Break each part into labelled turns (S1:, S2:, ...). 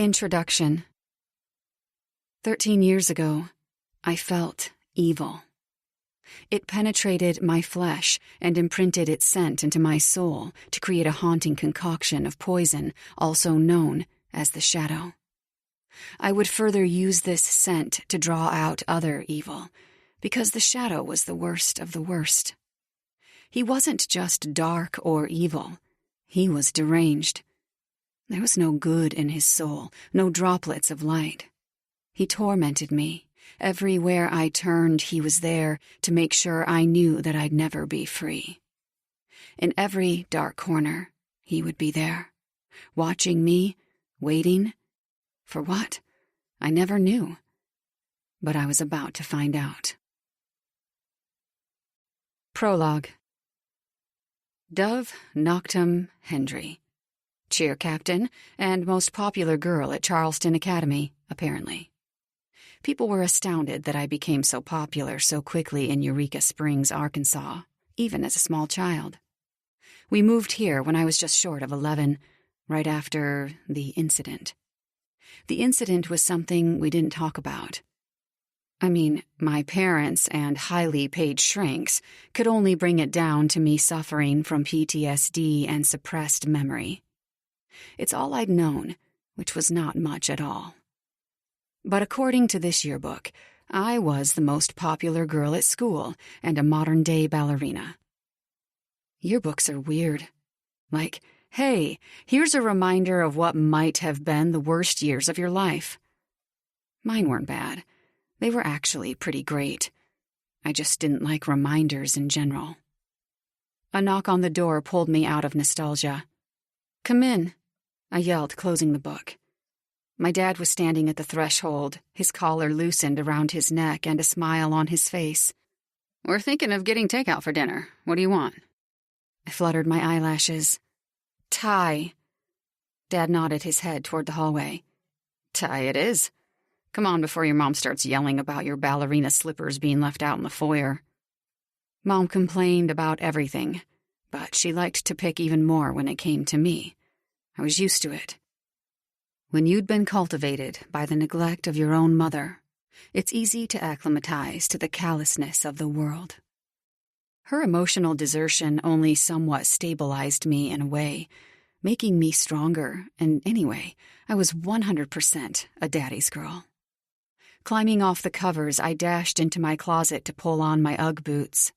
S1: Introduction. 13 years ago, I felt evil. It penetrated my flesh and imprinted its scent into my soul to create a haunting concoction of poison, also known as the shadow. I would further use this scent to draw out other evil, because the shadow was the worst of the worst. He wasn't just dark or evil. He was deranged. There was no good in his soul, no droplets of light. He tormented me. Everywhere I turned, he was there to make sure I knew that I'd never be free. In every dark corner, he would be there, watching me, waiting. For what? I never knew. But I was about to find out. Prologue. Dove Noctum Hendry. Cheer captain and most popular girl at Charleston Academy, apparently. People were astounded that I became so popular so quickly in Eureka Springs, Arkansas, even as a small child. We moved here when I was just short of 11, right after the incident. The incident was something we didn't talk about. I mean, my parents and highly paid shrinks could only bring it down to me suffering from PTSD and suppressed memory. It's all I'd known, which was not much at all. But according to this yearbook, I was the most popular girl at school and a modern-day ballerina. Yearbooks are weird. Like, hey, here's a reminder of what might have been the worst years of your life. Mine weren't bad. They were actually pretty great. I just didn't like reminders in general. A knock on the door pulled me out of nostalgia. "Come in," I yelled, closing the book. My dad was standing at the threshold, his collar loosened around his neck and a smile on his face. "We're thinking of getting takeout for dinner. What do you want?" I fluttered my eyelashes. "Thai." Dad nodded his head toward the hallway. "Thai it is. Come on before your mom starts yelling about your ballerina slippers being left out in the foyer." Mom complained about everything, but she liked to pick even more when it came to me. I was used to it. When you'd been cultivated by the neglect of your own mother, it's easy to acclimatize to the callousness of the world. Her emotional desertion only somewhat stabilized me in a way, making me stronger, and anyway, I was 100% a daddy's girl. Climbing off the covers, I dashed into my closet to pull on my Ugg boots.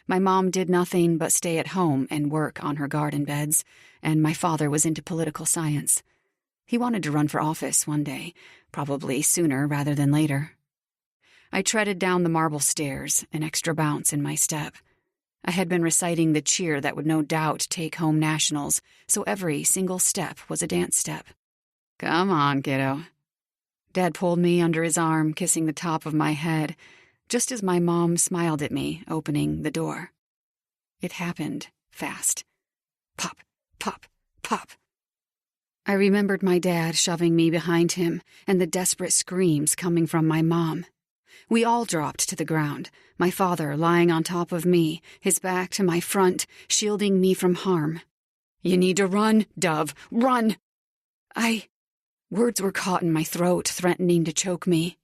S1: My mom did nothing but stay at home and work on her garden beds, and my father was into political science. He wanted to run for office one day, probably sooner rather than later. I treaded down the marble stairs, an extra bounce in my step. I had been reciting the cheer that would no doubt take home nationals, so every single step was a dance step. "Come on, kiddo." Dad pulled me under his arm, kissing the top of my head, just as my mom smiled at me, opening the door. It happened fast. Pop, pop, pop. I remembered my dad shoving me behind him and the desperate screams coming from my mom. We all dropped to the ground, my father lying on top of me, his back to my front, shielding me from harm. "You need to run, Dove, run!" Words were caught in my throat, threatening to choke me.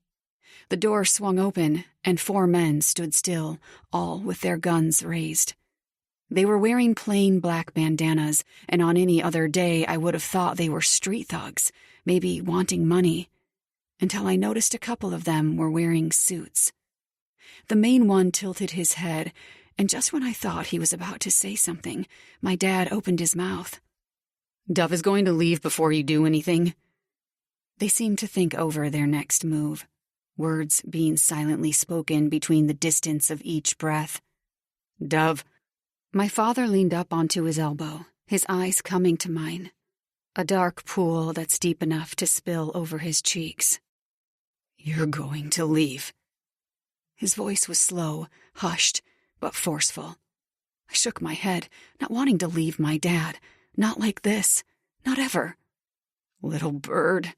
S1: The door swung open, and 4 men stood still, all with their guns raised. They were wearing plain black bandanas, and on any other day I would have thought they were street thugs, maybe wanting money, until I noticed a couple of them were wearing suits. The main one tilted his head, and just when I thought he was about to say something, my dad opened his mouth. "Dove is going to leave before you do anything." They seemed to think over their next move, words being silently spoken between the distance of each breath. "Dove." My father leaned up onto his elbow, his eyes coming to mine. A dark pool that's deep enough to spill over his cheeks. "You're going to leave." His voice was slow, hushed, but forceful. I shook my head, not wanting to leave my dad. Not like this. Not ever. "Little bird,"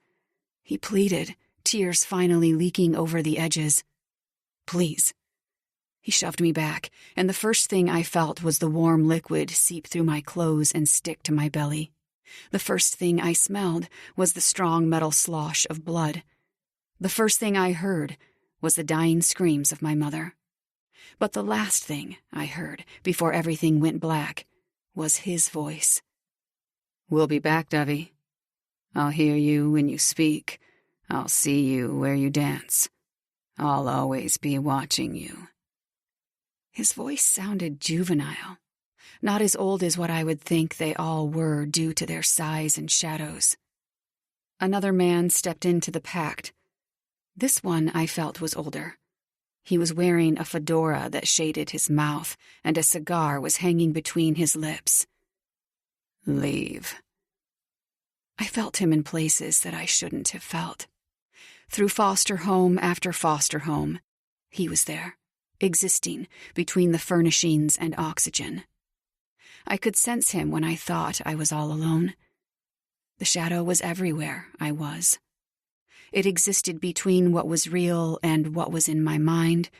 S1: he pleaded, tears finally leaking over the edges. "Please." He shoved me back, and the first thing I felt was the warm liquid seep through my clothes and stick to my belly. The first thing I smelled was the strong metal slosh of blood. The first thing I heard was the dying screams of my mother. But the last thing I heard before everything went black was his voice. "We'll be back, Dovey. I'll hear you when you speak. I'll see you where you dance. I'll always be watching you." His voice sounded juvenile, not as old as what I would think they all were due to their size and shadows. Another man stepped into the pact. This one I felt was older. He was wearing a fedora that shaded his mouth, and a cigar was hanging between his lips. "Leave." I felt him in places that I shouldn't have felt. Through foster home after foster home, he was there, existing between the furnishings and oxygen. I could sense him when I thought I was all alone. The shadow was everywhere I was. It existed between what was real and what was in my mind.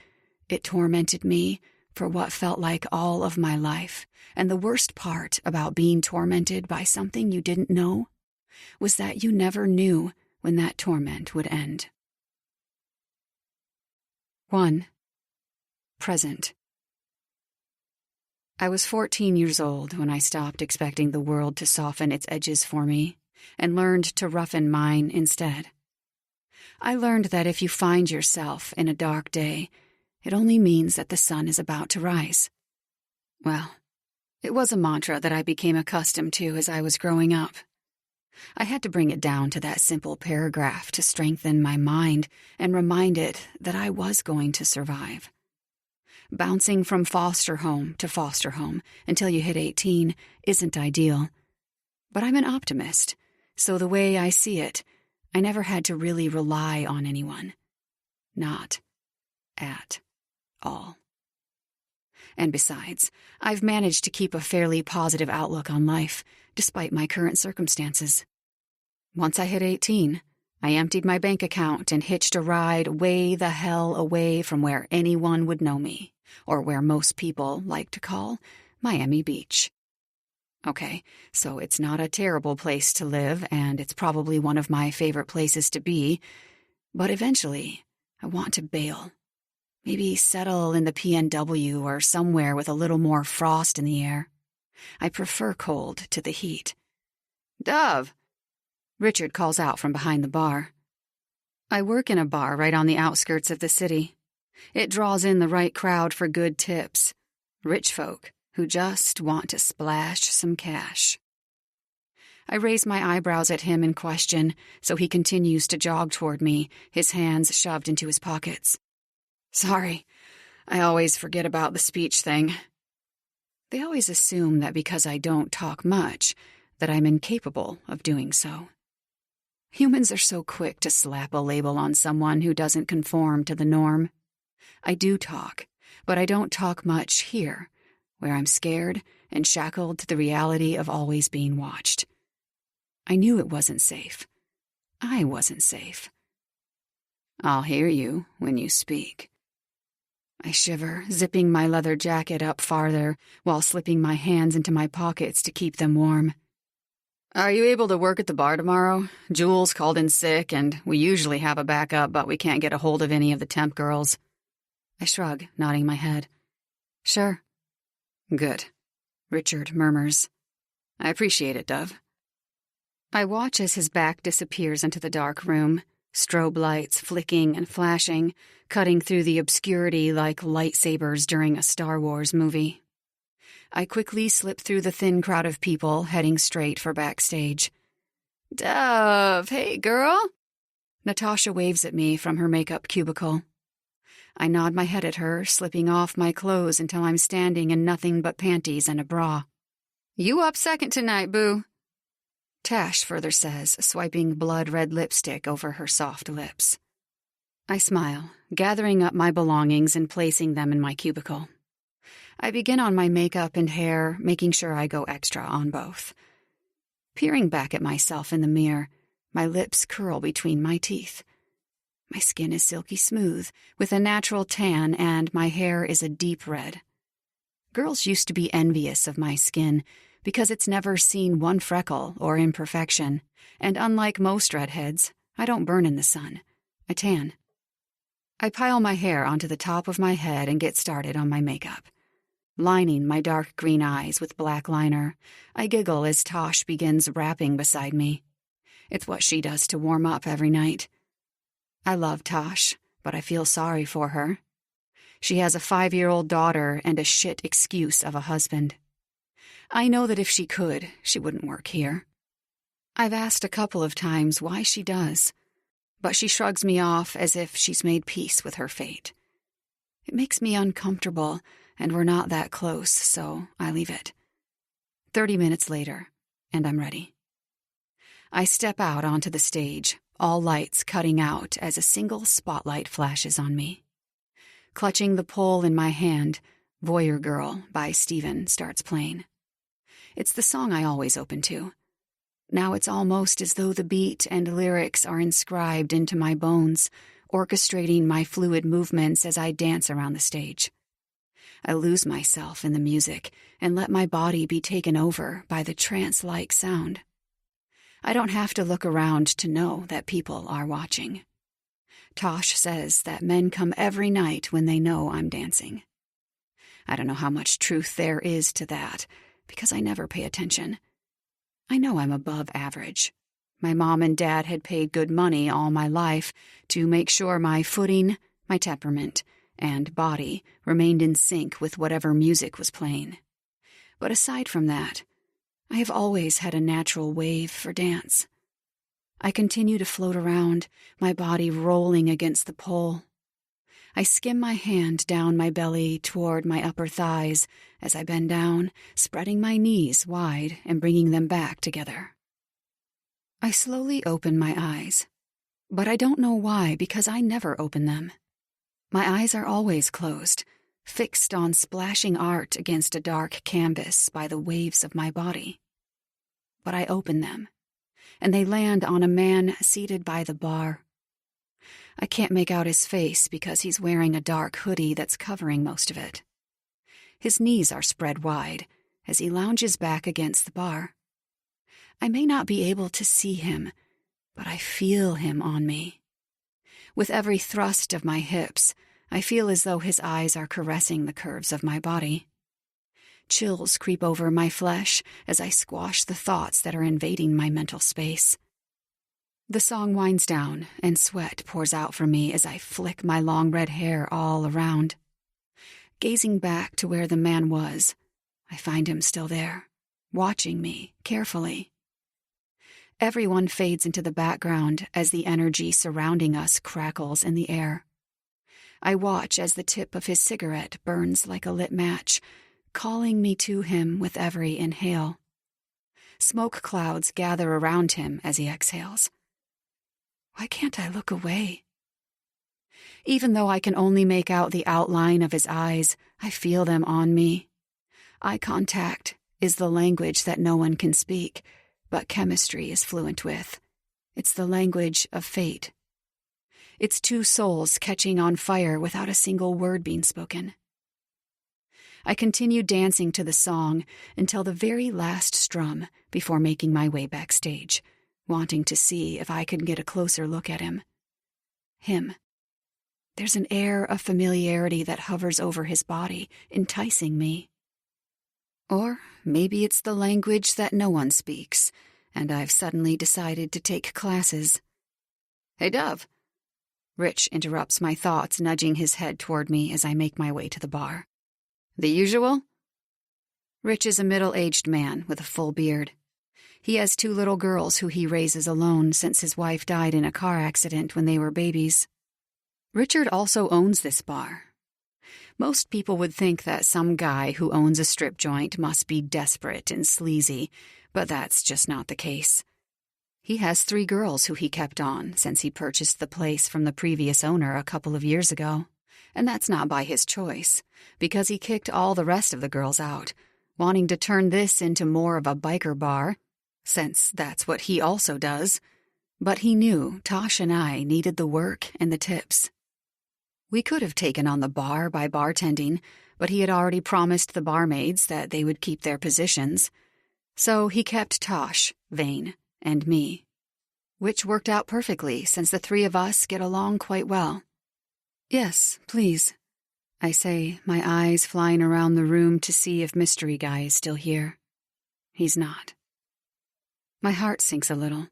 S1: It tormented me for what felt like all of my life, and the worst part about being tormented by something you didn't know was that you never knew when that torment would end. 1. Present. I was 14 years old when I stopped expecting the world to soften its edges for me and learned to roughen mine instead. I learned that if you find yourself in a dark day, it only means that the sun is about to rise. Well, it was a mantra that I became accustomed to as I was growing up. I had to bring it down to that simple paragraph to strengthen my mind and remind it that I was going to survive. Bouncing from foster home to foster home until you hit 18 isn't ideal. But I'm an optimist, so the way I see it, I never had to really rely on anyone. Not at all. And besides, I've managed to keep a fairly positive outlook on life, despite my current circumstances. Once I hit 18, I emptied my bank account and hitched a ride way the hell away from where anyone would know me, or where most people like to call Miami Beach. Okay, so it's not a terrible place to live, and it's probably one of my favorite places to be, but eventually, I want to bail. Maybe settle in the PNW or somewhere with a little more frost in the air. I prefer cold to the heat. "Dove!" Richard calls out from behind the bar. I work in a bar right on the outskirts of the city. It draws in the right crowd for good tips. Rich folk who just want to splash some cash. I raise my eyebrows at him in question, so he continues to jog toward me, his hands shoved into his pockets. "Sorry, I always forget about the speech thing." They always assume that because I don't talk much, that I'm incapable of doing so. Humans are so quick to slap a label on someone who doesn't conform to the norm. I do talk, but I don't talk much here, where I'm scared and shackled to the reality of always being watched. I knew it wasn't safe. I wasn't safe. "I'll hear you when you speak." I shiver, zipping my leather jacket up farther while slipping my hands into my pockets to keep them warm. "Are you able to work at the bar tomorrow? Jules called in sick, and we usually have a backup, but we can't get a hold of any of the temp girls." I shrug, nodding my head. "Sure." "Good," Richard murmurs. "I appreciate it, Dove." I watch as his back disappears into the dark room, strobe lights flicking and flashing, cutting through the obscurity like lightsabers during a Star Wars movie. I quickly slip through the thin crowd of people heading straight for backstage. "Dove, hey girl!" Natasha waves at me from her makeup cubicle. I nod my head at her, slipping off my clothes until I'm standing in nothing but panties and a bra. "You up second tonight, boo," Tash further says, swiping blood-red lipstick over her soft lips. I smile, gathering up my belongings and placing them in my cubicle. I begin on my makeup and hair, making sure I go extra on both. Peering back at myself in the mirror, my lips curl between my teeth. My skin is silky smooth, with a natural tan, and my hair is a deep red. Girls used to be envious of my skin, because it's never seen one freckle or imperfection, and unlike most redheads, I don't burn in the sun. I tan. I pile my hair onto the top of my head and get started on my makeup. Lining my dark green eyes with black liner, I giggle as Tosh begins rapping beside me. It's what she does to warm up every night. I love Tosh, but I feel sorry for her. She has a 5-year-old daughter and a shit excuse of a husband. I know that if she could, she wouldn't work here. I've asked a couple of times why she does, but she shrugs me off as if she's made peace with her fate. It makes me uncomfortable, and we're not that close, so I leave it. 30 minutes later, and I'm ready. I step out onto the stage, all lights cutting out as a single spotlight flashes on me. Clutching the pole in my hand, Voyeur Girl by Steven starts playing. It's the song I always open to. Now it's almost as though the beat and lyrics are inscribed into my bones, orchestrating my fluid movements as I dance around the stage. I lose myself in the music and let my body be taken over by the trance-like sound. I don't have to look around to know that people are watching. Tosh says that men come every night when they know I'm dancing. I don't know how much truth there is to that, because I never pay attention. I know I'm above average. My mom and dad had paid good money all my life to make sure my footing, my temperament, and body remained in sync with whatever music was playing. But aside from that, I have always had a natural wave for dance. I continue to float around, my body rolling against the pole. I skim my hand down my belly toward my upper thighs as I bend down, spreading my knees wide and bringing them back together. I slowly open my eyes, but I don't know why because I never open them. My eyes are always closed, fixed on splashing art against a dark canvas by the waves of my body. But I open them, and they land on a man seated by the bar. I can't make out his face because he's wearing a dark hoodie that's covering most of it. His knees are spread wide as he lounges back against the bar. I may not be able to see him, but I feel him on me. With every thrust of my hips, I feel as though his eyes are caressing the curves of my body. Chills creep over my flesh as I squash the thoughts that are invading my mental space. The song winds down, and sweat pours out from me as I flick my long red hair all around. Gazing back to where the man was, I find him still there, watching me carefully. Everyone fades into the background as the energy surrounding us crackles in the air. I watch as the tip of his cigarette burns like a lit match, calling me to him with every inhale. Smoke clouds gather around him as he exhales. Why can't I look away? Even though I can only make out the outline of his eyes, I feel them on me. Eye contact is the language that no one can speak, but chemistry is fluent with. It's the language of fate. It's two souls catching on fire without a single word being spoken. I continue dancing to the song until the very last strum before making my way backstage, wanting to see if I could get a closer look at him. Him. There's an air of familiarity that hovers over his body, enticing me. Or maybe it's the language that no one speaks, and I've suddenly decided to take classes. Hey, Dove. Rich interrupts my thoughts, nudging his head toward me as I make my way to the bar. The usual? Rich is a middle-aged man with a full beard. He has 2 little girls who he raises alone since his wife died in a car accident when they were babies. Richard also owns this bar. Most people would think that some guy who owns a strip joint must be desperate and sleazy, but that's just not the case. He has 3 girls who he kept on since he purchased the place from the previous owner a couple of years ago. And that's not by his choice, because he kicked all the rest of the girls out, wanting to turn this into more of a biker bar, since that's what he also does. But he knew Tosh and I needed the work and the tips. We could have taken on the bar by bartending, but he had already promised the barmaids that they would keep their positions. So he kept Tosh, Vane, and me, which worked out perfectly since the three of us get along quite well. "Yes, please," I say, my eyes flying around the room to see if Mystery Guy is still here. He's not. My heart sinks a little,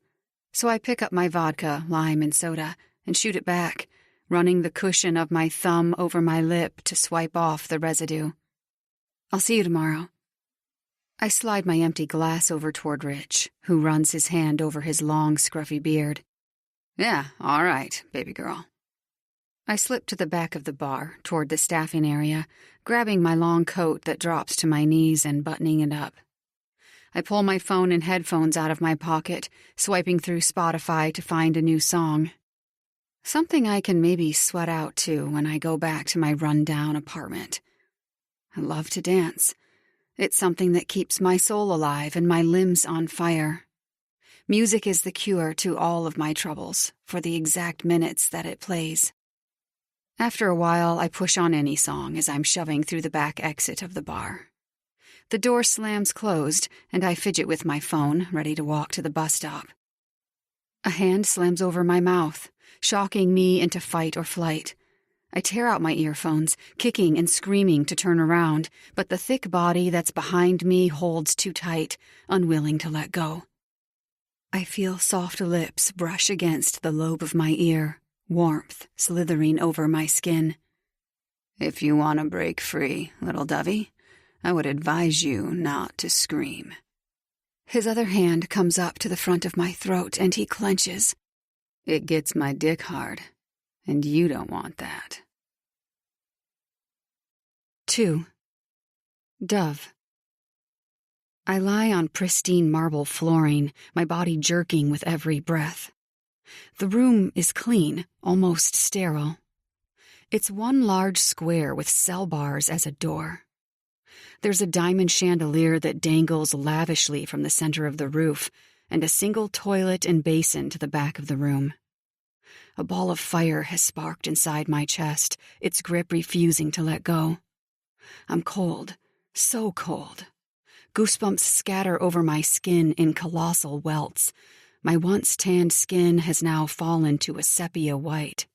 S1: so I pick up my vodka, lime, and soda and shoot it back, running the cushion of my thumb over my lip to swipe off the residue. "I'll see you tomorrow." I slide my empty glass over toward Rich, who runs his hand over his long, scruffy beard. "Yeah, all right, baby girl." I slip to the back of the bar, toward the staffing area, grabbing my long coat that drops to my knees and buttoning it up. I pull my phone and headphones out of my pocket, swiping through Spotify to find a new song. Something I can maybe sweat out to when I go back to my run-down apartment. I love to dance. It's something that keeps my soul alive and my limbs on fire. Music is the cure to all of my troubles, for the exact minutes that it plays. After a while, I push on any song as I'm shoving through the back exit of the bar. The door slams closed, and I fidget with my phone, ready to walk to the bus stop. A hand slams over my mouth, shocking me into fight or flight. I tear out my earphones, kicking and screaming to turn around, but the thick body that's behind me holds too tight, unwilling to let go. I feel soft lips brush against the lobe of my ear, warmth slithering over my skin. "If you want to break free, little dovey, I would advise you not to scream." His other hand comes up to the front of my throat and he clenches. "It gets my dick hard, and you don't want that." 2. Dove. I lie on pristine marble flooring, my body jerking with every breath. The room is clean, almost sterile. It's one large square with cell bars as a door. There's a diamond chandelier that dangles lavishly from the center of the roof, and a single toilet and basin to the back of the room. A ball of fire has sparked inside my chest, its grip refusing to let go. I'm cold, so cold. Goosebumps scatter over my skin in colossal welts. My once tanned skin has now fallen to a sepia white.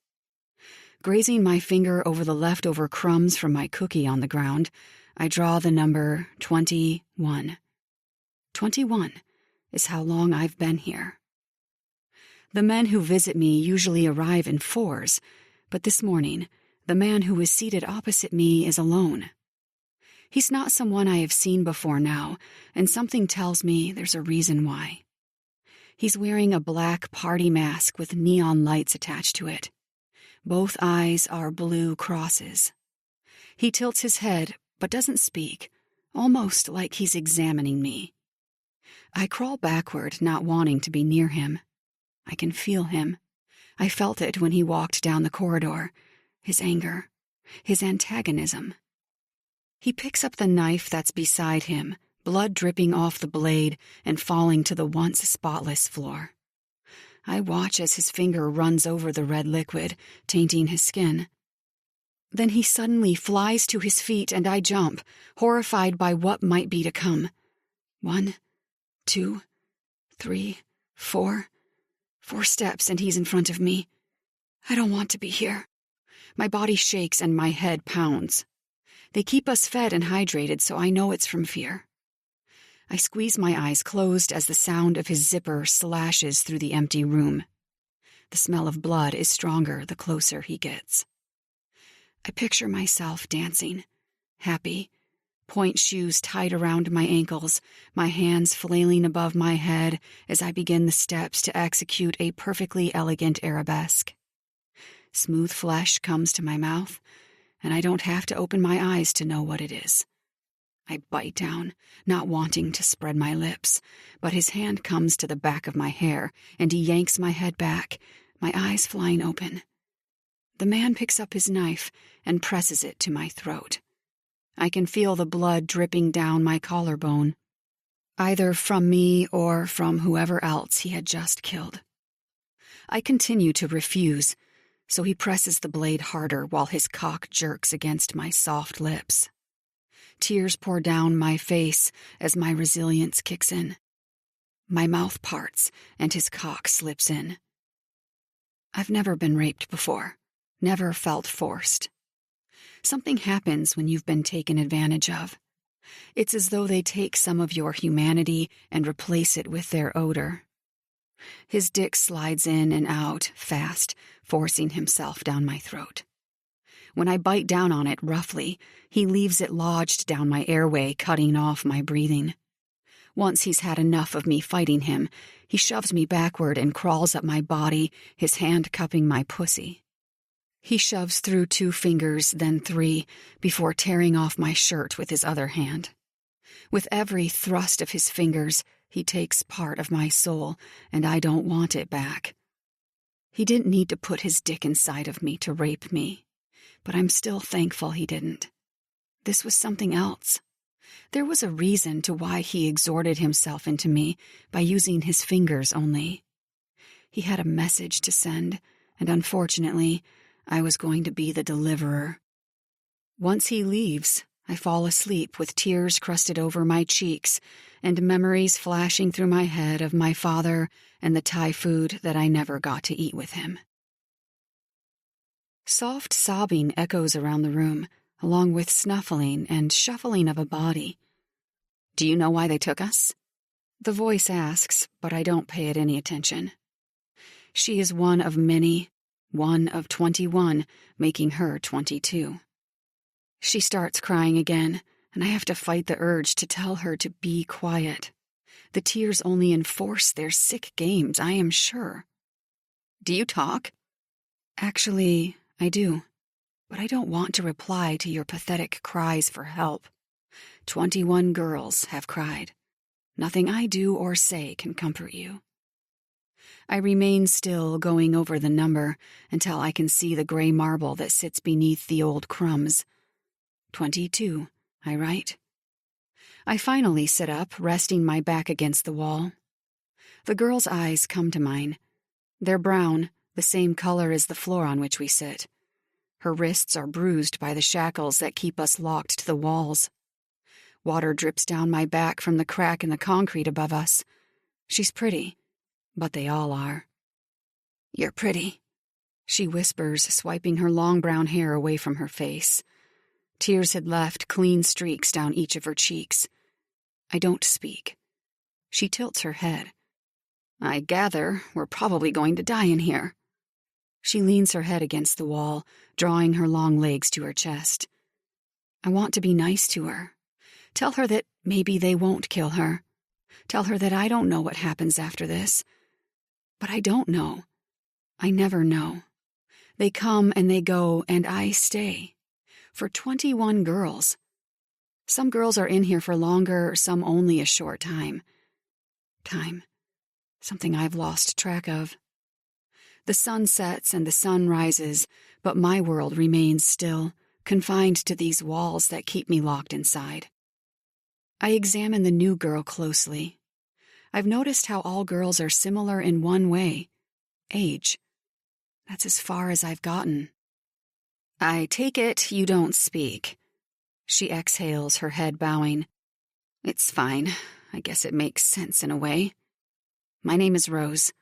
S1: Grazing my finger over the leftover crumbs from my cookie on the ground, I draw the number 21. 21 is how long I've been here. The men who visit me usually arrive in fours, but this morning, the man who is seated opposite me is alone. He's not someone I have seen before now, and something tells me there's a reason why. He's wearing a black party mask with neon lights attached to it. Both eyes are blue crosses. He tilts his head, but doesn't speak, almost like he's examining me. I crawl backward, not wanting to be near him. I can feel him. I felt it when he walked down the corridor. His anger, his antagonism. He picks up the knife that's beside him, blood dripping off the blade and falling to the once spotless floor. I watch as his finger runs over the red liquid, tainting his skin. Then he suddenly flies to his feet and I jump, horrified by what might be to come. 1, 2, 3, 4. 4 steps and he's in front of me. I don't want to be here. My body shakes and my head pounds. They keep us fed and hydrated, so I know it's from fear. I squeeze my eyes closed as the sound of his zipper slashes through the empty room. The smell of blood is stronger the closer he gets. I picture myself dancing, happy, point shoes tied around my ankles, my hands flailing above my head as I begin the steps to execute a perfectly elegant arabesque. Smooth flesh comes to my mouth, and I don't have to open my eyes to know what it is. I bite down, not wanting to spread my lips, but his hand comes to the back of my hair, and he yanks my head back, my eyes flying open. The man picks up his knife and presses it to my throat. I can feel the blood dripping down my collarbone, either from me or from whoever else he had just killed. I continue to refuse, so he presses the blade harder while his cock jerks against my soft lips. Tears pour down my face as my resilience kicks in. My mouth parts and his cock slips in. I've never been raped before, never felt forced. Something happens when you've been taken advantage of. It's as though they take some of your humanity and replace it with their odor. His dick slides in and out, fast, forcing himself down my throat. When I bite down on it roughly, he leaves it lodged down my airway, cutting off my breathing. Once he's had enough of me fighting him, he shoves me backward and crawls up my body, his hand cupping my pussy. He shoves through 2 fingers, then 3, before tearing off my shirt with his other hand. With every thrust of his fingers, he takes part of my soul, and I don't want it back. He didn't need to put his dick inside of me to rape me, but I'm still thankful he didn't. This was something else. There was a reason to why he exhorted himself into me by using his fingers only. He had a message to send, and unfortunately, I was going to be the deliverer. Once he leaves, I fall asleep with tears crusted over my cheeks and memories flashing through my head of my father and the Thai food that I never got to eat with him. Soft sobbing echoes around the room, along with snuffling and shuffling of a body. Do you know why they took us? The voice asks, but I don't pay it any attention. She is one of many, one of 21, making her 22. She starts crying again, and I have to fight the urge to tell her to be quiet. The tears only enforce their sick games, I am sure. Do you talk? Actually, I do, but I don't want to reply to your pathetic cries for help. 21 girls have cried. Nothing I do or say can comfort you. I remain still, going over the number until I can see the gray marble that sits beneath the old crumbs. 22, I write. I finally sit up, resting my back against the wall. The girl's eyes come to mine. They're brown, the same color as the floor on which we sit. Her wrists are bruised by the shackles that keep us locked to the walls. Water drips down my back from the crack in the concrete above us. She's pretty, but they all are. You're pretty, she whispers, swiping her long brown hair away from her face. Tears had left clean streaks down each of her cheeks. I don't speak. She tilts her head. I gather we're probably going to die in here. She leans her head against the wall, drawing her long legs to her chest. I want to be nice to her. Tell her that maybe they won't kill her. Tell her that I don't know what happens after this. But I don't know. I never know. They come and they go, and I stay. For 21 girls. Some girls are in here for longer, some only a short time. Time. Something I've lost track of. The sun sets and the sun rises, but my world remains still, confined to these walls that keep me locked inside. I examine the new girl closely. I've noticed how all girls are similar in one way: age. That's as far as I've gotten. I take it you don't speak. She exhales, her head bowing. It's fine. I guess it makes sense in a way. My name is Rose.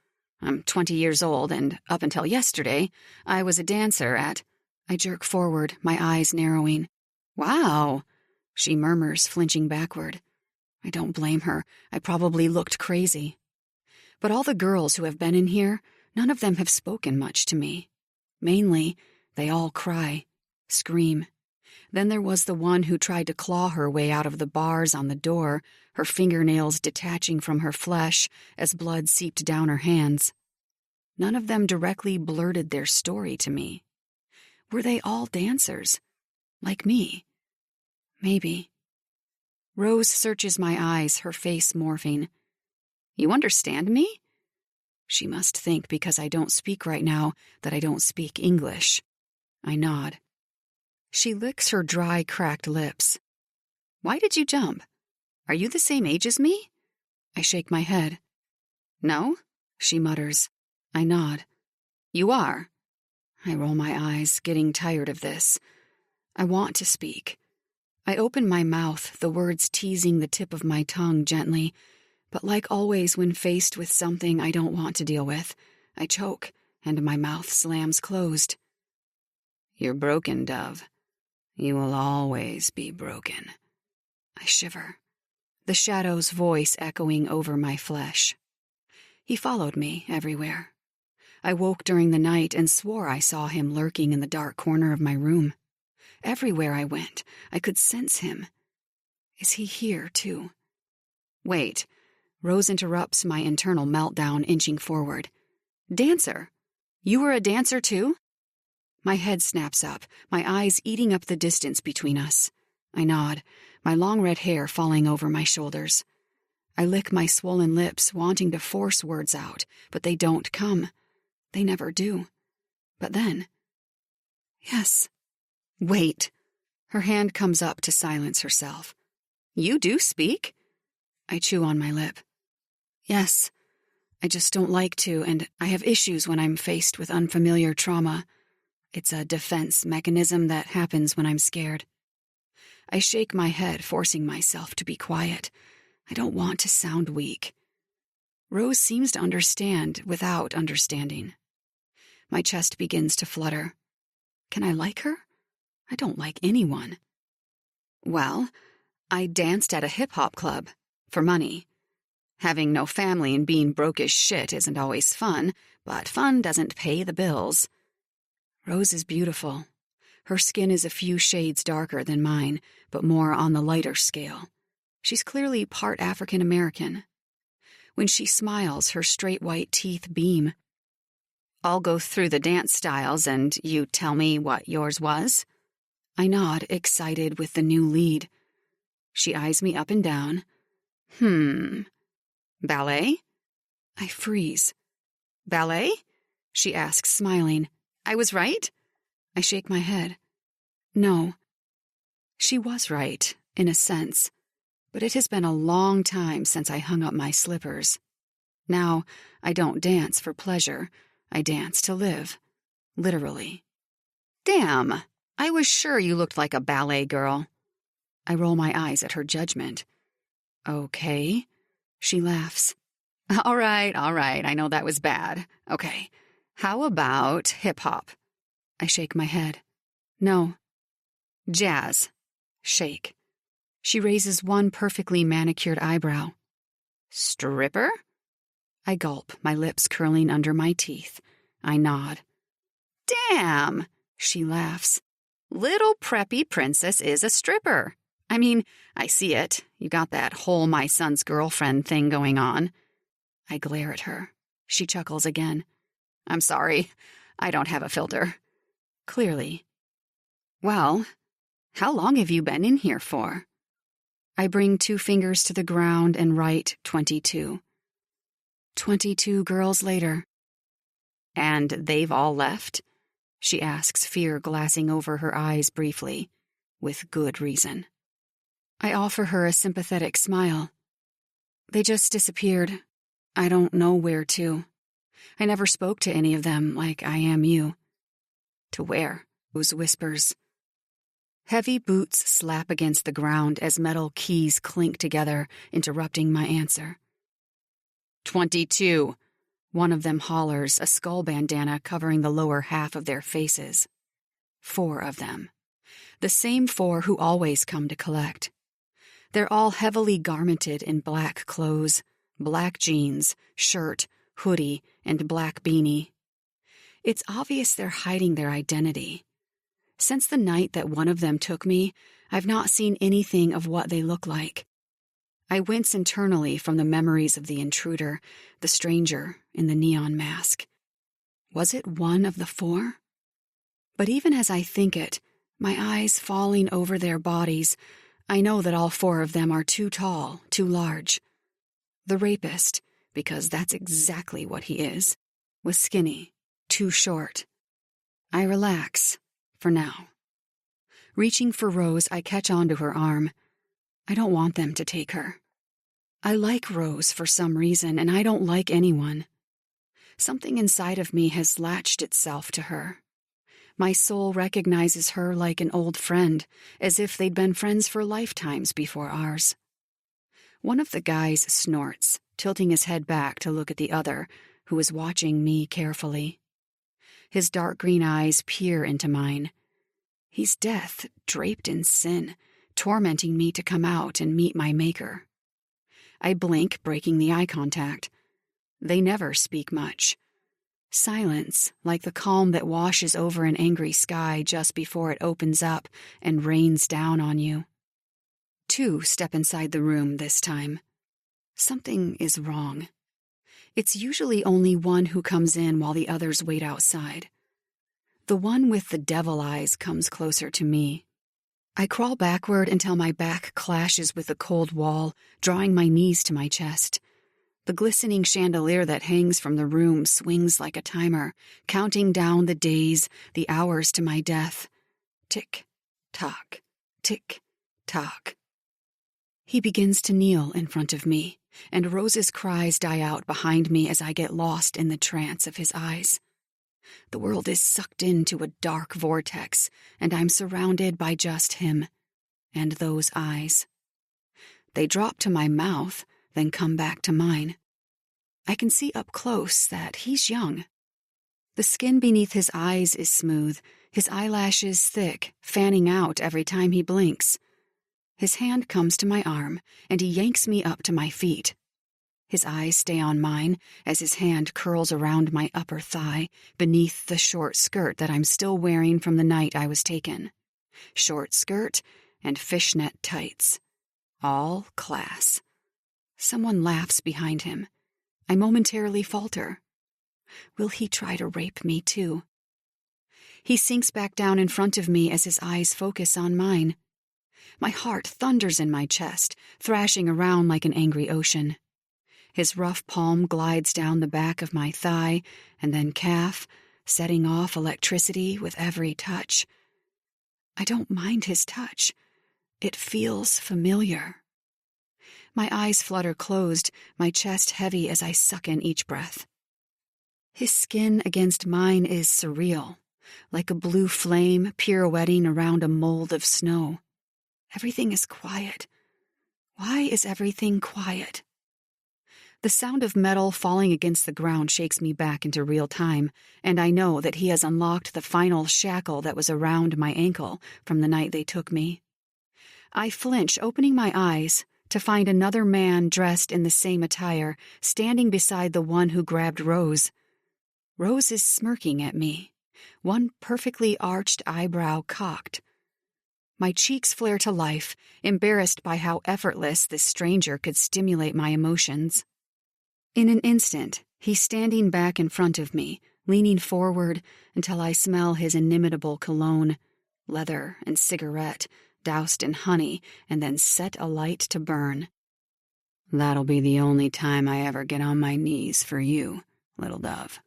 S1: I'm 20 years old, and up until yesterday, I was a dancer at... I jerk forward, my eyes narrowing. Wow, she murmurs, flinching backward. I don't blame her. I probably looked crazy. But all the girls who have been in here, none of them have spoken much to me. Mainly, they all cry, scream. Then there was the one who tried to claw her way out of the bars on the door, her fingernails detaching from her flesh as blood seeped down her hands. None of them directly blurted their story to me. Were they all dancers? Like me? Maybe. Rose searches my eyes, her face morphing. You understand me? She must think because I don't speak right now that I don't speak English. I nod. She licks her dry, cracked lips. Why did you jump? Are you the same age as me? I shake my head. No, she mutters. I nod. You are. I roll my eyes, getting tired of this. I want to speak. I open my mouth, the words teasing the tip of my tongue gently, but like always when faced with something I don't want to deal with, I choke, and my mouth slams closed. You're broken, Dove. You will always be broken. I shiver, the shadow's voice echoing over my flesh. He followed me everywhere. I woke during the night and swore I saw him lurking in the dark corner of my room. Everywhere I went, I could sense him. Is he here, too? Wait. Rose interrupts my internal meltdown, inching forward. Dancer? You were a dancer, too? My head snaps up, my eyes eating up the distance between us. I nod, my long red hair falling over my shoulders. I lick my swollen lips, wanting to force words out, but they don't come. They never do. But then... Yes. Wait. Her hand comes up to silence herself. You do speak? I chew on my lip. Yes. I just don't like to, and I have issues when I'm faced with unfamiliar trauma. It's a defense mechanism that happens when I'm scared. I shake my head, forcing myself to be quiet. I don't want to sound weak. Rose seems to understand without understanding. My chest begins to flutter. Can I like her? I don't like anyone. Well, I danced at a hip-hop club. For money. Having no family and being broke as shit isn't always fun, but fun doesn't pay the bills. Rose is beautiful. Her skin is a few shades darker than mine, but more on the lighter scale. She's clearly part African American. When she smiles, her straight white teeth beam. I'll go through the dance styles and you tell me what yours was? I nod, excited with the new lead. She eyes me up and down. Ballet? I freeze. Ballet? She asks, smiling. I was right? I shake my head. No. She was right, in a sense, but it has been a long time since I hung up my slippers. Now, I don't dance for pleasure. I dance to live. Literally. Damn, I was sure you looked like a ballet girl. I roll my eyes at her judgment. Okay. She laughs. All right, I know that was bad. Okay, how about hip-hop? I shake my head. No. Jazz. Shake. She raises one perfectly manicured eyebrow. Stripper? I gulp, my lips curling under my teeth. I nod. Damn, she laughs. Little preppy princess is a stripper. I mean, I see it. You got that whole my son's girlfriend thing going on. I glare at her. She chuckles again. I'm sorry. I don't have a filter. Clearly. Well, how long have you been in here for? I bring 2 fingers to the ground and write 22. 22 girls later. And they've all left? She asks, fear glassing over her eyes briefly, with good reason. I offer her a sympathetic smile. They just disappeared. I don't know where to. I never spoke to any of them like I am you. To where? Rose whispers. Heavy boots slap against the ground as metal keys clink together, interrupting my answer. 22. One of them hollers, a skull bandana covering the lower half of their faces. 4 of them. The same 4 who always come to collect. They're all heavily garmented in black clothes, black jeans, shirt, hoodie, and black beanie. It's obvious they're hiding their identity. Since the night that one of them took me, I've not seen anything of what they look like. I wince internally from the memories of the intruder, the stranger in the neon mask. Was it one of the 4? But even as I think it, my eyes falling over their bodies, I know that all 4 of them are too tall, too large. The rapist, because that's exactly what he is, was skinny, too short. I relax, for now. Reaching for Rose, I catch onto her arm. I don't want them to take her. I like Rose for some reason, and I don't like anyone. Something inside of me has latched itself to her. My soul recognizes her like an old friend, as if they'd been friends for lifetimes before ours. One of the guys snorts, tilting his head back to look at the other, who is watching me carefully. His dark green eyes peer into mine. He's death draped in sin, tormenting me to come out and meet my maker. I blink, breaking the eye contact. They never speak much. Silence, like the calm that washes over an angry sky just before it opens up and rains down on you. 2 step inside the room this time. Something is wrong. It's usually only one who comes in while the others wait outside. The one with the devil eyes comes closer to me. I crawl backward until my back clashes with the cold wall, drawing my knees to my chest. The glistening chandelier that hangs from the room swings like a timer, counting down the days, the hours to my death. Tick, tock, tick, tock. He begins to kneel in front of me, and Rose's cries die out behind me as I get lost in the trance of his eyes. The world is sucked into a dark vortex, and I'm surrounded by just him and those eyes. They drop to my mouth, then come back to mine. I can see up close that he's young. The skin beneath his eyes is smooth, his eyelashes thick, fanning out every time he blinks. His hand comes to my arm, and he yanks me up to my feet. His eyes stay on mine as his hand curls around my upper thigh beneath the short skirt that I'm still wearing from the night I was taken. Short skirt and fishnet tights. All class. Someone laughs behind him. I momentarily falter. Will he try to rape me too? He sinks back down in front of me as his eyes focus on mine. My heart thunders in my chest, thrashing around like an angry ocean. His rough palm glides down the back of my thigh and then calf, setting off electricity with every touch. I don't mind his touch. It feels familiar. My eyes flutter closed, my chest heavy as I suck in each breath. His skin against mine is surreal, like a blue flame pirouetting around a mold of snow. Everything is quiet. Why is everything quiet? The sound of metal falling against the ground shakes me back into real time, and I know that he has unlocked the final shackle that was around my ankle from the night they took me. I flinch, opening my eyes, to find another man dressed in the same attire, standing beside the one who grabbed Rose. Rose is smirking at me, one perfectly arched eyebrow cocked. My cheeks flare to life, embarrassed by how effortless this stranger could stimulate my emotions. In an instant, he's standing back in front of me, leaning forward until I smell his inimitable cologne, leather and cigarette, doused in honey and then set alight to burn. That'll be the only time I ever get on my knees for you, little dove.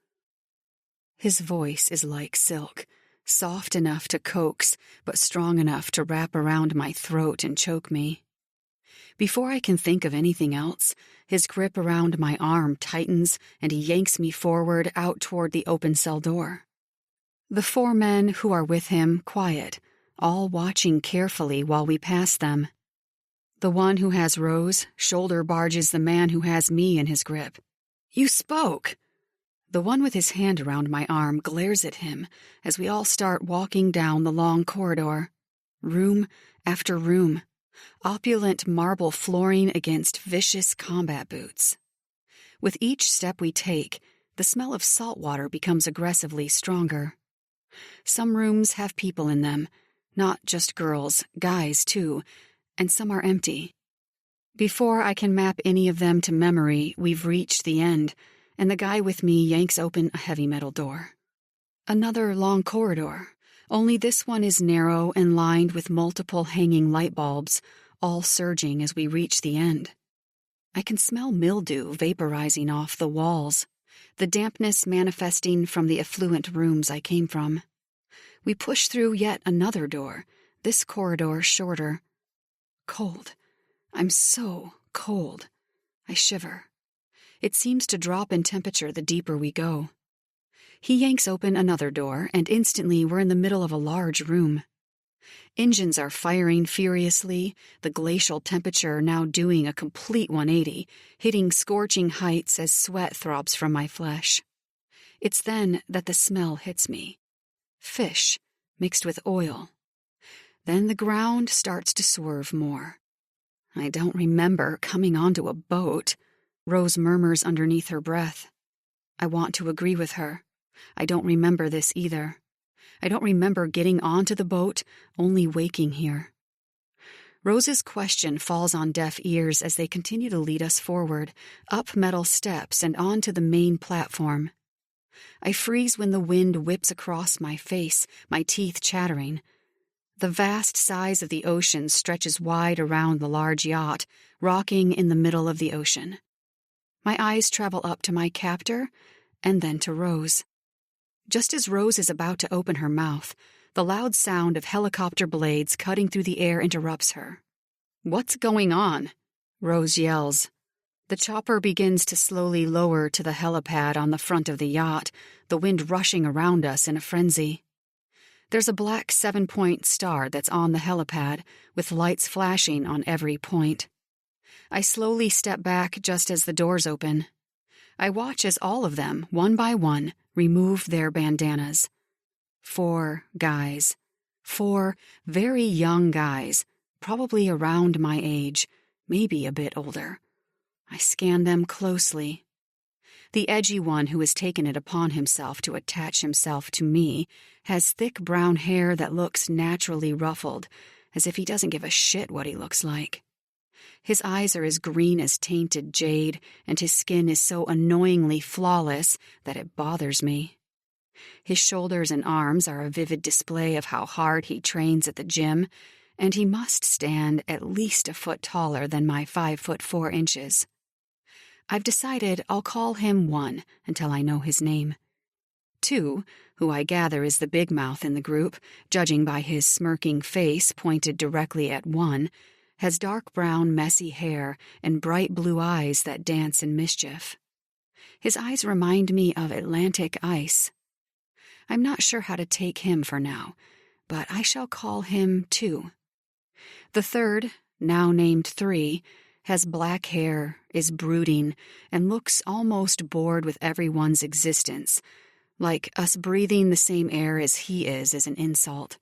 S1: His voice is like silk, soft enough to coax, but strong enough to wrap around my throat and choke me. Before I can think of anything else, his grip around my arm tightens and he yanks me forward out toward the open cell door. The 4 men who are with him quiet, all watching carefully while we pass them. The one who has Rose shoulder barges the man who has me in his grip. "You spoke!" The one with his hand around my arm glares at him as we all start walking down the long corridor. Room after room. Opulent marble flooring against vicious combat boots. With each step we take, the smell of salt water becomes aggressively stronger. Some rooms have people in them, not just girls, guys too, and some are empty. Before I can map any of them to memory, we've reached the end, and the guy with me yanks open a heavy metal door. Another long corridor, only this one is narrow and lined with multiple hanging light bulbs, all surging as we reach the end. I can smell mildew vaporizing off the walls, the dampness manifesting from the effluent rooms I came from. We push through yet another door, this corridor shorter. Cold. I'm so cold. I shiver. It seems to drop in temperature the deeper we go. He yanks open another door, and instantly we're in the middle of a large room. Engines are firing furiously, the glacial temperature now doing a complete 180, hitting scorching heights as sweat throbs from my flesh. It's then that the smell hits me. Fish, mixed with oil. Then the ground starts to swerve more. I don't remember coming onto a boat, Rose murmurs underneath her breath. I want to agree with her. I don't remember this either. I don't remember getting onto the boat, only waking here. Rose's question falls on deaf ears as they continue to lead us forward, up metal steps and onto the main platform. I freeze when the wind whips across my face, my teeth chattering. The vast size of the ocean stretches wide around the large yacht, rocking in the middle of the ocean. My eyes travel up to my captor, and then to Rose. Just as Rose is about to open her mouth, the loud sound of helicopter blades cutting through the air interrupts her. "What's going on?" Rose yells. The chopper begins to slowly lower to the helipad on the front of the yacht, the wind rushing around us in a frenzy. There's a black 7-point star that's on the helipad, with lights flashing on every point. I slowly step back just as the doors open. I watch as all of them, one by one, remove their bandanas. 4 guys. 4 very young guys, probably around my age, maybe a bit older. I scan them closely. The edgy one who has taken it upon himself to attach himself to me has thick brown hair that looks naturally ruffled, as if he doesn't give a shit what he looks like. His eyes are as green as tainted jade, and his skin is so annoyingly flawless that it bothers me. His shoulders and arms are a vivid display of how hard he trains at the gym, and he must stand at least a foot taller than my 5'4" I've decided I'll call him 1 until I know his name. 2, who I gather is the big mouth in the group, judging by his smirking face pointed directly at 1, has dark brown, messy hair and bright blue eyes that dance in mischief. His eyes remind me of Atlantic ice. I'm not sure how to take him for now, but I shall call him 2. The third, now named 3, has black hair, is brooding, and looks almost bored with everyone's existence, like us breathing the same air as he is an insult.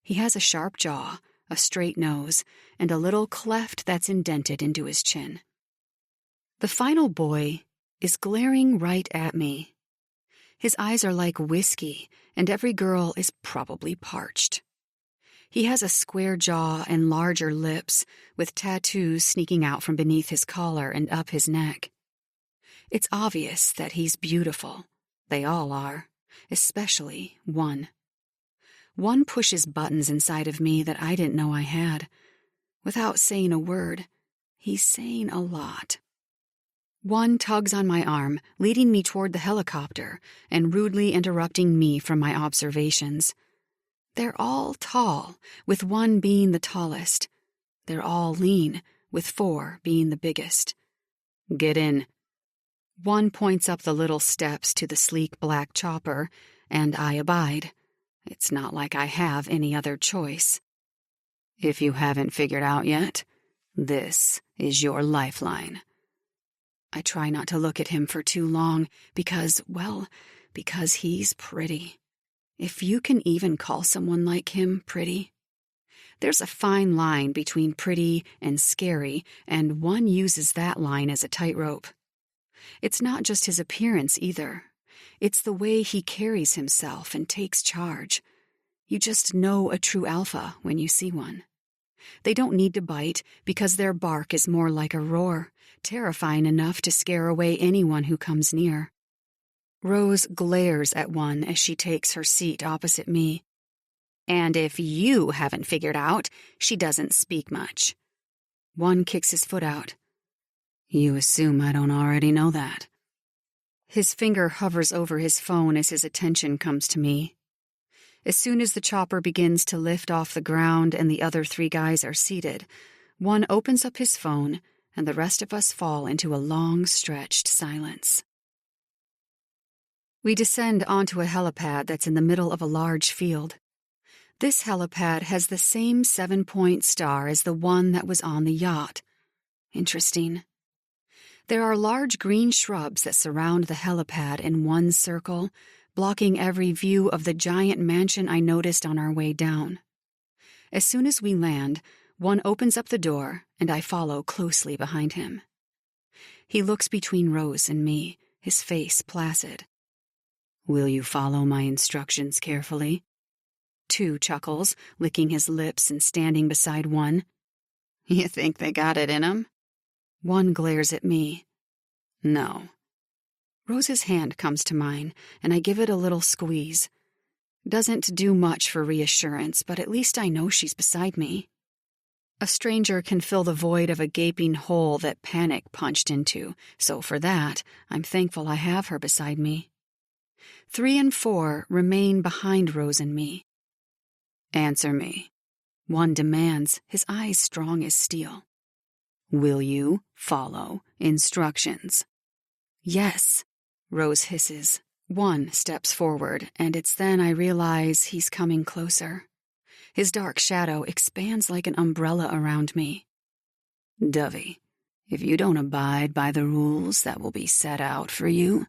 S1: He has a sharp jaw, a straight nose, and a little cleft that's indented into his chin. The final boy is glaring right at me. His eyes are like whiskey, and every girl is probably parched. He has a square jaw and larger lips, with tattoos sneaking out from beneath his collar and up his neck. It's obvious that he's beautiful. They all are, especially 1. 1 pushes buttons inside of me that I didn't know I had. Without saying a word, he's saying a lot. 1 tugs on my arm, leading me toward the helicopter and rudely interrupting me from my observations. They're all tall, with 1 being the tallest. They're all lean, with 4 being the biggest. "Get in." 1 points up the little steps to the sleek black chopper, and I abide. It's not like I have any other choice. "If you haven't figured out yet, this is your lifeline." I try not to look at him for too long because he's pretty. If you can even call someone like him pretty. There's a fine line between pretty and scary, and 1 uses that line as a tightrope. It's not just his appearance either. It's the way he carries himself and takes charge. You just know a true alpha when you see one. They don't need to bite because their bark is more like a roar, terrifying enough to scare away anyone who comes near. Rose glares at 1 as she takes her seat opposite me. "And if you haven't figured out, she doesn't speak much." 1 kicks his foot out. "You assume I don't already know that." His finger hovers over his phone as his attention comes to me. As soon as the chopper begins to lift off the ground and the other 3 guys are seated, 1 opens up his phone and the rest of us fall into a long, stretched silence. We descend onto a helipad that's in the middle of a large field. This helipad has the same 7-point star as the one that was on the yacht. Interesting. There are large green shrubs that surround the helipad in one circle, blocking every view of the giant mansion I noticed on our way down. As soon as we land, one opens up the door, and I follow closely behind him. He looks between Rose and me, his face placid. "Will you follow my instructions carefully?" 2 chuckles, licking his lips and standing beside 1. "You think they got it in 'em?" 1 glares at me. "No." Rose's hand comes to mine, and I give it a little squeeze. Doesn't do much for reassurance, but at least I know she's beside me. A stranger can fill the void of a gaping hole that panic punched into, so for that, I'm thankful I have her beside me. 3 and 4 remain behind Rose and me. "Answer me," 1 demands, his eyes strong as steel. "Will you follow instructions?" "Yes," Rose hisses. 1 steps forward, and it's then I realize he's coming closer. His dark shadow expands like an umbrella around me. "Dovey, if you don't abide by the rules that will be set out for you,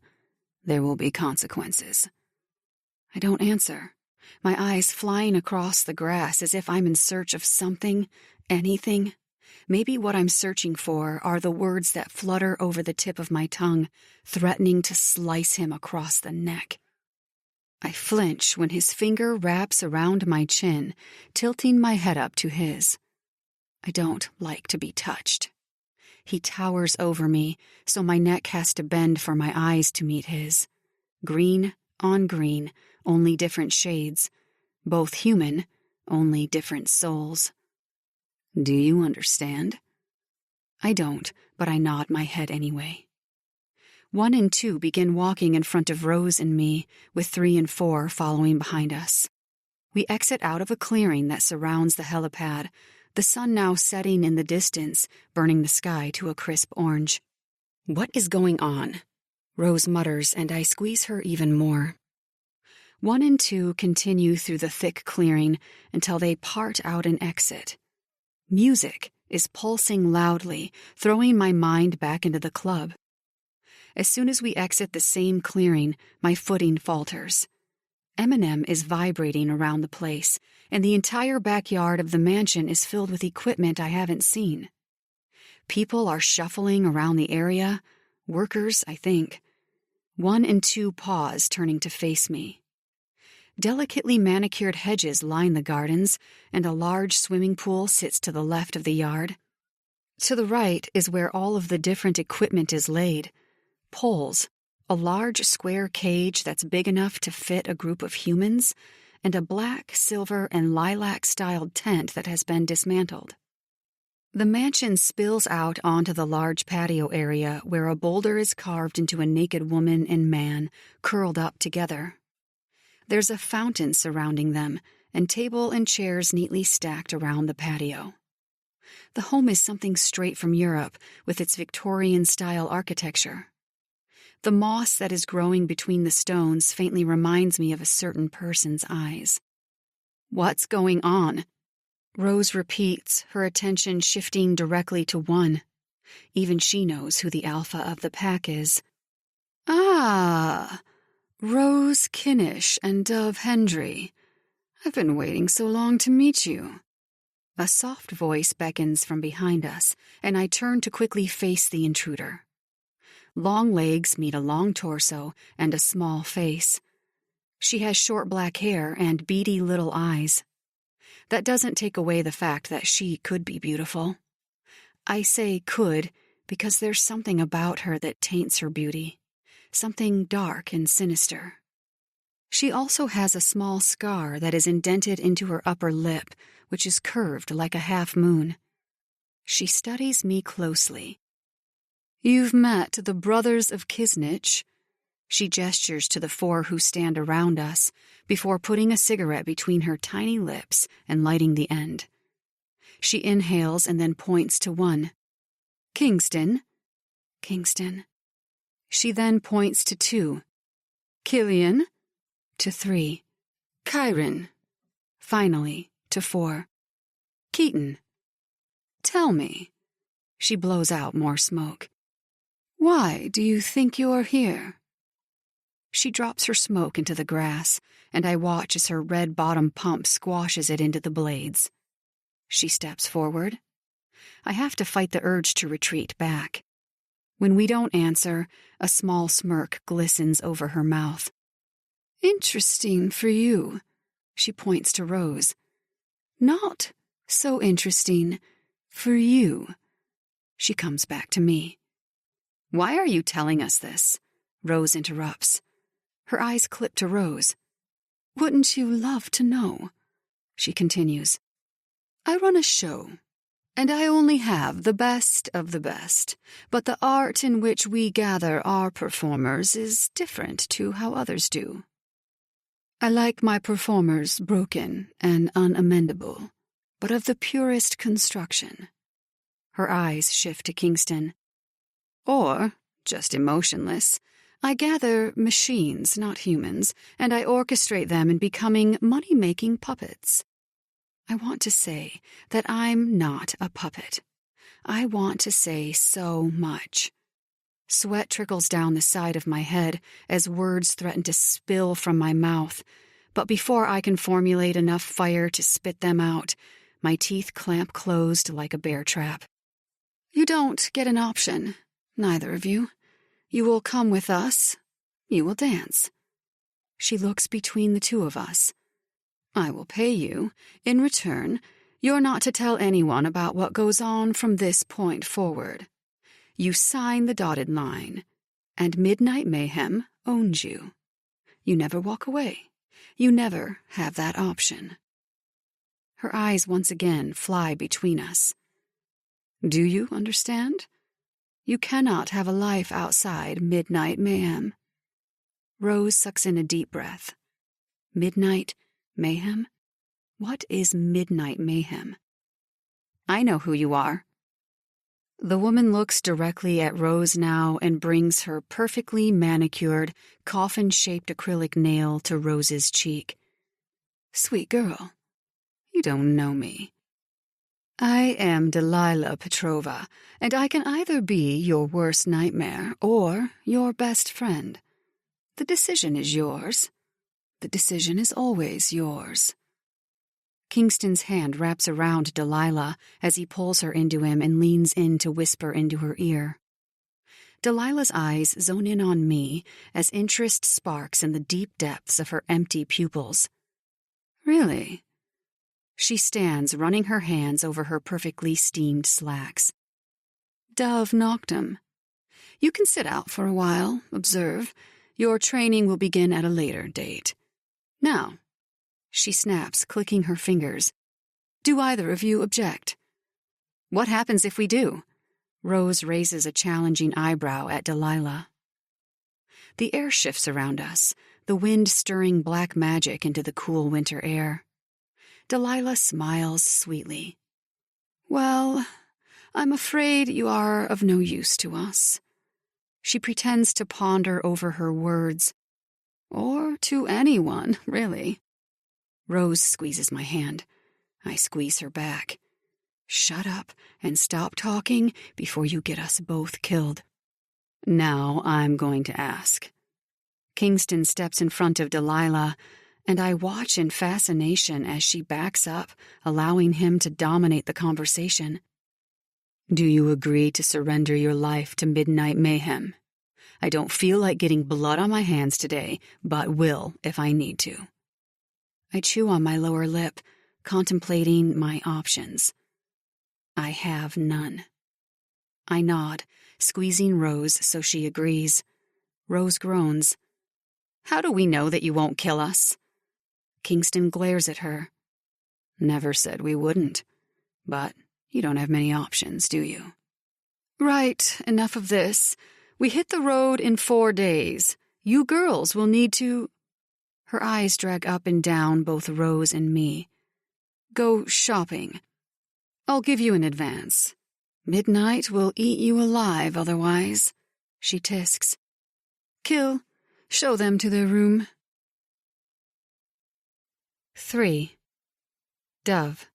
S1: there will be consequences." I don't answer, my eyes flying across the grass as if I'm in search of something, anything. Maybe what I'm searching for are the words that flutter over the tip of my tongue, threatening to slice him across the neck. I flinch when his finger wraps around my chin, tilting my head up to his. I don't like to be touched. He towers over me, so my neck has to bend for my eyes to meet his. Green on green, only different shades. Both human, only different souls. "Do you understand?" I don't, but I nod my head anyway. 1 and 2 begin walking in front of Rose and me, with 3 and 4 following behind us. We exit out of a clearing that surrounds the helipad, the sun now setting in the distance, burning the sky to a crisp orange. "What is going on?" Rose mutters, and I squeeze her even more. 1 and 2 continue through the thick clearing until they part out an exit. Music is pulsing loudly, throwing my mind back into the club. As soon as we exit the same clearing, my footing falters. Eminem is vibrating around the place, and the entire backyard of the mansion is filled with equipment I haven't seen. People are shuffling around the area, workers, I think. 1 and 2 pause, turning to face me. Delicately manicured hedges line the gardens, and a large swimming pool sits to the left of the yard. To the right is where all of the different equipment is laid. Poles, a large square cage that's big enough to fit a group of humans, and a black, silver, and lilac-styled tent that has been dismantled. The mansion spills out onto the large patio area where a boulder is carved into a naked woman and man, curled up together. There's a fountain surrounding them, and table and chairs neatly stacked around the patio. The home is something straight from Europe, with its Victorian-style architecture. The moss that is growing between the stones faintly reminds me of a certain person's eyes. "What's going on?" Rose repeats, her attention shifting directly to 1. Even she knows who the alpha of the pack is. "Ah, Rose Kinnish and Dove Hendry. I've been waiting so long to meet you." A soft voice beckons from behind us, and I turn to quickly face the intruder. Long legs meet a long torso and a small face. She has short black hair and beady little eyes. That doesn't take away the fact that she could be beautiful. I say could because there's something about her that taints her beauty. Something dark and sinister. She also has a small scar that is indented into her upper lip, which is curved like a half moon. She studies me closely. "You've met the brothers of Kisnich." She gestures to the 4 who stand around us, before putting a cigarette between her tiny lips and lighting the end. She inhales and then points to 1. "Kingston." "Kingston." She then points to 2. Killian, to 3. Kyron, finally, to 4. Keaton. Tell me. She blows out more smoke. Why do you think you're here? She drops her smoke into the grass, and I watch as her red bottom pump squashes it into the blades. She steps forward. I have to fight the urge to retreat back. When we don't answer, a small smirk glistens over her mouth. Interesting for you, she points to Rose. Not so interesting for you. She comes back to me. Why are you telling us this? Rose interrupts. Her eyes clip to Rose. Wouldn't you love to know? She continues. I run a show, and I only have the best of the best, but the art in which we gather our performers is different to how others do. I like my performers broken and unamendable, but of the purest construction. Her eyes shift to Kingston. Or, just emotionless, I gather machines, not humans, and I orchestrate them in becoming money-making puppets. I want to say that I'm not a puppet. I want to say so much. Sweat trickles down the side of my head as words threaten to spill from my mouth, but before I can formulate enough fire to spit them out, my teeth clamp closed like a bear trap. You don't get an option, neither of you. You will come with us. You will dance. She looks between the two of us. I will pay you. In return, you're not to tell anyone about what goes on from this point forward. You sign the dotted line, and Midnight Mayhem owns you. You never walk away. You never have that option. Her eyes once again fly between us. Do you understand? You cannot have a life outside Midnight Mayhem. Rose sucks in a deep breath. Midnight Mayhem? What is Midnight Mayhem? I know who you are. The woman looks directly at Rose now and brings her perfectly manicured, coffin-shaped acrylic nail to Rose's cheek. Sweet girl, you don't know me. I am Delilah Petrova, and I can either be your worst nightmare or your best friend. The decision is yours. The decision is always yours. Kingston's hand wraps around Delilah as he pulls her into him and leans in to whisper into her ear. Delilah's eyes zone in on me as interest sparks in the deep depths of her empty pupils. Really? She stands, running her hands over her perfectly steamed slacks. Dove knocked him. You can sit out for a while, observe. Your training will begin at a later date. Now, she snaps, clicking her fingers. Do either of you object? What happens if we do? Rose raises a challenging eyebrow at Delilah. The air shifts around us, the wind stirring black magic into the cool winter air. Delilah smiles sweetly. Well, I'm afraid you are of no use to us. She pretends to ponder over her words. Or to anyone, really. Rose squeezes my hand. I squeeze her back. Shut up and stop talking before you get us both killed. Now I'm going to ask. Kingston steps in front of Delilah, and I watch in fascination as she backs up, allowing him to dominate the conversation. Do you agree to surrender your life to Midnight Mayhem? I don't feel like getting blood on my hands today, but will if I need to. I chew on my lower lip, contemplating my options. I have none. I nod, squeezing Rose so she agrees. Rose groans. How do we know that you won't kill us? Kingston glares at her. Never said we wouldn't. But you don't have many options, do you? Right, enough of this. We hit the road in 4 days. You girls will need to... Her eyes drag up and down both Rose and me. Go shopping. I'll give you an advance. Midnight will eat you alive otherwise, she tisks. Kill Show them to their room. 3. Dove.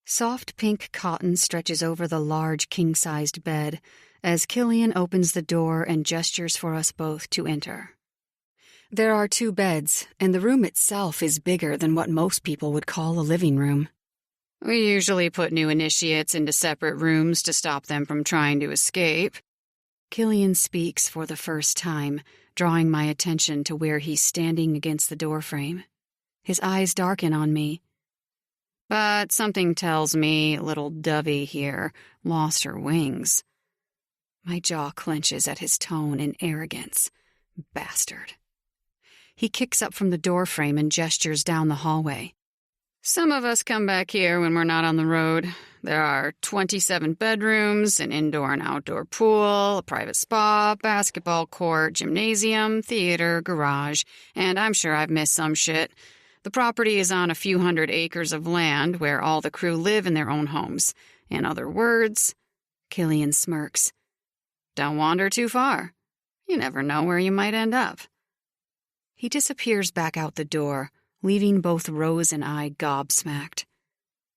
S1: Soft pink cotton stretches over the large king-sized bed as Killian opens the door and gestures for us both to enter. There are 2 beds, and the room itself is bigger than what most people would call a living room. We usually put new initiates into separate rooms to stop them from trying to escape. Killian speaks for the first time, drawing my attention to where he's standing against the doorframe. His eyes darken on me. But something tells me little Dovey here lost her wings. My jaw clenches at his tone and arrogance. Bastard. He kicks up from the doorframe and gestures down the hallway. Some of us come back here when we're not on the road. There are 27 bedrooms, an indoor and outdoor pool, a private spa, basketball court, gymnasium, theater, garage, and I'm sure I've missed some shit. The property is on a few hundred acres of land where all the crew live in their own homes. In other words, Killian smirks. Don't wander too far. You never know where you might end up. He disappears back out the door, leaving both Rose and I gobsmacked.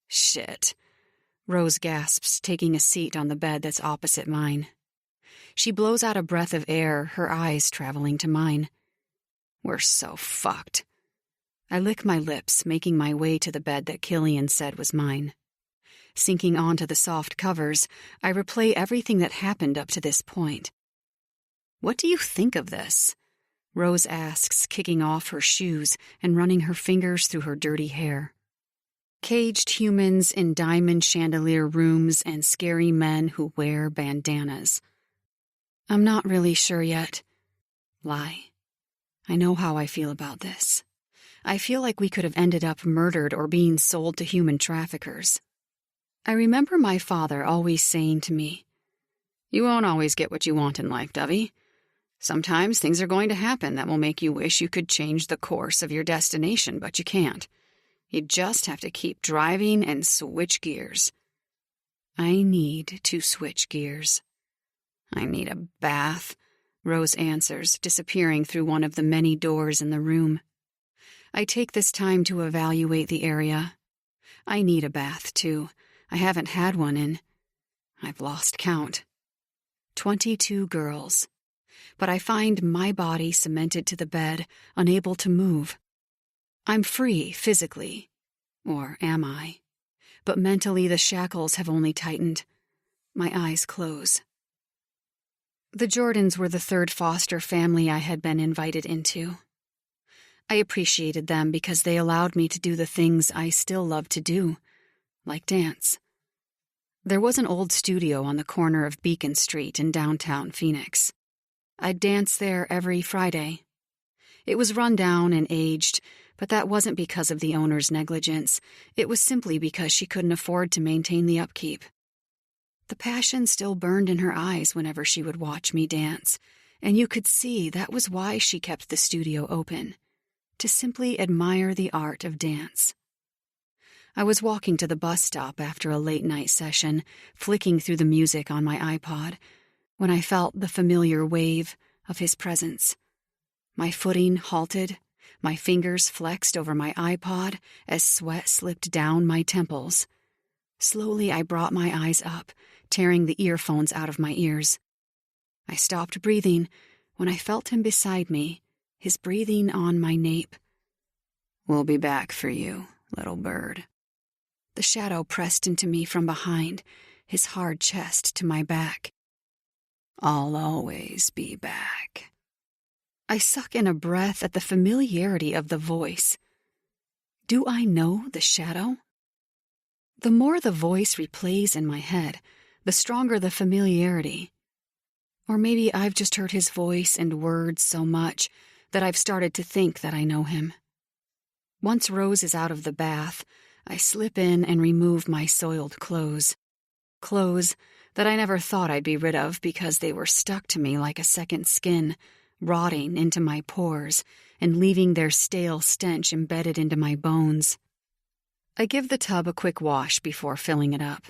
S1: Shit. Rose gasps, taking a seat on the bed that's opposite mine. She blows out a breath of air, her eyes traveling to mine. We're so fucked. I lick my lips, making my way to the bed that Killian said was mine. Sinking onto the soft covers, I replay everything that happened up to this point. What do you think of this? Rose asks, kicking off her shoes and running her fingers through her dirty hair. Caged humans in diamond chandelier rooms and scary men who wear bandanas. I'm not really sure yet. Lie. I know how I feel about this. I feel like we could have ended up murdered or being sold to human traffickers. I remember my father always saying to me, "You won't always get what you want in life, Dovey. Sometimes things are going to happen that will make you wish you could change the course of your destination, but you can't. You just have to keep driving and switch gears." I need to switch gears. I need a bath, Rose answers, disappearing through one of the many doors in the room. I take this time to evaluate the area. I need a bath, too. I haven't had one in... I've lost count. 22 girls. But I find my body cemented to the bed, unable to move. I'm free, physically. Or am I? But mentally the shackles have only tightened. My eyes close. The Jordans were the 3rd foster family I had been invited into. I appreciated them because they allowed me to do the things I still love to do, like dance. There was an old studio on the corner of Beacon Street in downtown Phoenix. I'd dance there every Friday. It was run down and aged, but that wasn't because of the owner's negligence. It was simply because she couldn't afford to maintain the upkeep. The passion still burned in her eyes whenever she would watch me dance, and you could see that was why she kept the studio open. To simply admire the art of dance. I was walking to the bus stop after a late-night session, flicking through the music on my iPod, when I felt the familiar wave of his presence. My footing halted, my fingers flexed over my iPod as sweat slipped down my temples. Slowly I brought my eyes up, tearing the earphones out of my ears. I stopped breathing when I felt him beside me, his breathing on my nape. "We'll be back for you, little bird." The shadow pressed into me from behind, his hard chest to my back. "I'll always be back." I suck in a breath at the familiarity of the voice. Do I know the shadow? The more the voice replays in my head, the stronger the familiarity. Or maybe I've just heard his voice and words so much that I've started to think that I know him. Once Rose is out of the bath, I slip in and remove my soiled clothes. Clothes that I never thought I'd be rid of because they were stuck to me like a second skin, rotting into my pores and leaving their stale stench embedded into my bones. I give the tub a quick wash before filling it up.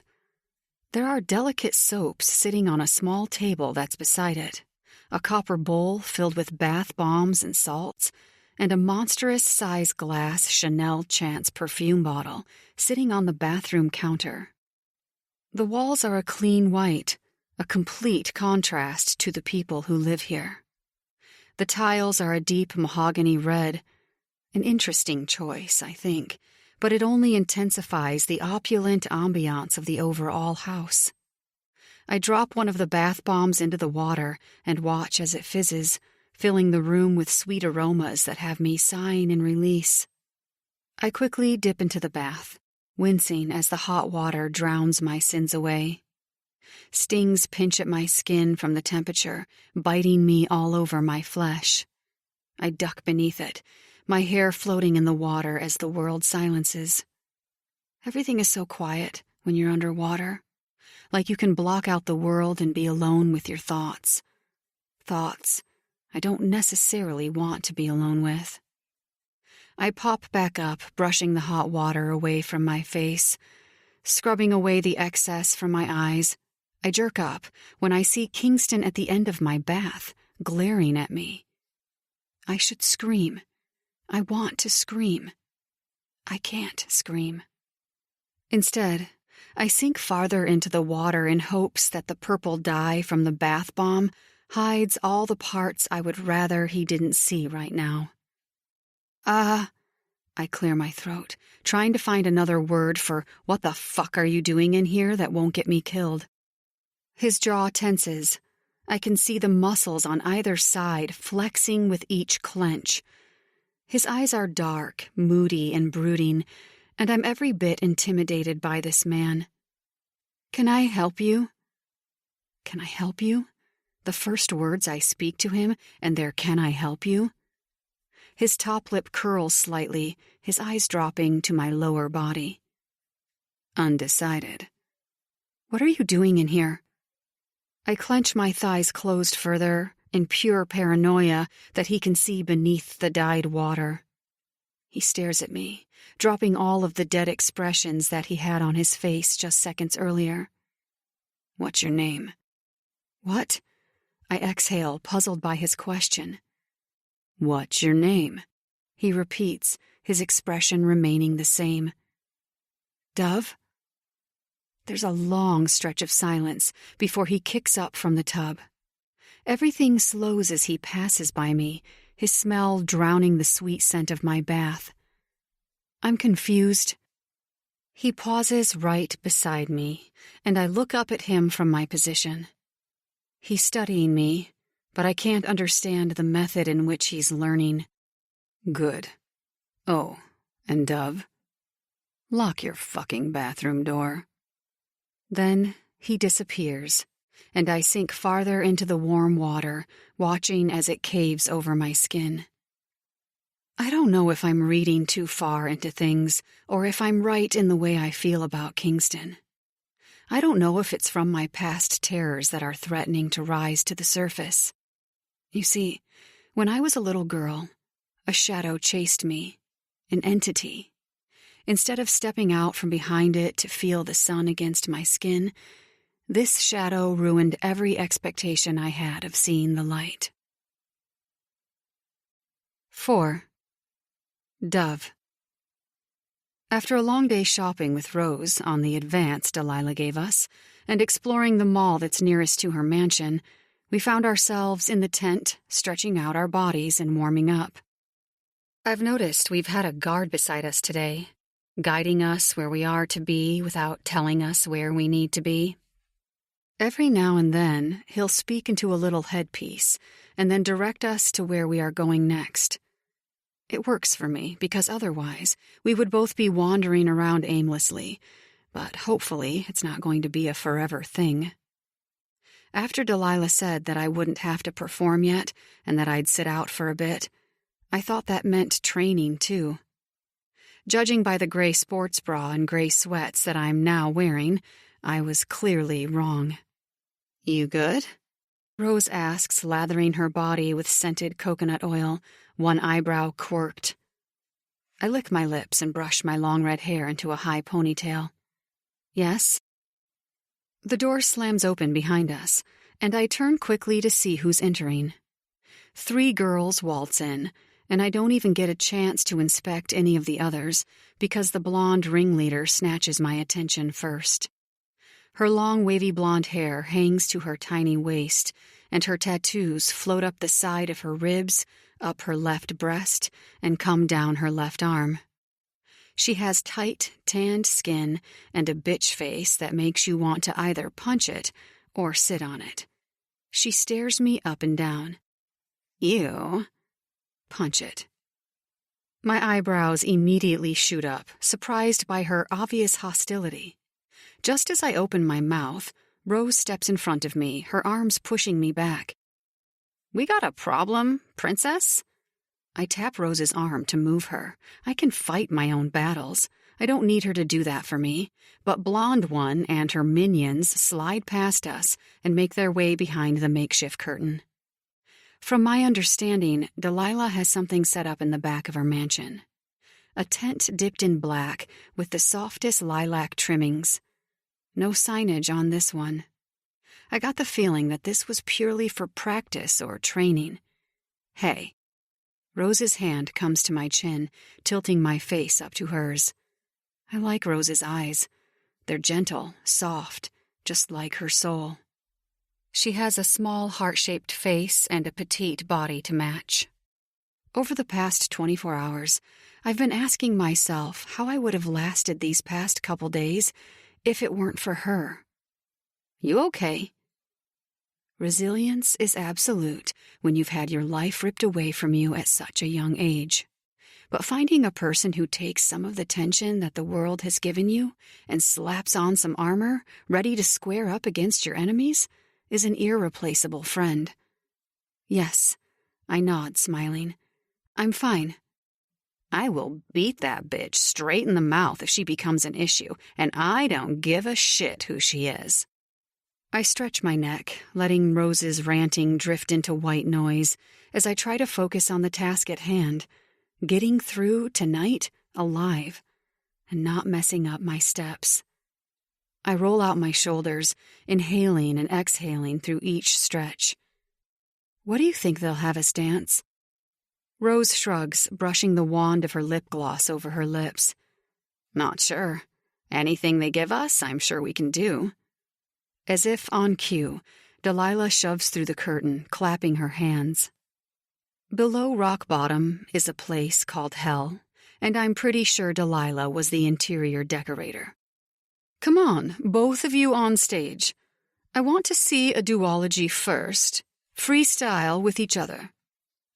S1: There are delicate soaps sitting on a small table that's beside it. a copper bowl filled with bath bombs and salts, and a monstrous-size glass Chanel Chance perfume bottle sitting on the bathroom counter. The walls are a clean white, a complete contrast to the people who live here. The tiles are a deep mahogany red, an interesting choice, I think, but it only intensifies the opulent ambiance of the overall house. I drop one of the bath bombs into the water and watch as it fizzes, filling the room with sweet aromas that have me sighing in release. I quickly dip into the bath, wincing as the hot water drowns my sins away. Stings pinch at my skin from the temperature, biting me all over my flesh. I duck beneath it, my hair floating in the water as the world silences. Everything is so quiet when you're underwater, like you can block out the world and be alone with your thoughts. Thoughts I don't necessarily want to be alone with. I pop back up, brushing the hot water away from my face, scrubbing away the excess from my eyes. I jerk up when I see Kingston at the end of my bath, glaring at me. I should scream. I want to scream. I can't scream. Instead, I sink farther into the water in hopes that the purple dye from the bath bomb hides all the parts I would rather he didn't see right now. I clear my throat, trying to find another word for what the fuck are you doing in here that won't get me killed. His jaw tenses. I can see the muscles on either side flexing with each clench. His eyes are dark, moody, and brooding, and I'm every bit intimidated by this man. Can I help you? Can I help you? The first words I speak to him, and there can I help you? His top lip curls slightly, his eyes dropping to my lower body. Undecided. What are you doing in here? I clench my thighs closed further, in pure paranoia that he can see beneath the dyed water. He stares at me, dropping all of the dead expressions that he had on his face just seconds earlier. What's your name? What? I exhale, puzzled by his question. What's your name? He repeats, his expression remaining the same. Dove? There's a long stretch of silence before he kicks up from the tub. Everything slows as he passes by me, his smell drowning the sweet scent of my bath. I'm confused. He pauses right beside me, and I look up at him from my position. He's studying me, but I can't understand the method in which he's learning. Good. Oh, and Dove? Lock your fucking bathroom door. Then he disappears, and I sink farther into the warm water, watching as it caves over my skin. I don't know if I'm reading too far into things, or if I'm right in the way I feel about Kingston. I don't know if it's from my past terrors that are threatening to rise to the surface. You see, when I was a little girl, a shadow chased me, an entity. Instead of stepping out from behind it to feel the sun against my skin, this shadow ruined every expectation I had of seeing the light. 4. Dove. After a long day shopping with Rose on the advance Delilah gave us, and exploring the mall that's nearest to her mansion, we found ourselves in the tent, stretching out our bodies and warming up. I've noticed we've had a guard beside us today, guiding us where we are to be without telling us where we need to be. Every now and then, he'll speak into a little headpiece and then direct us to where we are going next. It works for me because otherwise we would both be wandering around aimlessly, but hopefully it's not going to be a forever thing. After Delilah said that I wouldn't have to perform yet and that I'd sit out for a bit, I thought that meant training too. Judging by the gray sports bra and gray sweats that I'm now wearing, I was clearly wrong. You good? Rose asks, lathering her body with scented coconut oil, one eyebrow quirked. I lick my lips and brush my long red hair into a high ponytail. Yes? The door slams open behind us, and I turn quickly to see who's entering. 3 girls waltz in, and I don't even get a chance to inspect any of the others because the blonde ringleader snatches my attention first. Her long wavy blonde hair hangs to her tiny waist, and her tattoos float up the side of her ribs, up her left breast, and come down her left arm. She has tight, tanned skin and a bitch face that makes you want to either punch it or sit on it. She stares me up and down. Ew. Punch it. My eyebrows immediately shoot up, surprised by her obvious hostility. Just as I open my mouth, Rose steps in front of me, her arms pushing me back. We got a problem, princess? I tap Rose's arm to move her. I can fight my own battles. I don't need her to do that for me. But Blonde One and her minions slide past us and make their way behind the makeshift curtain. From my understanding, Delilah has something set up in the back of her mansion. A tent dipped in black with the softest lilac trimmings. No signage on this one. I got the feeling that this was purely for practice or training. Hey. Rose's hand comes to my chin, tilting my face up to hers. I like Rose's eyes. They're gentle, soft, just like her soul. She has a small heart-shaped face and a petite body to match. Over the past 24 hours, I've been asking myself how I would have lasted these past couple days if it weren't for her. You okay? Resilience is absolute when you've had your life ripped away from you at such a young age. But finding a person who takes some of the tension that the world has given you and slaps on some armor, ready to square up against your enemies, is an irreplaceable friend. Yes, I nod, smiling. I'm fine. I will beat that bitch straight in the mouth if she becomes an issue, and I don't give a shit who she is. I stretch my neck, letting Rose's ranting drift into white noise as I try to focus on the task at hand, getting through tonight alive and not messing up my steps. I roll out my shoulders, inhaling and exhaling through each stretch. What do you think they'll have us dance? Rose shrugs, brushing the wand of her lip gloss over her lips. Not sure. Anything they give us, I'm sure we can do. As if on cue, Delilah shoves through the curtain, clapping her hands. Below rock bottom is a place called Hell, and I'm pretty sure Delilah was the interior decorator. Come on, both of you on stage. I want to see a duology first. Freestyle with each other.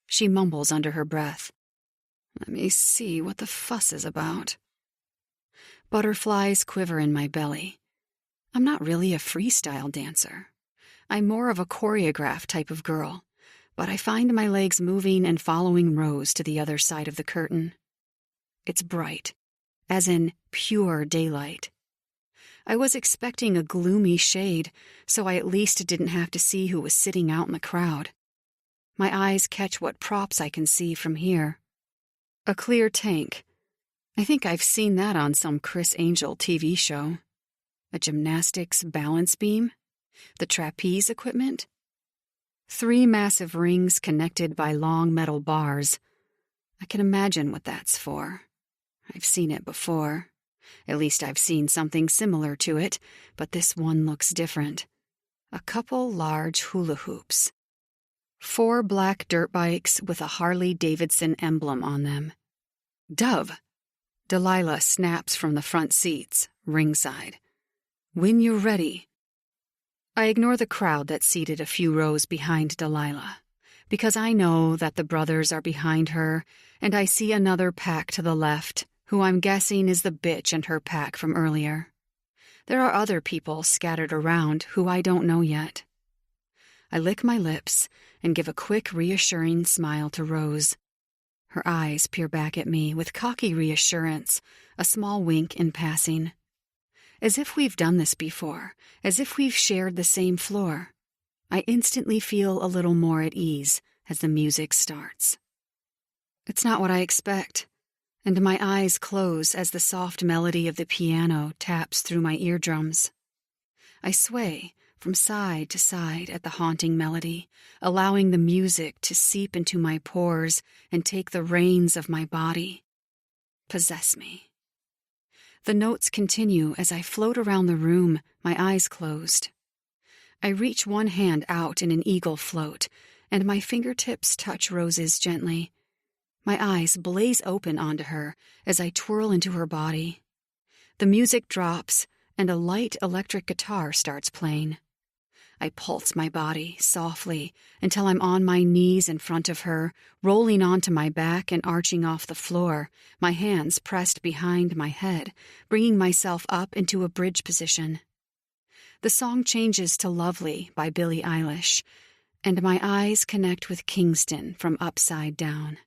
S1: She mumbles under her breath. Let me see what the fuss is about. Butterflies quiver in my belly. I'm not really a freestyle dancer. I'm more of a choreographed type of girl, but I find my legs moving and following Rose to the other side of the curtain. It's bright, as in pure daylight. I was expecting a gloomy shade, so I at least didn't have to see who was sitting out in the crowd. My eyes catch what props I can see from here. A clear tank. I think I've seen that on some Chris Angel TV show. A gymnastics balance beam? The trapeze equipment? 3 massive rings connected by long metal bars. I can imagine what that's for. I've seen it before. At least I've seen something similar to it, but this one looks different. A couple large hula hoops. 4 black dirt bikes with a Harley-Davidson emblem on them. Dove! Delilah snaps from the front seats, ringside. When you're ready. I ignore the crowd that's seated a few rows behind Delilah, because I know that the brothers are behind her, and I see another pack to the left, who I'm guessing is the bitch and her pack from earlier. There are other people scattered around who I don't know yet. I lick my lips and give a quick, reassuring smile to Rose. Her eyes peer back at me with cocky reassurance, a small wink in passing. As if we've done this before, as if we've shared the same floor. I instantly feel a little more at ease as the music starts. It's not what I expect, and my eyes close as the soft melody of the piano taps through my eardrums. I sway, from side to side at the haunting melody, allowing the music to seep into my pores and take the reins of my body. Possess me. The notes continue as I float around the room, my eyes closed. I reach one hand out in an eagle float, and my fingertips touch Rose's gently. My eyes blaze open onto her as I twirl into her body. The music drops, and a light electric guitar starts playing. I pulse my body softly until I'm on my knees in front of her, rolling onto my back and arching off the floor, my hands pressed behind my head, bringing myself up into a bridge position. The song changes to Lovely by Billie Eilish, and my eyes connect with Kingston from Upside Down.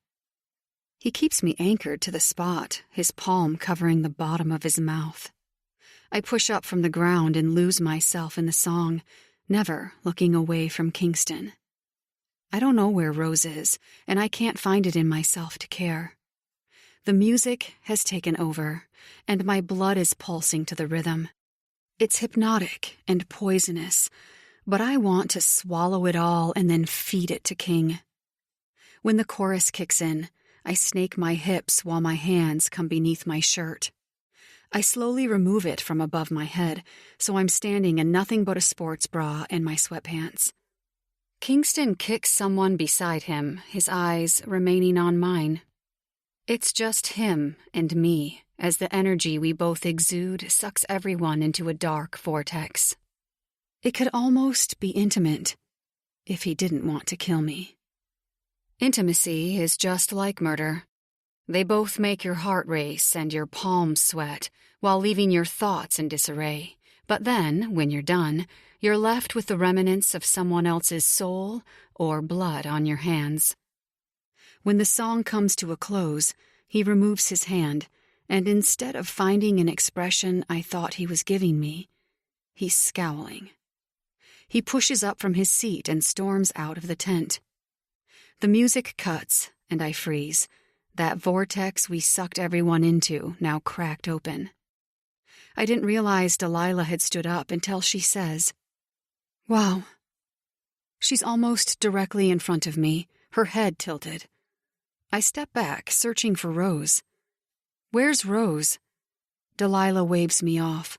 S1: He keeps me anchored to the spot, his palm covering the bottom of his mouth. I push up from the ground and lose myself in the song, never looking away from Kingston. I don't know where Rose is, and I can't find it in myself to care. The music has taken over, and my blood is pulsing to the rhythm. It's hypnotic and poisonous, but I want to swallow it all and then feed it to King. When the chorus kicks in, I snake my hips while my hands come beneath my shirt. I slowly remove it from above my head, so I'm standing in nothing but a sports bra and my sweatpants. Kingston kicks someone beside him, his eyes remaining on mine. It's just him and me, as the energy we both exude sucks everyone into a dark vortex. It could almost be intimate, if he didn't want to kill me. Intimacy is just like murder. They both make your heart race and your palms sweat, while leaving your thoughts in disarray. But then, when you're done, you're left with the remnants of someone else's soul or blood on your hands. When the song comes to a close, he removes his hand, and instead of finding an expression I thought he was giving me, he's scowling. He pushes up from his seat and storms out of the tent. The music cuts, and I freeze. That vortex we sucked everyone into, now cracked open. I didn't realize Delilah had stood up until she says, "Wow." She's almost directly in front of me, her head tilted. I step back, searching for Rose. "Where's Rose?" Delilah waves me off.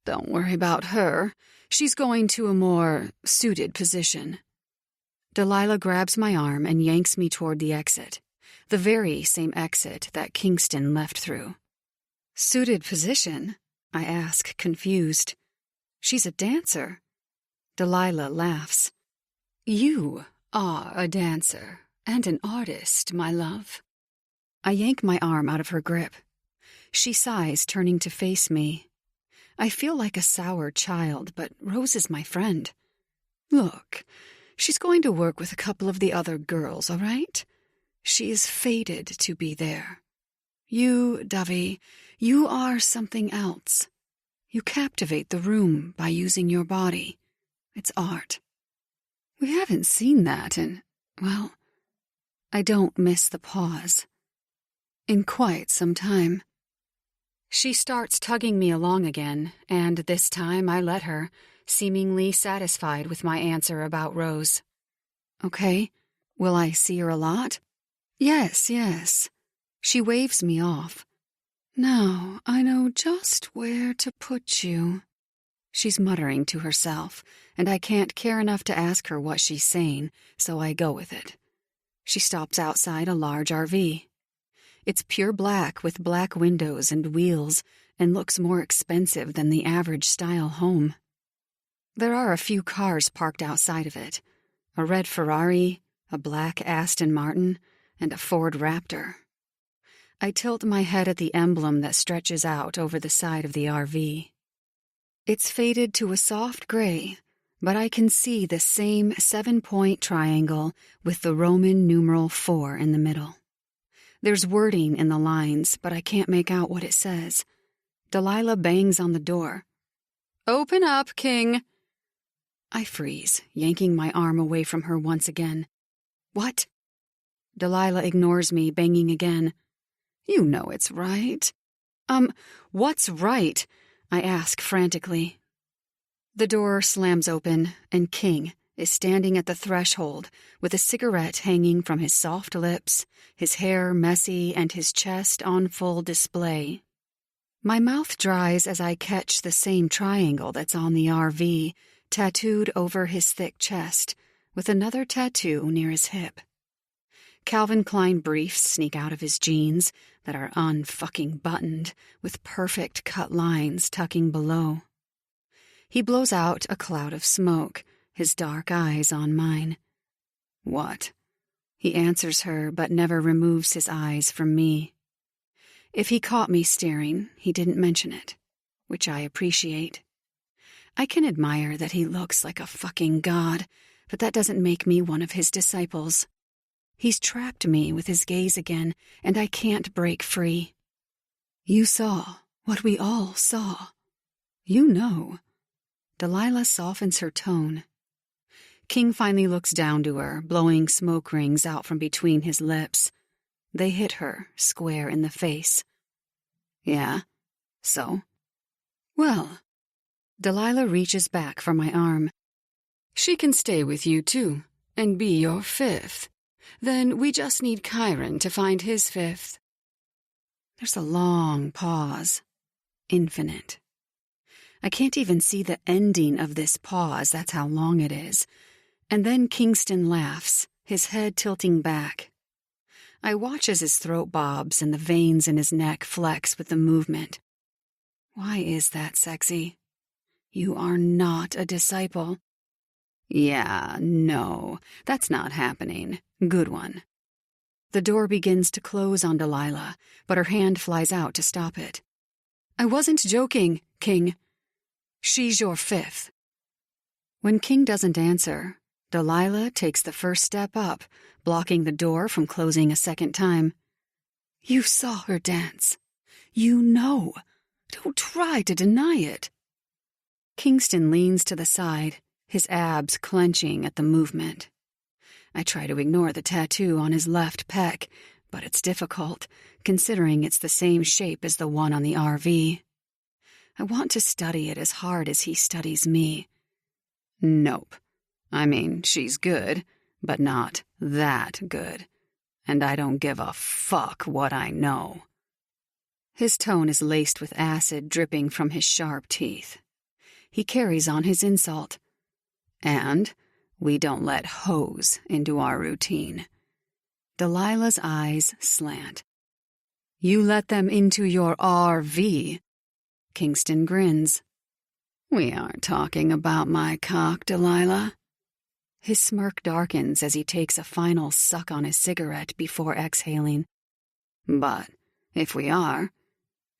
S1: "Don't worry about her. She's going to a more suited position." Delilah grabs my arm and yanks me toward the exit, the very same exit that Kingston left through. "Suited position?" I ask, confused. "She's a dancer." Delilah laughs. "You are a dancer and an artist, my love." I yank my arm out of her grip. She sighs, turning to face me. I feel like a sour child, but Rose is my friend. "Look, she's going to work with a couple of the other girls, all right? She is fated to be there. You, Dovey, you are something else. You captivate the room by using your body. It's art. We haven't seen that in, well, I don't miss the pause. In quite some time." She starts tugging me along again, and this time I let her, seemingly satisfied with my answer about Rose. "Okay, will I see her a lot?" Yes. She waves me off. "Now I know just where to put you." She's muttering to herself, and I can't care enough to ask her what she's saying, so I go with it. She stops outside a large RV. It's pure black with black windows and wheels, and looks more expensive than the average style home. There are a few cars parked outside of it. A red Ferrari, a black Aston Martin, and a Ford Raptor. I tilt my head at the emblem that stretches out over the side of the RV. It's faded to a soft gray, but I can see the same 7-point triangle with the Roman numeral 4 in the middle. There's wording in the lines, but I can't make out what it says. Delilah bangs on the door. "Open up, King." I freeze, yanking my arm away from her once again. "What?" Delilah ignores me, banging again. "You know it's right." What's right?" I ask frantically. The door slams open, and King is standing at the threshold with a cigarette hanging from his soft lips, his hair messy, and his chest on full display. My mouth dries as I catch the same triangle that's on the RV, tattooed over his thick chest, with another tattoo near his hip. Calvin Klein briefs sneak out of his jeans that are unfucking buttoned, with perfect cut lines tucking below. He blows out a cloud of smoke, his dark eyes on mine. What? He answers her, but never removes his eyes from me. If he caught me staring, he didn't mention it, which I appreciate. I can admire that he looks like a fucking god, but that doesn't make me one of his disciples. He's trapped me with his gaze again, and I can't break free. You saw what we all saw. You know. Delilah softens her tone. King finally looks down to her, blowing smoke rings out from between his lips. They hit her square in the face. Yeah, so? Well, Delilah reaches back for my arm. She can stay with you, too, and be your fifth. Then we just need Chiron to find his fifth. There's a long pause. Infinite. I can't even see the ending of this pause, that's how long it is. And then Kingston laughs, his head tilting back. I watch as his throat bobs and the veins in his neck flex with the movement. Why is that sexy? You are not a disciple. Yeah, no, that's not happening. Good one. The door begins to close on Delilah, but her hand flies out to stop it. I wasn't joking, King. She's your fifth. When King doesn't answer, Delilah takes the first step up, blocking the door from closing a second time. You saw her dance. You know. Don't try to deny it. Kingston leans to the side, his abs clenching at the movement. I try to ignore the tattoo on his left pec, but it's difficult, considering it's the same shape as the one on the RV. I want to study it as hard as he studies me. Nope. I mean, she's good, but not that good. And I don't give a fuck what I know. His tone is laced with acid dripping from his sharp teeth. He carries on his insult. And we don't let hoes into our routine. Delilah's eyes slant. You let them into your RV? Kingston grins. We aren't talking about my cock, Delilah. His smirk darkens as he takes a final suck on his cigarette before exhaling. But if we are,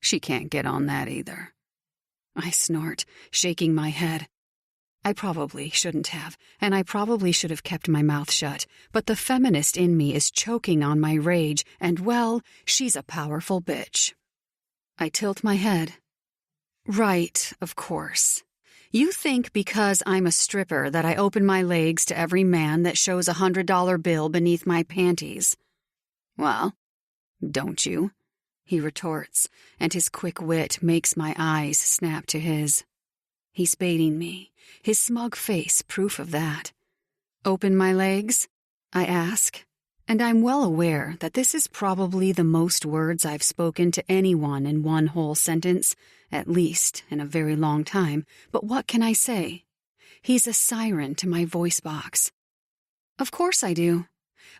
S1: she can't get on that either. I snort, shaking my head. I probably shouldn't have, and I probably should have kept my mouth shut, but the feminist in me is choking on my rage, and, well, she's a powerful bitch. I tilt my head. Right, of course. You think because I'm a stripper that I open my legs to every man that shows $100 bill beneath my panties. Well, don't you? He retorts, and his quick wit makes my eyes snap to his. He's baiting me, his smug face proof of that. Open my legs? I ask, and I'm well aware that this is probably the most words I've spoken to anyone in one whole sentence, at least in a very long time, but what can I say? He's a siren to my voice box. Of course I do,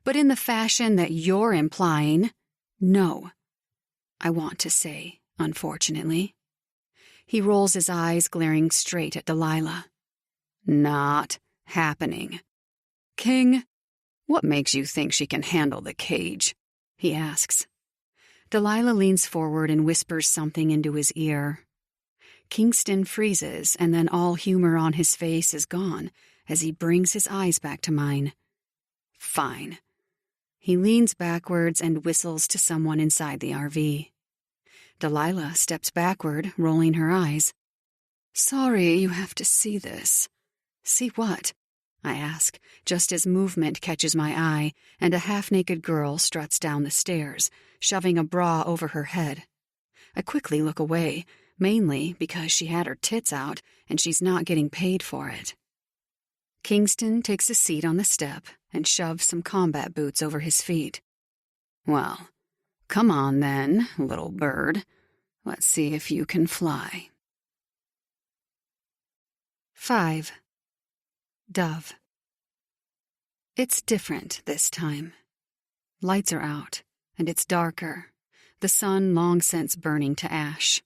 S1: but in the fashion that you're implying, no. I want to say, unfortunately. He rolls his eyes, glaring straight at Delilah. Not happening. King, what makes you think she can handle the cage? He asks. Delilah leans forward and whispers something into his ear. Kingston freezes, and then all humor on his face is gone as he brings his eyes back to mine. Fine. He leans backwards and whistles to someone inside the RV. Delilah steps backward, rolling her eyes. Sorry you have to see this. See what? I ask, just as movement catches my eye and a half-naked girl struts down the stairs, shoving a bra over her head. I quickly look away, mainly because she had her tits out and she's not getting paid for it. Kingston takes a seat on the step and shoves some combat boots over his feet. Well, come on then, little bird. Let's see if you can fly. 5. Dove. It's different this time. Lights are out, and it's darker, the sun long since burning to ash.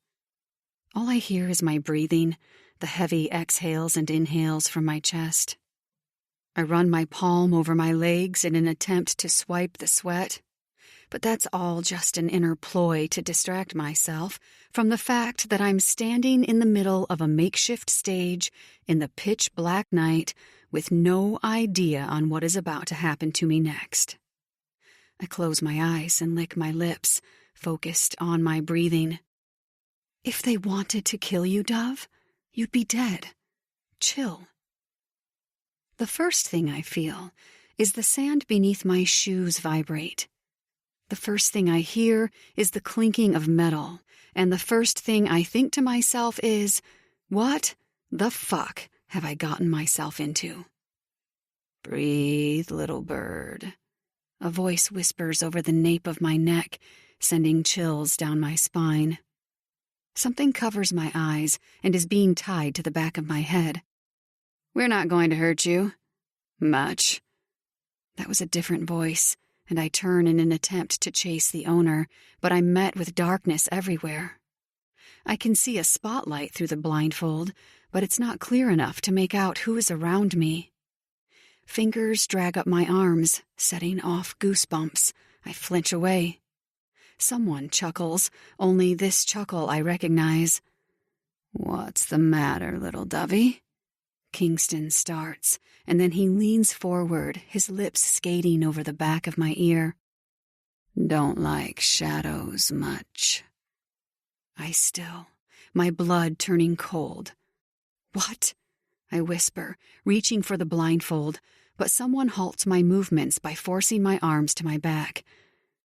S1: All I hear is my breathing, the heavy exhales and inhales from my chest. I run my palm over my legs in an attempt to swipe the sweat, but that's all just an inner ploy to distract myself from the fact that I'm standing in the middle of a makeshift stage in the pitch-black night with no idea on what is about to happen to me next. I close my eyes and lick my lips, focused on my breathing. If they wanted to kill you, Dove, you'd be dead. Chill. The first thing I feel is the sand beneath my shoes vibrate. The first thing I hear is the clinking of metal, and the first thing I think to myself is, what the fuck have I gotten myself into? Breathe, little bird. A voice whispers over the nape of my neck, sending chills down my spine. Something covers my eyes and is being tied to the back of my head. We're not going to hurt you. Much. That was a different voice, and I turn in an attempt to chase the owner, but I'm met with darkness everywhere. I can see a spotlight through the blindfold, but it's not clear enough to make out who is around me. Fingers drag up my arms, setting off goosebumps. I flinch away. Someone chuckles, only this chuckle I recognize. What's the matter, little dovey? Kingston starts, and then he leans forward, his lips skating over the back of my ear. Don't like shadows much. I still, my blood turning cold. What? I whisper, reaching for the blindfold, but someone halts my movements by forcing my arms to my back.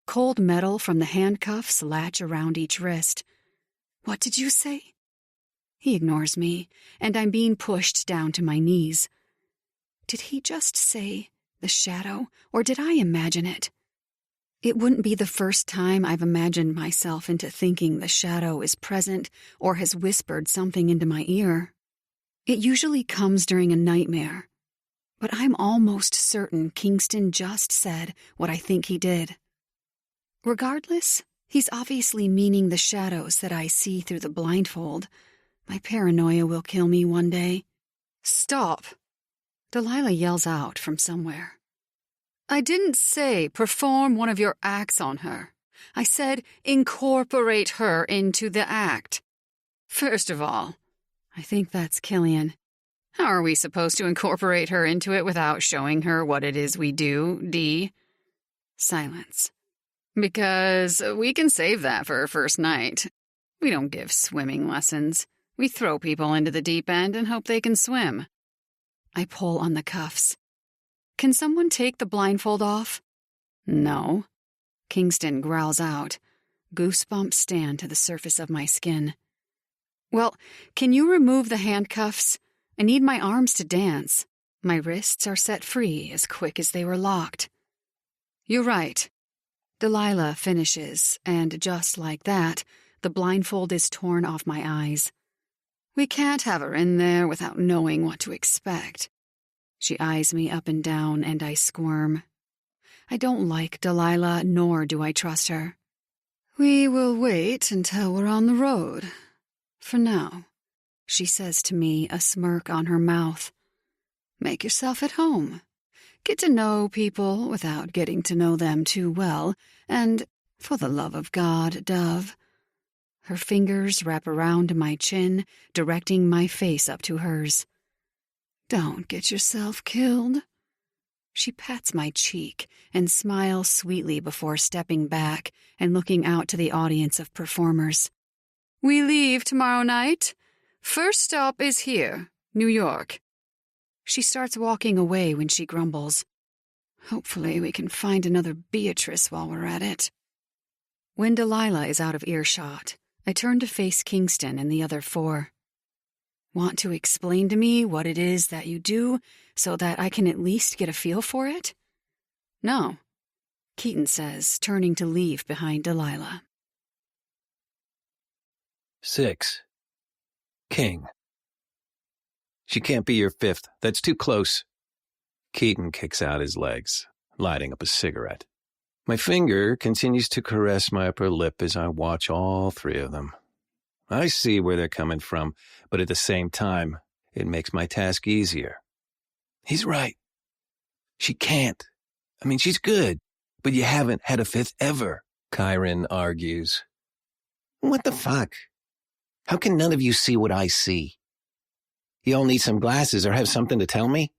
S1: Cold metal from the handcuffs latch around each wrist. What did you say? He ignores me, and I'm being pushed down to my knees. Did he just say the shadow, or did I imagine it? It wouldn't be the first time I've imagined myself into thinking the shadow is present or has whispered something into my ear. It usually comes during a nightmare, but I'm almost certain Kingston just said what I think he did. Regardless, he's obviously meaning the shadows that I see through the blindfold. My paranoia will kill me one day. Stop! Delilah yells out from somewhere. I didn't say perform one of your acts on her. I said incorporate her into the act. First of all, I think that's Killian. How are we supposed to incorporate her into it without showing her what it is we do, Dee? Silence. Because we can save that for her first night. We don't give swimming lessons. We throw people into the deep end and hope they can swim. I pull on the cuffs. Can someone take the blindfold off? No. Kingston growls out. Goosebumps stand to the surface of my skin. Well, can you remove the handcuffs? I need my arms to dance. My wrists are set free as quick as they were locked. You're right. Delilah finishes, and just like that, the blindfold is torn off my eyes. We can't have her in there without knowing what to expect. She eyes me up and down, and I squirm. I don't like Delilah, nor do I trust her. We will wait until we're on the road. For now, she says to me, a smirk on her mouth. Make yourself at home. Get to know people without getting to know them too well, and, for the love of God, Dove. Her fingers wrap around my chin, directing my face up to hers. Don't get yourself killed. She pats my cheek and smiles sweetly before stepping back and looking out to the audience of performers. We leave tomorrow night. First stop is here, New York. She starts walking away when she grumbles. Hopefully we can find another Beatrice while we're at it. When Delilah is out of earshot, I turned to face Kingston and the other 4. Want to explain to me what it is that you do so that I can at least get a feel for it? No, Keaton says, turning to leave behind Delilah.
S2: 6. King. She can't be your 5th. That's too close. Keaton kicks out his legs, lighting up a cigarette. My finger continues to caress my upper lip as I watch all 3 of them. I see where they're coming from, but at the same time, it makes my task easier. He's right. She can't. I mean, she's good, but you haven't had a 5th ever, Kyron argues. What the fuck? How can none of you see what I see? You all need some glasses or have something to tell me?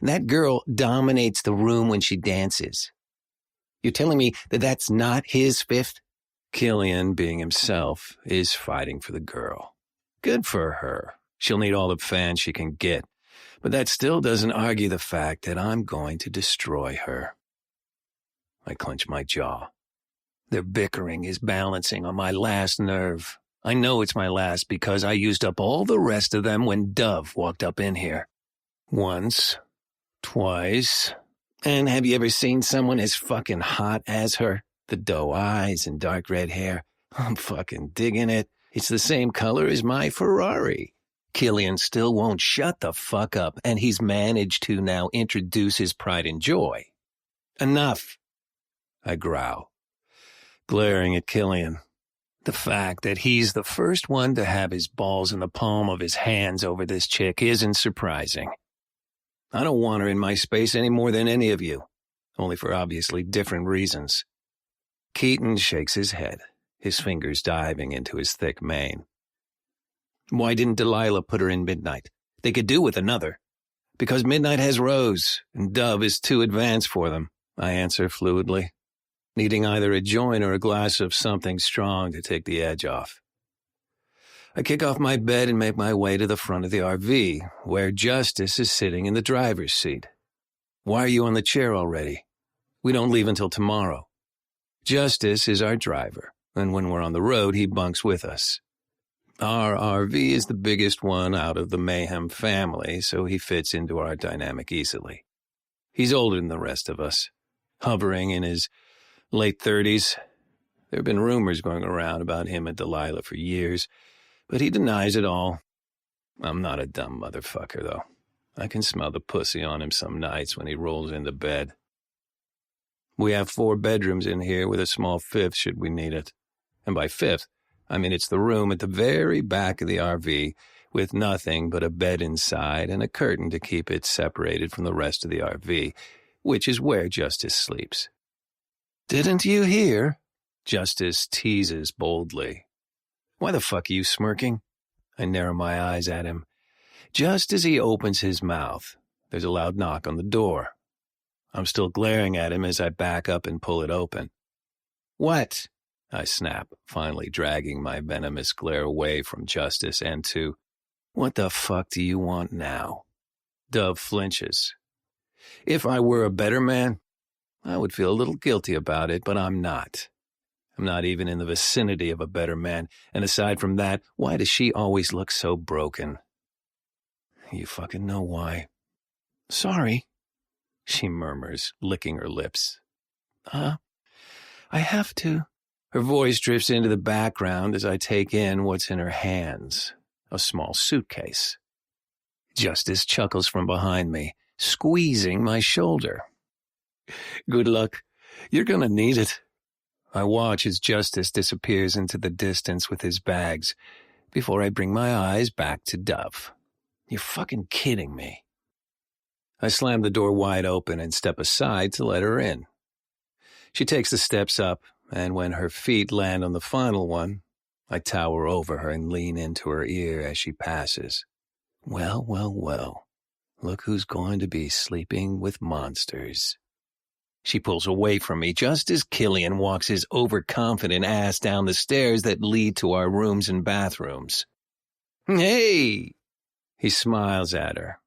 S2: That girl dominates the room when she dances. You're telling me that that's not his 5th? Killian, being himself, is fighting for the girl. Good for her. She'll need all the fans she can get. But that still doesn't argue the fact that I'm going to destroy her. I clench my jaw. Their bickering is balancing on my last nerve. I know it's my last because I used up all the rest of them when Dove walked up in here. Once, twice, and have you ever seen someone as fucking hot as her? The doe eyes and dark red hair. I'm fucking digging it. It's the same color as my Ferrari. Killian still won't shut the fuck up, and he's managed to now introduce his pride and joy. Enough, I growl, glaring at Killian. The fact that he's the first one to have his balls in the palm of his hands over this chick isn't surprising. I don't want her in my space any more than any of you, only for obviously different reasons. Keaton shakes his head, his fingers diving into his thick mane. Why didn't Delilah put her in Midnight? They could do with another. Because Midnight has Rose, and Dove is too advanced for them, I answer fluidly, needing either a joint or a glass of something strong to take the edge off. I kick off my bed and make my way to the front of the RV, where Justice is sitting in the driver's seat. Why are you on the chair already? We don't leave until tomorrow. Justice is our driver, and when we're on the road, he bunks with us. Our RV is the biggest one out of the Mayhem family, so he fits into our dynamic easily. He's older than the rest of us, hovering in his late 30s. There have been rumors going around about him and Delilah for years, but he denies it all. I'm not a dumb motherfucker, though. I can smell the pussy on him some nights when he rolls into bed. We have 4 bedrooms in here with a small 5th should we need it. And by 5th, I mean it's the room at the very back of the RV with nothing but a bed inside and a curtain to keep it separated from the rest of the RV, which is where Justice sleeps. Didn't you hear? Justice teases boldly. Why the fuck are you smirking? I narrow my eyes at him. Just as he opens his mouth, there's a loud knock on the door. I'm still glaring at him as I back up and pull it open. What? I snap, finally dragging my venomous glare away from Justice and to, what the fuck do you want now? Dove flinches. If I were a better man, I would feel a little guilty about it, but I'm not. I'm not even in the vicinity of a better man, and aside from that, why does she always look so broken? You fucking know why. Sorry, she murmurs, licking her lips. I have to. Her voice drifts into the background as I take in what's in her hands, a small suitcase. Justice chuckles from behind me, squeezing my shoulder. Good luck. You're gonna need it. I watch as Justice disappears into the distance with his bags before I bring my eyes back to Dove. You're fucking kidding me. I slam the door wide open and step aside to let her in. She takes the steps up, and when her feet land on the final one, I tower over her and lean into her ear as she passes. Well, well, well. Look who's going to be sleeping with monsters. She pulls away from me just as Killian walks his overconfident ass down the stairs that lead to our rooms and bathrooms. Hey! He smiles at her,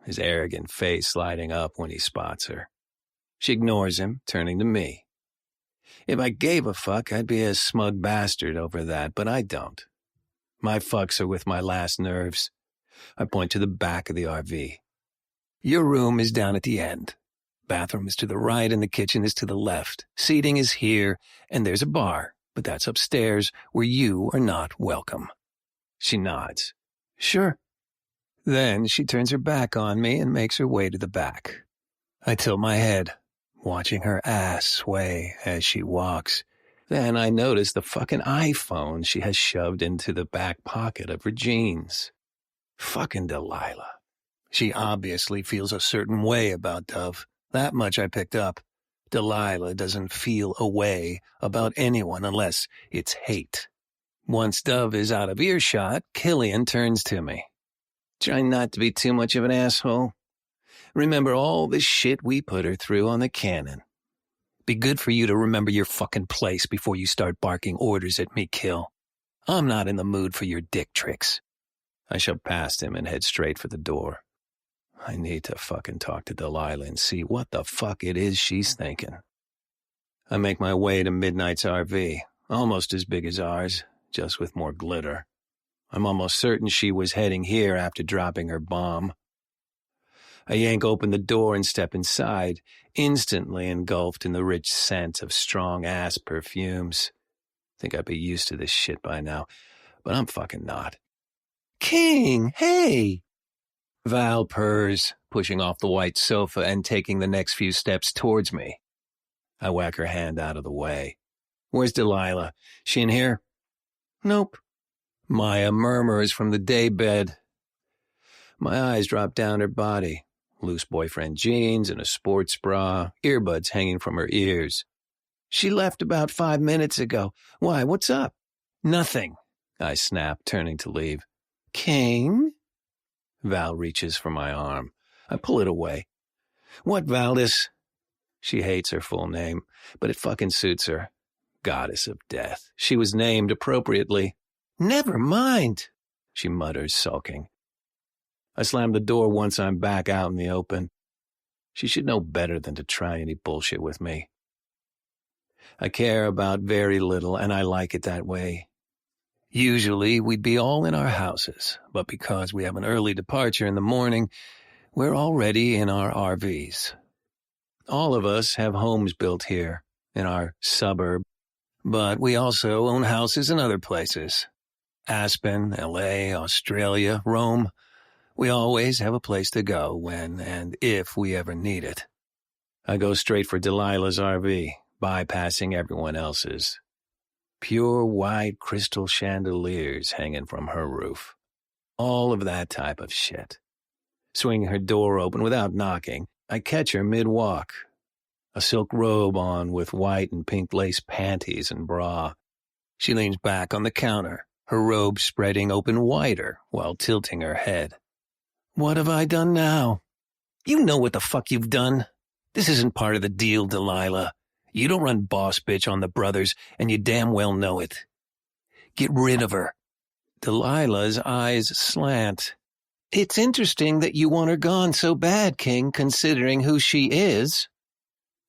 S2: his arrogant face lighting up when he spots her. She ignores him, turning to me. If I gave a fuck, I'd be a smug bastard over that, but I don't. My fucks are with my last nerves. I point to the back of the RV. Your room is down at the end. Bathroom is to the right and the kitchen is to the left. Seating is here, and there's a bar, but that's upstairs where you are not welcome. She nods. Sure. Then she turns her back on me and makes her way to the back. I tilt my head, watching her ass sway as she walks. Then I notice the fucking iPhone she has shoved into the back pocket of her jeans. Fucking Delilah. She obviously feels a certain way about Dove. That much I picked up. Delilah doesn't feel a way about anyone unless it's hate. Once Dove is out of earshot, Killian turns to me. Try not to be too much of an asshole. Remember all the shit we put her through on the cannon. Be good for you to remember your fucking place before you start barking orders at me, Kill. I'm not in the mood for your dick tricks. I shove past him and head straight for the door. I need to fucking talk to Delilah and see what the fuck it is she's thinking. I make my way to Midnight's RV, almost as big as ours, just with more glitter. I'm almost certain she was heading here after dropping her bomb. I yank open the door and step inside, instantly engulfed in the rich scent of strong-ass perfumes. Think I'd be used to this shit by now, but I'm fucking not. King, hey! Val purrs, pushing off the white sofa and taking the next few steps towards me. I whack her hand out of the way. Where's Delilah? She in here? Nope. Maya murmurs from the daybed. My eyes drop down her body. Loose boyfriend jeans and a sports bra, earbuds hanging from her ears. She left about 5 minutes ago. Why, what's up? Nothing, I snap, turning to leave. King? Val reaches for my arm. I pull it away. What, Valdis? She hates her full name, but it fucking suits her. Goddess of Death. She was named appropriately. Never mind, she mutters, sulking. I slam the door once I'm back out in the open. She should know better than to try any bullshit with me. I care about very little, and I like it that way. Usually, we'd be all in our houses, but because we have an early departure in the morning, we're already in our RVs. All of us have homes built here, in our suburb, but we also own houses in other places. Aspen, LA, Australia, Rome. We always have a place to go when and if we ever need it. I go straight for Delilah's RV, bypassing everyone else's. Pure white crystal chandeliers hanging from her roof. All of that type of shit. Swinging her door open without knocking, I catch her mid-walk. A silk robe on with white and pink lace panties and bra. She leans back on the counter, her robe spreading open wider while tilting her head. What have I done now? You know what the fuck you've done. This isn't part of the deal, Delilah. You don't run boss bitch on the brothers, and you damn well know it. Get rid of her. Delilah's eyes slant. It's interesting that you want her gone so bad, King, considering who she is.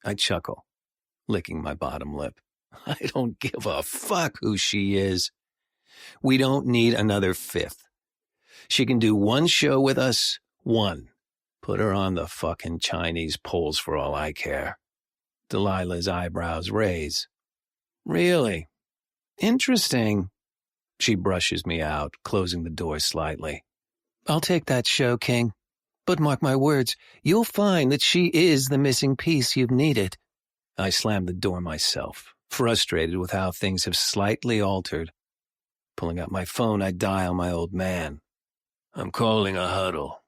S2: I chuckle, licking my bottom lip. I don't give a fuck who she is. We don't need another fifth. She can do one show with us, one. Put her on the fucking Chinese poles for all I care. Delilah's eyebrows raise. Really? Interesting. She brushes me out, closing the door slightly. I'll take that show, King. But mark my words, you'll find that she is the missing piece you've needed. I slam the door myself, frustrated with how things have slightly altered. Pulling out my phone, I dial my old man. I'm calling a huddle.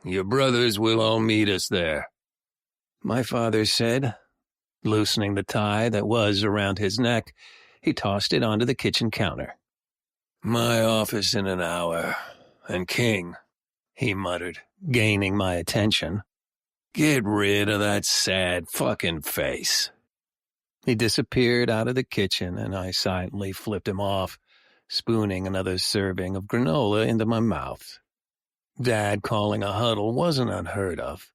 S2: Your brothers will all meet us there. My father said. Loosening the tie that was around his neck, he tossed it onto the kitchen counter. My office in an hour. And King, he muttered, gaining my attention. Get rid of that sad fucking face. He disappeared out of the kitchen, and I silently flipped him off, spooning another serving of granola into my mouth. Dad calling a huddle wasn't unheard of.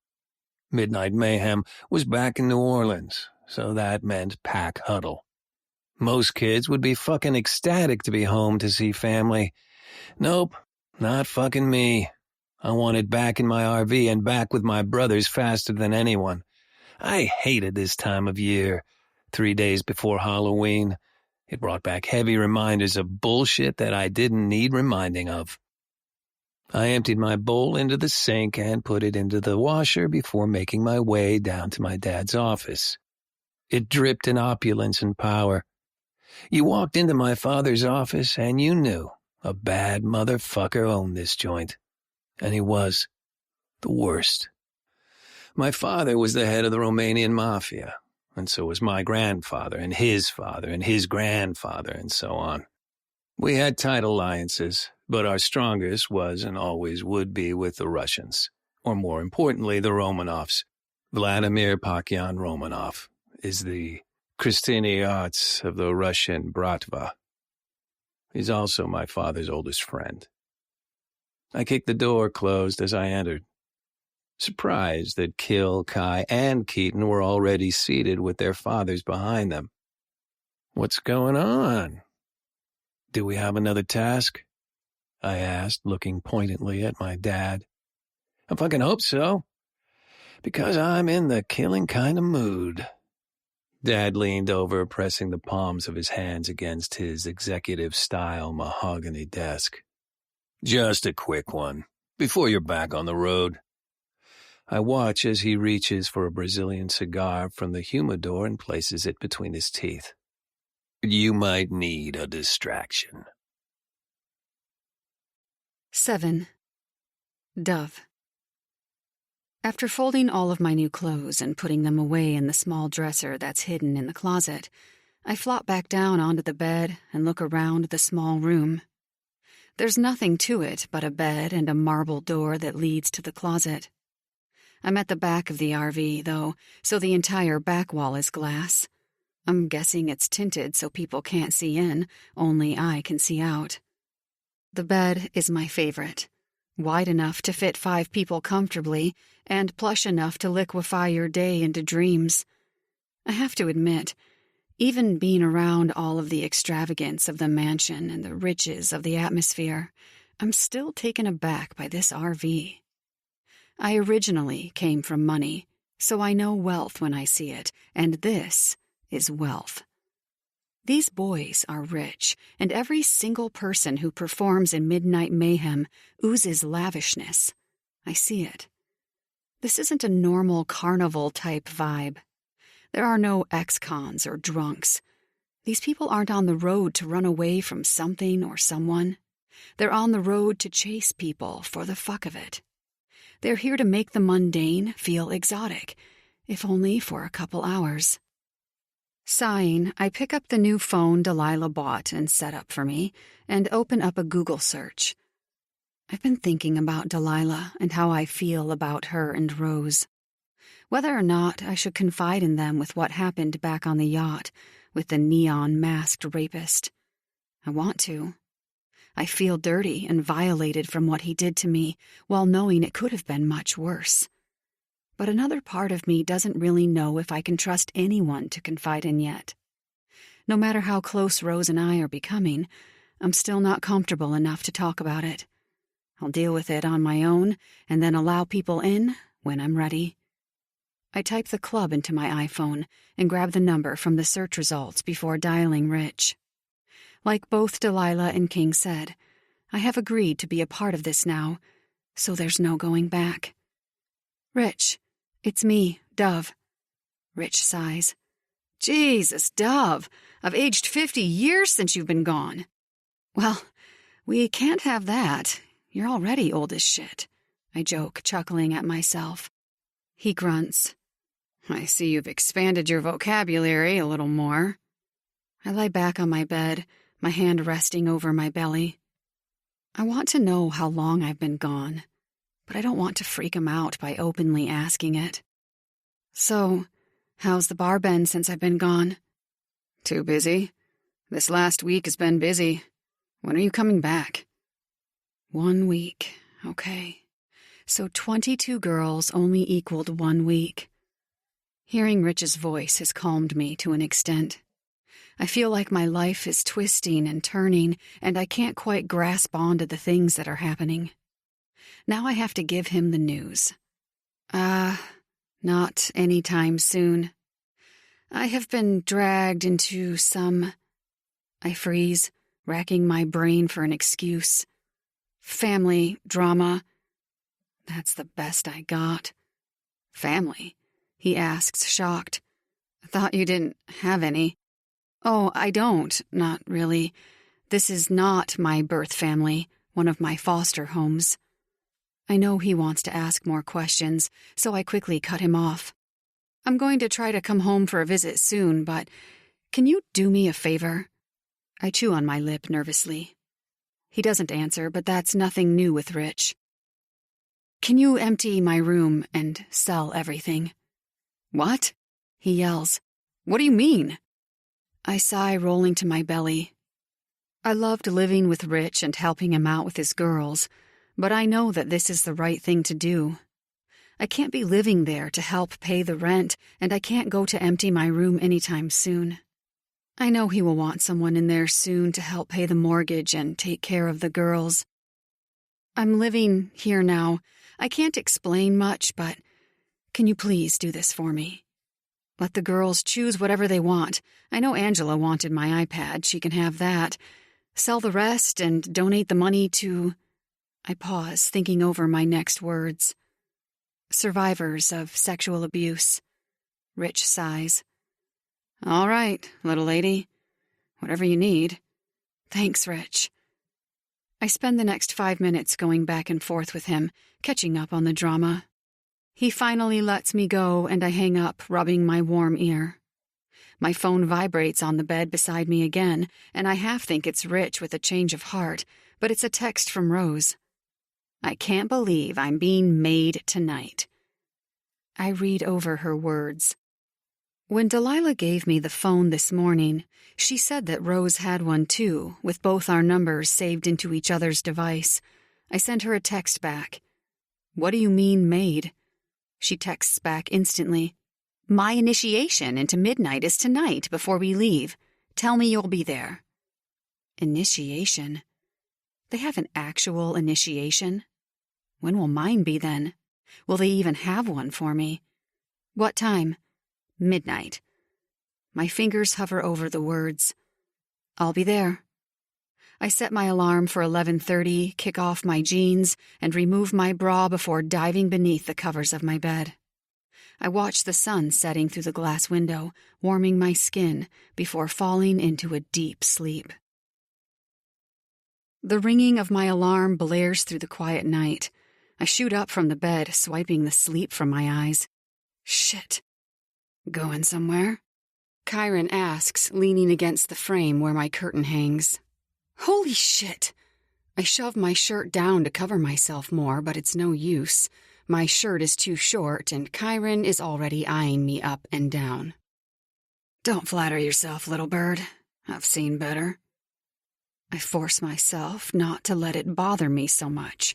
S2: Midnight Mayhem was back in New Orleans, so that meant pack huddle. Most kids would be fucking ecstatic to be home to see family. Nope, not fucking me. I wanted back in my RV and back with my brothers faster than anyone. I hated this time of year. 3 days before Halloween, it brought back heavy reminders of bullshit that I didn't need reminding of. I emptied my bowl into the sink and put it into the washer before making my way down to my dad's office. It dripped in opulence and power. You walked into my father's office and you knew a bad motherfucker owned this joint. And he was. The worst. My father was the head of the Romanian mafia, and so was my grandfather and his grandfather, and so on. We had tight alliances, but our strongest was and always would be with the Russians, or more importantly, the Romanovs. Vladimir Pakyan Romanov is the Kristiny Arts of the Russian Bratva. He's also my father's oldest friend. I kicked the door closed as I entered, surprised that Kill, Kai, and Keaton were already seated with their fathers behind them. What's going on? Do we have another task? I asked, looking pointedly at my dad. I fucking hope so, because I'm in the killing kind of mood. Dad leaned over, pressing the palms of his hands against his executive-style mahogany desk. Just a quick one, before you're back on the road. I watch as he reaches for a Brazilian cigar from the humidor and places it between his teeth. You might need a distraction.
S1: 7. Dove. After folding all of my new clothes and putting them away in the small dresser that's hidden in the closet, I flop back down onto the bed and look around the small room. There's nothing to it but a bed and a marble door that leads to the closet. I'm at the back of the RV, though, so the entire back wall is glass. I'm guessing it's tinted so people can't see in, only I can see out. The bed is my favorite. Wide enough to fit 5 people comfortably, and plush enough to liquefy your day into dreams. I have to admit, even being around all of the extravagance of the mansion and the riches of the atmosphere, I'm still taken aback by this RV. I originally came from money, so I know wealth when I see it, and this is wealth. These boys are rich, and every single person who performs in Midnight Mayhem oozes lavishness. I see it. This isn't a normal carnival-type vibe. There are no ex-cons or drunks. These people aren't on the road to run away from something or someone. They're on the road to chase people for the fuck of it. They're here to make the mundane feel exotic, if only for a couple hours. Sighing, I pick up the new phone Delilah bought and set up for me, and open up a Google search. I've been thinking about Delilah and how I feel about her and Rose. Whether or not I should confide in them with what happened back on the yacht with the neon-masked rapist. I want to. I feel dirty and violated from what he did to me, while knowing it could have been much worse. But another part of me doesn't really know if I can trust anyone to confide in yet. No matter how close Rose and I are becoming, I'm still not comfortable enough to talk about it. I'll deal with it on my own, and then allow people in when I'm ready. I type the club into my iPhone and grab the number from the search results before dialing Rich. Like both Delilah and King said, I have agreed to be a part of this now, so there's no going back. Rich, it's me, Dove. Rich sighs. Jesus, Dove, I've aged 50 years since you've been gone. Well, we can't have that. You're already old as shit, I joke, chuckling at myself. He grunts. I see you've expanded your vocabulary a little more. I lie back on my bed, my hand resting over my belly. I want to know how long I've been gone, but I don't want to freak him out by openly asking it. So, how's the bar been since I've been gone? Too busy. This last week has been busy. When are you coming back? 1 week, okay. So 22 girls only equaled 1 week. Hearing Rich's voice has calmed me to an extent. I feel like my life is twisting and turning, and I can't quite grasp onto the things that are happening. Now I have to give him the news. Not any time soon. I have been dragged into some... I freeze, racking my brain for an excuse. Family drama. That's the best I got. Family? He asks, shocked. I thought you didn't have any. Oh, I don't, not really. This is not my birth family, one of my foster homes. I know he wants to ask more questions, so I quickly cut him off. I'm going to try to come home for a visit soon, but can you do me a favor? I chew on my lip nervously. He doesn't answer, but that's nothing new with Rich. Can you empty my room and sell everything? What? He yells. What do you mean? I sigh, rolling to my belly. I loved living with Rich and helping him out with his girls, but I know that this is the right thing to do. I can't be living there to help pay the rent, and I can't go to empty my room anytime soon. I know he will want someone in there soon to help pay the mortgage and take care of the girls. I'm living here now. I can't explain much, but can you please do this for me? Let the girls choose whatever they want. I know Angela wanted my iPad. She can have that. Sell the rest and donate the money to... I pause, thinking over my next words. Survivors of sexual abuse. Rich sighs. All right, little lady. Whatever you need. Thanks, Rich. I spend the next 5 minutes going back and forth with him, catching up on the drama. He finally lets me go, and I hang up, rubbing my warm ear. My phone vibrates on the bed beside me again, and I half think it's Rich with a change of heart, but it's a text from Rose. I can't believe I'm being made tonight. I read over her words. When Delilah gave me the phone this morning, she said that Rose had one too, with both our numbers saved into each other's device. I sent her a text back. What do you mean made? She texts back instantly. My initiation into Midnight is tonight before we leave. Tell me you'll be there. Initiation? They have an actual initiation? When will mine be then? Will they even have one for me? What time? Midnight. My fingers hover over the words. I'll be there. I set my alarm for 11:30, kick off my jeans, and remove my bra before diving beneath the covers of my bed. I watch the sun setting through the glass window, warming my skin before falling into a deep sleep. The ringing of my alarm blares through the quiet night. I shoot up from the bed, swiping the sleep from my eyes. Shit. Going somewhere? Kyron asks, leaning against the frame where my curtain hangs. Holy shit! I shove my shirt down to cover myself more, but it's no use. My shirt is too short, and Kyron is already eyeing me up and down. Don't flatter yourself, little bird. I've seen better. I force myself not to let it bother me so much.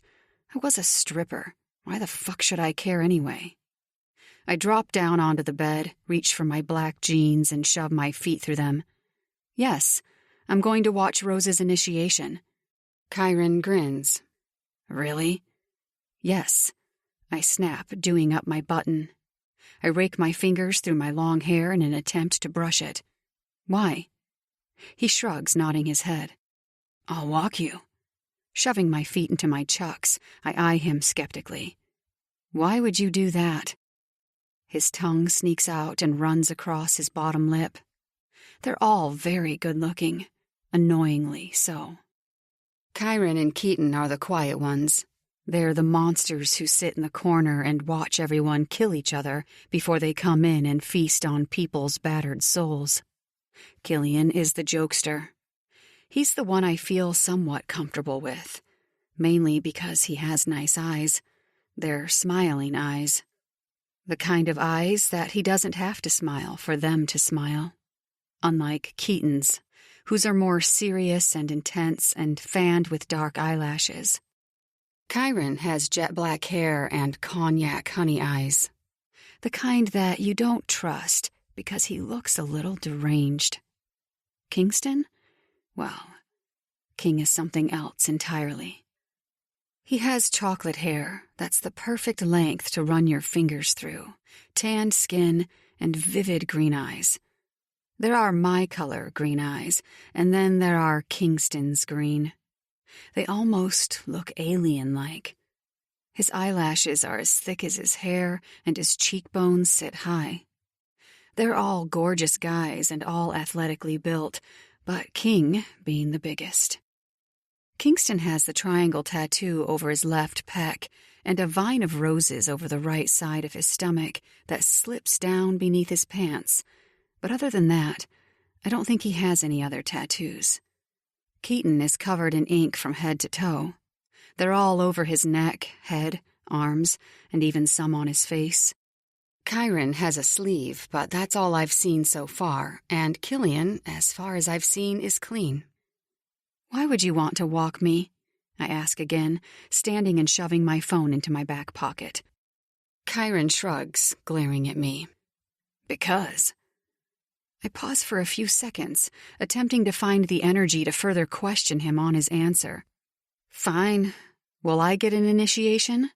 S1: I was a stripper. Why the fuck should I care anyway? I drop down onto the bed, reach for my black jeans, and shove my feet through them. Yes, I'm going to watch Rose's initiation. Kyron grins. Really? Yes. I snap, doing up my button. I rake my fingers through my long hair in an attempt to brush it. Why? He shrugs, nodding his head. I'll walk you. Shoving my feet into my chucks, I eye him skeptically. Why would you do that? His tongue sneaks out and runs across his bottom lip. They're all very good-looking, annoyingly so. Kyron and Keaton are the quiet ones. They're the monsters who sit in the corner and watch everyone kill each other before they come in and feast on people's battered souls. Killian is the jokester. He's the one I feel somewhat comfortable with, mainly because he has nice eyes. They're smiling eyes. The kind of eyes that he doesn't have to smile for them to smile. Unlike Keaton's, whose are more serious and intense and fanned with dark eyelashes. Kyron has jet black hair and cognac honey eyes. The kind that you don't trust because he looks a little deranged. Kingston? Well, King is something else entirely. He has chocolate hair that's the perfect length to run your fingers through, tanned skin, and vivid green eyes. There are my color green eyes, and then there are Kingston's green. They almost look alien-like. His eyelashes are as thick as his hair, and his cheekbones sit high. They're all gorgeous guys and all athletically built, but King being the biggest. Kingston has the triangle tattoo over his left pec and a vine of roses over the right side of his stomach that slips down beneath his pants. But other than that, I don't think he has any other tattoos. Keaton is covered in ink from head to toe. They're all over his neck, head, arms, and even some on his face. Chiron has a sleeve, but that's all I've seen so far, and Killian, as far as I've seen, is clean. "Why would you want to walk me?" I ask again, standing and shoving my phone into my back pocket. Chiron shrugs, glaring at me. "Because." I pause for a few seconds, attempting to find the energy to further question him on his answer. "Fine. Will I get an initiation?"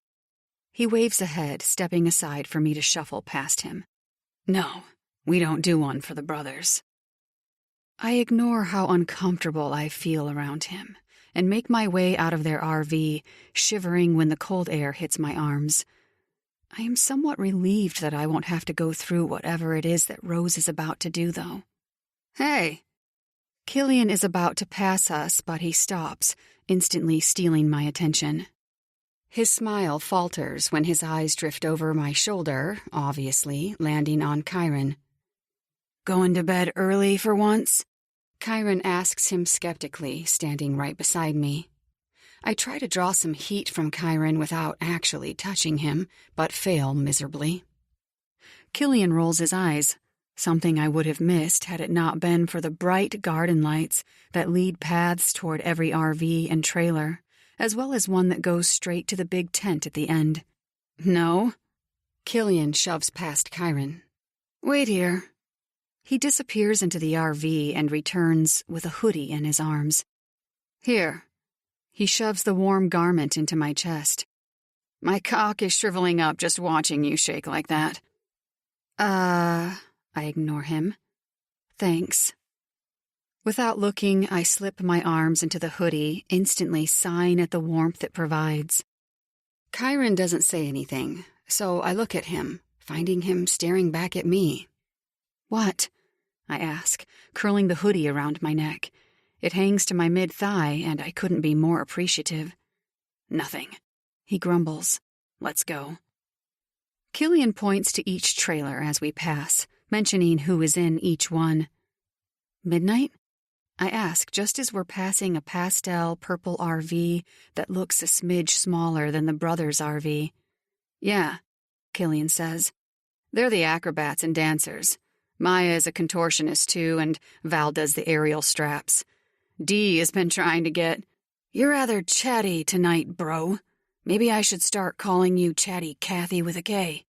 S1: He waves ahead, stepping aside for me to shuffle past him. "No, we don't do one for the brothers." I ignore how uncomfortable I feel around him and make my way out of their RV, shivering when the cold air hits my arms. I am somewhat relieved that I won't have to go through whatever it is that Rose is about to do, though. "Hey!" Killian is about to pass us, but he stops, instantly stealing my attention. His smile falters when his eyes drift over my shoulder, obviously landing on Chiron. "Going to bed early for once?" Chiron asks him skeptically, standing right beside me. I try to draw some heat from Chiron without actually touching him, but fail miserably. Killian rolls his eyes, something I would have missed had it not been for the bright garden lights that lead paths toward every RV and trailer, as well as one that goes straight to the big tent at the end. "No." Killian shoves past Chiron. "Wait here." He disappears into the RV and returns with a hoodie in his arms. "Here." He shoves the warm garment into my chest. "My cock is shriveling up just watching you shake like that." I ignore him. "Thanks." Without looking, I slip my arms into the hoodie, instantly sighing at the warmth it provides. Chiron doesn't say anything, so I look at him, finding him staring back at me. "What?" I ask, curling the hoodie around my neck. It hangs to my mid-thigh, and I couldn't be more appreciative. "Nothing," he grumbles. "Let's go." Killian points to each trailer as we pass, mentioning who is in each one. "Midnight?" I ask just as we're passing a pastel purple RV that looks a smidge smaller than the brothers' RV. "Yeah," Killian says. "They're the acrobats and dancers. Maya is a contortionist too, and Val does the aerial straps. Dee has been trying to get... You're rather chatty tonight, bro. Maybe I should start calling you Chatty Cathy with a K."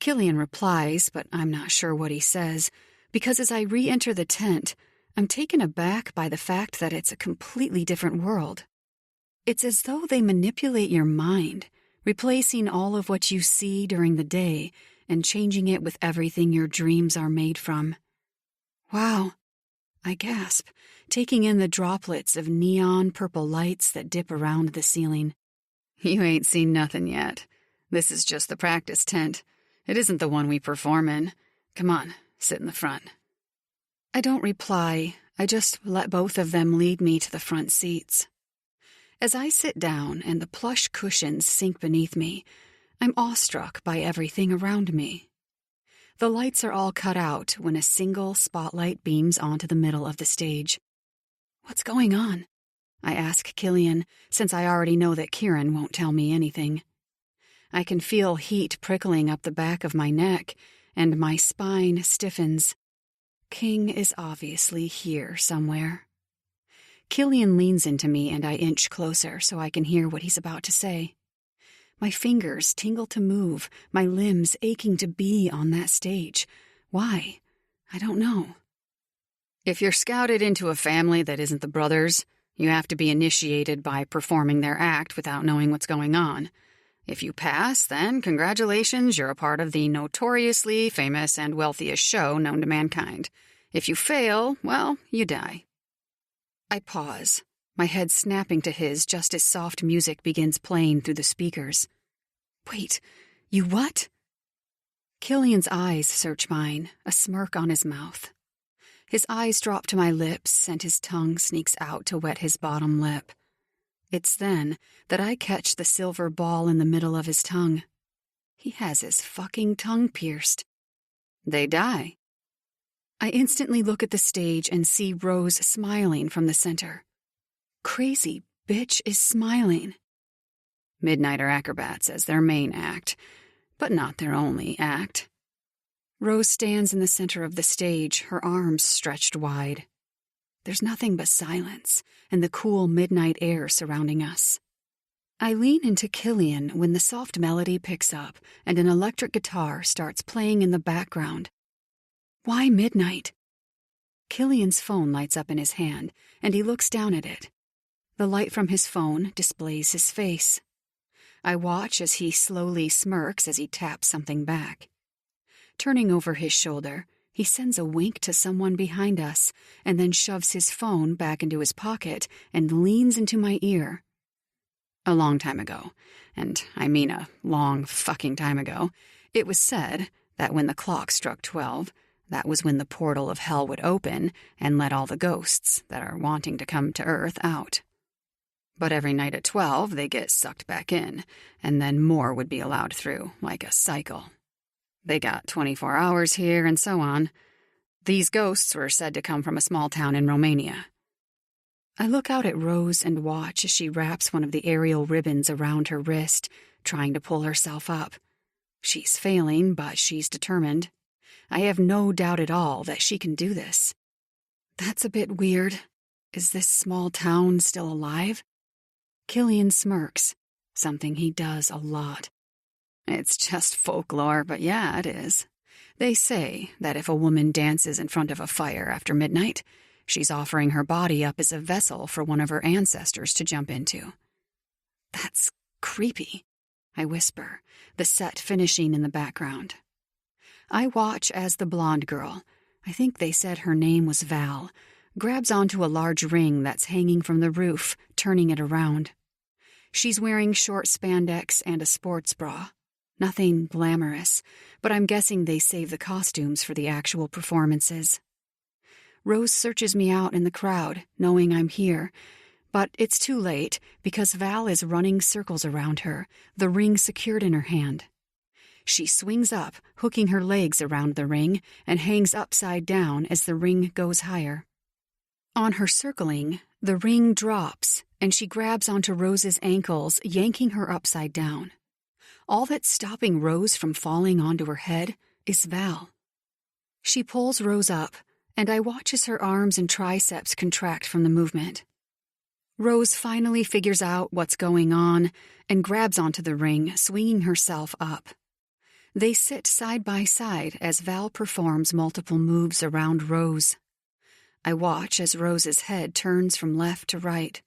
S1: Killian replies, but I'm not sure what he says, because as I re-enter the tent, I'm taken aback by the fact that it's a completely different world. It's as though they manipulate your mind, replacing all of what you see during the day and changing it with everything your dreams are made from. "Wow," I gasp, taking in the droplets of neon purple lights that dip around the ceiling. "You ain't seen nothing yet. This is just the practice tent. It isn't the one we perform in. Come on, sit in the front." I don't reply. I just let both of them lead me to the front seats. As I sit down and the plush cushions sink beneath me, I'm awestruck by everything around me. The lights are all cut out when a single spotlight beams onto the middle of the stage. "What's going on?" I ask Killian, since I already know that Kieran won't tell me anything. I can feel heat prickling up the back of my neck, and my spine stiffens. King is obviously here somewhere. Killian leans into me and I inch closer so I can hear what he's about to say. My fingers tingle to move, my limbs aching to be on that stage. Why? I don't know. If you're scouted into a family that isn't the brothers, you have to be initiated by performing their act without knowing what's going on. If you pass, then congratulations, you're a part of the notoriously famous and wealthiest show known to mankind. If you fail, well, you die. I pause, my head snapping to his just as soft music begins playing through the speakers. Wait, you what? Killian's eyes search mine, a smirk on his mouth. His eyes drop to my lips, and his tongue sneaks out to wet his bottom lip. It's then that I catch the silver ball in the middle of his tongue. He has his fucking tongue pierced. They die. I instantly look at the stage and see Rose smiling from the center. Crazy bitch is smiling. Midnight are acrobats as their main act, but not their only act. Rose stands in the center of the stage, her arms stretched wide. There's nothing but silence and the cool midnight air surrounding us. I lean into Killian when the soft melody picks up and an electric guitar starts playing in the background. Why midnight? Killian's phone lights up in his hand, and he looks down at it. The light from his phone displays his face. I watch as he slowly smirks as he taps something back. Turning over his shoulder, he sends a wink to someone behind us and then shoves his phone back into his pocket and leans into my ear. A long time ago, and I mean a long fucking time ago, it was said that when the clock struck 12, that was when the portal of hell would open and let all the ghosts that are wanting to come to Earth out. But every night at 12, they get sucked back in, and then more would be allowed through, like a cycle. They got 24 hours here and so on. These ghosts were said to come from a small town in Romania. I look out at Rose and watch as she wraps one of the aerial ribbons around her wrist, trying to pull herself up. She's failing, but she's determined. I have no doubt at all that she can do this. That's a bit weird. Is this small town still alive? Killian smirks, something he does a lot. It's just folklore, but yeah, it is. They say that if a woman dances in front of a fire after midnight, she's offering her body up as a vessel for one of her ancestors to jump into. That's creepy, I whisper, the set finishing in the background. I watch as the blonde girl, I think they said her name was Val, grabs onto a large ring that's hanging from the roof, turning it around. She's wearing short spandex and a sports bra. Nothing glamorous, but I'm guessing they save the costumes for the actual performances. Rose searches me out in the crowd, knowing I'm here, but it's too late because Val is running circles around her, the ring secured in her hand. She swings up, hooking her legs around the ring, and hangs upside down as the ring goes higher. On her circling, the ring drops, and she grabs onto Rose's ankles, yanking her upside down. All that's stopping Rose from falling onto her head is Val. She pulls Rose up, and I watch as her arms and triceps contract from the movement. Rose finally figures out what's going on and grabs onto the ring, swinging herself up. They sit side by side as Val performs multiple moves around Rose. I watch as Rose's head turns from left to right.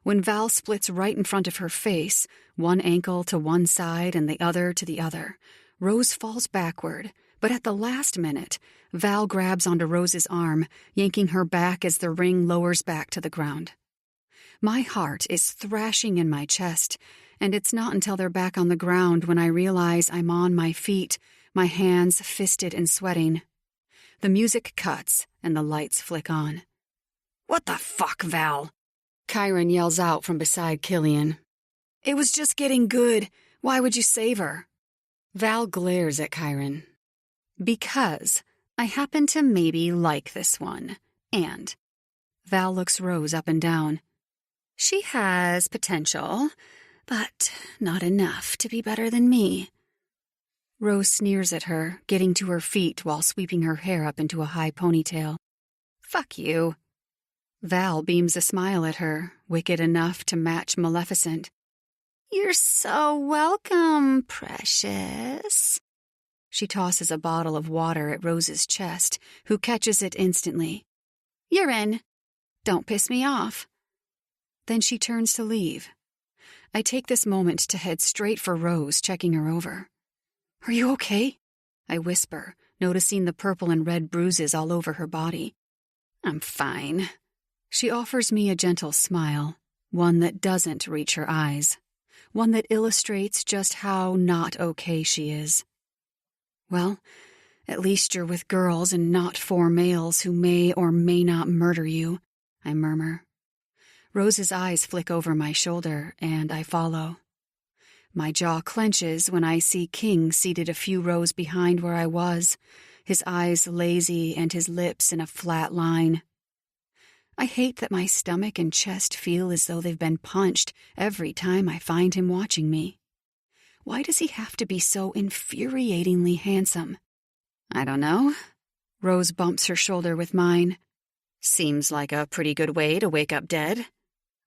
S1: When Val splits right in front of her face, one ankle to one side and the other to the other, Rose falls backward, but at the last minute, Val grabs onto Rose's arm, yanking her back as the ring lowers back to the ground. My heart is thrashing in my chest, and it's not until they're back on the ground when I realize I'm on my feet, my hands fisted and sweating. The music cuts, and the lights flick on. "What the fuck, Val?" Kyron yells out from beside Killian. "It was just getting good. Why would you save her?" Val glares at Kyron. "Because I happen to maybe like this one. And..." Val looks Rose up and down. "She has potential, but not enough to be better than me." Rose sneers at her, getting to her feet while sweeping her hair up into a high ponytail. "Fuck you." Val beams a smile at her, wicked enough to match Maleficent. You're so welcome, precious. She tosses a bottle of water at Rose's chest, who catches it instantly. You're in. Don't piss me off. Then she turns to leave. I take this moment to head straight for Rose, checking her over. Are you okay? I whisper, noticing the purple and red bruises all over her body. I'm fine. She offers me a gentle smile, one that doesn't reach her eyes, one that illustrates just how not okay she is. Well, at least you're with girls and not 4 males who may or may not murder you, I murmur. Rose's eyes flick over my shoulder, and I follow. My jaw clenches when I see King seated a few rows behind where I was, his eyes lazy and his lips in a flat line. I hate that my stomach and chest feel as though they've been punched every time I find him watching me. Why does he have to be so infuriatingly handsome? I don't know. Rose bumps her shoulder with mine. Seems like a pretty good way to wake up dead.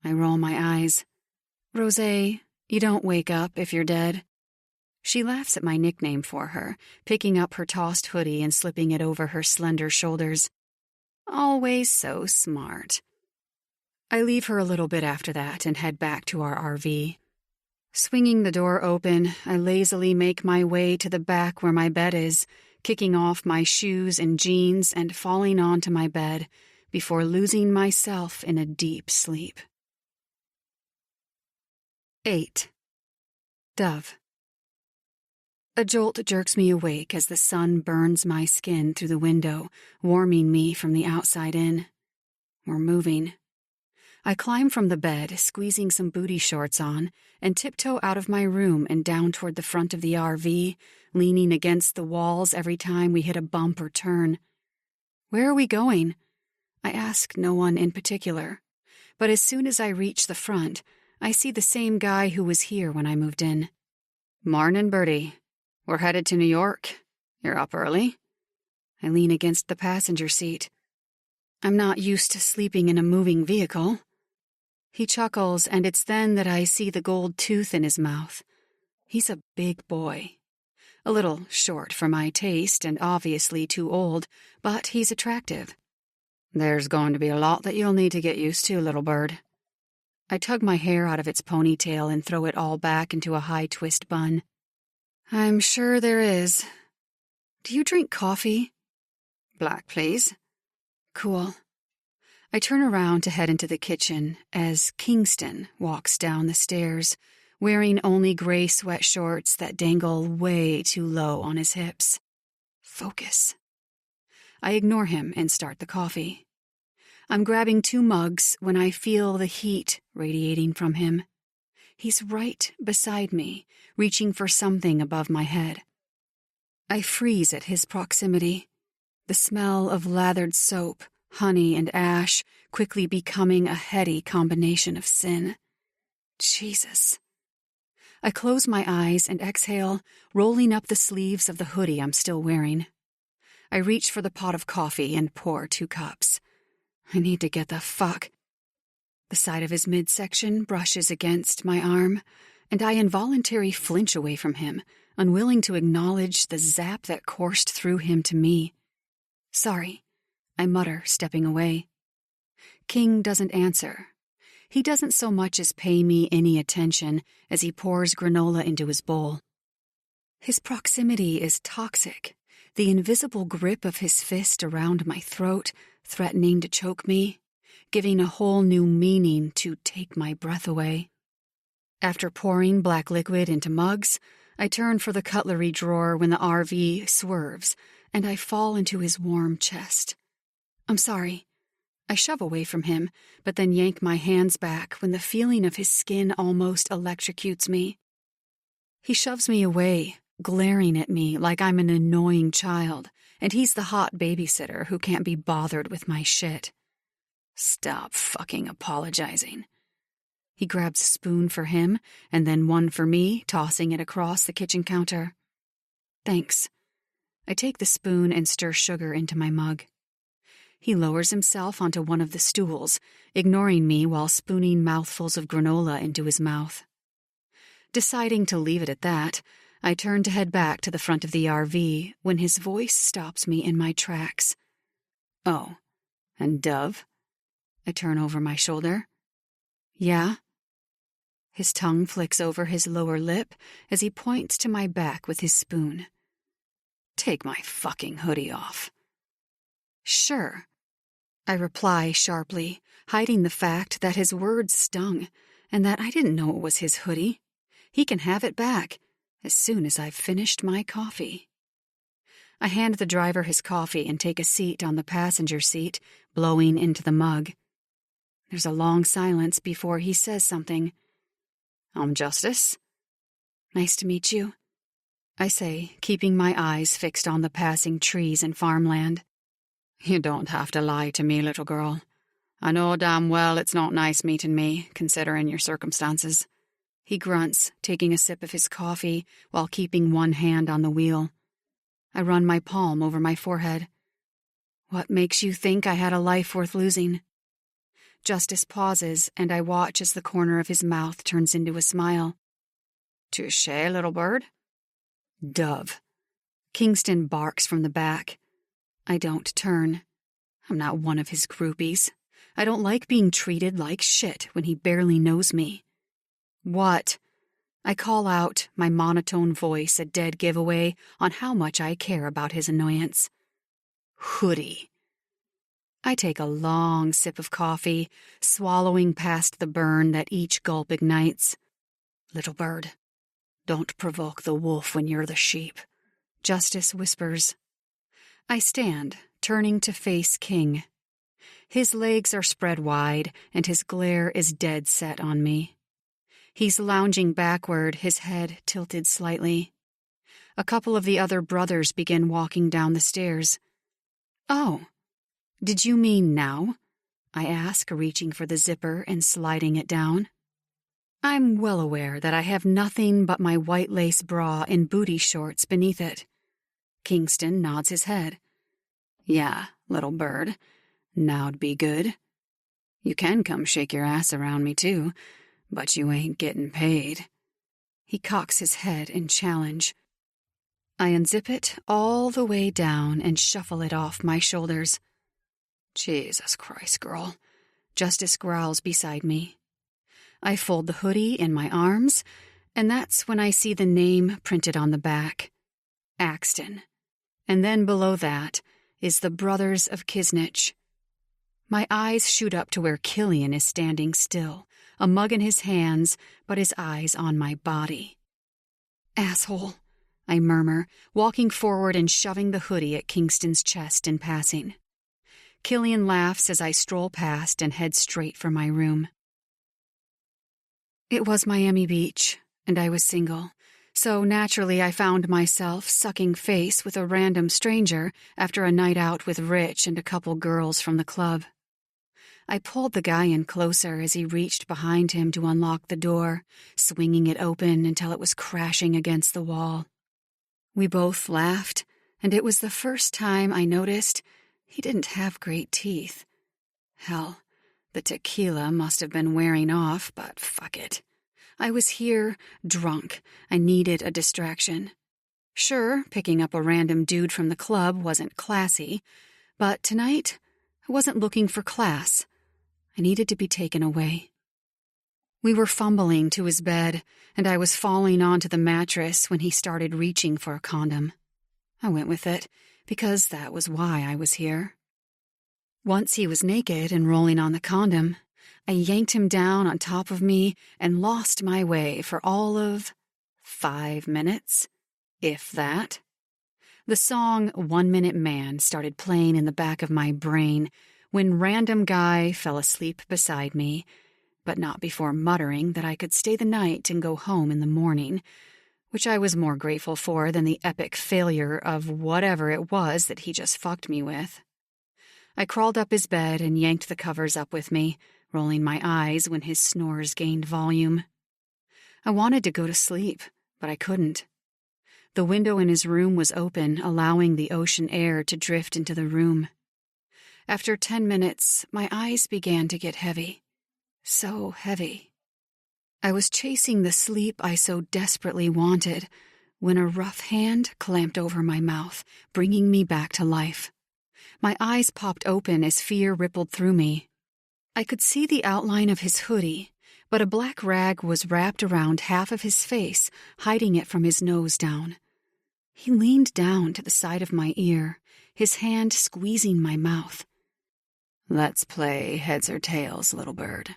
S1: I roll my eyes. Rosé, you don't wake up if you're dead. She laughs at my nickname for her, picking up her tossed hoodie and slipping it over her slender shoulders. Always so smart. I leave her a little bit after that and head back to our RV. Swinging the door open, I lazily make my way to the back where my bed is, kicking off my shoes and jeans and falling onto my bed before losing myself in a deep sleep. 8. Dove. A jolt jerks me awake as the sun burns my skin through the window, warming me from the outside in. We're moving. I climb from the bed, squeezing some booty shorts on, and tiptoe out of my room and down toward the front of the RV, leaning against the walls every time we hit a bump or turn. Where are we going? I ask no one in particular, but as soon as I reach the front, I see the same guy who was here when I moved in. Marnin' Birdie. We're headed to New York. You're up early. I lean against the passenger seat. I'm not used to sleeping in a moving vehicle. He chuckles, and it's then that I see the gold tooth in his mouth. He's a big boy. A little short for my taste and obviously too old, but he's attractive. There's going to be a lot that you'll need to get used to, little bird. I tug my hair out of its ponytail and throw it all back into a high twist bun. I'm sure there is. Do you drink coffee? Black, please. Cool. I turn around to head into the kitchen as Kingston walks down the stairs, wearing only gray sweat shorts that dangle way too low on his hips. Focus. I ignore him and start the coffee. I'm grabbing 2 mugs when I feel the heat radiating from him. He's right beside me, reaching for something above my head. I freeze at his proximity, the smell of lathered soap, honey, and ash quickly becoming a heady combination of sin. Jesus. I close my eyes and exhale, rolling up the sleeves of the hoodie I'm still wearing. I reach for the pot of coffee and pour 2 cups. I need to get the fuck. The side of his midsection brushes against my arm, and I involuntarily flinch away from him, unwilling to acknowledge the zap that coursed through him to me. Sorry, I mutter, stepping away. King doesn't answer. He doesn't so much as pay me any attention as he pours granola into his bowl. His proximity is toxic, the invisible grip of his fist around my throat, threatening to choke me, giving a whole new meaning to take my breath away. After pouring black liquid into mugs, I turn for the cutlery drawer when the RV swerves, and I fall into his warm chest. I'm sorry. I shove away from him, but then yank my hands back when the feeling of his skin almost electrocutes me. He shoves me away, glaring at me like I'm an annoying child, and he's the hot babysitter who can't be bothered with my shit. Stop fucking apologizing. He grabs a spoon for him, and then one for me, tossing it across the kitchen counter. Thanks. I take the spoon and stir sugar into my mug. He lowers himself onto one of the stools, ignoring me while spooning mouthfuls of granola into his mouth. Deciding to leave it at that, I turn to head back to the front of the RV when his voice stops me in my tracks. "Oh, and Dove?" I turn over my shoulder. "Yeah?" His tongue flicks over his lower lip as he points to my back with his spoon. "Take my fucking hoodie off." "Sure," I reply sharply, hiding the fact that his words stung and that I didn't know it was his hoodie. He can have it back as soon as I've finished my coffee. I hand the driver his coffee and take a seat on the passenger seat, blowing into the mug. There's a long silence before he says something. "I'm Justice." "Nice to meet you," I say, keeping my eyes fixed on the passing trees and farmland. "You don't have to lie to me, little girl. I know damn well it's not nice meeting me, considering your circumstances." He grunts, taking a sip of his coffee while keeping one hand on the wheel. I run my palm over my forehead. "What makes you think I had a life worth losing?" Justice pauses, and I watch as the corner of his mouth turns into a smile. "Touché, little bird." "Dove." Kingston barks from the back. I don't turn. I'm not one of his groupies. I don't like being treated like shit when he barely knows me. "What?" I call out, my monotone voice a dead giveaway on how much I care about his annoyance. "Hoodie." I take a long sip of coffee, swallowing past the burn that each gulp ignites. "Little bird, don't provoke the wolf when you're the sheep," Justice whispers. I stand, turning to face King. His legs are spread wide, and his glare is dead set on me. He's lounging backward, his head tilted slightly. A couple of the other brothers begin walking down the stairs. "Oh, did you mean now?" I ask, reaching for the zipper and sliding it down. I'm well aware that I have nothing but my white lace bra and booty shorts beneath it. Kingston nods his head. "Yeah, little bird. Now'd be good. You can come shake your ass around me, too, but you ain't getting paid." He cocks his head in challenge. I unzip it all the way down and shuffle it off my shoulders. "Jesus Christ, girl," Justice growls beside me. I fold the hoodie in my arms, and that's when I see the name printed on the back. Axton. And then below that is the Brothers of Kisnich. My eyes shoot up to where Killian is standing still, a mug in his hands, but his eyes on my body. "Asshole," I murmur, walking forward and shoving the hoodie at Kingston's chest in passing. Killian laughs as I stroll past and head straight for my room. It was Miami Beach, and I was single, so naturally I found myself sucking face with a random stranger after a night out with Rich and a couple girls from the club. I pulled the guy in closer as he reached behind him to unlock the door, swinging it open until it was crashing against the wall. We both laughed, and it was the first time I noticed he didn't have great teeth. Hell, the tequila must have been wearing off, but fuck it. I was here, drunk. I needed a distraction. Sure, picking up a random dude from the club wasn't classy, but tonight I wasn't looking for class. I needed to be taken away. We were fumbling to his bed, and I was falling onto the mattress when he started reaching for a condom. I went with it, because that was why I was here. Once he was naked and rolling on the condom, I yanked him down on top of me and lost my way for all of 5 minutes, if that. The song 1 Minute Man started playing in the back of my brain when random guy fell asleep beside me, but not before muttering that I could stay the night and go home in the morning, which I was more grateful for than the epic failure of whatever it was that he just fucked me with. I crawled up his bed and yanked the covers up with me, rolling my eyes when his snores gained volume. I wanted to go to sleep, but I couldn't. The window in his room was open, allowing the ocean air to drift into the room. After 10 minutes, my eyes began to get heavy. So heavy. I was chasing the sleep I so desperately wanted when a rough hand clamped over my mouth, bringing me back to life. My eyes popped open as fear rippled through me. I could see the outline of his hoodie, but a black rag was wrapped around half of his face, hiding it from his nose down. He leaned down to the side of my ear, his hand squeezing my mouth. "Let's play heads or tails, little bird,"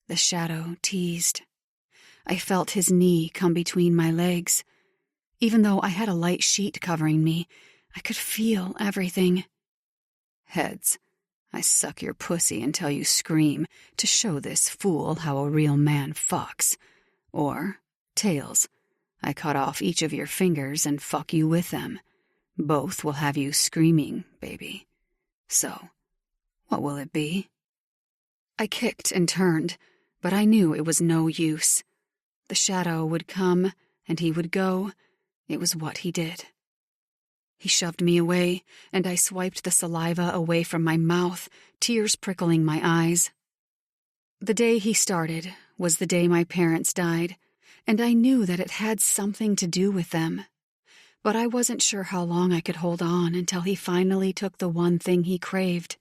S1: the shadow teased. I felt his knee come between my legs. Even though I had a light sheet covering me, I could feel everything. "Heads, I suck your pussy until you scream to show this fool how a real man fucks. Or, tails, I cut off each of your fingers and fuck you with them. Both will have you screaming, baby. So, what will it be?" I kicked and turned, but I knew it was no use. The shadow would come, and he would go. It was what he did. He shoved me away, and I swiped the saliva away from my mouth, tears prickling my eyes. The day he started was the day my parents died, and I knew that it had something to do with them. But I wasn't sure how long I could hold on until he finally took the one thing he craved.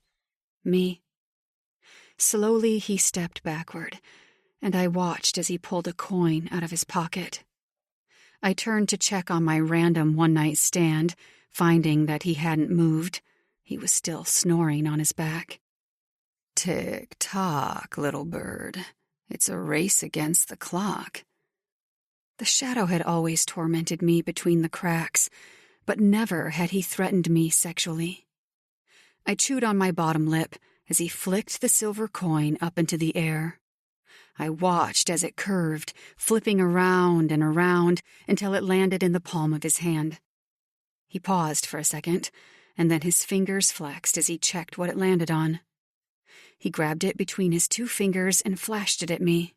S1: Me. Slowly he stepped backward, and I watched as he pulled a coin out of his pocket. I turned to check on my random one-night stand, finding that he hadn't moved. He was still snoring on his back. "Tick-tock, little bird. It's a race against the clock." The shadow had always tormented me between the cracks, but never had he threatened me sexually. I chewed on my bottom lip as he flicked the silver coin up into the air. I watched as it curved, flipping around and around until it landed in the palm of his hand. He paused for a second, and then his fingers flexed as he checked what it landed on. He grabbed it between his two fingers and flashed it at me.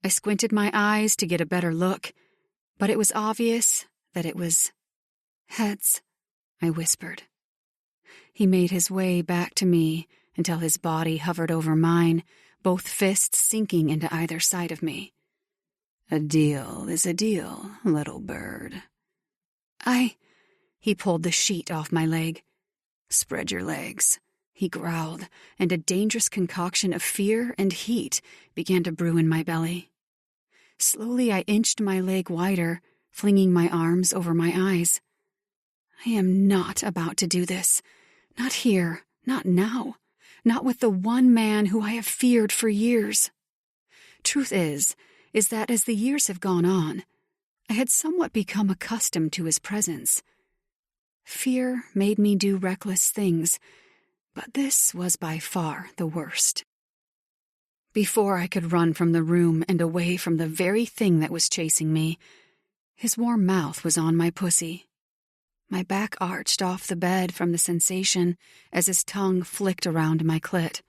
S1: I squinted my eyes to get a better look, but it was obvious that it was heads, I whispered. He made his way back to me until his body hovered over mine, both fists sinking into either side of me. "A deal is a deal, little bird." He pulled the sheet off my leg. "Spread your legs," he growled, and a dangerous concoction of fear and heat began to brew in my belly. Slowly I inched my leg wider, flinging my arms over my eyes. I am not about to do this. Not here, not now. Not with the one man who I have feared for years. Truth is that as the years have gone on, I had somewhat become accustomed to his presence. Fear made me do reckless things, but this was by far the worst. Before I could run from the room and away from the very thing that was chasing me, his warm mouth was on my pussy. My back arched off the bed from the sensation as his tongue flicked around my clit.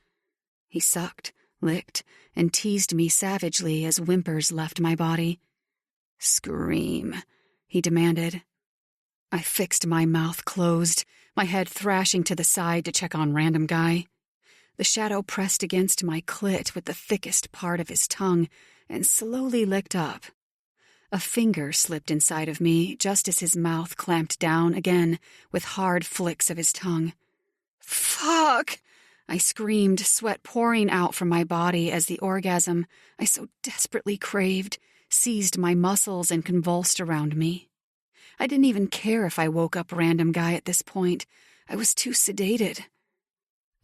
S1: He sucked, licked, and teased me savagely as whimpers left my body. "Scream," he demanded. I fixed my mouth closed, my head thrashing to the side to check on random guy. The shadow pressed against my clit with the thickest part of his tongue and slowly licked up. A finger slipped inside of me just as his mouth clamped down again with hard flicks of his tongue. "Fuck!" I screamed, sweat pouring out from my body as the orgasm I so desperately craved seized my muscles and convulsed around me. I didn't even care if I woke up random guy at this point. I was too sedated.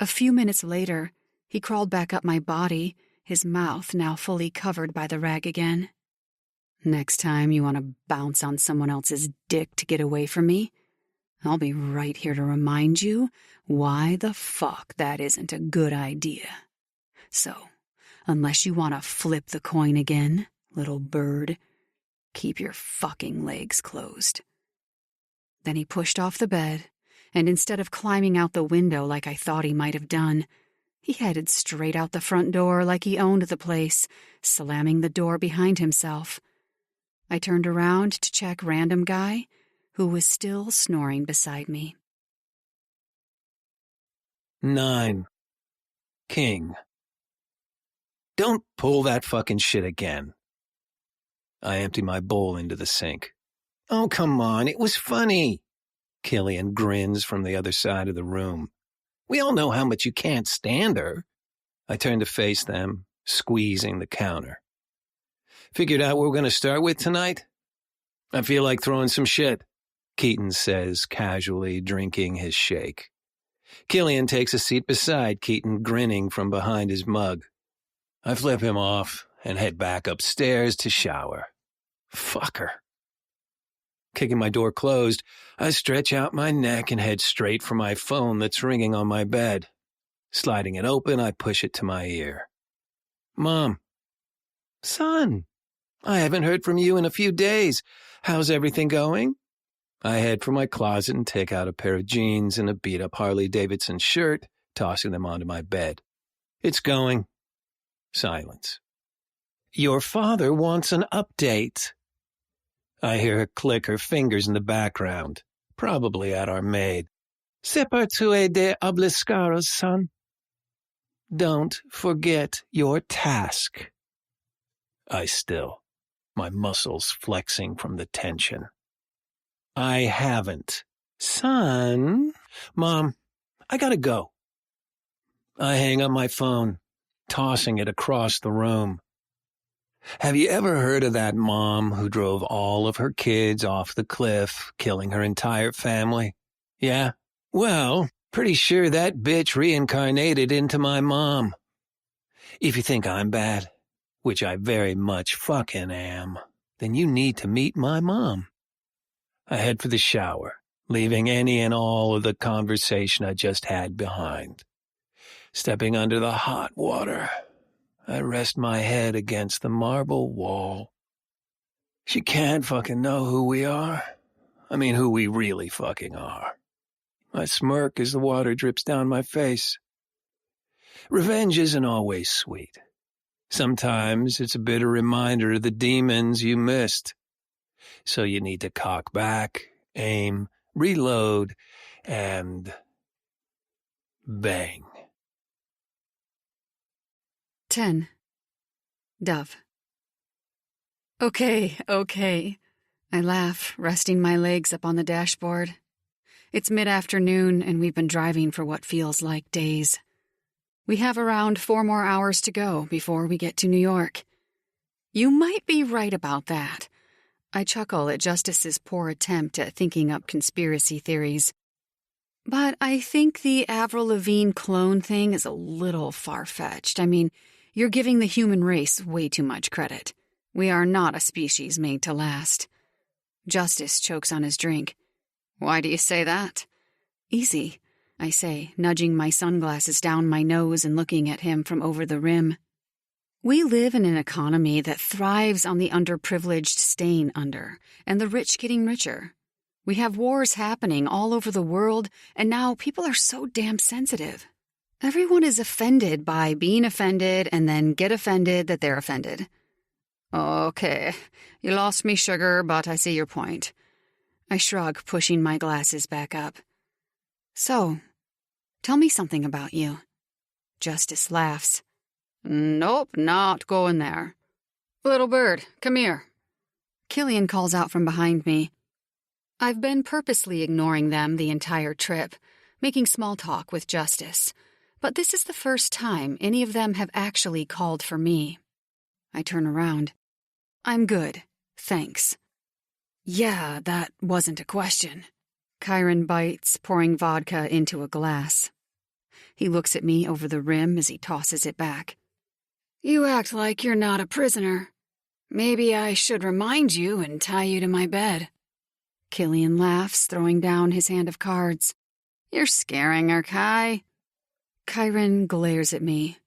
S1: A few minutes later, he crawled back up my body, his mouth now fully covered by the rag again. "Next time you want to bounce on someone else's dick to get away from me, I'll be right here to remind you why the fuck that isn't a good idea. So, unless you want to flip the coin again, little bird, keep your fucking legs closed." Then he pushed off the bed, and instead of climbing out the window like I thought he might have done, he headed straight out the front door like he owned the place, slamming the door behind himself. I turned around to check random guy, who was still snoring beside me.
S2: 9. King. Don't pull that fucking shit again. I empty my bowl into the sink. Oh, come on, it was funny. Killian grins from the other side of the room. We all know how much you can't stand her. I turn to face them, squeezing the counter. Figured out what we're going to start with tonight? I feel like throwing some shit, Keaton says, casually drinking his shake. Killian takes a seat beside Keaton, grinning from behind his mug. I flip him off and head back upstairs to shower. Fucker. Kicking my door closed, I stretch out my neck and head straight for my phone that's ringing on my bed. Sliding it open, I push it to my ear. Mom. Son. I haven't heard from you in a few days. How's everything going? I head for my closet and take out a pair of jeans and a beat-up Harley-Davidson shirt, tossing them onto my bed. It's going. Silence. Your father wants an update. I hear her click her fingers in the background, probably at our maid. Sepa tu de obliscaros, son. Don't forget your task. I still, my muscles flexing from the tension. I haven't. Son? Mom, I gotta go. I hang up my phone, tossing it across the room. Have you ever heard of that mom who drove all of her kids off the cliff, killing her entire family? Yeah? Well, pretty sure that bitch reincarnated into my mom. If you think I'm bad, which I very much fucking am, then you need to meet my mom. I head for the shower, leaving any and all of the conversation I just had behind. Stepping under the hot water, I rest my head against the marble wall. She can't fucking know who we are. I mean, who we really fucking are. I smirk as the water drips down my face. Revenge isn't always sweet. Sometimes it's a bitter reminder of the demons you missed. So you need to cock back, aim, reload, and bang.
S1: 10. Dove. Okay. I laugh, resting my legs up on the dashboard. It's mid-afternoon, and we've been driving for what feels like days. We have around 4 more hours to go before we get to New York. You might be right about that. I chuckle at Justice's poor attempt at thinking up conspiracy theories. But I think the Avril Lavigne clone thing is a little far-fetched. I mean, you're giving the human race way too much credit. We are not a species made to last. Justice chokes on his drink. Why do you say that? Easy, I say, nudging my sunglasses down my nose and looking at him from over the rim. We live in an economy that thrives on the underprivileged staying under, and the rich getting richer. We have wars happening all over the world, and now people are so damn sensitive. Everyone is offended by being offended and then get offended that they're offended. Okay, you lost me, sugar, but I see your point. I shrug, pushing my glasses back up. So, tell me something about you. Justice laughs. Nope, not going there. Little bird, come here. Killian calls out from behind me. I've been purposely ignoring them the entire trip, making small talk with Justice. But this is the first time any of them have actually called for me. I turn around. I'm good, thanks. Yeah, that wasn't a question. Kyron bites, pouring vodka into a glass. He looks at me over the rim as he tosses it back. You act like you're not a prisoner. Maybe I should remind you and tie you to my bed. Killian laughs, throwing down his hand of cards. You're scaring her, Kai. Kyron glares at me.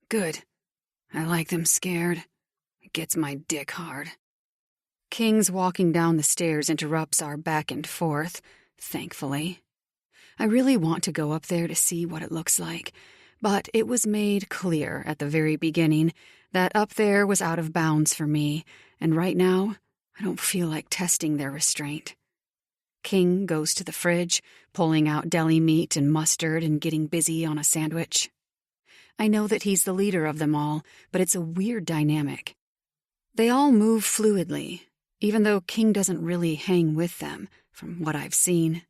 S1: Good. I like them scared. It gets my dick hard. King's walking down the stairs interrupts our back and forth, thankfully. I really want to go up there to see what it looks like, but it was made clear at the very beginning that up there was out of bounds for me, and right now, I don't feel like testing their restraint. King goes to the fridge, pulling out deli meat and mustard and getting busy on a sandwich. I know that he's the leader of them all, but it's a weird dynamic. They all move fluidly, even though King doesn't really hang with them, from what I've seen.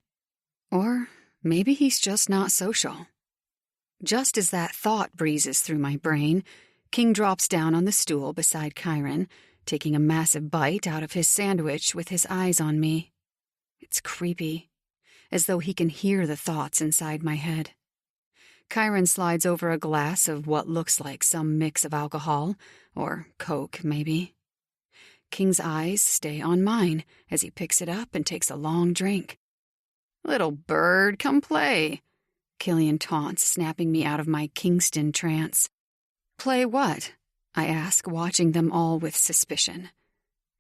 S1: Or maybe he's just not social. Just as that thought breezes through my brain, King drops down on the stool beside Chiron, taking a massive bite out of his sandwich with his eyes on me. It's creepy, as though he can hear the thoughts inside my head. Chiron slides over a glass of what looks like some mix of alcohol, or Coke, maybe. King's eyes stay on mine as he picks it up and takes a long drink. "Little bird, come play," Killian taunts, snapping me out of my Kingston trance. "Play what?" I ask, watching them all with suspicion.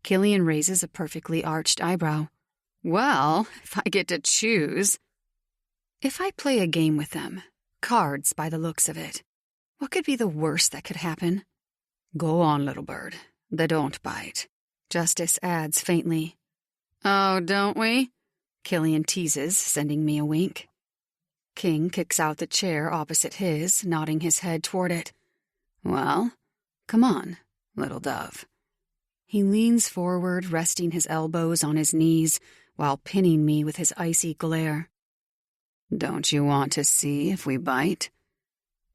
S1: Killian raises a perfectly arched eyebrow. "Well, if I get to choose." If I play a game with them, cards by the looks of it, what could be the worst that could happen? "Go on, little bird. They don't bite," Justice adds faintly. "Oh, don't we?" Killian teases, sending me a wink. King kicks out the chair opposite his, nodding his head toward it. "Well, come on, little dove." He leans forward, resting his elbows on his knees while pinning me with his icy glare. "Don't you want to see if we bite?"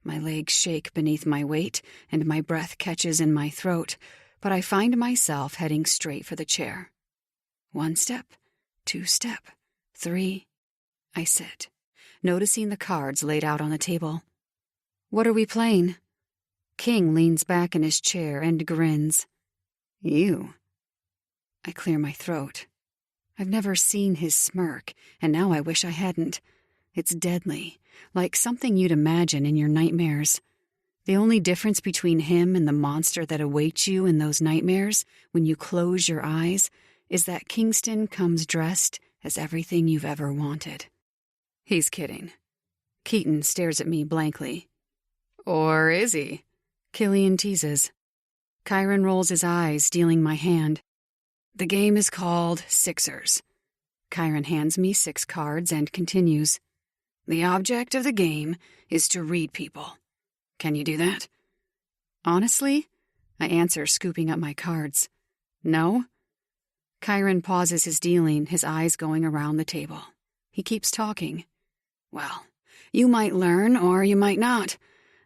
S1: My legs shake beneath my weight, and my breath catches in my throat, but I find myself heading straight for the chair. 1 step, 2 step, 3. I sit, noticing the cards laid out on the table. "What are we playing?" King leans back in his chair and grins. "You." I clear my throat. I've never seen his smirk, and now I wish I hadn't. It's deadly, like something you'd imagine in your nightmares. The only difference between him and the monster that awaits you in those nightmares when you close your eyes is that Kingston comes dressed as everything you've ever wanted. He's kidding. Keaton stares at me blankly. "Or is he?" Killian teases. Chiron rolls his eyes, dealing my hand. "The game is called Sixers." Chiron hands me 6 cards and continues. "The object of the game is to read people. Can you do that?" "Honestly?" I answer, scooping up my cards. "No?" Chiron pauses his dealing, his eyes going around the table. He keeps talking. "Well, you might learn or you might not.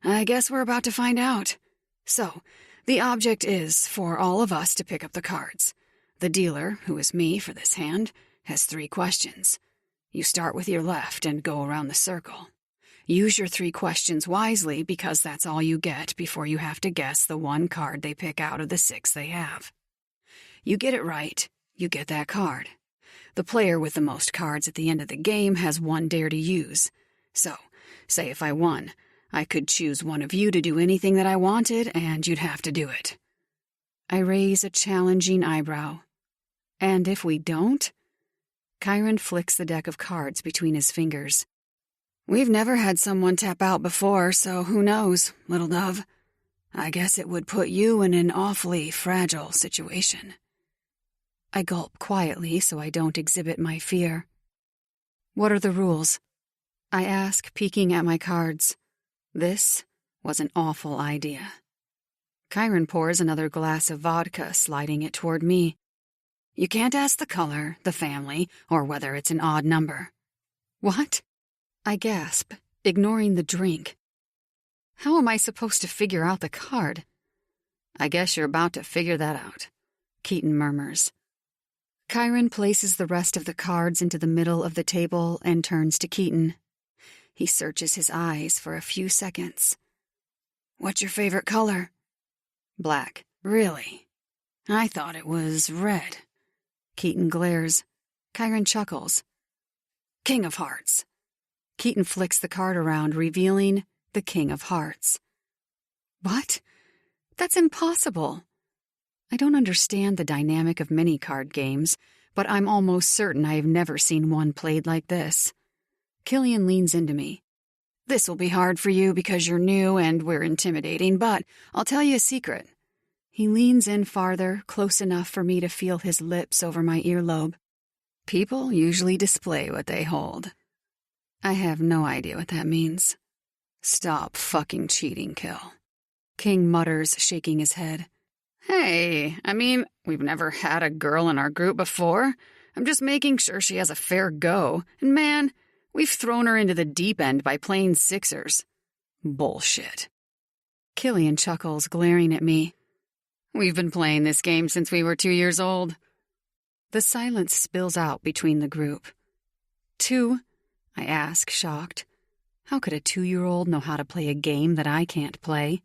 S1: I guess we're about to find out. So, the object is for all of us to pick up the cards. The dealer, who is me for this hand, has 3 questions. You start with your left and go around the circle. Use your 3 questions wisely because that's all you get before you have to guess the 1 card they pick out of the 6 they have. You get it right, you get that card. The player with the most cards at the end of the game has 1 dare to use. So, say if I won, I could choose one of you to do anything that I wanted, and you'd have to do it." I raise a challenging eyebrow. "And if we don't?" Chiron flicks the deck of cards between his fingers. "We've never had someone tap out before, so who knows, little dove. I guess it would put you in an awfully fragile situation." I gulp quietly so I don't exhibit my fear. "What are the rules?" I ask, peeking at my cards. This was an awful idea. Chiron pours another glass of vodka, sliding it toward me. "You can't ask the color, the family, or whether it's an odd number." "What?" I gasp, ignoring the drink. "How am I supposed to figure out the card?" "I guess you're about to figure that out," Keaton murmurs. Chiron places the rest of the cards into the middle of the table and turns to Keaton. He searches his eyes for a few seconds. "What's your favorite color?" "Black." "Really? I thought it was red." Keaton glares. Chiron chuckles. "King of Hearts." Keaton flicks the card around, revealing the King of Hearts. "What? That's impossible." I don't understand the dynamic of many card games, but I'm almost certain I have never seen one played like this. Killian leans into me. "This will be hard for you because you're new and we're intimidating, but I'll tell you a secret." He leans in farther, close enough for me to feel his lips over my earlobe. "People usually display what they hold." I have no idea what that means. "Stop fucking cheating, Kill," King mutters, shaking his head. Hey, we've never had a girl in our group before. I'm just making sure she has a fair go. And man, we've thrown her into the deep end by playing sixers. Bullshit. Killian chuckles, glaring at me. We've been playing this game since we were 2 years old. The silence spills out between the group. 2? I ask, shocked. How could a 2-year-old know how to play a game that I can't play?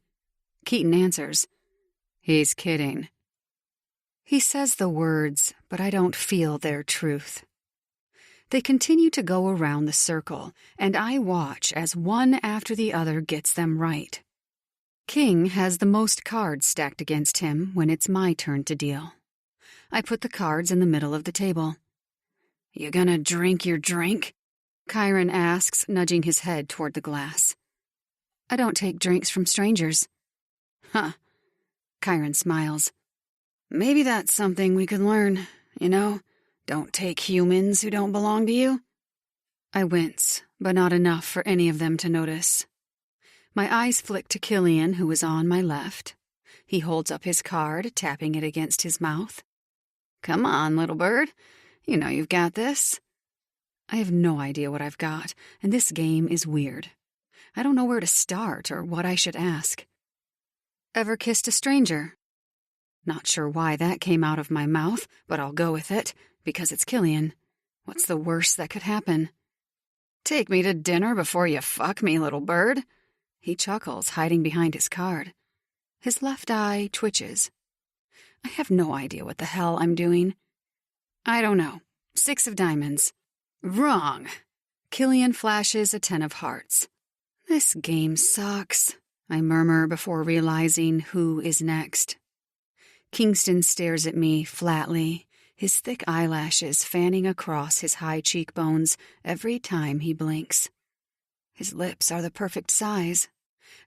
S1: Keaton answers. He's kidding. He says the words, but I don't feel their truth. They continue to go around the circle, and I watch as one after the other gets them right. King has the most cards stacked against him when it's my turn to deal. I put the cards in the middle of the table. You gonna drink your drink? Chiron asks, nudging his head toward the glass. I don't take drinks from strangers. Huh. Chiron smiles. Maybe that's something we could learn, Don't take humans who don't belong to you. I wince, but not enough for any of them to notice. My eyes flick to Killian, who is on my left. He holds up his card, tapping it against his mouth. Come on, little bird. You know you've got this. I have no idea what I've got, and this game is weird. I don't know where to start or what I should ask. Ever kissed a stranger? Not sure why that came out of my mouth, but I'll go with it, because it's Killian. What's the worst that could happen? Take me to dinner before you fuck me, little bird. He chuckles, hiding behind his card. His left eye twitches. I have no idea what the hell I'm doing. I don't know. 6 of diamonds. Wrong. Killian flashes a 10 of hearts. This game sucks, I murmur before realizing who is next. Kingston stares at me flatly, his thick eyelashes fanning across his high cheekbones every time he blinks. His lips are the perfect size,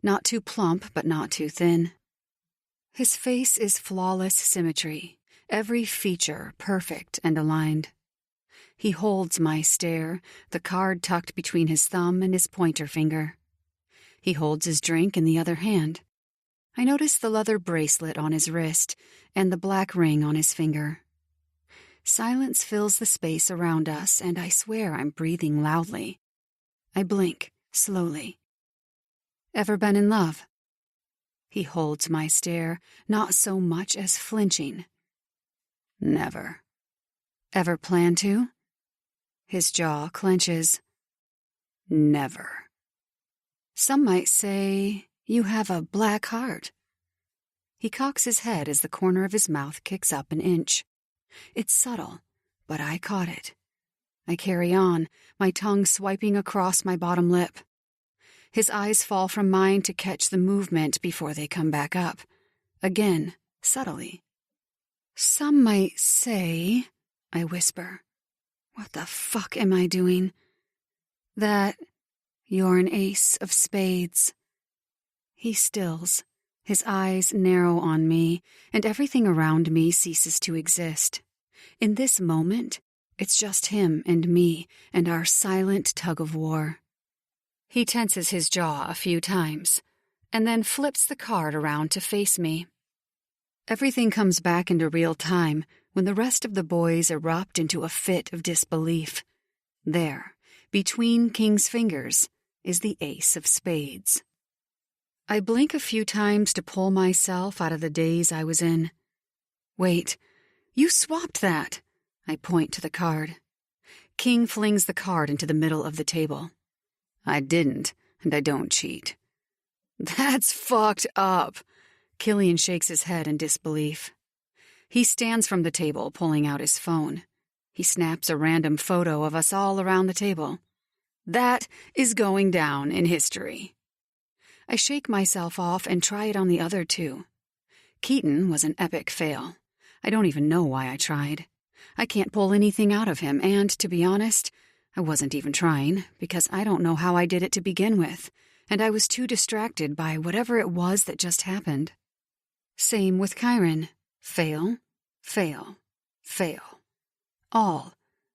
S1: not too plump but not too thin. His face is flawless symmetry, every feature perfect and aligned. He holds my stare, the card tucked between his thumb and his pointer finger. He holds his drink in the other hand. I notice the leather bracelet on his wrist and the black ring on his finger. Silence fills the space around us, and I swear I'm breathing loudly. I blink, slowly. Ever been in love? He holds my stare, not so much as flinching. Never. Ever plan to? His jaw clenches. Never. Some might say you have a black heart. He cocks his head as the corner of his mouth kicks up an inch. It's subtle, but I caught it. I carry on, my tongue swiping across my bottom lip. His eyes fall from mine to catch the movement before they come back up. Again, subtly. Some might say, I whisper, what the fuck am I doing? That you're an ace of spades. He stills. His eyes narrow on me, and everything around me ceases to exist. In this moment, it's just him and me and our silent tug-of-war. He tenses his jaw a few times, and then flips the card around to face me. Everything comes back into real time when the rest of the boys erupt into a fit of disbelief. There, between King's fingers, is the ace of spades. I blink a few times to pull myself out of the daze I was in. Wait, you swapped that. I point to the card. King flings the card into the middle of the table. I didn't, and I don't cheat. That's fucked up. Killian shakes his head in disbelief. He stands from the table, pulling out his phone. He snaps a random photo of us all around the table. That is going down in history. I shake myself off and try it on the other two. Keaton was an epic fail. I don't even know why I tried. I can't pull anything out of him, and, to be honest, I wasn't even trying, because I don't know how I did it to begin with, and I was too distracted by whatever it was that just happened. Same with Chiron. Fail, fail, fail. All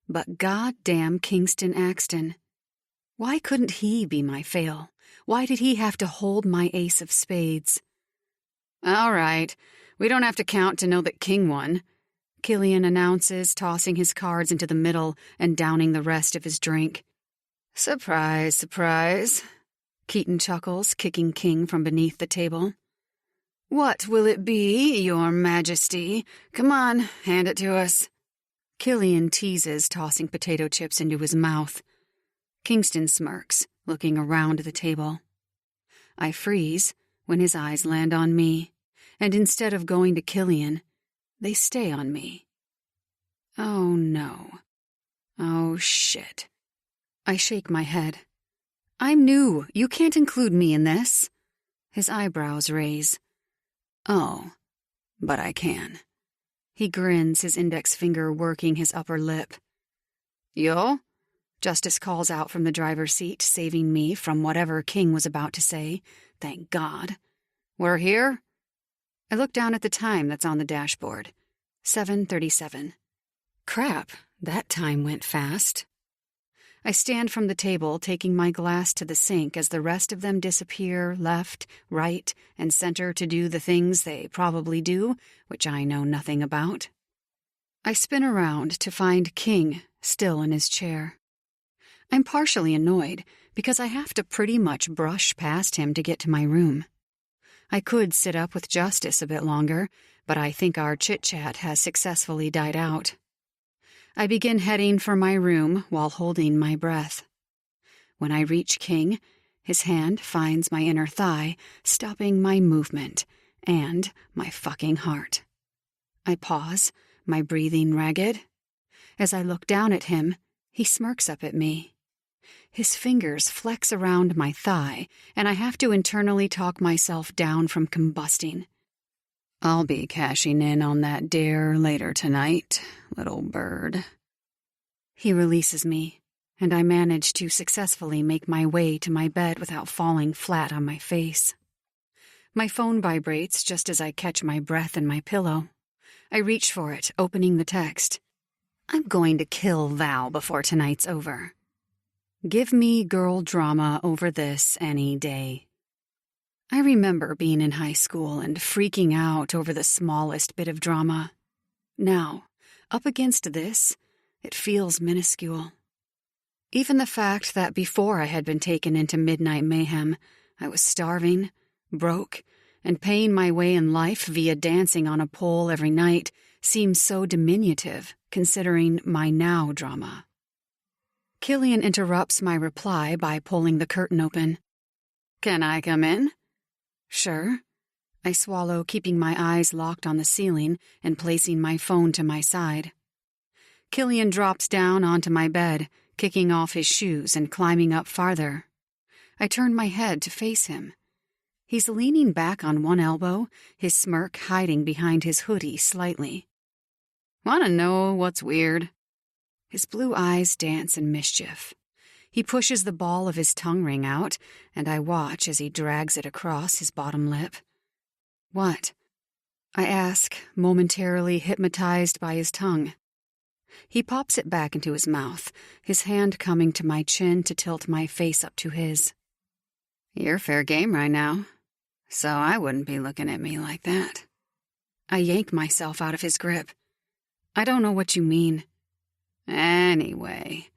S1: but goddamn Kingston Axton. Why couldn't he be my fail? Why did he have to hold my ace of spades? All right. We don't have to count to know that King won, Killian announces, tossing his cards into the middle and downing the rest of his drink. Surprise, surprise, Keaton chuckles, kicking King from beneath the table. What will it be, Your Majesty? Come on, hand it to us. Killian teases, tossing potato chips into his mouth. Kingston smirks, looking around the table. I freeze when his eyes land on me, and instead of going to Killian, they stay on me. Oh no. Oh shit. I shake my head. I'm new. You can't include me in this. His eyebrows raise. Oh, but I can. He grins, his index finger working his upper lip. Yo? Justice calls out from the driver's seat, saving me from whatever King was about to say. Thank God. We're here? I look down at the time that's on the dashboard. 7:37. Crap, that time went fast. I stand from the table, taking my glass to the sink as the rest of them disappear left, right, and center to do the things they probably do, which I know nothing about. I spin around to find King still in his chair. I'm partially annoyed because I have to pretty much brush past him to get to my room. I could sit up with Justice a bit longer, but I think our chit-chat has successfully died out. I begin heading for my room while holding my breath. When I reach King, his hand finds my inner thigh, stopping my movement and my fucking heart. I pause, my breathing ragged. As I look down at him, he smirks up at me. His fingers flex around my thigh, and I have to internally talk myself down from combusting. I'll be cashing in on that dare later tonight, little bird. He releases me, and I manage to successfully make my way to my bed without falling flat on my face. My phone vibrates just as I catch my breath in my pillow. I reach for it, opening the text. I'm going to kill Val before tonight's over. Give me girl drama over this any day. I remember being in high school and freaking out over the smallest bit of drama. Now, up against this, it feels minuscule. Even the fact that before I had been taken into Midnight Mayhem, I was starving, broke, and paying my way in life via dancing on a pole every night seems so diminutive, considering my now drama. Killian interrupts my reply by pulling the curtain open. Can I come in? Sure. I swallow, keeping my eyes locked on the ceiling and placing my phone to my side. Killian drops down onto my bed, kicking off his shoes and climbing up farther. I turn my head to face him. He's leaning back on one elbow, his smirk hiding behind his hoodie slightly. Want to know what's weird? His blue eyes dance in mischief. He pushes the ball of his tongue ring out, and I watch as he drags it across his bottom lip. What? I ask, momentarily hypnotized by his tongue. He pops it back into his mouth, his hand coming to my chin to tilt my face up to his. You're fair game right now, so I wouldn't be looking at me like that. I yank myself out of his grip. I don't know what you mean. Anyway,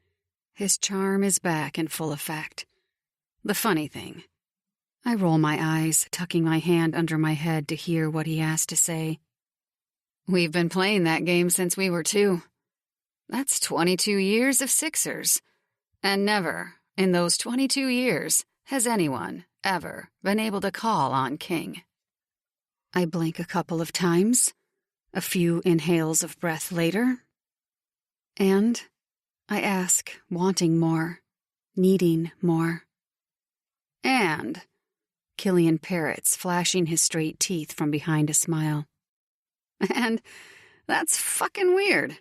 S1: his charm is back in full effect. The funny thing, I roll my eyes, tucking my hand under my head to hear what he has to say. We've been playing that game since we were 2. That's 22 years of Sixers. And never, in those 22 years, has anyone ever been able to call on King. I blink a couple of times, a few inhales of breath later, and I ask, wanting more, needing more. And, Killian parrots, flashing his straight teeth from behind a smile. And that's fucking weird.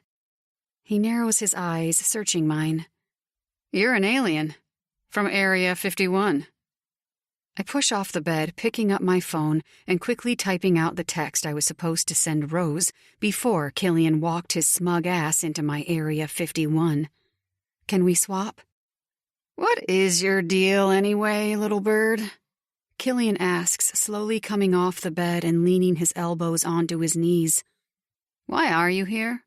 S1: He narrows his eyes, searching mine. You're an alien. From Area 51. I push off the bed, picking up my phone and quickly typing out the text I was supposed to send Rose before Killian walked his smug ass into my Area 51. Can we swap? What is your deal anyway, little bird? Killian asks, slowly coming off the bed and leaning his elbows onto his knees. "Why are you here?"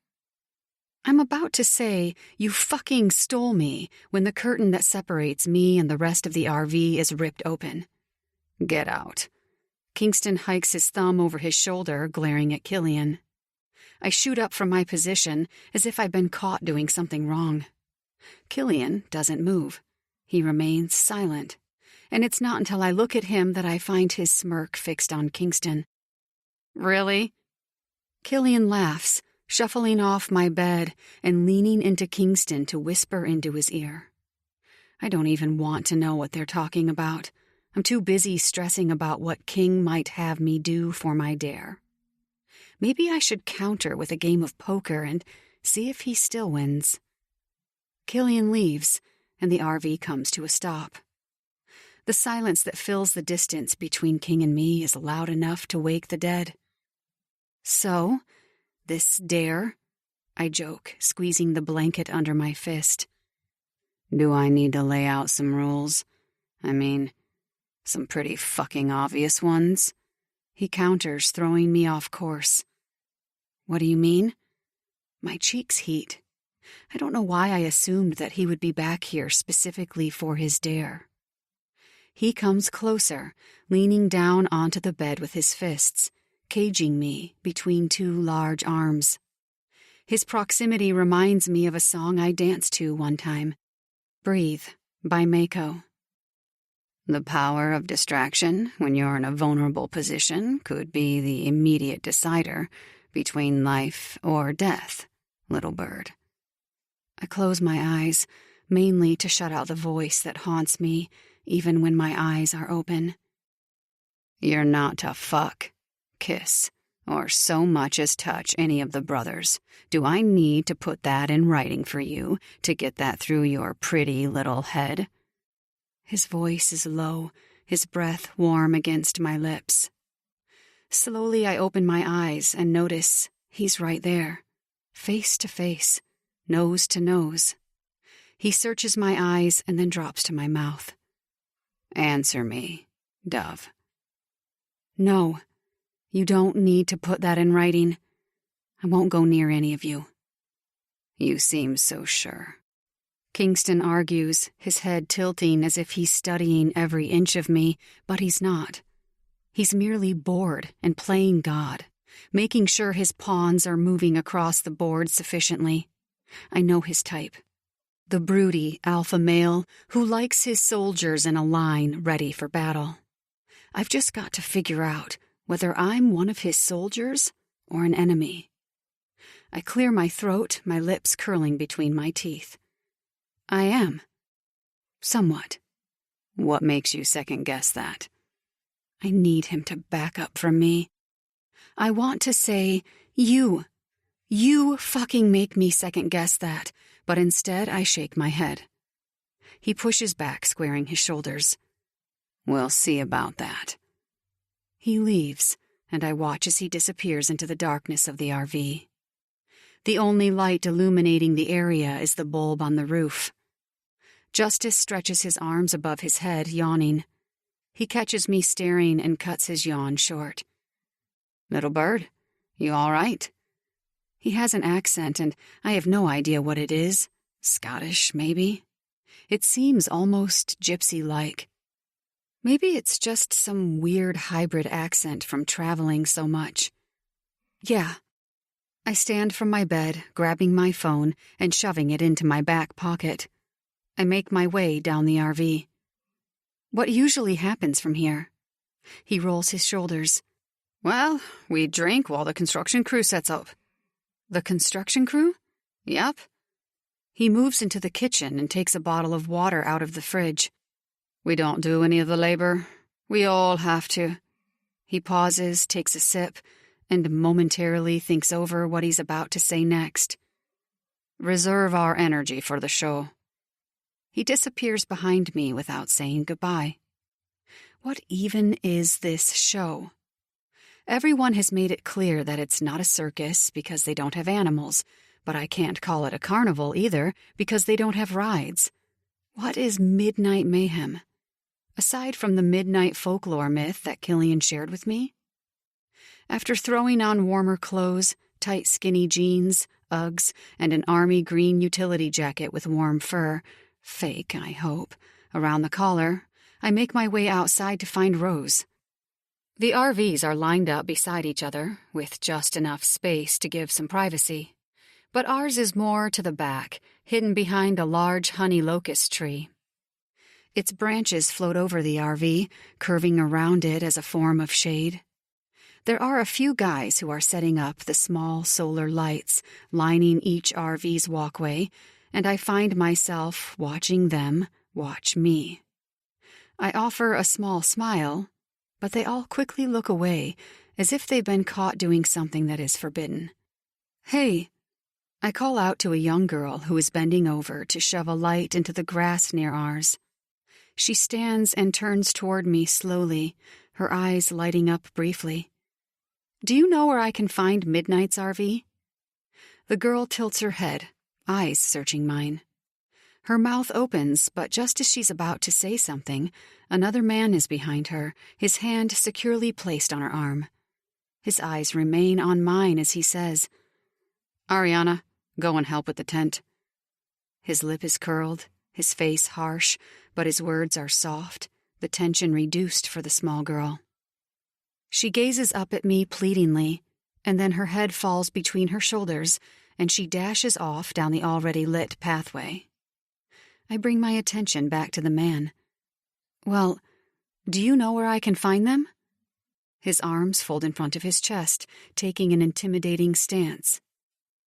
S1: I'm about to say, "You fucking stole me," when the curtain that separates me and the rest of the RV is ripped open. "Get out." Kingston hikes his thumb over his shoulder, glaring at Killian. I shoot up from my position as if I'd been caught doing something wrong. Killian doesn't move. He remains silent. And it's not until I look at him that I find his smirk fixed on Kingston. "Really?" Killian laughs, shuffling off my bed and leaning into Kingston to whisper into his ear. I don't even want to know what they're talking about. I'm too busy stressing about what King might have me do for my dare. Maybe I should counter with a game of poker and see if he still wins. Killian leaves, and the RV comes to a stop. The silence that fills the distance between King and me is loud enough to wake the dead. "So, this dare?" I joke, squeezing the blanket under my fist. "Do I need to lay out some rules? I mean, some pretty fucking obvious ones?" He counters, throwing me off course. "What do you mean?" My cheeks heat. I don't know why I assumed that he would be back here specifically for his dare. He comes closer, leaning down onto the bed with his fists, caging me between two large arms. His proximity reminds me of a song I danced to one time, "Breathe" by Mako. The power of distraction when you're in a vulnerable position could be the immediate decider between life or death, little bird. I close my eyes, mainly to shut out the voice that haunts me even when my eyes are open. You're not to fuck, kiss, or so much as touch any of the brothers. Do I need to put that in writing for you to get that through your pretty little head? His voice is low, his breath warm against my lips. Slowly I open my eyes and notice he's right there, face to face, nose to nose. He searches my eyes and then drops to my mouth. "Answer me, Dove." "No, you don't need to put that in writing. I won't go near any of you." "You seem so sure." Kingston argues, his head tilting as if he's studying every inch of me, but he's not. He's merely bored and playing God, making sure his pawns are moving across the board sufficiently. I know his type. The broody alpha male who likes his soldiers in a line ready for battle. I've just got to figure out whether I'm one of his soldiers or an enemy. I clear my throat, my lips curling between my teeth. I am. Somewhat. What makes you second-guess that? I need him to back up from me. I want to say, you fucking make me second-guess that, but instead I shake my head. He pushes back, squaring his shoulders. We'll see about that. He leaves, and I watch as he disappears into the darkness of the RV. The only light illuminating the area is the bulb on the roof. Justice stretches his arms above his head, yawning. He catches me staring and cuts his yawn short. "Little bird, you all right?" He has an accent, and I have no idea what it is. Scottish, maybe? It seems almost gypsy-like. Maybe it's just some weird hybrid accent from traveling so much. Yeah. I stand from my bed, grabbing my phone and shoving it into my back pocket. I make my way down the RV. What usually happens from here? He rolls his shoulders. Well, we drink while the construction crew sets up. The construction crew? Yep. He moves into the kitchen and takes a bottle of water out of the fridge. We don't do any of the labor. We all have to. He pauses, takes a sip, and momentarily thinks over what he's about to say next. Reserve our energy for the show. He disappears behind me without saying goodbye. What even is this show? Everyone has made it clear that it's not a circus because they don't have animals, but I can't call it a carnival either because they don't have rides. What is Midnight Mayhem? aside from the midnight folklore myth that Killian shared with me? After throwing on warmer clothes, tight skinny jeans, Uggs, and an army green utility jacket with warm fur, fake, I hope, around the collar, I make my way outside to find Rose. The RVs are lined up beside each other, with just enough space to give some privacy. But ours is more to the back, hidden behind a large honey locust tree. Its branches float over the RV, curving around it as a form of shade. There are a few guys who are setting up the small solar lights lining each RV's walkway, and I find myself watching them watch me. I offer a small smile, but they all quickly look away, as if they've been caught doing something that is forbidden. "Hey," I call out to a young girl who is bending over to shove a light into the grass near ours. She stands and turns toward me slowly, her eyes lighting up briefly. "Do you know where I can find Midnight's RV?" The girl tilts her head, eyes searching mine. Her mouth opens, but just as she's about to say something, another man is behind her, his hand securely placed on her arm. His eyes remain on mine as he says, "Ariana, go and help with the tent." His lip is curled, his face harsh, but his words are soft, the tension reduced for the small girl. She gazes up at me pleadingly, and then her head falls between her shoulders, and she dashes off down the already lit pathway. I bring my attention back to the man. "Well, do you know where I can find them?" His arms fold in front of his chest, taking an intimidating stance.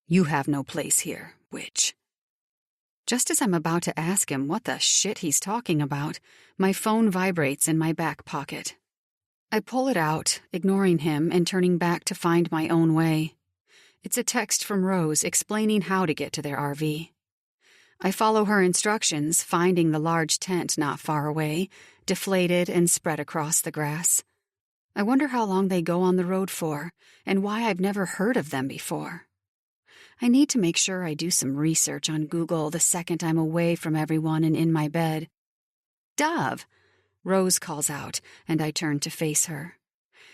S1: "You have no place here, witch." Just as I'm about to ask him what the shit he's talking about, my phone vibrates in my back pocket. I pull it out, ignoring him and turning back to find my own way. It's a text from Rose explaining how to get to their RV. I follow her instructions, finding the large tent not far away, deflated and spread across the grass. I wonder how long they go on the road for, and why I've never heard of them before. I need to make sure I do some research on Google the second I'm away from everyone and in my bed. "Dove!" Rose calls out, and I turn to face her.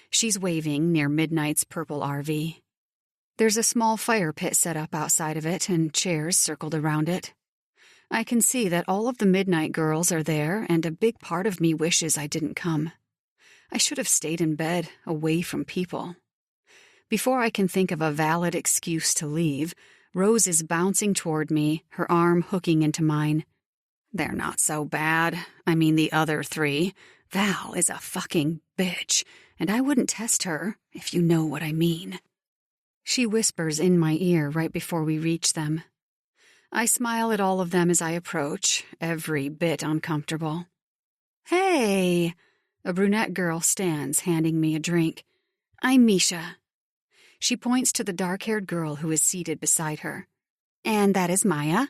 S1: She's waving near Midnight's purple RV. There's a small fire pit set up outside of it and chairs circled around it. I can see that all of the Midnight girls are there, and a big part of me wishes I didn't come. I should have stayed in bed, away from people. Before I can think of a valid excuse to leave, Rose is bouncing toward me, her arm hooking into mine. "They're not so bad. I mean the other three. Val is a fucking bitch, and I wouldn't test her, if you know what I mean." She whispers in my ear right before we reach them. I smile at all of them as I approach, every bit uncomfortable. "Hey!" A brunette girl stands, handing me a drink. "I'm Misha." She points to the dark-haired girl who is seated beside her. "And that is Maya."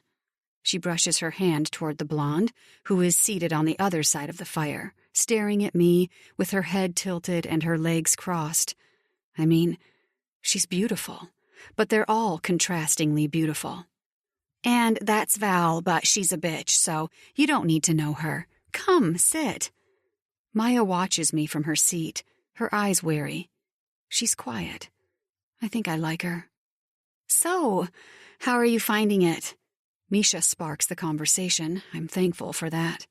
S1: She brushes her hand toward the blonde, who is seated on the other side of the fire, staring at me, with her head tilted and her legs crossed. I mean, she's beautiful, but they're all contrastingly beautiful. "And that's Val, but she's a bitch, so you don't need to know her. Come, sit." Maya watches me from her seat, her eyes wary. She's quiet. I think I like her. "So, how are you finding it?" Misha sparks the conversation. I'm thankful for that.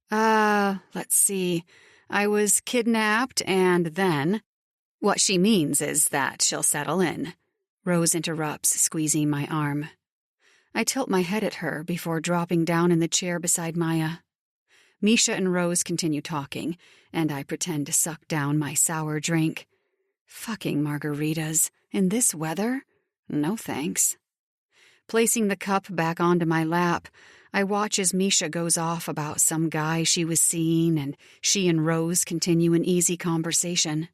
S1: Let's see. I was kidnapped and then..." "What she means is that she'll settle in." Rose interrupts, squeezing my arm. I tilt my head at her before dropping down in the chair beside Maya. Misha and Rose continue talking, and I pretend to suck down my sour drink. Fucking margaritas. In this weather? No thanks. Placing the cup back onto my lap, I watch as Misha goes off about some guy she was seeing, and she and Rose continue an easy conversation.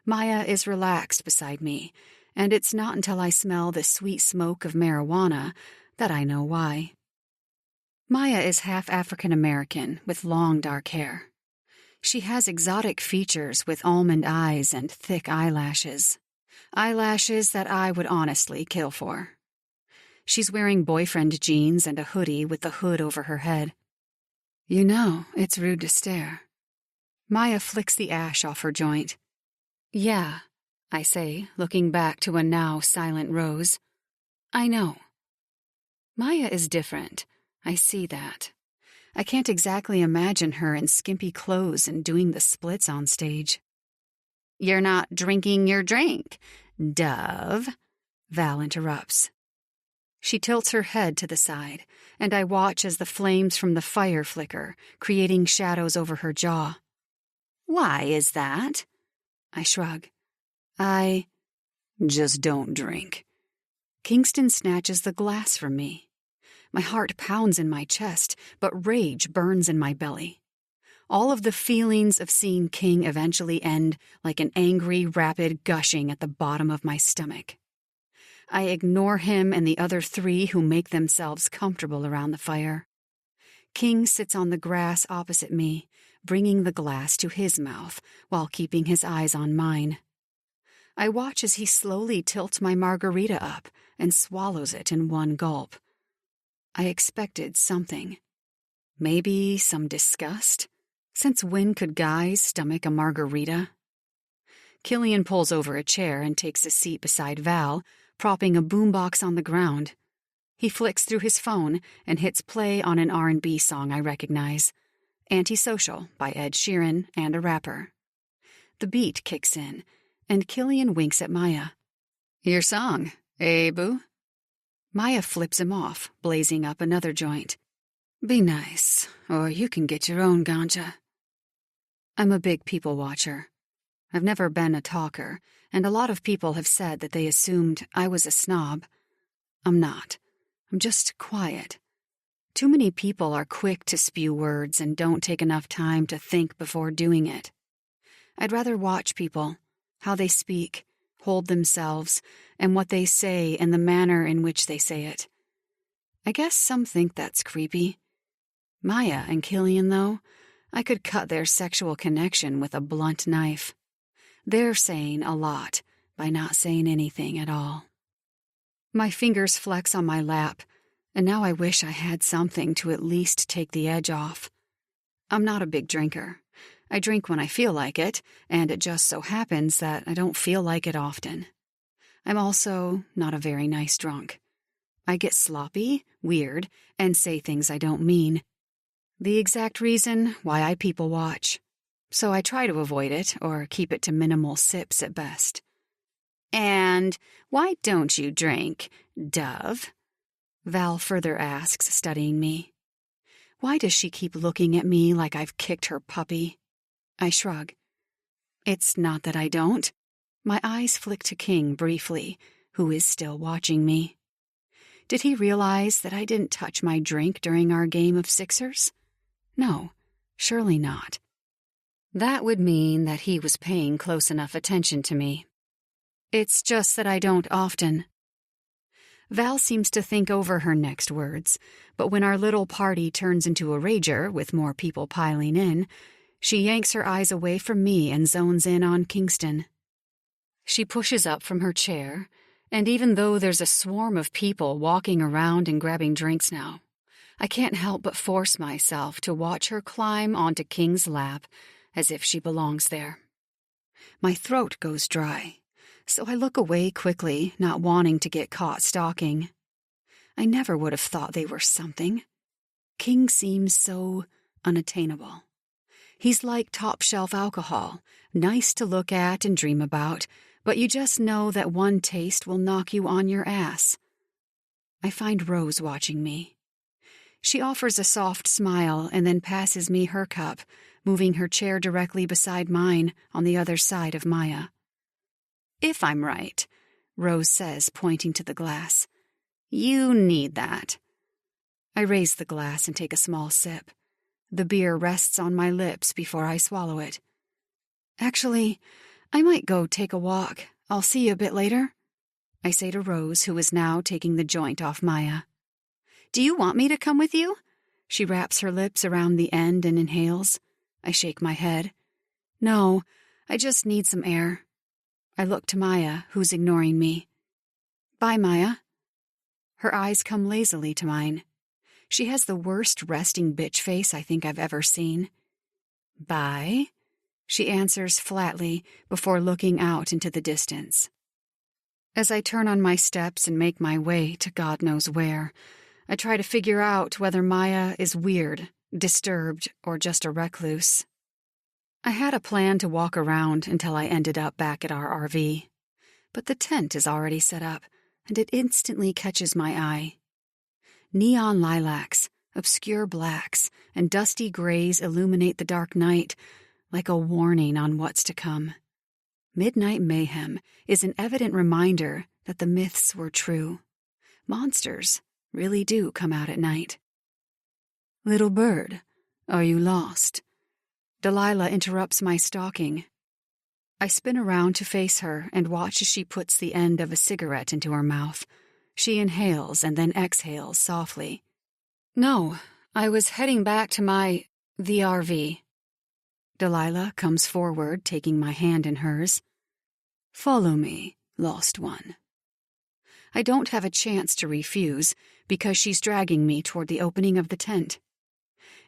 S1: Maya is relaxed beside me, and it's not until I smell the sweet smoke of marijuana that I know why. Maya is half African American with long dark hair. She has exotic features with almond eyes and thick eyelashes. Eyelashes that I would honestly kill for. She's wearing boyfriend jeans and a hoodie with the hood over her head. You know, it's rude to stare. Maya flicks the ash off her joint. Yeah, I say, looking back to a now silent Rose. I know. Maya is different. I see that. I can't exactly imagine her in skimpy clothes and doing the splits on stage. You're not drinking your drink, Dove, Val interrupts. She tilts her head to the side, and I watch as the flames from the fire flicker, creating shadows over her jaw. Why is that? I shrug. I just don't drink. Kingston snatches the glass from me. My heart pounds in my chest, but rage burns in my belly. All of the feelings of seeing King eventually end like an angry, rapid gushing at the bottom of my stomach. I ignore him and the other three who make themselves comfortable around the fire. King sits on the grass opposite me, bringing the glass to his mouth while keeping his eyes on mine. I watch as he slowly tilts my margarita up and swallows it in one gulp. I expected something. Maybe some disgust? Since when could guys stomach a margarita? Killian pulls over a chair and takes a seat beside Val, propping a boombox on the ground. He flicks through his phone and hits play on an R&B song I recognize, Antisocial by Ed Sheeran and a rapper. The beat kicks in, and Killian winks at Maya. Your song, eh, boo? Maya flips him off, blazing up another joint. Be nice, or you can get your own ganja. I'm a big people watcher. I've never been a talker, and a lot of people have said that they assumed I was a snob. I'm not. I'm just quiet. Too many people are quick to spew words and don't take enough time to think before doing it. I'd rather watch people, how they speak, hold themselves, and what they say and the manner in which they say it. I guess some think that's creepy. Maya and Killian, though, I could cut their sexual connection with a blunt knife. They're saying a lot by not saying anything at all. My fingers flex on my lap, and now I wish I had something to at least take the edge off. I'm not a big drinker. I drink when I feel like it, and it just so happens that I don't feel like it often. I'm also not a very nice drunk. I get sloppy, weird, and say things I don't mean. The exact reason why I people watch. So I try to avoid it or keep it to minimal sips at best. And why don't you drink, Dove? Val further asks, studying me. Why does she keep looking at me like I've kicked her puppy? I shrug. It's not that I don't. My eyes flick to King briefly, who is still watching me. Did he realize that I didn't touch my drink during our game of sixers? No, surely not. That would mean that he was paying close enough attention to me. It's just that I don't often. Val seems to think over her next words, but when our little party turns into a rager with more people piling in, she yanks her eyes away from me and zones in on Kingston. She pushes up from her chair, and even though there's a swarm of people walking around and grabbing drinks now, I can't help but force myself to watch her climb onto King's lap as if she belongs there. My throat goes dry, so I look away quickly, not wanting to get caught stalking. I never would have thought they were something. King seems so unattainable. He's like top-shelf alcohol, nice to look at and dream about, but you just know that one taste will knock you on your ass. I find Rose watching me. She offers a soft smile and then passes me her cup, moving her chair directly beside mine on the other side of Maya. If I'm right, Rose says, pointing to the glass. You need that. I raise the glass and take a small sip. The beer rests on my lips before I swallow it. Actually, I might go take a walk. I'll see you a bit later, I say to Rose, who is now taking the joint off Maya. Do you want me to come with you? She wraps her lips around the end and inhales. I shake my head. No, I just need some air. I look to Maya, who's ignoring me. Bye, Maya. Her eyes come lazily to mine. She has the worst resting bitch face I think I've ever seen. "Bye," she answers flatly before looking out into the distance. As I turn on my steps and make my way to God knows where, I try to figure out whether Maya is weird, disturbed, or just a recluse. I had a plan to walk around until I ended up back at our RV, but the tent is already set up, and it instantly catches my eye. Neon lilacs, obscure blacks, and dusty grays illuminate the dark night like a warning on what's to come. Midnight Mayhem is an evident reminder that the myths were true. Monsters really do come out at night. "Little bird, are you lost?" Delilah interrupts my stalking. I spin around to face her and watch as she puts the end of a cigarette into her mouth. She inhales and then exhales softly. "No, I was heading back to the RV. Delilah comes forward, taking my hand in hers. "Follow me, lost one." I don't have a chance to refuse because she's dragging me toward the opening of the tent.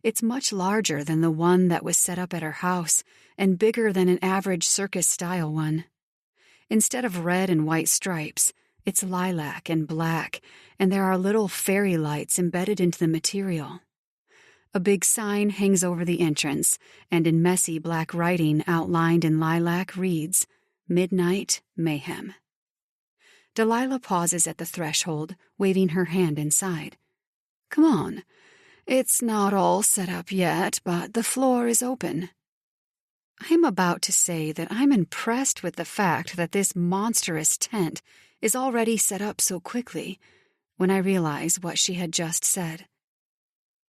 S1: It's much larger than the one that was set up at her house and bigger than an average circus-style one. Instead of red and white stripes, it's lilac and black, and there are little fairy lights embedded into the material. A big sign hangs over the entrance, and in messy black writing outlined in lilac reads, "Midnight Mayhem." Delilah pauses at the threshold, waving her hand inside. "Come on. It's not all set up yet, but the floor is open." I'm about to say that I'm impressed with the fact that this monstrous tent is already set up so quickly when I realize what she had just said.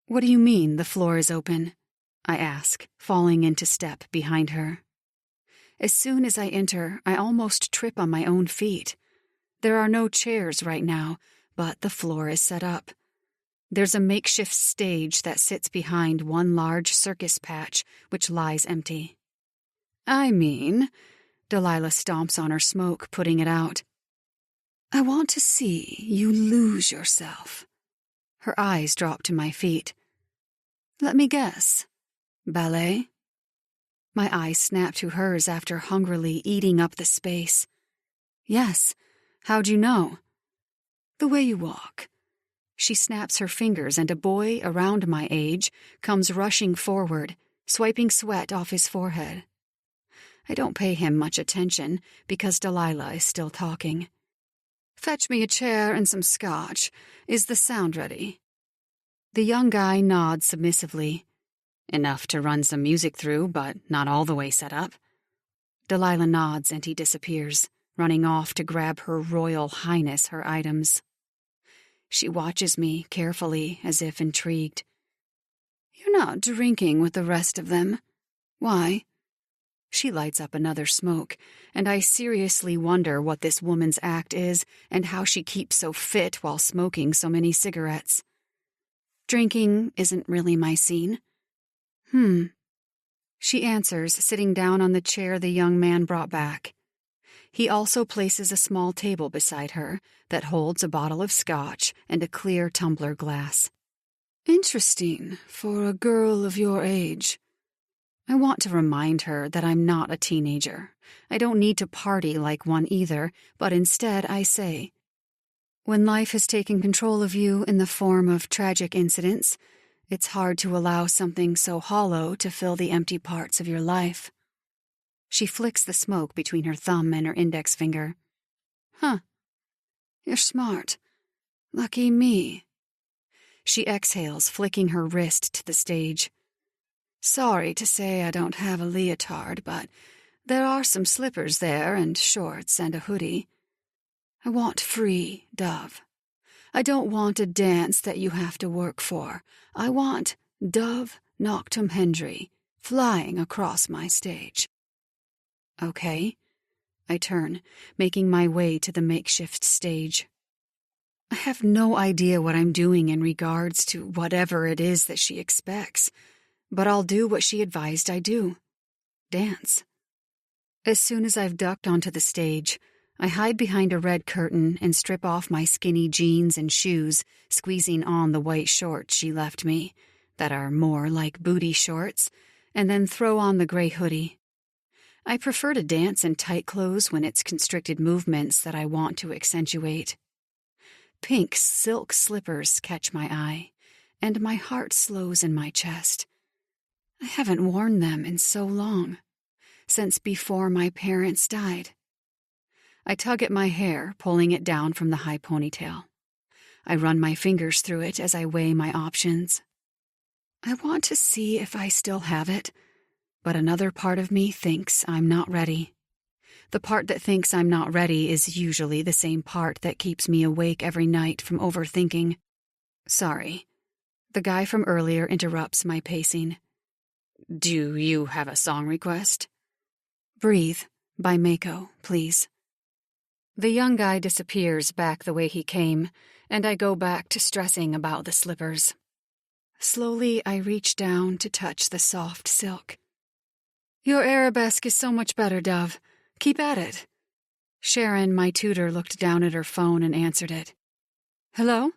S1: "What do you mean the floor is open?" I ask, falling into step behind her. As soon as I enter, I almost trip on my own feet. There are no chairs right now, but the floor is set up. There's a makeshift stage that sits behind one large circus patch, which lies empty. "I mean," Delilah stomps on her smoke, putting it out, "I want to see you lose yourself." Her eyes drop to my feet. "Let me guess. Ballet?" My eyes snap to hers after hungrily eating up the space. "Yes. How'd you know?" "The way you walk." She snaps her fingers and a boy around my age comes rushing forward, swiping sweat off his forehead. I don't pay him much attention because Delilah is still talking. "Fetch me a chair and some scotch. Is the sound ready?" The young guy nods submissively. "Enough to run some music through, but not all the way set up." Delilah nods and he disappears, running off to grab Her Royal Highness her items. She watches me carefully, as if intrigued. "You're not drinking with the rest of them. Why?" She lights up another smoke, and I seriously wonder what this woman's act is and how she keeps so fit while smoking so many cigarettes. "Drinking isn't really my scene." She answers, sitting down on the chair the young man brought back. He also places a small table beside her that holds a bottle of scotch and a clear tumbler glass. "Interesting for a girl of your age." I want to remind her that I'm not a teenager. I don't need to party like one either, but instead I say, "When life has taken control of you in the form of tragic incidents, it's hard to allow something so hollow to fill the empty parts of your life." She flicks the smoke between her thumb and her index finger. "Huh. You're smart. Lucky me." She exhales, flicking her wrist to the stage. "Sorry to say I don't have a leotard, but there are some slippers there and shorts and a hoodie. I want free, Dove. I don't want a dance that you have to work for. I want Dove Noctum Hendry flying across my stage." "Okay." I turn, making my way to the makeshift stage. I have no idea what I'm doing in regards to whatever it is that she expects, but I'll do what she advised I do. Dance. As soon as I've ducked onto the stage, I hide behind a red curtain and strip off my skinny jeans and shoes, squeezing on the white shorts she left me, that are more like booty shorts, and then throw on the gray hoodie. I prefer to dance in tight clothes when it's constricted movements that I want to accentuate. Pink silk slippers catch my eye, and my heart slows in my chest. I haven't worn them in so long, since before my parents died. I tug at my hair, pulling it down from the high ponytail. I run my fingers through it as I weigh my options. I want to see if I still have it, but another part of me thinks I'm not ready. The part that thinks I'm not ready is usually the same part that keeps me awake every night from overthinking. Sorry. The guy from earlier interrupts my pacing. Do you have a song request? Breathe, by Mako, please. The young guy disappears back the way he came, and I go back to stressing about the slippers. Slowly, I reach down to touch the soft silk. Your arabesque is so much better, Dove. Keep at it. Sharon, my tutor, looked down at her phone and answered it. Hello?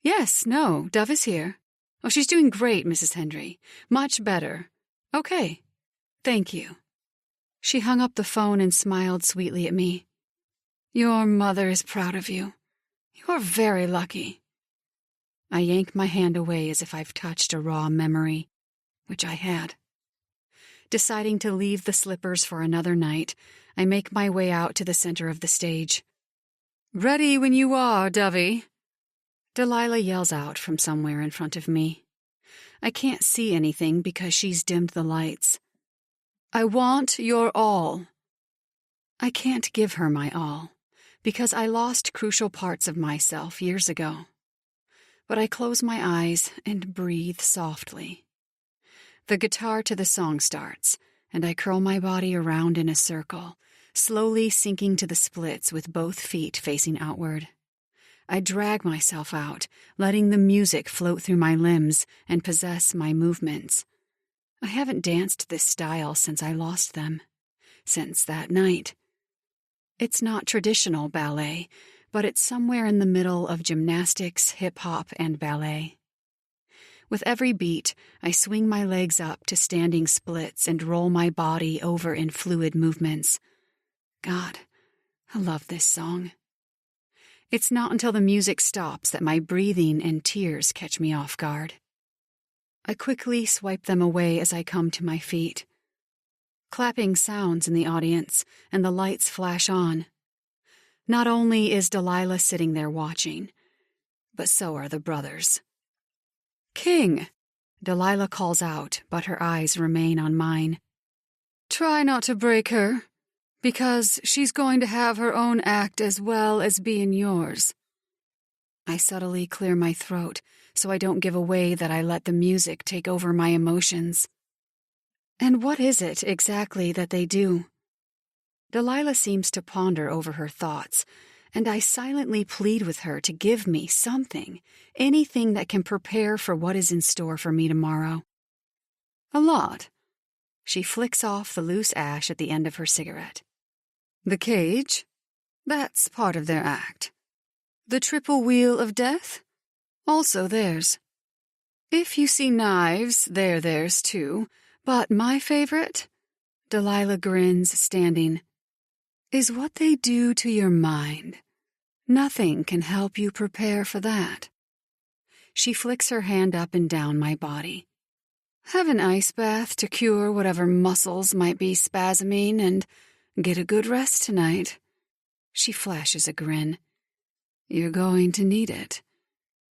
S1: Yes, no, Dove is here. Oh, she's doing great, Mrs. Hendry. Much better. Okay. Thank you. She hung up the phone and smiled sweetly at me. Your mother is proud of you. You're very lucky. I yank my hand away as if I've touched a raw memory, which I had. Deciding to leave the slippers for another night, I make my way out to the center of the stage. Ready when you are, Dovey. Delilah yells out from somewhere in front of me. I can't see anything because she's dimmed the lights. I want your all. I can't give her my all, because I lost crucial parts of myself years ago. But I close my eyes and breathe softly. The guitar to the song starts, and I curl my body around in a circle, slowly sinking to the splits with both feet facing outward. I drag myself out, letting the music float through my limbs and possess my movements. I haven't danced this style since I lost them, since that night. It's not traditional ballet, but it's somewhere in the middle of gymnastics, hip-hop, and ballet. With every beat, I swing my legs up to standing splits and roll my body over in fluid movements. God, I love this song. It's not until the music stops that my breathing and tears catch me off guard. I quickly swipe them away as I come to my feet. Clapping sounds in the audience, and the lights flash on. Not only is Delilah sitting there watching, but so are the brothers. King! Delilah calls out, but her eyes remain on mine. Try not to break her, because she's going to have her own act as well as be in yours. I subtly clear my throat so I don't give away that I let the music take over my emotions. And what is it exactly that they do? Delilah seems to ponder over her thoughts, and I silently plead with her to give me something, anything that can prepare for what is in store for me tomorrow. A lot. She flicks off the loose ash at the end of her cigarette. The cage? That's part of their act. The triple wheel of death? Also theirs. If you see knives, they're theirs too, but my favorite, Delilah grins, standing, is what they do to your mind. Nothing can help you prepare for that. She flicks her hand up and down my body. Have an ice bath to cure whatever muscles might be spasming and get a good rest tonight. She flashes a grin. You're going to need it.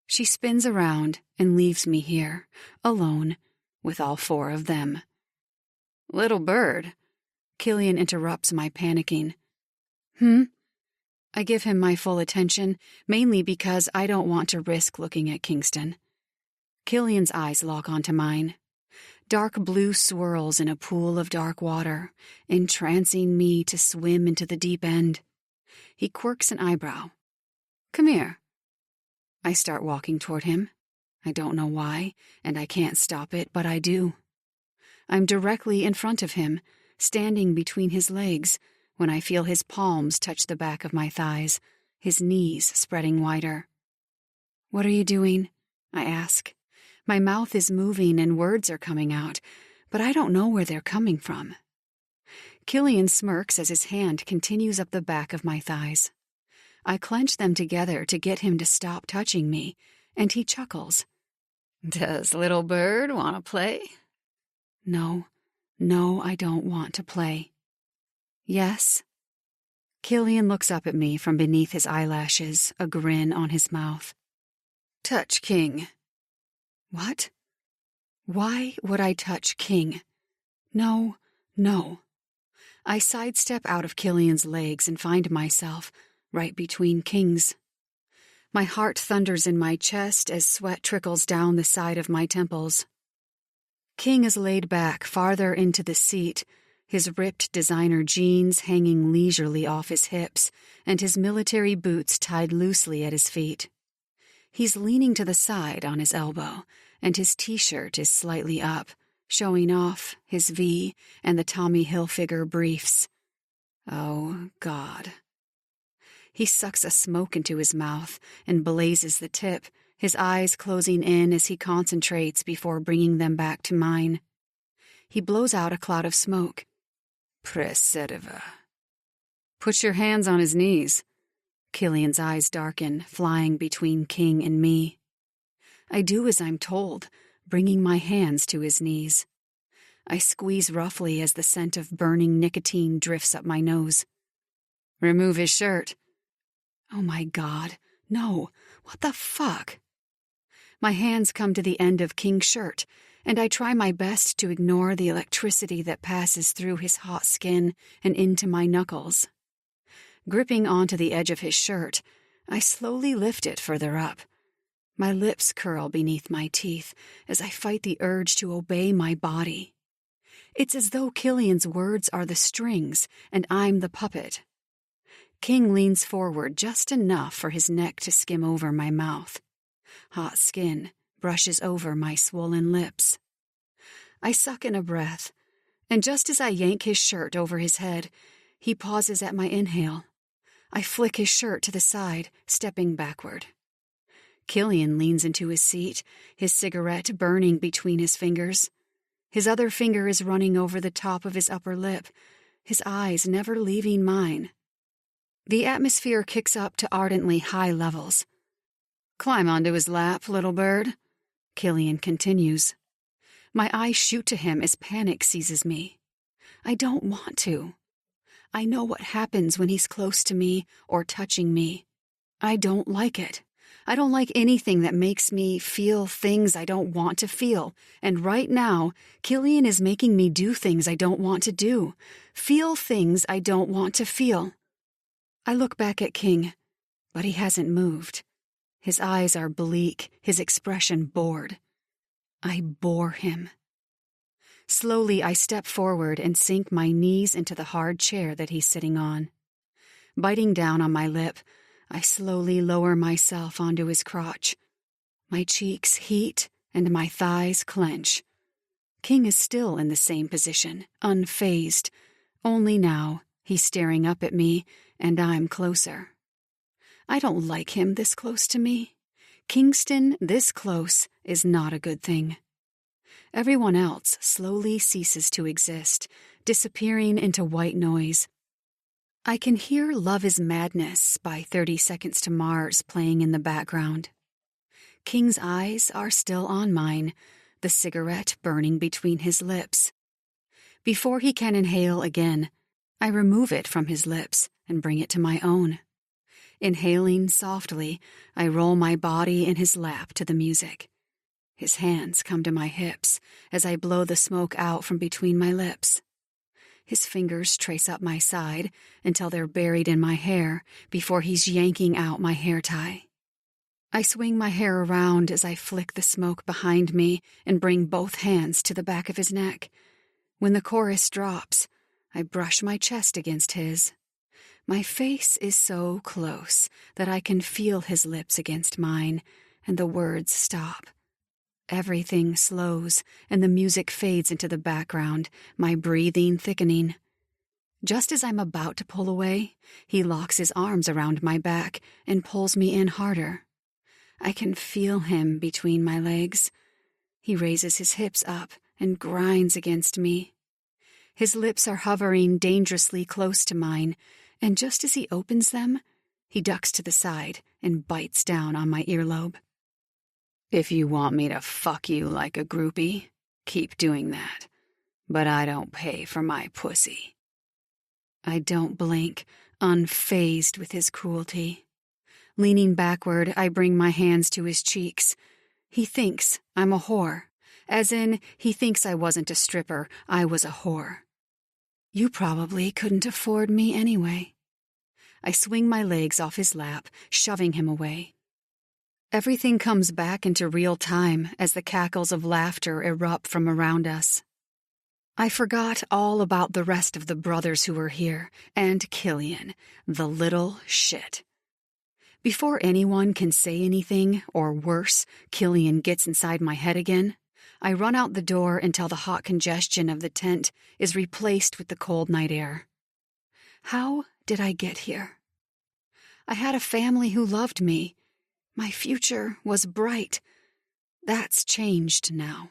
S1: She spins around and leaves me here, alone, with all four of them. Little bird. Killian interrupts my panicking. I give him my full attention, mainly because I don't want to risk looking at Kingston. Killian's eyes lock onto mine. Dark blue swirls in a pool of dark water, entrancing me to swim into the deep end. He quirks an eyebrow. Come here. I start walking toward him. I don't know why, and I can't stop it, but I do. I'm directly in front of him, standing between his legs, when I feel his palms touch the back of my thighs, his knees spreading wider. "What are you doing?" I ask. My mouth is moving and words are coming out, but I don't know where they're coming from. Killian smirks as his hand continues up the back of my thighs. I clench them together to get him to stop touching me, and he chuckles. "Does little bird want to play?" No, I don't want to play. "Yes." Killian looks up at me from beneath his eyelashes, a grin on his mouth. "Touch King." "What? Why would I touch King? No. I sidestep out of Killian's legs and find myself right between King's. My heart thunders in my chest as sweat trickles down the side of my temples. King is laid back farther into the seat, his ripped designer jeans hanging leisurely off his hips and his military boots tied loosely at his feet. He's leaning to the side on his elbow, and his t-shirt is slightly up, showing off his V and the Tommy Hilfiger briefs. Oh, God. He sucks a smoke into his mouth and blazes the tip, his eyes closing in as he concentrates before bringing them back to mine. He blows out a cloud of smoke. "Preserva." "Put your hands on his knees." Killian's eyes darken, flying between King and me. I do as I'm told, bringing my hands to his knees. I squeeze roughly as the scent of burning nicotine drifts up my nose. "Remove his shirt." Oh my God, no, what the fuck? My hands come to the end of King's shirt, and I try my best to ignore the electricity that passes through his hot skin and into my knuckles. Gripping onto the edge of his shirt, I slowly lift it further up. My lips curl beneath my teeth as I fight the urge to obey my body. It's as though Killian's words are the strings and I'm the puppet. King leans forward just enough for his neck to skim over my mouth. Hot skin brushes over my swollen lips. I suck in a breath, and just as I yank his shirt over his head, he pauses at my inhale. I flick his shirt to the side, stepping backward. Killian leans into his seat, his cigarette burning between his fingers. His other finger is running over the top of his upper lip, his eyes never leaving mine. The atmosphere kicks up to ardently high levels. "Climb onto his lap, little bird," Killian continues. My eyes shoot to him as panic seizes me. I don't want to. I know what happens when he's close to me or touching me. I don't like it. I don't like anything that makes me feel things I don't want to feel. And right now, Killian is making me do things I don't want to do. Feel things I don't want to feel. I look back at King, but he hasn't moved. His eyes are bleak, his expression bored. I bore him. Slowly, I step forward and sink my knees into the hard chair that he's sitting on. Biting down on my lip, I slowly lower myself onto his crotch. My cheeks heat and my thighs clench. King is still in the same position, unfazed. Only now, he's staring up at me, and I'm closer. I don't like him this close to me. Kingston this close is not a good thing. Everyone else slowly ceases to exist, disappearing into white noise. I can hear Love is Madness by 30 Seconds to Mars playing in the background. King's eyes are still on mine, the cigarette burning between his lips. Before he can inhale again, I remove it from his lips and bring it to my own. Inhaling softly, I roll my body in his lap to the music. His hands come to my hips as I blow the smoke out from between my lips. His fingers trace up my side until they're buried in my hair before he's yanking out my hair tie. I swing my hair around as I flick the smoke behind me and bring both hands to the back of his neck. When the chorus drops, I brush my chest against his. My face is so close that I can feel his lips against mine, and the words stop. Everything slows, and the music fades into the background, my breathing thickening. Just as I'm about to pull away, he locks his arms around my back and pulls me in harder. I can feel him between my legs. He raises his hips up and grinds against me. His lips are hovering dangerously close to mine, and just as he opens them, he ducks to the side and bites down on my earlobe. If you want me to fuck you like a groupie, keep doing that. But I don't pay for my pussy. I don't blink, unfazed with his cruelty. Leaning backward, I bring my hands to his cheeks. He thinks I'm a whore. As in, he thinks I wasn't a stripper, I was a whore. You probably couldn't afford me anyway. I swing my legs off his lap, shoving him away. Everything comes back into real time as the cackles of laughter erupt from around us. I forgot all about the rest of the brothers who were here, and Killian, the little shit. Before anyone can say anything, or worse, Killian gets inside my head again, I run out the door until the hot congestion of the tent is replaced with the cold night air. How did I get here? I had a family who loved me. My future was bright. That's changed now.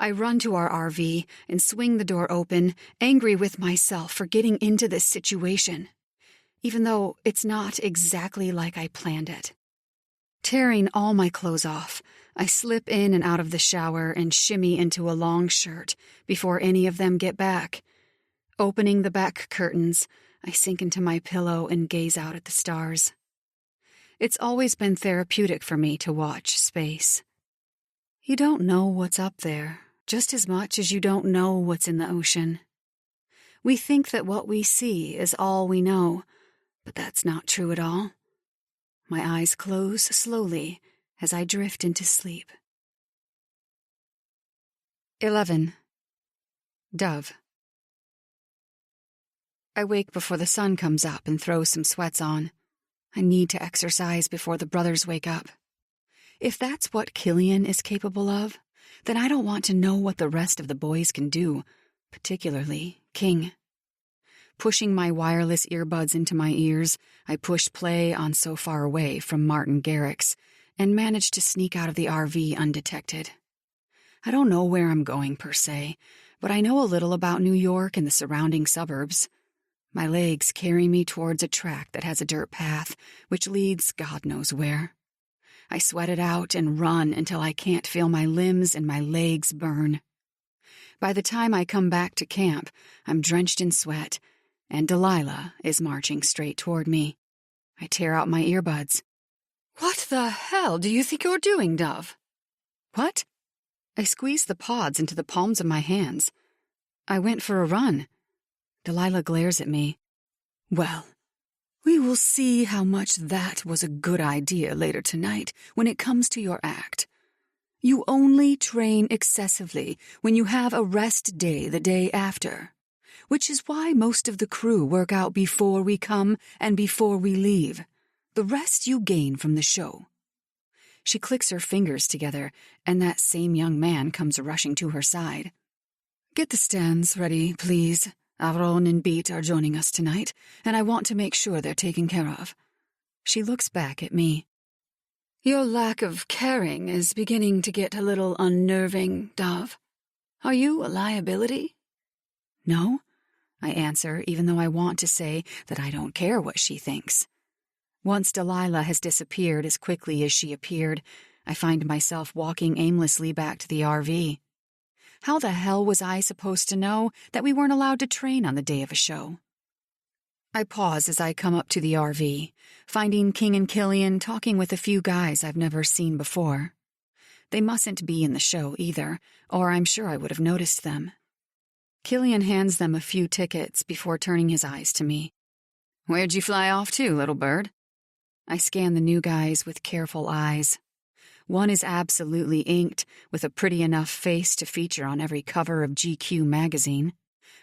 S1: I run to our RV and swing the door open, angry with myself for getting into this situation, even though it's not exactly like I planned it. Tearing all my clothes off, I slip in and out of the shower and shimmy into a long shirt before any of them get back. Opening the back curtains, I sink into my pillow and gaze out at the stars. It's always been therapeutic for me to watch space. You don't know what's up there, just as much as you don't know what's in the ocean. We think that what we see is all we know, but that's not true at all. My eyes close slowly as I drift into sleep. 11. Dove. I wake before the sun comes up and throw some sweats on. I need to exercise before the brothers wake up. If that's what Killian is capable of, then I don't want to know what the rest of the boys can do, particularly King. Pushing my wireless earbuds into my ears, I push play on So Far Away from Martin Garrix and manage to sneak out of the RV undetected. I don't know where I'm going per se, but I know a little about New York and the surrounding suburbs. My legs carry me towards a track that has a dirt path, which leads God knows where. I sweat it out and run until I can't feel my limbs and my legs burn. By the time I come back to camp, I'm drenched in sweat, and Delilah is marching straight toward me. I tear out my earbuds. What the hell do you think you're doing, Dove? What? I squeeze the pods into the palms of my hands. I went for a run. Delilah glares at me. Well, we will see how much that was a good idea later tonight when it comes to your act. You only train excessively when you have a rest day the day after, which is why most of the crew work out before we come and before we leave. The rest you gain from the show. She clicks her fingers together, and that same young man comes rushing to her side. Get the stands ready, please. Avron and Beat are joining us tonight, and I want to make sure they're taken care of. She looks back at me. Your lack of caring is beginning to get a little unnerving, Dove. Are you a liability? No, I answer, even though I want to say that I don't care what she thinks. Once Delilah has disappeared as quickly as she appeared, I find myself walking aimlessly back to the RV. How the hell was I supposed to know that we weren't allowed to train on the day of a show? I pause as I come up to the RV, finding King and Killian talking with a few guys I've never seen before. They mustn't be in the show either, or I'm sure I would have noticed them. Killian hands them a few tickets before turning his eyes to me. Where'd you fly off to, little bird? I scan the new guys with careful eyes. One is absolutely inked, with a pretty enough face to feature on every cover of GQ magazine.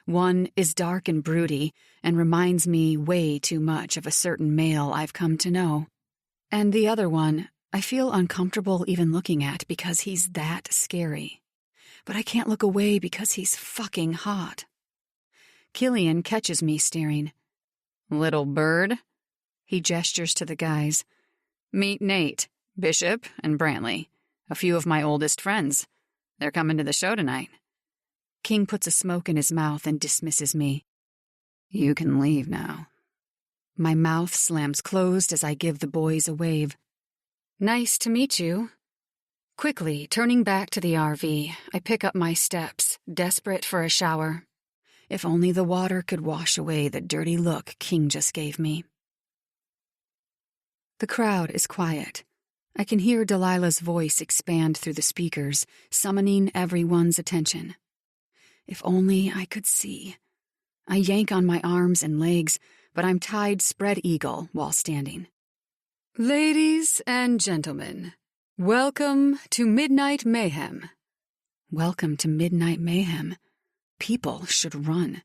S1: One is dark and broody, and reminds me way too much of a certain male I've come to know. And the other one, I feel uncomfortable even looking at because he's that scary. But I can't look away because he's fucking hot. Killian catches me staring. "Little bird?" He gestures to the guys. "Meet Nate, Bishop, and Brantley, a few of my oldest friends. They're coming to the show tonight." King puts a smoke in his mouth and dismisses me. "You can leave now." My mouth slams closed as I give the boys a wave. "Nice to meet you." Quickly, turning back to the RV, I pick up my steps, desperate for a shower. If only the water could wash away the dirty look King just gave me. The crowd is quiet. I can hear Delilah's voice expand through the speakers, summoning everyone's attention. If only I could see. I yank on my arms and legs, but I'm tied spread eagle while standing. "Ladies and gentlemen, welcome to Midnight Mayhem." Welcome to Midnight Mayhem. People should run.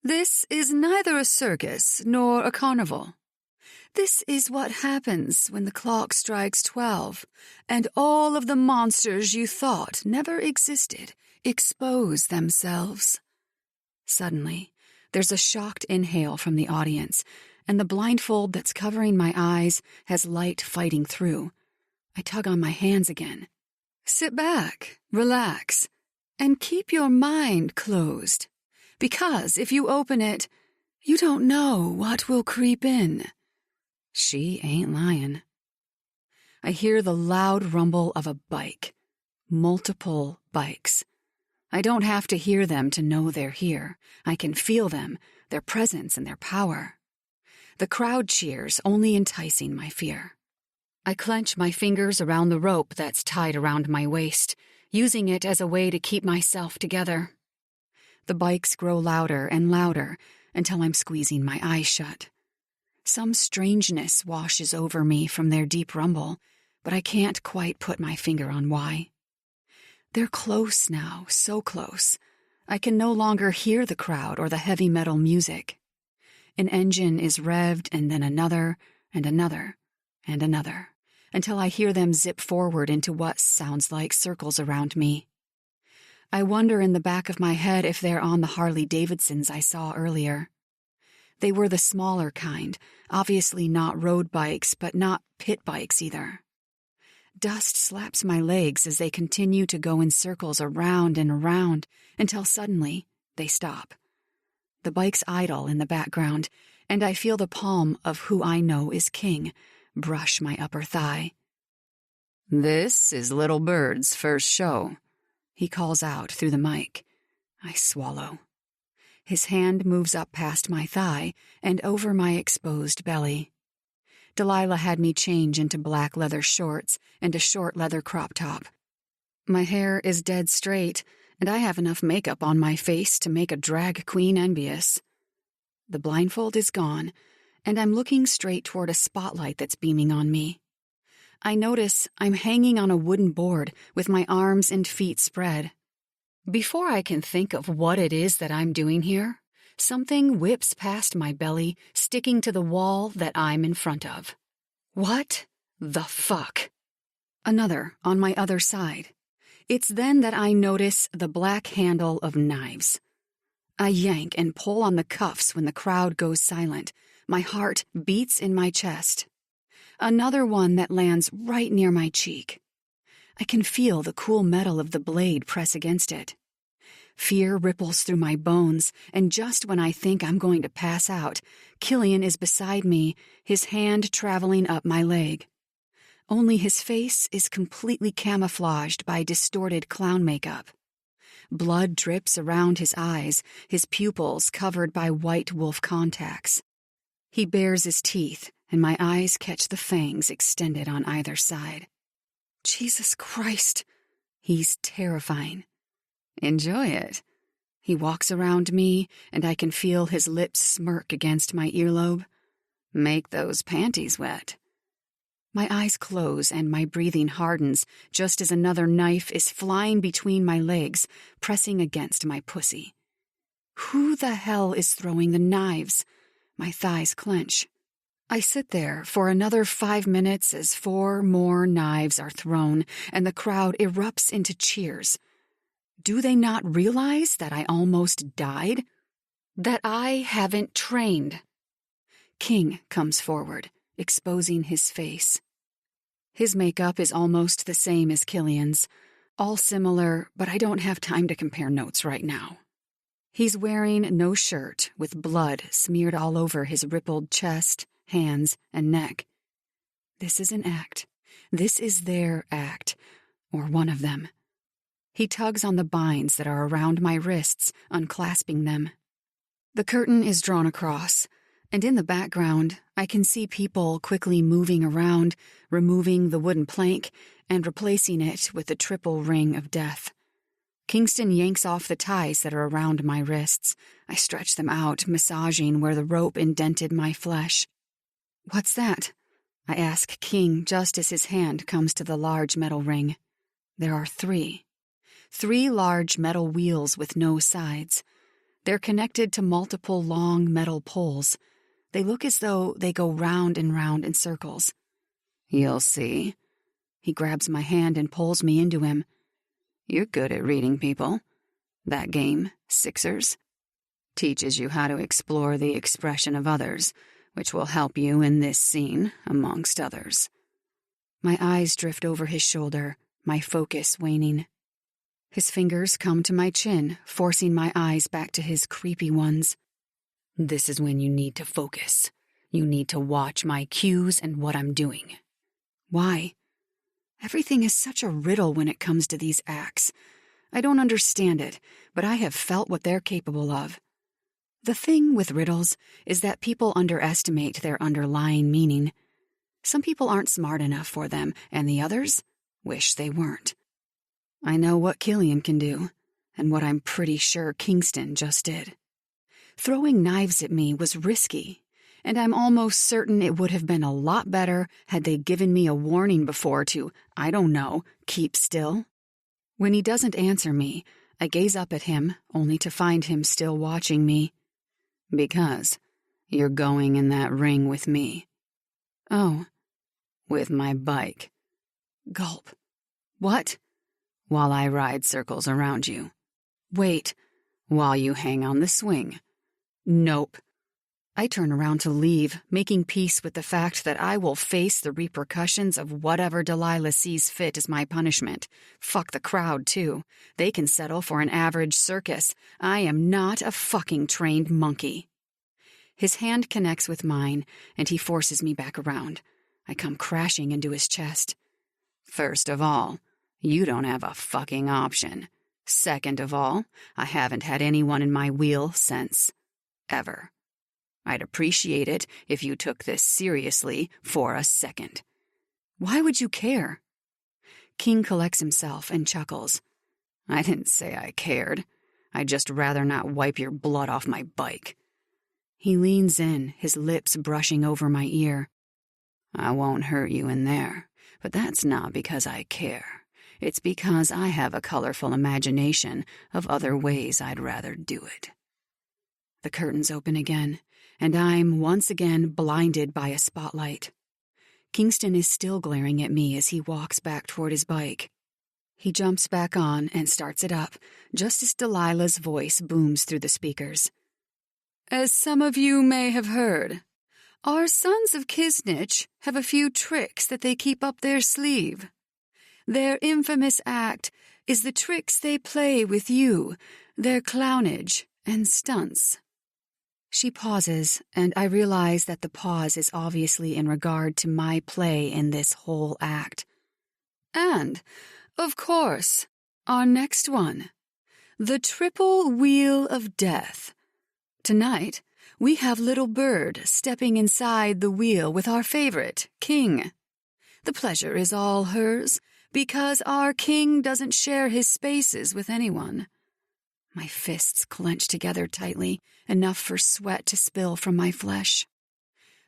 S1: "This is neither a circus nor a carnival. This is what happens when the clock strikes 12, and all of the monsters you thought never existed expose themselves." Suddenly, there's a shocked inhale from the audience, and the blindfold that's covering my eyes has light fighting through. I tug on my hands again. "Sit back, relax, and keep your mind closed, because if you open it, you don't know what will creep in." She ain't lying. I hear the loud rumble of a bike. Multiple bikes. I don't have to hear them to know they're here. I can feel them, their presence and their power. The crowd cheers, only enticing my fear. I clench my fingers around the rope that's tied around my waist, using it as a way to keep myself together. The bikes grow louder and louder until I'm squeezing my eyes shut. Some strangeness washes over me from their deep rumble, but I can't quite put my finger on why. They're close now, so close. I can no longer hear the crowd or the heavy metal music. An engine is revved and then another, and another, and another, until I hear them zip forward into what sounds like circles around me. I wonder in the back of my head if they're on the Harley-Davidsons I saw earlier. They were the smaller kind, obviously not road bikes, but not pit bikes either. Dust slaps my legs as they continue to go in circles around and around until suddenly they stop. The bikes idle in the background, and I feel the palm of who I know is King brush my upper thigh. "This is Little Bird's first show," he calls out through the mic. I swallow. His hand moves up past my thigh and over my exposed belly. Delilah had me change into black leather shorts and a short leather crop top. My hair is dead straight, and I have enough makeup on my face to make a drag queen envious. The blindfold is gone, and I'm looking straight toward a spotlight that's beaming on me. I notice I'm hanging on a wooden board with my arms and feet spread. Before I can think of what it is that I'm doing here, something whips past my belly, sticking to the wall that I'm in front of. What the fuck? Another on my other side. It's then that I notice the black handle of knives. I yank and pull on the cuffs when the crowd goes silent. My heart beats in my chest. Another one that lands right near my cheek. I can feel the cool metal of the blade press against it. Fear ripples through my bones, and just when I think I'm going to pass out, Killian is beside me, his hand traveling up my leg. Only his face is completely camouflaged by distorted clown makeup. Blood drips around his eyes, his pupils covered by white wolf contacts. He bares his teeth, and my eyes catch the fangs extended on either side. Jesus Christ, he's terrifying. Enjoy it. He walks around me, and I can feel his lips smirk against my earlobe. Make those panties wet. My eyes close and my breathing hardens just as another knife is flying between my legs, pressing against my pussy. Who the hell is throwing the knives? My thighs clench. I sit there for another 5 minutes as 4 more knives are thrown and the crowd erupts into cheers. Do they not realize that I almost died? that I haven't trained. King comes forward, exposing his face. His makeup is almost the same as Killian's, all similar, but I don't have time to compare notes right now. He's wearing no shirt, with blood smeared all over his rippled chest, hands, and neck. This is an act. This is their act, or one of them. He tugs on the binds that are around my wrists, unclasping them. The curtain is drawn across, and in the background, I can see people quickly moving around, removing the wooden plank and replacing it with the triple ring of death. Kingston yanks off the ties that are around my wrists. I stretch them out, massaging where the rope indented my flesh. "What's that?" I ask King just as his hand comes to the large metal ring. There are 3. 3 large metal wheels with no sides. They're connected to multiple long metal poles. They look as though they go round and round in circles. "You'll see." He grabs my hand and pulls me into him. "You're good at reading people. That game, Sixers, teaches you how to explore the expression of others, which will help you in this scene, amongst others." My eyes drift over his shoulder, my focus waning. His fingers come to my chin, forcing my eyes back to his creepy ones. "This is when you need to focus. You need to watch my cues and what I'm doing." Why? Everything is such a riddle when it comes to these acts. I don't understand it, but I have felt what they're capable of. The thing with riddles is that people underestimate their underlying meaning. Some people aren't smart enough for them, and the others wish they weren't. I know what Killian can do, and what I'm pretty sure Kingston just did. Throwing knives at me was risky, and I'm almost certain it would have been a lot better had they given me a warning before to, I don't know, keep still. When he doesn't answer me, I gaze up at him, only to find him still watching me. "Because you're going in that ring with me." "Oh." "With my bike." Gulp. "What?" "While I ride circles around you." "Wait." "While you hang on the swing." "Nope." I turn around to leave, making peace with the fact that I will face the repercussions of whatever Delilah sees fit as my punishment. Fuck the crowd, too. They can settle for an average circus. I am not a fucking trained monkey. His hand connects with mine, and he forces me back around. I come crashing into his chest. "First of all, you don't have a fucking option. Second of all, I haven't had anyone in my wheel since. Ever. I'd appreciate it if you took this seriously for a second." "Why would you care?" King collects himself and chuckles. "I didn't say I cared. I'd just rather not wipe your blood off my bike." He leans in, his lips brushing over my ear. "I won't hurt you in there, but that's not because I care. It's because I have a colorful imagination of other ways I'd rather do it." The curtains open again, and I'm once again blinded by a spotlight. Kingston is still glaring at me as he walks back toward his bike. He jumps back on and starts it up, just as Delilah's voice booms through the speakers. "As some of you may have heard, our sons of Kisnich have a few tricks that they keep up their sleeve. Their infamous act is the tricks they play with you, their clownage and stunts." She pauses, and I realize that the pause is obviously in regard to my play in this whole act. "And, of course, our next one, the triple wheel of death. Tonight, we have Little Bird stepping inside the wheel with our favorite, King. The pleasure is all hers, because our King doesn't share his spaces with anyone." My fists clench together tightly, enough for sweat to spill from my flesh.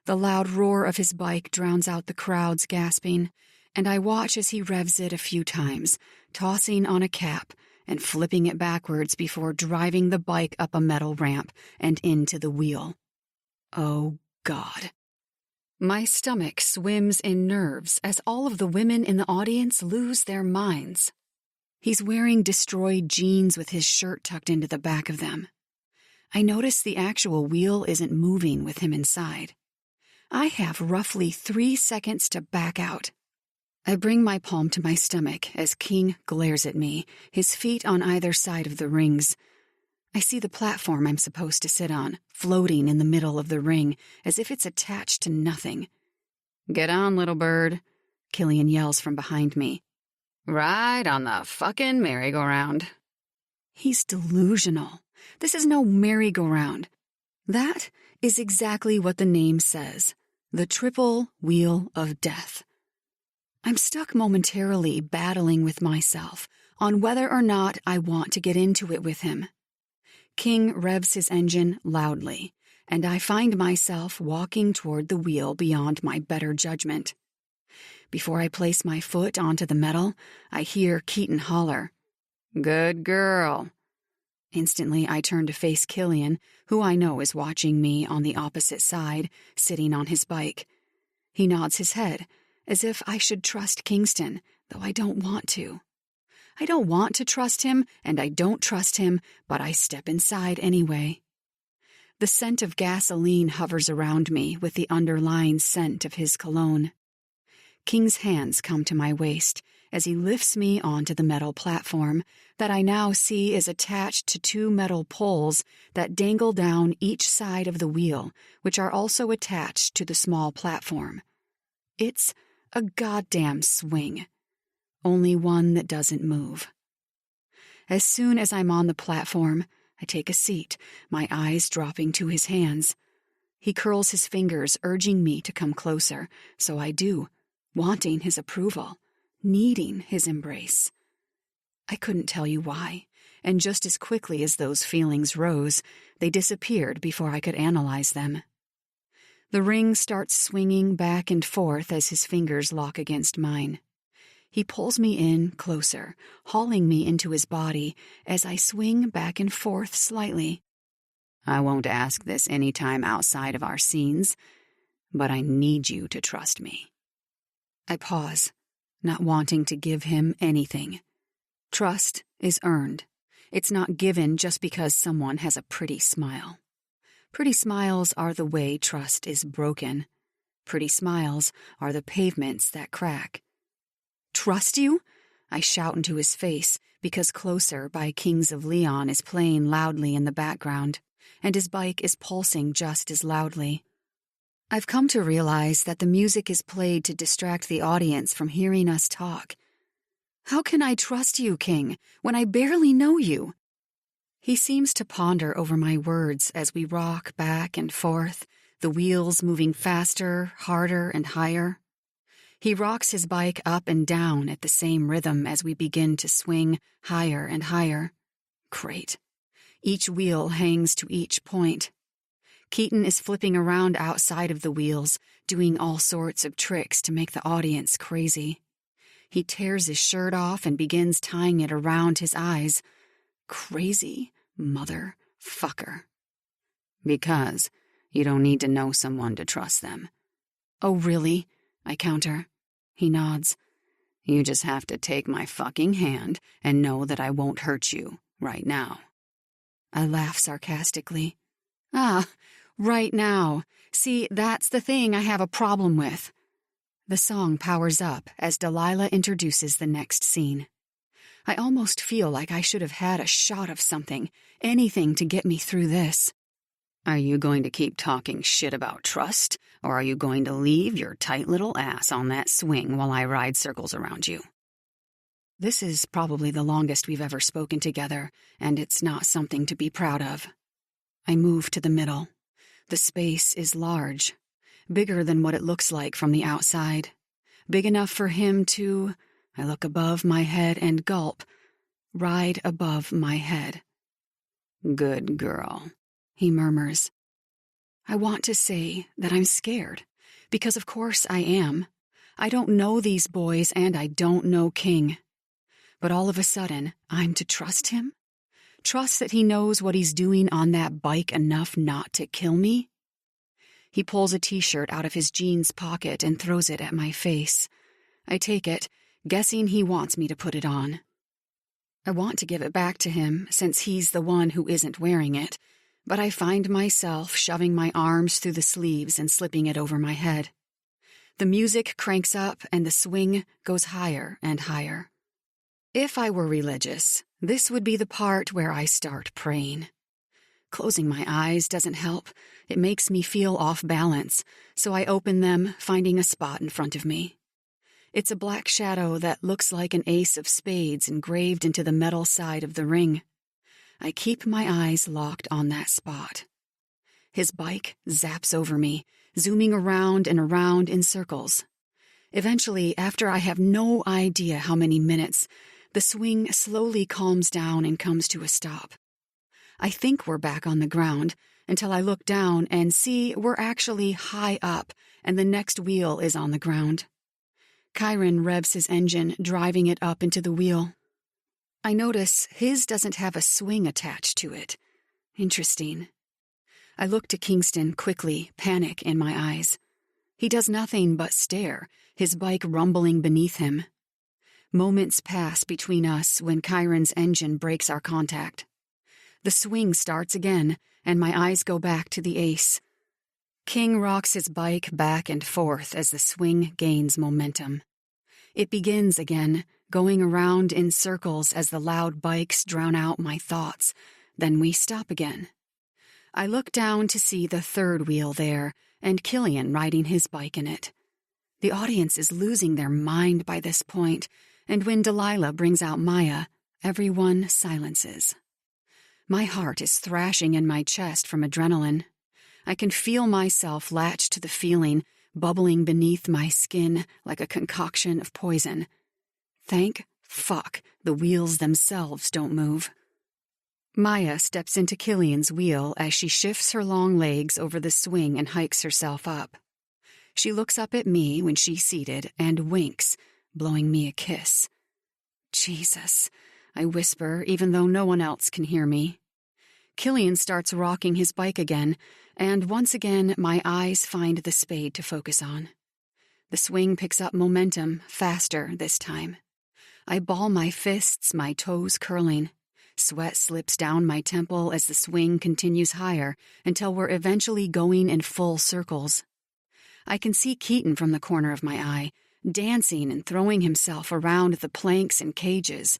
S1: The loud roar of his bike drowns out the crowd's gasping, and I watch as he revs it a few times, tossing on a cap and flipping it backwards before driving the bike up a metal ramp and into the wheel. Oh, God. My stomach swims in nerves as all of the women in the audience lose their minds. He's wearing destroyed jeans with his shirt tucked into the back of them. I notice the actual wheel isn't moving with him inside. I have roughly 3 seconds to back out. I bring my palm to my stomach as King glares at me, his feet on either side of the rings. I see the platform I'm supposed to sit on, floating in the middle of the ring, as if it's attached to nothing. "Get on, little bird," Killian yells from behind me. "Ride on the fucking merry-go-round." He's delusional. This is no merry-go-round. That is exactly what the name says. The triple wheel of death. I'm stuck momentarily battling with myself on whether or not I want to get into it with him. King revs his engine loudly, and I find myself walking toward the wheel beyond my better judgment. Before I place my foot onto the metal, I hear Keaton holler, "Good girl." Instantly, I turn to face Killian, who I know is watching me on the opposite side, sitting on his bike. He nods his head, as if I should trust Kingston, though I don't want to. I don't want to trust him, and I don't trust him, but I step inside anyway. The scent of gasoline hovers around me with the underlying scent of his cologne. King's hands come to my waist as he lifts me onto the metal platform that I now see is attached to 2 metal poles that dangle down each side of the wheel, which are also attached to the small platform. It's a goddamn swing. Only one that doesn't move. As soon as I'm on the platform, I take a seat, my eyes dropping to his hands. He curls his fingers, urging me to come closer, so I do, wanting his approval, needing his embrace. I couldn't tell you why, and just as quickly as those feelings rose, they disappeared before I could analyze them. The ring starts swinging back and forth as his fingers lock against mine. He pulls me in closer, hauling me into his body as I swing back and forth slightly. I won't ask this any time outside of our scenes, but I need you to trust me. I pause, not wanting to give him anything. Trust is earned. It's not given just because someone has a pretty smile. Pretty smiles are the way trust is broken. Pretty smiles are the pavements that crack. "Trust you?" I shout into his face because Closer by Kings of Leon is playing loudly in the background, and his bike is pulsing just as loudly. I've come to realize that the music is played to distract the audience from hearing us talk. How can I trust you, King, when I barely know you? He seems to ponder over my words as we rock back and forth, the wheels moving faster, harder, and higher. He rocks his bike up and down at the same rhythm as we begin to swing higher and higher. Great. Each wheel hangs to each point. Keaton is flipping around outside of the wheels, doing all sorts of tricks to make the audience crazy. He tears his shirt off and begins tying it around his eyes. Crazy motherfucker. Because you don't need to know someone to trust them. Oh, really? I counter. He nods. You just have to take my fucking hand and know that I won't hurt you right now. I laugh sarcastically. Ah, right now. See, that's the thing I have a problem with. The song powers up as Delilah introduces the next scene. I almost feel like I should have had a shot of something, anything to get me through this. Are you going to keep talking shit about trust, or are you going to leave your tight little ass on that swing while I ride circles around you? This is probably the longest we've ever spoken together, and it's not something to be proud of. I move to the middle. The space is large, bigger than what it looks like from the outside. Big enough for him to, I look above my head and gulp, ride above my head. Good girl, he murmurs. I want to say that I'm scared, because of course I am. I don't know these boys and I don't know King. But all of a sudden, I'm to trust him? Trust that he knows what he's doing on that bike enough not to kill me? He pulls a t-shirt out of his jeans pocket and throws it at my face. I take it, guessing he wants me to put it on. I want to give it back to him since he's the one who isn't wearing it, but I find myself shoving my arms through the sleeves and slipping it over my head. The music cranks up and the swing goes higher and higher. If I were religious, this would be the part where I start praying. Closing my eyes doesn't help. It makes me feel off balance, so I open them, finding a spot in front of me. It's a black shadow that looks like an ace of spades engraved into the metal side of the ring. I keep my eyes locked on that spot. His bike zaps over me, zooming around and around in circles. Eventually, after I have no idea how many minutes, the swing slowly calms down and comes to a stop. I think we're back on the ground until I look down and see we're actually high up and the next wheel is on the ground. Chiron revs his engine, driving it up into the wheel. I notice his doesn't have a swing attached to it. Interesting. I look to Kingston quickly, panic in my eyes. He does nothing but stare, his bike rumbling beneath him. Moments pass between us when Chiron's engine breaks our contact. The swing starts again, and my eyes go back to the ace. King rocks his bike back and forth as the swing gains momentum. It begins again, going around in circles as the loud bikes drown out my thoughts. Then we stop again. I look down to see the third wheel there, and Killian riding his bike in it. The audience is losing their mind by this point, and when Delilah brings out Maya, everyone silences. My heart is thrashing in my chest from adrenaline. I can feel myself latch to the feeling, bubbling beneath my skin like a concoction of poison. Thank fuck the wheels themselves don't move. Maya steps into Killian's wheel as she shifts her long legs over the swing and hikes herself up. She looks up at me when she's seated and winks, blowing me a kiss. Jesus, I whisper, even though no one else can hear me. Killian starts rocking his bike again, and once again my eyes find the spade to focus on. The swing picks up momentum, faster this time. I ball my fists, my toes curling. Sweat slips down my temple as the swing continues higher until we're eventually going in full circles. I can see Keaton from the corner of my eye, dancing and throwing himself around the planks and cages.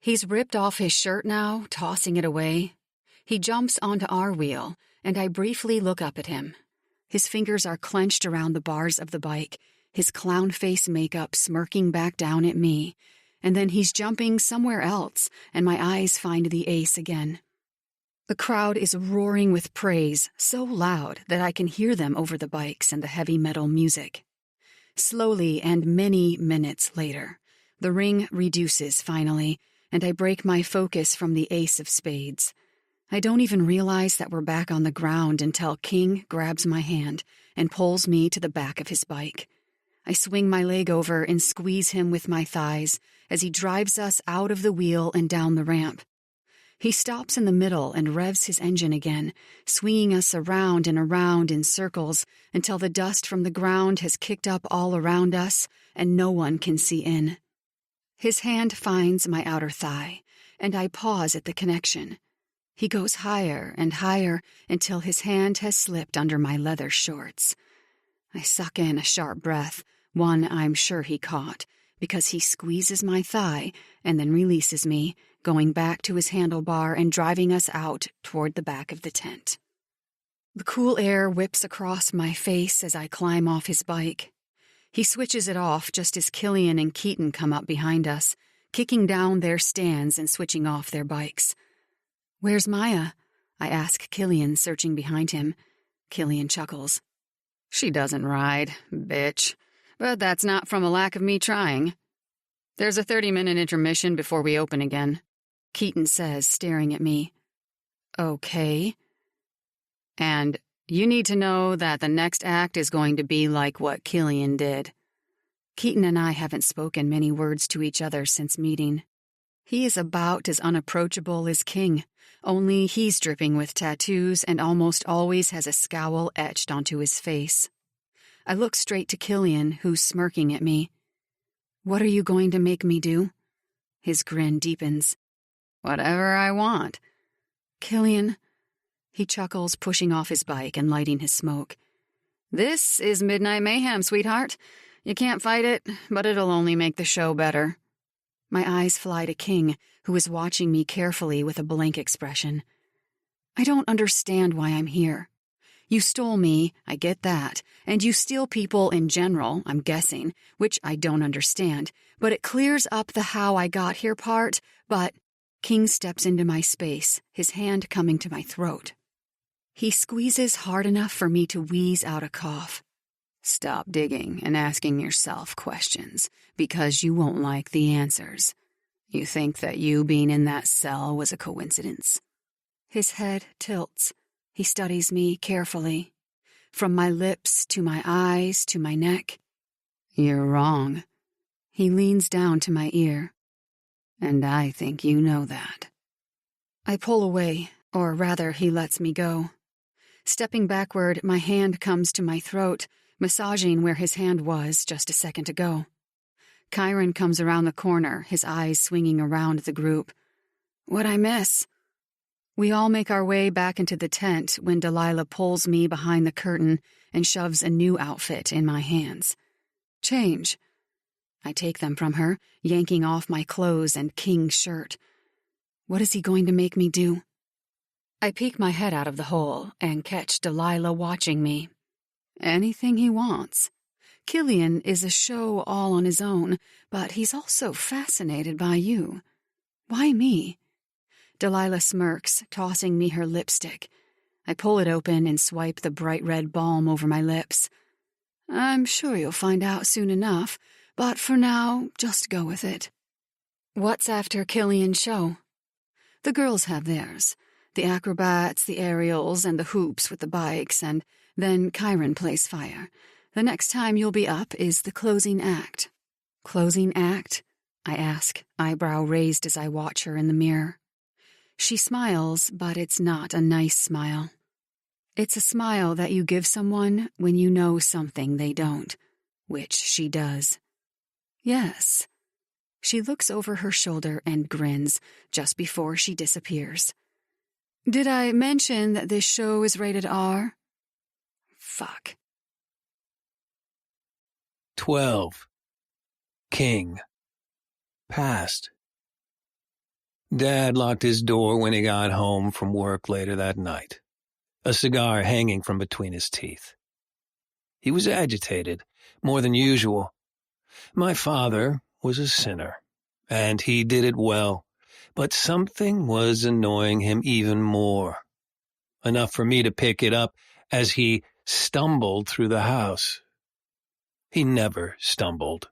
S1: He's ripped off his shirt now, tossing it away. He jumps onto our wheel, and I briefly look up at him. His fingers are clenched around the bars of the bike, his clown face makeup smirking back down at me, and then he's jumping somewhere else, and my eyes find the ace again. The crowd is roaring with praise, so loud that I can hear them over the bikes and the heavy metal music. Slowly and many minutes later, the ring reduces finally, and I break my focus from the ace of spades. I don't even realize that we're back on the ground until King grabs my hand and pulls me to the back of his bike. I swing my leg over and squeeze him with my thighs as he drives us out of the wheel and down the ramp. He stops in the middle and revs his engine again, swinging us around and around in circles until the dust from the ground has kicked up all around us and no one can see in. His hand finds my outer thigh, and I pause at the connection. He goes higher and higher until his hand has slipped under my leather shorts. I suck in a sharp breath, one I'm sure he caught, because he squeezes my thigh and then releases me, going back to his handlebar and driving us out toward the back of the tent. The cool air whips across my face as I climb off his bike. He switches it off just as Killian and Keaton come up behind us, kicking down their stands and switching off their bikes. "Where's Maya?" I ask Killian, searching behind him. Killian chuckles. "She doesn't ride, bitch. But that's not from a lack of me trying. There's a 30-minute intermission before we open again," Keaton says, staring at me. "Okay. And you need to know that the next act is going to be like what Killian did." Keaton and I haven't spoken many words to each other since meeting. He is about as unapproachable as King, only he's dripping with tattoos and almost always has a scowl etched onto his face. I look straight to Killian, who's smirking at me. "What are you going to make me do?" His grin deepens. "Whatever I want." "Killian, He chuckles, pushing off his bike and lighting his smoke. This is Midnight Mayhem, sweetheart. You can't fight it, but it'll only make the show better. My eyes fly to King, who is watching me carefully with a blank expression. I don't understand why I'm here. You stole me, I get that, and you steal people in general, I'm guessing, which I don't understand, but it clears up the how I got here part, but... King steps into my space, his hand coming to my throat. He squeezes hard enough for me to wheeze out a cough. Stop digging and asking yourself questions, because you won't like the answers. You think that you being in that cell was a coincidence? His head tilts. He studies me carefully. From my lips to my eyes to my neck. You're wrong. He leans down to my ear. And I think you know that. I pull away, or rather he lets me go. Stepping backward, my hand comes to my throat, massaging where his hand was just a second ago. Chiron comes around the corner, his eyes swinging around the group. What'd I miss? We all make our way back into the tent when Delilah pulls me behind the curtain and shoves a new outfit in my hands. Change. I take them from her, yanking off my clothes and King's shirt. What is he going to make me do? I peek my head out of the hole and catch Delilah watching me. Anything he wants. Killian is a show all on his own, but he's also fascinated by you. Why me? Delilah smirks, tossing me her lipstick. I pull it open and swipe the bright red balm over my lips. I'm sure you'll find out soon enough, but for now, just go with it. What's after Killian's show? The girls have theirs. The acrobats, the aerials, and the hoops with the bikes, and then Chiron plays fire. The next time you'll be up is the closing act. Closing act? I ask, eyebrow raised as I watch her in the mirror. She smiles, but it's not a nice smile. It's a smile that you give someone when you know something they don't, which she does. Yes. She looks over her shoulder and grins just before she disappears. Did I mention that this show is rated R? Fuck.
S2: 12. King. Past. Dad locked his door when he got home from work later that night, a cigar hanging from between his teeth. He was agitated, more than usual. My father was a sinner, and he did it well, but something was annoying him even more. Enough for me to pick it up as he stumbled through the house. He never stumbled.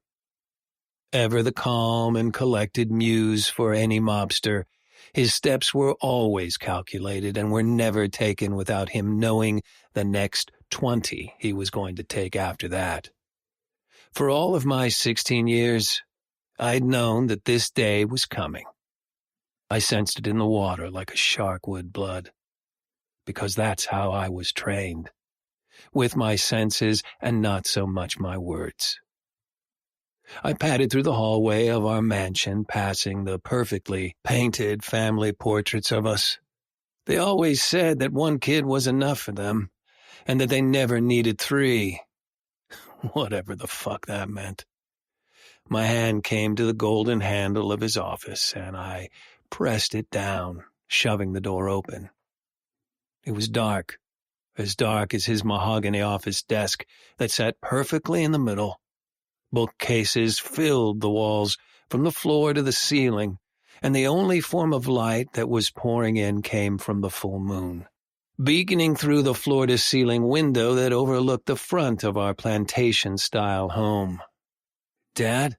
S2: Ever the calm and collected muse for any mobster, his steps were always calculated and were never taken without him knowing the next 20 he was going to take after that. For all of my 16 years, I'd known that this day was coming. I sensed it in the water like a shark would blood, because that's how I was trained, with my senses and not so much my words. I padded through the hallway of our mansion, passing the perfectly painted family portraits of us. They always said that one kid was enough for them, and that they never needed 3. Whatever the fuck that meant. My hand came to the golden handle of his office, and I pressed it down, shoving the door open. It was dark as his mahogany office desk that sat perfectly in the middle. Bookcases filled the walls from the floor to the ceiling, and the only form of light that was pouring in came from the full moon, beaconing through the floor-to-ceiling window that overlooked the front of our plantation-style home. "Dad?"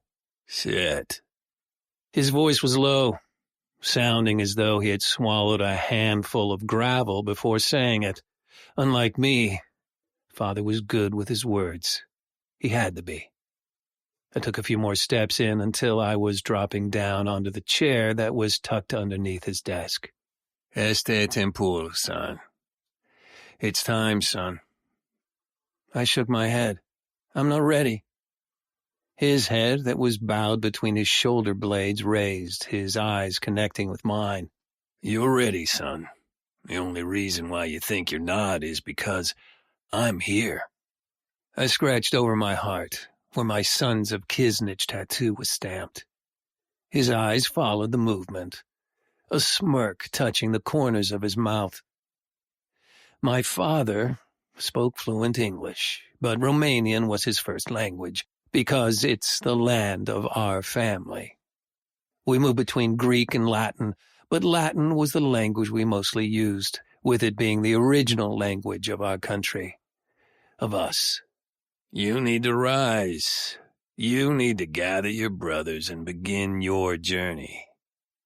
S2: "Sit." His voice was low, sounding as though he had swallowed a handful of gravel before saying it. Unlike me, Father was good with his words. He had to be. I took a few more steps in until I was dropping down onto the chair that was tucked underneath his desk. "Este tempur, son. It's time, son." I shook my head. "I'm not ready." His head that was bowed between his shoulder blades raised, his eyes connecting with mine. "You're ready, son. The only reason why you think you're not is because I'm here. I scratched over my heart, where my Sons of Kisnich tattoo was stamped. His eyes followed the movement, a smirk touching the corners of his mouth. My father spoke fluent English, but Romanian was his first language, because it's the land of our family. We moved between Greek and Latin, but Latin was the language we mostly used, with it being the original language of our country, of us. You need to rise. You need to gather your brothers and begin your journey.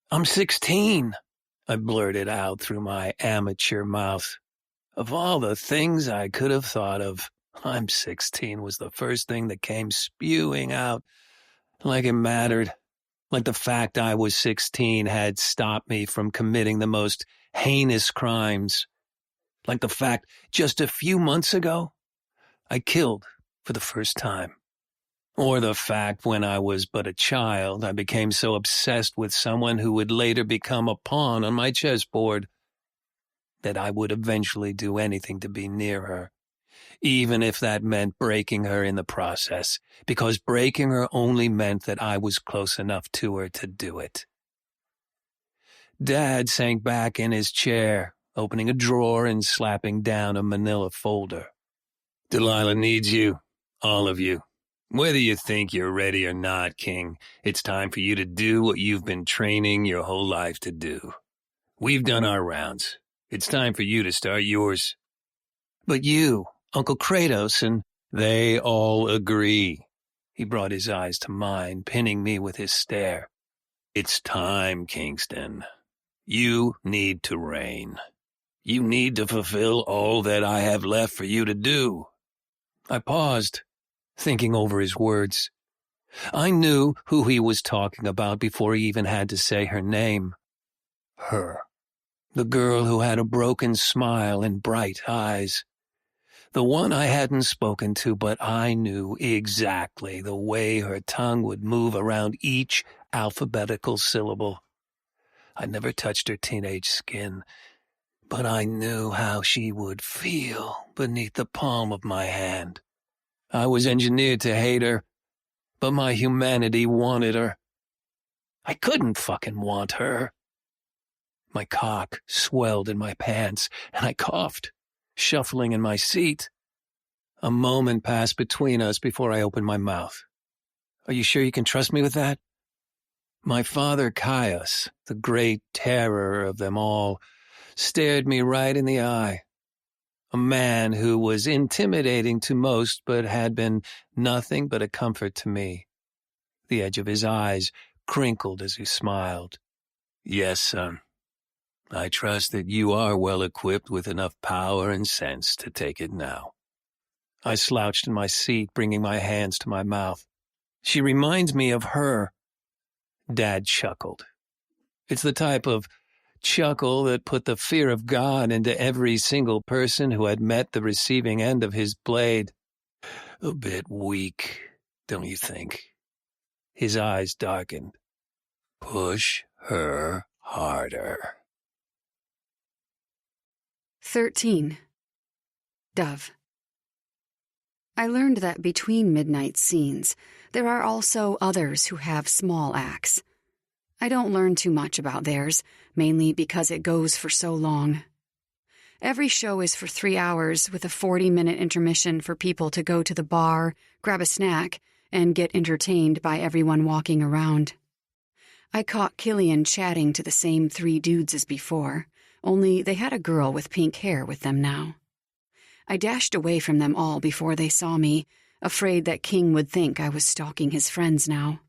S2: I'm 16, I blurted out through my amateur mouth. Of all the things I could have thought of, I'm 16 was the first thing that came spewing out, like it mattered, like the fact I was 16 had stopped me from committing the most heinous crimes, like the fact just a few months ago I killed for the first time. Or the fact when I was but a child, I became so obsessed with someone who would later become a pawn on my chessboard that I would eventually do anything to be near her, even if that meant breaking her in the process, because breaking her only meant that I was close enough to her to do it. Dad sank back in his chair, opening a drawer and slapping down a manila folder. Delilah needs you, all of you. Whether you think you're ready or not, King, it's time for you to do what you've been training your whole life to do. We've done our rounds. It's time for you to start yours. But you, Uncle Kratos, and they all agree. He brought his eyes to mine, pinning me with his stare. It's time, Kingston. You need to reign. You need to fulfill all that I have left for you to do. I paused, thinking over his words. I knew who he was talking about before he even had to say her name. Her. The girl who had a broken smile and bright eyes. The one I hadn't spoken to, but I knew exactly the way her tongue would move around each alphabetical syllable. I never touched her teenage skin, but I knew how she would feel beneath the palm of my hand. I was engineered to hate her, but my humanity wanted her. I couldn't fucking want her. My cock swelled in my pants, and I coughed, shuffling in my seat. A moment passed between us before I opened my mouth. Are you sure you can trust me with that? My father, Caius, the great terror of them all, stared me right in the eye. A man who was intimidating to most but had been nothing but a comfort to me. The edge of his eyes crinkled as he smiled. Yes, son. I trust that you are well equipped with enough power and sense to take it now. I slouched in my seat, bringing my hands to my mouth. She reminds me of her. Dad chuckled. It's the type of chuckle that put the fear of God into every single person who had met the receiving end of his blade. A bit weak, don't you think? His eyes darkened. Push her harder.
S1: 13. Dove. I learned that between midnight scenes, there are also others who have small acts. I don't learn too much about theirs, mainly because it goes for so long. Every show is for 3 hours, with a 40-minute intermission for people to go to the bar, grab a snack, and get entertained by everyone walking around. I caught Killian chatting to the same 3 dudes as before, only they had a girl with pink hair with them now. I dashed away from them all before they saw me, afraid that King would think I was stalking his friends now.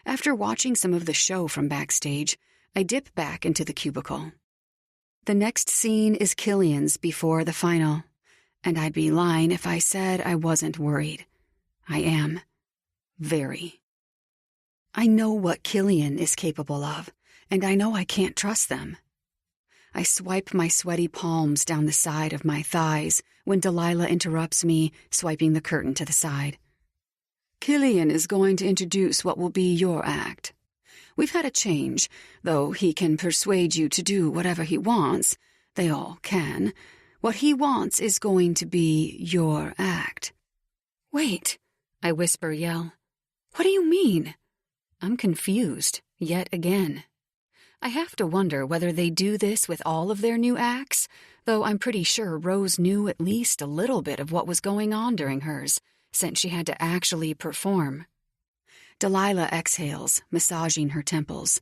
S1: After watching some of the show from backstage, I dip back into the cubicle. The next scene is Killian's before the final, and I'd be lying if I said I wasn't worried. I am. Very. I know what Killian is capable of, and I know I can't trust them. I swipe my sweaty palms down the side of my thighs when Delilah interrupts me, swiping the curtain to the side. Killian is going to introduce what will be your act. We've had a change, though he can persuade you to do whatever he wants. They all can. What he wants is going to be your act. Wait, I yell. What do you mean? I'm confused, yet again. I have to wonder whether they do this with all of their new acts, though I'm pretty sure Rose knew at least a little bit of what was going on during hers, since she had to actually perform. Delilah exhales, massaging her temples.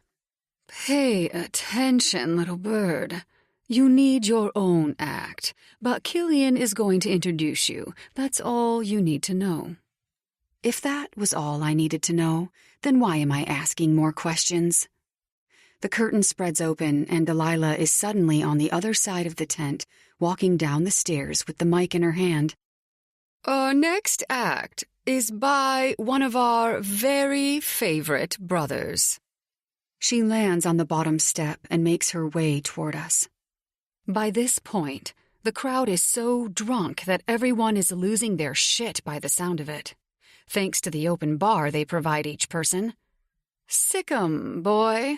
S1: Pay attention, little bird. You need your own act, but Killian is going to introduce you. That's all you need to know. If that was all I needed to know, then why am I asking more questions? The curtain spreads open, and Delilah is suddenly on the other side of the tent, walking down the stairs with the mic in her hand. Our next act is by one of our very favorite brothers. She lands on the bottom step and makes her way toward us. By this point, the crowd is so drunk that everyone is losing their shit by the sound of it, thanks to the open bar they provide each person. Sick 'em, boy.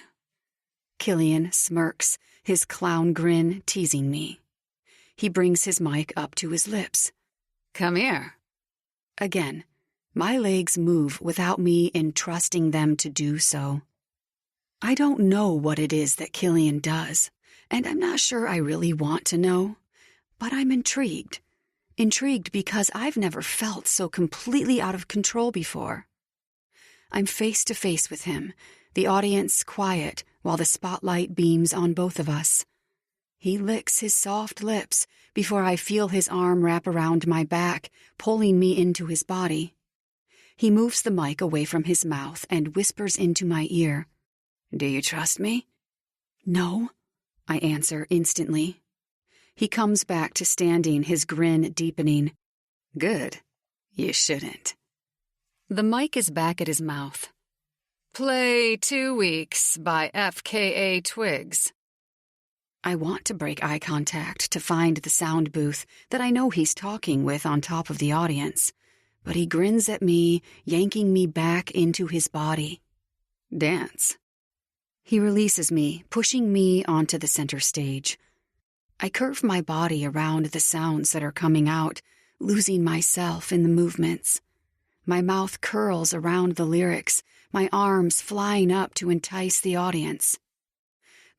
S1: Killian smirks, his clown grin teasing me. He brings his mic up to his lips. Come here. Again, my legs move without me entrusting them to do so. I don't know what it is that Killian does, and I'm not sure I really want to know, but I'm intrigued. Intrigued because I've never felt so completely out of control before. I'm face to face with him, the audience quiet while the spotlight beams on both of us. He licks his soft lips before I feel his arm wrap around my back, pulling me into his body. He moves the mic away from his mouth and whispers into my ear. Do you trust me? No, I answer instantly. He comes back to standing, his grin deepening. Good. You shouldn't. The mic is back at his mouth. Play 2 Weeks by FKA Twigs. I want to break eye contact to find the sound booth that I know he's talking with on top of the audience, but he grins at me, yanking me back into his body. Dance. He releases me, pushing me onto the center stage. I curve my body around the sounds that are coming out, losing myself in the movements. My mouth curls around the lyrics, my arms flying up to entice the audience.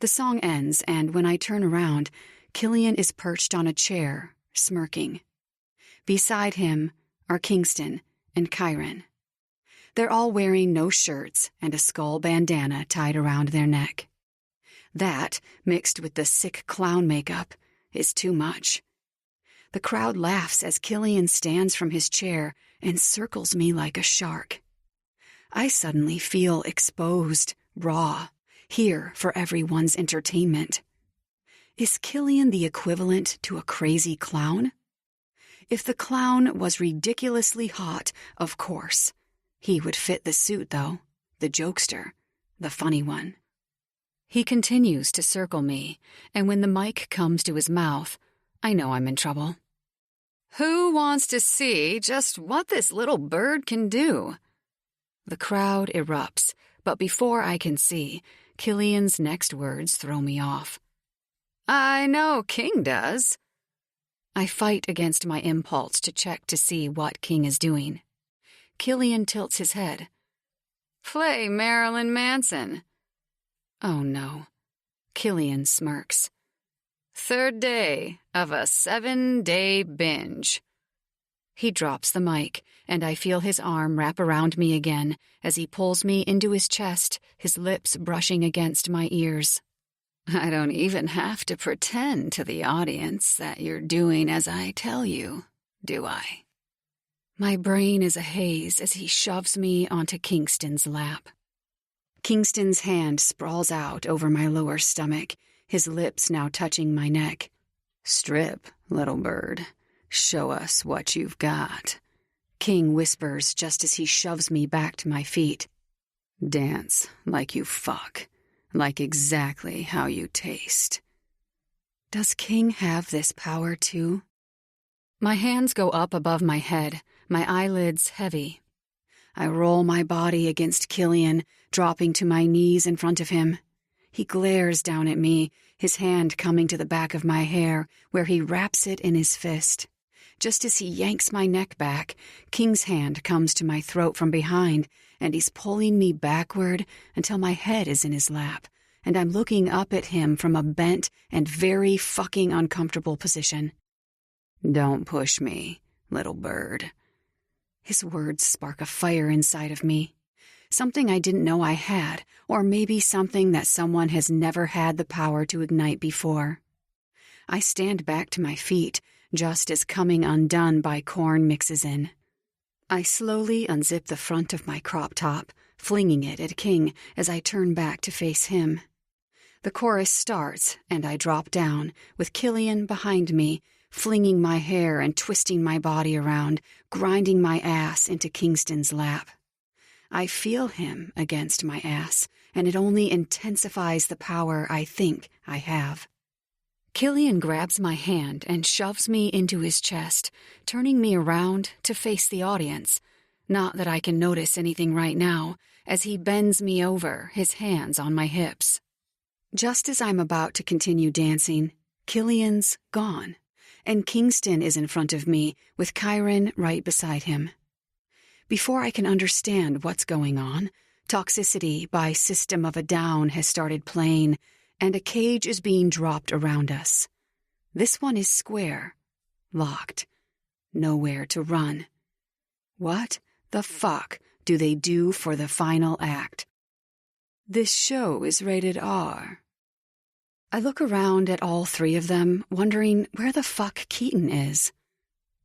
S1: The song ends, and when I turn around, Killian is perched on a chair, smirking. Beside him are Kingston and Kyron. They're all wearing no shirts and a skull bandana tied around their neck. That, mixed with the sick clown makeup, is too much. The crowd laughs as Killian stands from his chair and circles me like a shark. I suddenly feel exposed, raw, here for everyone's entertainment. Is Killian the equivalent to a crazy clown? If the clown was ridiculously hot, of course. He would fit the suit, though, the jokester, the funny one. He continues to circle me, and when the mic comes to his mouth, I know I'm in trouble. Who wants to see just what this little bird can do? The crowd erupts, but before I can see, Killian's next words throw me off. I know King does. I fight against my impulse to check to see what King is doing. Killian tilts his head. Play Marilyn Manson. Oh no. Killian smirks. 3rd day of a 7-day binge. He drops the mic, and I feel his arm wrap around me again as he pulls me into his chest, his lips brushing against my ears. I don't even have to pretend to the audience that you're doing as I tell you, do I? My brain is a haze as he shoves me onto Kingston's lap. Kingston's hand sprawls out over my lower stomach, his lips now touching my neck. Strip, little bird. Show us what you've got. King whispers just as he shoves me back to my feet. Dance like you fuck, like exactly how you taste. Does King have this power too? My hands go up above my head, my eyelids heavy. I roll my body against Killian, dropping to my knees in front of him. He glares down at me, his hand coming to the back of my hair where he wraps it in his fist. Just as he yanks my neck back, King's hand comes to my throat from behind, and he's pulling me backward until my head is in his lap, and I'm looking up at him from a bent and very fucking uncomfortable position. "Don't push me, little bird." His words spark a fire inside of me. Something I didn't know I had, or maybe something that someone has never had the power to ignite before. I stand back to my feet, just as coming undone by corn mixes in. I slowly unzip the front of my crop top, flinging it at King as I turn back to face him. The chorus starts, and I drop down, with Killian behind me, flinging my hair and twisting my body around, grinding my ass into Kingston's lap. I feel him against my ass, and it only intensifies the power I think I have. Killian grabs my hand and shoves me into his chest, turning me around to face the audience. Not that I can notice anything right now, as he bends me over, his hands on my hips. Just as I'm about to continue dancing, Killian's gone, and Kingston is in front of me, with Kyron right beside him. Before I can understand what's going on, Toxicity by System of a Down has started playing, and a cage is being dropped around us. This one is square, locked, nowhere to run. What the fuck do they do for the final act? This show is rated R. I look around at all three of them, wondering where the fuck Keaton is.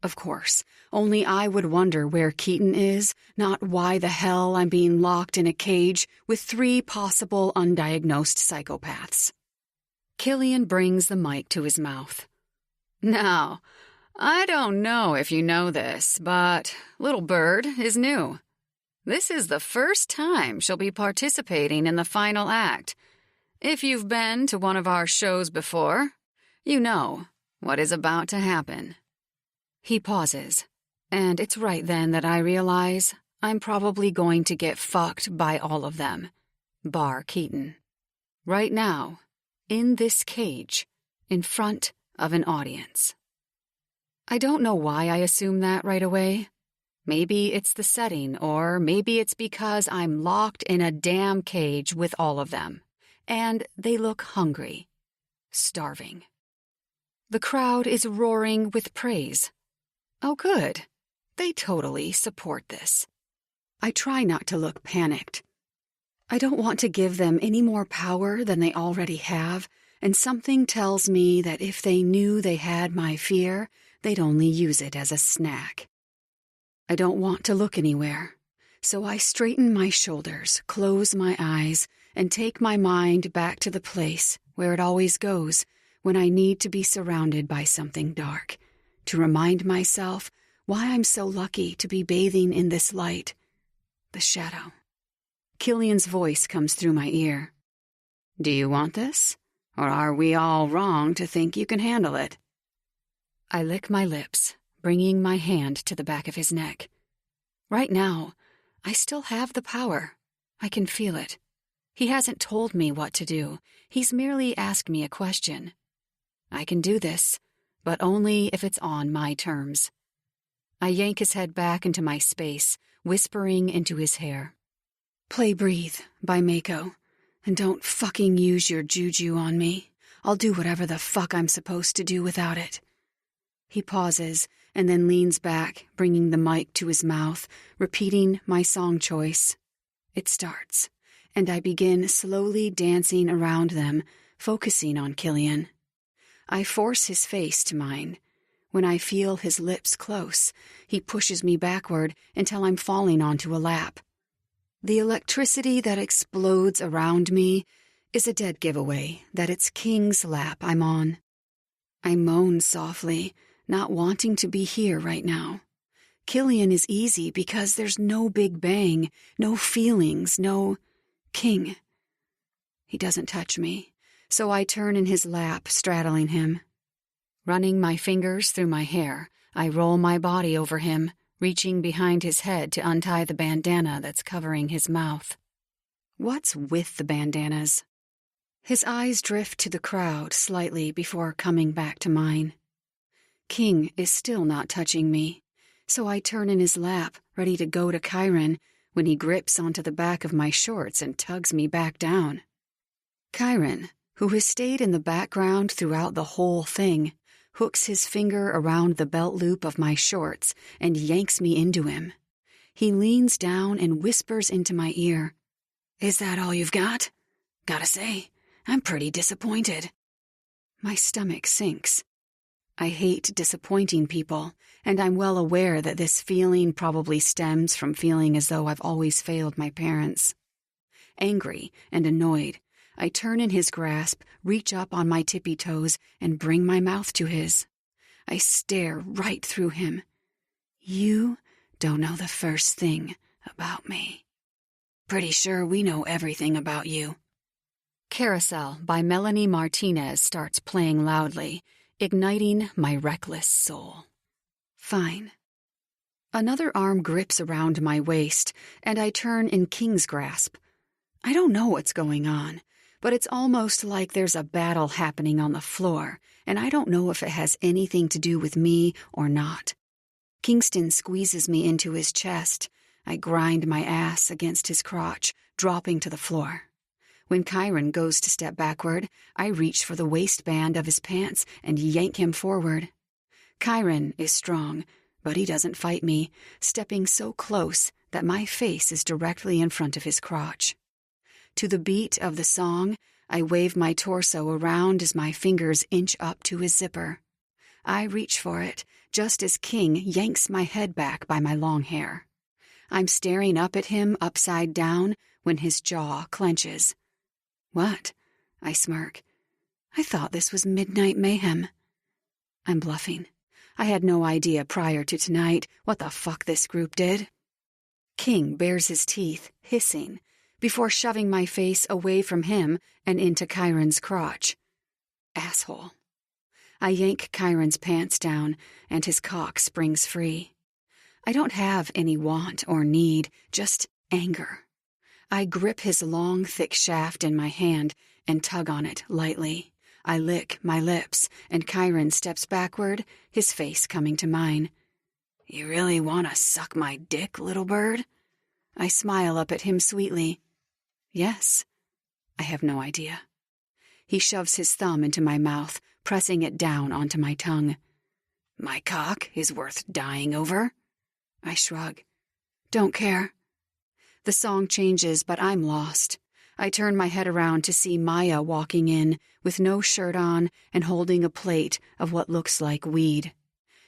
S1: Of course, only I would wonder where Keaton is, not why the hell I'm being locked in a cage with 3 possible undiagnosed psychopaths. Killian brings the mic to his mouth. "Now, I don't know if you know this, but Little Bird is new. This is the first time she'll be participating in the final act. If you've been to one of our shows before, you know what is about to happen." He pauses, and it's right then that I realize I'm probably going to get fucked by all of them, bar Keaton. Right now, in this cage, in front of an audience. I don't know why I assume that right away. Maybe it's the setting, or maybe it's because I'm locked in a damn cage with all of them, and they look hungry, starving. The crowd is roaring with praise. Oh, good. They totally support this. I try not to look panicked. I don't want to give them any more power than they already have, and something tells me that if they knew they had my fear, they'd only use it as a snack. I don't want to look anywhere, so I straighten my shoulders, close my eyes, and take my mind back to the place where it always goes when I need to be surrounded by something dark, to remind myself why I'm so lucky to be bathing in this light, the shadow. Killian's voice comes through my ear. "Do you want this? Or are we all wrong to think you can handle it?" I lick my lips, bringing my hand to the back of his neck. Right now, I still have the power. I can feel it. He hasn't told me what to do. He's merely asked me a question. I can do this, but only if it's on my terms. I yank his head back into my space, whispering into his hair. "Play Breathe by Mako, and don't fucking use your juju on me. I'll do whatever the fuck I'm supposed to do without it." He pauses and then leans back, bringing the mic to his mouth, repeating my song choice. It starts, and I begin slowly dancing around them, focusing on Killian. I force his face to mine. When I feel his lips close, he pushes me backward until I'm falling onto a lap. The electricity that explodes around me is a dead giveaway that it's King's lap I'm on. I moan softly, not wanting to be here right now. Killian is easy because there's no big bang, no feelings, no King. He doesn't touch me, so I turn in his lap, straddling him. Running my fingers through my hair, I roll my body over him, reaching behind his head to untie the bandana that's covering his mouth. What's with the bandanas? His eyes drift to the crowd slightly before coming back to mine. King is still not touching me, so I turn in his lap, ready to go to Chiron, when he grips onto the back of my shorts and tugs me back down. Chiron, who has stayed in the background throughout the whole thing, hooks his finger around the belt loop of my shorts and yanks me into him. He leans down and whispers into my ear, "Is that all you've got? Gotta say, I'm pretty disappointed." My stomach sinks. I hate disappointing people, and I'm well aware that this feeling probably stems from feeling as though I've always failed my parents. Angry and annoyed, I turn in his grasp, reach up on my tippy toes, and bring my mouth to his. I stare right through him. "You don't know the first thing about me." "Pretty sure we know everything about you." Carousel by Melanie Martinez starts playing loudly, igniting my reckless soul. Fine. Another arm grips around my waist, and I turn in King's grasp. I don't know what's going on, but it's almost like there's a battle happening on the floor, and I don't know if it has anything to do with me or not. Kingston squeezes me into his chest. I grind my ass against his crotch, dropping to the floor. When Chiron goes to step backward, I reach for the waistband of his pants and yank him forward. Chiron is strong, but he doesn't fight me, stepping so close that my face is directly in front of his crotch. To the beat of the song, I wave my torso around as my fingers inch up to his zipper. I reach for it, just as King yanks my head back by my long hair. I'm staring up at him upside down when his jaw clenches. "What?" I smirk. "I thought this was Midnight Mayhem." I'm bluffing. I had no idea prior to tonight what the fuck this group did. King bares his teeth, hissing, before shoving my face away from him and into Chiron's crotch. Asshole. I yank Chiron's pants down, and his cock springs free. I don't have any want or need, just anger. I grip his long, thick shaft in my hand and tug on it lightly. I lick my lips, and Chiron steps backward, his face coming to mine. "You really want to suck my dick, little bird?" I smile up at him sweetly. "Yes." I have no idea. He shoves his thumb into my mouth, pressing it down onto my tongue. "My cock is worth dying over?" I shrug. "Don't care." The song changes, but I'm lost. I turn my head around to see Maya walking in, with no shirt on and holding a plate of what looks like weed.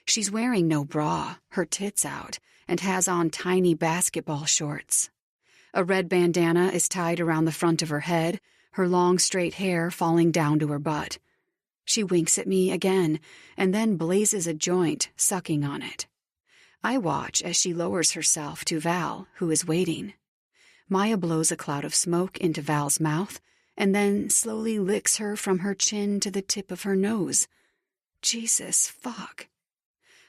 S1: She's wearing no bra, her tits out, and has on tiny basketball shorts. A red bandana is tied around the front of her head, her long straight hair falling down to her butt. She winks at me again, and then blazes a joint, sucking on it. I watch as she lowers herself to Val, who is waiting. Maya blows a cloud of smoke into Val's mouth, and then slowly licks her from her chin to the tip of her nose. Jesus fuck.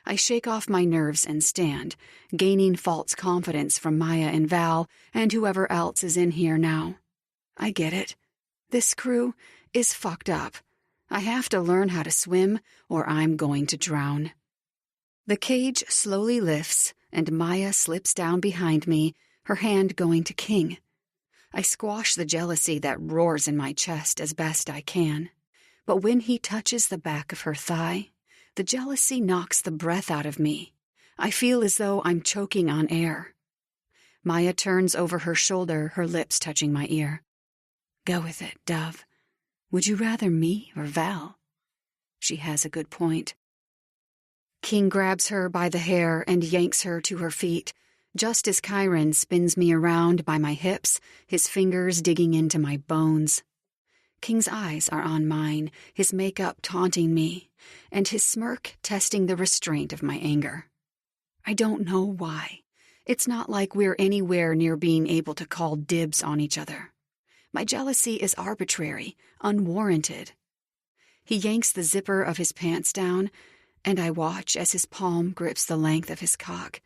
S1: I shake off my nerves and stand, gaining false confidence from Maya and Val and whoever else is in here now. I get it. This crew is fucked up. I have to learn how to swim, or I'm going to drown. The cage slowly lifts, and Maya slips down behind me, her hand going to King. I squash the jealousy that roars in my chest as best I can. But when he touches the back of her thigh, the jealousy knocks the breath out of me. I feel as though I'm choking on air. Maya turns over her shoulder, her lips touching my ear. "Go with it, Dove. Would you rather me or Val?" She has a good point. King grabs her by the hair and yanks her to her feet, just as Chiron spins me around by my hips, his fingers digging into my bones. King's eyes are on mine, his makeup taunting me, and his smirk testing the restraint of my anger. I don't know why. It's not like we're anywhere near being able to call dibs on each other. My jealousy is arbitrary, unwarranted. He yanks the zipper of his pants down, and I watch as his palm grips the length of his cock.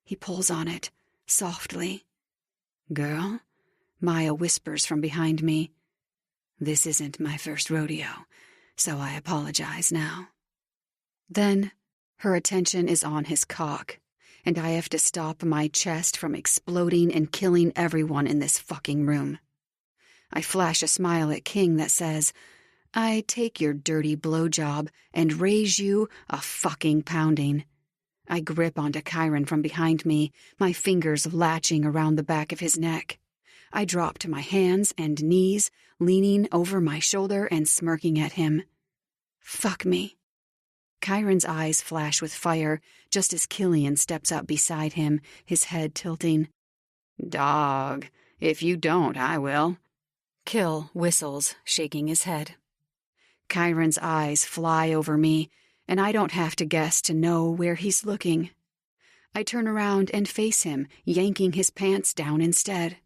S1: He pulls on it, softly. "Girl?" Maya whispers from behind me. This isn't my first rodeo, so I apologize now. Then, her attention is on his cock, and I have to stop my chest from exploding and killing everyone in this fucking room. I flash a smile at King that says, I take your dirty blowjob and raise you a fucking pounding. I grip onto Chiron from behind me, my fingers latching around the back of his neck. I drop to my hands and knees, leaning over my shoulder and smirking at him. Fuck me. Chiron's eyes flash with fire just as Killian steps up beside him, his head tilting. Dog, if you don't, I will. Kill whistles, shaking his head. Chiron's eyes fly over me, and I don't have to guess to know where he's looking. I turn around and face him, yanking his pants down instead.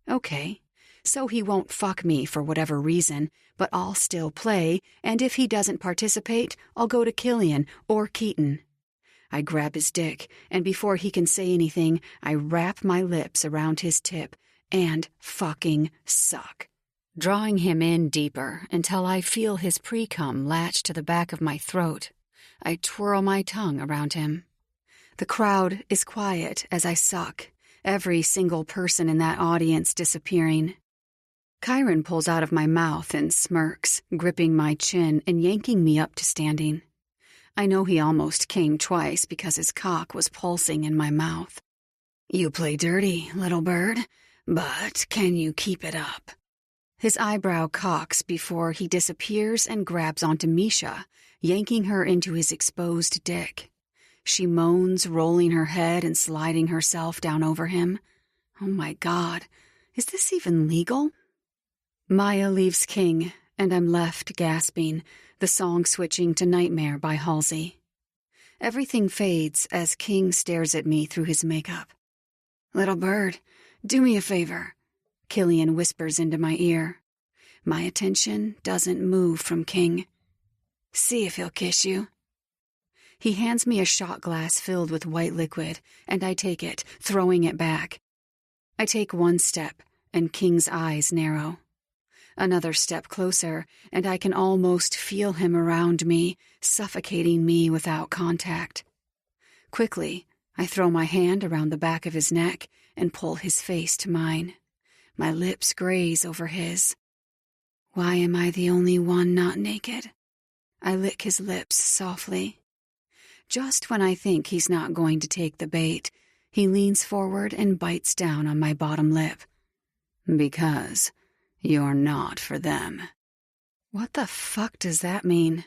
S1: Okay, so he won't fuck me for whatever reason, but I'll still play, and if he doesn't participate, I'll go to Killian or Keaton. I grab his dick, and before he can say anything, I wrap my lips around his tip and fucking suck, drawing him in deeper until I feel his pre-cum latch to the back of my throat. I twirl my tongue around him. The crowd is quiet as I suck, every single person in that audience disappearing. Chiron pulls out of my mouth and smirks, gripping my chin and yanking me up to standing. I know he almost came twice because his cock was pulsing in my mouth. You play dirty, little bird, but can you keep it up? His eyebrow cocks before he disappears and grabs onto Misha, yanking her into his exposed dick. She moans, rolling her head and sliding herself down over him. Oh my God, is this even legal? Maya leaves King, and I'm left gasping, the song switching to Nightmare by Halsey. Everything fades as King stares at me through his makeup. Little bird, do me a favor, Killian whispers into my ear. My attention doesn't move from King. See if he'll kiss you. He hands me a shot glass filled with white liquid, and I take it, throwing it back. I take one step, and King's eyes narrow. Another step closer, and I can almost feel him around me, suffocating me without contact. Quickly, I throw my hand around the back of his neck and pull his face to mine. My lips graze over his. Why am I the only one not naked? I lick his lips softly. Just when I think he's not going to take the bait, he leans forward and bites down on my bottom lip. Because you're not for them. What the fuck does that mean?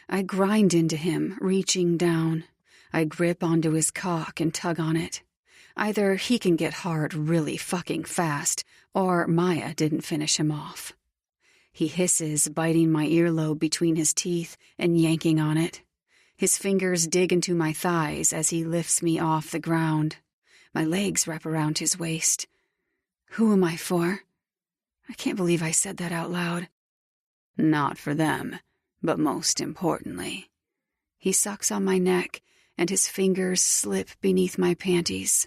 S1: I grind into him, reaching down. I grip onto his cock and tug on it. Either he can get hard really fucking fast, or Maya didn't finish him off. He hisses, biting my earlobe between his teeth and yanking on it. His fingers dig into my thighs as he lifts me off the ground. My legs wrap around his waist. Who am I for? I can't believe I said that out loud. Not for them, but most importantly. He sucks on my neck, and his fingers slip beneath my panties.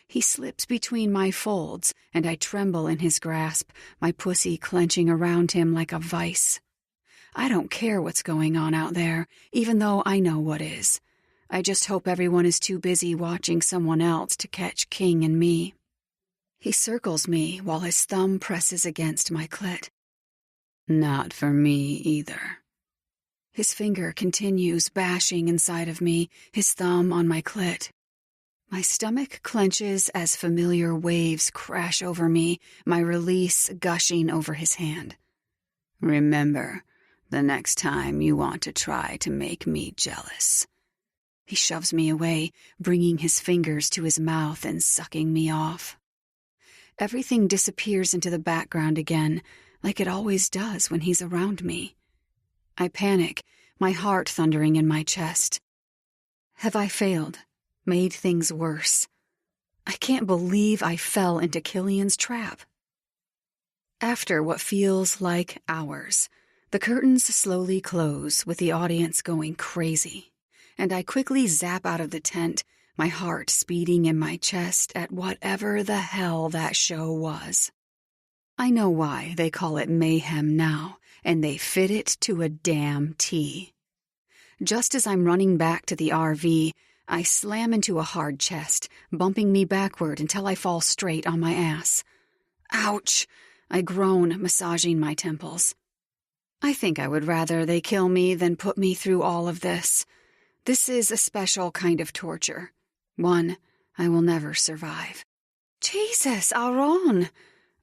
S1: He slips between my folds, and I tremble in his grasp, my pussy clenching around him like a vice. I don't care what's going on out there, even though I know what is. I just hope everyone is too busy watching someone else to catch King and me. He circles me while his thumb presses against my clit. Not for me either. His finger continues bashing inside of me, his thumb on my clit. My stomach clenches as familiar waves crash over me, my release gushing over his hand. Remember, the next time you want to try to make me jealous. He shoves me away, bringing his fingers to his mouth and sucking me off. Everything disappears into the background again, like it always does when he's around me. I panic, my heart thundering in my chest. Have I failed? Made things worse? I can't believe I fell into Killian's trap. After what feels like hours, the curtains slowly close with the audience going crazy, and I quickly zap out of the tent, my heart speeding in my chest at whatever the hell that show was. I know why they call it mayhem now, and they fit it to a damn T. Just as I'm running back to the RV, I slam into a hard chest, bumping me backward until I fall straight on my ass. Ouch! I groan, massaging my temples. I think I would rather they kill me than put me through all of this. This is a special kind of torture. One I will never survive. Jesus, Aaron!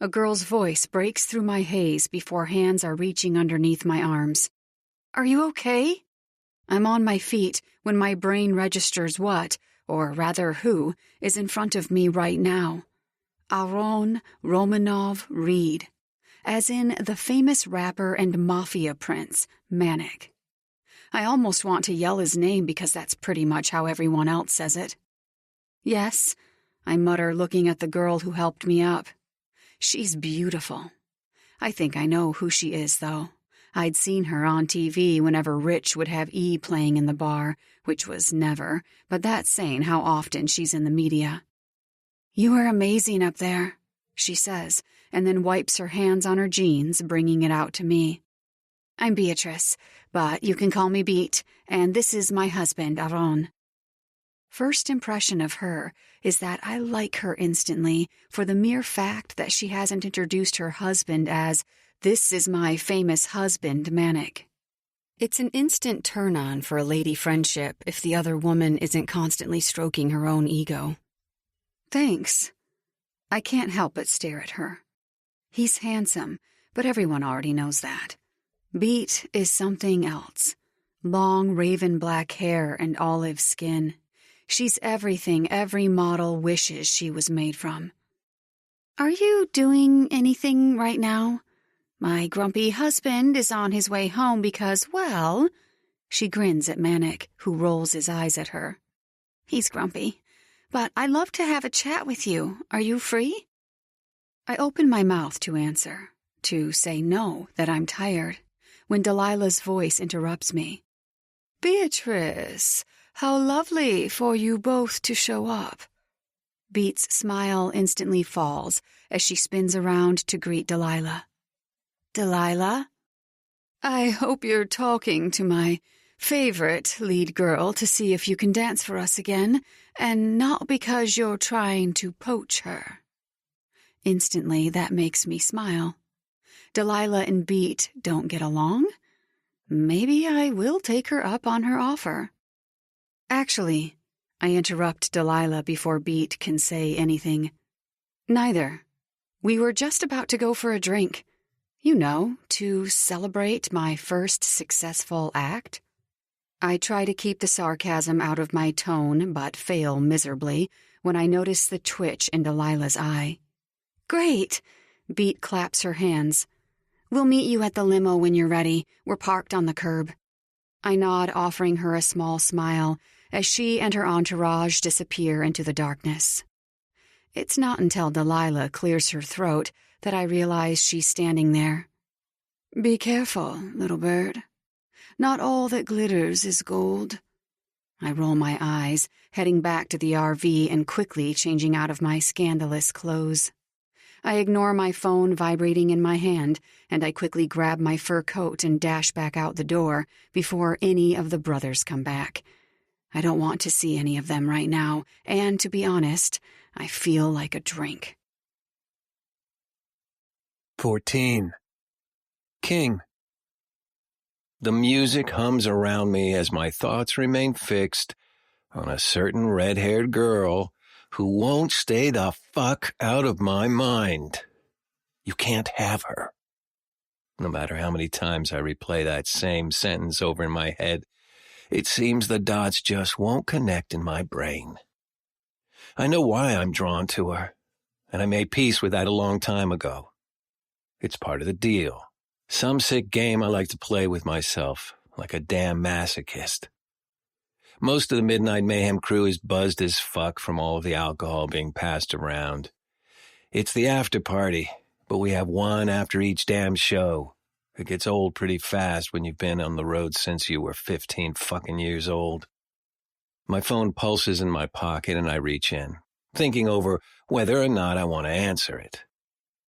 S1: A girl's voice breaks through my haze before hands are reaching underneath my arms. Are you okay? I'm on my feet when my brain registers what, or rather who, is in front of me right now. Aaron Romanov Reed, as in the famous rapper and mafia prince, Manic. I almost want to yell his name because that's pretty much how everyone else says it. Yes, I mutter, looking at the girl who helped me up. She's beautiful. I think I know who she is, though. I'd seen her on TV whenever Rich would have E playing in the bar, which was never, but that's saying how often she's in the media. You are amazing up there, she says, and then wipes her hands on her jeans, bringing it out to me. I'm Beatrice, but you can call me Beat, and this is my husband, Aaron. First impression of her is that I like her instantly for the mere fact that she hasn't introduced her husband as, "This is my famous husband, Manic." It's an instant turn-on for a lady friendship if the other woman isn't constantly stroking her own ego. Thanks. I can't help but stare at her. He's handsome, but everyone already knows that. Beat is something else. Long raven black hair and olive skin. She's everything every model wishes she was made from. Are you doing anything right now? My grumpy husband is on his way home because, well, she grins at Manic, who rolls his eyes at her. He's grumpy, but I'd love to have a chat with you. Are you free? I open my mouth to answer, to say no, that I'm tired, when Delilah's voice interrupts me. Beatrice, how lovely for you both to show up. Beat's smile instantly falls as she spins around to greet Delilah. Delilah? I hope you're talking to my favorite lead girl to see if you can dance for us again, and not because you're trying to poach her. Instantly, that makes me smile. Delilah and Beat don't get along? Maybe I will take her up on her offer. Actually, I interrupt Delilah before Beat can say anything. Neither. We were just about to go for a drink. You know, to celebrate my first successful act. I try to keep the sarcasm out of my tone, but fail miserably when I notice the twitch in Delilah's eye. Great! Beat claps her hands. We'll meet you at the limo when you're ready. We're parked on the curb. I nod, offering her a small smile, as she and her entourage disappear into the darkness. It's not until Delilah clears her throat that I realize she's standing there. Be careful, little bird. Not all that glitters is gold. I roll my eyes, heading back to the RV and quickly changing out of my scandalous clothes. I ignore my phone vibrating in my hand, and I quickly grab my fur coat and dash back out the door before any of the brothers come back. I don't want to see any of them right now, and to be honest, I feel like a drink.
S2: 14. King. The music hums around me as my thoughts remain fixed on a certain red-haired girl who won't stay the fuck out of my mind. You can't have her. No matter how many times I replay that same sentence over in my head, it seems the dots just won't connect in my brain. I know why I'm drawn to her, and I made peace with that a long time ago. It's part of the deal. Some sick game I like to play with myself, like a damn masochist. Most of the Midnight Mayhem crew is buzzed as fuck from all of the alcohol being passed around. It's the after party, but we have one after each damn show. It gets old pretty fast when you've been on the road since you were 15 fucking years old. My phone pulses in my pocket and I reach in, thinking over whether or not I want to answer it.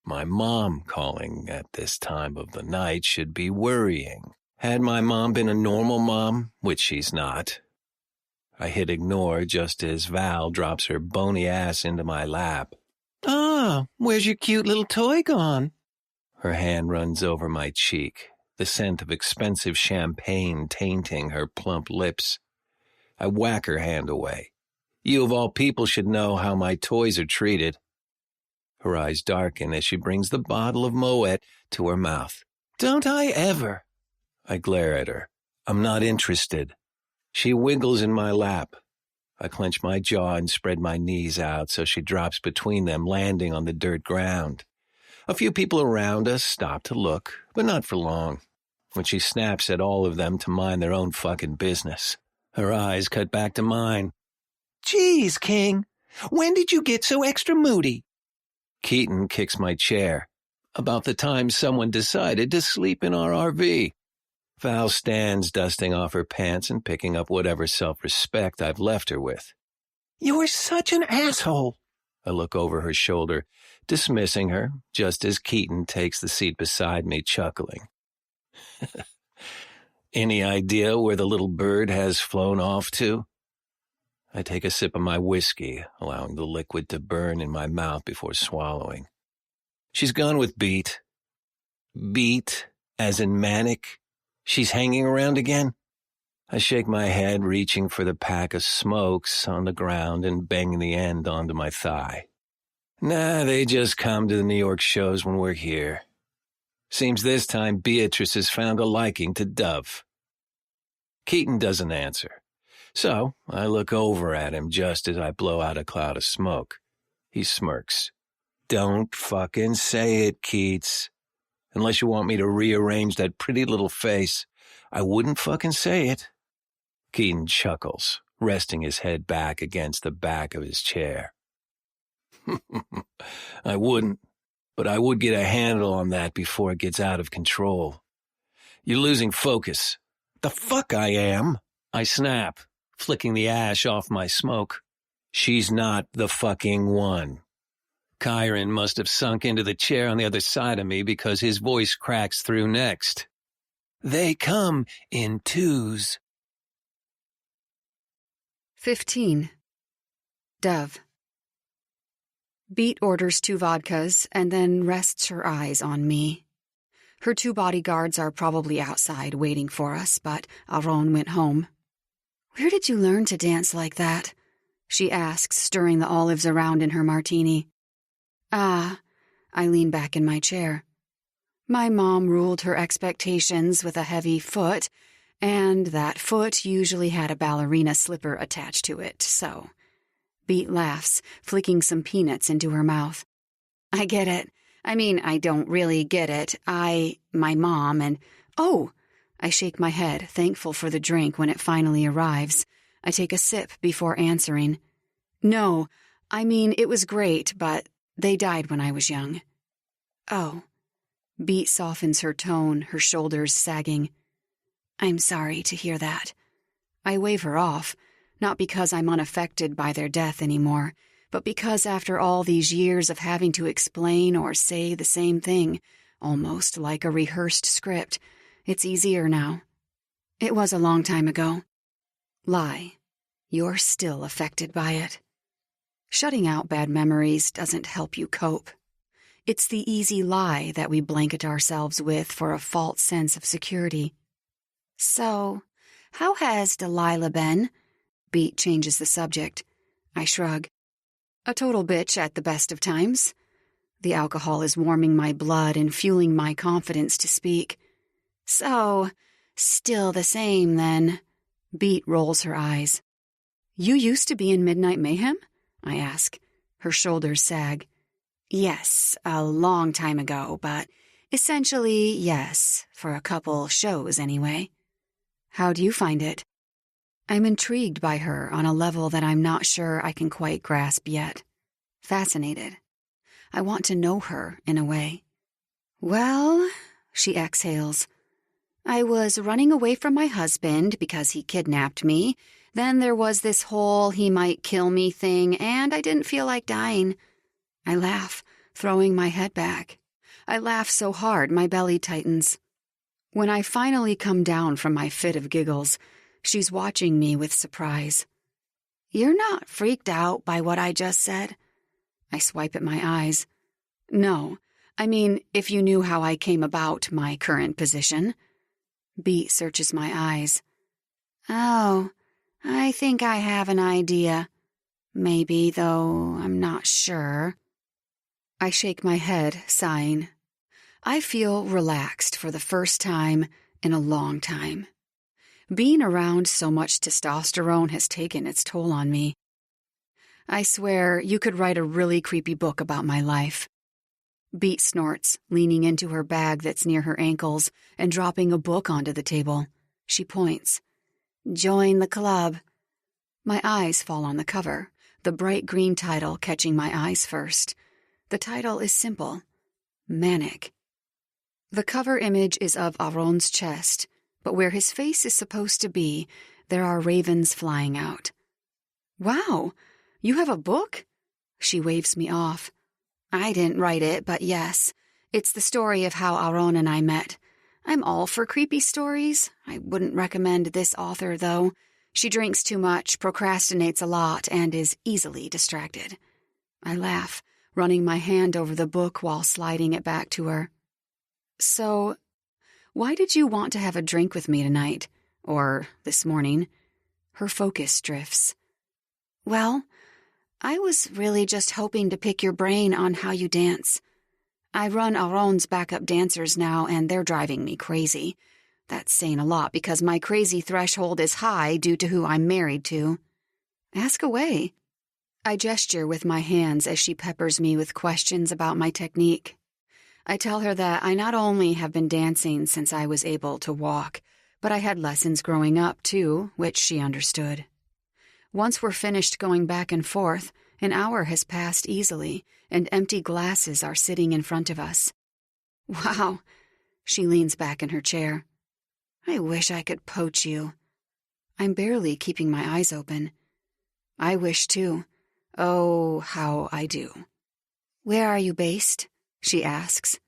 S2: My mom calling at this time of the night should be worrying. Had my mom been a normal mom, which she's not, I hit ignore just as Val drops her bony ass into my lap. "Ah, where's your cute little toy gone?" Her hand runs over my cheek, the scent of expensive champagne tainting her plump lips. I whack her hand away. You of all people should know how my toys are treated. Her eyes darken as she brings the bottle of Moet to her mouth. "Don't I ever?" I glare at her. "I'm not interested." She wiggles in my lap. I clench my jaw and spread my knees out so she drops between them, landing on the dirt ground. A few people around us stop to look, but not for long, when she snaps at all of them to mind their own fucking business. Her eyes cut back to mine. "Geez, King, when did you get so extra moody?" Keaton kicks my chair. About the time someone decided to sleep in our RV. Val stands, dusting off her pants and picking up whatever self-respect I've left her with. "You're such an asshole." I look over her shoulder, dismissing her, just as Keaton takes the seat beside me, chuckling. Any idea where the little bird has flown off to? I take a sip of my whiskey, allowing the liquid to burn in my mouth before swallowing. She's gone with Beat. Beat, as in manic? She's hanging around again? I shake my head, reaching for the pack of smokes on the ground and banging the end onto my thigh. Nah, they just come to the New York shows when we're here. Seems this time Beatrice has found a liking to Dove. Keaton doesn't answer. So, I look over at him just as I blow out a cloud of smoke. He smirks. "Don't fucking say it, Keats. Unless you want me to rearrange that pretty little face, I wouldn't fucking say it." Keaton chuckles, resting his head back against the back of his chair. "I wouldn't, but I would get a handle on that before it gets out of control. You're losing focus." "The fuck I am," I snap, flicking the ash off my smoke. "She's not the fucking one." Kyron must have sunk into the chair on the other side of me because his voice cracks through next. "They come in twos."
S1: 15. Dove. Beat orders 2 vodkas and then rests her eyes on me. Her 2 bodyguards are probably outside waiting for us, but Aron went home. "Where did you learn to dance like that?" she asks, stirring the olives around in her martini. I lean back in my chair. My mom ruled her expectations with a heavy foot, and that foot usually had a ballerina slipper attached to it, so... Beat laughs, flicking some peanuts into her mouth. "I get it. I mean, I don't really get it. My mom, and... Oh!" I shake my head, thankful for the drink when it finally arrives. I take a sip before answering. "No, I mean, it was great, but they died when I was young." "Oh." Beat softens her tone, her shoulders sagging. "I'm sorry to hear that." I wave her off, not because I'm unaffected by their death anymore, but because after all these years of having to explain or say the same thing, almost like a rehearsed script, it's easier now. It was a long time ago. Lie. You're still affected by it. Shutting out bad memories doesn't help you cope. It's the easy lie that we blanket ourselves with for a false sense of security. "So, how has Delilah been?" Beat changes the subject. I shrug. "A total bitch at the best of times." The alcohol is warming my blood and fueling my confidence to speak. "So, still the same, then." Beat rolls her eyes. "You used to be in Midnight Mayhem?" I ask. Her shoulders sag. "Yes, a long time ago, but essentially, yes, for a couple shows anyway." "How do you find it?" I'm intrigued by her on a level that I'm not sure I can quite grasp yet. Fascinated. I want to know her, in a way. "Well," she exhales, "I was running away from my husband because he kidnapped me. Then there was this whole he might kill me thing, and I didn't feel like dying." I laugh, throwing my head back. I laugh so hard my belly tightens. When I finally come down from my fit of giggles, she's watching me with surprise. "You're not freaked out by what I just said?" I swipe at my eyes. "No, I mean, if you knew how I came about my current position." Beat searches my eyes. "Oh, I think I have an idea. Maybe, though I'm not sure." I shake my head, sighing. I feel relaxed for the first time in a long time. Being around so much testosterone has taken its toll on me. I swear you could write a really creepy book about my life. Beat snorts, leaning into her bag that's near her ankles and dropping a book onto the table. She points. "Join the club." My eyes fall on the cover, the bright green title catching my eyes first. The title is simple. Manic. The cover image is of Aaron's chest, but where his face is supposed to be, there are ravens flying out. "Wow, you have a book?" She waves me off. "I didn't write it, but yes. It's the story of how Aaron and I met. I'm all for creepy stories. I wouldn't recommend this author, though. She drinks too much, procrastinates a lot, and is easily distracted." I laugh, running my hand over the book while sliding it back to her. "So, why did you want to have a drink with me tonight? Or this morning?" Her focus drifts. "Well, I was really just hoping to pick your brain on how you dance. I run Aaron's backup dancers now, and they're driving me crazy. That's saying a lot because my crazy threshold is high due to who I'm married to." "Ask away." I gesture with my hands as she peppers me with questions about my technique. I tell her that I not only have been dancing since I was able to walk, but I had lessons growing up, too, which she understood. Once we're finished going back and forth, an hour has passed easily, and empty glasses are sitting in front of us. "Wow," she leans back in her chair. "I wish I could poach you." I'm barely keeping my eyes open. I wish, too. Oh, how I do. "Where are you based?" she asks.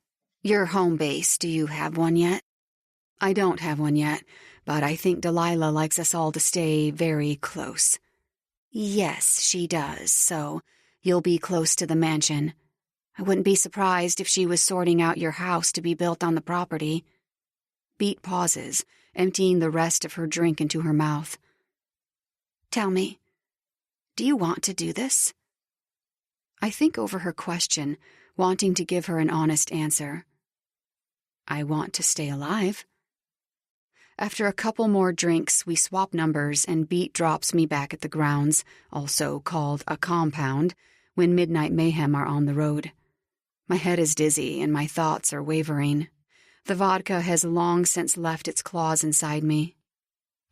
S1: "Your home base, do you have one yet?" I don't have one yet, but I think Delilah likes us all to stay very close. "Yes, she does, so you'll be close to the mansion. I wouldn't be surprised if she was sorting out your house to be built on the property." Beat pauses, emptying the rest of her drink into her mouth. "Tell me, do you want to do this?" I think over her question, wanting to give her an honest answer. I want to stay alive. After a couple more drinks, we swap numbers and Beat drops me back at the grounds, also called a compound, when Midnight Mayhem are on the road. My head is dizzy and my thoughts are wavering. The vodka has long since left its claws inside me.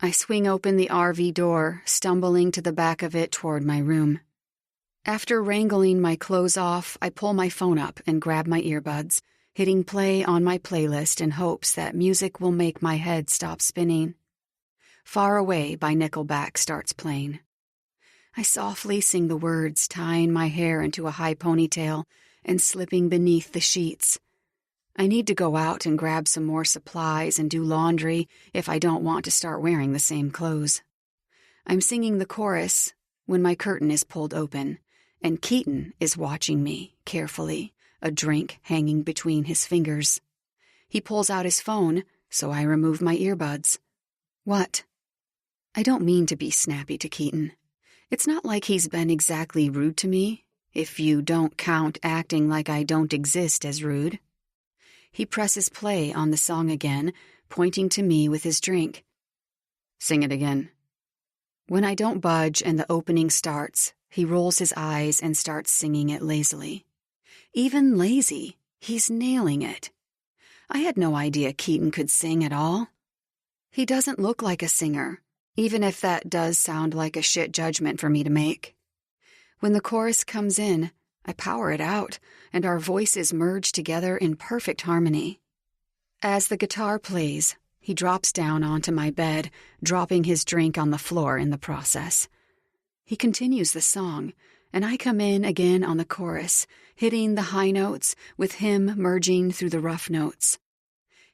S1: I swing open the RV door, stumbling to the back of it toward my room. After wrangling my clothes off, I pull my phone up and grab my earbuds, hitting play on my playlist in hopes that music will make my head stop spinning. Far Away by Nickelback starts playing. I softly sing the words, tying my hair into a high ponytail and slipping beneath the sheets. I need to go out and grab some more supplies and do laundry if I don't want to start wearing the same clothes. I'm singing the chorus when my curtain is pulled open, and Keaton is watching me carefully, a drink hanging between his fingers. He pulls out his phone, so I remove my earbuds. "What?" I don't mean to be snappy to Keaton. It's not like he's been exactly rude to me, if you don't count acting like I don't exist as rude. He presses play on the song again, pointing to me with his drink. "Sing it again." When I don't budge and the opening starts, he rolls his eyes and starts singing it lazily. Even lazy, he's nailing it. I had no idea Keaton could sing at all. He doesn't look like a singer, even if that does sound like a shit judgment for me to make. When the chorus comes in, I power it out, and our voices merge together in perfect harmony. As the guitar plays, he drops down onto my bed, dropping his drink on the floor in the process. He continues the song, and I come in again on the chorus, hitting the high notes with him merging through the rough notes.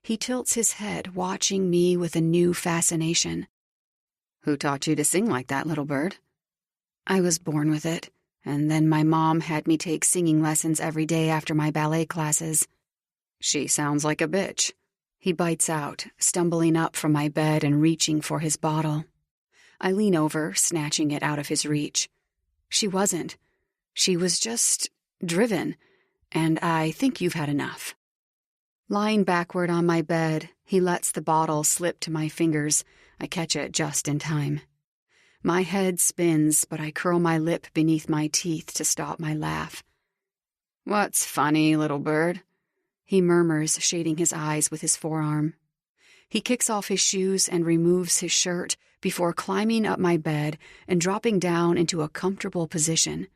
S1: He tilts his head, watching me with a new fascination. "Who taught you to sing like that, little bird?" "I was born with it, and then my mom had me take singing lessons every day after my ballet classes." "She sounds like a bitch." He bites out, stumbling up from my bed and reaching for his bottle. I lean over, snatching it out of his reach. "She wasn't. She was just driven, and I think you've had enough." Lying backward on my bed, he lets the bottle slip to my fingers. I catch it just in time. My head spins, but I curl my lip beneath my teeth to stop my laugh. "What's funny, little bird?" he murmurs, shading his eyes with his forearm. He kicks off his shoes and removes his shirt before climbing up my bed and dropping down into a comfortable position.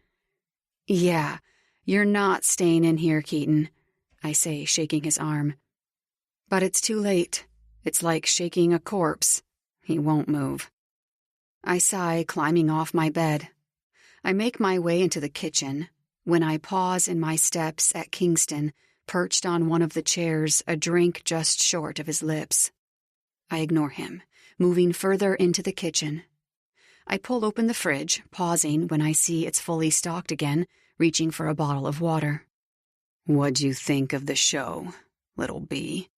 S1: "Yeah, you're not staying in here, Keaton," I say, shaking his arm. But it's too late. It's like shaking a corpse. He won't move. I sigh, climbing off my bed. I make my way into the kitchen when I pause in my steps at Kingston, perched on one of the chairs, a drink just short of his lips. I ignore him, moving further into the kitchen. I pull open the fridge, pausing when I see it's fully stocked again, reaching for a bottle of water. "What'd you think of the show, little bee?"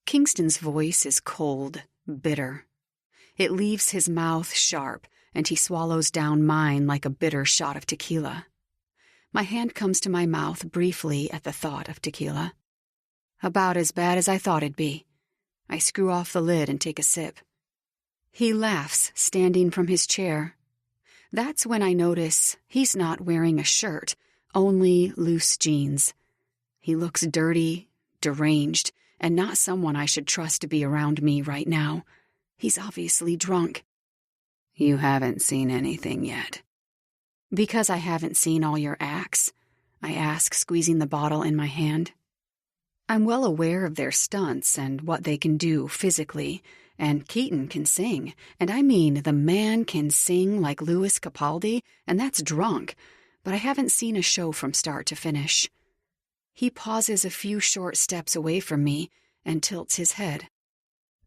S1: Kingston's voice is cold, bitter. It leaves his mouth sharp, and he swallows down mine like a bitter shot of tequila. My hand comes to my mouth briefly at the thought of tequila. "About as bad as I thought it'd be." I screw off the lid and take a sip. He laughs, standing from his chair. That's when I notice he's not wearing a shirt, only loose jeans. He looks dirty, deranged, and not someone I should trust to be around me right now. He's obviously drunk. "You haven't seen anything yet." "Because I haven't seen all your acts?" I ask, squeezing the bottle in my hand. I'm well aware of their stunts and what they can do physically, and Keaton can sing, and I mean the man can sing like Louis Capaldi, and that's drunk, but I haven't seen a show from start to finish. He pauses a few short steps away from me and tilts his head.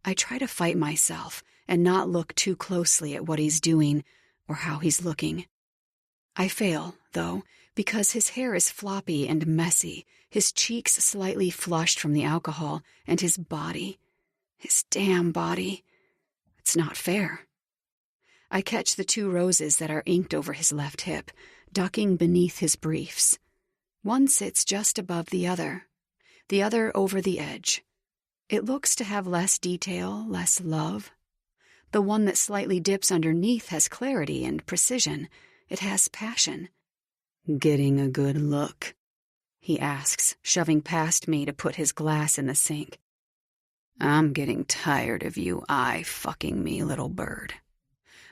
S1: I try to fight myself and not look too closely at what he's doing or how he's looking. I fail, though, because his hair is floppy and messy, his cheeks slightly flushed from the alcohol, and his body, his damn body. It's not fair. I catch the 2 roses that are inked over his left hip, ducking beneath his briefs. One sits just above the other over the edge. It looks to have less detail, less love. The one that slightly dips underneath has clarity and precision. It has passion. "Getting a good look?" he asks, shoving past me to put his glass in the sink. "I'm getting tired of you eye-fucking me, little bird.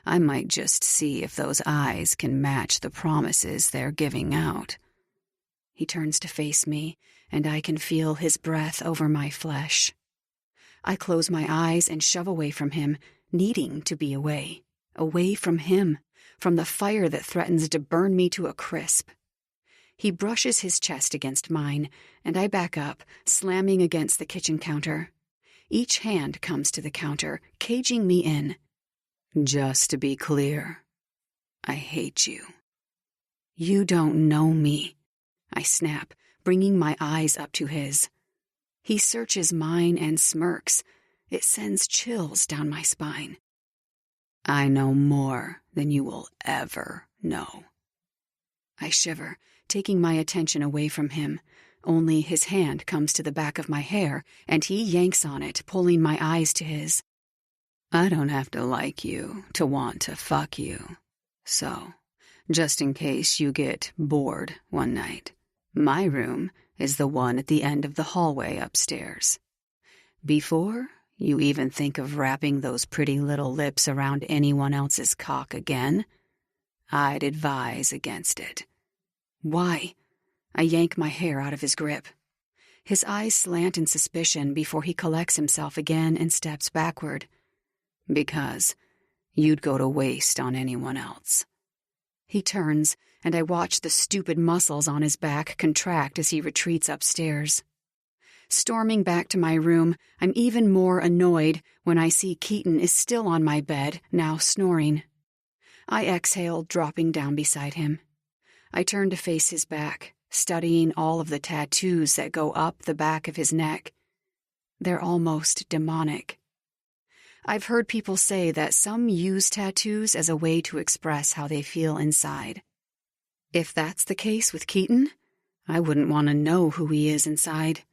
S1: I might just see if those eyes can match the promises they're giving out." He turns to face me, and I can feel his breath over my flesh. I close my eyes and shove away from him, needing to be away from him, from the fire that threatens to burn me to a crisp. He brushes his chest against mine, and I back up, slamming against the kitchen counter. Each hand comes to the counter, caging me in. "Just to be clear, I hate you." "You don't know me," I snap, bringing my eyes up to his. He searches mine and smirks. It sends chills down my spine. "I know more than you will ever know." I shiver, taking my attention away from him. Only his hand comes to the back of my hair, and he yanks on it, pulling my eyes to his. "I don't have to like you to want to fuck you. So, just in case you get bored one night, my room is the one at the end of the hallway upstairs. Before you even think of wrapping those pretty little lips around anyone else's cock again, I'd advise against it." "Why?" I yank my hair out of his grip. His eyes slant in suspicion before he collects himself again and steps backward. "Because you'd go to waste on anyone else." He turns, and I watch the stupid muscles on his back contract as he retreats upstairs. Storming back to my room, I'm even more annoyed when I see Keaton is still on my bed, now snoring. I exhale, dropping down beside him. I turn to face his back, studying all of the tattoos that go up the back of his neck. They're almost demonic. I've heard people say that some use tattoos as a way to express how they feel inside. If that's the case with Keaton, I wouldn't want to know who he is inside.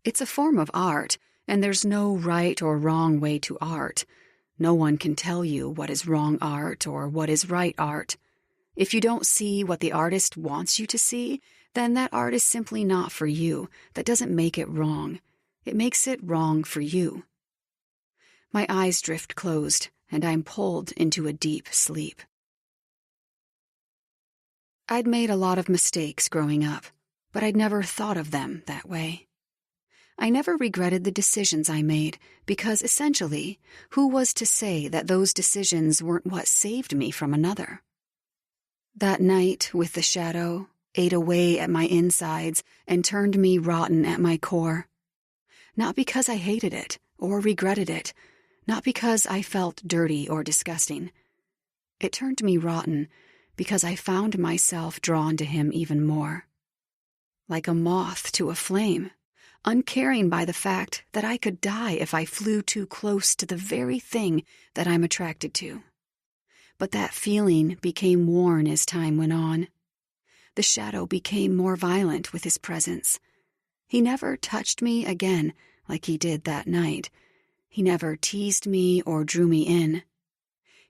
S1: It's a form of art, and there's no right or wrong way to art. No one can tell you what is wrong art or what is right art. If you don't see what the artist wants you to see, then that art is simply not for you. That doesn't make it wrong. It makes it wrong for you. My eyes drift closed, and I'm pulled into a deep sleep. I'd made a lot of mistakes growing up, but I'd never thought of them that way. I never regretted the decisions I made because, essentially, who was to say that those decisions weren't what saved me from another? That night with the shadow ate away at my insides and turned me rotten at my core. Not because I hated it or regretted it, not because I felt dirty or disgusting. It turned me rotten because I found myself drawn to him even more. Like a moth to a flame, uncaring by the fact that I could die if I flew too close to the very thing that I'm attracted to. But that feeling became worn as time went on. The shadow became more violent with his presence. He never touched me again like he did that night. He never teased me or drew me in.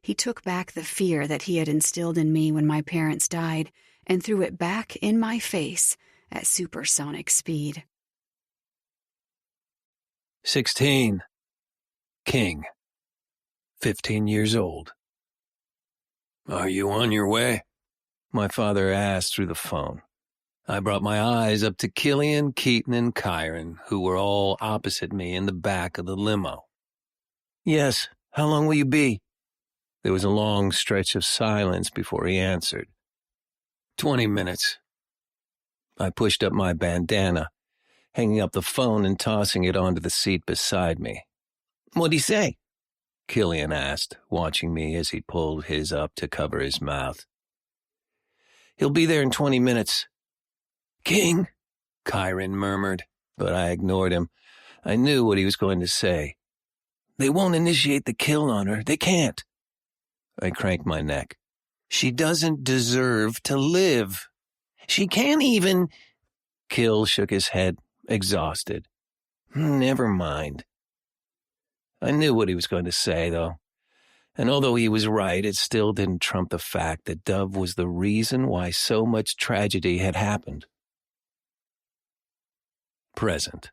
S1: He took back the fear that he had instilled in me when my parents died and threw it back in my face at supersonic speed.
S2: 16. King. 15 years old. "Are you on your way?" my father asked through the phone. I brought my eyes up to Killian, Keaton, and Kyron, who were all opposite me in the back of the limo. "Yes, how long will you be?" There was a long stretch of silence before he answered. 20 minutes. I pushed up my bandana, hanging up the phone and tossing it onto the seat beside me. "What'd he say?" Killian asked, watching me as he pulled his up to cover his mouth. "He'll be there in 20 minutes. "King," Kyron murmured, but I ignored him. I knew what he was going to say. "They won't initiate the kill on her. They can't." I cranked my neck. "She doesn't deserve to live. She can't even—" Kill shook his head, exhausted. "Never mind." I knew what he was going to say, though. And although he was right, it still didn't trump the fact that Dove was the reason why so much tragedy had happened. Present.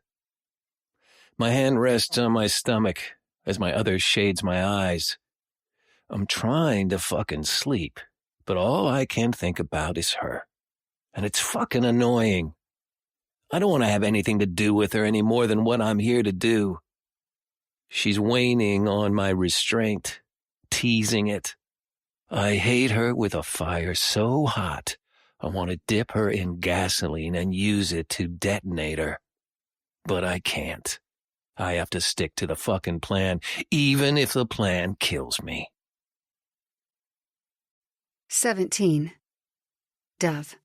S2: My hand rests on my stomach as my other shades my eyes. I'm trying to fucking sleep, but all I can think about is her. And it's fucking annoying. I don't want to have anything to do with her any more than what I'm here to do. She's waning on my restraint, teasing it. I hate her with a fire so hot, I want to dip her in gasoline and use it to detonate her. But I can't. I have to stick to the fucking plan, even if the plan kills me.
S1: 17. Dove.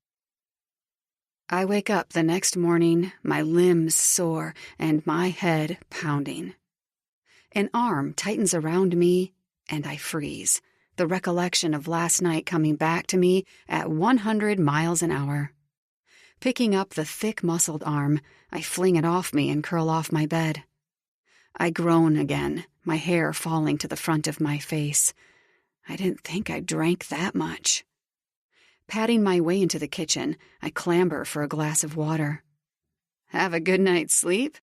S1: I wake up the next morning, my limbs sore and my head pounding. An arm tightens around me, and I freeze, the recollection of last night coming back to me at 100 miles an hour. Picking up the thick-muscled arm, I fling it off me and curl off my bed. I groan again, my hair falling to the front of my face. I didn't think I drank that much. Patting my way into the kitchen, I clamber for a glass of water. Have a good night's sleep?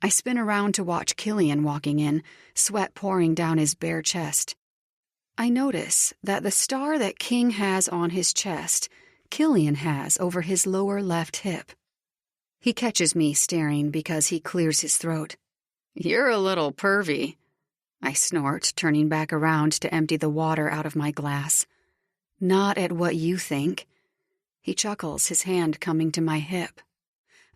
S1: I spin around to watch Killian walking in, sweat pouring down his bare chest. I notice that the star that King has on his chest, Killian has over his lower left hip. He catches me staring because he clears his throat. "You're a little pervy," I snort, turning back around to empty the water out of my glass. Not at what you think. He chuckles, his hand coming to my hip.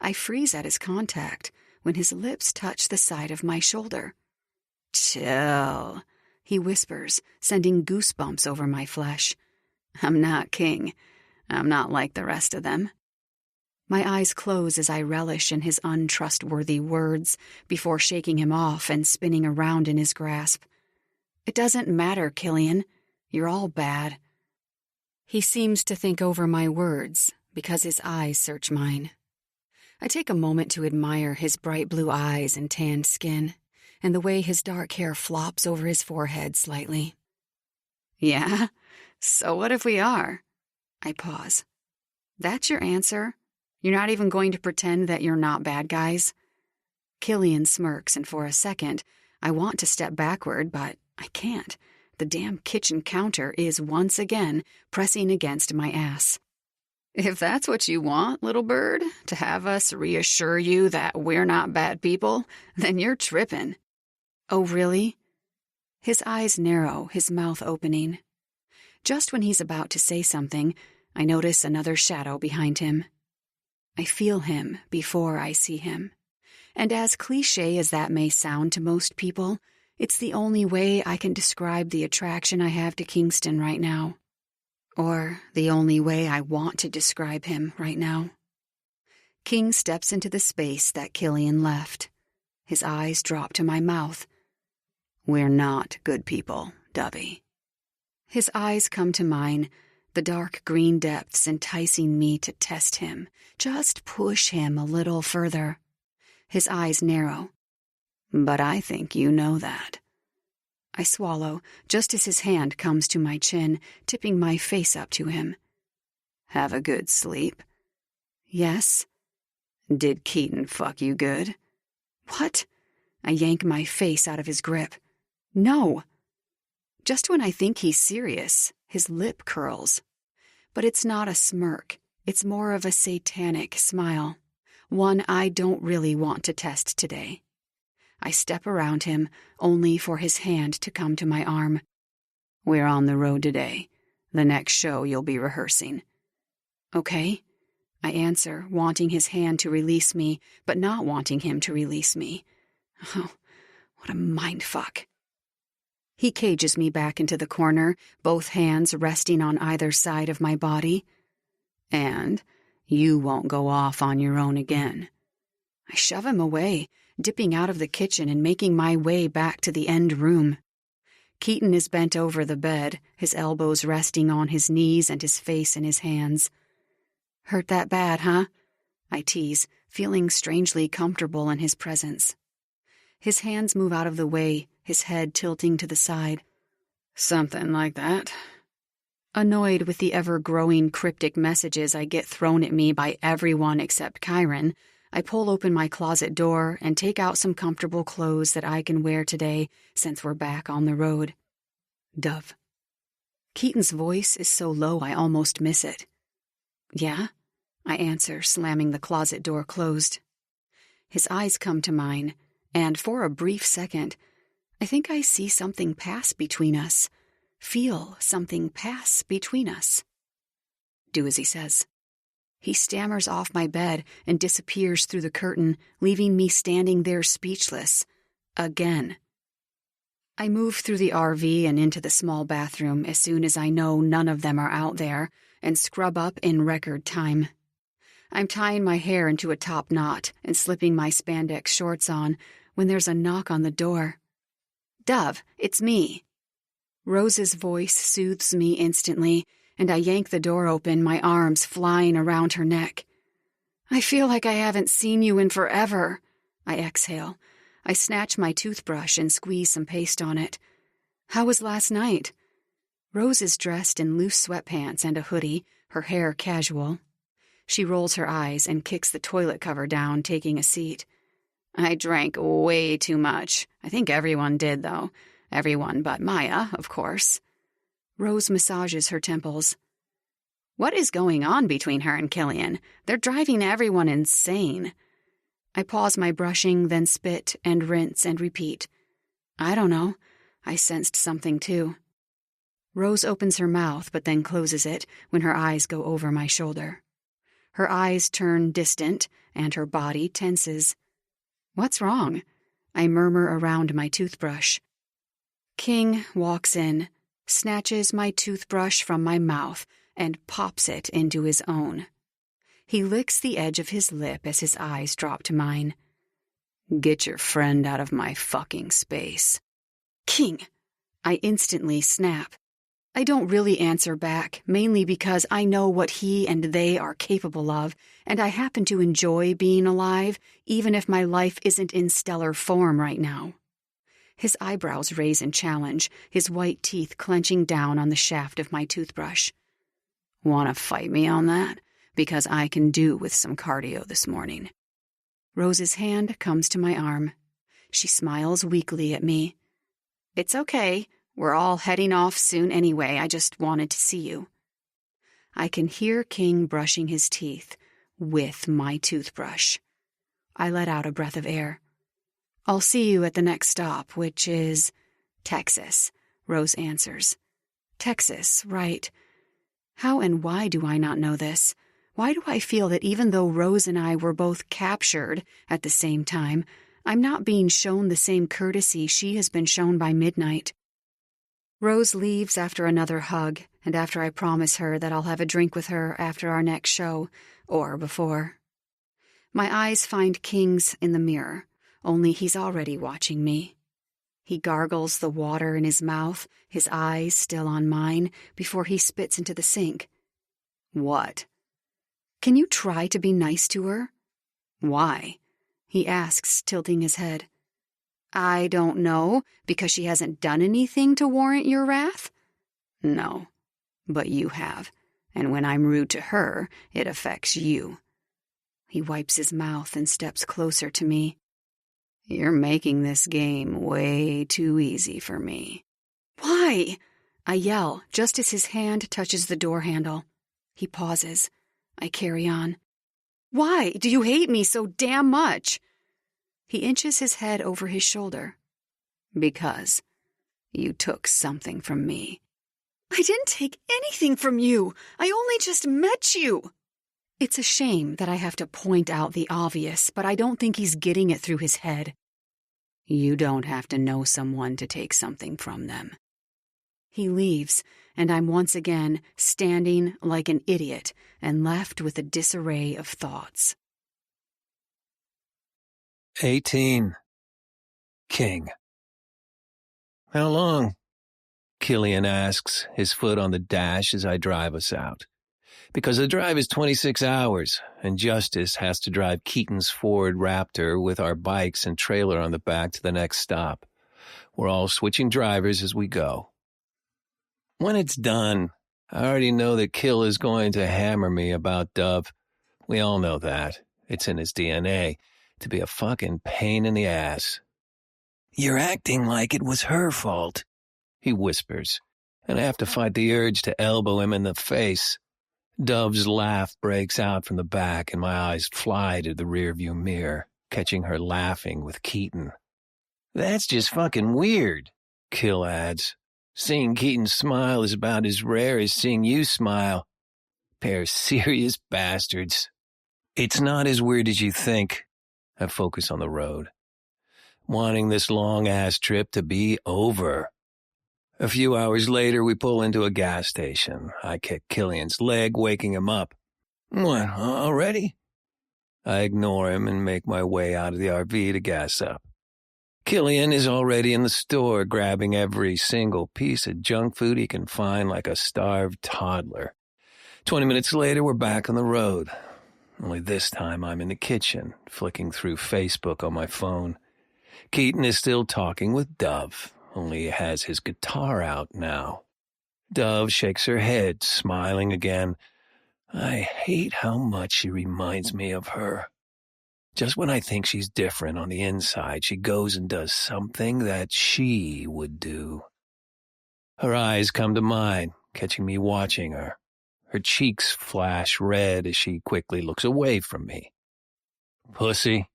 S1: I freeze at his contact when his lips touch the side of my shoulder. Chill, he whispers, sending goosebumps over my flesh. I'm not king. I'm not like the rest of them. My eyes close as I relish in his untrustworthy words before shaking him off and spinning around in his grasp. It doesn't matter, Killian. You're all bad. He seems to think over my words because his eyes search mine. I take a moment to admire his bright blue eyes and tanned skin, and the way his dark hair flops over his forehead slightly. Yeah? So what if we are? I pause. That's your answer? You're not even going to pretend that you're not bad guys? Killian smirks, and for a second, I want to step backward, but I can't. The damn kitchen counter is once again pressing against my ass. If that's what you want, little bird, to have us reassure you that we're not bad people, then you're tripping. Oh, really? His eyes narrow, his mouth opening. Just when he's about to say something, I notice another shadow behind him. I feel him before I see him. And as cliché as that may sound to most people, it's the only way I can describe the attraction I have to Kingston right now. Or the only way I want to describe him right now. King steps into the space that Killian left. His eyes drop to my mouth. We're not good people, Dubby. His eyes come to mine, the dark green depths enticing me to test him, just push him a little further. His eyes narrow. But I think you know that. I swallow, just as his hand comes to my chin, tipping my face up to him. Have a good sleep? Yes. Did Keaton fuck you good? What? I yank my face out of his grip. No. Just when I think he's serious, his lip curls. But it's not a smirk. It's more of a satanic smile. One I don't really want to test today. I step around him, only for his hand to come to my arm. We're on the road today. The next show you'll be rehearsing. Okay, I answer, wanting his hand to release me, but not wanting him to release me. Oh, what a mindfuck. He cages me back into the corner, both hands resting on either side of my body. And you won't go off on your own again. I shove him away, dipping out of the kitchen and making my way back to the end room. Keaton is bent over the bed, his elbows resting on his knees and his face in his hands. Hurt that bad, huh? I tease, feeling strangely comfortable in his presence. His hands move out of the way, his head tilting to the side. Something like that. Annoyed with the ever-growing cryptic messages I get thrown at me by everyone except Kyron, I pull open my closet door and take out some comfortable clothes that I can wear today since we're back on the road. Dove. Keaton's voice is so low I almost miss it. Yeah? I answer, slamming the closet door closed. His eyes come to mine, and for a brief second, I think I see something pass between us. Feel something pass between us. Do as he says. He stammers off my bed and disappears through the curtain, leaving me standing there speechless. Again. I move through the RV and into the small bathroom as soon as I know none of them are out there, and scrub up in record time. I'm tying my hair into a top knot and slipping my spandex shorts on when there's a knock on the door. Dove, it's me. Rose's voice soothes me instantly, and I yank the door open, my arms flying around her neck. I feel like I haven't seen you in forever. I exhale. I snatch my toothbrush and squeeze some paste on it. How was last night? Rose is dressed in loose sweatpants and a hoodie, her hair casual. She rolls her eyes and kicks the toilet cover down, taking a seat. I drank way too much. I think everyone did, though. Everyone but Maya, of course. Rose massages her temples. What is going on between her and Killian? They're driving everyone insane. I pause my brushing, then spit and rinse and repeat. I don't know. I sensed something, too. Rose opens her mouth but then closes it when her eyes go over my shoulder. Her eyes turn distant and her body tenses. What's wrong? I murmur around my toothbrush. King walks in, snatches my toothbrush from my mouth, and pops it into his own. He licks the edge of his lip as his eyes drop to mine. Get your friend out of my fucking space. King! I instantly snap. I don't really answer back, mainly because I know what he and they are capable of, and I happen to enjoy being alive, even if my life isn't in stellar form right now. His eyebrows raise in challenge, his white teeth clenching down on the shaft of my toothbrush. Want to fight me on that? Because I can do with some cardio this morning. Rose's hand comes to my arm. She smiles weakly at me. It's okay. We're all heading off soon anyway. I just wanted to see you. I can hear King brushing his teeth with my toothbrush. I let out a breath of air. I'll see you at the next stop, which is Texas, Rose answers. Texas, right. How and why do I not know this? Why do I feel that even though Rose and I were both captured at the same time, I'm not being shown the same courtesy she has been shown by Midnight? Rose leaves after another hug, and after I promise her that I'll have a drink with her after our next show, or before. My eyes find King's in the mirror, only he's already watching me. He gargles the water in his mouth, his eyes still on mine, before he spits into the sink. What? Can you try to be nice to her? Why? He asks, tilting his head. I don't know, because she hasn't done anything to warrant your wrath? No, but you have, and when I'm rude to her, it affects you. He wipes his mouth and steps closer to me. You're making this game way too easy for me. Why? I yell, just as his hand touches the door handle. He pauses. I carry on. Why do you hate me so damn much? He inches his head over his shoulder. Because you took something from me. I didn't take anything from you. I only just met you. It's a shame that I have to point out the obvious, but I don't think he's getting it through his head. You don't have to know someone to take something from them. He leaves, and I'm once again standing like an idiot and left with a disarray of thoughts.
S2: 18. King. How long? Killian asks, his foot on the dash as I drive us out. Because the drive is 26 hours, and Justice has to drive Keaton's Ford Raptor with our bikes and trailer on the back to the next stop. We're all switching drivers as we go. When it's done, I already know that Kill is going to hammer me about Dove. We all know that. It's in his DNA. To be a fucking pain in the ass. You're acting like it was her fault, he whispers, and I have to fight the urge to elbow him in the face. Dove's laugh breaks out from the back, and my eyes fly to the rearview mirror, catching her laughing with Keaton. That's just fucking weird, Kill adds. Seeing Keaton smile is about as rare as seeing you smile. Pair of serious bastards. It's not as weird as you think. I focus on the road, wanting this long-ass trip to be over. A few hours later, we pull into a gas station. I kick Killian's leg, waking him up. What, already? I ignore him and make my way out of the RV to gas up. Killian is already in the store, grabbing every single piece of junk food he can find like a starved toddler. 20 minutes later, we're back on the road. Only this time I'm in the kitchen, flicking through Facebook on my phone. Keaton is still talking with Dove, only he has his guitar out now. Dove shakes her head, smiling again. I hate how much she reminds me of her. Just when I think she's different on the inside, she goes and does something that she would do. Her eyes come to mine, catching me watching her. Her cheeks flash red as she quickly looks away from me. Pussy.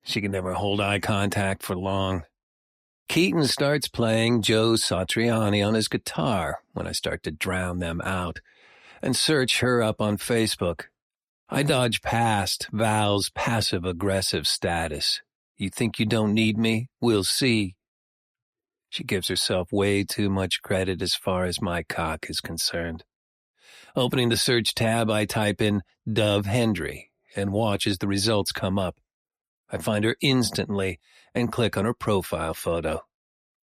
S2: She can never hold eye contact for long. Keaton starts playing Joe Satriani on his guitar when I start to drown them out and search her up on Facebook. I dodge past Val's passive-aggressive status. You think you don't need me? We'll see. She gives herself way too much credit as far as my cock is concerned. Opening the search tab, I type in Dove Hendry and watch as the results come up. I find her instantly and click on her profile photo.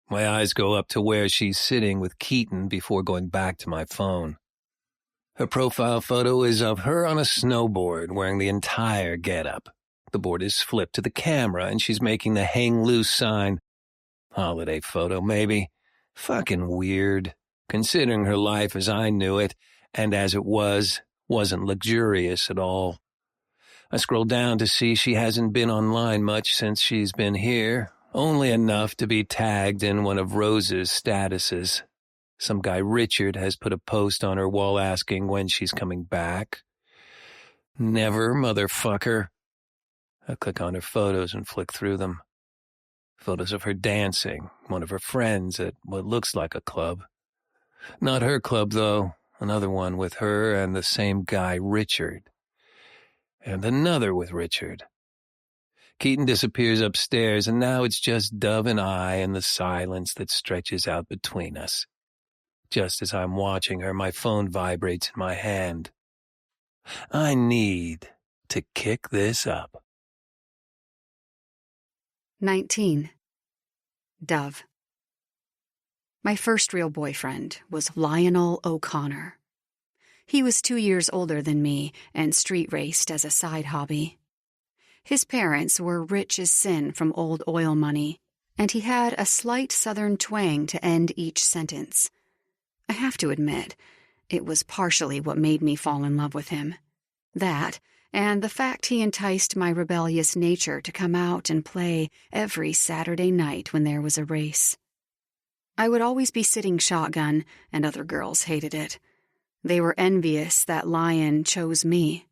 S2: My eyes go up to where she's sitting with Keaton before going back to my phone. Her profile photo is of her on a snowboard wearing the entire getup. The board is flipped to the camera and she's making the hang loose sign. Holiday photo, maybe. Fucking weird, considering her life as I knew it, and as it wasn't luxurious at all. I scroll down to see she hasn't been online much since she's been here, only enough to be tagged in one of Rose's statuses. Some guy Richard has put a post on her wall asking when she's coming back. Never, motherfucker. I click on her photos and flick through them. Photos of her dancing, one of her friends at what looks like a club. Not her club, though. Another one with her and the same guy, Richard. And another with Richard. Keaton disappears upstairs, and now it's just Dove and I and the silence that stretches out between us. Just as I'm watching her, my phone vibrates in my hand. I need to kick this up.
S1: 19. Dove. My first real boyfriend was Lionel O'Connor. He was 2 years older than me and street raced as a side hobby. His parents were rich as sin from old oil money, and he had a slight southern twang to end each sentence. I have to admit, it was partially what made me fall in love with him. That, and the fact he enticed my rebellious nature to come out and play every Saturday night when there was a race. I would always be sitting shotgun, and other girls hated it. They were envious that Lion chose me.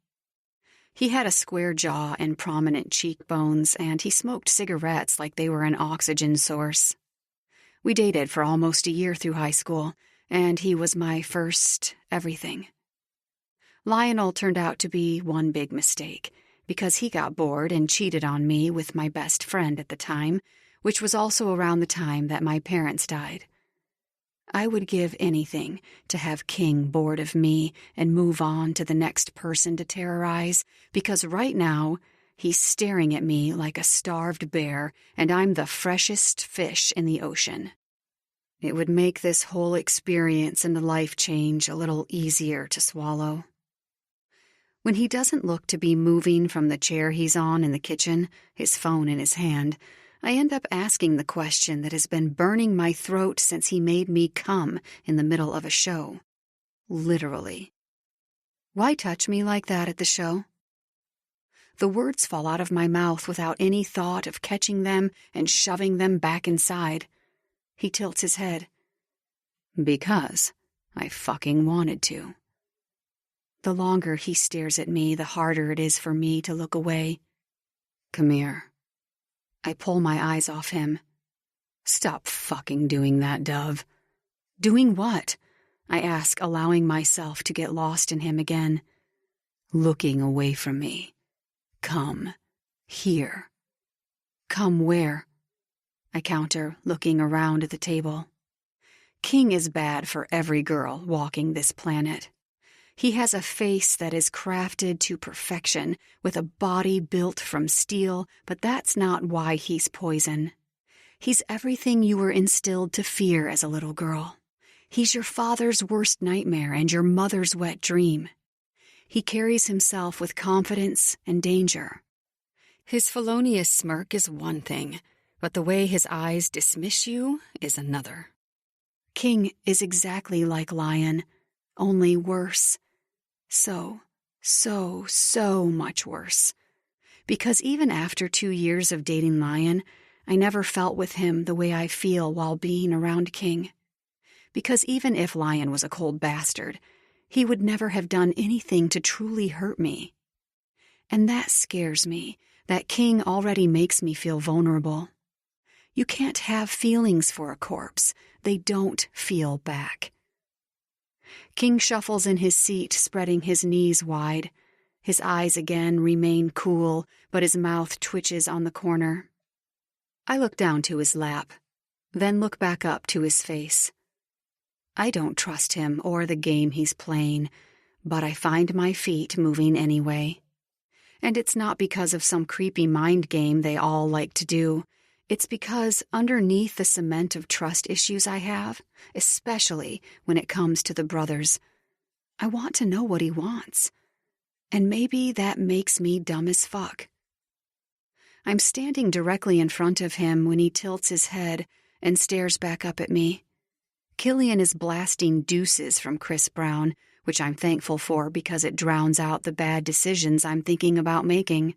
S1: He had a square jaw and prominent cheekbones, and he smoked cigarettes like they were an oxygen source. We dated for almost a year through high school, and he was my first everything. Lionel turned out to be one big mistake, because he got bored and cheated on me with my best friend at the time, which was also around the time that my parents died. I would give anything to have King bored of me and move on to the next person to terrorize, because right now he's staring at me like a starved bear, and I'm the freshest fish in the ocean. It would make this whole experience and the life change a little easier to swallow. When he doesn't look to be moving from the chair he's on in the kitchen, his phone in his hand, I end up asking the question that has been burning my throat since he made me come in the middle of a show. Literally. Why touch me like that at the show? The words fall out of my mouth without any thought of catching them and shoving them back inside. He tilts his head. Because I fucking wanted to. The longer he stares at me, the harder it is for me to look away. Come here. I pull my eyes off him. Stop fucking doing that, Dove. Doing what? I ask, allowing myself to get lost in him again. Looking away from me. Come. Here. Come where? I counter, looking around at the table. King is bad for every girl walking this planet. He has a face that is crafted to perfection, with a body built from steel, but that's not why he's poison. He's everything you were instilled to fear as a little girl. He's your father's worst nightmare and your mother's wet dream. He carries himself with confidence and danger. His felonious smirk is one thing, but the way his eyes dismiss you is another. King is exactly like Lion, only worse. So much worse. Because even after 2 years of dating Lion, I never felt with him the way I feel while being around King. Because even if Lion was a cold bastard, he would never have done anything to truly hurt me. And that scares me, that King already makes me feel vulnerable. You can't have feelings for a corpse. They don't feel back. King shuffles in his seat, spreading his knees wide. His eyes again remain cool, but his mouth twitches on the corner. I look down to his lap, then look back up to his face. I don't trust him or the game he's playing, but I find my feet moving anyway. And it's not because of some creepy mind game they all like to do. It's because underneath the cement of trust issues I have, especially when it comes to the brothers, I want to know what he wants. And maybe that makes me dumb as fuck. I'm standing directly in front of him when he tilts his head and stares back up at me. Killian is blasting deuces from Chris Brown, which I'm thankful for because it drowns out the bad decisions I'm thinking about making.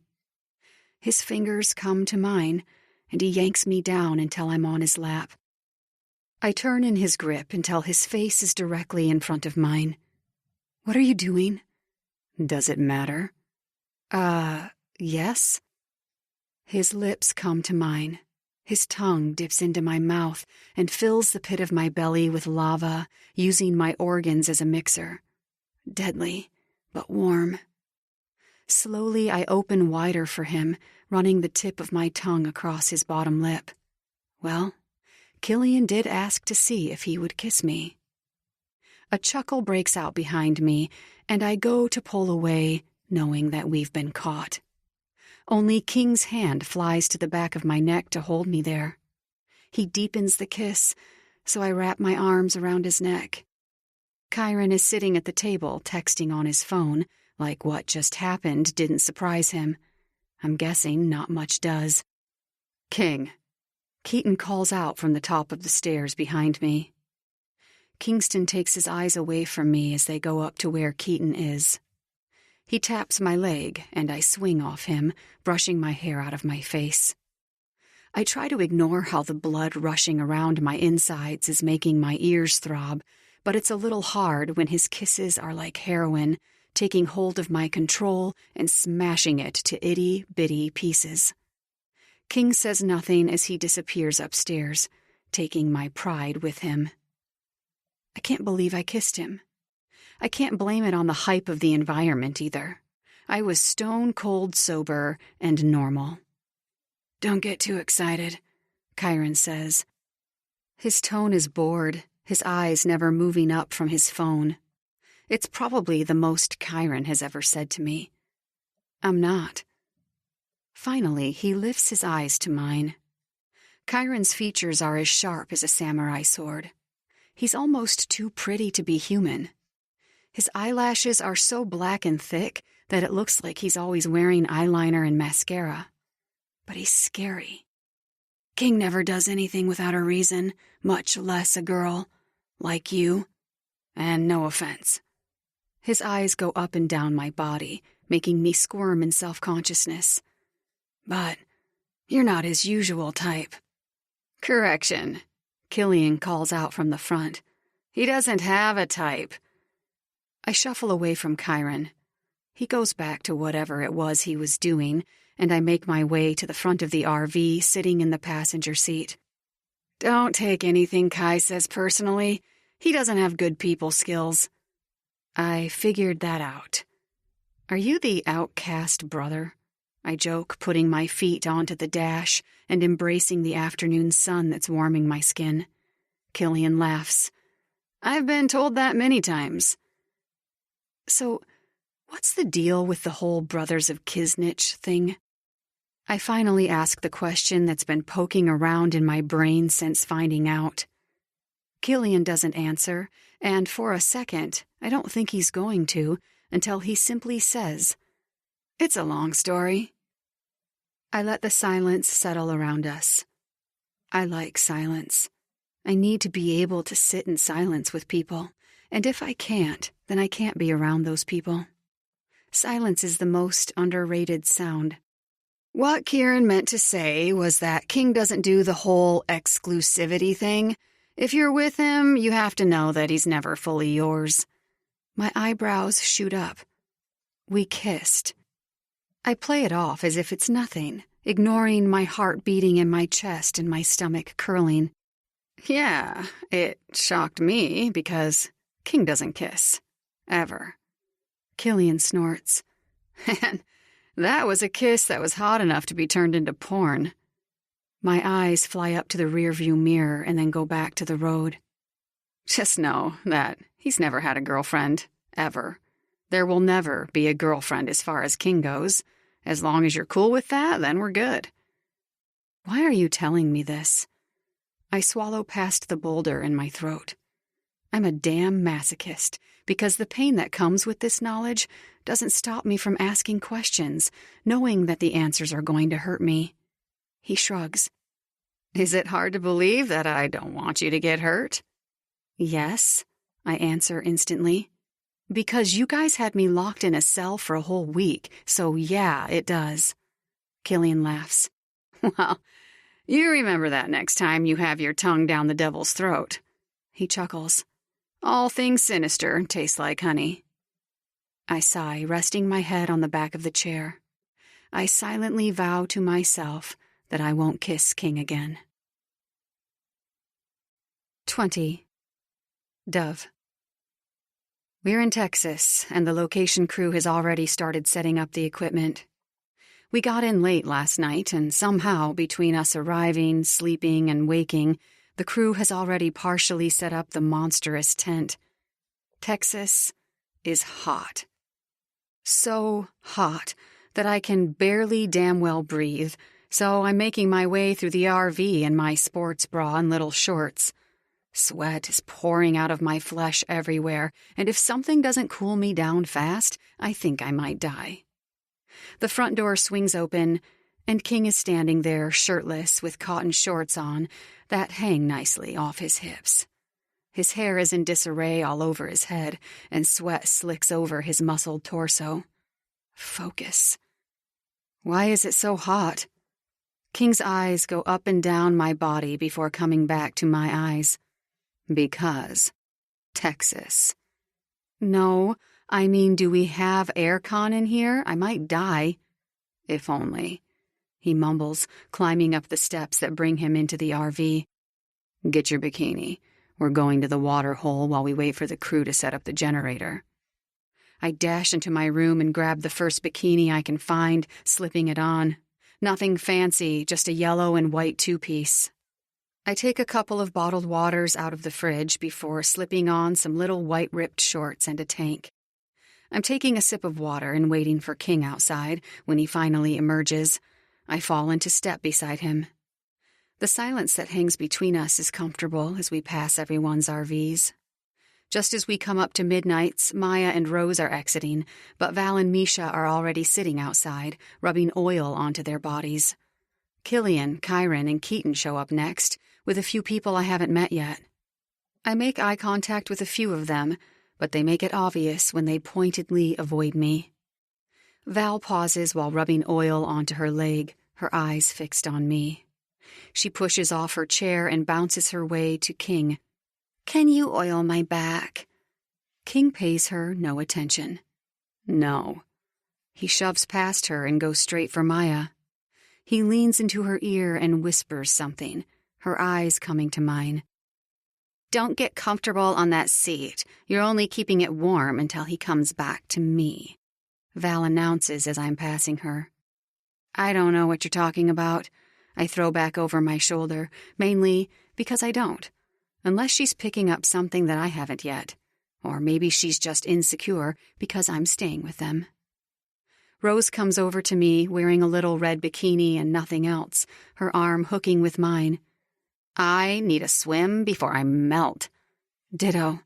S1: His fingers come to mine, and he yanks me down until I'm on his lap. I turn in his grip until his face is directly in front of mine. What are you doing? Does it matter? Yes? His lips come to mine. His tongue dips into my mouth and fills the pit of my belly with lava, using my organs as a mixer. Deadly, but warm. Slowly, I open wider for him, running the tip of my tongue across his bottom lip. Well, Killian did ask to see if he would kiss me. A chuckle breaks out behind me, and I go to pull away, knowing that we've been caught. Only King's hand flies to the back of my neck to hold me there. He deepens the kiss, so I wrap my arms around his neck. Chiron is sitting at the table, texting on his phone, like what just happened didn't surprise him. I'm guessing not much does. King. Keaton calls out from the top of the stairs behind me. Kingston takes his eyes away from me as they go up to where Keaton is. He taps my leg, and I swing off him, brushing my hair out of my face. I try to ignore how the blood rushing around my insides is making my ears throb, but it's a little hard when his kisses are like heroine, taking hold of my control and smashing it to itty-bitty pieces. King says nothing as he disappears upstairs, taking my pride with him. I can't believe I kissed him. I can't blame it on the hype of the environment either. I was stone-cold sober and normal. Don't get too excited, Chiron says. His tone is bored, his eyes never moving up from his phone. It's probably the most Chiron has ever said to me. I'm not. Finally, he lifts his eyes to mine. Chiron's features are as sharp as a samurai sword. He's almost too pretty to be human. His eyelashes are so black and thick that it looks like he's always wearing eyeliner and mascara. But he's scary. King never does anything without a reason, much less a girl. Like you. And no offense. His eyes go up and down my body, making me squirm in self-consciousness. But you're not his usual type. Correction, Killian calls out from the front. He doesn't have a type. I shuffle away from Chiron. He goes back to whatever it was he was doing, and I make my way to the front of the RV, sitting in the passenger seat. Don't take anything Kai says personally. He doesn't have good people skills. I figured that out. Are you the outcast brother? I joke, putting my feet onto the dash and embracing the afternoon sun that's warming my skin. Killian laughs. I've been told that many times. So, what's the deal with the whole Brothers of Kisnich thing? I finally ask the question that's been poking around in my brain since finding out. Killian doesn't answer, and for a second, I don't think he's going to, until he simply says, "It's a long story." I let the silence settle around us. I like silence. I need to be able to sit in silence with people, and if I can't, then I can't be around those people. Silence is the most underrated sound. What Kieran meant to say was that King doesn't do the whole exclusivity thing. If you're with him, you have to know that he's never fully yours. My eyebrows shoot up. We kissed. I play it off as if it's nothing, ignoring my heart beating in my chest and my stomach curling. Yeah, it shocked me because King doesn't kiss. Ever. Killian snorts. And that was a kiss that was hot enough to be turned into porn. My eyes fly up to the rearview mirror and then go back to the road. Just know that he's never had a girlfriend, ever. There will never be a girlfriend as far as King goes. As long as you're cool with that, then we're good. Why are you telling me this? I swallow past the boulder in my throat. I'm a damn masochist, because the pain that comes with this knowledge doesn't stop me from asking questions, knowing that the answers are going to hurt me. He shrugs. Is it hard to believe that I don't want you to get hurt? Yes, I answer instantly. Because you guys had me locked in a cell for a whole week, so yeah, it does. Killian laughs. Well, you remember that next time you have your tongue down the devil's throat. He chuckles. All things sinister taste like honey. I sigh, resting my head on the back of the chair. I silently vow to myself that I won't kiss King again. 20. Dove. We're in Texas, and the location crew has already started setting up the equipment. We got in late last night, and somehow, between us arriving, sleeping, and waking, the crew has already partially set up the monstrous tent. Texas is hot. So hot that I can barely damn well breathe, so I'm making my way through the RV in my sports bra and little shorts. Sweat is pouring out of my flesh everywhere, and if something doesn't cool me down fast, I think I might die. The front door swings open, and King is standing there shirtless with cotton shorts on that hang nicely off his hips. His hair is in disarray all over his head, and sweat slicks over his muscled torso. Focus. Why is it so hot? King's eyes go up and down my body before coming back to my eyes. Because Texas. No, I mean, do we have aircon in here? I might die. If only. He mumbles, climbing up the steps that bring him into the RV. Get your bikini. We're going to the water hole while we wait for the crew to set up the generator. I dash into my room and grab the first bikini I can find, slipping it on. Nothing fancy, just a yellow and white two-piece. I take a couple of bottled waters out of the fridge before slipping on some little white-ripped shorts and a tank. I'm taking a sip of water and waiting for King outside when he finally emerges. I fall into step beside him. The silence that hangs between us is comfortable as we pass everyone's RVs. Just as we come up to Midnight's, Maya and Rose are exiting, but Val and Misha are already sitting outside, rubbing oil onto their bodies. Killian, Kyron, and Keaton show up next, with a few people I haven't met yet. I make eye contact with a few of them, but they make it obvious when they pointedly avoid me. Val pauses while rubbing oil onto her leg, her eyes fixed on me. She pushes off her chair and bounces her way to King. Can you oil my back? King pays her no attention. No. He shoves past her and goes straight for Maya. He leans into her ear and whispers something, her eyes coming to mine. Don't get comfortable on that seat. You're only keeping it warm until he comes back to me, Val announces as I'm passing her. I don't know what you're talking about. I throw back over my shoulder, mainly because I don't. Unless she's picking up something that I haven't yet. Or maybe she's just insecure because I'm staying with them. Rose comes over to me wearing a little red bikini and nothing else, her arm hooking with mine. I need a swim before I melt. Ditto.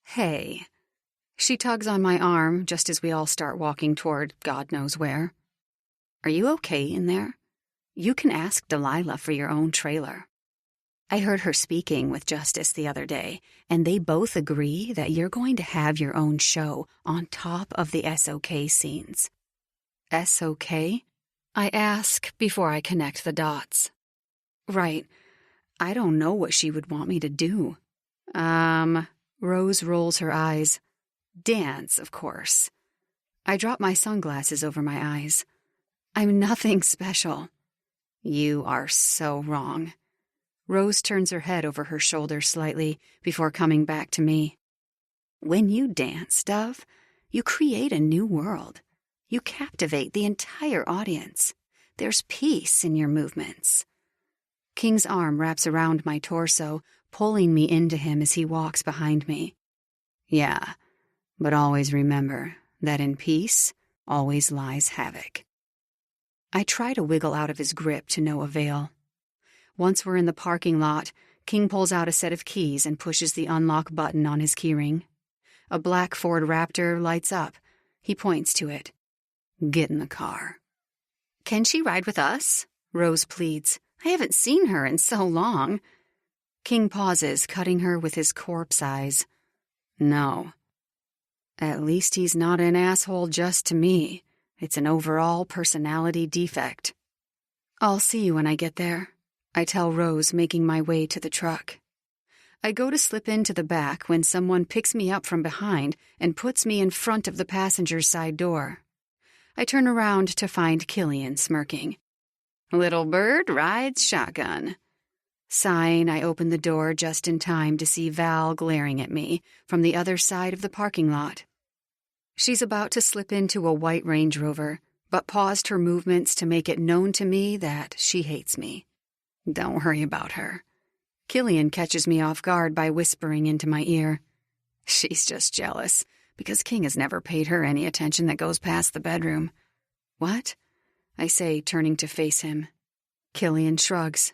S1: Hey. She tugs on my arm just as we all start walking toward God knows where. Are you okay in there? You can ask Delilah for your own trailer. I heard her speaking with Justice the other day, and they both agree that you're going to have your own show on top of the SOK scenes. SOK? I ask before I connect the dots. Right. I don't know what she would want me to do. Rose rolls her eyes. Dance, of course. I drop my sunglasses over my eyes. I'm nothing special. You are so wrong. Rose turns her head over her shoulder slightly before coming back to me. When you dance, Dove, you create a new world. You captivate the entire audience. There's peace in your movements. King's arm wraps around my torso, pulling me into him as he walks behind me. Yeah, but always remember that in peace always lies havoc. I try to wiggle out of his grip to no avail. Once we're in the parking lot, King pulls out a set of keys and pushes the unlock button on his keyring. A black Ford Raptor lights up. He points to it. Get in the car. Can she ride with us? Rose pleads. I haven't seen her in so long. King pauses, cutting her with his corpse eyes. No. At least he's not an asshole just to me. It's an overall personality defect. I'll see you when I get there, I tell Rose, making my way to the truck. I go to slip into the back when someone picks me up from behind and puts me in front of the passenger's side door. I turn around to find Killian smirking. Little bird rides shotgun. Sighing, I open the door just in time to see Val glaring at me from the other side of the parking lot. She's about to slip into a white Range Rover, but paused her movements to make it known to me that she hates me. Don't worry about her. Killian catches me off guard by whispering into my ear. She's just jealous, because King has never paid her any attention that goes past the bedroom. What? I say, turning to face him. Killian shrugs.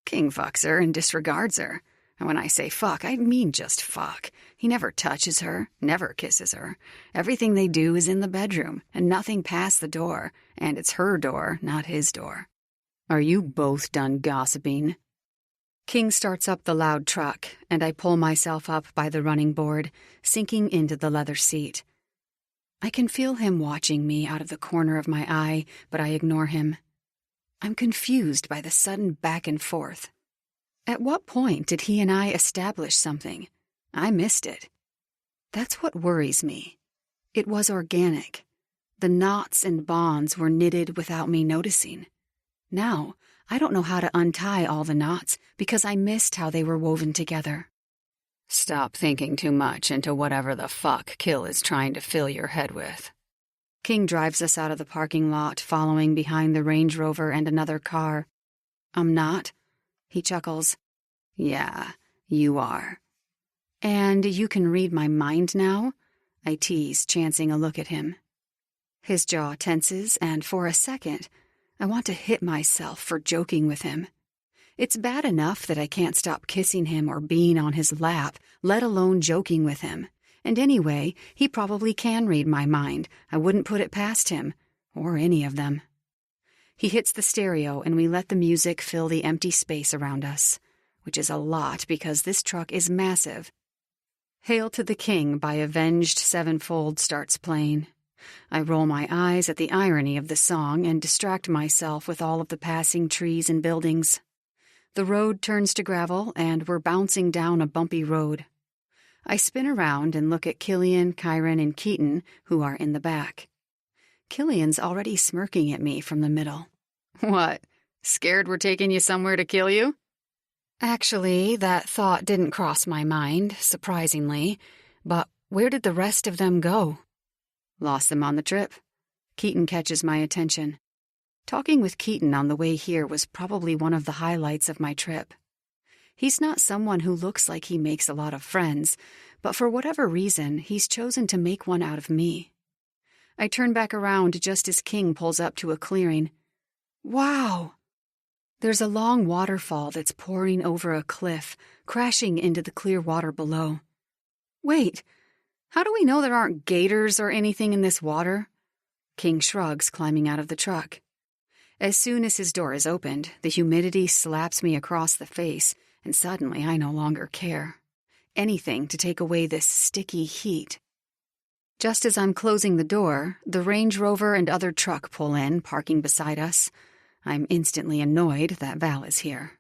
S1: King fucks her and disregards her. And when I say fuck, I mean just fuck. He never touches her, never kisses her. Everything they do is in the bedroom, and nothing past the door. And it's her door, not his door. Are you both done gossiping? King starts up the loud truck, and I pull myself up by the running board, sinking into the leather seat. I can feel him watching me out of the corner of my eye, but I ignore him. I'm confused by the sudden back and forth. At what point did he and I establish something? I missed it. That's what worries me. It was organic. The knots and bonds were knitted without me noticing. Now, I don't know how to untie all the knots because I missed how they were woven together. Stop thinking too much into whatever the fuck Kill is trying to fill your head with. King drives us out of the parking lot, following behind the Range Rover and another car. I'm not. He chuckles. Yeah, you are. And you can read my mind now? I tease, chancing a look at him. His jaw tenses, and for a second, I want to hit myself for joking with him. It's bad enough that I can't stop kissing him or being on his lap, let alone joking with him. And anyway, he probably can read my mind. I wouldn't put it past him, or any of them. He hits the stereo, and we let the music fill the empty space around us, which is a lot because this truck is massive. Hail to the King by Avenged Sevenfold starts playing. I roll my eyes at the irony of the song and distract myself with all of the passing trees and buildings. The road turns to gravel, and we're bouncing down a bumpy road. I spin around and look at Killian, Kyron, and Keaton, who are in the back. Killian's already smirking at me from the middle. What? Scared we're taking you somewhere to kill you? Actually, that thought didn't cross my mind, surprisingly. But where did the rest of them go? Lost them on the trip. Keaton catches my attention. Talking with Keaton on the way here was probably one of the highlights of my trip. He's not someone who looks like he makes a lot of friends, but for whatever reason, he's chosen to make one out of me. I turn back around just as King pulls up to a clearing. Wow! There's a long waterfall that's pouring over a cliff, crashing into the clear water below. Wait, how do we know there aren't gators or anything in this water? King shrugs, climbing out of the truck. As soon as his door is opened, the humidity slaps me across the face, and suddenly I no longer care. Anything to take away this sticky heat. Just as I'm closing the door, the Range Rover and other truck pull in, parking beside us. I'm instantly annoyed that Val is here.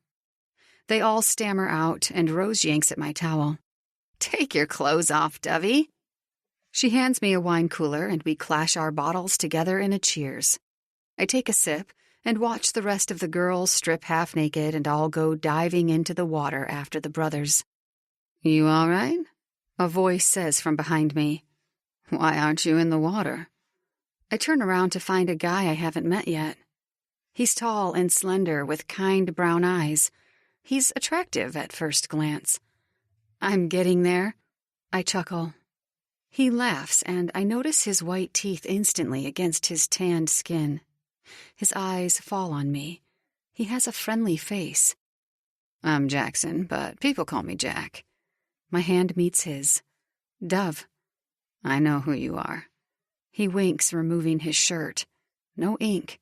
S1: They all stammer out, and Rose yanks at my towel. Take your clothes off, Dovey. She hands me a wine cooler, and we clash our bottles together in a cheers. I take a sip and watch the rest of the girls strip half naked and all go diving into the water after the brothers. "You all right?" a voice says from behind me. "Why aren't you in the water?" I turn around to find a guy I haven't met yet. He's tall and slender with kind brown eyes. He's attractive at first glance. "I'm getting there," I chuckle. He laughs, and I notice his white teeth instantly against his tanned skin. His eyes fall on me. He has a friendly face. "I'm Jackson, but people call me Jack." My hand meets his. "Dove." "I know who you are." He winks, removing his shirt. No ink.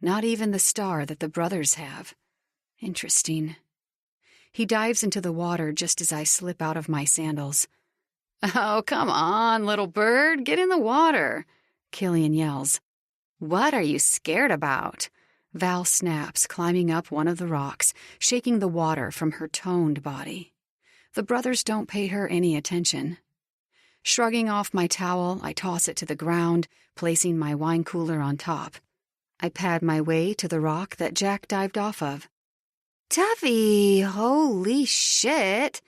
S1: Not even the star that the brothers have. Interesting. He dives into the water just as I slip out of my sandals. "Oh, come on, little bird, get in the water," Killian yells. "What are you scared about?" Val snaps, climbing up one of the rocks, shaking the water from her toned body. The brothers don't pay her any attention. Shrugging off my towel, I toss it to the ground, placing my wine cooler on top. I pad my way to the rock that Jack dived off of. "Tuffy, holy shit!"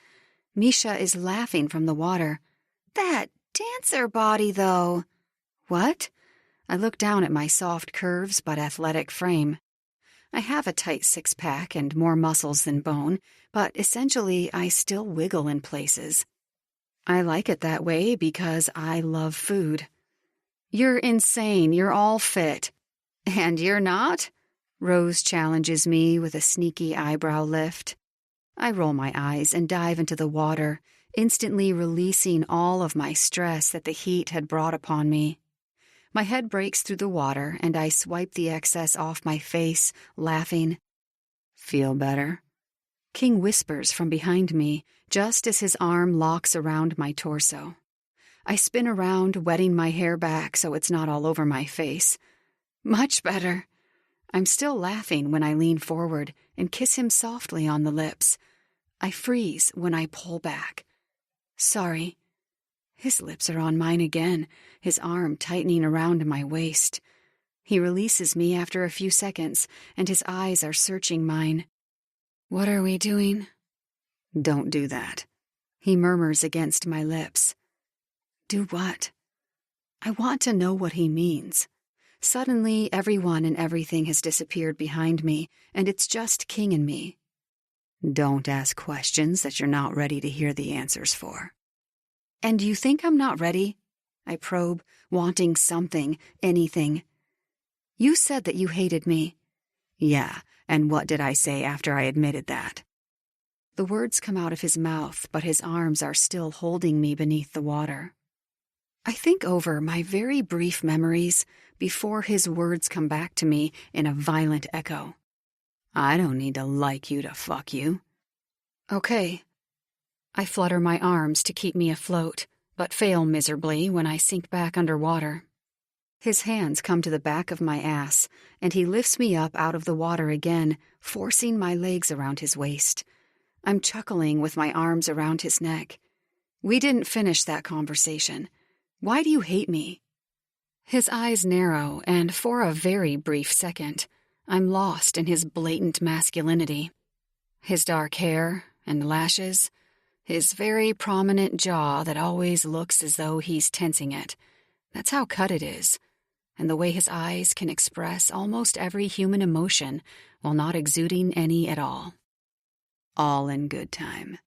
S1: Misha is laughing from the water. "That dancer body, though." "What?" I look down at my soft curves but athletic frame. I have a tight six-pack and more muscles than bone, but essentially I still wiggle in places. I like it that way because I love food. "You're insane. You're all fit." "And you're not?" Rose challenges me with a sneaky eyebrow lift. I roll my eyes and dive into the water, instantly releasing all of my stress that the heat had brought upon me. My head breaks through the water, and I swipe the excess off my face, laughing. "Feel better?" King whispers from behind me, just as his arm locks around my torso. I spin around, wetting my hair back so it's not all over my face. "Much better." I'm still laughing when I lean forward and kiss him softly on the lips. I freeze when I pull back. "Sorry." His lips are on mine again, his arm tightening around my waist. He releases me after a few seconds, and his eyes are searching mine. "What are we doing?" "Don't do that," he murmurs against my lips. "Do what?" I want to know what he means. Suddenly, everyone and everything has disappeared behind me, and it's just King and me. "Don't ask questions that you're not ready to hear the answers for." "And you think I'm not ready?" I probe, wanting something, anything. "You said that you hated me." "Yeah, and what did I say after I admitted that?" The words come out of his mouth, but his arms are still holding me beneath the water. I think over my very brief memories before his words come back to me in a violent echo. "I don't need to like you to fuck you." "Okay." I flutter my arms to keep me afloat, but fail miserably when I sink back underwater. His hands come to the back of my ass, and he lifts me up out of the water again, forcing my legs around his waist. I'm chuckling with my arms around his neck. We didn't finish that conversation. Why do you hate me? His eyes narrow, and for a very brief second, I'm lost in his blatant masculinity. His dark hair and lashes, his very prominent jaw that always looks as though he's tensing it. That's how cut it is. And the way his eyes can express almost every human emotion while not exuding any at all. All in good time.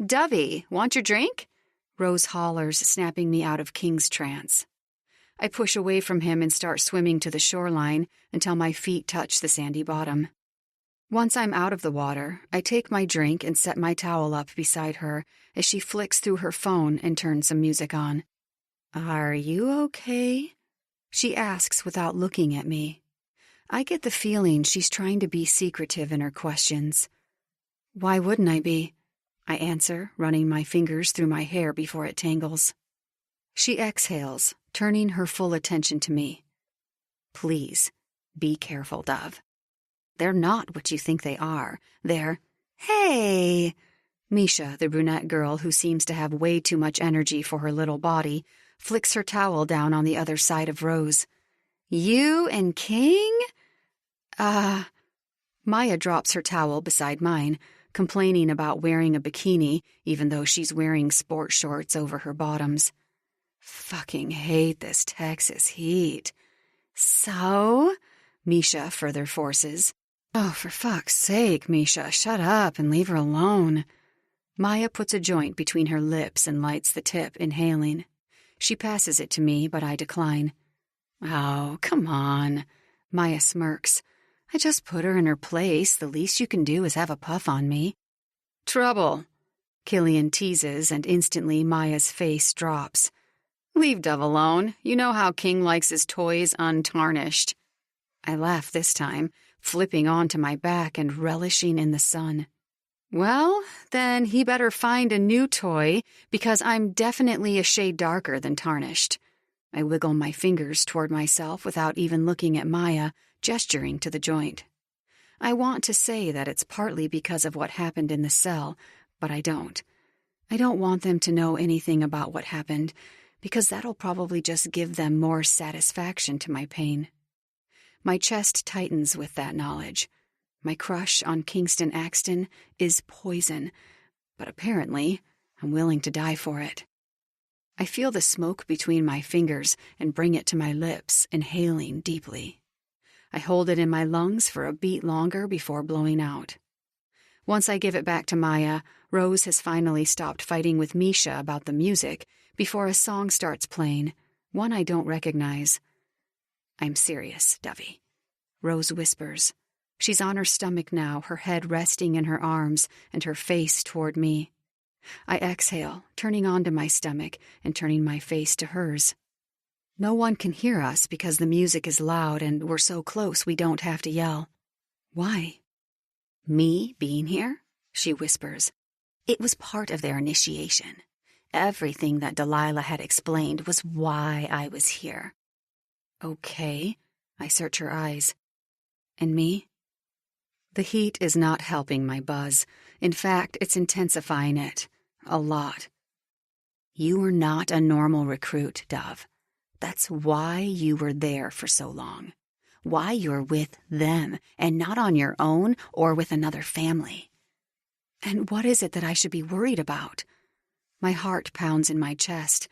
S1: "Dovey, want your drink?" Rose hollers, snapping me out of King's trance. I push away from him and start swimming to the shoreline until my feet touch the sandy bottom. Once I'm out of the water, I take my drink and set my towel up beside her as she flicks through her phone and turns some music on. "Are you okay?" she asks without looking at me. I get the feeling she's trying to be secretive in her questions. "Why wouldn't I be?" I answer, running my fingers through my hair before it tangles. She exhales, turning her full attention to me. "Please, be careful, Dove. They're not what you think they are. They're—" "Hey!" Misha, the brunette girl who seems to have way too much energy for her little body, flicks her towel down on the other side of Rose. You and King? Maya drops her towel beside mine, complaining about wearing a bikini even though she's wearing sport shorts over her bottoms. Fucking hate this Texas heat. So? Misha further forces. Oh, for fuck's sake, Misha, shut up and leave her alone. Maya puts a joint between her lips and lights the tip, inhaling. She passes it to me, but I decline. Oh, come on. Maya smirks. I just put her in her place. The least you can do is have a puff on me. Trouble. Killian teases, and instantly Maya's face drops. Leave Dove alone. You know how King likes his toys untarnished. I laugh this time, flipping onto my back and relishing in the sun. Well, then he better find a new toy, because I'm definitely a shade darker than tarnished. I wiggle my fingers toward myself without even looking at Maya, gesturing to the joint. I want to say that it's partly because of what happened in the cell, but I don't. I don't want them to know anything about what happened, because that'll probably just give them more satisfaction to my pain. My chest tightens with that knowledge. My crush on Kingston Axton is poison, but apparently I'm willing to die for it. I feel the smoke between my fingers and bring it to my lips, inhaling deeply. I hold it in my lungs for a beat longer before blowing out. Once I give it back to Maya, Rose has finally stopped fighting with Misha about the music before a song starts playing, one I don't recognize. I'm serious, Dovey. Rose whispers. She's on her stomach now, her head resting in her arms and her face toward me. I exhale, turning onto my stomach and turning my face to hers. No one can hear us because the music is loud and we're so close we don't have to yell. Why? Me being here? She whispers. It was part of their initiation. Everything that Delilah had explained was why I was here. Okay. I search her eyes. And me? The heat is not helping my buzz. In fact, it's intensifying it. A lot. You were not a normal recruit, Dove. That's why you were there for so long. Why you're with them and not on your own or with another family. And what is it that I should be worried about? My heart pounds in my chest.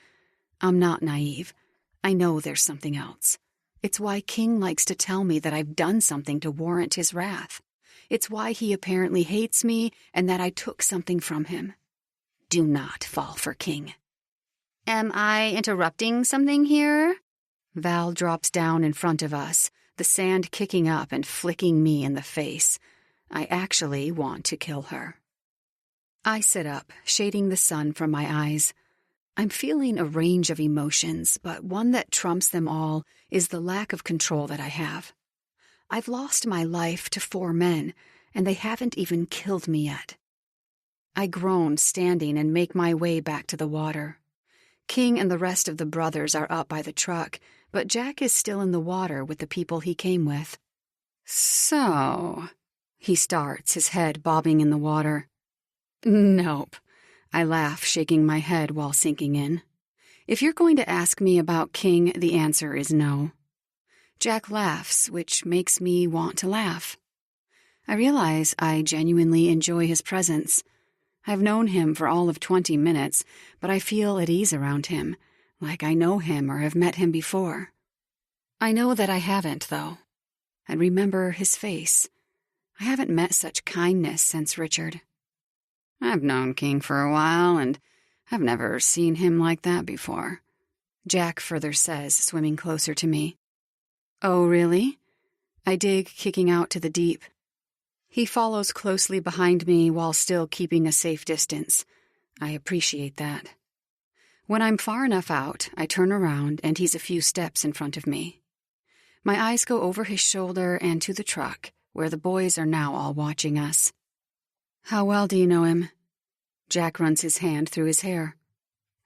S1: I'm not naive. I know there's something else. It's why King likes to tell me that I've done something to warrant his wrath. It's why he apparently hates me and that I took something from him. Do not fall for King. Am I interrupting something here? Val drops down in front of us, the sand kicking up and flicking me in the face. I actually want to kill her. I sit up, shading the sun from my eyes. I'm feeling a range of emotions, but one that trumps them all is the lack of control that I have. I've lost my life to 4 men, and they haven't even killed me yet. I groan, standing, and make my way back to the water. King and the rest of the brothers are up by the truck, but Jack is still in the water with the people he came with. So, he starts, his head bobbing in the water. Nope. I laugh, shaking my head while sinking in. If you're going to ask me about King, the answer is no. Jack laughs, which makes me want to laugh. I realize I genuinely enjoy his presence. I've known him for all of 20 minutes, but I feel at ease around him, like I know him or have met him before. I know that I haven't, though. I remember his face. I haven't met such kindness since Richard. I've known King for a while, and I've never seen him like that before, Jack further says, swimming closer to me. Oh, really? I dig, kicking out to the deep. He follows closely behind me while still keeping a safe distance. I appreciate that. When I'm far enough out, I turn around and he's a few steps in front of me. My eyes go over his shoulder and to the truck, where the boys are now all watching us. How well do you know him? Jack runs his hand through his hair.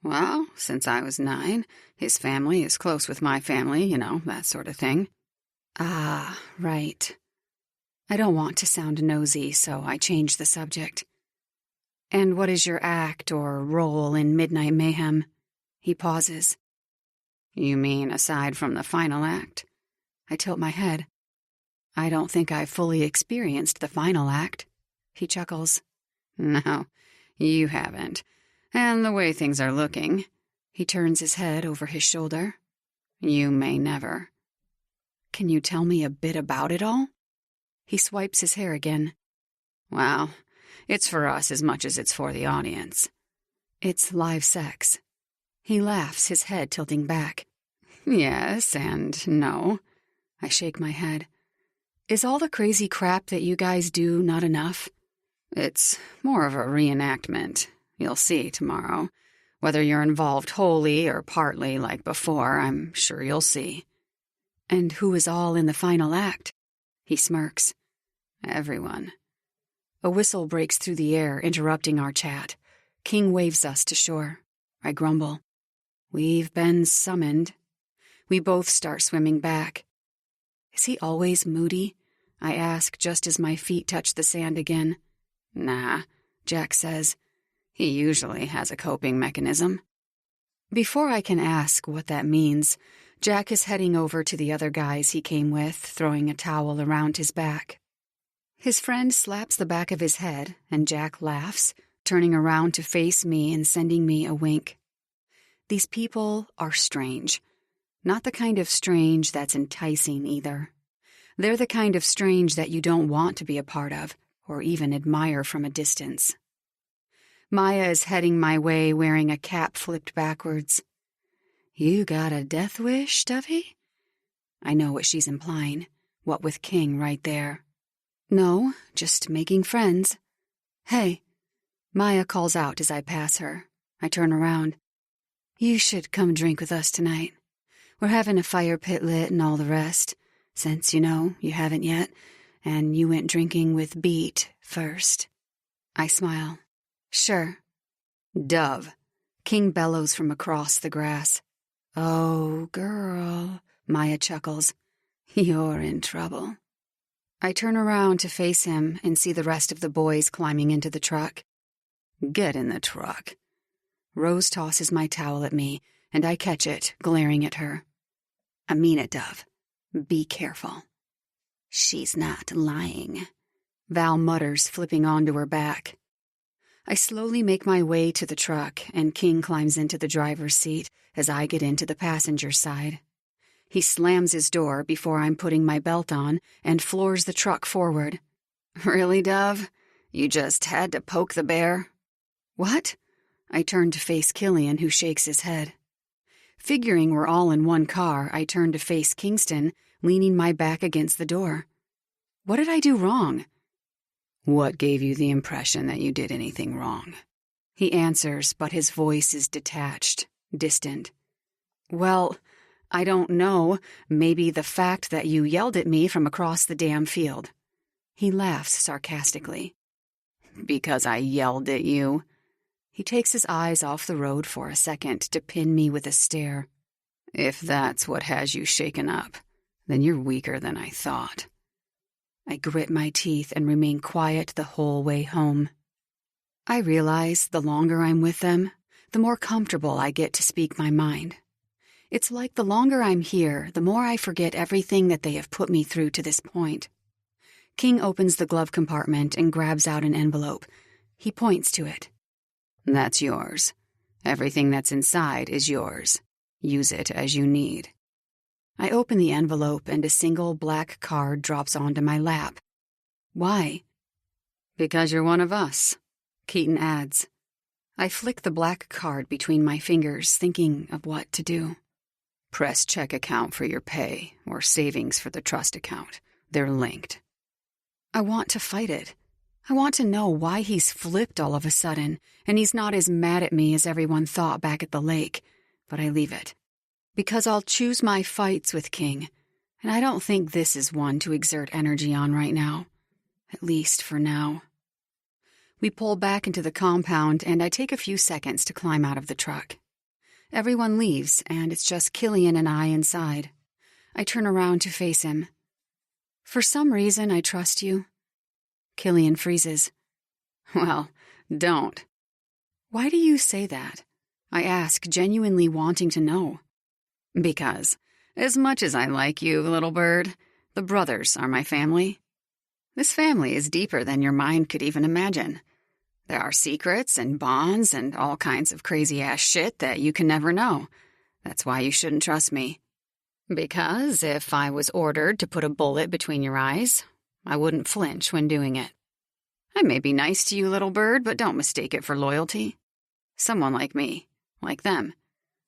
S1: Well, since I was 9, his family is close with my family, you know, that sort of thing. Ah, right. I don't want to sound nosy, so I change the subject. And what is your act or role in Midnight Mayhem? He pauses. You mean aside from the final act? I tilt my head. I don't think I've fully experienced the final act. He chuckles. No, you haven't. And the way things are looking, he turns his head over his shoulder, you may never. Can you tell me a bit about it all? He swipes his hair again. Well, it's for us as much as it's for the audience. It's live sex. He laughs, his head tilting back. Yes and no. I shake my head. Is all the crazy crap that you guys do not enough? It's more of a reenactment. You'll see tomorrow. Whether you're involved wholly or partly like before, I'm sure you'll see. And who is all in the final act? He smirks. Everyone. A whistle breaks through the air, interrupting our chat. King waves us to shore. I grumble. We've been summoned. We both start swimming back. Is he always moody? I ask just as my feet touch the sand again. Nah, Jack says. He usually has a coping mechanism. Before I can ask what that means, Jack is heading over to the other guys he came with, throwing a towel around his back. His friend slaps the back of his head, and Jack laughs, turning around to face me and sending me a wink. These people are strange. Not the kind of strange that's enticing either. They're the kind of strange that you don't want to be a part of, or even admire from a distance. Maya is heading my way wearing a cap flipped backwards. You got a death wish, Duffy? I know what she's implying, what with King right there. No, just making friends. Hey, Maya calls out as I pass her. I turn around. You should come drink with us tonight. We're having a fire pit lit and all the rest, since, you haven't yet, and you went drinking with Beat first. I smile. Sure. Dove. King bellows from across the grass. Oh, girl, Maya chuckles. You're in trouble. I turn around to face him and see the rest of the boys climbing into the truck. Get in the truck. Rose tosses my towel at me, and I catch it, glaring at her. I mean it, Dove. Be careful. She's not lying. Val mutters, flipping onto her back. I slowly make my way to the truck, and King climbs into the driver's seat as I get into the passenger side. He slams his door before I'm putting my belt on and floors the truck forward. Really, Dove? You just had to poke the bear? What? I turn to face Killian, who shakes his head. Figuring we're all in one car, I turn to face Kingston, leaning my back against the door. What did I do wrong? What gave you the impression that you did anything wrong? He answers, but his voice is detached, distant. Well, I don't know. Maybe the fact that you yelled at me from across the damn field. He laughs sarcastically. Because I yelled at you? He takes his eyes off the road for a second to pin me with a stare. If that's what has you shaken up, then you're weaker than I thought. I grit my teeth and remain quiet the whole way home. I realize the longer I'm with them, the more comfortable I get to speak my mind. It's like the longer I'm here, the more I forget everything that they have put me through to this point. King opens the glove compartment and grabs out an envelope. He points to it. That's yours. Everything that's inside is yours. Use it as you need. I open the envelope and a single black card drops onto my lap. Why? Because you're one of us, Keaton adds. I flick the black card between my fingers, thinking of what to do. Press check account for your pay, or savings for the trust account. They're linked. I want to fight it. I want to know why he's flipped all of a sudden, and he's not as mad at me as everyone thought back at the lake, but I leave it. Because I'll choose my fights with King, and I don't think this is one to exert energy on right now. At least for now. We pull back into the compound, and I take a few seconds to climb out of the truck. Everyone leaves, and it's just Killian and I inside. I turn around to face him. For some reason, I trust you. Killian freezes. Well, don't. Why do you say that? I ask, genuinely wanting to know. Because As much as I like you, little bird, the brothers are my family. This family is deeper than your mind could even imagine. There are secrets and bonds and all kinds of crazy-ass shit that you can never know. That's why you shouldn't trust me. Because if I was ordered to put a bullet between your eyes, I wouldn't flinch when doing it. I may be nice to you, little bird, but don't mistake it for loyalty. Someone like me, like them,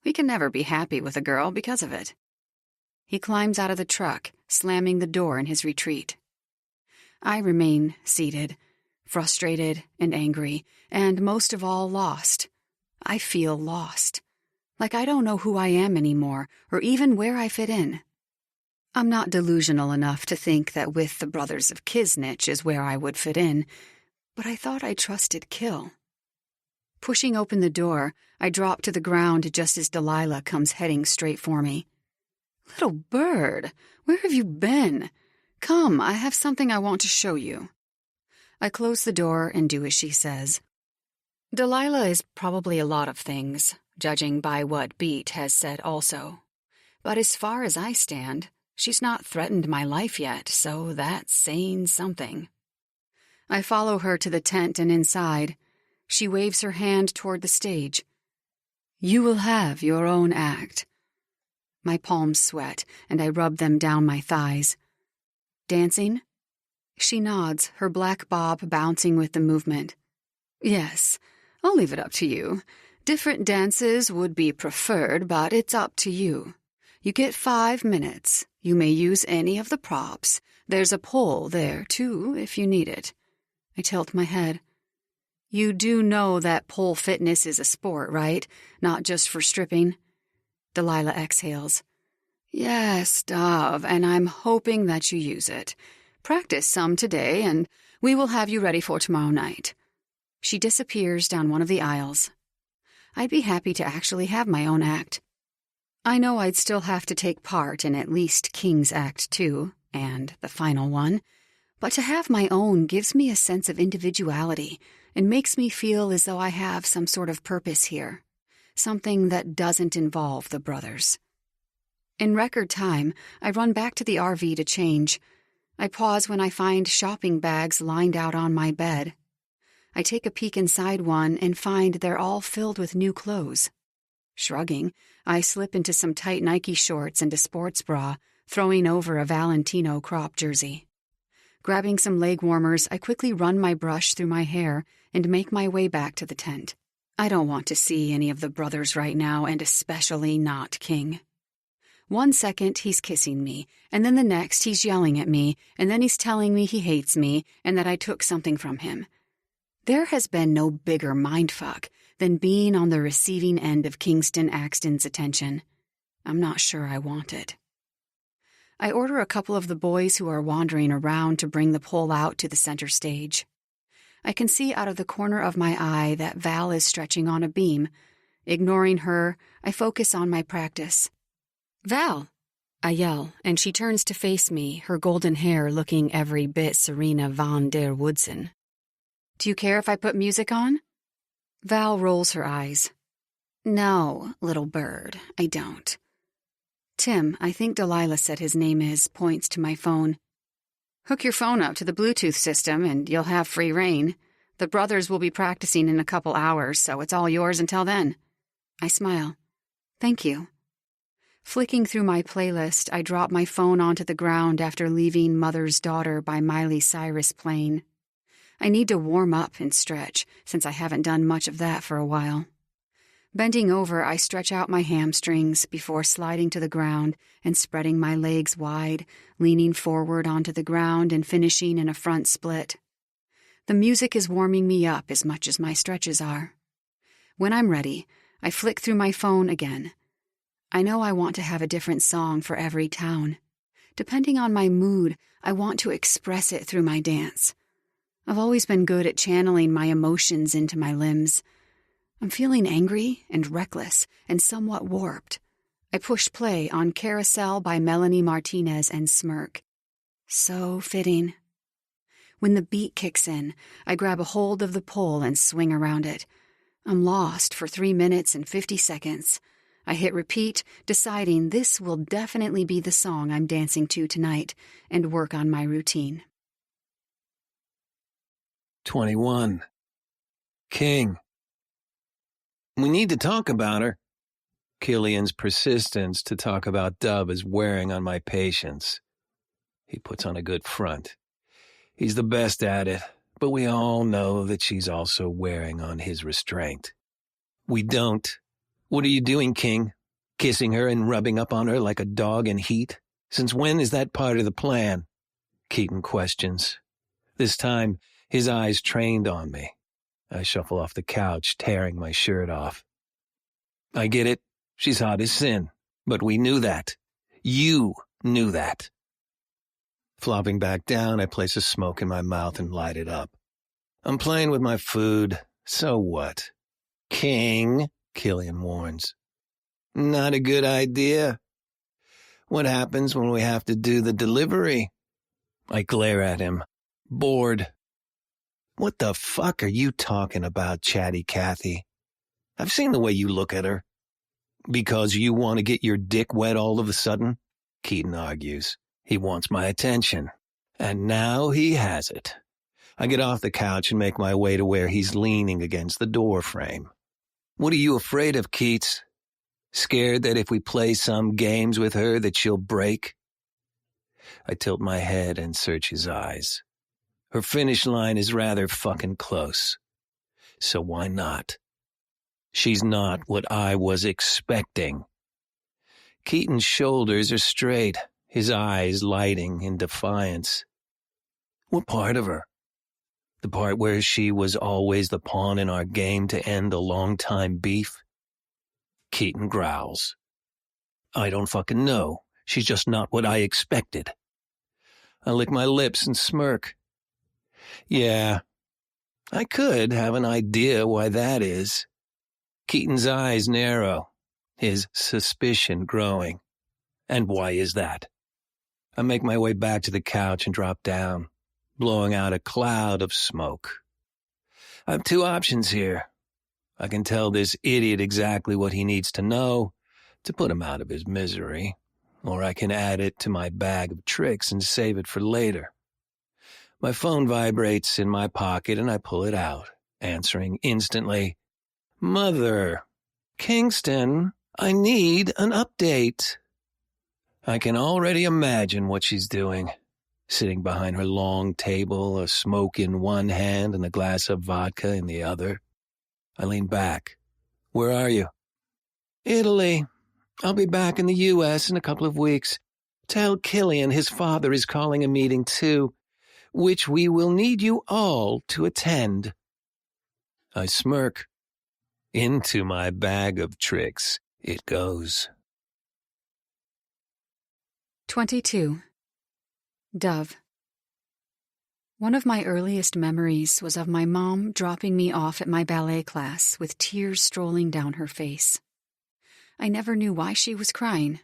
S1: we can never be happy with a girl because of it. He climbs out of the truck, slamming the door in his retreat. I remain seated, frustrated and angry, and most of all lost. I feel lost. Like I don't know who I am anymore, or even where I fit in. I'm not delusional enough to think that with the Brothers of Kisnich is where I would fit in, but I thought I trusted Kill. Pushing open the door, I drop to the ground just as Delilah comes heading straight for me. Little bird, where have you been? Come, I have something I want to show you. I close the door and do as she says. Delilah is probably a lot of things, judging by what Beat has said also. But as far as I stand, she's not threatened my life yet, so that's saying something. I follow her to the tent and inside. She waves her hand toward the stage. You will have your own act. My palms sweat, and I rub them down my thighs. Dancing? She nods, her black bob bouncing with the movement. Yes, I'll leave it up to you. Different dances would be preferred, but it's up to you. You get 5 minutes. You may use any of the props. There's a pole there, too, if you need it. I tilt my head. You do know that pole fitness is a sport, right? Not just for stripping? Delilah exhales. Yes, Dove, and I'm hoping that you use it. Practice some today, and we will have you ready for tomorrow night. She disappears down one of the aisles. I'd be happy to actually have my own act. I know I'd still have to take part in at least King's Act 2, and the final one, but to have my own gives me a sense of individuality and makes me feel as though I have some sort of purpose here, something that doesn't involve the brothers. In record time, I run back to the RV to change. I pause when I find shopping bags lined out on my bed. I take a peek inside one and find they're all filled with new clothes. Shrugging, I slip into some tight Nike shorts and a sports bra, throwing over a Valentino crop jersey. Grabbing some leg warmers, I quickly run my brush through my hair and make my way back to the tent. I don't want to see any of the brothers right now, and especially not King. 1 second, he's kissing me, and then the next, he's yelling at me, and then he's telling me he hates me and that I took something from him. There has been no bigger mindfuck than being on the receiving end of Kingston Axton's attention. I'm not sure I want it. I order a couple of the boys who are wandering around to bring the pole out to the center stage. I can see out of the corner of my eye that Val is stretching on a beam. Ignoring her, I focus on my practice. Val! I yell, and she turns to face me, her golden hair looking every bit Serena van der Woodsen. Do you care if I put music on? Val rolls her eyes. No, little bird, I don't. Tim, I think Delilah said his name is, points to my phone. Hook your phone up to the Bluetooth system and you'll have free reign. The brothers will be practicing in a couple hours, so it's all yours until then. I smile. Thank you. Flicking through my playlist, I drop my phone onto the ground after leaving Mother's Daughter by Miley Cyrus playing. I need to warm up and stretch, since I haven't done much of that for a while. Bending over, I stretch out my hamstrings before sliding to the ground and spreading my legs wide, leaning forward onto the ground and finishing in a front split. The music is warming me up as much as my stretches are. When I'm ready, I flick through my phone again. I know I want to have a different song for every town. Depending on my mood, I want to express it through my dance. I've always been good at channeling my emotions into my limbs. I'm feeling angry and reckless and somewhat warped. I push play on Carousel by Melanie Martinez and smirk. So fitting. When the beat kicks in, I grab a hold of the pole and swing around it. I'm lost for 3 minutes and 50 seconds. I hit repeat, deciding this will definitely be the song I'm dancing to tonight, and work on my routine.
S2: 21. King. We need to talk about her. Killian's persistence to talk about Dove is wearing on my patience. He puts on a good front. He's the best at it, but we all know that she's also wearing on his restraint. We don't. What are you doing, King? Kissing her and rubbing up on her like a dog in heat? Since when is that part of the plan? Keaton questions. This time, his eyes trained on me. I shuffle off the couch, tearing my shirt off. I get it. She's hot as sin. But we knew that. You knew that. Flopping back down, I place a smoke in my mouth and light it up. I'm playing with my food. So what? King, Killian warns. Not a good idea. What happens when we have to do the delivery? I glare at him, bored. What the fuck are you talking about, chatty Cathy? I've seen the way you look at her. Because you want to get your dick wet all of a sudden? Keaton argues. He wants my attention. And now he has it. I get off the couch and make my way to where he's leaning against the door frame. What are you afraid of, Keats? Scared that if we play some games with her that she'll break? I tilt my head and search his eyes. Her finish line is rather fucking close. So why not? She's not what I was expecting. Keaton's shoulders are straight, his eyes lighting in defiance. What part of her? The part where she was always the pawn in our game to end a long-time beef? Keaton growls. I don't fucking know. She's just not what I expected. I lick my lips and smirk. Yeah, I could have an idea why that is. Keaton's eyes narrow, his suspicion growing. And why is that? I make my way back to the couch and drop down, blowing out a cloud of smoke. I have two options here. I can tell this idiot exactly what he needs to know to put him out of his misery, or I can add it to my bag of tricks and save it for later. My phone vibrates in my pocket and I pull it out, answering instantly. Mother, Kingston, I need an update. I can already imagine what she's doing. Sitting behind her long table, a smoke in one hand and a glass of vodka in the other. I lean back. Where are you? Italy. I'll be back in the U.S. in a couple of weeks. Tell Killian his father is calling a meeting too, which we will need you all to attend. I smirk. Into my bag of tricks it goes.
S1: 22. Dove. One of my earliest memories was of my mom dropping me off at my ballet class with tears strolling down her face. I never knew why she was crying.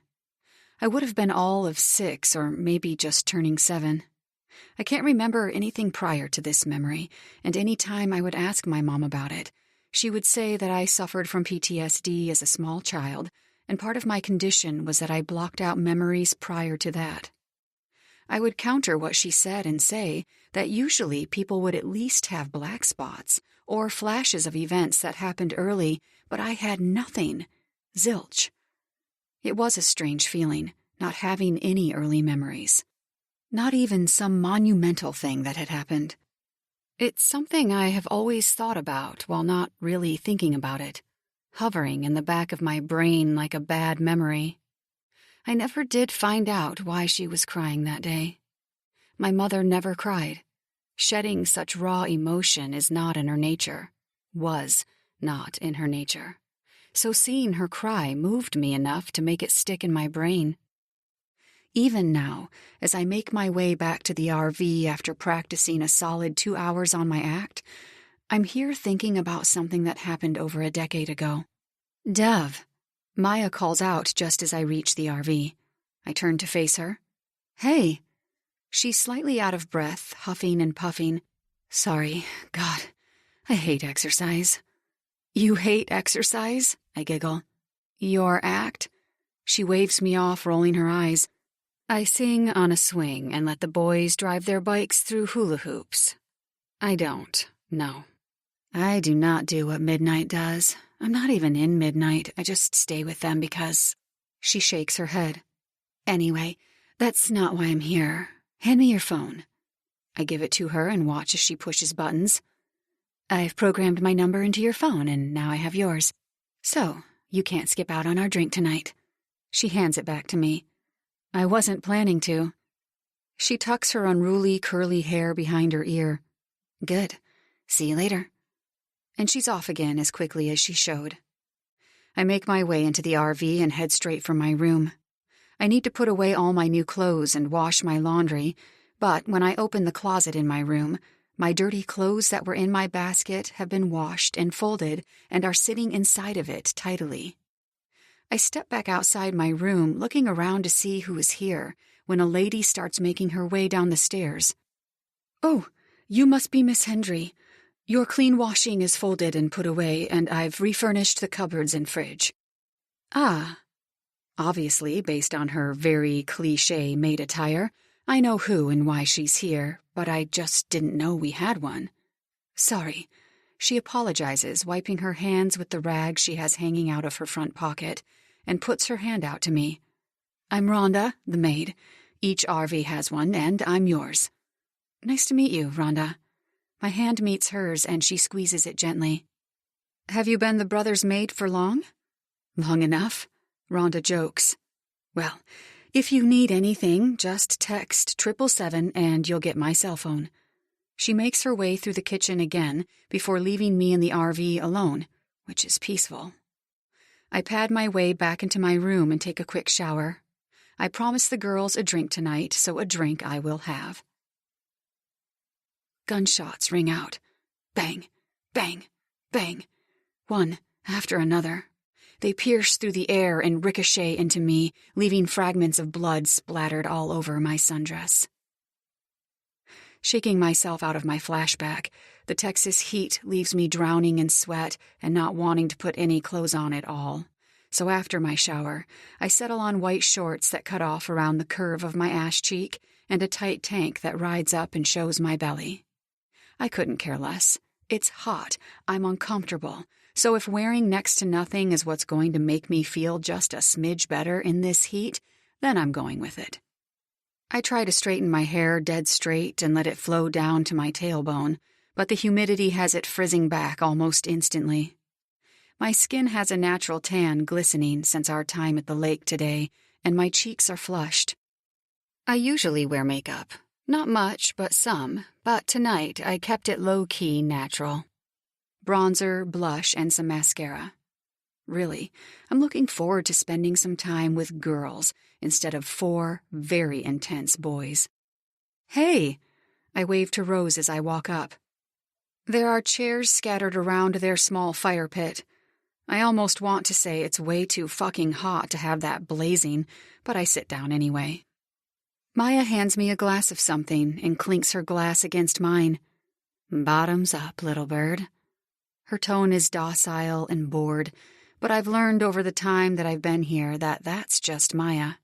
S1: I would have been all of 6 or maybe just turning 7. I can't remember anything prior to this memory, and any time I would ask my mom about it, she would say that I suffered from PTSD as a small child, and part of my condition was that I blocked out memories prior to that. I would counter what she said and say that usually people would at least have black spots or flashes of events that happened early, but I had nothing. Zilch. It was a strange feeling, not having any early memories. Not even some monumental thing that had happened. It's something I have always thought about while not really thinking about it, hovering in the back of my brain like a bad memory. I never did find out why she was crying that day. My mother never cried. Shedding such raw emotion is not in her nature. Was not in her nature. So seeing her cry moved me enough to make it stick in my brain. Even now, as I make my way back to the RV after practicing a solid 2 hours on my act, I'm here thinking about something that happened over a decade ago. Dove. Maya calls out just as I reach the RV. I turn to face her. Hey. She's slightly out of breath, huffing and puffing. Sorry, God, I hate exercise. You hate exercise? I giggle. Your act? She waves me off, rolling her eyes. I sing on a swing and let the boys drive their bikes through hula hoops. I don't, no. I do not do what Midnight does. I'm not even in Midnight. I just stay with them because... She shakes her head. Anyway, that's not why I'm here. Hand me your phone. I give it to her and watch as she pushes buttons. I've programmed my number into your phone, and now I have yours. So, you can't skip out on our drink tonight. She hands it back to me. I wasn't planning to. She tucks her unruly, curly hair behind her ear. Good. See you later. And she's off again as quickly as she showed. I make my way into the RV and head straight for my room. I need to put away all my new clothes and wash my laundry, but when I open the closet in my room, my dirty clothes that were in my basket have been washed and folded and are sitting inside of it tidily. I step back outside my room, looking around to see who is here, when a lady starts making her way down the stairs. Oh, you must be Miss Hendry. Your clean washing is folded and put away, and I've refurnished the cupboards and fridge. Ah. Obviously, based on her very cliché maid attire, I know who and why she's here, but I just didn't know we had one. Sorry. She apologizes, wiping her hands with the rag she has hanging out of her front pocket, and puts her hand out to me. I'm Rhonda, the maid. Each RV has one, and I'm yours. Nice to meet you, Rhonda. My hand meets hers, and she squeezes it gently. Have you been the brother's maid for long? Long enough, Rhonda jokes. Well, if you need anything, just text 777 and you'll get my cell phone. She makes her way through the kitchen again before leaving me in the RV alone, which is peaceful. I pad my way back into my room and take a quick shower. I promised the girls a drink tonight, so a drink I will have. Gunshots ring out. Bang, bang, bang. One after another. They pierce through the air and ricochet into me, leaving fragments of blood splattered all over my sundress. Shaking myself out of my flashback, the Texas heat leaves me drowning in sweat and not wanting to put any clothes on at all. So after my shower, I settle on white shorts that cut off around the curve of my ash cheek and a tight tank that rides up and shows my belly. I couldn't care less. It's hot. I'm uncomfortable. So if wearing next to nothing is what's going to make me feel just a smidge better in this heat, then I'm going with it. I try to straighten my hair dead straight and let it flow down to my tailbone, but the humidity has it frizzing back almost instantly. My skin has a natural tan glistening since our time at the lake today, and my cheeks are flushed. I usually wear makeup. Not much, but some, but tonight I kept it low-key natural. Bronzer, blush, and some mascara. Really, I'm looking forward to spending some time with girls instead of 4 very intense boys. Hey! I wave to Rose as I walk up. There are chairs scattered around their small fire pit. I almost want to say it's way too fucking hot to have that blazing, but I sit down anyway. Maya hands me a glass of something and clinks her glass against mine. Bottoms up, little bird. Her tone is docile and bored, but I've learned over the time that I've been here that that's just Maya.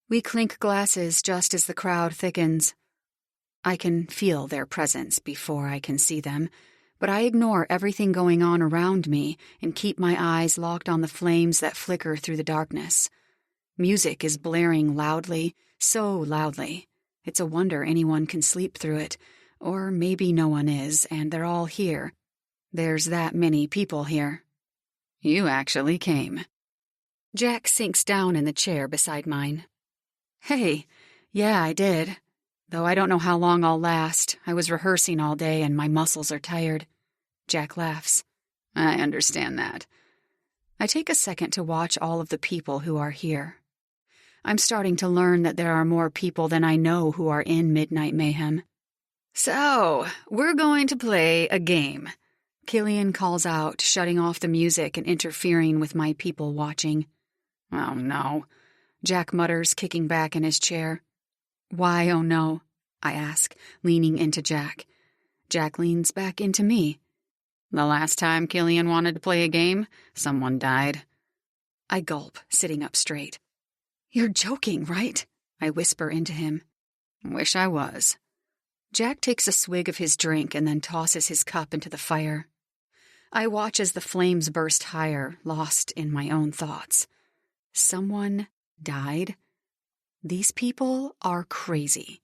S1: We clink glasses just as the crowd thickens. I can feel their presence before I can see them, but I ignore everything going on around me and keep my eyes locked on the flames that flicker through the darkness. Music is blaring loudly, so loudly. It's a wonder anyone can sleep through it, or maybe no one is, and they're all here. There's that many people here. You actually came. Jack sinks down in the chair beside mine. Hey, yeah, I did. Though I don't know how long I'll last. I was rehearsing all day and my muscles are tired. Jack laughs. I understand that. I take a second to watch all of the people who are here. I'm starting to learn that there are more people than I know who are in Midnight Mayhem. So, we're going to play a game. Killian calls out, shutting off the music and interfering with my people watching. Oh no, Jack mutters, kicking back in his chair. Why, oh no? I ask, leaning into Jack. Jack leans back into me. The last time Killian wanted to play a game, someone died. I gulp, sitting up straight. "You're joking, right?" I whisper into him.
S2: "Wish I was."
S1: Jack takes a swig of his drink and then tosses his cup into the fire. I watch as the flames burst higher, lost in my own thoughts. Someone died? These people are crazy.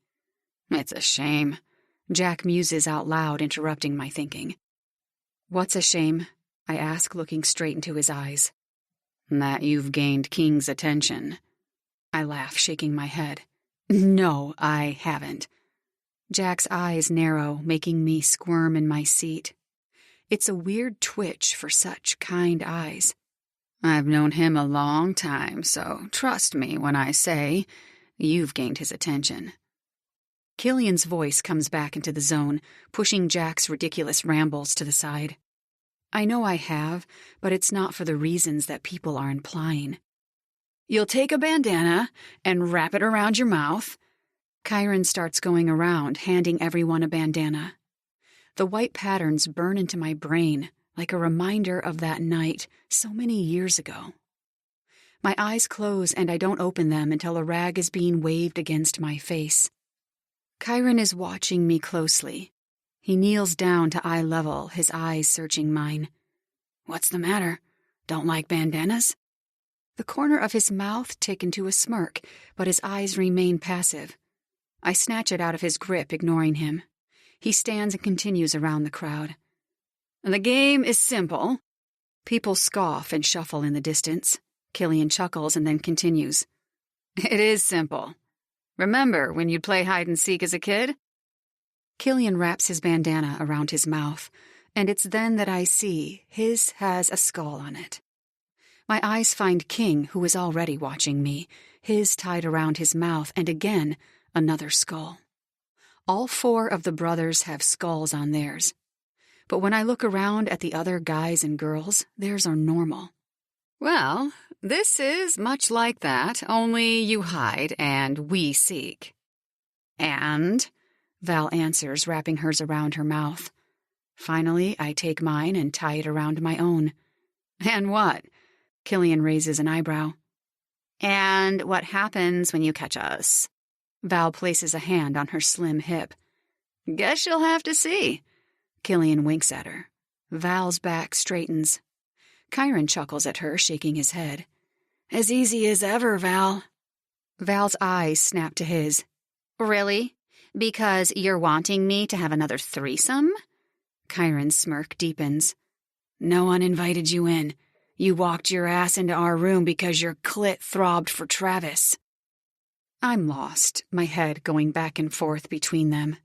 S2: "It's a shame,"
S1: Jack muses out loud, interrupting my thinking. "What's a shame?" I ask, looking straight into his eyes.
S2: "That you've gained King's attention."
S1: I laugh, shaking my head. "No, I haven't." Jack's eyes narrow, making me squirm in my seat. It's a weird twitch for such kind eyes.
S2: "I've known him a long time, so trust me when I say you've gained his attention."
S1: Killian's voice comes back into the zone, pushing Jack's ridiculous rambles to the side. I know I have, but it's not for the reasons that people are implying.
S2: "You'll take a bandana and wrap it around your mouth."
S1: Chiron starts going around, handing everyone a bandana. The white patterns burn into my brain, like a reminder of that night so many years ago. My eyes close and I don't open them until a rag is being waved against my face. Chiron is watching me closely. He kneels down to eye level, his eyes searching mine.
S2: "What's the matter? Don't like bandanas?"
S1: The corner of his mouth tick into a smirk, but his eyes remain passive. I snatch it out of his grip, ignoring him. He stands and continues around the crowd.
S2: "The game is simple."
S1: People scoff and shuffle in the distance. Killian chuckles and then continues.
S2: "It is simple. Remember when you'd play hide-and-seek as a kid?"
S1: Killian wraps his bandana around his mouth, and it's then that I see his has a skull on it. My eyes find King, who is already watching me, his tied around his mouth, and again, another skull. All 4 of the brothers have skulls on theirs. But when I look around at the other guys and girls, theirs are normal.
S2: "Well, this is much like that, only you hide and we seek."
S1: "And?" Val answers, wrapping hers around her mouth. Finally, I take mine and tie it around my own.
S2: "And what?"
S1: Killian raises an eyebrow.
S2: "And what happens when you catch us?"
S1: Val places a hand on her slim hip.
S2: "Guess you'll have to see."
S1: Killian winks at her. Val's back straightens. Chiron chuckles at her, shaking his head.
S2: "As easy as ever, Val."
S1: Val's eyes snap to his.
S2: "Really? Because you're wanting me to have another threesome?"
S1: Chiron's smirk deepens.
S2: "No one invited you in. You walked your ass into our room because your clit throbbed for Travis."
S1: I'm lost, my head going back and forth between them.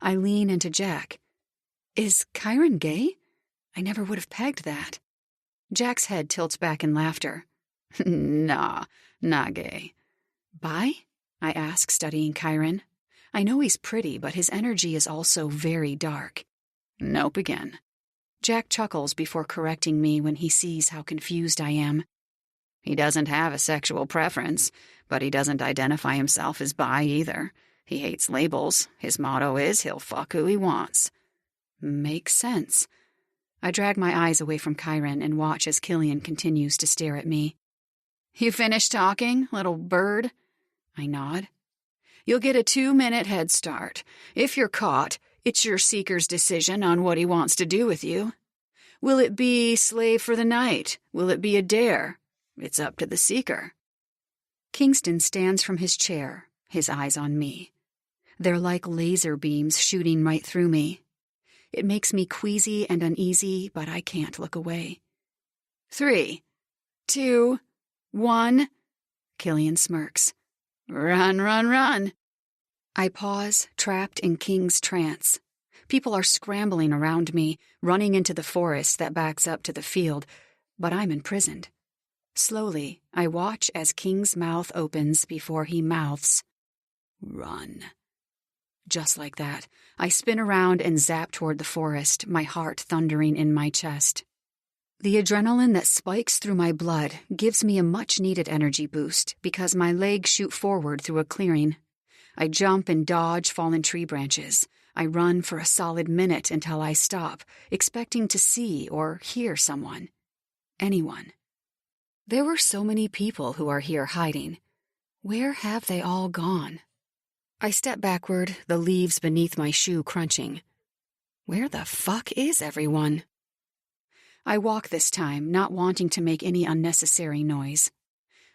S1: I lean into Jack. Is Chiron gay? I never would have pegged that. Jack's head tilts back in laughter.
S2: Nah, not gay.
S1: Bi? I ask, studying Chiron. I know he's pretty, but his energy is also very dark.
S2: Nope again.
S1: Jack chuckles before correcting me when he sees how confused I am.
S2: He doesn't have a sexual preference, but he doesn't identify himself as bi either. He hates labels. His motto is he'll fuck who he wants.
S1: Makes sense. I drag my eyes away from Chiron and watch as Killian continues to stare at me.
S2: You finished talking, little bird?
S1: I nod.
S2: You'll get a 2-minute head start. If you're caught, it's your seeker's decision on what he wants to do with you. Will it be slave for the night? Will it be a dare? It's up to the seeker.
S1: Kingston stands from his chair, his eyes on me. They're like laser beams shooting right through me. It makes me queasy and uneasy, but I can't look away.
S2: 3, 2, 1.
S1: Killian smirks.
S2: Run, run, run.
S1: I pause, trapped in King's trance. People are scrambling around me, running into the forest that backs up to the field, but I'm imprisoned. Slowly, I watch as King's mouth opens before he mouths, "Run." Just like that, I spin around and zap toward the forest, my heart thundering in my chest. The adrenaline that spikes through my blood gives me a much-needed energy boost because my legs shoot forward through a clearing. I jump and dodge fallen tree branches. I run for a solid minute until I stop, expecting to see or hear someone. Anyone. There were so many people who are here hiding. Where have they all gone? I step backward, the leaves beneath my shoe crunching. Where the fuck is everyone? I walk this time, not wanting to make any unnecessary noise.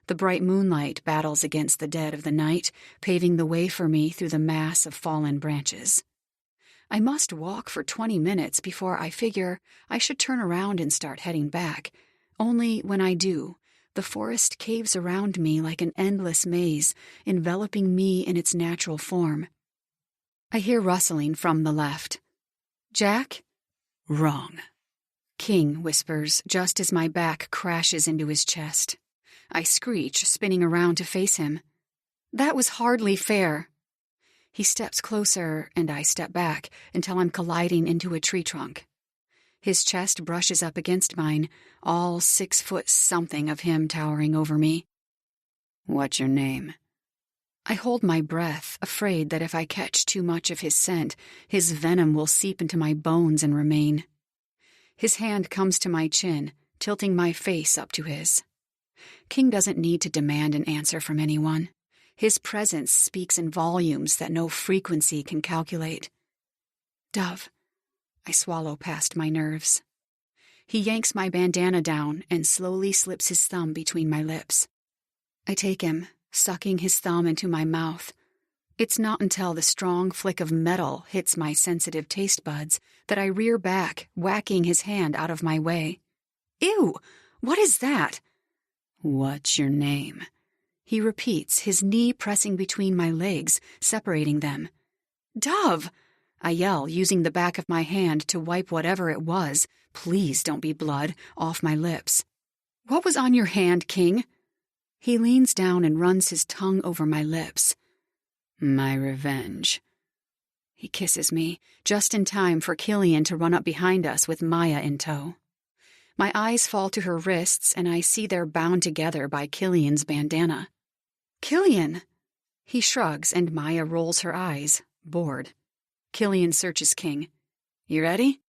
S1: The bright moonlight battles against the dead of the night, paving the way for me through the mass of fallen branches. I must walk for 20 minutes before I figure I should turn around and start heading back. Only when I do, the forest caves around me like an endless maze, enveloping me in its natural form. I hear rustling from the left. Jack? Wrong. King whispers just as my back crashes into his chest. I screech, spinning around to face him. That was hardly fair. He steps closer, and I step back until I'm colliding into a tree trunk. His chest brushes up against mine, all 6 foot something of him towering over me. What's your name? I hold my breath, afraid that if I catch too much of his scent, his venom will seep into my bones and remain. His hand comes to my chin, tilting my face up to his. King doesn't need to demand an answer from anyone. His presence speaks in volumes that no frequency can calculate. Dove. I swallow past my nerves. He yanks my bandana down and slowly slips his thumb between my lips. I take him, sucking his thumb into my mouth. It's not until the strong flick of metal hits my sensitive taste buds that I rear back, whacking his hand out of my way. Ew! What is that? What's your name? He repeats, his knee pressing between my legs, separating them. Dove! I yell, using the back of my hand to wipe whatever it was, please don't be blood, off my lips. What was on your hand, King? He leans down and runs his tongue over my lips. My revenge. He kisses me, just in time for Killian to run up behind us with Maya in tow. My eyes fall to her wrists, and I see they're bound together by Killian's bandana. Killian! He shrugs, and Maya rolls her eyes, bored. Killian searches King. You ready?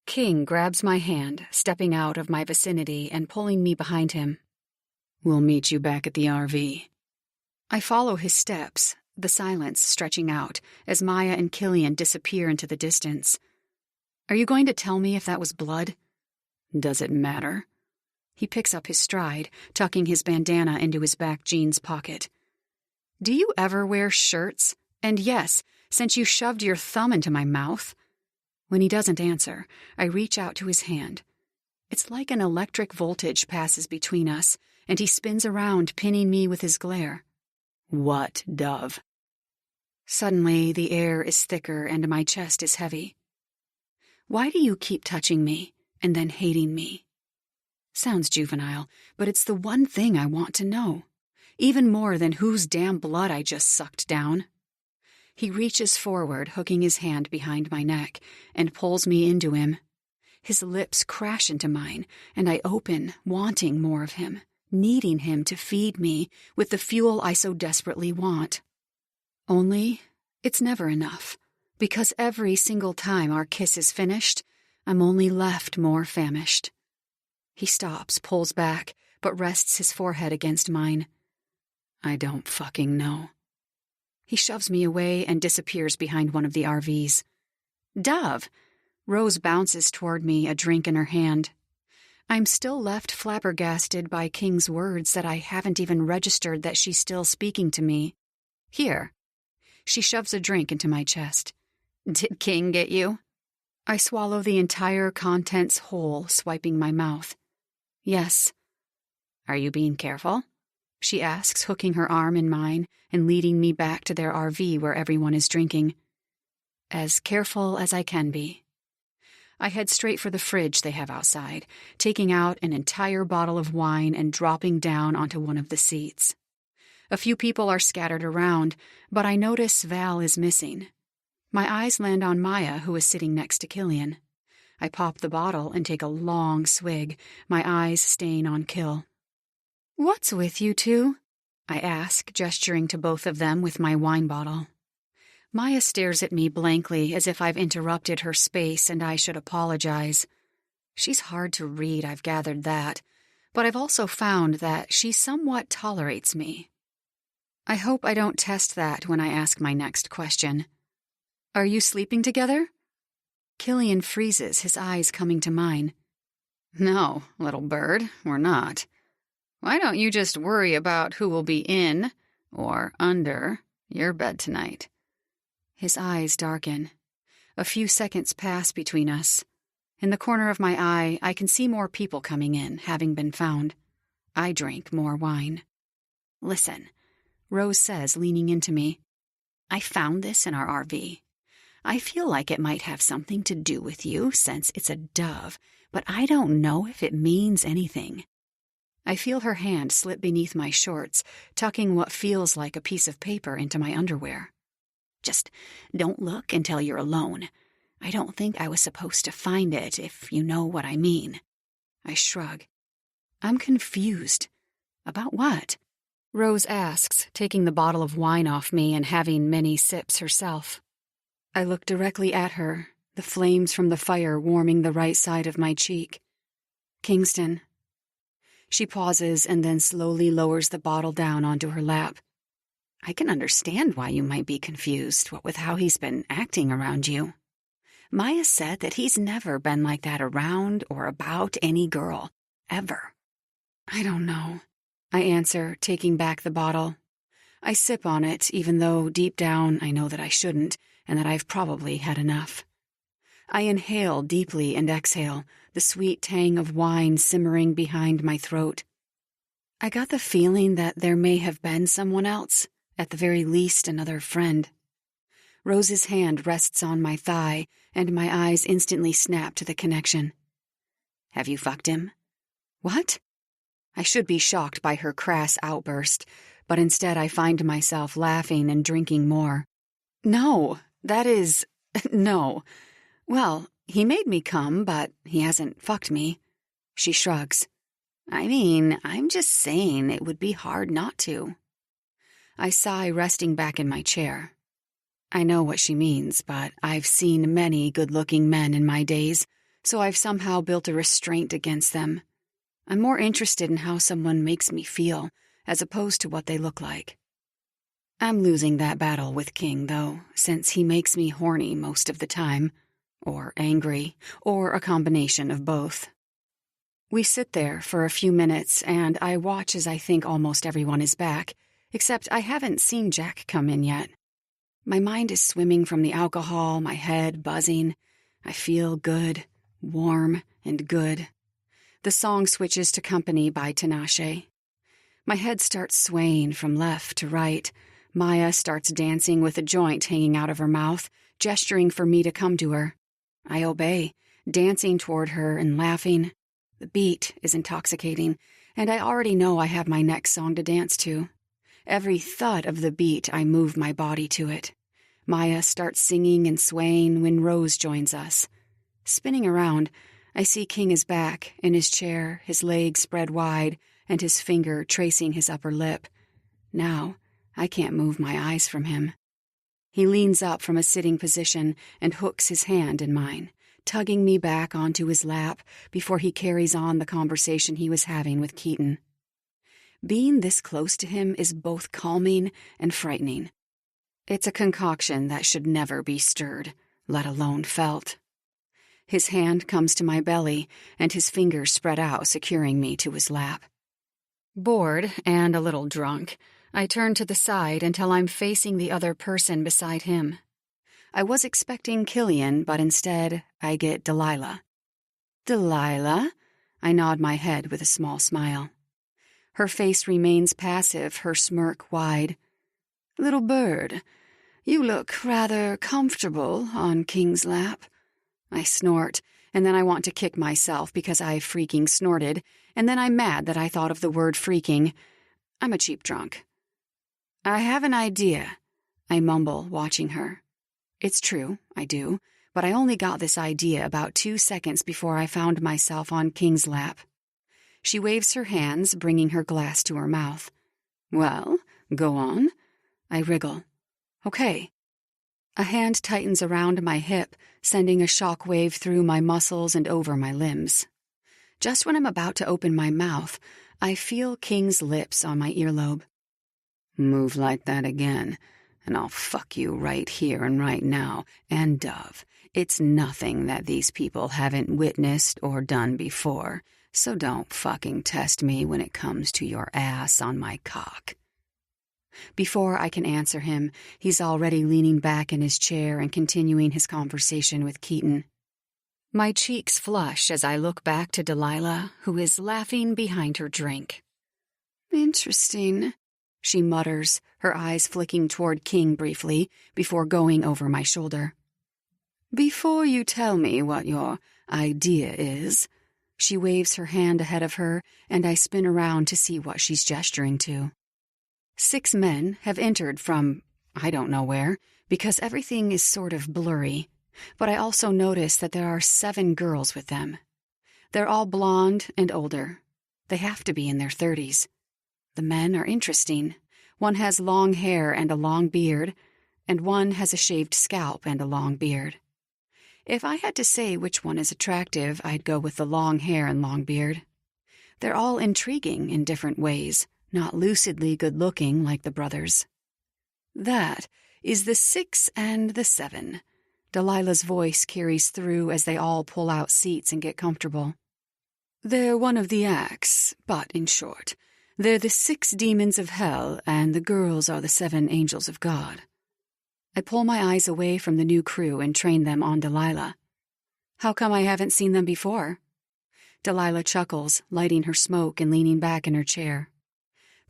S1: King grabs my hand, stepping out of my vicinity and pulling me behind him. We'll meet you back at the RV. I follow his steps, the silence stretching out, as Maya and Killian disappear into the distance. Are you going to tell me if that was blood? Does it matter? He picks up his stride, tucking his bandana into his back jeans pocket. Do you ever wear shirts? And yes, since you shoved your thumb into my mouth. When he doesn't answer, I reach out to his hand. It's like an electric voltage passes between us, and he spins around, pinning me with his glare. What, Dove? Suddenly, the air is thicker and my chest is heavy. Why do you keep touching me and then hating me? Sounds juvenile, but it's the one thing I want to know. Even more than whose damn blood I just sucked down. He reaches forward, hooking his hand behind my neck, and pulls me into him. His lips crash into mine, and I open, wanting more of him, needing him to feed me with the fuel I so desperately want. Only, it's never enough, because every single time our kiss is finished, I'm only left more famished. He stops, pulls back, but rests his forehead against mine. I don't fucking know. He shoves me away and disappears behind one of the RVs. Dove! Rose bounces toward me, a drink in her hand. I'm still left flabbergasted by King's words that I haven't even registered that she's still speaking to me. Here. She shoves a drink into my chest. Did King get you? I swallow the entire contents whole, swiping my mouth. Yes. Are you being careful? She asks, hooking her arm in mine and leading me back to their RV where everyone is drinking. As careful as I can be. I head straight for the fridge they have outside, taking out an entire bottle of wine and dropping down onto one of the seats. A few people are scattered around, but I notice Val is missing. My eyes land on Maya, who is sitting next to Killian. I pop the bottle and take a long swig, my eyes staying on Kill. What's with you two? I ask, gesturing to both of them with my wine bottle. Maya stares at me blankly as if I've interrupted her space and I should apologize. She's hard to read, I've gathered that, but I've also found that she somewhat tolerates me. I hope I don't test that when I ask my next question. Are you sleeping together? Killian freezes, his eyes coming to mine. No, little bird, we're not. Why don't you just worry about who will be in, or under, your bed tonight? His eyes darken. A few seconds pass between us. In the corner of my eye, I can see more people coming in, having been found. I drink more wine. Listen, Rose says, leaning into me. I found this in our RV. I feel like it might have something to do with you since it's a dove, but I don't know if it means anything. I feel her hand slip beneath my shorts, tucking what feels like a piece of paper into my underwear. Just don't look until you're alone. I don't think I was supposed to find it, if you know what I mean. I shrug. I'm confused. About what? Rose asks, taking the bottle of wine off me and having many sips herself. I look directly at her, the flames from the fire warming the right side of my cheek. Kingston. She pauses and then slowly lowers the bottle down onto her lap. I can understand why you might be confused, what with how he's been acting around you. Maya said that he's never been like that around or about any girl, ever. I don't know, I answer, taking back the bottle. I sip on it, even though deep down I know that I shouldn't, and that I've probably had enough. I inhale deeply and exhale, the sweet tang of wine simmering behind my throat. I got the feeling that there may have been someone else, at the very least another friend. Rose's hand rests on my thigh, and my eyes instantly snap to the connection. Have you fucked him? What? I should be shocked by her crass outburst, but instead I find myself laughing and drinking more. No, that is... no. Well, he made me come, but he hasn't fucked me. She shrugs. I mean, I'm just saying it would be hard not to. I sigh, resting back in my chair. I know what she means, but I've seen many good-looking men in my days, so I've somehow built a restraint against them. I'm more interested in how someone makes me feel, as opposed to what they look like. I'm losing that battle with King, though, since he makes me horny most of the time. Or angry, or a combination of both. We sit there for a few minutes, and I watch as I think almost everyone is back, except I haven't seen Jack come in yet. My mind is swimming from the alcohol, my head buzzing. I feel good, warm, and good. The song switches to Company by Tinashe. My head starts swaying from left to right. Maya starts dancing with a joint hanging out of her mouth, gesturing for me to come to her. I obey, dancing toward her and laughing. The beat is intoxicating, and I already know I have my next song to dance to. Every thud of the beat, I move my body to it. Maya starts singing and swaying when Rose joins us. Spinning around, I see King is back, in his chair, his legs spread wide, and his finger tracing his upper lip. Now, I can't move my eyes from him. He leans up from a sitting position and hooks his hand in mine, tugging me back onto his lap before he carries on the conversation he was having with Keaton. Being this close to him is both calming and frightening. It's a concoction that should never be stirred, let alone felt. His hand comes to my belly, and his fingers spread out, securing me to his lap. Bored and a little drunk, I turn to the side until I'm facing the other person beside him. I was expecting Killian, but instead I get Delilah. Delilah? I nod my head with a small smile. Her face remains passive, her smirk wide. Little bird, you look rather comfortable on King's lap. I snort, and then I want to kick myself because I freaking snorted, and then I'm mad that I thought of the word freaking. I'm a cheap drunk. I have an idea, I mumble, watching her. It's true, I do, but I only got this idea about 2 seconds before I found myself on King's lap. She waves her hands, bringing her glass to her mouth. Well, go on. I wriggle. Okay. A hand tightens around my hip, sending a shock wave through my muscles and over my limbs. Just when I'm about to open my mouth, I feel King's lips on my earlobe. "Move like that again, and I'll fuck you right here and right now. And Dove, it's nothing that these people haven't witnessed or done before, so don't fucking test me when it comes to your ass on my cock." Before I can answer him, he's already leaning back in his chair and continuing his conversation with Keaton. My cheeks flush as I look back to Delilah, who is laughing behind her drink. "Interesting," she mutters, her eyes flicking toward King briefly before going over my shoulder. "Before you tell me what your idea is," she waves her hand ahead of her, and I spin around to see what she's gesturing to. 6 men have entered from I don't know where, because everything is sort of blurry, but I also notice that there are 7 girls with them. They're all blonde and older. They have to be in their 30s. The men are interesting. One has long hair and a long beard, and one has a shaved scalp and a long beard. If I had to say which one is attractive, I'd go with the long hair and long beard. They're all intriguing in different ways, not lucidly good-looking like the brothers. "That is the 6 and the 7. Delilah's voice carries through as they all pull out seats and get comfortable. "They're one of the acts, but in short, they're the 6 demons of hell, and the girls are the 7 angels of God." I pull my eyes away from the new crew and train them on Delilah. "How come I haven't seen them before?" Delilah chuckles, lighting her smoke and leaning back in her chair.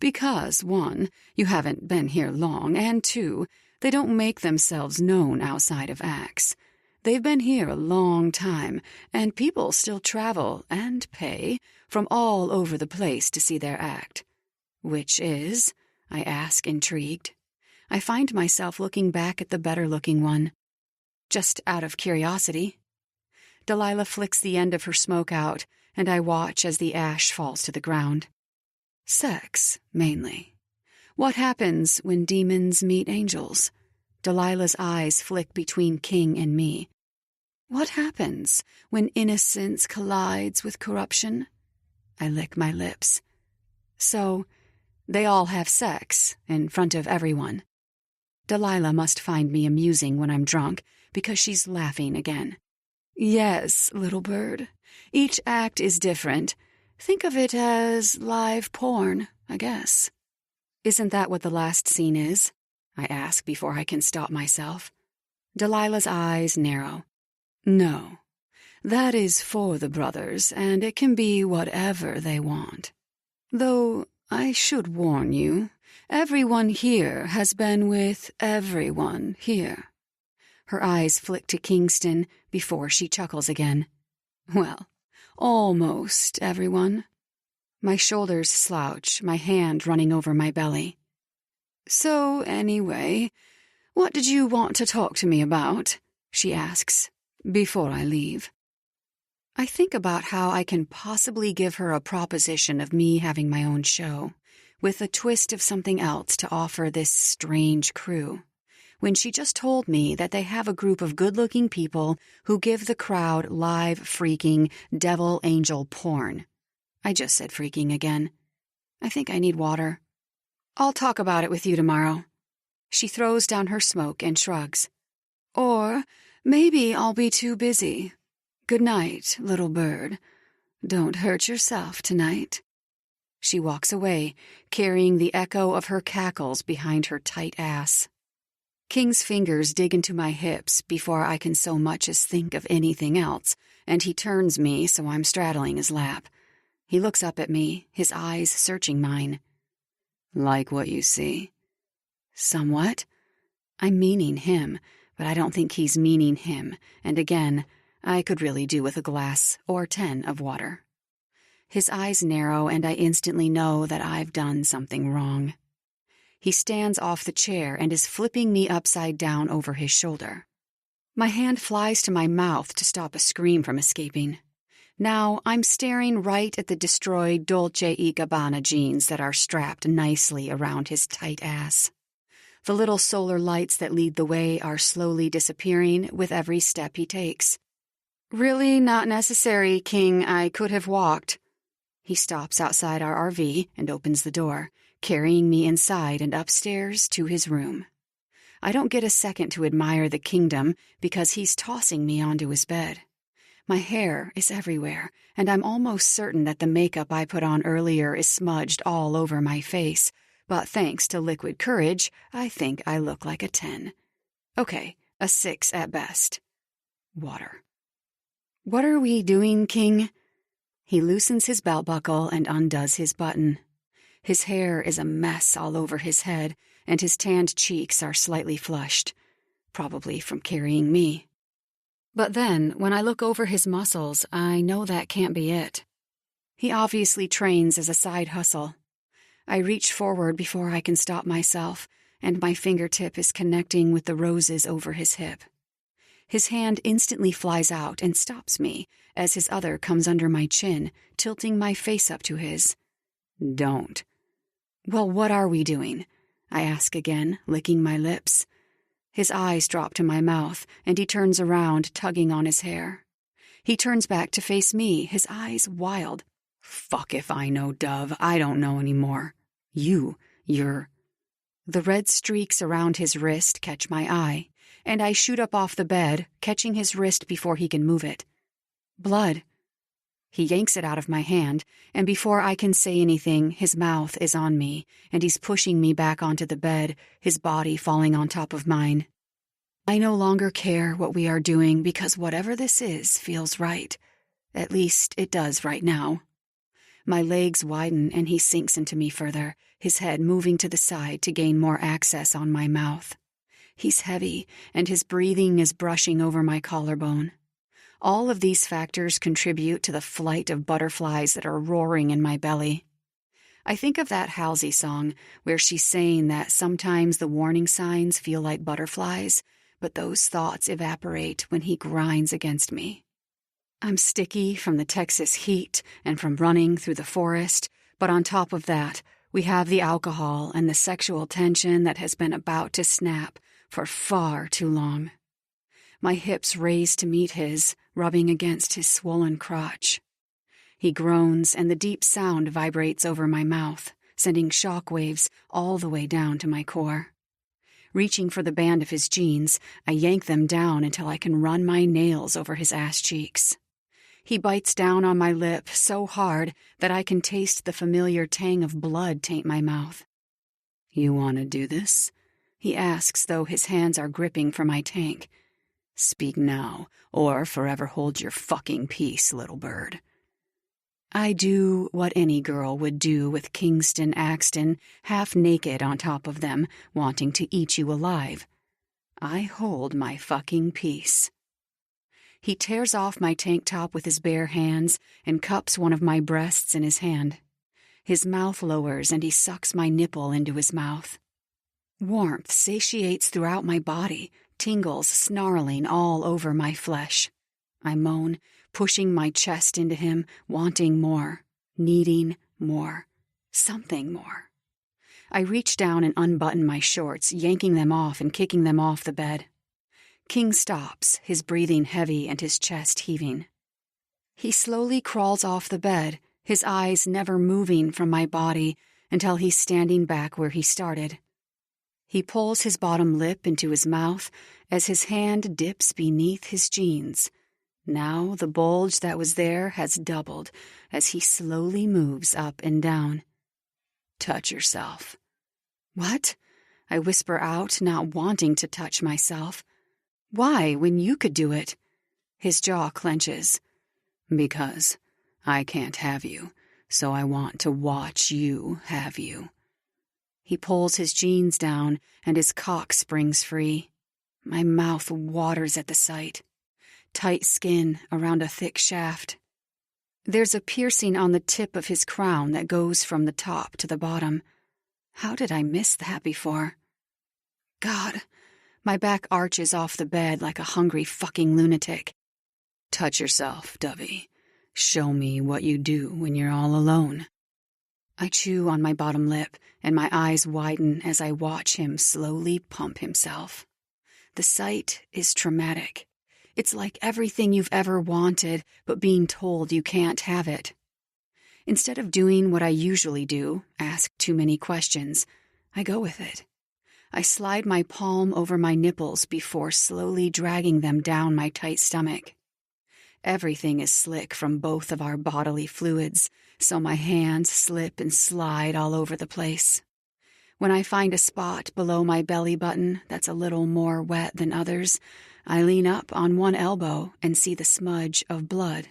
S1: "Because, 1, you haven't been here long, and 2, they don't make themselves known outside of acts. They've been here a long time, and people still travel and pay from all over the place to see their act." "Which is?" I ask, intrigued. I find myself looking back at the better-looking one. "Just out of curiosity." Delilah flicks the end of her smoke out, and I watch as the ash falls to the ground. "Sex, mainly. What happens when demons meet angels?" Delilah's eyes flick between King and me. "What happens when innocence collides with corruption?" I lick my lips. "So, they all have sex in front of everyone." Delilah must find me amusing when I'm drunk, because she's laughing again. "Yes, little bird. Each act is different. Think of it as live porn, I guess." "Isn't that what the last scene is?" I ask before I can stop myself. Delilah's eyes narrow. "No. That is for the brothers, and it can be whatever they want. Though, I should warn you, everyone here has been with everyone here." Her eyes flick to Kingston before she chuckles again. "Well, almost everyone." My shoulders slouch, my hand running over my belly. "So, anyway, what did you want to talk to me about?" she asks, "before I leave." I think about how I can possibly give her a proposition of me having my own show, with a twist of something else to offer this strange crew, when she just told me that they have a group of good-looking people who give the crowd live freaking devil-angel porn. I just said freaking again. I think I need water. "I'll talk about it with you tomorrow." She throws down her smoke and shrugs. "Or maybe I'll be too busy. Good night, little bird. Don't hurt yourself tonight." She walks away, carrying the echo of her cackles behind her tight ass. King's fingers dig into my hips before I can so much as think of anything else, and he turns me so I'm straddling his lap. He looks up at me, his eyes searching mine. "Like what you see?" "Somewhat." I'm meaning him, but I don't think he's meaning him, and again, I could really do with a glass or 10 of water. His eyes narrow, and I instantly know that I've done something wrong. He stands off the chair and is flipping me upside down over his shoulder. My hand flies to my mouth to stop a scream from escaping. Now I'm staring right at the destroyed Dolce & Gabbana jeans that are strapped nicely around his tight ass. The little solar lights that lead the way are slowly disappearing with every step he takes. Really not necessary, King. I could have walked. He stops outside our RV and opens the door, carrying me inside and upstairs to his room. I don't get a second to admire the kingdom because he's tossing me onto his bed. My hair is everywhere, and I'm almost certain that the makeup I put on earlier is smudged all over my face, but thanks to liquid courage, I think I look like a 10. Okay, a 6 at best. Water. What are we doing, King? He loosens his belt buckle and undoes his button. His hair is a mess all over his head, and his tanned cheeks are slightly flushed, probably from carrying me. But then, when I look over his muscles, I know that can't be it. He obviously trains as a side hustle. I reach forward before I can stop myself, and my fingertip is connecting with the roses over his hip. His hand instantly flies out and stops me as his other comes under my chin, tilting my face up to his. Don't. Well, what are we doing? I ask again, licking my lips. His eyes drop to my mouth, and he turns around, tugging on his hair. He turns back to face me, his eyes wild. Fuck if I know, Dove. I don't know anymore. You're... The red streaks around his wrist catch my eye, and I shoot up off the bed, catching his wrist before he can move it. Blood. He yanks it out of my hand, and before I can say anything, his mouth is on me, and he's pushing me back onto the bed, his body falling on top of mine. I no longer care what we are doing because whatever this is feels right. At least it does right now. My legs widen and he sinks into me further, his head moving to the side to gain more access on my mouth. He's heavy, and his breathing is brushing over my collarbone. All of these factors contribute to the flight of butterflies that are roaring in my belly. I think of that Halsey song where she's saying that sometimes the warning signs feel like butterflies, but those thoughts evaporate when he grinds against me. I'm sticky from the Texas heat and from running through the forest, but on top of that, we have the alcohol and the sexual tension that has been about to snap for far too long. My hips raise to meet his, rubbing against his swollen crotch. He groans, and the deep sound vibrates over my mouth, sending shock waves all the way down to my core. Reaching for the band of his jeans, I yank them down until I can run my nails over his ass cheeks. He bites down on my lip so hard that I can taste the familiar tang of blood taint my mouth. You want to do this? He asks, though his hands are gripping for my tank. Speak now, or forever hold your fucking peace, little bird. I do what any girl would do with Kingston Axton half naked on top of them, wanting to eat you alive. I hold my fucking peace. He tears off my tank top with his bare hands and cups one of my breasts in his hand. His mouth lowers and he sucks my nipple into his mouth. Warmth satiates throughout my body, tingles snarling all over my flesh. I moan, pushing my chest into him, wanting more, needing more, something more. I reach down and unbutton my shorts, yanking them off and kicking them off the bed. King stops, his breathing heavy and his chest heaving. He slowly crawls off the bed, his eyes never moving from my body until he's standing back where he started. He pulls his bottom lip into his mouth as his hand dips beneath his jeans. Now the bulge that was there has doubled as he slowly moves up and down. Touch yourself. What? I whisper out, not wanting to touch myself. Why, when you could do it? His jaw clenches. Because I can't have you, so I want to watch you have you. He pulls his jeans down, and his cock springs free. My mouth waters at the sight. Tight skin around a thick shaft. There's a piercing on the tip of his crown that goes from the top to the bottom. How did I miss that before? God, my back arches off the bed like a hungry fucking lunatic. Touch yourself, Dovey. Show me what you do when you're all alone. I chew on my bottom lip, and my eyes widen as I watch him slowly pump himself. The sight is traumatic. It's like everything you've ever wanted, but being told you can't have it. Instead of doing what I usually do, ask too many questions, I go with it. I slide my palm over my nipples before slowly dragging them down my tight stomach. Everything is slick from both of our bodily fluids, so my hands slip and slide all over the place. When I find a spot below my belly button that's a little more wet than others, I lean up on one elbow and see the smudge of blood.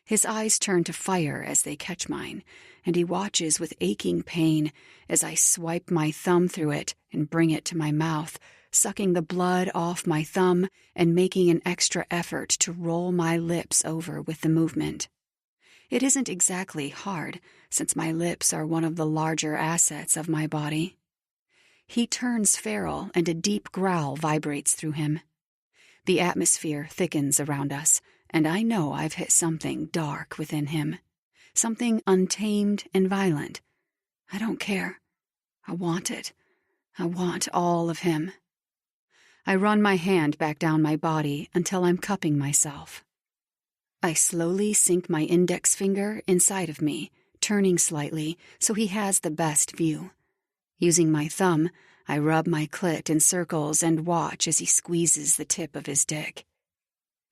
S1: His eyes turn to fire as they catch mine, and he watches with aching pain as I swipe my thumb through it and bring it to my mouth, sucking the blood off my thumb and making an extra effort to roll my lips over with the movement. It isn't exactly hard, since my lips are one of the larger assets of my body. He turns feral, and a deep growl vibrates through him. The atmosphere thickens around us, and I know I've hit something dark within him. Something untamed and violent. I don't care. I want it. I want all of him. I run my hand back down my body until I'm cupping myself. I slowly sink my index finger inside of me, turning slightly so he has the best view. Using my thumb, I rub my clit in circles and watch as he squeezes the tip of his dick.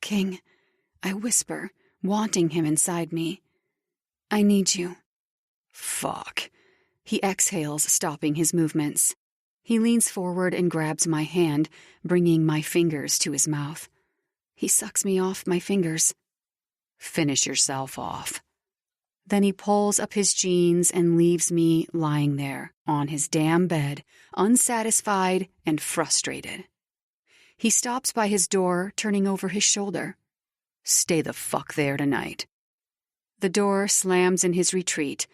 S1: "King," I whisper, wanting him inside me. "I need you." "Fuck." He exhales, stopping his movements. He leans forward and grabs my hand, bringing my fingers to his mouth. He sucks me off my fingers. "Finish yourself off." Then he pulls up his jeans and leaves me lying there on his damn bed, unsatisfied and frustrated. He stops by his door, turning over his shoulder. "Stay the fuck there tonight." The door slams in his retreat,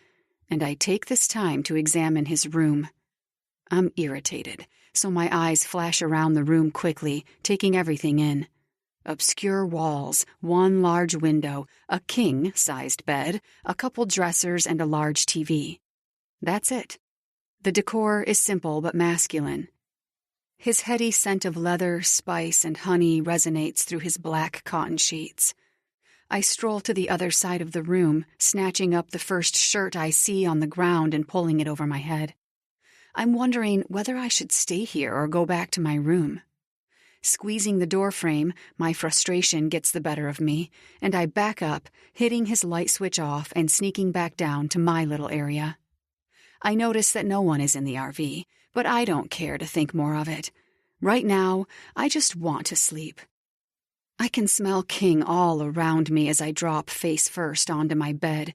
S1: and I take this time to examine his room. I'm irritated, so my eyes flash around the room quickly, taking everything in. Obscure walls, one large window, a king-sized bed, a couple dressers, and a large TV. That's it. The decor is simple but masculine. His heady scent of leather, spice, and honey resonates through his black cotton sheets. I stroll to the other side of the room, snatching up the first shirt I see on the ground and pulling it over my head. I'm wondering whether I should stay here or go back to my room. Squeezing the doorframe, my frustration gets the better of me, and I back up, hitting his light switch off and sneaking back down to my little area. I notice that no one is in the RV, but I don't care to think more of it. Right now, I just want to sleep. I can smell King all around me as I drop face first onto my bed.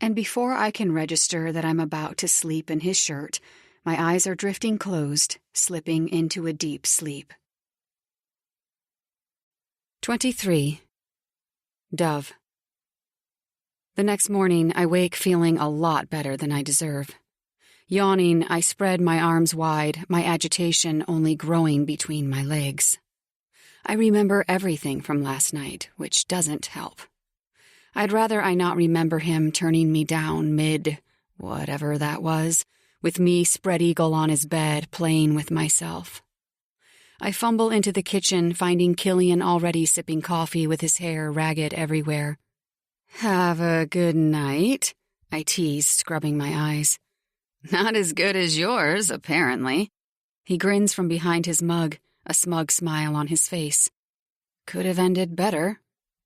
S1: And before I can register that I'm about to sleep in his shirt, my eyes are drifting closed, slipping into a deep sleep. 23. Dove. The next morning, I wake feeling a lot better than I deserve. Yawning, I spread my arms wide, my agitation only growing between my legs. I remember everything from last night, which doesn't help. I'd rather I not remember him turning me down mid-whatever that was, with me spread eagle on his bed, playing with myself. I fumble into the kitchen, finding Killian already sipping coffee with his hair ragged everywhere. "Have a good night," I tease, scrubbing my eyes. "Not as good as yours, apparently." He grins from behind his mug, a smug smile on his face. "Could have ended better,"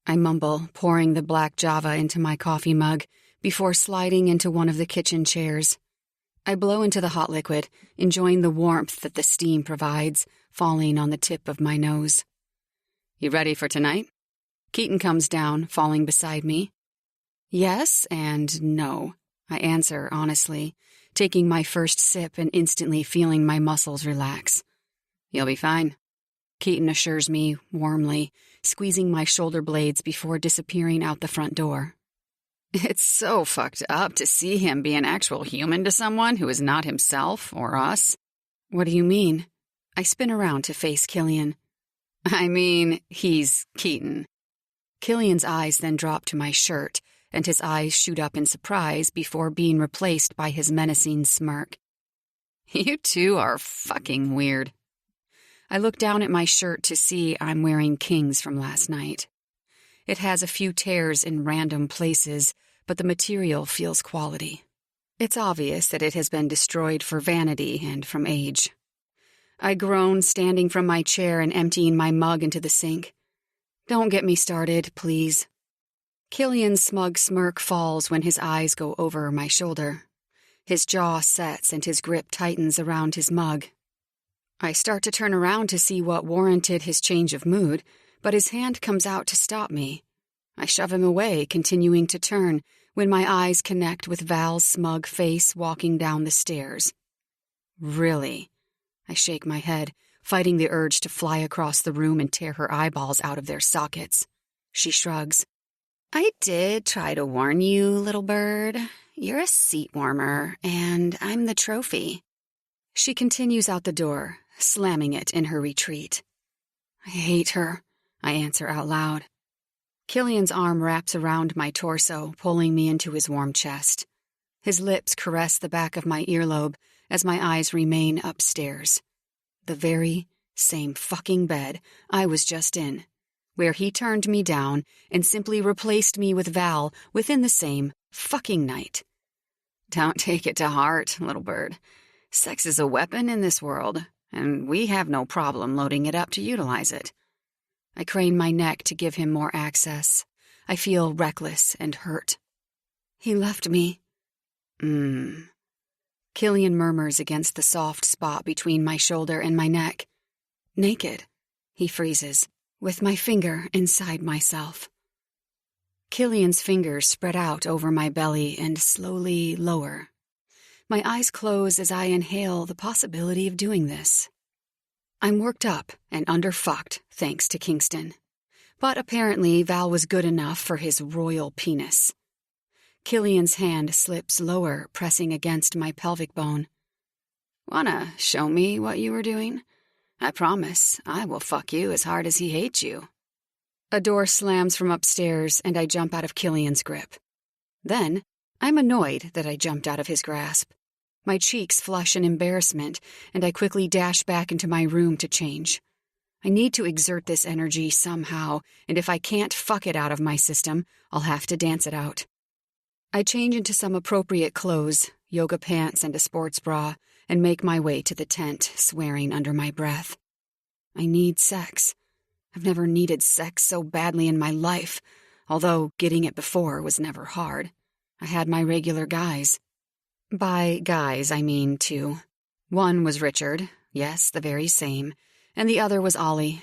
S1: I mumble, pouring the black Java into my coffee mug before sliding into one of the kitchen chairs. I blow into the hot liquid, enjoying the warmth that the steam provides, falling on the tip of my nose. "You ready for tonight?" Keaton comes down, falling beside me. Yes and no, I answer honestly, taking my first sip and instantly feeling my muscles relax. "You'll be fine," Keaton assures me warmly, squeezing my shoulder blades before disappearing out the front door. It's so fucked up to see him be an actual human to someone who is not himself or us. What do you mean? I spin around to face Killian. I mean, he's Keaton. Killian's eyes then drop to my shirt, and his eyes shoot up in surprise before being replaced by his menacing smirk. You two are fucking weird. I look down at my shirt to see I'm wearing King's from last night. It has a few tears in random places, but the material feels quality. It's obvious that it has been destroyed for vanity and from age. I groan, standing from my chair and emptying my mug into the sink. Don't get me started, please. Killian's smug smirk falls when his eyes go over my shoulder. His jaw sets and his grip tightens around his mug. I start to turn around to see what warranted his change of mood, but his hand comes out to stop me. I shove him away, continuing to turn, when my eyes connect with Val's smug face walking down the stairs. Really? I shake my head, fighting the urge to fly across the room and tear her eyeballs out of their sockets. She shrugs. I did try to warn you, little bird. You're a seat warmer, and I'm the trophy. She continues out the door, slamming it in her retreat. I hate her, I answer out loud. Killian's arm wraps around my torso, pulling me into his warm chest. His lips caress the back of my earlobe as my eyes remain upstairs. The very same fucking bed I was just in, where he turned me down and simply replaced me with Val within the same fucking night. Don't take it to heart, little bird. Sex is a weapon in this world, and we have no problem loading it up to utilize it. I crane my neck to give him more access. I feel reckless and hurt. He left me. Killian murmurs against the soft spot between my shoulder and my neck. Naked, he freezes, with my finger inside myself. Killian's fingers spread out over my belly and slowly lower. My eyes close as I inhale the possibility of doing this. I'm worked up and underfucked, thanks to Kingston. But apparently Val was good enough for his royal penis. Killian's hand slips lower, pressing against my pelvic bone. Wanna show me what you were doing? I promise I will fuck you as hard as he hates you. A door slams from upstairs, and I jump out of Killian's grip. Then, I'm annoyed that I jumped out of his grasp. My cheeks flush in embarrassment, and I quickly dash back into my room to change. I need to exert this energy somehow, and if I can't fuck it out of my system, I'll have to dance it out. I change into some appropriate clothes, yoga pants and a sports bra, and make my way to the tent, swearing under my breath. I need sex. I've never needed sex so badly in my life, although getting it before was never hard. I had my regular guys. By guys, I mean two. One was Richard, yes, the very same, and the other was Ollie.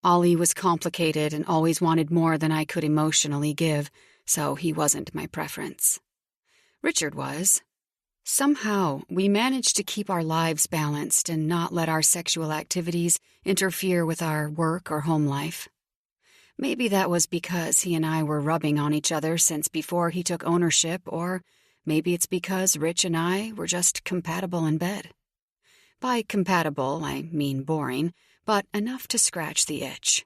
S1: Ollie was complicated and always wanted more than I could emotionally give, so he wasn't my preference. Richard was. Somehow, we managed to keep our lives balanced and not let our sexual activities interfere with our work or home life. Maybe that was because he and I were rubbing on each other since before he took ownership, or maybe it's because Rich and I were just compatible in bed. By compatible, I mean boring, but enough to scratch the itch.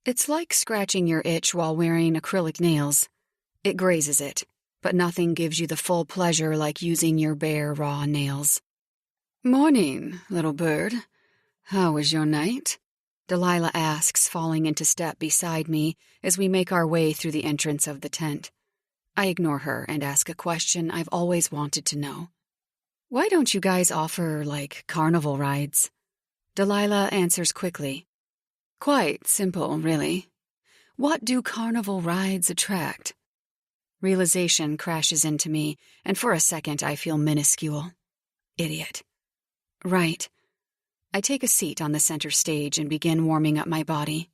S1: It's like scratching your itch while wearing acrylic nails. It grazes it, but nothing gives you the full pleasure like using your bare, raw nails. Morning, little bird. How was your night? Delilah asks, falling into step beside me as we make our way through the entrance of the tent. I ignore her and ask a question I've always wanted to know. Why don't you guys offer, carnival rides? Delilah answers quickly. Quite simple, really. What do carnival rides attract? Realization crashes into me, and for a second I feel minuscule. Idiot. Right. I take a seat on the center stage and begin warming up my body.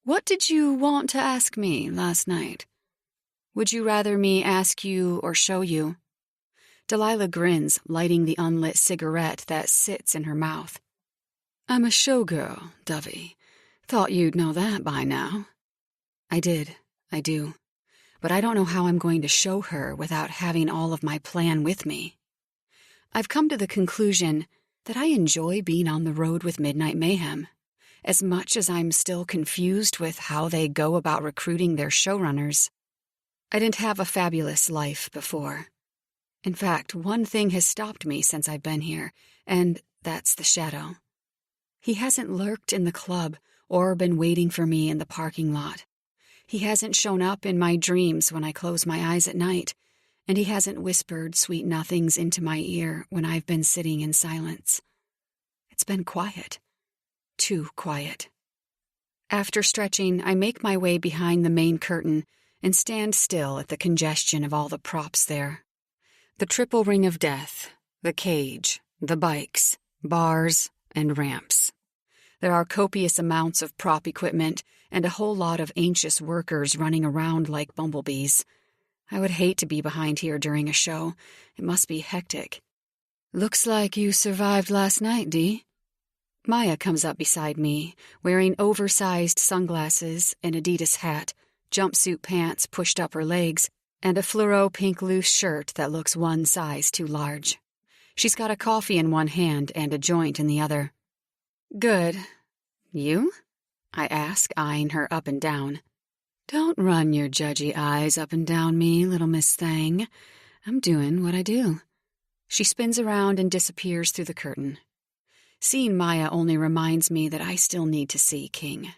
S1: What did you want to ask me last night? Would you rather me ask you or show you? Delilah grins, lighting the unlit cigarette that sits in her mouth. I'm a showgirl, Dovey. Thought you'd know that by now. I do. But I don't know how I'm going to show her without having all of my plan with me. I've come to the conclusion that I enjoy being on the road with Midnight Mayhem, as much as I'm still confused with how they go about recruiting their showrunners. I didn't have a fabulous life before. In fact, one thing has stopped me since I've been here, and that's the shadow. He hasn't lurked in the club or been waiting for me in the parking lot. He hasn't shown up in my dreams when I close my eyes at night, and he hasn't whispered sweet nothings into my ear when I've been sitting in silence. It's been quiet. Too quiet. After stretching, I make my way behind the main curtain and stand still at the congestion of all the props there. The triple ring of death, the cage, the bikes, bars, and ramps. There are copious amounts of prop equipment and a whole lot of anxious workers running around like bumblebees. I would hate to be behind here during a show. It must be hectic. "Looks like you survived last night, Dee." Maya comes up beside me, wearing oversized sunglasses, an Adidas hat, jumpsuit pants pushed up her legs, and a fluoro pink loose shirt that looks one size too large. She's got a coffee in one hand and a joint in the other. "Good. You?" I ask, eyeing her up and down. "Don't run your judgy eyes up and down me, little Miss Thang. I'm doing what I do." She spins around and disappears through the curtain. Seeing Maya only reminds me that I still need to see King.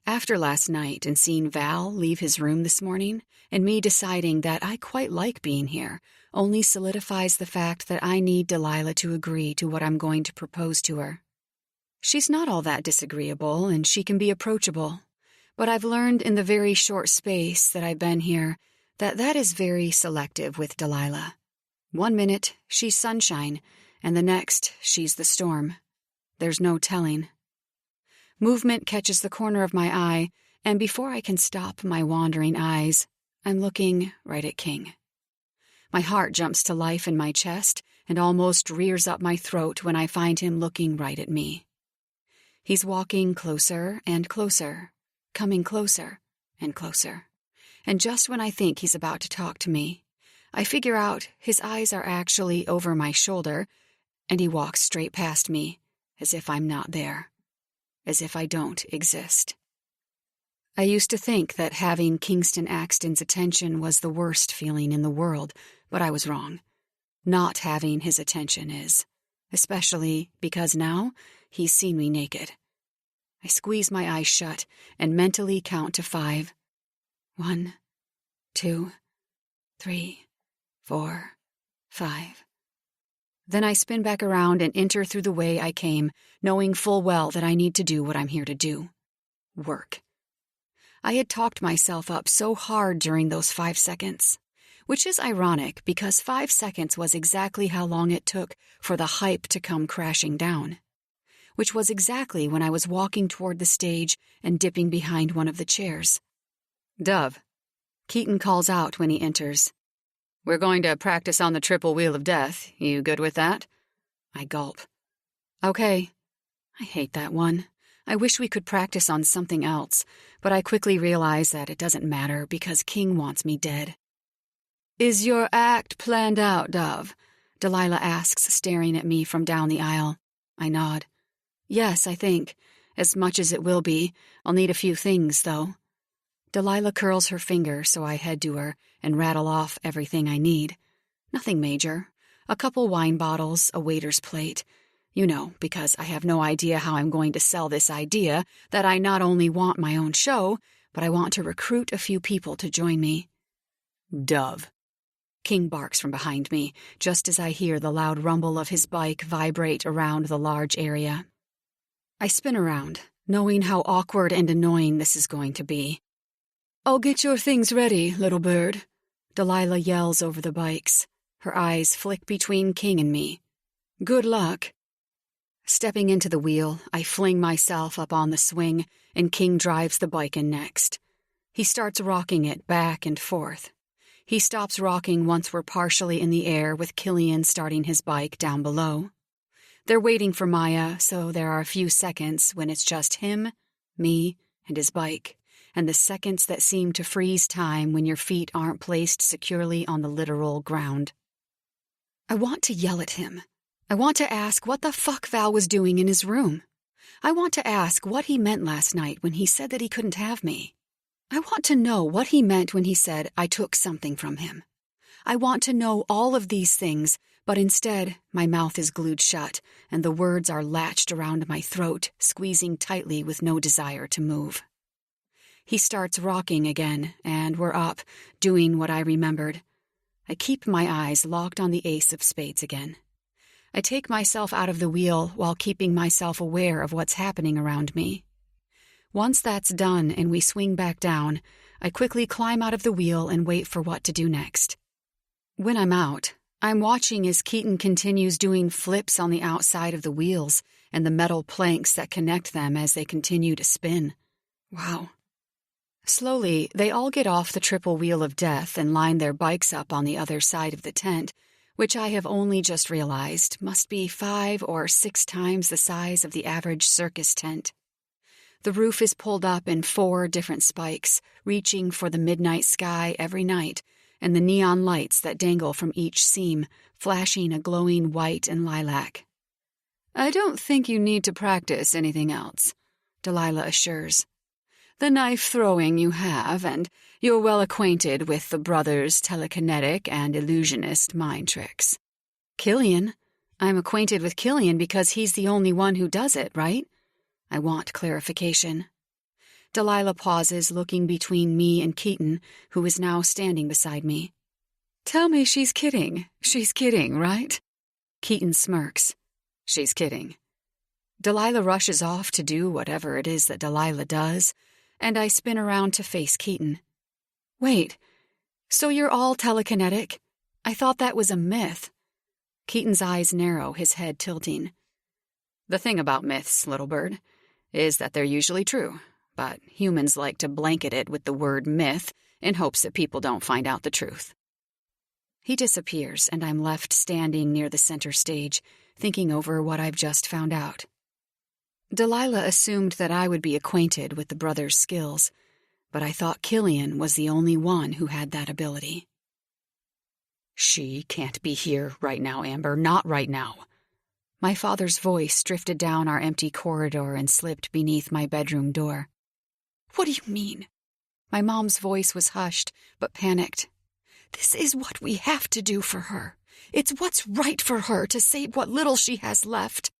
S1: After last night and seeing Val leave his room this morning, and me deciding that I quite like being here, only solidifies the fact that I need Delilah to agree to what I'm going to propose to her. She's not all that disagreeable, and she can be approachable. But I've learned in the very short space that I've been here that is very selective with Delilah. 1 minute, she's sunshine, and the next, she's the storm. There's no telling. Movement catches the corner of my eye, and before I can stop my wandering eyes, I'm looking right at King. My heart jumps to life in my chest and almost rears up my throat when I find him looking right at me. He's walking closer and closer, coming closer and closer. And just when I think he's about to talk to me, I figure out his eyes are actually over my shoulder, and he walks straight past me, as if I'm not there, as if I don't exist. I used to think that having Kingston Axton's attention was the worst feeling in the world, but I was wrong. Not having his attention is, especially because now he's seen me naked. I squeeze my eyes shut and mentally count to 5. 1, 2, 3, 4, 5. Then I spin back around and enter through the way I came, knowing full well that I need to do what I'm here to do. Work. I had talked myself up so hard during those 5 seconds, which is ironic because 5 seconds was exactly how long it took for the hype to come crashing down, which was exactly when I was walking toward the stage and dipping behind one of the chairs. "Dove," Keaton calls out when he enters. "We're going to practice on the triple wheel of death. You good with that?" I gulp. "Okay." I hate that one. I wish we could practice on something else, but I quickly realize that it doesn't matter because King wants me dead. "Is your act planned out, Dove?" Delilah asks, staring at me from down the aisle. I nod. "Yes, I think. As much as it will be. I'll need a few things, though." Delilah curls her finger, so I head to her and rattle off everything I need. Nothing major. A couple wine bottles, a waiter's plate. You know, because I have no idea how I'm going to sell this idea that I not only want my own show, but I want to recruit a few people to join me. "Dove." King barks from behind me, just as I hear the loud rumble of his bike vibrate around the large area. I spin around, knowing how awkward and annoying this is going to be. "I'll get your things ready, little bird," Delilah yells over the bikes. Her eyes flick between King and me. "Good luck." Stepping into the wheel, I fling myself up on the swing, and King drives the bike in next. He starts rocking it back and forth. He stops rocking once we're partially in the air with Killian starting his bike down below. They're waiting for Maya, so there are a few seconds when it's just him, me, and his bike, and the seconds that seem to freeze time when your feet aren't placed securely on the literal ground. I want to yell at him. I want to ask what the fuck Val was doing in his room. I want to ask what he meant last night when he said that he couldn't have me. I want to know what he meant when he said I took something from him. I want to know all of these things, But instead, my mouth is glued shut, and the words are latched around my throat, squeezing tightly with no desire to move. He starts rocking again, and we're up, doing what I remembered. I keep my eyes locked on the ace of spades again. I take myself out of the wheel while keeping myself aware of what's happening around me. Once that's done and we swing back down, I quickly climb out of the wheel and wait for what to do next. When I'm out, I'm watching as Keaton continues doing flips on the outside of the wheels and the metal planks that connect them as they continue to spin. Wow. Slowly, they all get off the triple wheel of death and line their bikes up on the other side of the tent, which I have only just realized must be 5 or 6 times the size of the average circus tent. The roof is pulled up in 4 different spikes, reaching for the midnight sky every night, and the neon lights that dangle from each seam, flashing a glowing white and lilac. "I don't think you need to practice anything else," Delilah assures. "The knife-throwing you have, and you're well acquainted with the brothers' telekinetic and illusionist mind tricks. Killian, I'm acquainted with Killian because he's the only one who does it, right?" I want clarification. Delilah pauses, looking between me and Keaton, who is now standing beside me. "Tell me she's kidding. She's kidding, right?" Keaton smirks. "She's kidding." Delilah rushes off to do whatever it is that Delilah does, and I spin around to face Keaton. "Wait, so you're all telekinetic? I thought that was a myth." Keaton's eyes narrow, his head tilting. "The thing about myths, little bird, is that they're usually true, but humans like to blanket it with the word myth in hopes that people don't find out the truth." He disappears, and I'm left standing near the center stage, thinking over what I've just found out. Delilah assumed that I would be acquainted with the brothers' skills, but I thought Killian was the only one who had that ability. "She can't be here right now, Amber, not right now." My father's voice drifted down our empty corridor and slipped beneath my bedroom door. "What do you mean?" My mom's voice was hushed, but panicked. "This is what we have to do for her. It's what's right for her to save what little she has left."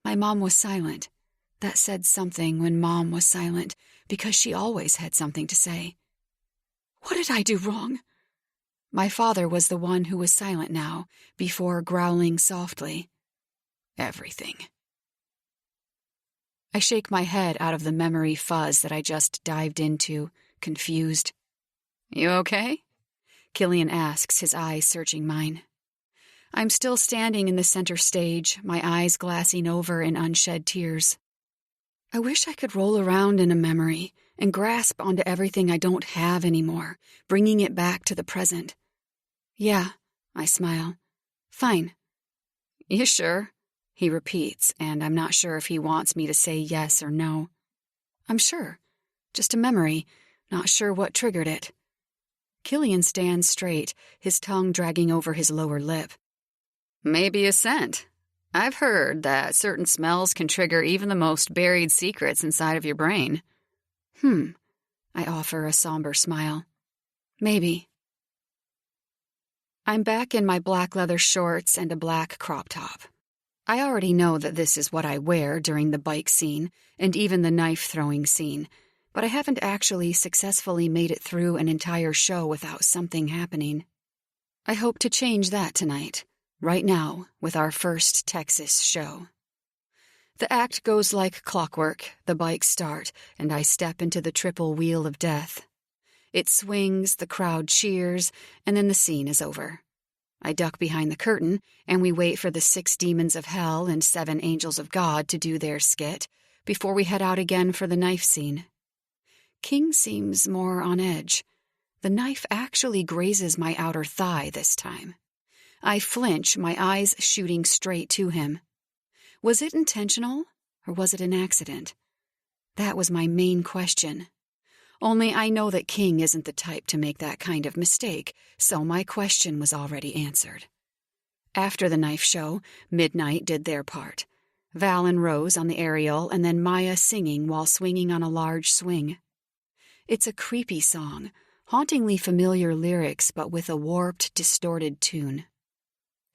S1: My mom was silent. That said something when Mom was silent, because she always had something to say. "What did I do wrong?" My father was the one who was silent now, before growling softly. "Everything." I shake my head out of the memory fuzz that I just dived into, confused. "You okay?" Killian asks, his eyes searching mine. I'm still standing in the center stage, my eyes glassing over in unshed tears. I wish I could roll around in a memory and grasp onto everything I don't have anymore, bringing it back to the present. "Yeah," I smile. "Fine." "You sure?" he repeats, and I'm not sure if he wants me to say yes or no. "I'm sure. Just a memory, not sure what triggered it." Killian stands straight, his tongue dragging over his lower lip. "Maybe a scent. I've heard that certain smells can trigger even the most buried secrets inside of your brain." I offer a somber smile. "Maybe." I'm back in my black leather shorts and a black crop top. I already know that this is what I wear during the bike scene and even the knife-throwing scene, but I haven't actually successfully made it through an entire show without something happening. I hope to change that tonight, right now, with our first Texas show. The act goes like clockwork, the bikes start, and I step into the triple wheel of death. It swings, the crowd cheers, and then the scene is over. I duck behind the curtain, and we wait for the 6 demons of hell and 7 angels of God to do their skit before we head out again for the knife scene. King seems more on edge. The knife actually grazes my outer thigh this time. I flinch, my eyes shooting straight to him. Was it intentional, or was it an accident? That was my main question. Only I know that King isn't the type to make that kind of mistake, so my question was already answered. After the knife show, Midnight did their part. Val and Rose on the aerial, and then Maya singing while swinging on a large swing. It's a creepy song, hauntingly familiar lyrics but with a warped, distorted tune.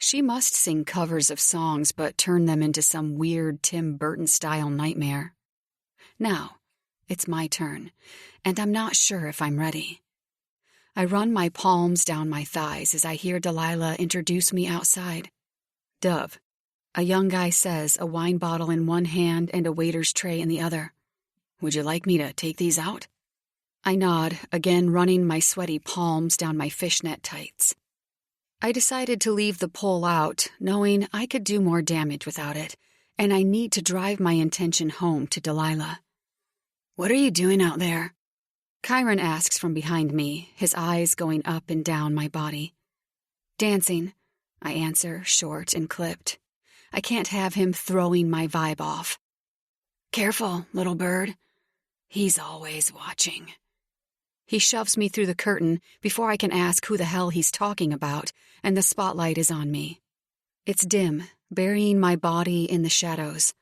S1: She must sing covers of songs but turn them into some weird Tim Burton-style nightmare. Now, it's my turn, and I'm not sure if I'm ready. I run my palms down my thighs as I hear Delilah introduce me outside. "Dove," a young guy says, a wine bottle in one hand and a waiter's tray in the other. "Would you like me to take these out?" I nod, again running my sweaty palms down my fishnet tights. I decided to leave the pole out, knowing I could do more damage without it, and I need to drive my intention home to Delilah. "What are you doing out there?" Chiron asks from behind me, his eyes going up and down my body. "Dancing," I answer, short and clipped. I can't have him throwing my vibe off. "Careful, little bird. He's always watching." He shoves me through the curtain before I can ask who the hell he's talking about, and the spotlight is on me. It's dim, burying my body in the shadows.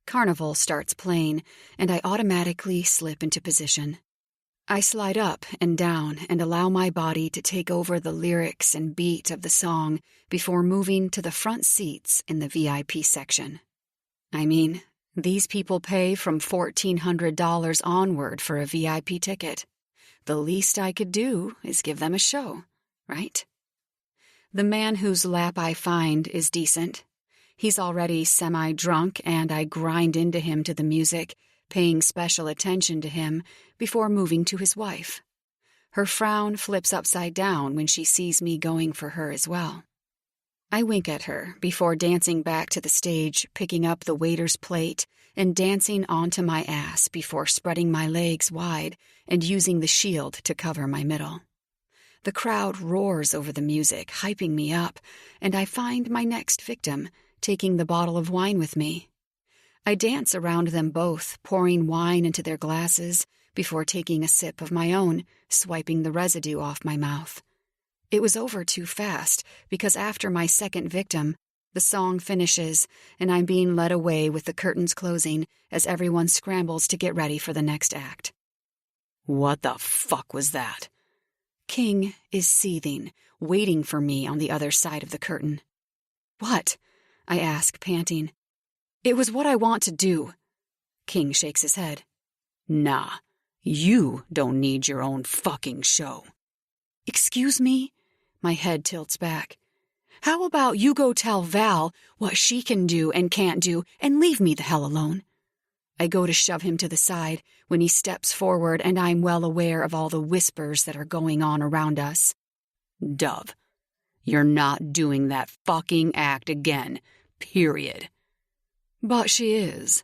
S1: Carnival starts playing, and I automatically slip into position. I slide up and down and allow my body to take over the lyrics and beat of the song before moving to the front seats in the VIP section. I mean, these people pay from $1,400 onward for a VIP ticket. The least I could do is give them a show, right? The man whose lap I find is decent. He's already semi-drunk, and I grind into him to the music, paying special attention to him before moving to his wife. Her frown flips upside down when she sees me going for her as well. I wink at her before dancing back to the stage, picking up the waiter's plate and dancing onto my ass before spreading my legs wide and using the shield to cover my middle. The crowd roars over the music, hyping me up, and I find my next victim, taking the bottle of wine with me. I dance around them both, pouring wine into their glasses before taking a sip of my own, swiping the residue off my mouth. It was over too fast, because after my second victim, the song finishes, and I'm being led away with the curtains closing as everyone scrambles to get ready for the next act. "What the fuck was that?" King is seething, waiting for me on the other side of the curtain. "What?" I ask, panting. "It was what I want to do." King shakes his head. "Nah, you don't need your own fucking show." "Excuse me?" My head tilts back. "How about you go tell Val what she can do and can't do and leave me the hell alone?" I go to shove him to the side when he steps forward, and I'm well aware of all the whispers that are going on around us. "Dove, you're not doing that fucking act again, period." "But she is,"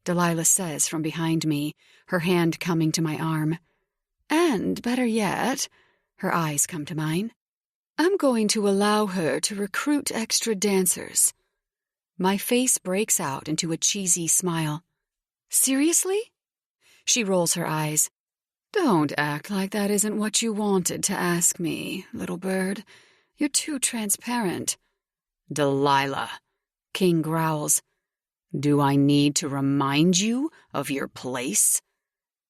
S1: Delilah says from behind me, her hand coming to my arm. "And better yet," her eyes come to mine, "I'm going to allow her to recruit extra dancers." My face breaks out into a cheesy smile. "Seriously?" She rolls her eyes. "Don't act like that isn't what you wanted to ask me, little bird. You're too transparent." "Delilah," King growls. "Do I need to remind you of your place?"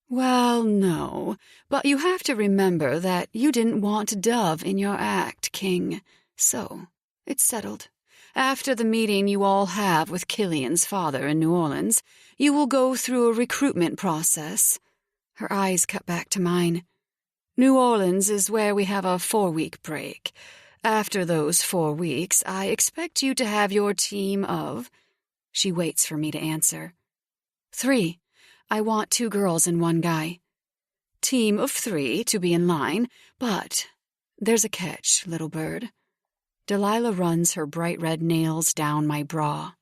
S1: "Well, no, but you have to remember that you didn't want Dove in your act, King. So, it's settled. After the meeting you all have with Killian's father in New Orleans, you will go through a recruitment process." Her eyes cut back to mine. "New Orleans is where we have a 4-week break. After those 4 weeks, I expect you to have your team of—" She waits for me to answer. "3. I want 2 girls and 1 guy." "Team of 3 to be in line, but there's a catch, little bird." Delilah runs her bright red nails down my bra.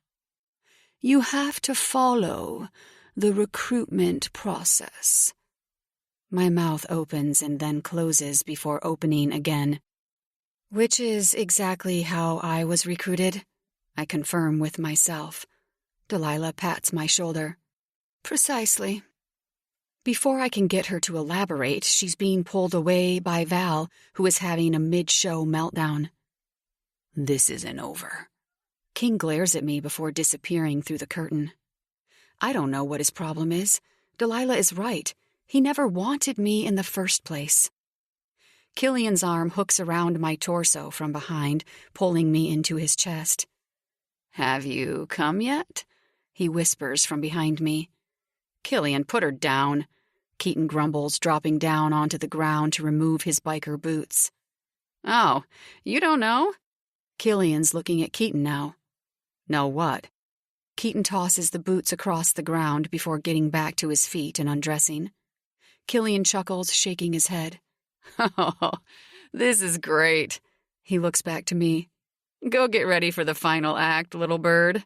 S1: "You have to follow the recruitment process." My mouth opens and then closes before opening again. "Which is exactly how I was recruited," I confirm with myself. Delilah pats my shoulder. "Precisely." Before I can get her to elaborate, she's being pulled away by Val, who is having a mid-show meltdown. "This isn't over." King glares at me before disappearing through the curtain. I don't know what his problem is. Delilah is right. He never wanted me in the first place. Killian's arm hooks around my torso from behind, pulling me into his chest. "Have you come yet?" he whispers from behind me. "Killian, put her down," Keaton grumbles, dropping down onto the ground to remove his biker boots. "Oh, you don't know?" Killian's looking at Keaton now. "Know what?" Keaton tosses the boots across the ground before getting back to his feet and undressing. Killian chuckles, shaking his head. "Oh, this is great." He looks back to me. "Go get ready for the final act, little bird."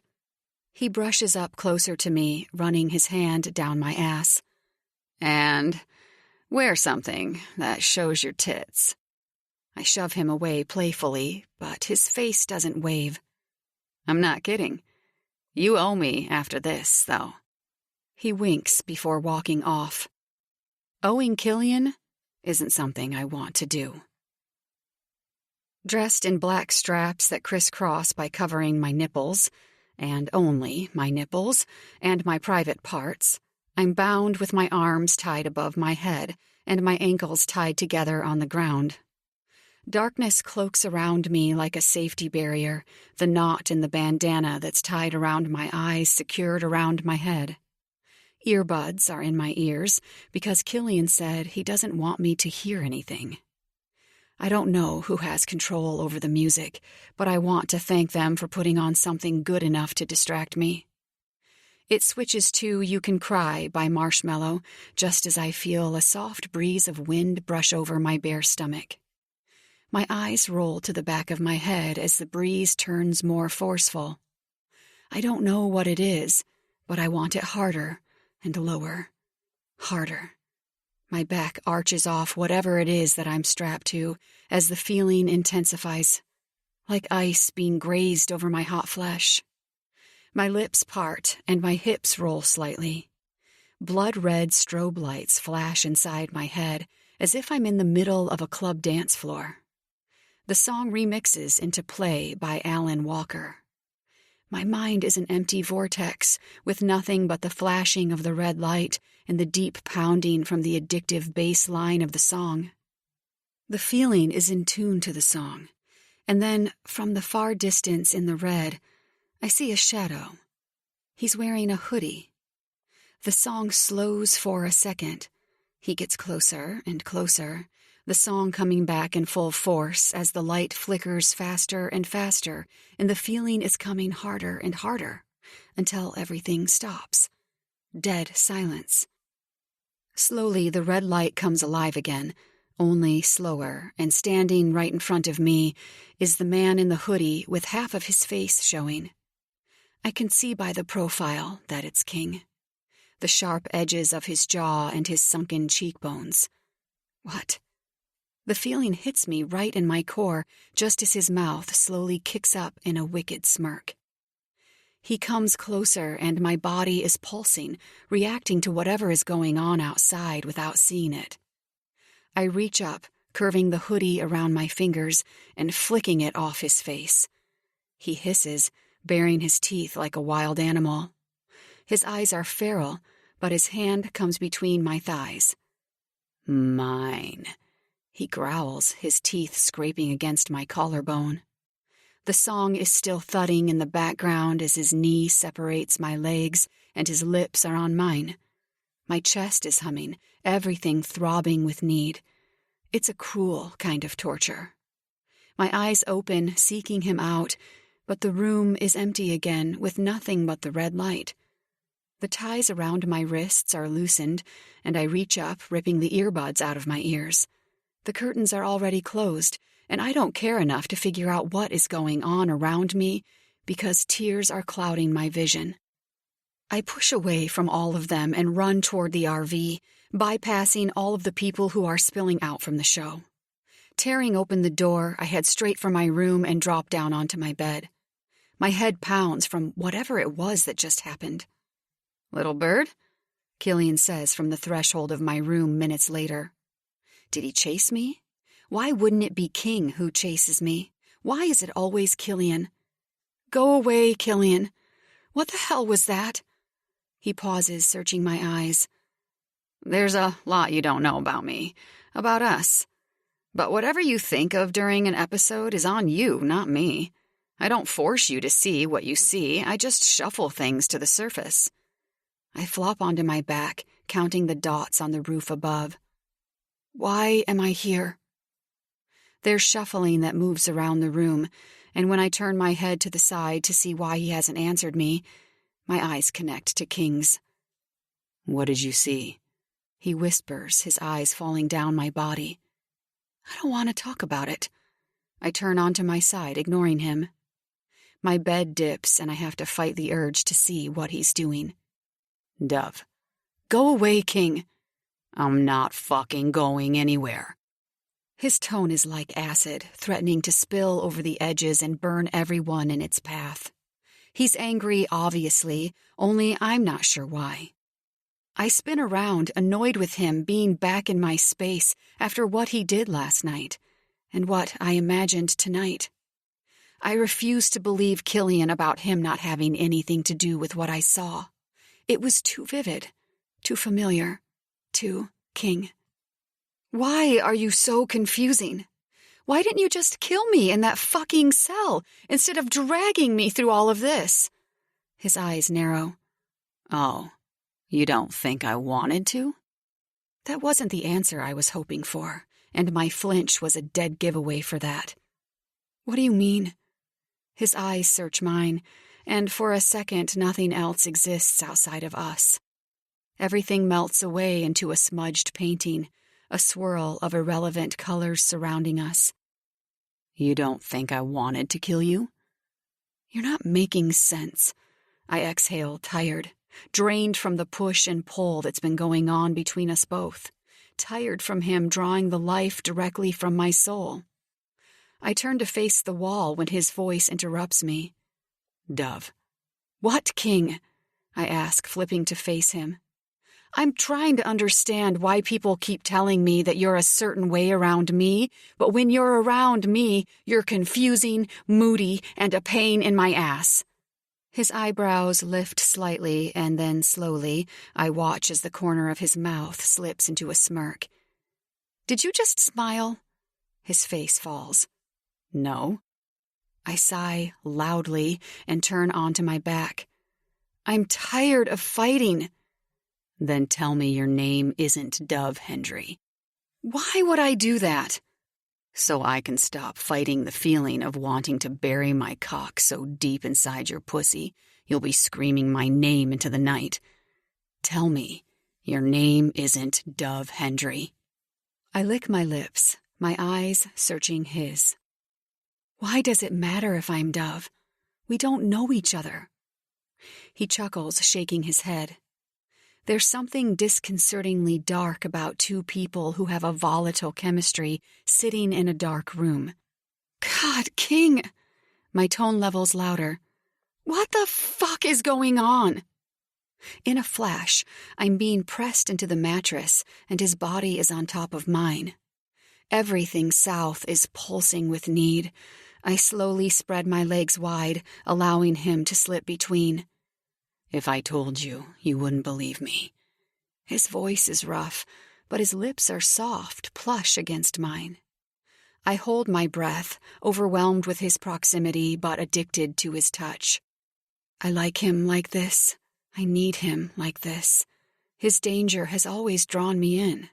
S1: He brushes up closer to me, running his hand down my ass. "And wear something that shows your tits." I shove him away playfully, but his face doesn't wave. "I'm not kidding. You owe me after this, though." He winks before walking off. Owing Killian isn't something I want to do. Dressed in black straps that crisscross by covering my nipples, and only my nipples, and my private parts, I'm bound with my arms tied above my head and my ankles tied together on the ground. Darkness cloaks around me like a safety barrier, the knot in the bandana that's tied around my eyes secured around my head. Earbuds are in my ears because Killian said he doesn't want me to hear anything. I don't know who has control over the music, but I want to thank them for putting on something good enough to distract me. It switches to You Can Cry by Marshmello, just as I feel a soft breeze of wind brush over my bare stomach. My eyes roll to the back of my head as the breeze turns more forceful. I don't know what it is, but I want it harder and lower. Harder. My back arches off whatever it is that I'm strapped to as the feeling intensifies, like ice being grazed over my hot flesh. My lips part and my hips roll slightly. Blood-red strobe lights flash inside my head as if I'm in the middle of a club dance floor. The song remixes into Play by Alan Walker. My mind is an empty vortex with nothing but the flashing of the red light and the deep pounding from the addictive bass line of the song. The feeling is in tune to the song, and then, from the far distance in the red, I see a shadow. He's wearing a hoodie. The song slows for a second. He gets closer and closer, the song coming back in full force as the light flickers faster and faster, and the feeling is coming harder and harder, until everything stops. Dead silence. Slowly, the red light comes alive again, only slower, and standing right in front of me is the man in the hoodie with half of his face showing. I can see by the profile that it's King. The sharp edges of his jaw and his sunken cheekbones. What? The feeling hits me right in my core just as his mouth slowly kicks up in a wicked smirk. He comes closer and my body is pulsing, reacting to whatever is going on outside without seeing it. I reach up, curving the hoodie around my fingers and flicking it off his face. He hisses, baring his teeth like a wild animal. His eyes are feral, but his hand comes between my thighs. "Mine," he growls, his teeth scraping against my collarbone. The song is still thudding in the background as his knee separates my legs and his lips are on mine. My chest is humming, everything throbbing with need. It's a cruel kind of torture. My eyes open, seeking him out, but the room is empty again with nothing but the red light. The ties around my wrists are loosened, and I reach up, ripping the earbuds out of my ears. The curtains are already closed, and I don't care enough to figure out what is going on around me because tears are clouding my vision. I push away from all of them and run toward the RV, bypassing all of the people who are spilling out from the show. Tearing open the door, I head straight for my room and drop down onto my bed. My head pounds from whatever it was that just happened. "Little bird?" Killian says from the threshold of my room minutes later. Did he chase me? Why wouldn't it be King who chases me? Why is it always Killian? "Go away, Killian. What the hell was that?" He pauses, searching my eyes. "There's a lot you don't know about me, about us. But whatever you think of during an episode is on you, not me. I don't force you to see what you see, I just shuffle things to the surface. I flop onto my back, counting the dots on the roof above. Why am I here? There's shuffling that moves around the room, and when I turn my head to the side to see why he hasn't answered me, my eyes connect to King's. What did you see? He whispers, his eyes falling down my body. I don't want to talk about it. I turn onto my side, ignoring him. My bed dips, and I have to fight the urge to see what he's doing. Dove. Go away, King. I'm not fucking going anywhere. His tone is like acid, threatening to spill over the edges and burn everyone in its path. He's angry, obviously, only I'm not sure why. I spin around, annoyed with him being back in my space after what he did last night, and what I imagined tonight. I refuse to believe Killian about him not having anything to do with what I saw. It was too vivid, too familiar, too King. Why are you so confusing? Why didn't you just kill me in that fucking cell instead of dragging me through all of this? His eyes narrow. Oh, you don't think I wanted to? That wasn't the answer I was hoping for, and my flinch was a dead giveaway for that. What do you mean? His eyes search mine, and for a second nothing else exists outside of us. Everything melts away into a smudged painting, a swirl of irrelevant colors surrounding us. You don't think I wanted to kill you? You're not making sense. I exhale, tired, drained from the push and pull that's been going on between us both, tired from him drawing the life directly from my soul. I turn to face the wall when his voice interrupts me. Dove. What, King? I ask, flipping to face him. I'm trying to understand why people keep telling me that you're a certain way around me, but when you're around me, you're confusing, moody, and a pain in my ass. His eyebrows lift slightly, and then slowly, I watch as the corner of his mouth slips into a smirk. Did you just smile? His face falls. No. I sigh loudly and turn onto my back. I'm tired of fighting. Then tell me your name isn't Dove Hendry. Why would I do that? So I can stop fighting the feeling of wanting to bury my cock so deep inside your pussy, you'll be screaming my name into the night. Tell me, your name isn't Dove Hendry. I lick my lips, my eyes searching his. Why does it matter if I'm Dove? We don't know each other. He chuckles, shaking his head. There's something disconcertingly dark about two people who have a volatile chemistry sitting in a dark room. God, King! My tone level's louder. What the fuck is going on? In a flash, I'm being pressed into the mattress, and his body is on top of mine. Everything south is pulsing with need. I slowly spread my legs wide, allowing him to slip between. If I told you, you wouldn't believe me. His voice is rough, but his lips are soft, plush against mine. I hold my breath, overwhelmed with his proximity, but addicted to his touch. I like him like this. I need him like this. His danger has always drawn me in.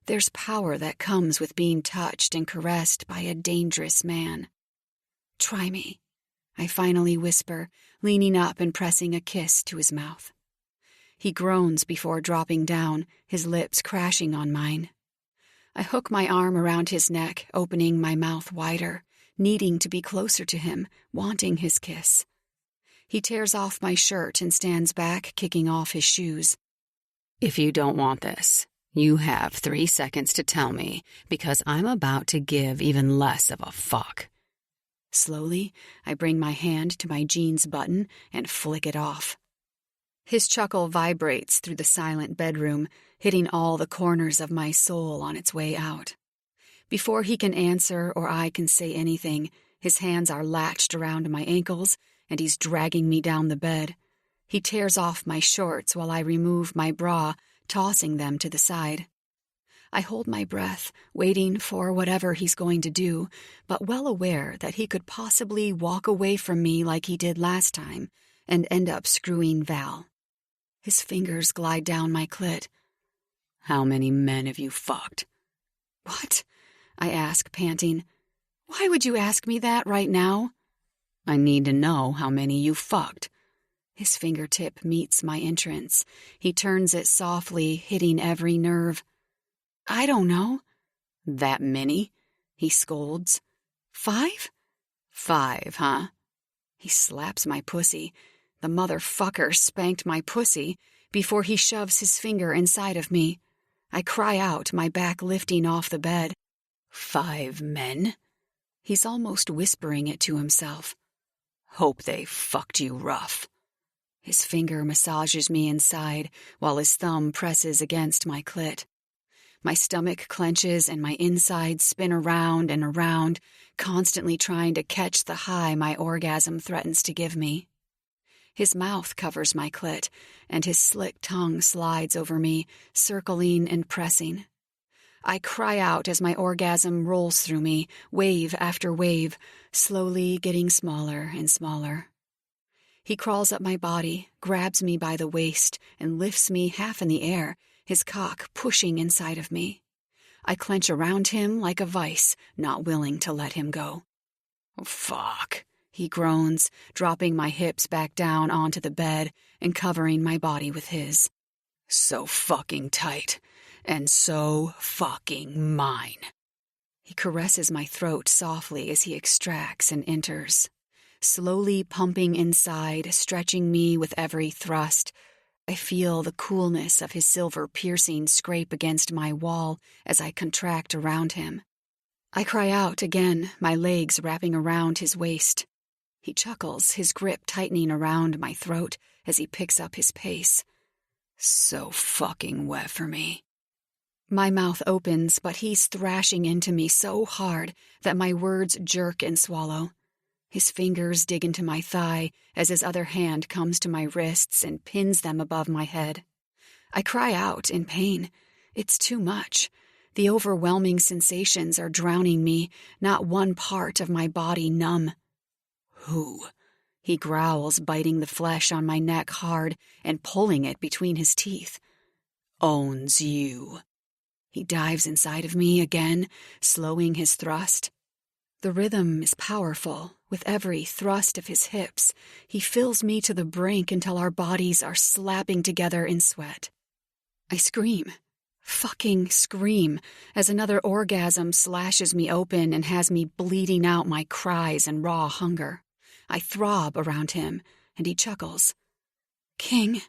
S1: There's power that comes with being touched and caressed by a dangerous man. Try me, I finally whisper, leaning up and pressing a kiss to his mouth. He groans before dropping down, his lips crashing on mine. I hook my arm around his neck, opening my mouth wider, needing to be closer to him, wanting his kiss. He tears off my shirt and stands back, kicking off his shoes. If you don't want this, you have 3 seconds to tell me, because I'm about to give even less of a fuck. Slowly, I bring my hand to my jeans button and flick it off. His chuckle vibrates through the silent bedroom, hitting all the corners of my soul on its way out. Before he can answer or I can say anything, his hands are latched around my ankles, and he's dragging me down the bed. He tears off my shorts while I remove my bra, tossing them to the side. I hold my breath, waiting for whatever he's going to do, but well aware that he could possibly walk away from me like he did last time and end up screwing Val. His fingers glide down my clit. "How many men have you fucked?" "What?" I ask, panting. "Why would you ask me that right now?" "I need to know how many you fucked." His fingertip meets my entrance. He turns it softly, hitting every nerve. "I don't know." "That many?" he scolds. "5?" "5, huh?" He slaps my pussy. The motherfucker spanked my pussy before he shoves his finger inside of me. I cry out, my back lifting off the bed. 5 men? He's almost whispering it to himself. Hope they fucked you rough. His finger massages me inside while his thumb presses against my clit. My stomach clenches and my insides spin around and around, constantly trying to catch the high my orgasm threatens to give me. His mouth covers my clit, and his slick tongue slides over me, circling and pressing. I cry out as my orgasm rolls through me, wave after wave, slowly getting smaller and smaller. He crawls up my body, grabs me by the waist, and lifts me half in the air, his cock pushing inside of me. I clench around him like a vice, not willing to let him go. "Oh, fuck," he groans, dropping my hips back down onto the bed and covering my body with his. "So fucking tight, and so fucking mine." He caresses my throat softly as he extracts and enters, slowly pumping inside, stretching me with every thrust. I feel the coolness of his silver piercing scrape against my wall as I contract around him. I cry out again, my legs wrapping around his waist. He chuckles, his grip tightening around my throat as he picks up his pace. So fucking wet for me. My mouth opens, but he's thrashing into me so hard that my words jerk and swallow. His fingers dig into my thigh as his other hand comes to my wrists and pins them above my head. I cry out in pain. It's too much. The overwhelming sensations are drowning me, not one part of my body numb. "Who?" he growls, biting the flesh on my neck hard and pulling it between his teeth. "Owns you." He dives inside of me again, slowing his thrust. The rhythm is powerful. With every thrust of his hips, he fills me to the brink until our bodies are slapping together in sweat. I scream. Fucking scream as another orgasm slashes me open and has me bleeding out my cries and raw hunger. I throb around him, and he chuckles. "King,"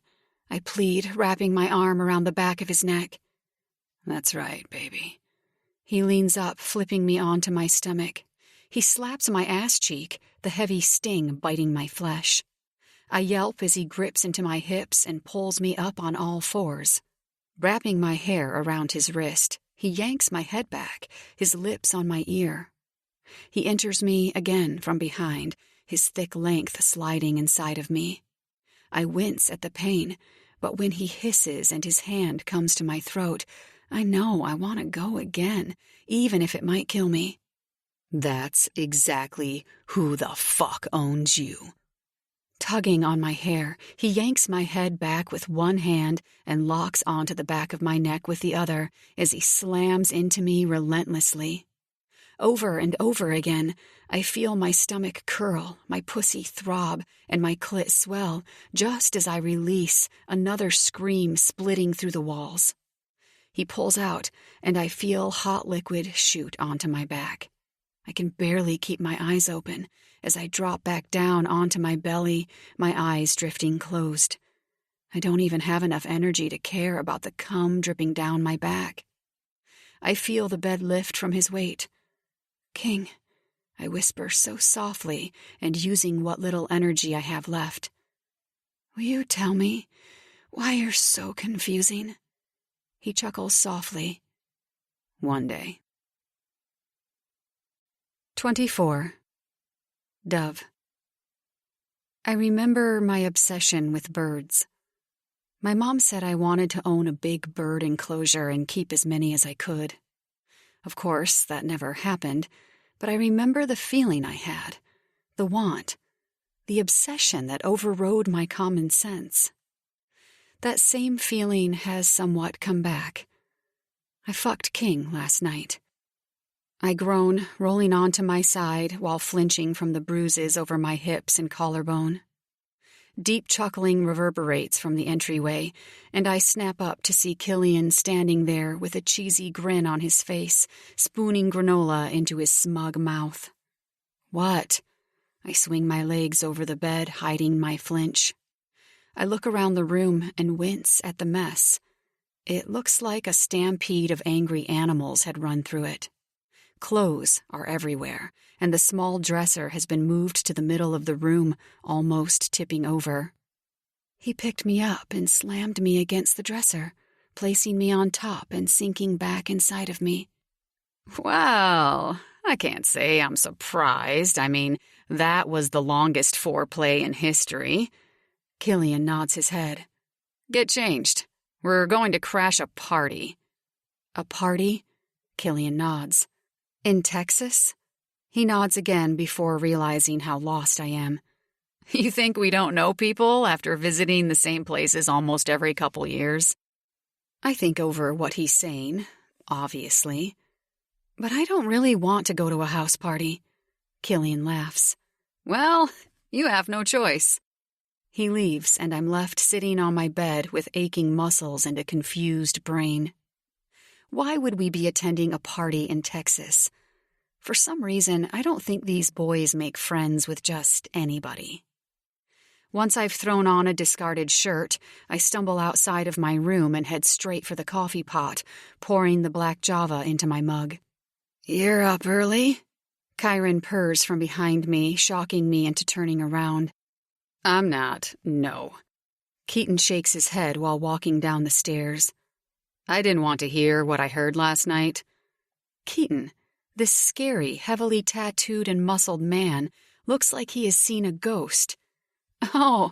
S1: I plead, wrapping my arm around the back of his neck. "That's right, baby." He leans up, flipping me onto my stomach. He slaps my ass cheek, the heavy sting biting my flesh. I yelp as he grips into my hips and pulls me up on all fours. Wrapping my hair around his wrist, he yanks my head back, his lips on my ear. He enters me again from behind, his thick length sliding inside of me. I wince at the pain, but when he hisses and his hand comes to my throat, I know I want to go again, even if it might kill me. "That's exactly who the fuck owns you." Tugging on my hair, he yanks my head back with one hand and locks onto the back of my neck with the other as he slams into me relentlessly. Over and over again, I feel my stomach curl, my pussy throb, and my clit swell, just as I release, another scream splitting through the walls. He pulls out, and I feel hot liquid shoot onto my back. I can barely keep my eyes open as I drop back down onto my belly, my eyes drifting closed. I don't even have enough energy to care about the cum dripping down my back. I feel the bed lift from his weight. "King," I whisper so softly and using what little energy I have left. "Will you tell me why you're so confusing?" He chuckles softly. "One day." 24. Dove. I remember my obsession with birds. My mom said I wanted to own a big bird enclosure and keep as many as I could. Of course, that never happened, but I remember the feeling I had, the want, the obsession that overrode my common sense. That same feeling has somewhat come back. I fucked King last night. I groan, rolling onto my side while flinching from the bruises over my hips and collarbone. Deep chuckling reverberates from the entryway, and I snap up to see Killian standing there with a cheesy grin on his face, spooning granola into his smug mouth. What? I swing my legs over the bed, hiding my flinch. I look around the room and wince at the mess. It looks like a stampede of angry animals had run through it. Clothes are everywhere, and the small dresser has been moved to the middle of the room, almost tipping over. He picked me up and slammed me against the dresser, placing me on top and sinking back inside of me. Well, I can't say I'm surprised. I mean, that was the longest foreplay in history. Killian nods his head. Get changed. We're going to crash a party. A party? Killian nods. In Texas? He nods again before realizing how lost I am. You think we don't know people after visiting the same places almost every couple years? I think over what he's saying, obviously. But I don't really want to go to a house party. Killian laughs. Well, you have no choice. He leaves, and I'm left sitting on my bed with aching muscles and a confused brain. Why would we be attending a party in Texas? For some reason, I don't think these boys make friends with just anybody. Once I've thrown on a discarded shirt, I stumble outside of my room and head straight for the coffee pot, pouring the black java into my mug. You're up early? Kyron purrs from behind me, shocking me into turning around. I'm not, no. Keaton shakes his head while walking down the stairs. I didn't want to hear what I heard last night. Keaton, this scary, heavily tattooed and muscled man, looks like he has seen a ghost. Oh,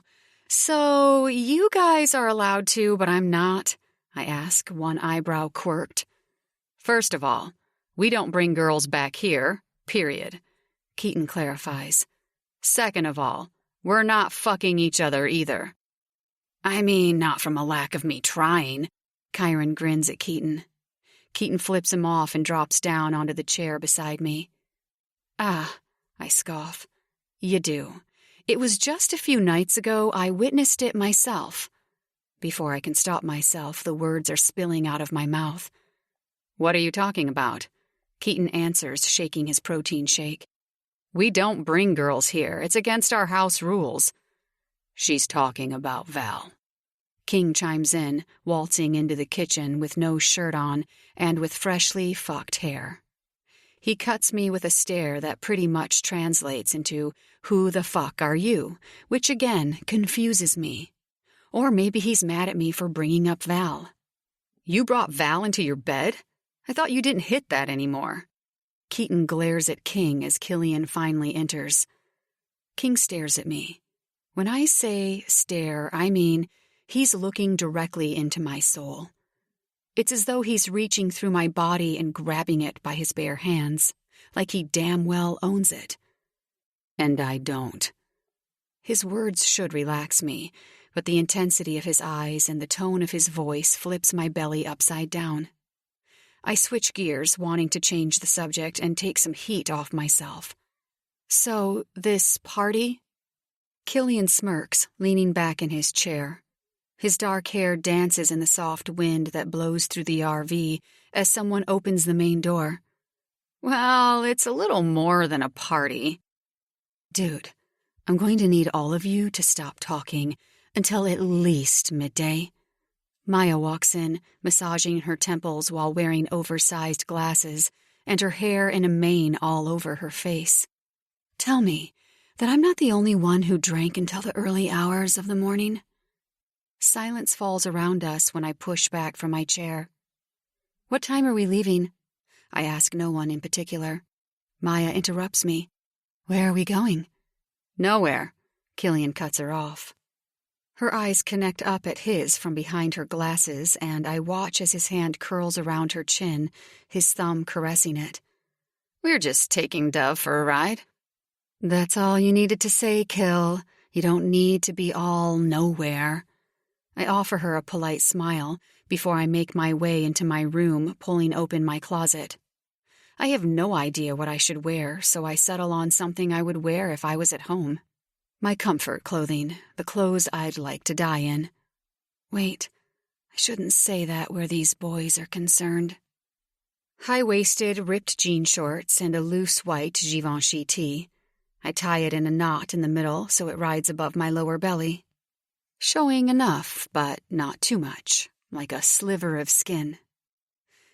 S1: so you guys are allowed to, but I'm not? I ask, one eyebrow quirked. First of all, we don't bring girls back here, period. Keaton clarifies. Second of all, we're not fucking each other either. I mean, not from a lack of me trying. Kyron grins at Keaton. Keaton flips him off and drops down onto the chair beside me. Ah, I scoff. You do. It was just a few nights ago I witnessed it myself. Before I can stop myself, the words are spilling out of my mouth. What are you talking about? Keaton answers, shaking his protein shake. We don't bring girls here. It's against our house rules. She's talking about Val. King chimes in, waltzing into the kitchen with no shirt on and with freshly fucked hair. He cuts me with a stare that pretty much translates into, who the fuck are you? Which again confuses me. Or maybe he's mad at me for bringing up Val. You brought Val into your bed? I thought you didn't hit that anymore. Keaton glares at King as Killian finally enters. King stares at me. When I say stare, I mean he's looking directly into my soul. It's as though he's reaching through my body and grabbing it by his bare hands, like he damn well owns it. And I don't. His words should relax me, but the intensity of his eyes and the tone of his voice flips my belly upside down. I switch gears, wanting to change the subject and take some heat off myself. So, this party? Killian smirks, leaning back in his chair. His dark hair dances in the soft wind that blows through the RV as someone opens the main door. Well, it's a little more than a party. Dude, I'm going to need all of you to stop talking until at least midday. Maya walks in, massaging her temples while wearing oversized glasses and her hair in a mane all over her face. Tell me that I'm not the only one who drank until the early hours of the morning. Silence falls around us when I push back from my chair. What time are we leaving? I ask no one in particular. Maya interrupts me. Where are we going? Nowhere. Killian cuts her off. Her eyes connect up at his from behind her glasses, and I watch as his hand curls around her chin, his thumb caressing it. "We're just taking Dove for a ride." "That's all you needed to say, Kill. You don't need to be all nowhere." I offer her a polite smile before I make my way into my room, pulling open my closet. I have no idea what I should wear, so I settle on something I would wear if I was at home. My comfort clothing, the clothes I'd like to die in. Wait, I shouldn't say that where these boys are concerned. High-waisted, ripped jean shorts and a loose white Givenchy tee. I tie it in a knot in the middle so it rides above my lower belly. Showing enough, but not too much, like a sliver of skin.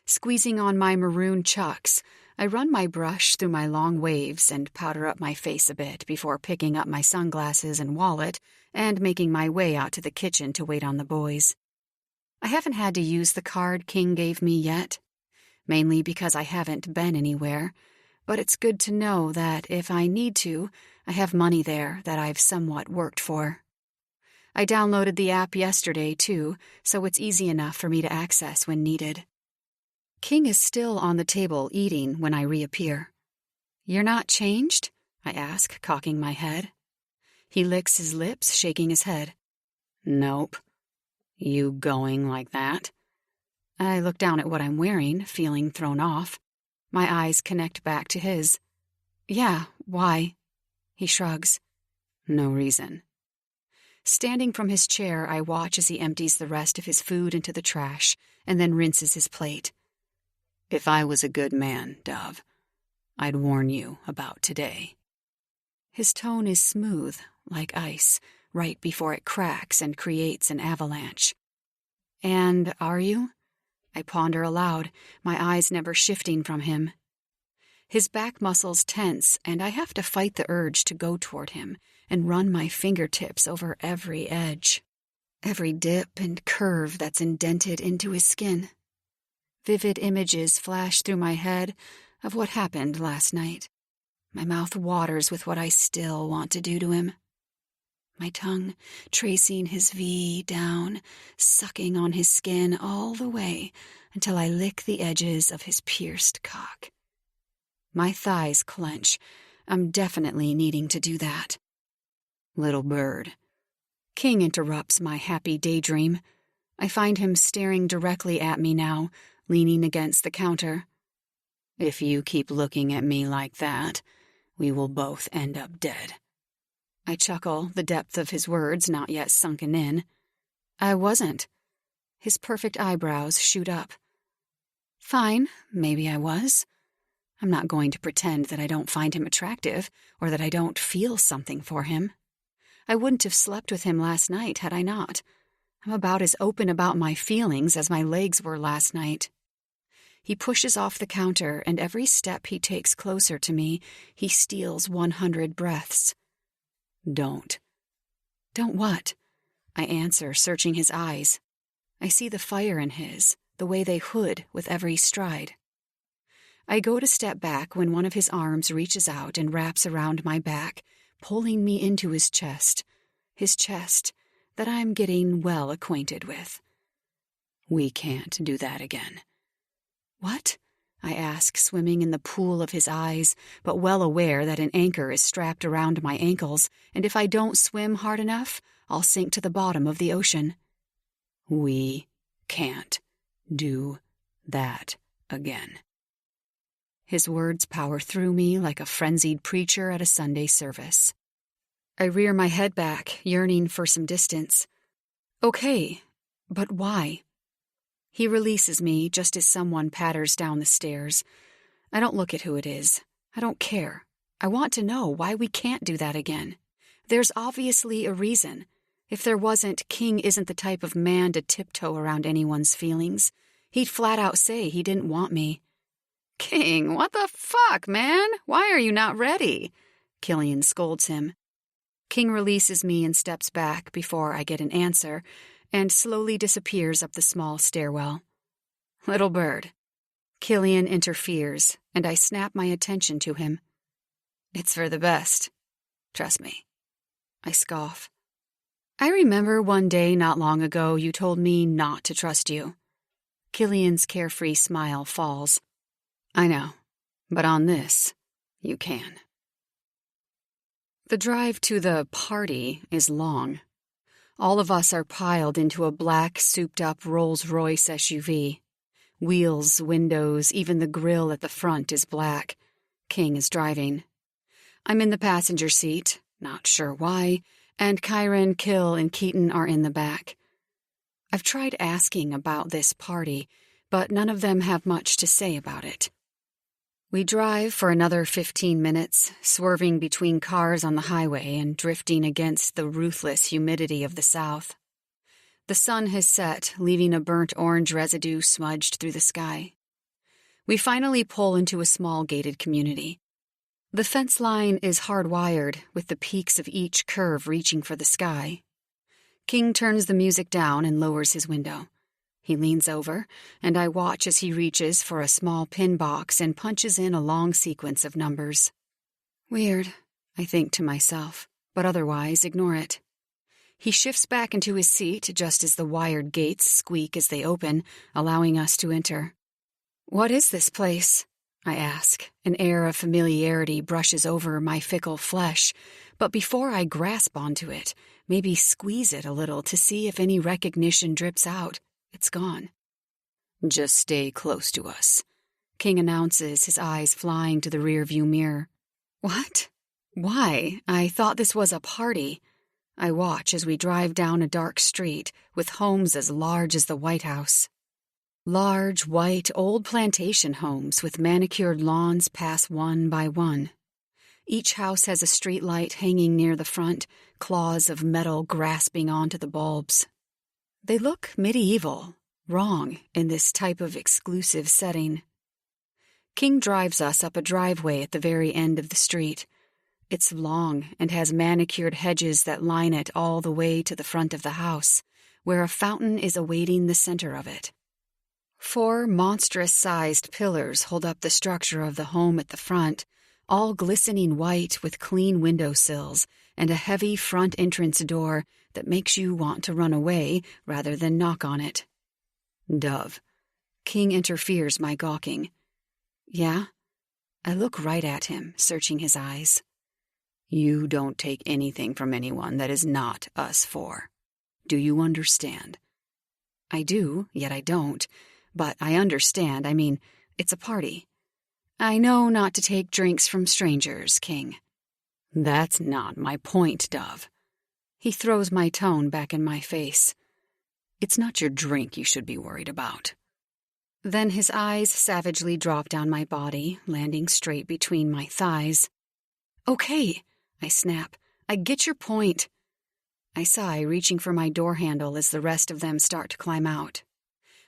S1: Squeezing on my maroon chucks, I run my brush through my long waves and powder up my face a bit before picking up my sunglasses and wallet and making my way out to the kitchen to wait on the boys. I haven't had to use the card King gave me yet, mainly because I haven't been anywhere, but it's good to know that if I need to, I have money there that I've somewhat worked for. I downloaded the app yesterday, too, so it's easy enough for me to access when needed. King is still on the table eating when I reappear. "You're not changed?" I ask, cocking my head. He licks his lips, shaking his head. "Nope. You going like that?" I look down at what I'm wearing, feeling thrown off. My eyes connect back to his. "Yeah, why?" He shrugs. "No reason." Standing from his chair, I watch as he empties the rest of his food into the trash and then rinses his plate. "If I was a good man, Dove, I'd warn you about today." His tone is smooth, like ice, right before it cracks and creates an avalanche. "And are you?" I ponder aloud, my eyes never shifting from him. His back muscles tense, and I have to fight the urge to go toward him and run my fingertips over every edge, every dip and curve that's indented into his skin. Vivid images flash through my head of what happened last night. My mouth waters with what I still want to do to him. My tongue tracing his V down, sucking on his skin all the way until I lick the edges of his pierced cock. My thighs clench. I'm definitely needing to do that. "Little bird." King interrupts my happy daydream. I find him staring directly at me now, leaning against the counter. "If you keep looking at me like that, we will both end up dead." I chuckle, the depth of his words not yet sunken in. "I wasn't." His perfect eyebrows shoot up. "Fine, maybe I was. I'm not going to pretend that I don't find him attractive or that I don't feel something for him. I wouldn't have slept with him last night had I not. I'm about as open about my feelings as my legs were last night." He pushes off the counter, and every step he takes closer to me, he steals 100 breaths. "Don't." "Don't what?" I answer, searching his eyes. I see the fire in his, the way they hood with every stride. I go to step back when one of his arms reaches out and wraps around my back, pulling me into his chest that I'm getting well acquainted with. "We can't do that again." "What?" I ask, swimming in the pool of his eyes, but well aware that an anchor is strapped around my ankles, and if I don't swim hard enough, I'll sink to the bottom of the ocean. "We can't do that again." His words power through me like a frenzied preacher at a Sunday service. I rear my head back, yearning for some distance. "Okay, but why?" He releases me just as someone patters down the stairs. I don't look at who it is. I don't care. I want to know why we can't do that again. There's obviously a reason. If there wasn't, King isn't the type of man to tiptoe around anyone's feelings. He'd flat out say he didn't want me. "King, what the fuck, man? Why are you not ready?" Killian scolds him. King releases me and steps back before I get an answer, and slowly disappears up the small stairwell. "Little bird." Killian interferes, and I snap my attention to him. "It's for the best. Trust me." I scoff. I remember one day not long ago you told me not to trust you. Killian's carefree smile falls. I know, but on this, you can. The drive to the party is long. All of us are piled into a black, souped-up Rolls-Royce SUV. Wheels, windows, even the grille at the front is black. King is driving. I'm in the passenger seat, not sure why, and Kyron, Kill, and Keaton are in the back. I've tried asking about this party, but none of them have much to say about it. We drive for another 15 minutes, swerving between cars on the highway and drifting against the ruthless humidity of the south. The sun has set, leaving a burnt orange residue smudged through the sky. We finally pull into a small gated community. The fence line is hardwired, with the peaks of each curve reaching for the sky. King turns the music down and lowers his window. He leans over, and I watch as he reaches for a small pin box and punches in a long sequence of numbers. Weird, I think to myself, but otherwise ignore it. He shifts back into his seat just as the wired gates squeak as they open, allowing us to enter. What is this place? I ask. An air of familiarity brushes over my fickle flesh, but before I grasp onto it, maybe squeeze it a little to see if any recognition drips out, it's gone. Just stay close to us, King announces, his eyes flying to the rearview mirror. What? Why? I thought this was a party. I watch as we drive down a dark street with homes as large as the White House. Large, white, old plantation homes with manicured lawns pass one by one. Each house has a street light hanging near the front, claws of metal grasping onto the bulbs. They look medieval, wrong in this type of exclusive setting. King drives us up a driveway at the very end of the street. It's long and has manicured hedges that line it all the way to the front of the house, where a fountain is awaiting the center of it. 4 monstrous-sized pillars hold up the structure of the home at the front, all glistening white with clean windowsills and a heavy front entrance door that makes you want to run away rather than knock on it. Dove. King interferes my gawking. Yeah? I look right at him, searching his eyes. You don't take anything from anyone that is not us 4. Do you understand? I do, yet I don't. But I understand. I mean, it's a party. I know not to take drinks from strangers, King. That's not my point, Dove. He throws my tone back in my face. It's not your drink you should be worried about. Then his eyes savagely drop down my body, landing straight between my thighs. Okay, I snap. I get your point. I sigh, reaching for my door handle as the rest of them start to climb out.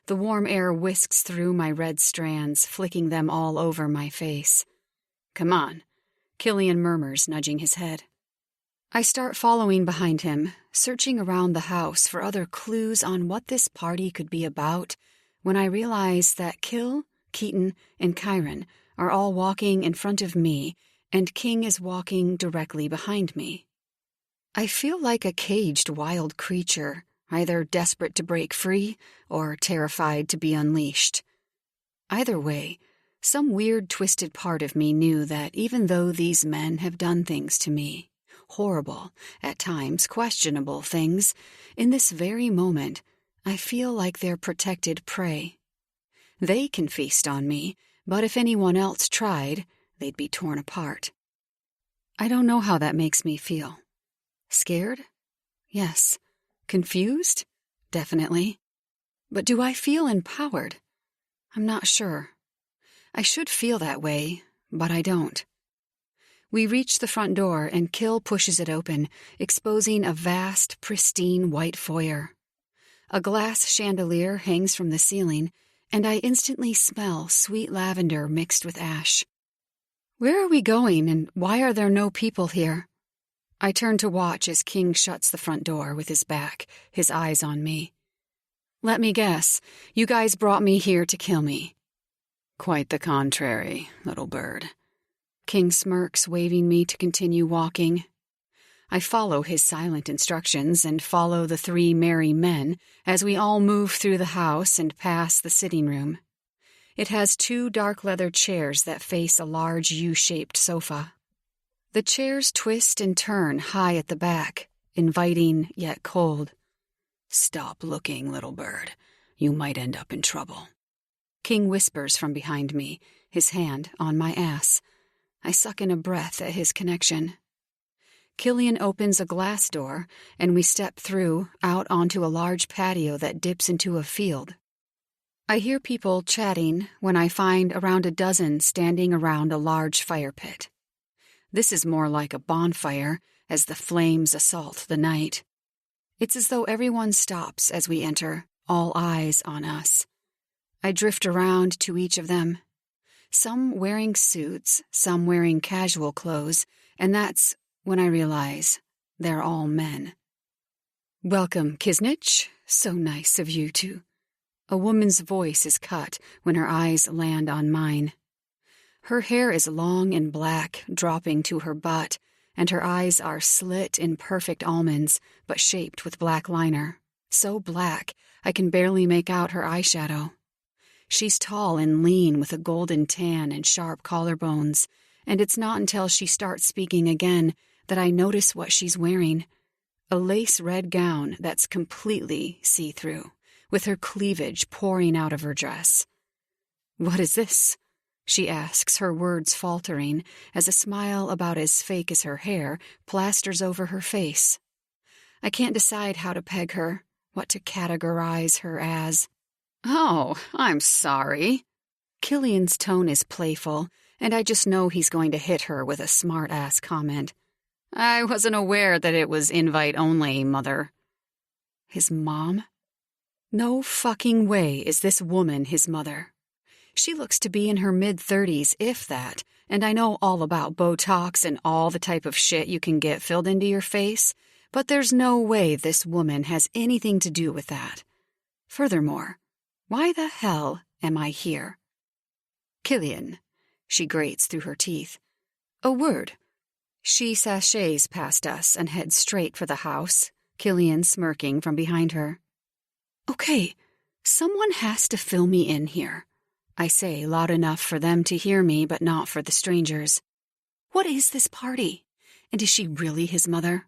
S1: The warm air whisks through my red strands, flicking them all over my face. Come on, Killian murmurs, nudging his head. I start following behind him, searching around the house for other clues on what this party could be about, when I realize that Kill, Keaton, and Kyron are all walking in front of me, and King is walking directly behind me. I feel like a caged wild creature, either desperate to break free or terrified to be unleashed. Either way, some weird, twisted part of me knew that even though these men have done things to me, horrible, at times questionable things, in this very moment, I feel like they're protected prey. They can feast on me, but if anyone else tried, they'd be torn apart. I don't know how that makes me feel. Scared? Yes. Confused? Definitely. But do I feel empowered? I'm not sure. I should feel that way, but I don't. We reach the front door and Kill pushes it open, exposing a vast, pristine white foyer. A glass chandelier hangs from the ceiling, and I instantly smell sweet lavender mixed with ash. Where are we going, and why are there no people here? I turn to watch as King shuts the front door with his back, his eyes on me. Let me guess, you guys brought me here to kill me. Quite the contrary, little bird. King smirks, waving me to continue walking. I follow his silent instructions and follow the three merry men as we all move through the house and pass the sitting room. It has 2 dark leather chairs that face a large U-shaped sofa. The chairs twist and turn high at the back, inviting yet cold. "Stop looking, little bird. You might end up in trouble." King whispers from behind me, his hand on my ass. I suck in a breath at his connection. Killian opens a glass door, and we step through, out onto a large patio that dips into a field. I hear people chatting when I find around a dozen standing around a large fire pit. This is more like a bonfire as the flames assault the night. It's as though everyone stops as we enter, all eyes on us. I drift around to each of them. Some wearing suits, some wearing casual clothes, and that's when I realize they're all men. "Welcome, Kisnich. So nice of you to..." A woman's voice is cut when her eyes land on mine. Her hair is long and black, dropping to her butt, and her eyes are slit in perfect almonds, but shaped with black liner. So black, I can barely make out her eyeshadow. She's tall and lean with a golden tan and sharp collarbones, and it's not until she starts speaking again that I notice what she's wearing. A lace red gown that's completely see-through, with her cleavage pouring out of her dress. "What is this?" she asks, her words faltering, as a smile about as fake as her hair plasters over her face. I can't decide how to peg her, what to categorize her as. "Oh, I'm sorry." Killian's tone is playful, and I just know he's going to hit her with a smart-ass comment. "I wasn't aware that it was invite only, Mother." His mom? No fucking way is this woman his mother. She looks to be in her mid-30s, if that, and I know all about Botox and all the type of shit you can get filled into your face, but there's no way this woman has anything to do with that. Furthermore, why the hell am I here? "Killian," she grates through her teeth. "A word." She sashays past us and heads straight for the house, Killian smirking from behind her. "Okay, someone has to fill me in here," I say, loud enough for them to hear me but not for the strangers. "What is this party? And is she really his mother?"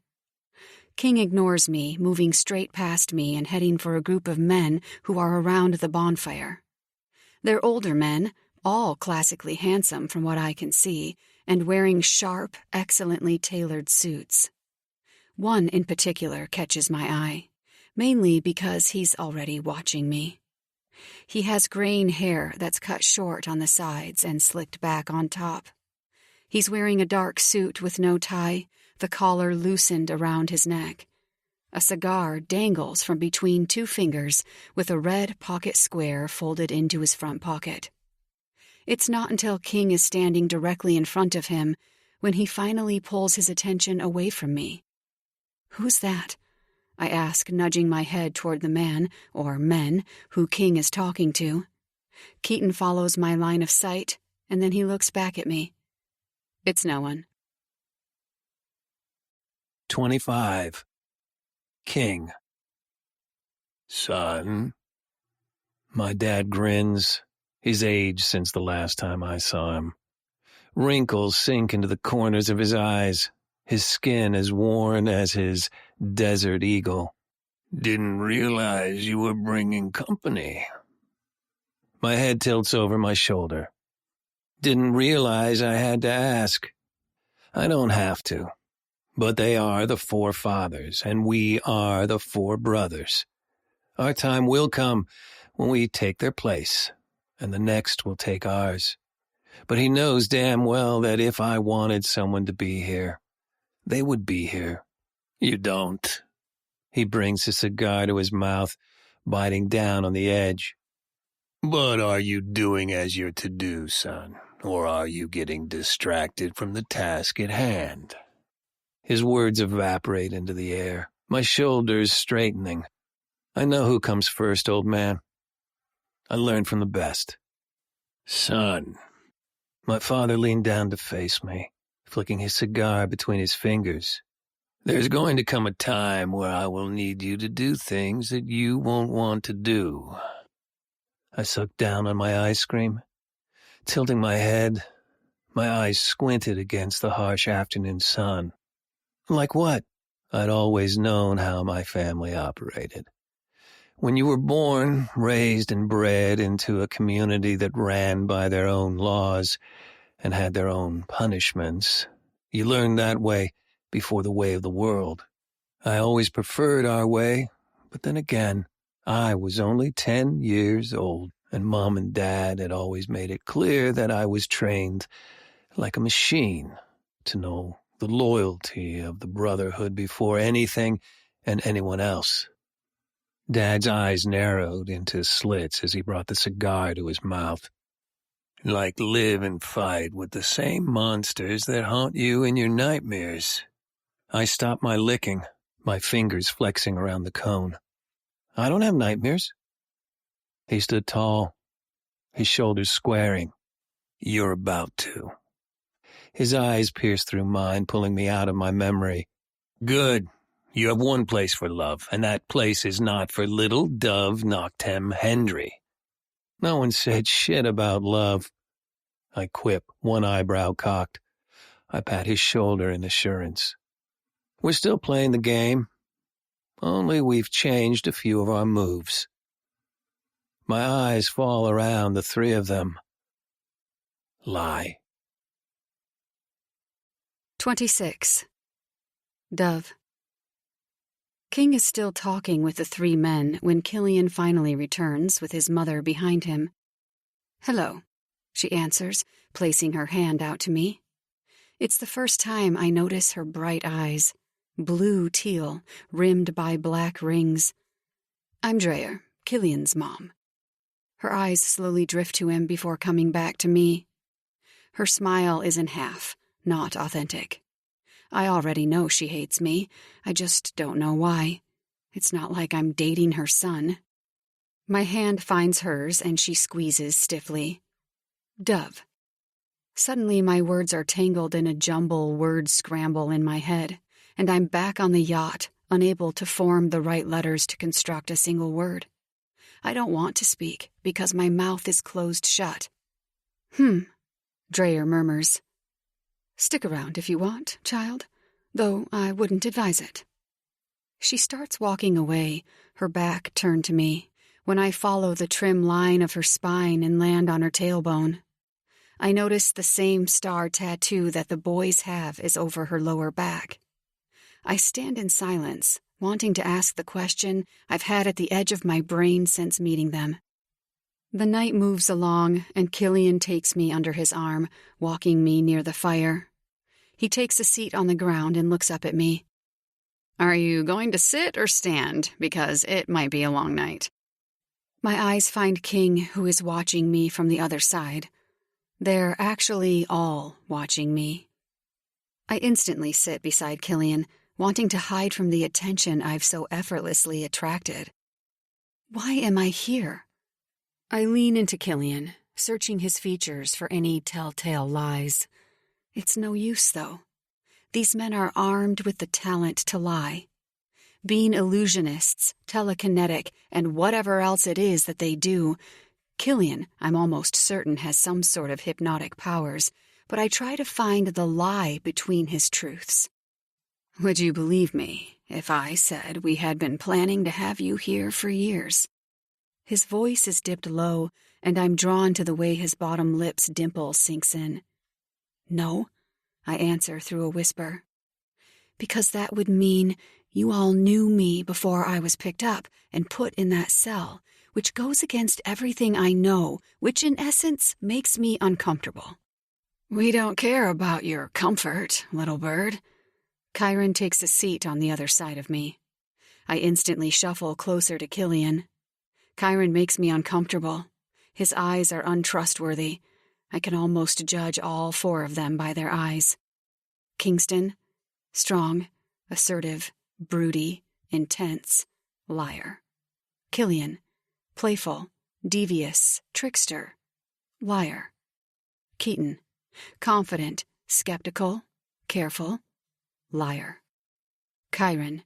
S1: King ignores me, moving straight past me and heading for a group of men who are around the bonfire. They're older men, all classically handsome from what I can see, and wearing sharp, excellently tailored suits. One in particular catches my eye, mainly because he's already watching me. He has graying hair that's cut short on the sides and slicked back on top. He's wearing a dark suit with no tie, the collar loosened around his neck. A cigar dangles from between 2 fingers with a red pocket square folded into his front pocket. It's not until King is standing directly in front of him when he finally pulls his attention away from me. "Who's that?" I ask, nudging my head toward the man, or men, who King is talking to. Keaton follows my line of sight, and then he looks back at me. "It's no one."
S2: 25. King. "Son?" My dad grins. He's aged since the last time I saw him. Wrinkles sink into the corners of his eyes. His skin as worn as his desert eagle. "Didn't realize you were bringing company." My head tilts over my shoulder. Didn't realize I had to ask. I don't have to. But they are the 4 fathers, and we are the 4 brothers. Our time will come when we take their place, and the next will take ours. But he knows damn well that if I wanted someone to be here, they would be here. You don't. He brings his cigar to his mouth, biting down on the edge. "But are you doing as you're to do, son? Or are you getting distracted from the task at hand?" His words evaporate into the air, my shoulders straightening. I know who comes first, old man. I learned from the best. "Son." My father leaned down to face me, flicking his cigar between his fingers. There's going to come a time where I will need you to do things that you won't want to do. I sucked down on my ice cream, tilting my head. My eyes squinted against the harsh afternoon sun. Like what? I'd always known how my family operated. When you were born, raised, and bred into a community that ran by their own laws and had their own punishments, you learned that way before the way of the world. I always preferred our way, but then again, I was only 10 years old, and Mom and Dad had always made it clear that I was trained like a machine to know the loyalty of the brotherhood before anything and anyone else. Dad's eyes narrowed into slits as he brought the cigar to his mouth. Like live and fight with the same monsters that haunt you in your nightmares. I stopped my licking, my fingers flexing around the cone. I don't have nightmares. He stood tall, his shoulders squaring. You're about to. His eyes pierced through mine, pulling me out of my memory. Good. You have one place for love, and that place is not for little Dove Noctem Hendry. No one said shit about love. I quip, one eyebrow cocked. I pat his shoulder in assurance. We're still playing the game, only we've changed a few of our moves. My eyes fall around the three of them. Lie.
S1: 26. Dove. King is still talking with the three men when Killian finally returns with his mother behind him. Hello, she answers, placing her hand out to me. It's the first time I notice her bright eyes, blue-teal, rimmed by black rings. I'm Dreyer, Killian's mom. Her eyes slowly drift to him before coming back to me. Her smile is in half, not authentic. I already know she hates me. I just don't know why. It's not like I'm dating her son. My hand finds hers and she squeezes stiffly. Dove. Suddenly my words are tangled in a jumble word scramble in my head, and I'm back on the yacht, unable to form the right letters to construct a single word. I don't want to speak because my mouth is closed shut. Dreyer murmurs. Stick around if you want, child, though I wouldn't advise it. She starts walking away, her back turned to me, when I follow the trim line of her spine and land on her tailbone. I notice the same star tattoo that the boys have is over her lower back. I stand in silence, wanting to ask the question I've had at the edge of my brain since meeting them. The night moves along, and Killian takes me under his arm, walking me near the fire. He takes a seat on the ground and looks up at me. Are you going to sit or stand? Because it might be a long night. My eyes find King, who is watching me from the other side. They're actually all watching me. I instantly sit beside Killian, wanting to hide from the attention I've so effortlessly attracted. Why am I here? I lean into Killian, searching his features for any telltale lies. It's no use, though. These men are armed with the talent to lie. Being illusionists, telekinetic, and whatever else it is that they do, Killian, I'm almost certain, has some sort of hypnotic powers, but I try to find the lie between his truths. Would you believe me if I said we had been planning to have you here for years? His voice is dipped low, and I'm drawn to the way his bottom lip's dimple sinks in. No, I answer through a whisper. Because that would mean you all knew me before I was picked up and put in that cell, which goes against everything I know, which in essence makes me uncomfortable. We don't care about your comfort, little bird. Chiron takes a seat on the other side of me. I instantly shuffle closer to Killian. Chiron makes me uncomfortable. His eyes are untrustworthy. I can almost judge all four of them by their eyes. Kingston, strong, assertive, broody, intense, liar. Killian, playful, devious, trickster, liar. Keaton, confident, skeptical, careful, liar. Chiron.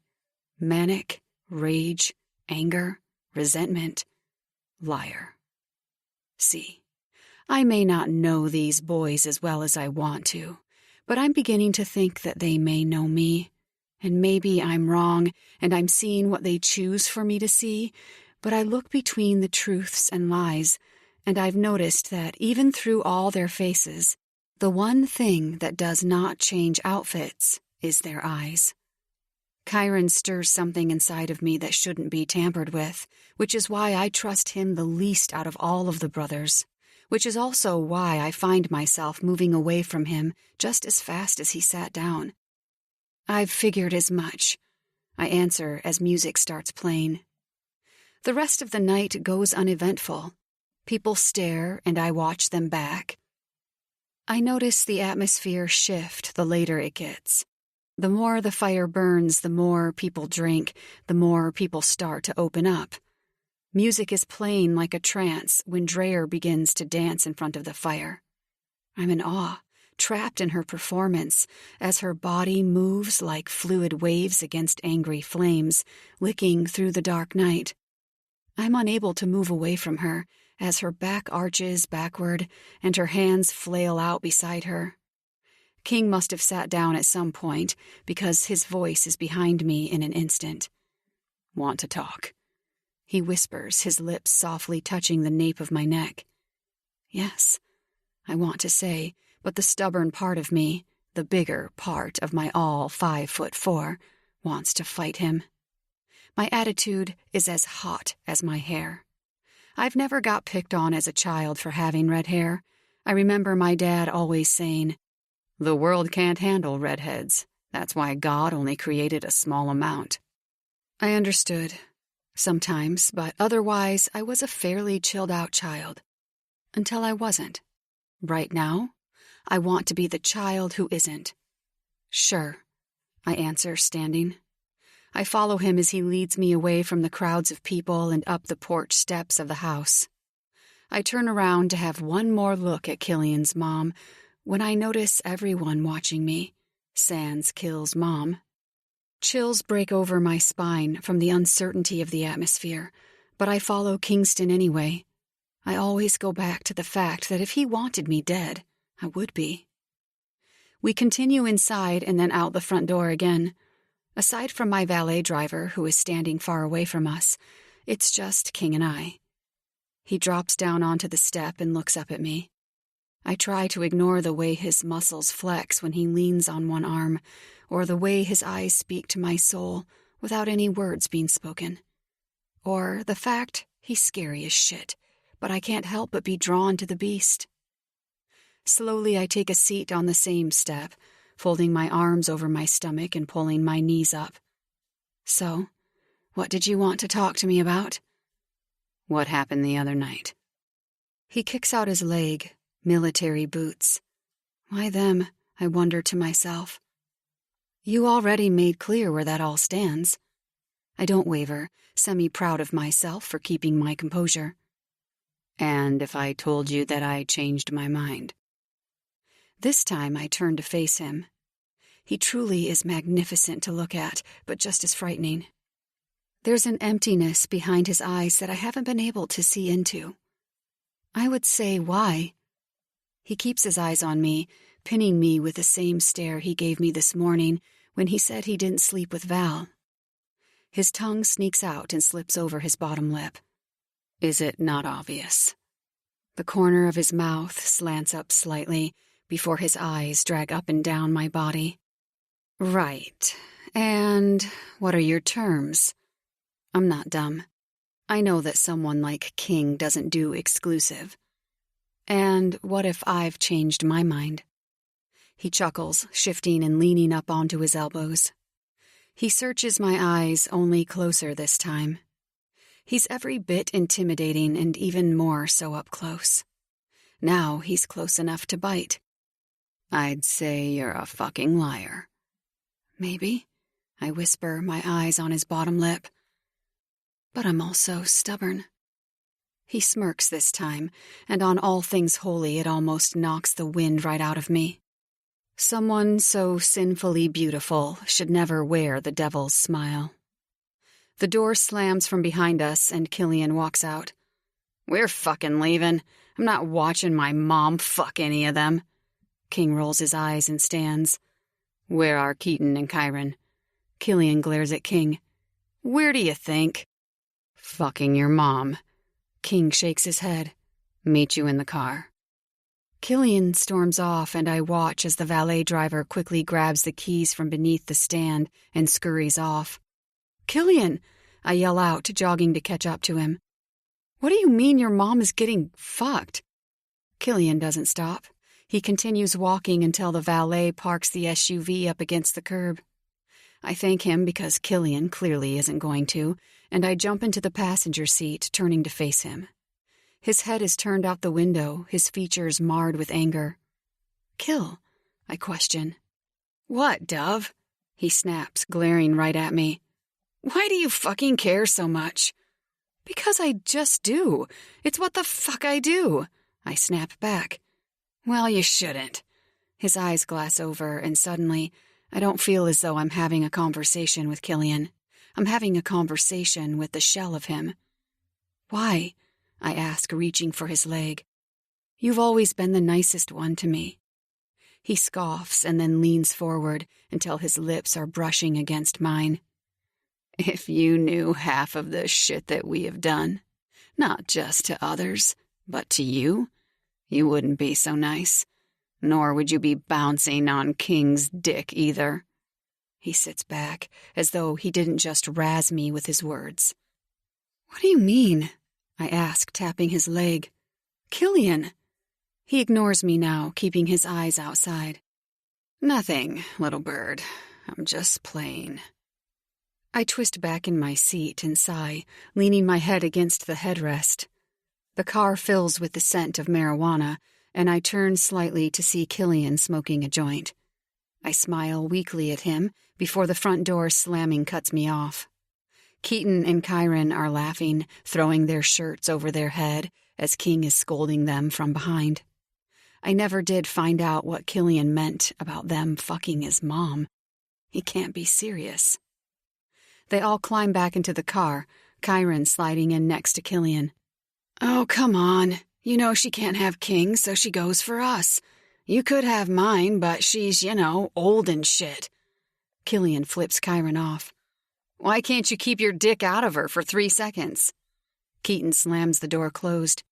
S1: Manic, rage, anger, resentment, liar. See, I may not know these boys as well as I want to, but I'm beginning to think that they may know me. And maybe I'm wrong, and I'm seeing what they choose for me to see, but I look between the truths and lies, and I've noticed that even through all their faces, the one thing that does not change outfits is their eyes. Chiron stirs something inside of me that shouldn't be tampered with, which is why I trust him the least out of all of the brothers, which is also why I find myself moving away from him just as fast as he sat down. I've figured as much, I answer as music starts playing. The rest of the night goes uneventful. People stare and I watch them back. I notice the atmosphere shift the later it gets. The more the fire burns, the more people drink, the more people start to open up. Music is playing like a trance when Dreyer begins to dance in front of the fire. I'm in awe, trapped in her performance, as her body moves like fluid waves against angry flames, licking through the dark night. I'm unable to move away from her, as her back arches backward and her hands flail out beside her. King must have sat down at some point, because his voice is behind me in an instant. "Want to talk?" He whispers, his lips softly touching the nape of my neck. Yes, I want to say, but the stubborn part of me, the bigger part of my all 5'4", wants to fight him. My attitude is as hot as my hair. I've never got picked on as a child for having red hair. I remember my dad always saying, "The world can't handle redheads. That's why God only created a small amount." I understood. Sometimes, but otherwise I was a fairly chilled-out child. Until I wasn't. Right now, I want to be the child who isn't. "Sure," I answer, standing. I follow him as he leads me away from the crowds of people and up the porch steps of the house. I turn around to have one more look at Killian's mom when I notice everyone watching me, sans Kill's mom. Chills break over my spine from the uncertainty of the atmosphere, but I follow Kingston anyway. I always go back to the fact that if he wanted me dead, I would be. We continue inside and then out the front door again. Aside from my valet driver, who is standing far away from us, it's just King and I. He drops down onto the step and looks up at me. I try to ignore the way his muscles flex when he leans on one arm, or the way his eyes speak to my soul without any words being spoken. Or the fact he's scary as shit, but I can't help but be drawn to the beast. Slowly I take a seat on the same step, folding my arms over my stomach and pulling my knees up. "So, what did you want to talk to me about?" "What happened the other night?" He kicks out his leg. Military boots. Why them, I wonder to myself. "You already made clear where that all stands." I don't waver, semi-proud of myself for keeping my composure. "And if I told you that I changed my mind?" This time I turn to face him. He truly is magnificent to look at, but just as frightening. There's an emptiness behind his eyes that I haven't been able to see into. I would say, why? He keeps his eyes on me, pinning me with the same stare he gave me this morning when he said he didn't sleep with Val. His tongue sneaks out and slips over his bottom lip. Is it not obvious? The corner of his mouth slants up slightly before his eyes drag up and down my body. Right. And what are your terms? I'm not dumb. I know that someone like King doesn't do exclusive. And what if I've changed my mind? He chuckles, shifting and leaning up onto his elbows. He searches my eyes, only closer this time. He's every bit intimidating and even more so up close. Now he's close enough to bite. "I'd say you're a fucking liar." "Maybe," I whisper, my eyes on his bottom lip. "But I'm also stubborn." He smirks this time, and on all things holy it almost knocks the wind right out of me. Someone so sinfully beautiful should never wear the devil's smile. The door slams from behind us and Killian walks out. "We're fucking leaving. I'm not watching my mom fuck any of them." King rolls his eyes and stands. "Where are Keaton and Kyron?" Killian glares at King. "Where do you think?" "Fucking your mom." King shakes his head. "Meet you in the car." Killian storms off, and I watch as the valet driver quickly grabs the keys from beneath the stand and scurries off. "Killian!" I yell out, jogging to catch up to him. "What do you mean your mom is getting fucked?" Killian doesn't stop. He continues walking until the valet parks the SUV up against the curb. I thank him because Killian clearly isn't going to, and I jump into the passenger seat, turning to face him. His head is turned out the window, his features marred with anger. "Kill?" I question. "What, Dove?" he snaps, glaring right at me. "Why do you fucking care so much?" "Because I just do. It's what the fuck I do," I snap back. "Well, you shouldn't." His eyes glass over, and suddenly, I don't feel as though I'm having a conversation with Killian. I'm having a conversation with the shell of him. "Why?" I ask, reaching for his leg. "You've always been the nicest one to me." He scoffs and then leans forward until his lips are brushing against mine. "If you knew half of the shit that we have done, not just to others, but to you, you wouldn't be so nice. Nor would you be bouncing on King's dick either." He sits back, as though he didn't just razz me with his words. "What do you mean?" I ask, tapping his leg. "Killian!" He ignores me now, keeping his eyes outside. "Nothing, little bird. I'm just playing." I twist back in my seat and sigh, leaning my head against the headrest. The car fills with the scent of marijuana, and I turn slightly to see Killian smoking a joint. I smile weakly at him before the front door slamming cuts me off. Keaton and Kyron are laughing, throwing their shirts over their head as King is scolding them from behind. I never did find out what Killian meant about them fucking his mom. He can't be serious. They all climb back into the car, Kyron sliding in next to Killian. "Oh, come on. You know she can't have King, so she goes for us. You could have mine, but she's, old and shit." Killian flips Kyron off. "Why can't you keep your dick out of her for 3 seconds? Keaton slams the door closed.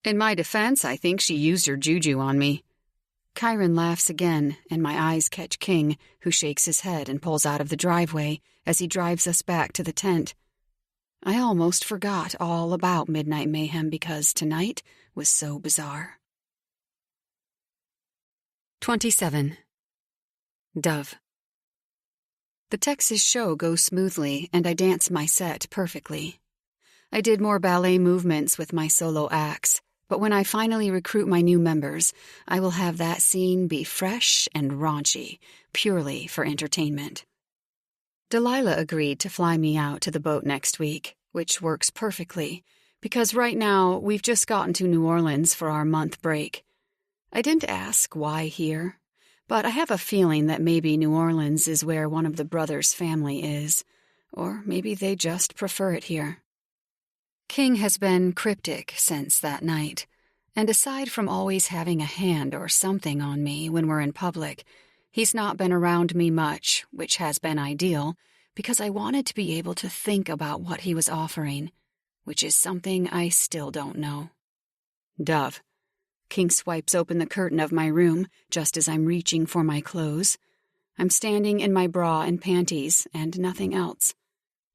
S1: "In my defense, I think she used her juju on me." Kyron laughs again, and my eyes catch King, who shakes his head and pulls out of the driveway as he drives us back to the tent. I almost forgot all about Midnight Mayhem because tonight was so bizarre. 27. Dove. The Texas show goes smoothly, and I dance my set perfectly. I did more ballet movements with my solo acts, but when I finally recruit my new members, I will have that scene be fresh and raunchy, purely for entertainment. Delilah agreed to fly me out to the boat next week, which works perfectly, because right now we've just gotten to New Orleans for our month break. I didn't ask why here, but I have a feeling that maybe New Orleans is where one of the brothers' family is, or maybe they just prefer it here. King has been cryptic since that night, and aside from always having a hand or something on me when we're in public, he's not been around me much, which has been ideal, because I wanted to be able to think about what he was offering, which is something I still don't know. Dove. King swipes open the curtain of my room just as I'm reaching for my clothes. I'm standing in my bra and panties and nothing else.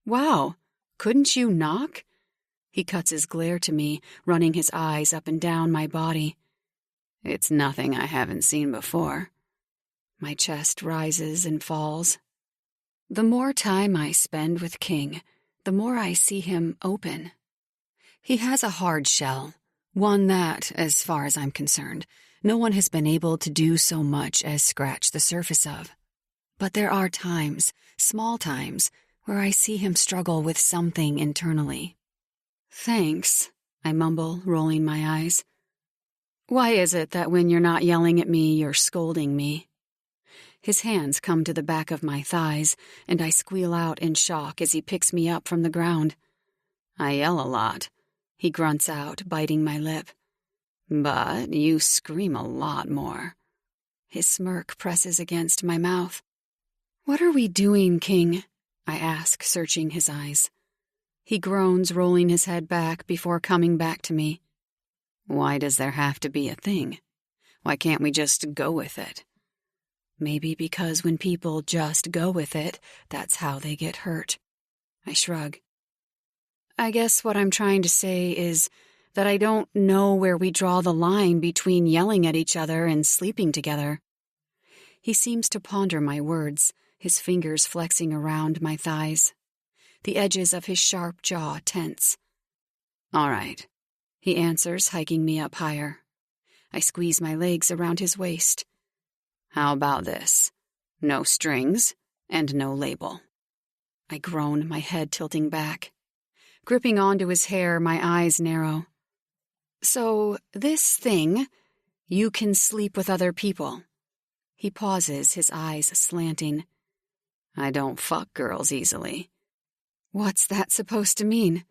S1: Wow, couldn't you knock? He cuts his glare to me, running his eyes up and down my body. It's nothing I haven't seen before. My chest rises and falls. The more time I spend with King, the more I see him open. He has a hard shell, one that, as far as I'm concerned, no one has been able to do so much as scratch the surface of. But there are times, small times, where I see him struggle with something internally. Thanks, I mumble, rolling my eyes. Why is it that when you're not yelling at me, you're scolding me? His hands come to the back of my thighs, and I squeal out in shock as he picks me up from the ground. I yell a lot. He grunts out, biting my lip. But you scream a lot more. His smirk presses against my mouth. What are we doing, King? I ask, searching his eyes. He groans, rolling his head back before coming back to me. Why does there have to be a thing? Why can't we just go with it? Maybe because when people just go with it, that's how they get hurt. I shrug. I guess what I'm trying to say is that I don't know where we draw the line between yelling at each other and sleeping together. He seems to ponder my words, his fingers flexing around my thighs. The edges of his sharp jaw tense. All right, he answers, hiking me up higher. I squeeze my legs around his waist. How about this? No strings and no label. I groan, my head tilting back. Gripping onto his hair, my eyes narrow. So, this thing, you can sleep with other people. He pauses, his eyes slanting. I don't fuck girls easily. What's that supposed to mean?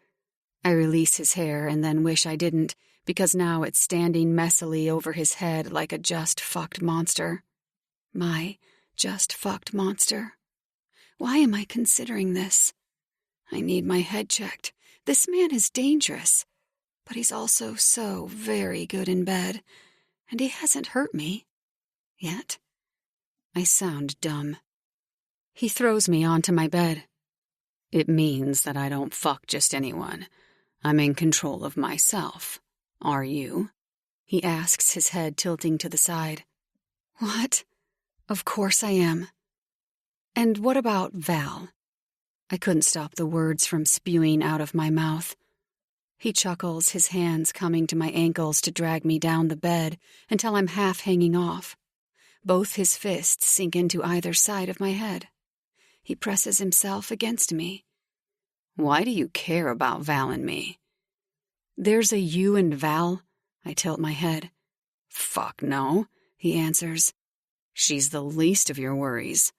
S1: I release his hair and then wish I didn't, because now it's standing messily over his head like a just-fucked monster. My just-fucked monster. Why am I considering this? I need my head checked. This man is dangerous, but he's also so very good in bed, and he hasn't hurt me. Yet. I sound dumb. He throws me onto my bed. It means that I don't fuck just anyone. I'm in control of myself. Are you? He asks, his head tilting to the side. What? Of course I am. And what about Val? I couldn't stop the words from spewing out of my mouth. He chuckles, his hands coming to my ankles to drag me down the bed until I'm half hanging off. Both his fists sink into either side of my head. He presses himself against me. Why do you care about Val and me? There's a you and Val? I tilt my head. Fuck no, he answers. She's the least of your worries.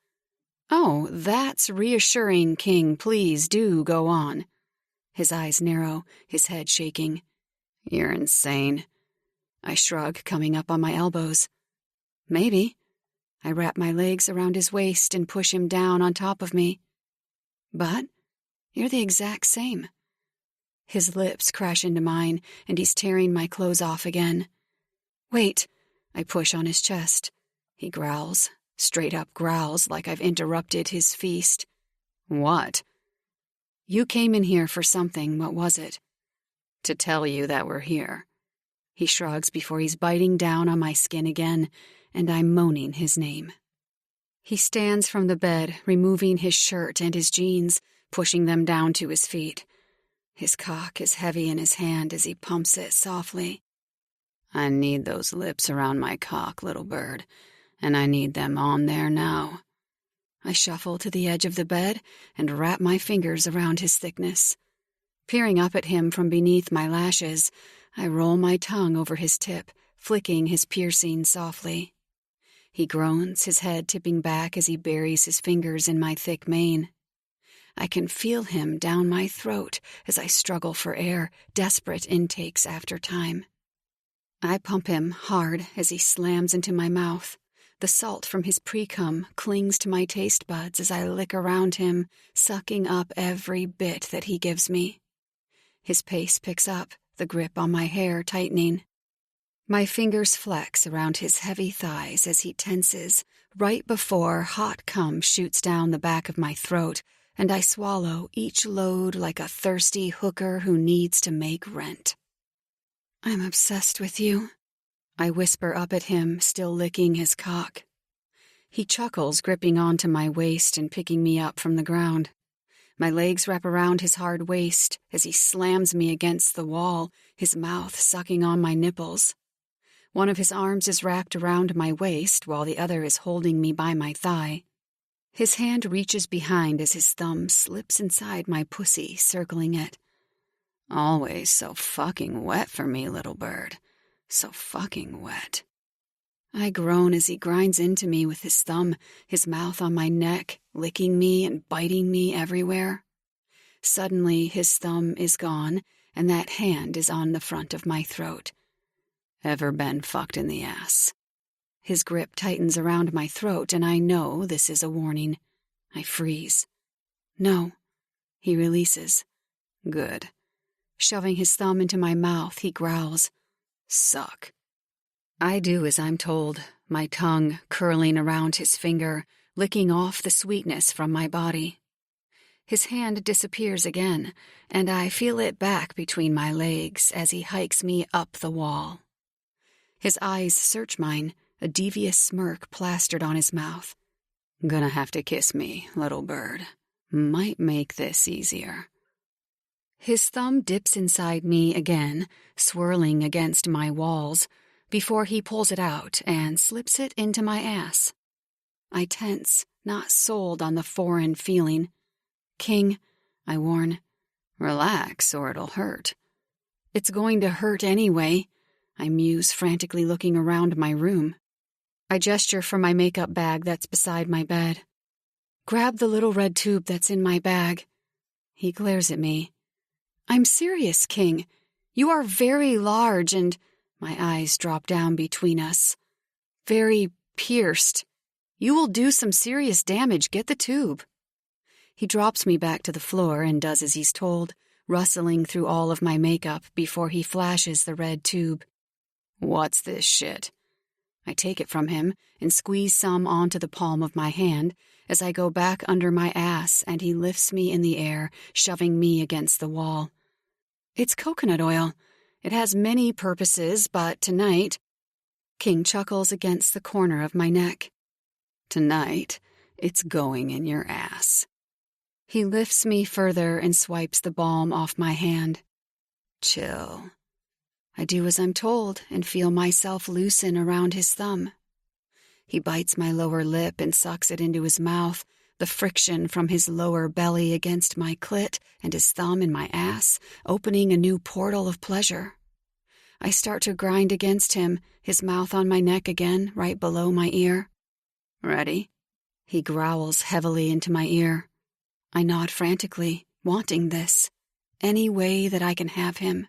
S1: Oh, that's reassuring, King. Please do go on. His eyes narrow, his head shaking. You're insane. I shrug, coming up on my elbows. Maybe. I wrap my legs around his waist and push him down on top of me. But you're the exact same. His lips crash into mine, and he's tearing my clothes off again. Wait, I push on his chest. He growls, straight up growls like I've interrupted his feast. What? You came in here for something. What was it? To tell you that we're here. He shrugs before he's biting down on my skin again, and I'm moaning his name. He stands from the bed, removing his shirt and his jeans, pushing them down to his feet. His cock is heavy in his hand as he pumps it softly. I need those lips around my cock, little bird, and I need them on there now. I shuffle to the edge of the bed and wrap my fingers around his thickness. Peering up at him from beneath my lashes, I roll my tongue over his tip, flicking his piercing softly. He groans, his head tipping back as he buries his fingers in my thick mane. I can feel him down my throat as I struggle for air, desperate intakes after time. I pump him hard as he slams into my mouth. The salt from his pre-cum clings to my taste buds as I lick around him, sucking up every bit that he gives me. His pace picks up, the grip on my hair tightening. My fingers flex around his heavy thighs as he tenses, right before hot cum shoots down the back of my throat, and I swallow each load like a thirsty hooker who needs to make rent. I'm obsessed with you. I whisper up at him, still licking his cock. He chuckles, gripping onto my waist and picking me up from the ground. My legs wrap around his hard waist as he slams me against the wall, his mouth sucking on my nipples. One of his arms is wrapped around my waist while the other is holding me by my thigh. His hand reaches behind as his thumb slips inside my pussy, circling it. Always so fucking wet for me, little bird. So fucking wet. I groan as he grinds into me with his thumb, his mouth on my neck, licking me and biting me everywhere. Suddenly, his thumb is gone, and that hand is on the front of my throat. Ever been fucked in the ass? His grip tightens around my throat, and I know this is a warning. I freeze. No. He releases. Good. Shoving his thumb into my mouth, he growls. Suck. I do as I'm told, my tongue curling around his finger, licking off the sweetness from my body. His hand disappears again, and I feel it back between my legs as he hikes me up the wall. His eyes search mine, a devious smirk plastered on his mouth. Gonna have to kiss me, little bird. Might make this easier. His thumb dips inside me again, swirling against my walls, before he pulls it out and slips it into my ass. I tense, not sold on the foreign feeling. King, I warn, relax or it'll hurt. It's going to hurt anyway, I muse, frantically looking around my room. I gesture for my makeup bag that's beside my bed. Grab the little red tube that's in my bag. He glares at me. I'm serious, King. You are very large and... My eyes drop down between us. Very pierced. You will do some serious damage. Get the tube. He drops me back to the floor and does as he's told, rustling through all of my makeup before he flashes the red tube. What's this shit? I take it from him and squeeze some onto the palm of my hand as I go back under my ass and he lifts me in the air, shoving me against the wall. It's coconut oil. It has many purposes, but tonight... King chuckles against the corner of my neck. Tonight, it's going in your ass. He lifts me further and swipes the balm off my hand. Chill. I do as I'm told and feel myself loosen around his thumb. He bites my lower lip and sucks it into his mouth, the friction from his lower belly against my clit and his thumb in my ass, opening a new portal of pleasure. I start to grind against him, his mouth on my neck again, right below my ear. Ready? He growls heavily into my ear. I nod frantically, wanting this. Any way that I can have him.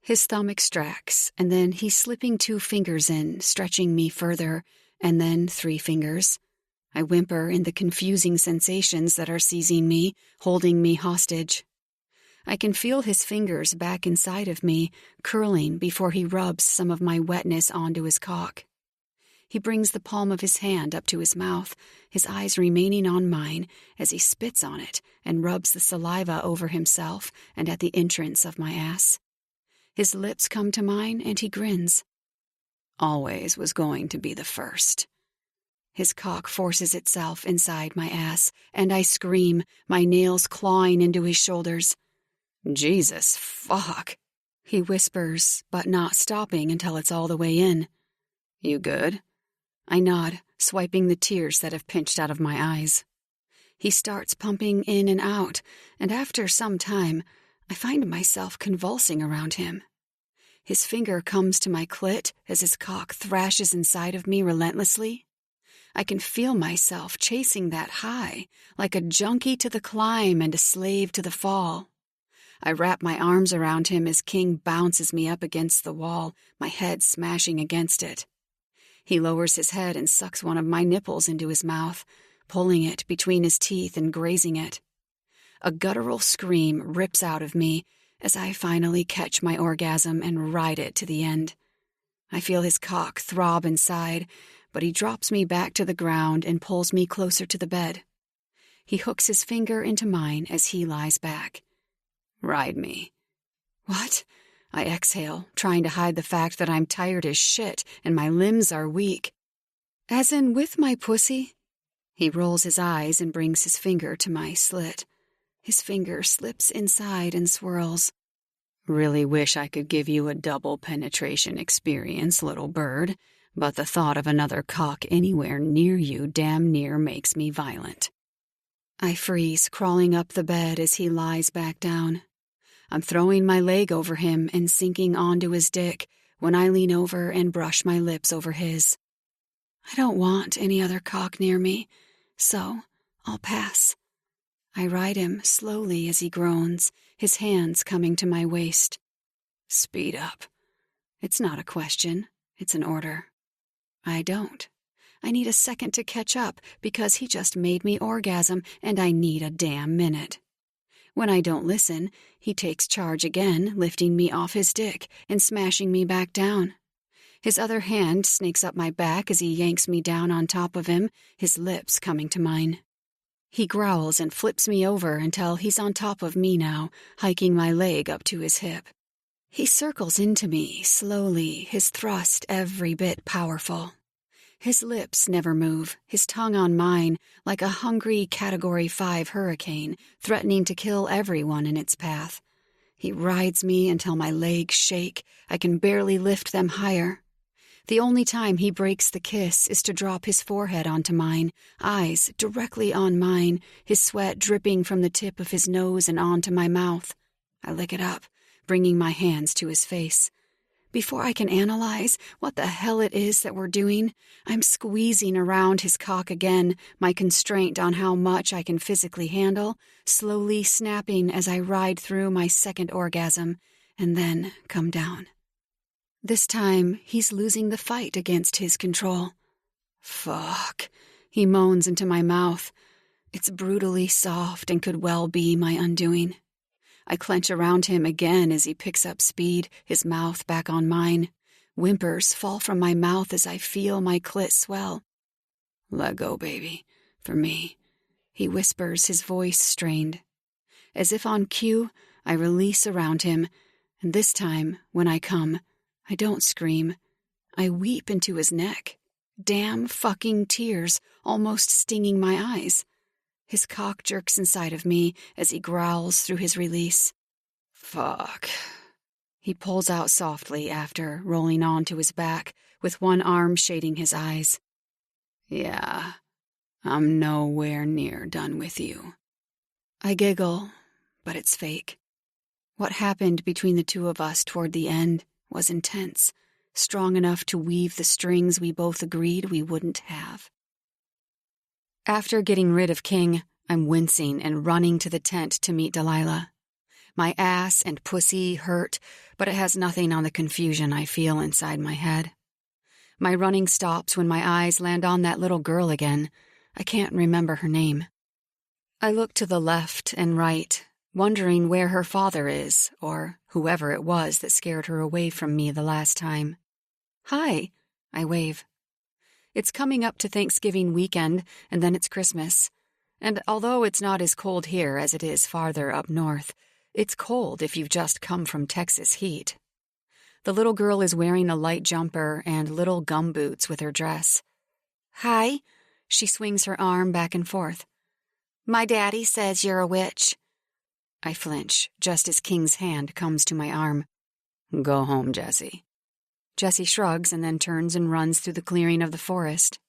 S1: His thumb extracts, and then he's slipping 2 fingers in, stretching me further, and then 3 fingers. I whimper in the confusing sensations that are seizing me, holding me hostage. I can feel his fingers back inside of me, curling before he rubs some of my wetness onto his cock. He brings the palm of his hand up to his mouth, his eyes remaining on mine as he spits on it and rubs the saliva over himself and at the entrance of my ass. His lips come to mine and he grins. Always was going to be the first. His cock forces itself inside my ass, and I scream, my nails clawing into his shoulders. Jesus, fuck, he whispers, but not stopping until it's all the way in. You good? I nod, swiping the tears that have pinched out of my eyes. He starts pumping in and out, and after some time, I find myself convulsing around him. His finger comes to my clit as his cock thrashes inside of me relentlessly. I can feel myself chasing that high, like a junkie to the climb and a slave to the fall. I wrap my arms around him as King bounces me up against the wall, my head smashing against it. He lowers his head and sucks one of my nipples into his mouth, pulling it between his teeth and grazing it. A guttural scream rips out of me as I finally catch my orgasm and ride it to the end. I feel his cock throb inside, but he drops me back to the ground and pulls me closer to the bed. He hooks his finger into mine as he lies back. Ride me. What? I exhale, trying to hide the fact that I'm tired as shit and my limbs are weak. As in with my pussy? He rolls his eyes and brings his finger to my slit. His finger slips inside and swirls. Really wish I could give you a double penetration experience, little bird, but the thought of another cock anywhere near you damn near makes me violent. I freeze, crawling up the bed as he lies back down. I'm throwing my leg over him and sinking onto his dick when I lean over and brush my lips over his. I don't want any other cock near me, so I'll pass. I ride him slowly as he groans, his hands coming to my waist. Speed up. It's not a question, it's an order. I don't. I need a second to catch up because he just made me orgasm and I need a damn minute. When I don't listen, he takes charge again, lifting me off his dick and smashing me back down. His other hand snakes up my back as he yanks me down on top of him, his lips coming to mine. He growls and flips me over until he's on top of me now, hiking my leg up to his hip. He circles into me, slowly, his thrust every bit powerful. His lips never move, his tongue on mine, like a hungry Category 5 hurricane, threatening to kill everyone in its path. He rides me until my legs shake, I can barely lift them higher. The only time he breaks the kiss is to drop his forehead onto mine, eyes directly on mine, his sweat dripping from the tip of his nose and onto my mouth. I lick it up, bringing my hands to his face. Before I can analyze what the hell it is that we're doing, I'm squeezing around his cock again, my constraint on how much I can physically handle, slowly snapping as I ride through my second orgasm, and then come down. This time, he's losing the fight against his control. Fuck, he moans into my mouth. It's brutally soft and could well be my undoing. I clench around him again as he picks up speed, his mouth back on mine. Whimpers fall from my mouth as I feel my clit swell. Let go, baby. For me. He whispers, his voice strained. As if on cue, I release around him, and this time, when I come, I don't scream. I weep into his neck. Damn fucking tears, almost stinging my eyes. His cock jerks inside of me as he growls through his release. Fuck. He pulls out softly after rolling onto his back, with one arm shading his eyes. Yeah, I'm nowhere near done with you. I giggle, but it's fake. What happened between the two of us toward the end was intense, strong enough to weave the strings we both agreed we wouldn't have. After getting rid of King, I'm wincing and running to the tent to meet Delilah. My ass and pussy hurt, but it has nothing on the confusion I feel inside my head. My running stops when my eyes land on that little girl again. I can't remember her name. I look to the left and right, wondering where her father is, or whoever it was that scared her away from me the last time. Hi, I wave. It's coming up to Thanksgiving weekend, and then it's Christmas. And although it's not as cold here as it is farther up north, it's cold if you've just come from Texas heat. The little girl is wearing a light jumper and little gum boots with her dress. Hi, she swings her arm back and forth. My daddy says you're a witch. I flinch, just as King's hand comes to my arm. Go home, Jessie. Jessie shrugs and then turns and runs through the clearing of the forest.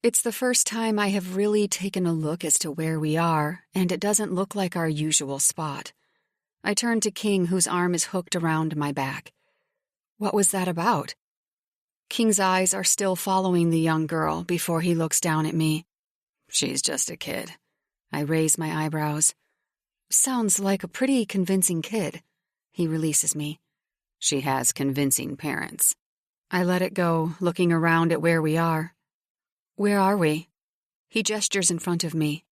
S1: It's the first time I have really taken a look as to where we are, and it doesn't look like our usual spot. I turn to King, whose arm is hooked around my back. What was that about? King's eyes are still following the young girl before he looks down at me. She's just a kid. I raise my eyebrows. Sounds like a pretty convincing kid. He releases me. She has convincing parents. I let it go, looking around at where we are. Where are we? He gestures in front of me.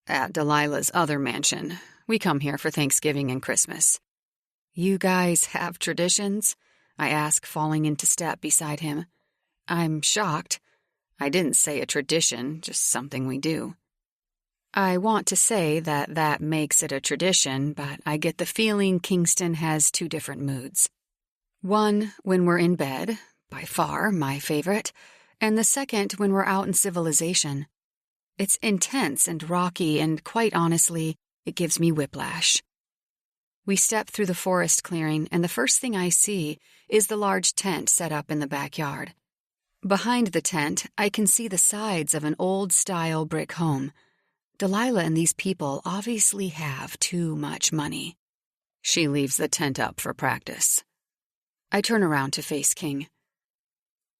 S1: At Delilah's other mansion. We come here for Thanksgiving and Christmas. You guys have traditions? I ask, falling into step beside him. I'm shocked. I didn't say a tradition, just something we do. I want to say that makes it a tradition, but I get the feeling Kingston has two different moods. One, when we're in bed, by far my favorite, and the second when we're out in civilization. It's intense and rocky, and quite honestly, it gives me whiplash. We step through the forest clearing, and the first thing I see is the large tent set up in the backyard. Behind the tent, I can see the sides of an old-style brick home. Delilah and these people obviously have too much money. She leaves the tent up for practice. I turn around to face King.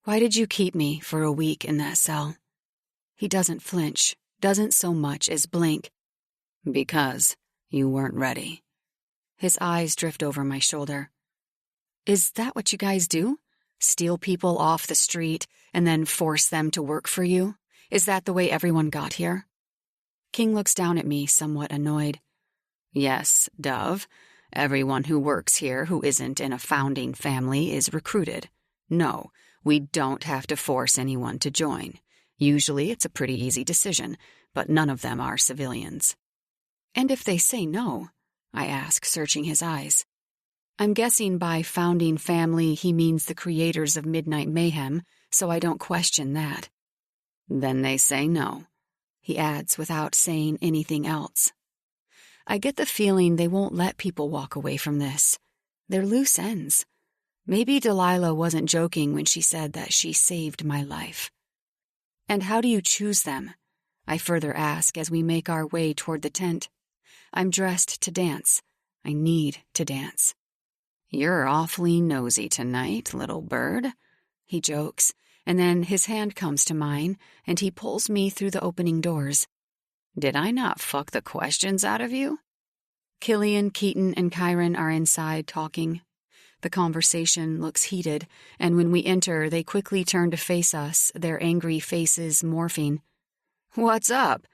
S1: Why did you keep me for a week in that cell? He doesn't flinch, doesn't so much as blink. Because you weren't ready. His eyes drift over my shoulder. Is that what you guys do? Steal people off the street and then force them to work for you? Is that the way everyone got here? King looks down at me, somewhat annoyed. Yes, Dove. Everyone who works here who isn't in a founding family is recruited. No, we don't have to force anyone to join. Usually it's a pretty easy decision, but none of them are civilians. And if they say no? I ask, searching his eyes. I'm guessing by founding family he means the creators of Midnight Mayhem, so I don't question that. Then they say no, he adds without saying anything else. I get the feeling they won't let people walk away from this. They're loose ends. Maybe Delilah wasn't joking when she said that she saved my life. And how do you choose them? I further ask as we make our way toward the tent. I'm dressed to dance. I need to dance. You're awfully nosy tonight, little bird, he jokes, and then his hand comes to mine, and he pulls me through the opening doors. Did I not fuck the questions out of you? Killian, Keaton, and Kyron are inside talking. The conversation looks heated, and when we enter, they quickly turn to face us, their angry faces morphing. What's up?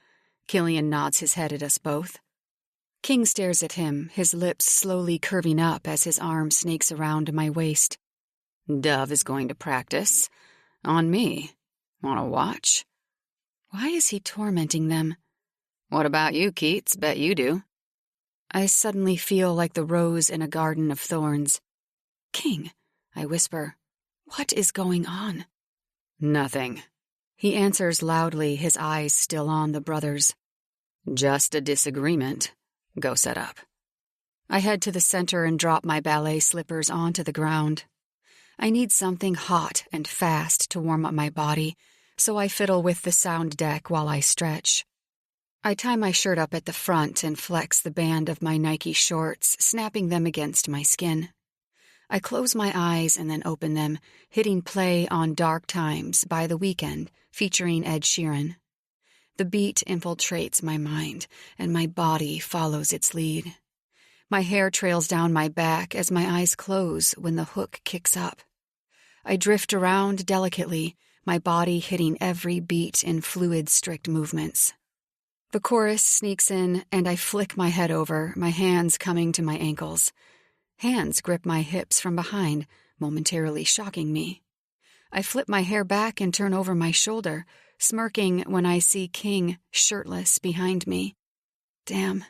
S1: Killian nods his head at us both. King stares at him, his lips slowly curving up as his arm snakes around my waist. Dove is going to practice. On me. Wanna watch? Why is he tormenting them? What about you, Keats? Bet you do. I suddenly feel like the rose in a garden of thorns. King, I whisper, what is going on? Nothing. He answers loudly, his eyes still on the brothers. Just a disagreement. Go set up. I head to the center and drop my ballet slippers onto the ground. I need something hot and fast to warm up my body, so I fiddle with the sound deck while I stretch. I tie my shirt up at the front and flex the band of my Nike shorts, snapping them against my skin. I close my eyes and then open them, hitting play on Dark Times by The Weeknd, featuring Ed Sheeran. The beat infiltrates my mind, and my body follows its lead. My hair trails down my back as my eyes close when the hook kicks up. I drift around delicately, my body hitting every beat in fluid, strict movements. The chorus sneaks in, and I flick my head over, my hands coming to my ankles. Hands grip my hips from behind, momentarily shocking me. I flip my hair back and turn over my shoulder, smirking when I see King shirtless behind me. Damn.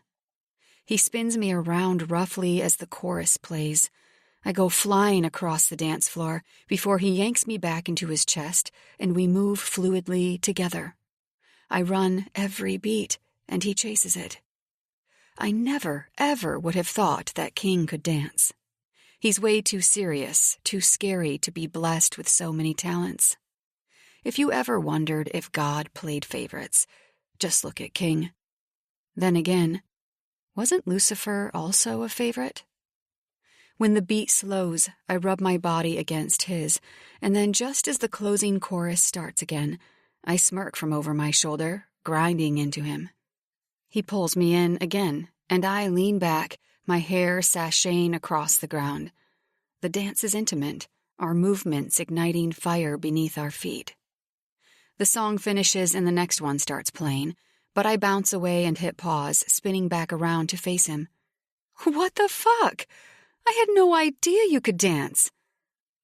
S1: He spins me around roughly as the chorus plays. I go flying across the dance floor before he yanks me back into his chest, and we move fluidly together. I run every beat, and he chases it. I never, ever would have thought that King could dance. He's way too serious, too scary to be blessed with so many talents. If you ever wondered if God played favorites, just look at King. Then again, wasn't Lucifer also a favorite? When the beat slows, I rub my body against his, and then just as the closing chorus starts again, I smirk from over my shoulder, grinding into him. He pulls me in again, and I lean back, my hair sashaying across the ground. The dance is intimate, our movements igniting fire beneath our feet. The song finishes and the next one starts playing, but I bounce away and hit pause, spinning back around to face him. What the fuck? I had no idea you could dance.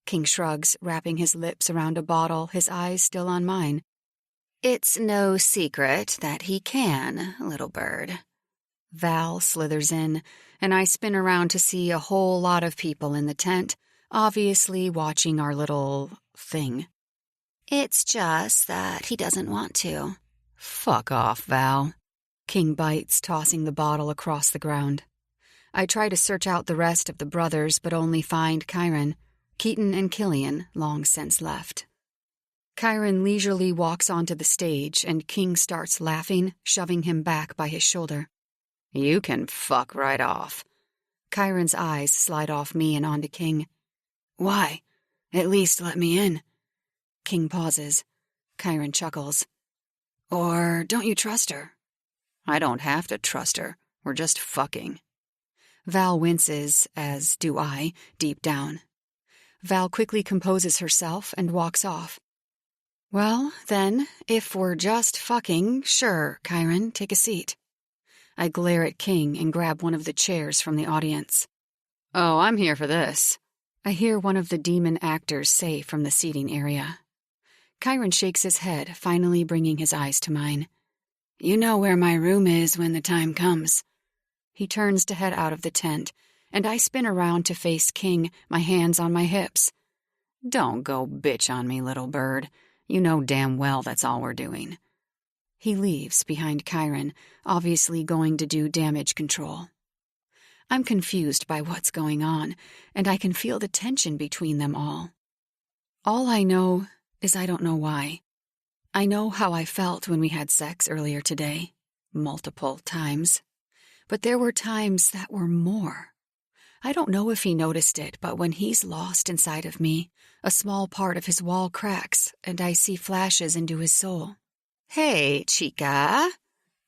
S1: King shrugs, wrapping his lips around a bottle, his eyes still on mine. It's no secret that he can, little bird. Val slithers in, and I spin around to see a whole lot of people in the tent, obviously watching our little thing. It's just that he doesn't want to. Fuck off, Val. King bites, tossing the bottle across the ground. I try to search out the rest of the brothers, but only find Kyron. Keaton and Killian long since left. Kyron leisurely walks onto the stage, and King starts laughing, shoving him back by his shoulder. You can fuck right off. Kyron's eyes slide off me and onto King. Why? At least let me in. King pauses. Chiron chuckles. Or don't you trust her? I don't have to trust her. We're just fucking. Val winces, as do I, deep down. Val quickly composes herself and walks off. Well, then, if we're just fucking, sure, Chiron, take a seat. I glare at King and grab one of the chairs from the audience. Oh, I'm here for this, I hear one of the demon actors say from the seating area. Chiron shakes his head, finally bringing his eyes to mine. You know where my room is when the time comes. He turns to head out of the tent, and I spin around to face King, my hands on my hips. Don't go bitch on me, little bird. You know damn well that's all we're doing. He leaves behind Chiron, obviously going to do damage control. I'm confused by what's going on, and I can feel the tension between them all. All I know is I don't know why. I know how I felt when we had sex earlier today, multiple times. But there were times that were more. I don't know if he noticed it, but when he's lost inside of me, a small part of his wall cracks, and I see flashes into his soul. Hey, chica.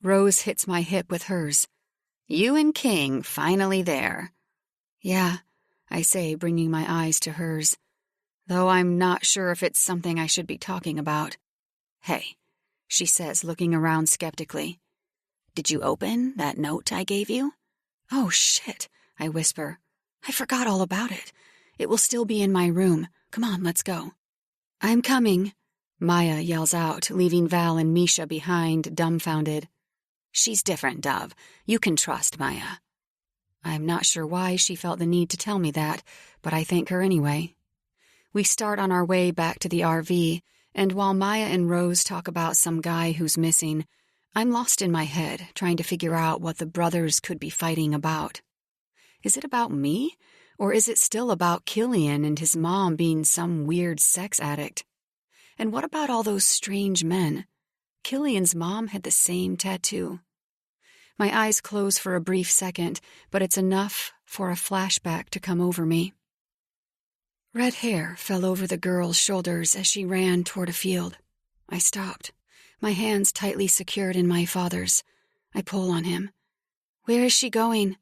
S1: Rose hits my hip with hers. You and King finally there. Yeah, I say, bringing my eyes to hers, though I'm not sure if it's something I should be talking about. Hey, she says, looking around skeptically. Did you open that note I gave you? Oh, shit, I whisper. I forgot all about it. It will still be in my room. Come on, let's go. I'm coming, Maya yells out, leaving Val and Misha behind, dumbfounded. She's different, Dove. You can trust Maya. I'm not sure why she felt the need to tell me that, but I thank her anyway. We start on our way back to the RV, and while Maya and Rose talk about some guy who's missing, I'm lost in my head, trying to figure out what the brothers could be fighting about. Is it about me, or is it still about Killian and his mom being some weird sex addict? And what about all those strange men? Killian's mom had the same tattoo. My eyes close for a brief second, but it's enough for a flashback to come over me. Red hair fell over the girl's shoulders as she ran toward a field. I stopped, my hands tightly secured in my father's. I pull on him. Where is she going?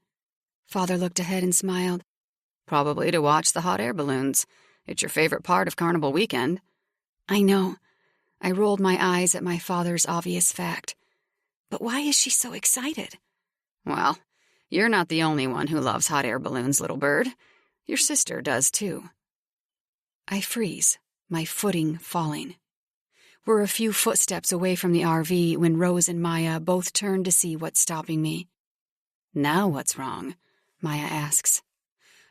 S1: Father looked ahead and smiled. Probably to watch the hot air balloons. It's your favorite part of Carnival Weekend. I know. I rolled my eyes at my father's obvious fact. But why is she so excited? Well, you're not the only one who loves hot air balloons, little bird. Your sister does, too. I freeze, my footing falling. We're a few footsteps away from the RV when Rose and Maya both turn to see what's stopping me. Now what's wrong? Maya asks.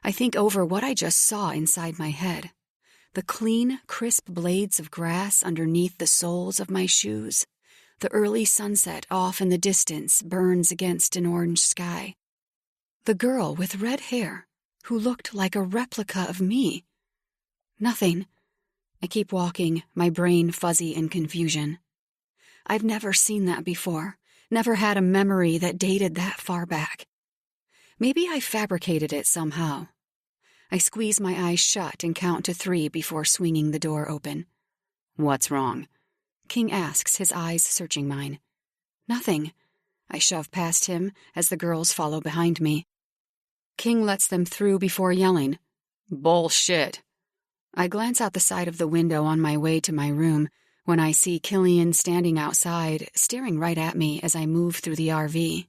S1: I think over what I just saw inside my head. The clean, crisp blades of grass underneath the soles of my shoes. The early sunset off in the distance burns against an orange sky. The girl with red hair, who looked like a replica of me. Nothing. I keep walking, my brain fuzzy in confusion. I've never seen that before, never had a memory that dated that far back. Maybe I fabricated it somehow. I squeeze my eyes shut and count to 3 before swinging the door open. What's wrong? King asks, his eyes searching mine. Nothing. I shove past him as the girls follow behind me. King lets them through before yelling, Bullshit. I glance out the side of the window on my way to my room when I see Killian standing outside, staring right at me as I move through the RV.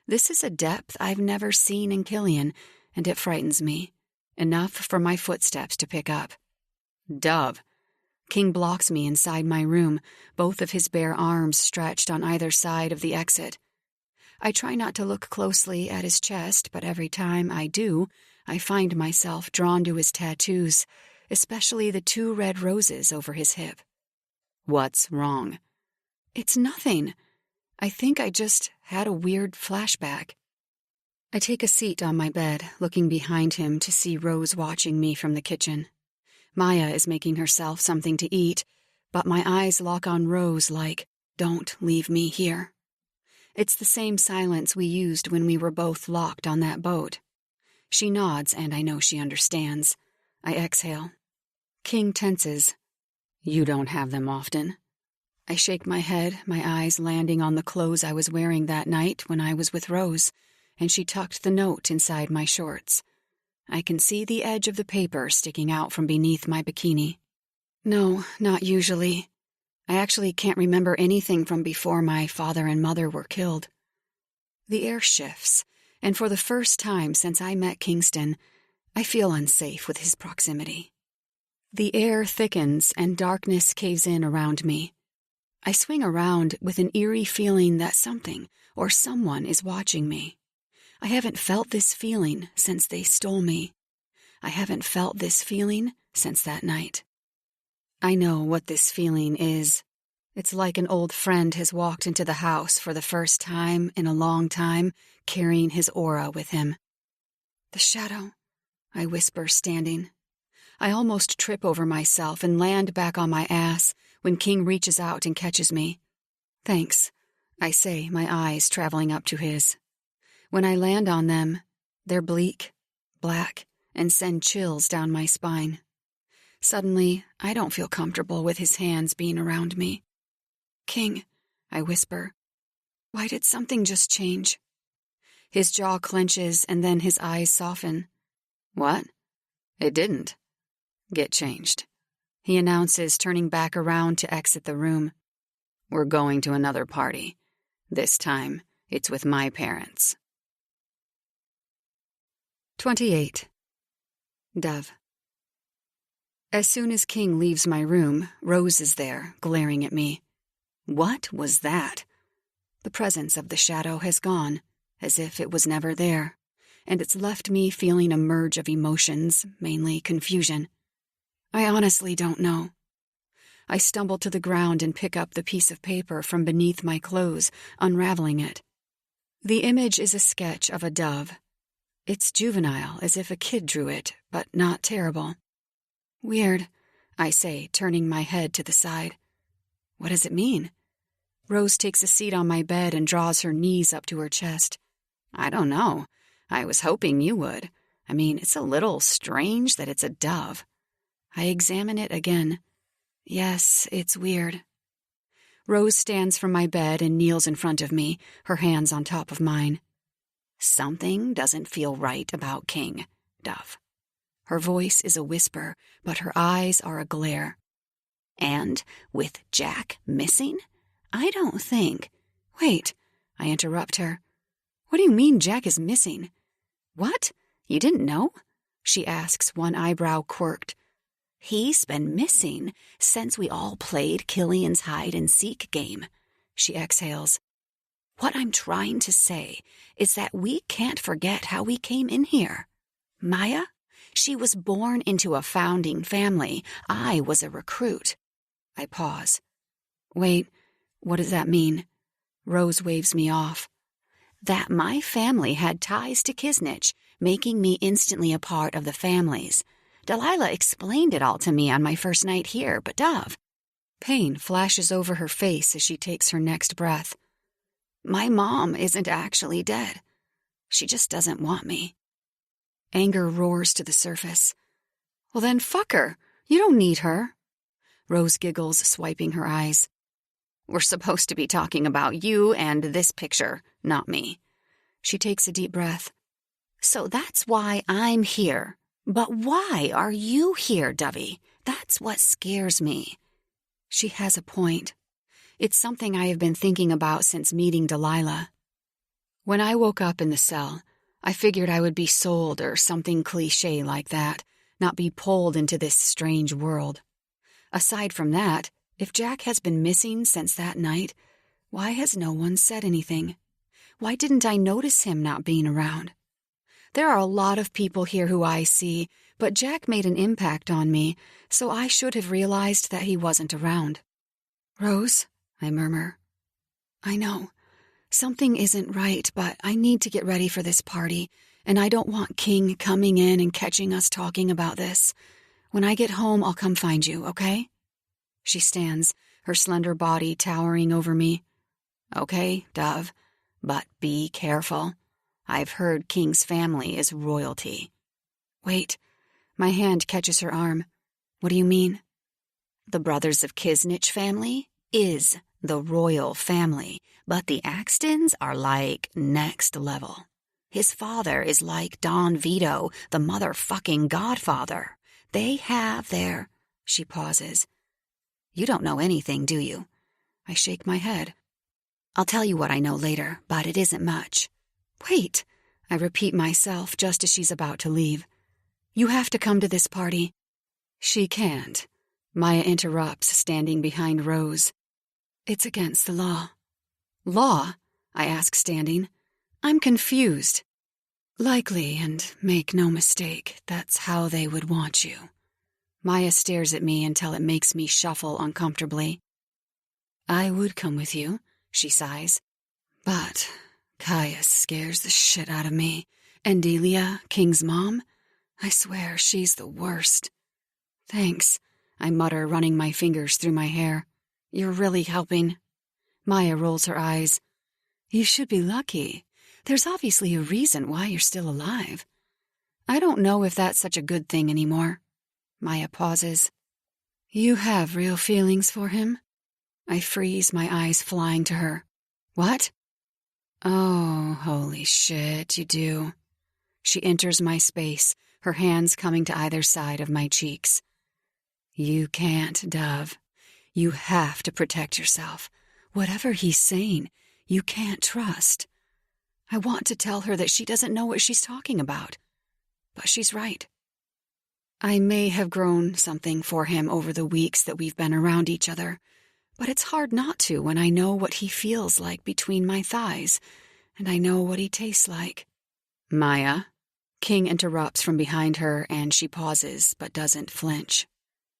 S1: This is a depth I've never seen in Killian, and it frightens me. Enough for my footsteps to pick up. Dove. King blocks me inside my room, both of his bare arms stretched on either side of the exit. I try not to look closely at his chest, but every time I do, I find myself drawn to his tattoos, especially the 2 red roses over his hip. What's wrong? It's nothing. I think I just had a weird flashback. I take a seat on my bed, looking behind him to see Rose watching me from the kitchen. Maya is making herself something to eat, but my eyes lock on Rose like, don't leave me here. It's the same silence we used when we were both locked on that boat. She nods, and I know she understands. I exhale. King tenses. You don't have them often. I shake my head, my eyes landing on the clothes I was wearing that night when I was with Rose, and she tucked the note inside my shorts. I can see the edge of the paper sticking out from beneath my bikini. No, not usually. I actually can't remember anything from before my father and mother were killed. The air shifts, and for the first time since I met Kingston, I feel unsafe with his proximity. The air thickens and darkness caves in around me. I swing around with an eerie feeling that something or someone is watching me. I haven't felt this feeling since they stole me. I haven't felt this feeling since that night. I know what this feeling is. It's like an old friend has walked into the house for the first time in a long time, carrying his aura with him. The shadow, I whisper, standing. I almost trip over myself and land back on my ass when King reaches out and catches me. Thanks, I say, my eyes traveling up to his. When I land on them, they're bleak, black, and send chills down my spine. Suddenly, I don't feel comfortable with his hands being around me. King, I whisper, why did something just change? His jaw clenches and then his eyes soften. What? It didn't. Get changed, he announces, turning back around to exit the room. We're going to another party. This time, it's with my parents. 28. Dove. As soon as King leaves my room, Rose is there, glaring at me. What was that? The presence of the shadow has gone, as if it was never there, and it's left me feeling a merge of emotions, mainly confusion. I honestly don't know. I stumble to the ground and pick up the piece of paper from beneath my clothes, unraveling it. The image is a sketch of a dove. It's juvenile, as if a kid drew it, but not terrible. Weird, I say, turning my head to the side. What does it mean? Rose takes a seat on my bed and draws her knees up to her chest. I don't know. I was hoping you would. I mean, it's a little strange that it's a dove. I examine it again. Yes, it's weird. Rose stands from my bed and kneels in front of me, her hands on top of mine. Something doesn't feel right about King, Dove. Her voice is a whisper, but her eyes are a glare. And with Jack missing? I don't think... Wait, I interrupt her. What do you mean Jack is missing? What? You didn't know? She asks, one eyebrow quirked. He's been missing since we all played Killian's hide-and-seek game, she exhales. What I'm trying to say is that we can't forget how we came in here. Maya? She was born into a founding family. I was a recruit. I pause. Wait, what does that mean? Rose waves me off. That my family had ties to Kisnich, making me instantly a part of the family's. Delilah explained it all to me on my first night here, but Dove... Pain flashes over her face as she takes her next breath. My mom isn't actually dead. She just doesn't want me. Anger roars to the surface. Well then, fuck her. You don't need her. Rose giggles, swiping her eyes. We're supposed to be talking about you and this picture, not me. She takes a deep breath. So that's why I'm here. But why are you here, Dovey? That's what scares me. She has a point. It's something I have been thinking about since meeting Delilah. When I woke up in the cell, I figured I would be sold or something cliché like that, not be pulled into this strange world. Aside from that, if Jack has been missing since that night, why has no one said anything? Why didn't I notice him not being around? There are a lot of people here who I see, but Jack made an impact on me, so I should have realized that he wasn't around. Rose, I murmur. I know. Something isn't right, but I need to get ready for this party, and I don't want King coming in and catching us talking about this. When I get home, I'll come find you, okay? She stands, her slender body towering over me. Okay, Dove, but be careful. I've heard King's family is royalty. Wait, my hand catches her arm. What do you mean? the Brothers of Kisnich family, is the royal family, but the Axtons are like next level. His father is like Don Vito, the motherfucking godfather. They have their... She pauses. You don't know anything, do you? I shake my head. I'll tell you what I know later, but it isn't much. Wait, I repeat myself just as she's about to leave. You have to come to this party. She can't. Maya interrupts, standing behind Rose. It's against the law. Law? I ask, standing. I'm confused. Likely, and make no mistake, that's how they would want you. Maya stares at me until it makes me shuffle uncomfortably. I would come with you, she sighs. But Caius scares the shit out of me. And Delia, King's mom? I swear she's the worst. Thanks, I mutter, running my fingers through my hair. You're really helping. Maya rolls her eyes. You should be lucky. There's obviously a reason why you're still alive. I don't know if that's such a good thing anymore. Maya pauses. You have real feelings for him? I freeze, my eyes flying to her. What? Oh, holy shit, you do. She enters my space, her hands coming to either side of my cheeks. You can't, Dove. You have to protect yourself. Whatever he's saying, you can't trust. I want to tell her that she doesn't know what she's talking about. But she's right. I may have grown something for him over the weeks that we've been around each other, but it's hard not to when I know what he feels like between my thighs, and I know what he tastes like. Maya. King interrupts from behind her, and she pauses, but doesn't flinch.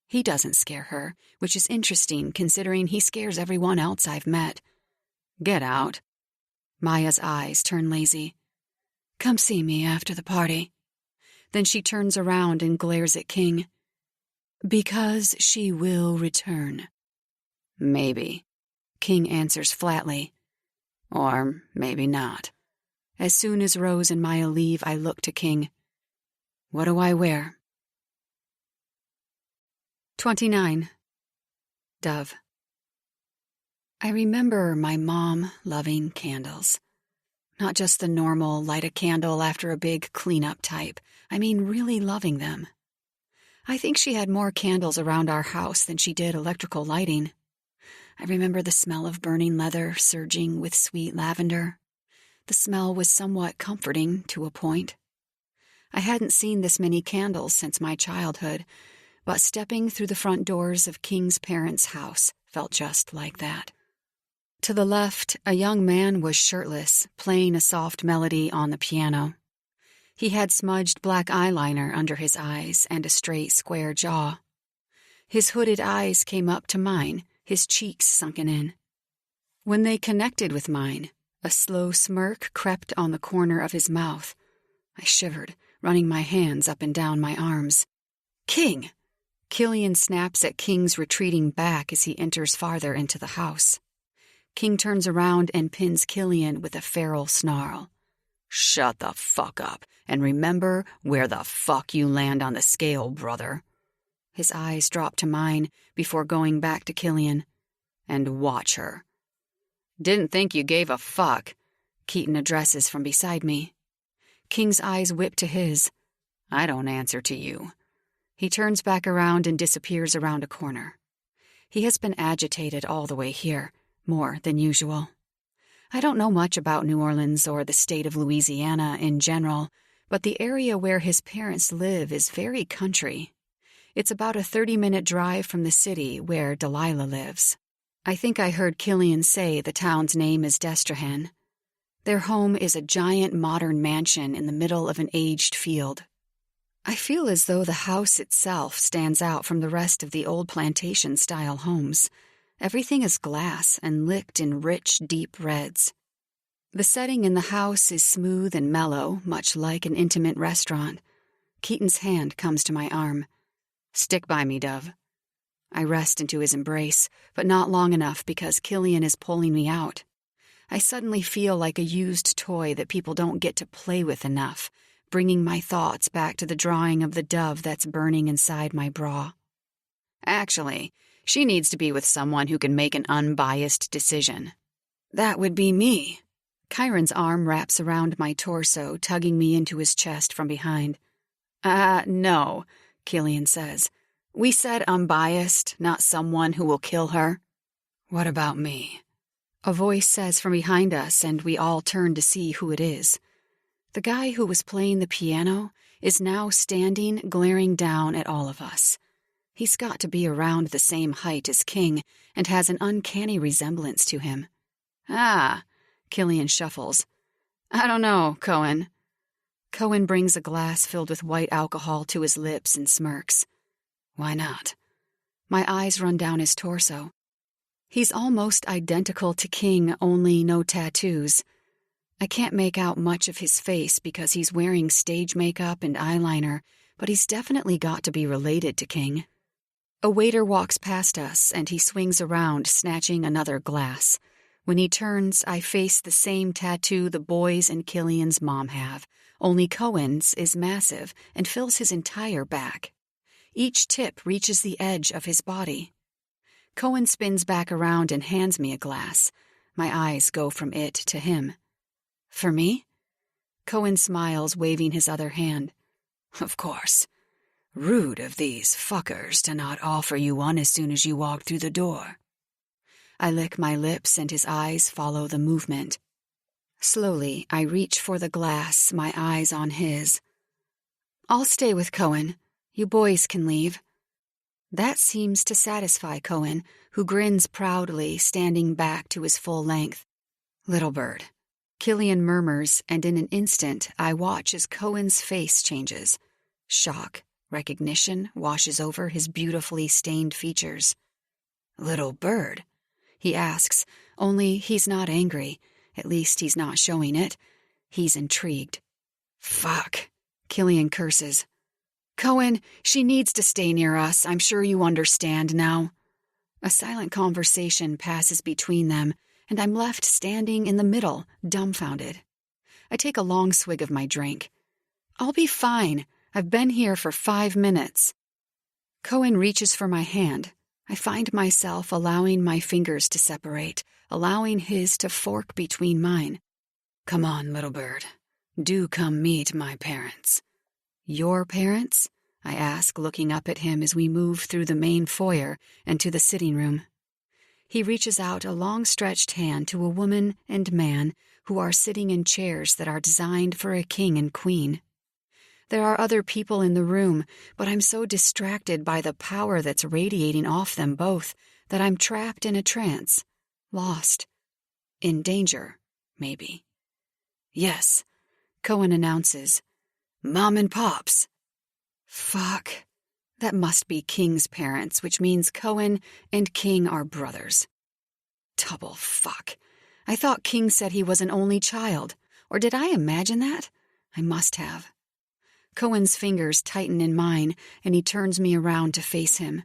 S1: He doesn't scare her, which is interesting considering he scares everyone else I've met. Get out. Maya's eyes turn lazy. Come see me after the party. Then she turns around and glares at King. Because she will return. Maybe. King answers flatly. Or maybe not. As soon as Rose and Maya leave, I look to King. What do I wear? 29. Dove. I remember my mom loving candles. Not just the normal light a candle after a big cleanup type. I mean really loving them. I think she had more candles around our house than she did electrical lighting. I remember the smell of burning leather surging with sweet lavender. The smell was somewhat comforting to a point. I hadn't seen this many candles since my childhood, but stepping through the front doors of King's parents' house felt just like that. To the left, a young man was shirtless, playing a soft melody on the piano. He had smudged black eyeliner under his eyes and a straight, square jaw. His hooded eyes came up to mine, his cheeks sunken in. When they connected with mine, a slow smirk crept on the corner of his mouth. I shivered, running my hands up and down my arms. King! Killian snaps at King's retreating back as he enters farther into the house. King turns around and pins Killian with a feral snarl. Shut the fuck up, and remember where the fuck you land on the scale, brother. His eyes drop to mine before going back to Killian. And watch her. Didn't think you gave a fuck, Keaton addresses from beside me. King's eyes whip to his. I don't answer to you. He turns back around and disappears around a corner. He has been agitated all the way here, more than usual. I don't know much about New Orleans or the state of Louisiana in general, but the area where his parents live is very country. It's about a 30-minute drive from the city where Delilah lives. I think I heard Killian say the town's name is Destrehan. Their home is a giant modern mansion in the middle of an aged field. I feel as though the house itself stands out from the rest of the old plantation-style homes. Everything is glass and licked in rich, deep reds. The setting in the house is smooth and mellow, much like an intimate restaurant. Keaton's hand comes to my arm. Stick by me, Dove. I rest into his embrace, but not long enough because Killian is pulling me out. I suddenly feel like a used toy that people don't get to play with enough, bringing my thoughts back to the drawing of the dove that's burning inside my bra. Actually, She needs to be with someone who can make an unbiased decision. That would be me. Chiron's arm wraps around my torso, tugging me into his chest from behind. No, Killian says. We said unbiased, not someone who will kill her. What about me? A voice says from behind us, and we all turn to see who it is. The guy who was playing the piano is now standing, glaring down at all of us. He's got to be around the same height as King and has an uncanny resemblance to him. Killian shuffles. I don't know, Cohen. Cohen brings a glass filled with white alcohol to his lips and smirks. Why not? My eyes run down his torso. He's almost identical to King, only no tattoos. I can't make out much of his face because he's wearing stage makeup and eyeliner, but he's definitely got to be related to King. A waiter walks past us, and he swings around, snatching another glass. When he turns, I face the same tattoo the boys and Killian's mom have, only Cohen's is massive and fills his entire back. Each tip reaches the edge of his body. Cohen spins back around and hands me a glass. My eyes go from it to him. For me? Cohen smiles, waving his other hand. Of course. Rude of these fuckers to not offer you one as soon as you walk through the door. I lick my lips and his eyes follow the movement. Slowly, I reach for the glass, my eyes on his. I'll stay with Cohen. You boys can leave. That seems to satisfy Cohen, who grins proudly, standing back to his full length. Little bird. Killian murmurs, and in an instant I watch as Cohen's face changes. Shock, recognition washes over his beautifully stained features. Little bird? He asks, only he's not angry. At least he's not showing it. He's intrigued. Fuck, Killian curses. Cohen, she needs to stay near us. I'm sure you understand now. A silent conversation passes between them, and I'm left standing in the middle, dumbfounded. I take a long swig of my drink. I'll be fine. I've been here for 5 minutes. Cohen reaches for my hand. I find myself allowing my fingers to separate, allowing his to fork between mine. Come on, little bird. Do come meet my parents. Your parents? I ask, looking up at him as we move through the main foyer and to the sitting room. He reaches out a long-stretched hand to a woman and man who are sitting in chairs that are designed for a king and queen. There are other people in the room, but I'm so distracted by the power that's radiating off them both that I'm trapped in a trance, lost, in danger, maybe. Yes, Cohen announces. Mom and Pops. Fuck. That must be King's parents, which means Cohen and King are brothers. Double fuck. I thought King said he was an only child. Or did I imagine that? I must have. Cohen's fingers tighten in mine, and he turns me around to face him.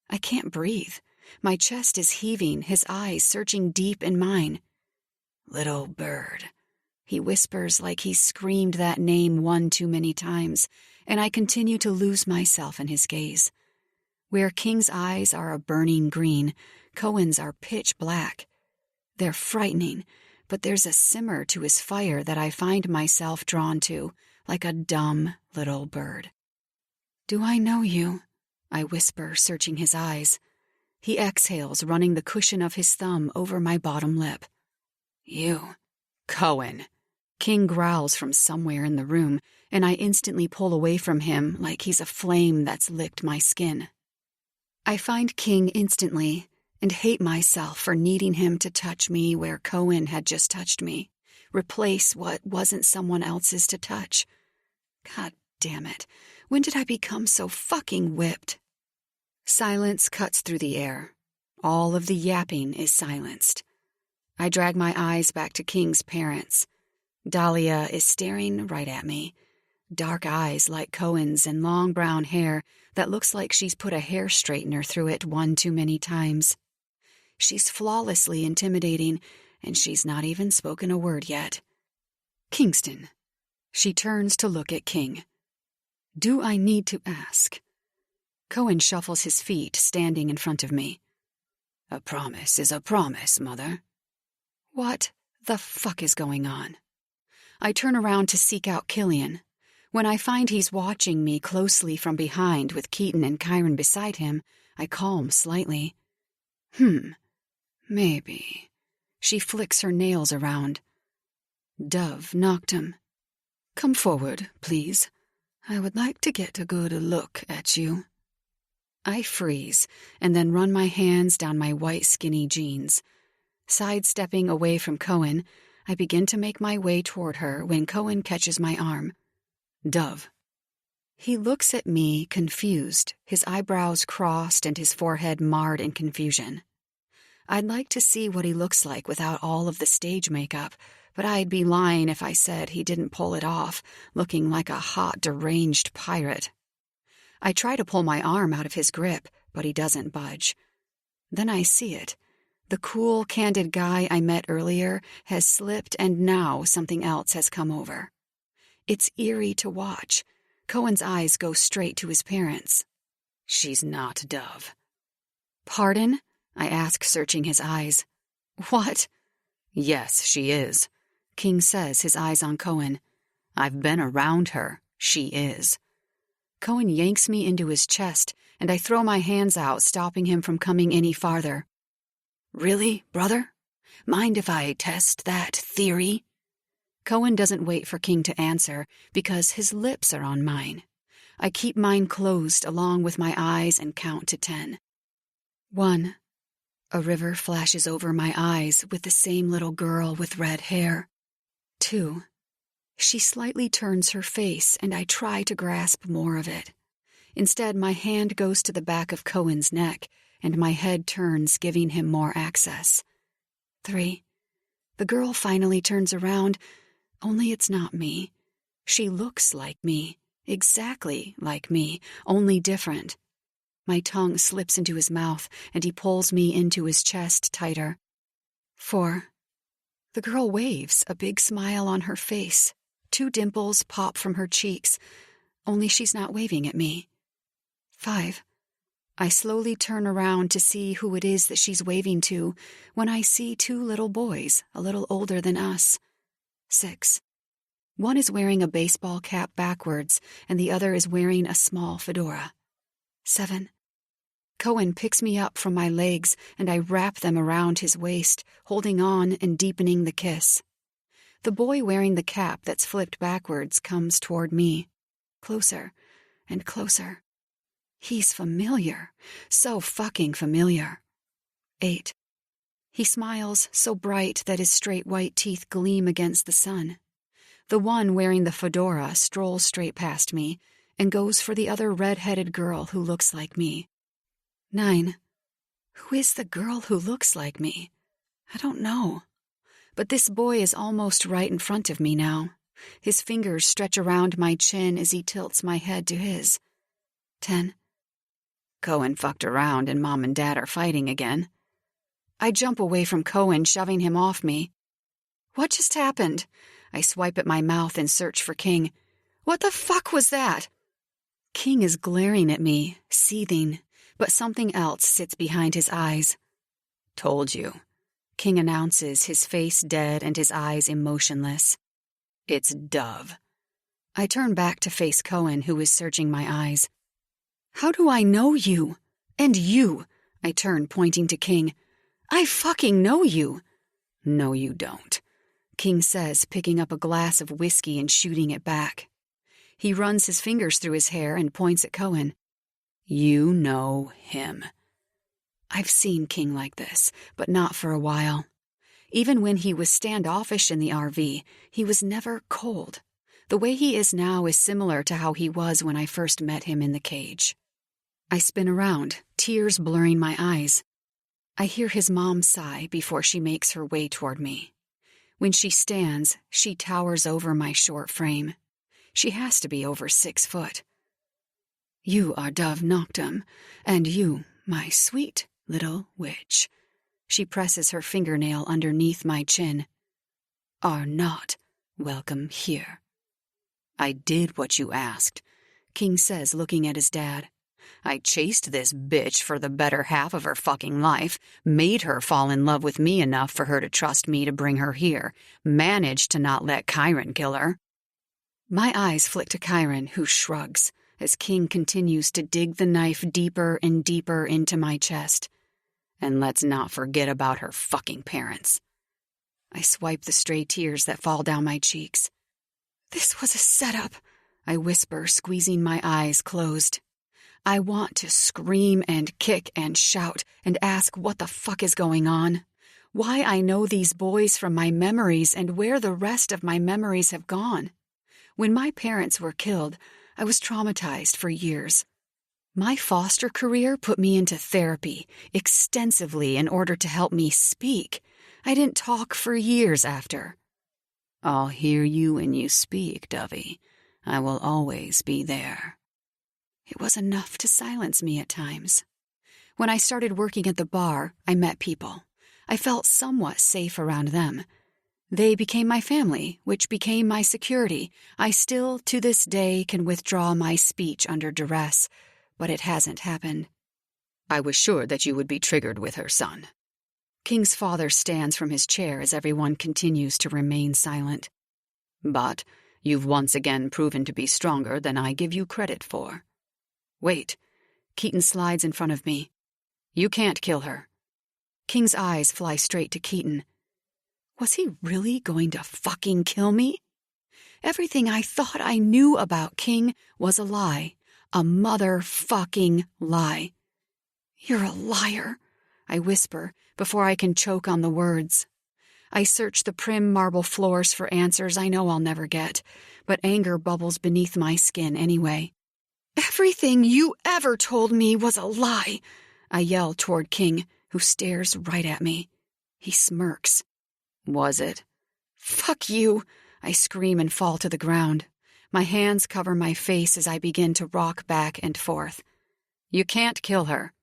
S1: I can't breathe. My chest is heaving, his eyes searching deep in mine. Little bird. He whispers like he's screamed that name one too many times, and I continue to lose myself in his gaze. Where King's eyes are a burning green, Cohen's are pitch black. They're frightening, but there's a simmer to his fire that I find myself drawn to, like a dumb little bird. Do I know you? I whisper, searching his eyes. He exhales, running the cushion of his thumb over my bottom lip. You. Cohen. King growls from somewhere in the room, and I instantly pull away from him like he's a flame that's licked my skin. I find King instantly and hate myself for needing him to touch me where Cohen had just touched me, replace what wasn't someone else's to touch. God damn it, when did I become so fucking whipped? Silence cuts through the air. All of the yapping is silenced. I drag my eyes back to King's parents. Dahlia is staring right at me. Dark eyes like Cohen's and long brown hair that looks like she's put a hair straightener through it one too many times. She's flawlessly intimidating, and she's not even spoken a word yet. Kingston. She turns to look at King. Do I need to ask? Cohen shuffles his feet, standing in front of me. A promise is a promise, Mother. What the fuck is going on? I turn around to seek out Killian. When I find he's watching me closely from behind with Keaton and Kyron beside him, I calm slightly. Maybe. She flicks her nails around. Dove knocked him. Come forward, please. I would like to get a good look at you. I freeze and then run my hands down my white skinny jeans. Sidestepping away from Cohen, I begin to make my way toward her when Cohen catches my arm. Dove. He looks at me, confused, his eyebrows crossed and his forehead marred in confusion. I'd like to see what he looks like without all of the stage makeup, but I'd be lying if I said he didn't pull it off, looking like a hot, deranged pirate. I try to pull my arm out of his grip, but he doesn't budge. Then I see it. The cool, candid guy I met earlier has slipped, and now something else has come over. It's eerie to watch. Cohen's eyes go straight to his parents. She's not Dove. Pardon? I ask, searching his eyes. What? Yes, she is. King says, his eyes on Cohen. I've been around her. She is. Cohen yanks me into his chest, and I throw my hands out, stopping him from coming any farther. Really, brother? Mind if I test that theory? Cohen doesn't wait for King to answer, because his lips are on mine. I keep mine closed along with my eyes and count to 10. 1. A river flashes over my eyes with the same little girl with red hair. 2. She slightly turns her face, and I try to grasp more of it. Instead, my hand goes to the back of Cohen's neck, and my head turns, giving him more access. 3. The girl finally turns around, only it's not me. She looks like me, exactly like me, only different. My tongue slips into his mouth, and he pulls me into his chest tighter. 4. The girl waves, a big smile on her face. 2 dimples pop from her cheeks, only she's not waving at me. 5. I slowly turn around to see who it is that she's waving to when I see 2 little boys, a little older than us. 6. One is wearing a baseball cap backwards, and the other is wearing a small fedora. 7. Cohen picks me up from my legs, and I wrap them around his waist, holding on and deepening the kiss. The boy wearing the cap that's flipped backwards comes toward me. Closer and closer. He's familiar. So fucking familiar. 8. He smiles so bright that his straight white teeth gleam against the sun. The one wearing the fedora strolls straight past me and goes for the other red-headed girl who looks like me. 9. Who is the girl who looks like me? I don't know. But this boy is almost right in front of me now. His fingers stretch around my chin as he tilts my head to his. 10. Cohen fucked around and Mom and Dad are fighting again. I jump away from Cohen, shoving him off me. What just happened? I swipe at my mouth and search for King. What the fuck was that? King is glaring at me, seething, but something else sits behind his eyes. Told you. King announces, his face dead and his eyes emotionless. It's Dove. I turn back to face Cohen, who is searching my eyes. How do I know you? And you? I turn, pointing to King. I fucking know you. No, you don't, King says, picking up a glass of whiskey and shooting it back. He runs his fingers through his hair and points at Cohen. You know him. I've seen King like this, but not for a while. Even when he was standoffish in the RV, he was never cold. The way he is now is similar to how he was when I first met him in the cage. I spin around, tears blurring my eyes. I hear his mom sigh before she makes her way toward me. When she stands, she towers over my short frame. She has to be over 6 foot. You are Dove Noctum, and you, my sweet little witch, she presses her fingernail underneath my chin, are not welcome here. I did what you asked, King says, looking at his dad. I chased this bitch for the better half of her fucking life, made her fall in love with me enough for her to trust me to bring her here, managed to not let Chiron kill her. My eyes flick to Chiron, who shrugs as King continues to dig the knife deeper and deeper into my chest. And let's not forget about her fucking parents. I swipe the stray tears that fall down my cheeks. This was a setup, I whisper, squeezing my eyes closed. I want to scream and kick and shout and ask what the fuck is going on. Why I know these boys from my memories and where the rest of my memories have gone. When my parents were killed, I was traumatized for years. My foster career put me into therapy extensively in order to help me speak. I didn't talk for years after. I'll hear you when you speak, Dovey. I will always be there. It was enough to silence me at times. When I started working at the bar, I met people. I felt somewhat safe around them. They became my family, which became my security. I still, to this day, can withdraw my speech under duress, but it hasn't happened. I was sure that you would be triggered with her, son. King's father stands from his chair as everyone continues to remain silent. But you've once again proven to be stronger than I give you credit for. Wait. Keaton slides in front of me. You can't kill her. King's eyes fly straight to Keaton. Was he really going to fucking kill me? Everything I thought I knew about King was a lie. A motherfucking lie. You're a liar, I whisper before I can choke on the words. I search the prim marble floors for answers I know I'll never get, but anger bubbles beneath my skin anyway. Everything you ever told me was a lie, I yell toward King, who stares right at me. He smirks. Was it? Fuck you, I scream and fall to the ground. My hands cover my face as I begin to rock back and forth. You can't kill her.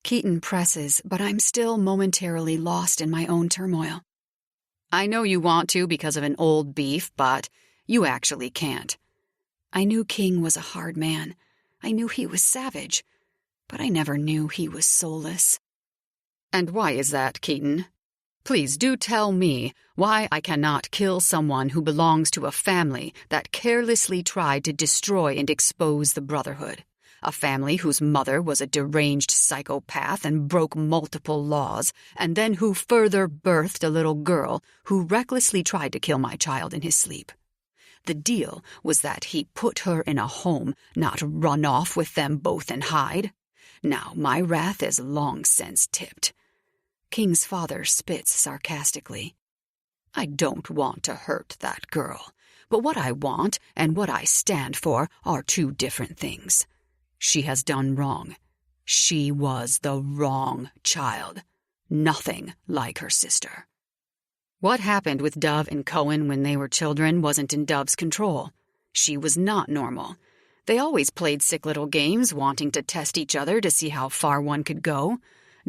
S1: Keaton presses, but I'm still momentarily lost in my own turmoil. I know you want to because of an old beef, but you actually can't. I knew King was a hard man. I knew he was savage, but I never knew he was soulless. And why is that, Keaton? Please do tell me why I cannot kill someone who belongs to a family that carelessly tried to destroy and expose the Brotherhood. A family whose mother was a deranged psychopath and broke multiple laws, and then who further birthed a little girl who recklessly tried to kill my child in his sleep. The deal was that he put her in a home, not run off with them both and hide. Now my wrath is long since tipped. King's father spits sarcastically. I don't want to hurt that girl, but what I want and what I stand for are two different things. She has done wrong. She was the wrong child. Nothing like her sister. What happened with Dove and Cohen when they were children wasn't in Dove's control. She was not normal. They always played sick little games, wanting to test each other to see how far one could go.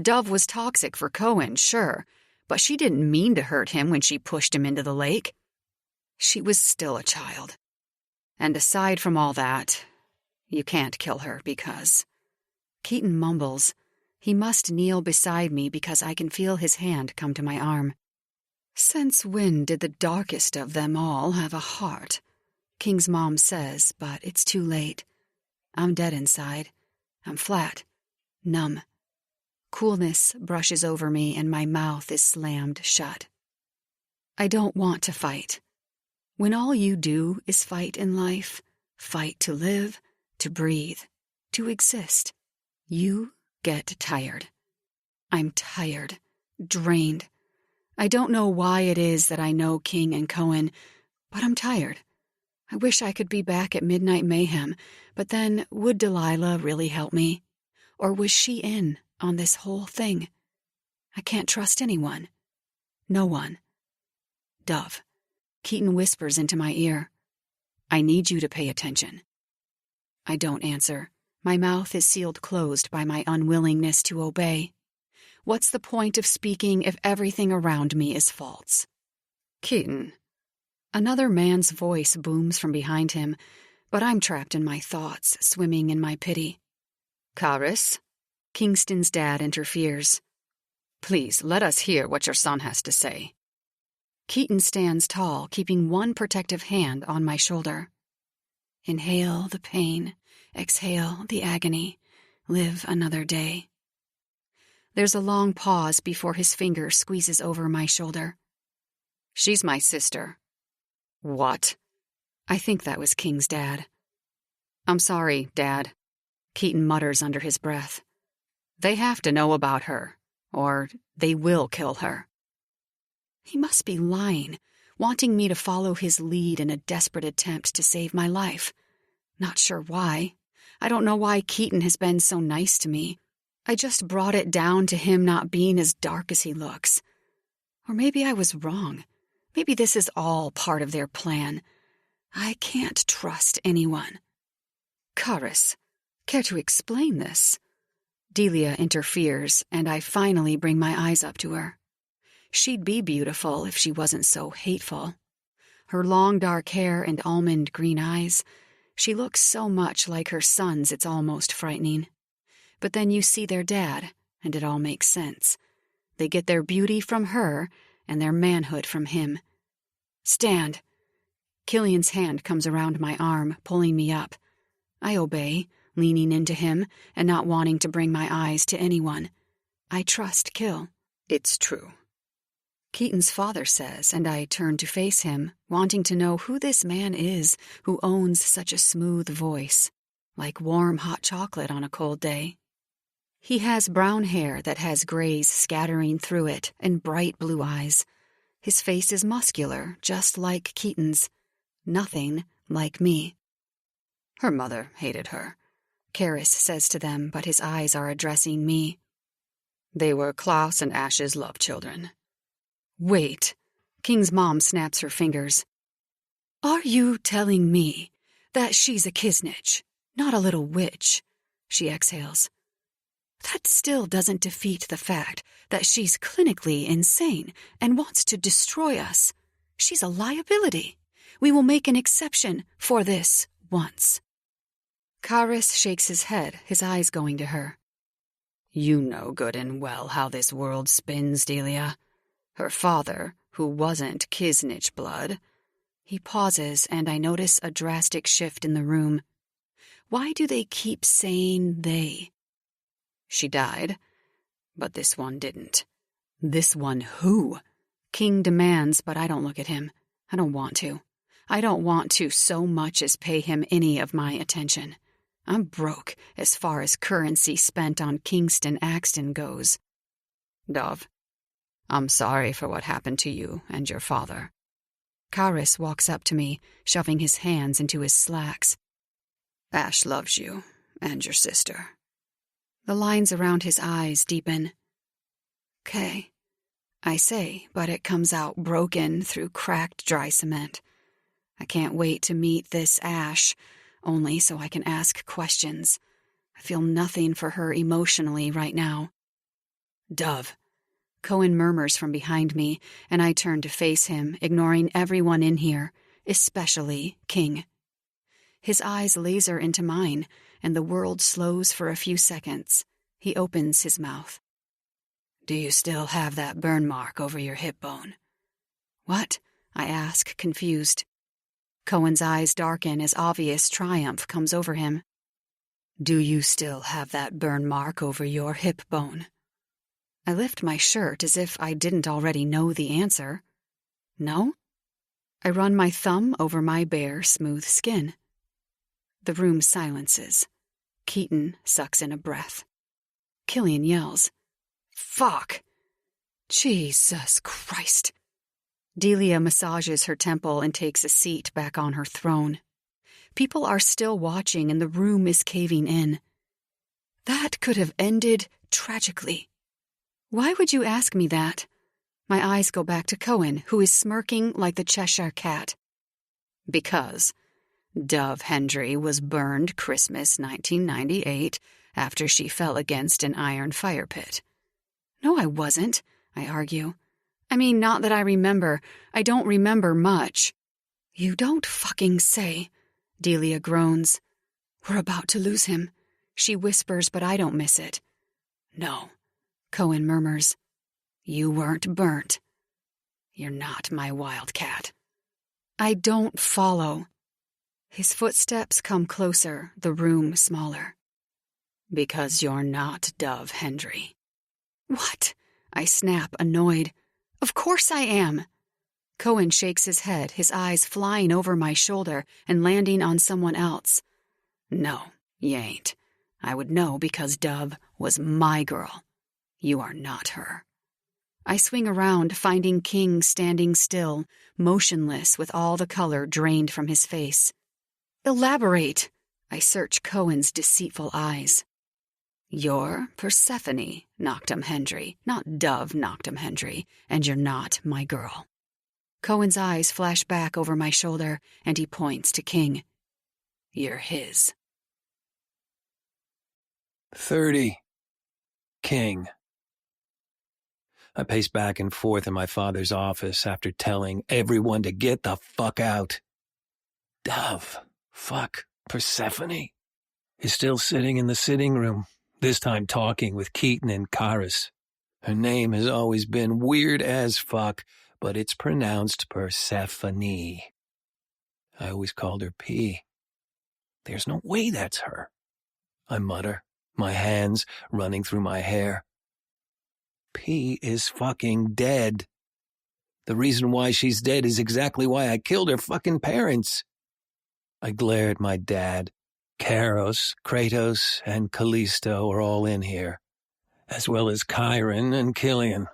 S1: Dove was toxic for Cohen, sure, but she didn't mean to hurt him when she pushed him into the lake. She was still a child. And aside from all that, you can't kill her because... Keaton mumbles. He must kneel beside me because I can feel his hand come to my arm. Since when did the darkest of them all have a heart? King's mom says, but it's too late. I'm dead inside. I'm flat. Numb. Coolness brushes over me and my mouth is slammed shut. I don't want to fight. When all you do is fight in life, fight to live, to breathe, to exist, you get tired. I'm tired, drained. I don't know why it is that I know King and Cohen, but I'm tired. I wish I could be back at Midnight Mayhem, but then would Delilah really help me? Or was she in on this whole thing? I can't trust anyone. No one. Dove. Keaton whispers into my ear. I need you to pay attention. I don't answer. My mouth is sealed closed by my unwillingness to obey. What's the point of speaking if everything around me is false? Keaton. Another man's voice booms from behind him, but I'm trapped in my thoughts, swimming in my pity. Karis, Kingston's dad interferes. Please, let us hear what your son has to say. Keaton stands tall, keeping one protective hand on my shoulder. Inhale the pain, exhale the agony, live another day. There's a long pause before his finger squeezes over my shoulder. She's my sister. What? I think that was King's dad. I'm sorry, Dad, Keaton mutters under his breath. They have to know about her, or they will kill her. He must be lying, wanting me to follow his lead in a desperate attempt to save my life. Not sure why. I don't know why Keaton has been so nice to me. I just brought it down to him not being as dark as he looks. Or maybe I was wrong. Maybe this is all part of their plan. I can't trust anyone. Karis, care to explain this? Delia interferes, and I finally bring my eyes up to her. She'd be beautiful if she wasn't so hateful. Her long dark hair and almond green eyes, she looks so much like her son's it's almost frightening. But then you see their dad, and it all makes sense. They get their beauty from her, and their manhood from him. Stand. Killian's hand comes around my arm, pulling me up. I obey, leaning into him and not wanting to bring my eyes to anyone. I trust Kill. It's true. Keaton's father says, and I turn to face him, wanting to know who this man is who owns such a smooth voice, like warm hot chocolate on a cold day. He has brown hair that has grays scattering through it and bright blue eyes. His face is muscular, just like Keaton's. Nothing like me. Her mother hated her, Karis says to them, but his eyes are addressing me. They were Klaus and Ash's love children. Wait. King's mom snaps her fingers. Are you telling me that she's a Kisnich, not a little witch? She exhales. That still doesn't defeat the fact that she's clinically insane and wants to destroy us. She's a liability. We will make an exception for this once. Karis shakes his head, his eyes going to her. You know good and well how this world spins, Delia. Her father, who wasn't Kisnich blood. He pauses, and I notice a drastic shift in the room. Why do they keep saying they? She died, but this one didn't. This one who? King demands, but I don't look at him. I don't want to. I don't want to so much as pay him any of my attention. I'm broke as far as currency spent on Kingston Axton goes. Dove, I'm sorry for what happened to you and your father. Karis walks up to me, shoving his hands into his slacks. Ash loves you and your sister. The lines around his eyes deepen. "'Kay," I say, but it comes out broken through cracked dry cement. I can't wait to meet this Ash, only so I can ask questions. I feel nothing for her emotionally right now. Dove. Cohen murmurs from behind me, and I turn to face him, ignoring everyone in here, especially King. His eyes laser into mine, and the world slows for a few seconds. He opens his mouth. Do you still have that burn mark over your hip bone? What? I ask, confused. Cohen's eyes darken as obvious triumph comes over him. Do you still have that burn mark over your hip bone? I lift my shirt as if I didn't already know the answer. No? I run my thumb over my bare, smooth skin. The room silences. Keaton sucks in a breath. Killian yells. Fuck! Jesus Christ! Delia massages her temple and takes a seat back on her throne. People are still watching and the room is caving in. That could have ended tragically. Why would you ask me that? My eyes go back to Cohen, who is smirking like the Cheshire Cat. Because Dove Hendry was burned Christmas 1998 after she fell against an iron fire pit. No, I wasn't, I argue. I mean, not that I remember. I don't remember much. You don't fucking say, Delia groans. We're about to lose him. She whispers, but I don't miss it. No, Cohen murmurs. You weren't burnt. You're not my wildcat. I don't follow. His footsteps come closer, the room smaller. Because you're not Dove Hendry. What? I snap, annoyed. Of course I am. Cohen shakes his head, his eyes flying over my shoulder and landing on someone else. No, you ain't. I would know because Dove was my girl. You are not her. I swing around, finding King standing still, motionless with all the color drained from his face. Elaborate. I search Cohen's deceitful eyes. You're Persephone, Noctum Hendry, not Dove Noctum Hendry, and you're not my girl. Cohen's eyes flash back over my shoulder, and he points to King. You're his.
S2: 30. King. I pace back and forth in my father's office after telling everyone to get the fuck out. Dove, fuck, Persephone, is still sitting in the sitting room, this time talking with Keaton and Karis. Her name has always been weird as fuck, but it's pronounced Persephone. I always called her P. There's no way that's her. I mutter, my hands running through my hair. P is fucking dead. The reason why she's dead is exactly why I killed her fucking parents. I glare at my dad. Karos, Kratos, and Callisto are all in here, as well as Chiron and Killian.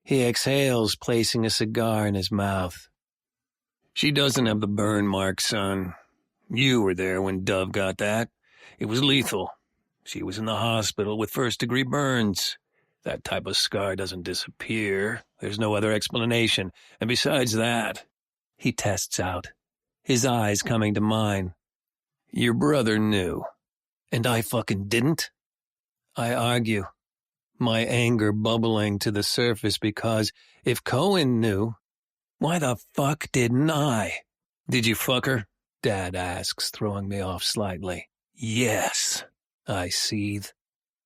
S2: He exhales, placing a cigar in his mouth. She doesn't have the burn mark, son. You were there when Dove got that. It was lethal. She was in the hospital with first-degree burns. That type of scar doesn't disappear. There's no other explanation. And besides that, he tests out, his eyes coming to mine. Your brother knew, and I fucking didn't? I argue, my anger bubbling to the surface because if Cohen knew, why the fuck didn't I? Did you fuck her? Dad asks, throwing me off slightly. Yes, I seethe.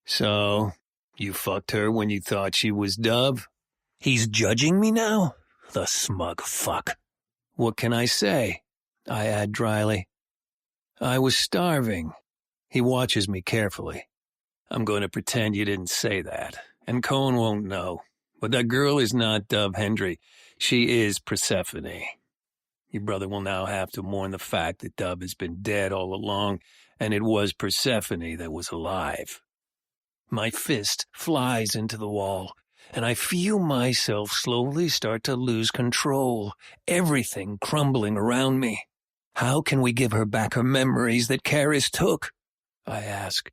S2: So, you fucked her when you thought she was Dove? He's judging me now? The smug fuck. What can I say? I add dryly. I was starving. He watches me carefully. I'm going to pretend you didn't say that, and Cohen won't know. But that girl is not Dove Hendry. She is Persephone. Your brother will now have to mourn the fact that Dove has been dead all along, and it was Persephone that was alive. My fist flies into the wall, and I feel myself slowly start to lose control, everything crumbling around me. How can we give her back her memories that Karis took? I ask,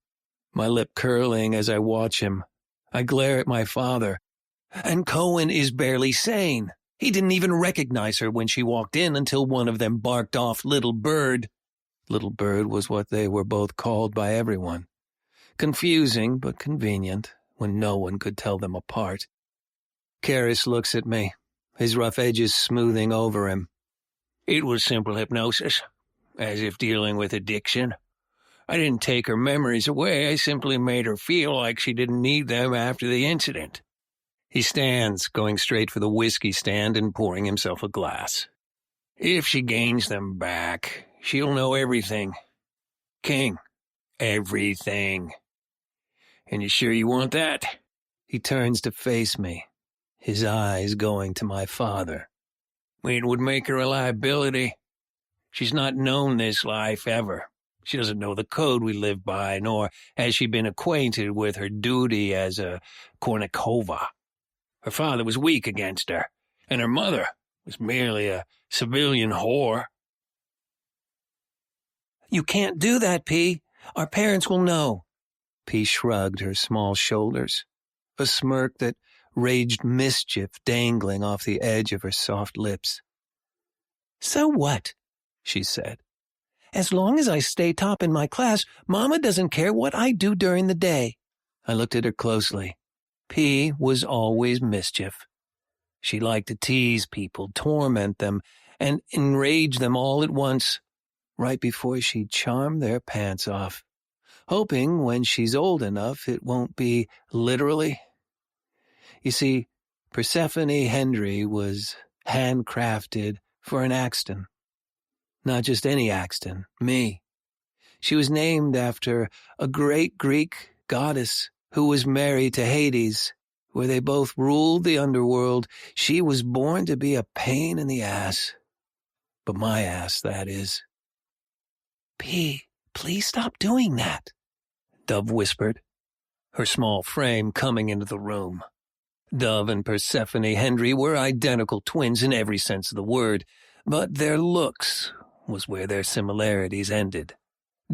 S2: my lip curling as I watch him. I glare at my father. And Cohen is barely sane. He didn't even recognize her when she walked in until one of them barked off Little Bird. Little Bird was what they were both called by everyone. Confusing but convenient when no one could tell them apart. Karis looks at me, his rough edges smoothing over him. It was simple hypnosis, as if dealing with addiction. I didn't take her memories away, I simply made her feel like she didn't need them after the incident. He stands, going straight for the whiskey stand and pouring himself a glass. If she gains them back, she'll know everything. King, everything. And you sure you want that? He turns to face me, his eyes going to my father. It would make her a liability. She's not known this life ever. She doesn't know the code we live by, nor has she been acquainted with her duty as a Kornikova. Her father was weak against her, and her mother was merely a civilian whore. You can't do that, P. Our parents will know. P shrugged her small shoulders, a smirk that raged mischief dangling off the edge of her soft lips. So what? She said. As long as I stay top in my class, Mama doesn't care what I do during the day. I looked at her closely. P was always mischief. She liked to tease people, torment them, and enrage them all at once, right before she'd charm their pants off. hoping when she's old enough it won't be literally. You see, Persephone Hendry was handcrafted for an Axton. Not just any Axton, me. She was named after a great Greek goddess who was married to Hades, where they both ruled the underworld. She was born to be a pain in the ass. But my ass, that is. P, please stop doing that, Dove whispered, her small frame coming into the room. Dove and Persephone Hendry were identical twins in every sense of the word, but their looks was where their similarities ended.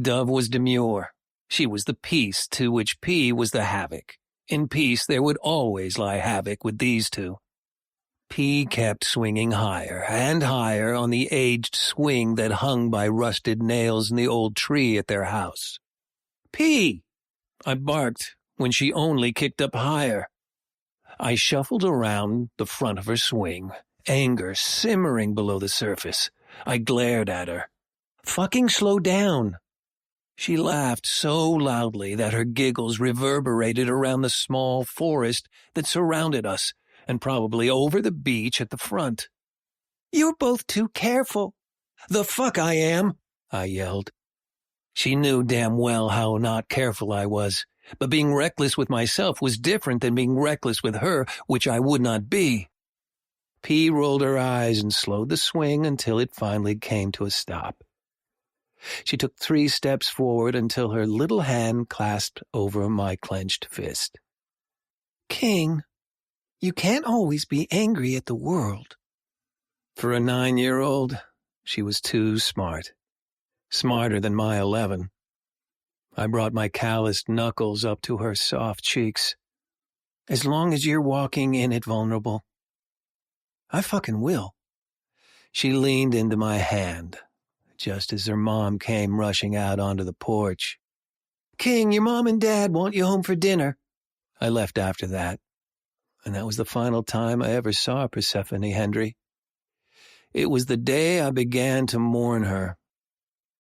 S2: Dove was demure. She was the peace to which P was the havoc. In peace there would always lie havoc with these two. P kept swinging higher and higher on the aged swing that hung by rusted nails in the old tree at their house. P! I barked when she only kicked up higher. I shuffled around the front of her swing, anger simmering below the surface. I glared at her. Fucking slow down. She laughed so loudly that her giggles reverberated around the small forest that surrounded us, and probably over the beach at the front. You're both too careful. The fuck I am, I yelled. She knew damn well how not careful I was, but being reckless with myself was different than being reckless with her, which I would not be. P rolled her eyes and slowed the swing until it finally came to a stop. She took 3 steps forward until her little hand clasped over my clenched fist. King, you can't always be angry at the world. For a 9-year-old, she was too smart. Smarter than my 11. I brought my calloused knuckles up to her soft cheeks. As long as you're walking in it vulnerable, I fucking will. She leaned into my hand, just as her mom came rushing out onto the porch. King, your mom and dad want you home for dinner. I left after that, and that was the final time I ever saw Persephone Hendry. It was the day I began to mourn her,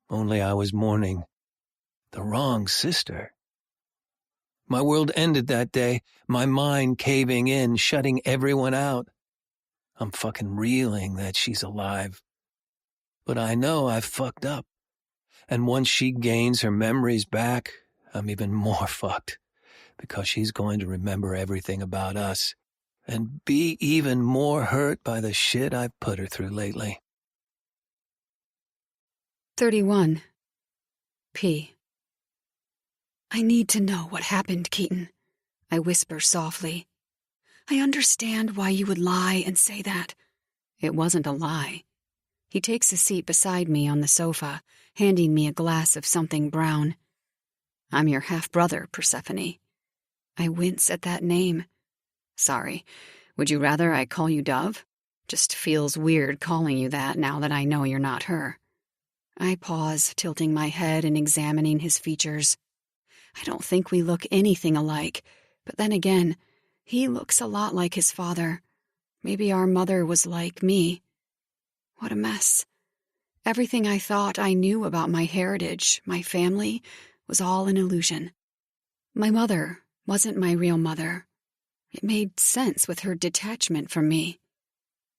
S2: only I was mourning the wrong sister. My world ended that day, my mind caving in, shutting everyone out. I'm fucking reeling that she's alive. But I know I've fucked up. And once she gains her memories back, I'm even more fucked. Because she's going to remember everything about us. And be even more hurt by the shit I've put her through lately.
S1: 31. P. I need to know what happened, Keaton. I whisper softly. I understand why you would lie and say that. It wasn't a lie. He takes a seat beside me on the sofa, handing me a glass of something brown. I'm your half-brother, Persephone. I wince at that name. Sorry. Would you rather I call you Dove? Just feels weird calling you that now that I know you're not her. I pause, tilting my head and examining his features. I don't think we look anything alike, but then again, he looks a lot like his father. Maybe our mother was like me. What a mess. Everything I thought I knew about my heritage, my family, was all an illusion. My mother wasn't my real mother. It made sense with her detachment from me.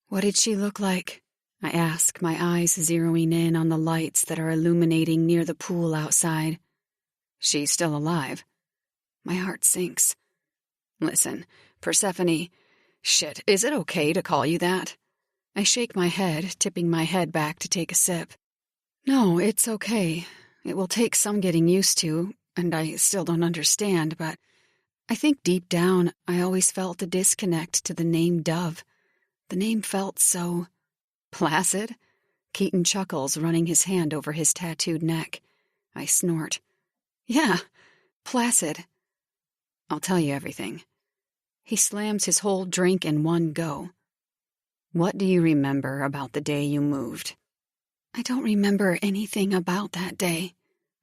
S1: What did she look like? I ask, my eyes zeroing in on the lights that are illuminating near the pool outside. She's still alive. My heart sinks. Listen, Persephone, shit, is it okay to call you that? I shake my head, tipping my head back to take a sip. No, it's okay. It will take some getting used to, and I still don't understand, but I think deep down I always felt a disconnect to the name Dove. The name felt so placid. Keaton chuckles, running his hand over his tattooed neck. I snort. Yeah, placid. I'll tell you everything. He slams his whole drink in one go. What do you remember about the day you moved? I don't remember anything about that day,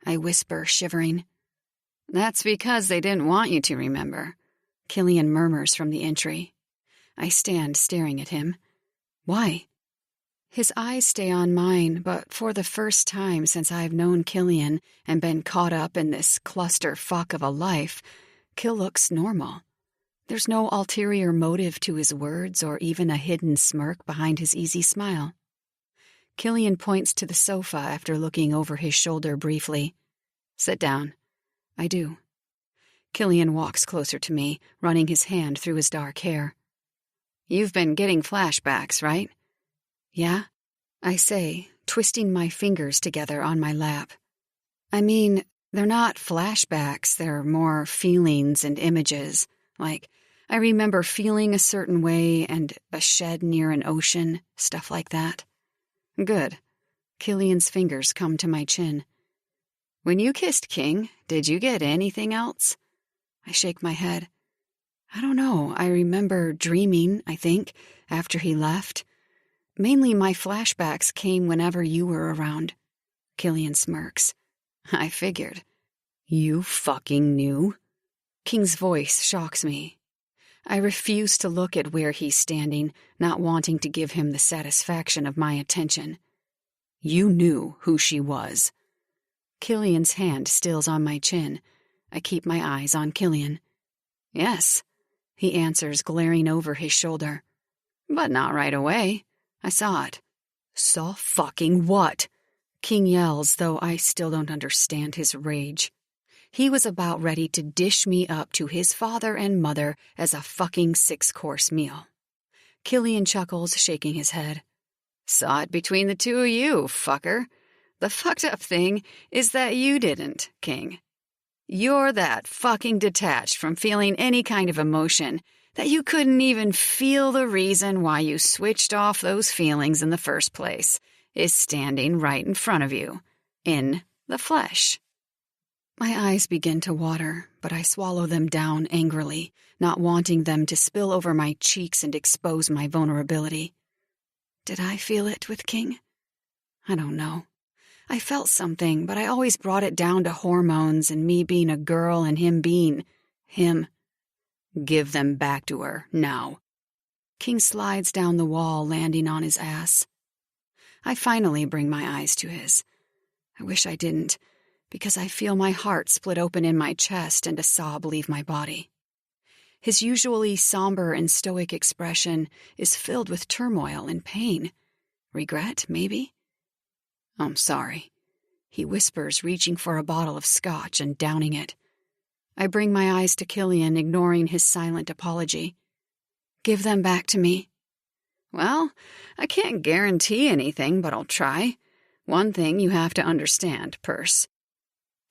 S1: I whisper, shivering. That's because they didn't want you to remember, Killian murmurs from the entry. I stand staring at him. Why? His eyes stay on mine, but for the first time since I've known Killian and been caught up in this clusterfuck of a life, Kill looks normal. There's no ulterior motive to his words or even a hidden smirk behind his easy smile. Killian points to the sofa after looking over his shoulder briefly. Sit down. I do. Killian walks closer to me, running his hand through his dark hair. You've been getting flashbacks, right? Yeah, I say, twisting my fingers together on my lap. I mean, they're not flashbacks, they're more feelings and images. Like, I remember feeling a certain way and a shed near an ocean, stuff like that. Good. Killian's fingers come to my chin. When you kissed King, did you get anything else? I shake my head. I don't know. I remember dreaming, I think, after he left. Mainly my flashbacks came whenever you were around. Killian smirks. I figured. You fucking knew? King's voice shocks me. I refuse to look at where he's standing, not wanting to give him the satisfaction of my attention. You knew who she was. Killian's hand still's on my chin. I keep my eyes on Killian. Yes, he answers, glaring over his shoulder. But not right away. I saw it. Saw fucking what? King yells, though I still don't understand his rage. He was about ready to dish me up to his father and mother as a fucking 6-course meal. Killian chuckles, shaking his head. Saw it between the two of you, fucker. The fucked up thing is that you didn't, King. You're that fucking detached from feeling any kind of emotion that you couldn't even feel the reason why you switched off those feelings in the first place is standing right in front of you, in the flesh. My eyes begin to water, but I swallow them down angrily, not wanting them to spill over my cheeks and expose my vulnerability. Did I feel it with King? I don't know. I felt something, but I always brought it down to hormones and me being a girl and him being him. Give them back to her, now. King slides down the wall, landing on his ass. I finally bring my eyes to his. I wish I didn't, because I feel my heart split open in my chest and a sob leave my body. His usually somber and stoic expression is filled with turmoil and pain. Regret, maybe? I'm sorry, he whispers, reaching for a bottle of scotch and downing it. I bring my eyes to Killian, ignoring his silent apology. Give them back to me. Well, I can't guarantee anything, but I'll try. One thing you have to understand, Perce.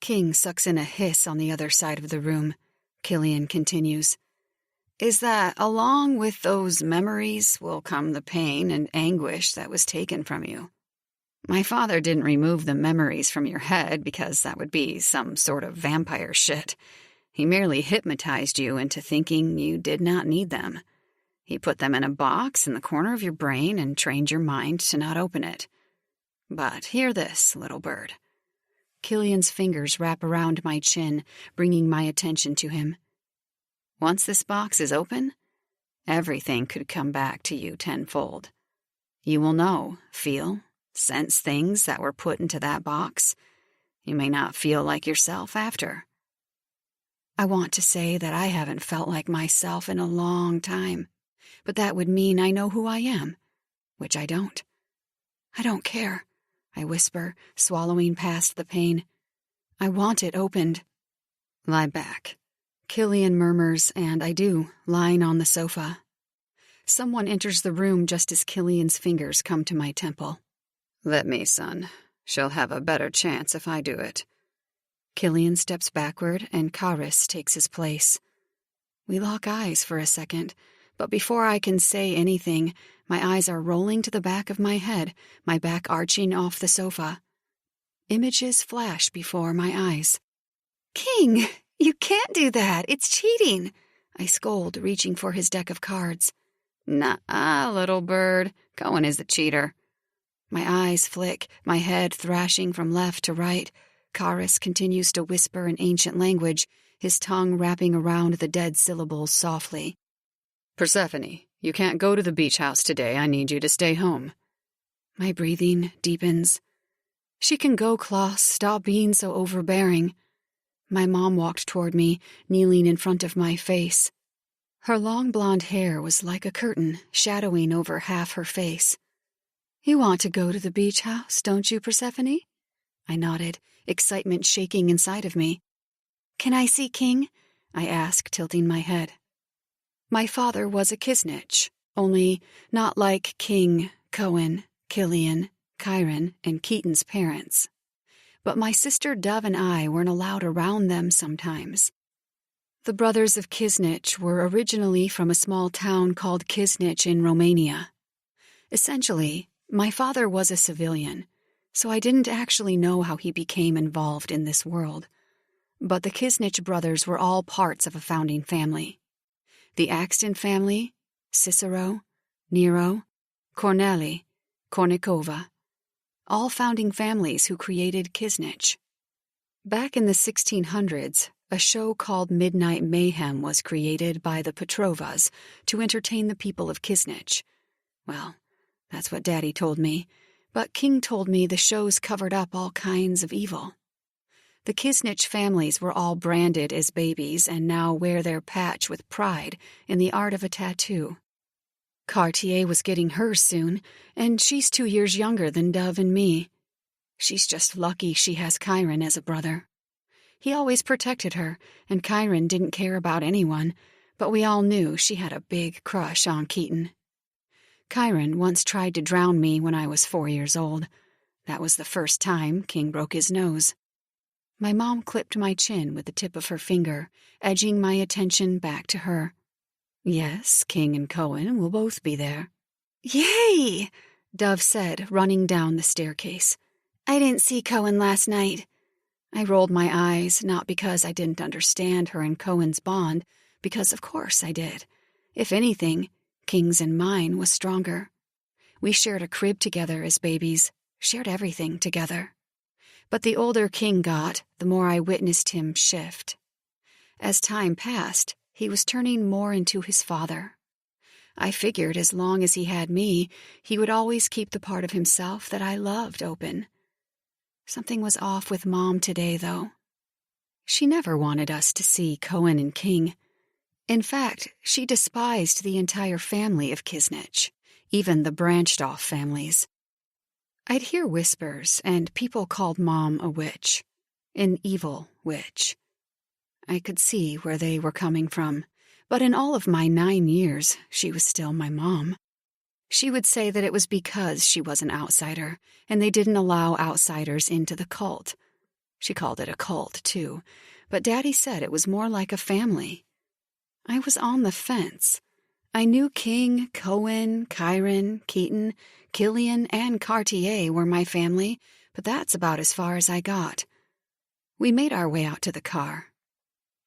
S1: King sucks in a hiss on the other side of the room. Killian continues. Is that along with those memories will come the pain and anguish that was taken from you. My father didn't remove the memories from your head because that would be some sort of vampire shit. He merely hypnotized you into thinking you did not need them. He put them in a box in the corner of your brain and trained your mind to not open it. But hear this, little bird. Killian's fingers wrap around my chin, bringing my attention to him. Once this box is open, everything could come back to you tenfold. You will know, feel, sense things that were put into that box. You may not feel like yourself after. I want to say that I haven't felt like myself in a long time, but that would mean I know who I am, which I don't. I don't care, I whisper, swallowing past the pain. I want it opened. Lie back. Killian murmurs, and I do, lying on the sofa. Someone enters the room just as Killian's fingers come to my temple. Let me, son. She'll have a better chance if I do it. Killian steps backward, and Karis takes his place. We lock eyes for a second, but before I can say anything, my eyes are rolling to the back of my head, my back arching off the sofa. Images flash before my eyes. King, you can't do that. It's cheating, I scold, reaching for his deck of cards. Nuh-uh, little bird. Cohen is the cheater. My eyes flick, my head thrashing from left to right. Karis continues to whisper in ancient language, his tongue wrapping around the dead syllables softly. Persephone, you can't go to the beach house today. I need you to stay home. My breathing deepens. She can go, Klaus. Stop being so overbearing. My mom walked toward me, kneeling in front of my face. Her long blonde hair was like a curtain, shadowing over half her face. You want to go to the beach house, don't you, Persephone? I nodded, excitement shaking inside of me. Can I see King? I asked, tilting my head. My father was a Kisnich, only not like King, Cohen, Killian, Chiron, and Keaton's parents. But my sister Dove and I weren't allowed around them sometimes. The brothers of Kisnich were originally from a small town called Kisnich in Romania. Essentially, my father was a civilian, so I didn't actually know how he became involved in this world. But the Kisnich brothers were all parts of a founding family. The Axton family, Cicero, Nero, Corneli, Kornikova, all founding families who created Kisnich. Back in the 1600s, a show called Midnight Mayhem was created by the Petrovas to entertain the people of Kisnich. Well, that's what Daddy told me, but King told me the shows covered up all kinds of evil. The Kisnich families were all branded as babies and now wear their patch with pride in the art of a tattoo. Cartier was getting hers soon, and she's 2 years younger than Dove and me. She's just lucky she has Chiron as a brother. He always protected her, and Chiron didn't care about anyone, but we all knew she had a big crush on Keaton. Chiron once tried to drown me when I was 4 years old. That was the first time King broke his nose. My mom clipped my chin with the tip of her finger, edging my attention back to her. Yes, King and Cohen will both be there. Yay! Dove said, running down the staircase. I didn't see Cohen last night. I rolled my eyes, not because I didn't understand her and Cohen's bond, because of course I did. If anything, King's and mine was stronger. We shared a crib together as babies, shared everything together. But the older King got, the more I witnessed him shift. As time passed, he was turning more into his father. I figured as long as he had me, he would always keep the part of himself that I loved open. Something was off with Mom today, though. She never wanted us to see Cohen and King. In fact, she despised the entire family of Kisnich, even the branched-off families. I'd hear whispers, and people called Mom a witch, an evil witch. I could see where they were coming from, but in all of my 9 years, she was still my mom. She would say that it was because she was an outsider, and they didn't allow outsiders into the cult. She called it a cult, too, but Daddy said it was more like a family. I was on the fence. I knew King, Cohen, Chiron, Keaton, Killian, and Cartier were my family, but that's about as far as I got. We made our way out to the car.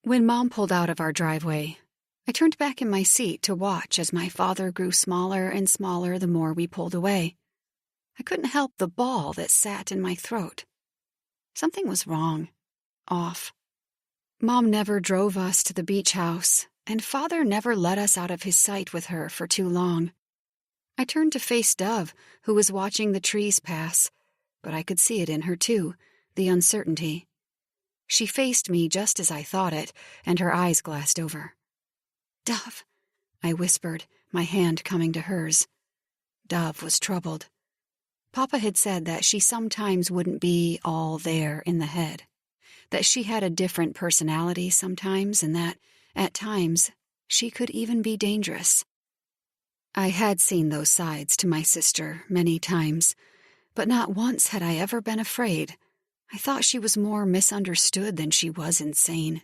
S1: When Mom pulled out of our driveway, I turned back in my seat to watch as my father grew smaller and smaller the more we pulled away. I couldn't help the ball that sat in my throat. Something was wrong. Off. Mom never drove us to the beach house, and Father never let us out of his sight with her for too long. I turned to face Dove, who was watching the trees pass, but I could see it in her too, the uncertainty. She faced me just as I thought it, and her eyes glassed over. Dove, I whispered, my hand coming to hers. Dove was troubled. Papa had said that she sometimes wouldn't be all there in the head, that she had a different personality sometimes, and that, at times, she could even be dangerous. I had seen those sides to my sister many times, but not once had I ever been afraid. I thought she was more misunderstood than she was insane.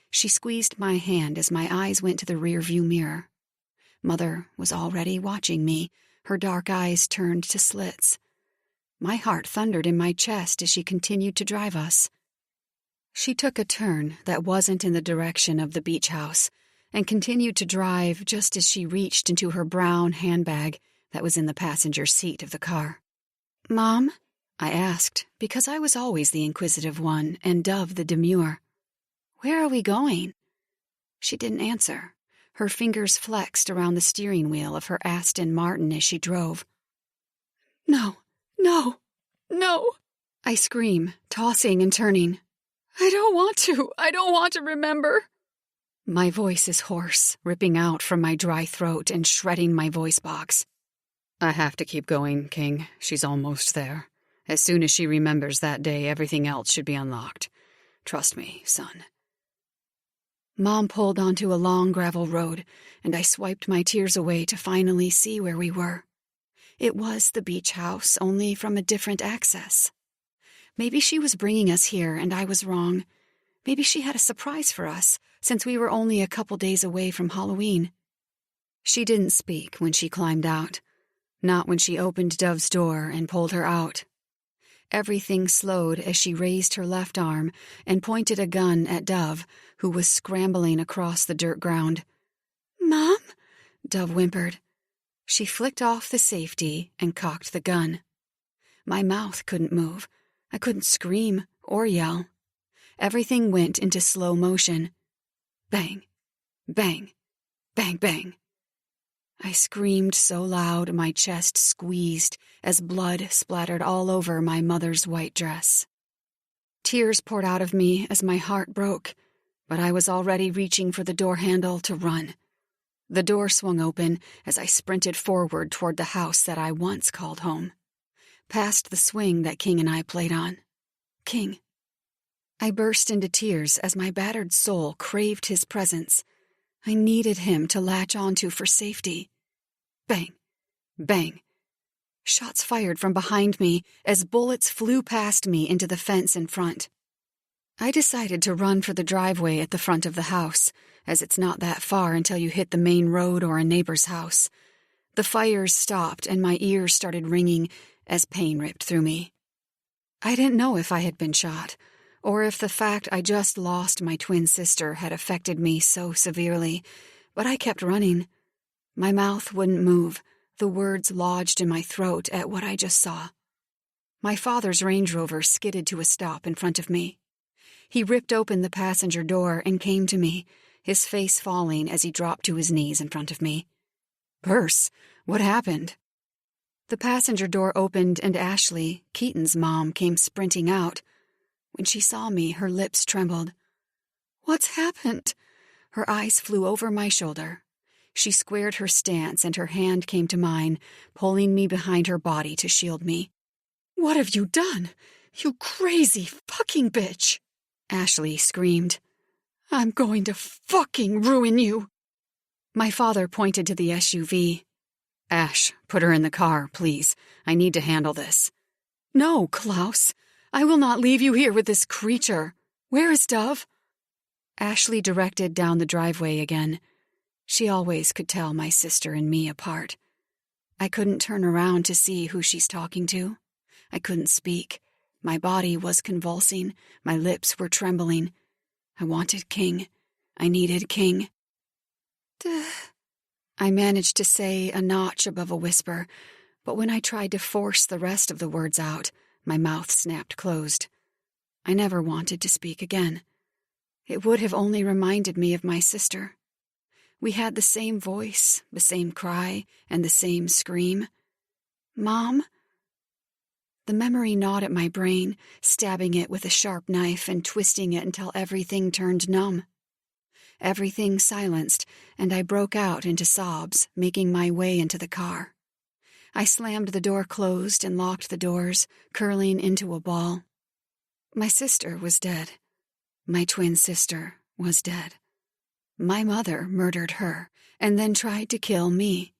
S1: She squeezed my hand as my eyes went to the rearview mirror. Mother was already watching me, her dark eyes turned to slits. My heart thundered in my chest as she continued to drive us. She took a turn that wasn't in the direction of the beach house and continued to drive just as she reached into her brown handbag that was in the passenger seat of the car. Mom? I asked, because I was always the inquisitive one and Dove the demure. Where are we going? She didn't answer. Her fingers flexed around the steering wheel of her Aston Martin as she drove. No, no, no, I scream, tossing and turning. I don't want to remember. My voice is hoarse, ripping out from my dry throat and shredding my voice box. I have to keep going, King. She's almost there. As soon as she remembers that day, everything else should be unlocked. Trust me, son. Mom pulled onto a long gravel road, and I swiped my tears away to finally see where we were. It was the beach house, only from a different access. Maybe she was bringing us here, and I was wrong. Maybe she had a surprise for us, since we were only a couple days away from Halloween. She didn't speak when she climbed out. Not when she opened Dove's door and pulled her out. Everything slowed as she raised her left arm and pointed a gun at Dove, who was scrambling across the dirt ground. "Mom?" Dove whimpered. She flicked off the safety and cocked the gun. My mouth couldn't move. I couldn't scream or yell. Everything went into slow motion. Bang, bang, bang, bang. I screamed so loud my chest squeezed as blood splattered all over my mother's white dress. Tears poured out of me as my heart broke, but I was already reaching for the door handle to run. The door swung open as I sprinted forward toward the house that I once called home, past the swing that King and I played on. King. I burst into tears as my battered soul craved his presence. I needed him to latch onto for safety. Bang, bang. Shots fired from behind me as bullets flew past me into the fence in front. I decided to run for the driveway at the front of the house, as it's not that far until you hit the main road or a neighbor's house. The fires stopped and my ears started ringing as pain ripped through me. I didn't know if I had been shot, or if the fact I just lost my twin sister had affected me so severely, but I kept running. My mouth wouldn't move, the words lodged in my throat at what I just saw. My father's Range Rover skidded to a stop in front of me. He ripped open the passenger door and came to me, his face falling as he dropped to his knees in front of me. "Perce, what happened?" The passenger door opened and Ashley, Keaton's mom, came sprinting out. When she saw me, her lips trembled. "What's happened?" Her eyes flew over my shoulder. She squared her stance and her hand came to mine, pulling me behind her body to shield me. "What have you done? You crazy fucking bitch!" Ashley screamed. "I'm going to fucking ruin you!" My father pointed to the SUV. "Ash, put her in the car, please. I need to handle this." "No, Klaus. I will not leave you here with this creature. Where is Dove?" Ashley directed down the driveway again. She always could tell my sister and me apart. I couldn't turn around to see who she's talking to. I couldn't speak. My body was convulsing. My lips were trembling. I wanted King. I needed King. Duh. I managed to say a notch above a whisper, but when I tried to force the rest of the words out, my mouth snapped closed. I never wanted to speak again. It would have only reminded me of my sister. We had the same voice, the same cry, and the same scream. "Mom?" The memory gnawed at my brain, stabbing it with a sharp knife and twisting it until everything turned numb. Everything silenced, and I broke out into sobs, making my way into the car. I slammed the door closed and locked the doors, curling into a ball. My sister was dead. My twin sister was dead. My mother murdered her, and then tried to kill me.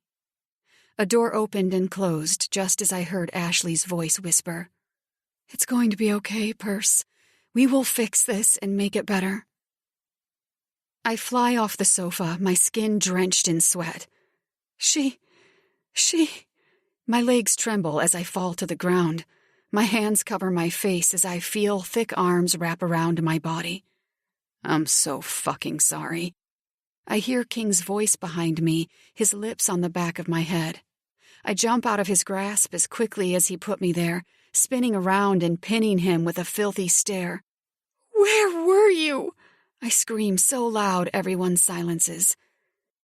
S1: A door opened and closed just as I heard Ashley's voice whisper, "It's going to be okay, Perce. We will fix this and make it better." I fly off the sofa, my skin drenched in sweat. She... My legs tremble as I fall to the ground. My hands cover my face as I feel thick arms wrap around my body. "I'm so fucking sorry." I hear King's voice behind me, his lips on the back of my head. I jump out of his grasp as quickly as he put me there, spinning around and pinning him with a filthy stare. "Where were you?" I scream so loud everyone silences.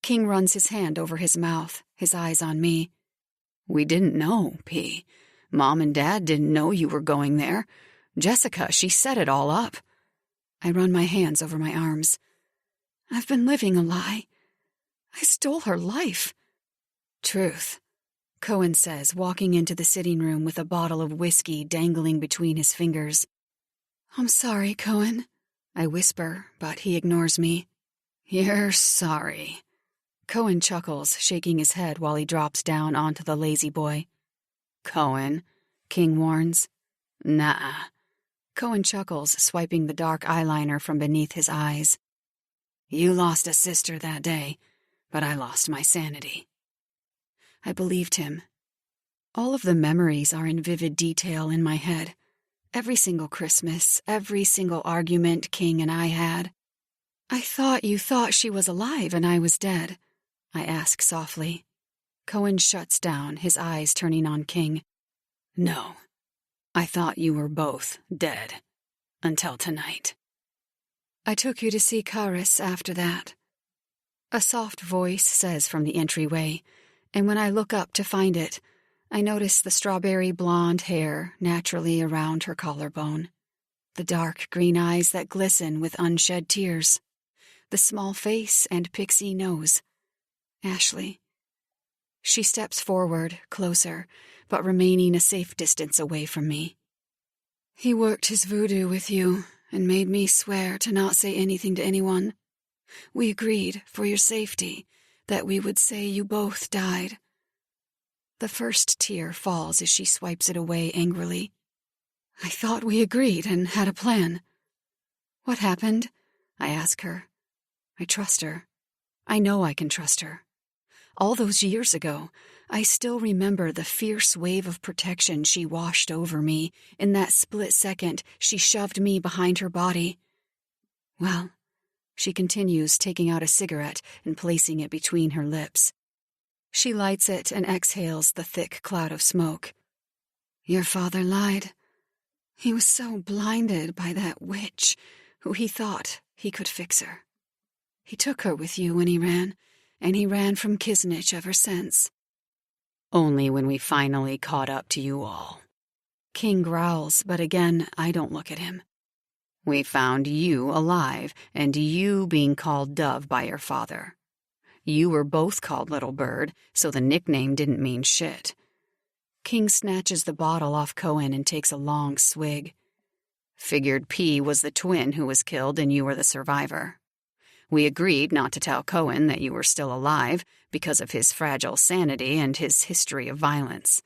S1: King runs his hand over his mouth, his eyes on me. "We didn't know, P. Mom and Dad didn't know you were going there. Jessica, she set it all up." I run my hands over my arms. "I've been living a lie. I stole her life." "Truth," Cohen says, walking into the sitting room with a bottle of whiskey dangling between his fingers. "I'm sorry, Cohen," I whisper, but he ignores me. "You're sorry." Cohen chuckles, shaking his head while he drops down onto the lazy boy. "Cohen," King warns. "Nah." Cohen chuckles, swiping the dark eyeliner from beneath his eyes. "You lost a sister that day, but I lost my sanity." I believed him. All of the memories are in vivid detail in my head. Every single Christmas, every single argument King and I had. "I thought you thought she was alive and I was dead," I ask softly. Cohen shuts down, his eyes turning on King. "No. I thought you were both dead. Until tonight." "I took you to see Karis after that," a soft voice says from the entryway, and when I look up to find it, I notice the strawberry blonde hair naturally around her collarbone, the dark green eyes that glisten with unshed tears, the small face and pixie nose. Ashley. She steps forward, closer, but remaining a safe distance away from me. "He worked his voodoo with you and made me swear to not say anything to anyone. We agreed, for your safety, that we would say you both died." The first tear falls as she swipes it away angrily. "I thought we agreed and had a plan." "What happened?" I ask her. I trust her. I know I can trust her. All those years ago, I still remember the fierce wave of protection she washed over me. In that split second, she shoved me behind her body. "Well," she continues, taking out a cigarette and placing it between her lips. She lights it and exhales the thick cloud of smoke. "Your father lied. He was so blinded by that witch who he thought he could fix her. He took her with you when he ran, and he ran from Kisnich ever since." "Only when we finally caught up to you all." King growls, but again, I don't look at him. "We found you alive, and you being called Dove by your father. You were both called Little Bird, so the nickname didn't mean shit." King snatches the bottle off Cohen and takes a long swig. "Figured P was the twin who was killed and you were the survivor. We agreed not to tell Cohen that you were still alive because of his fragile sanity and his history of violence.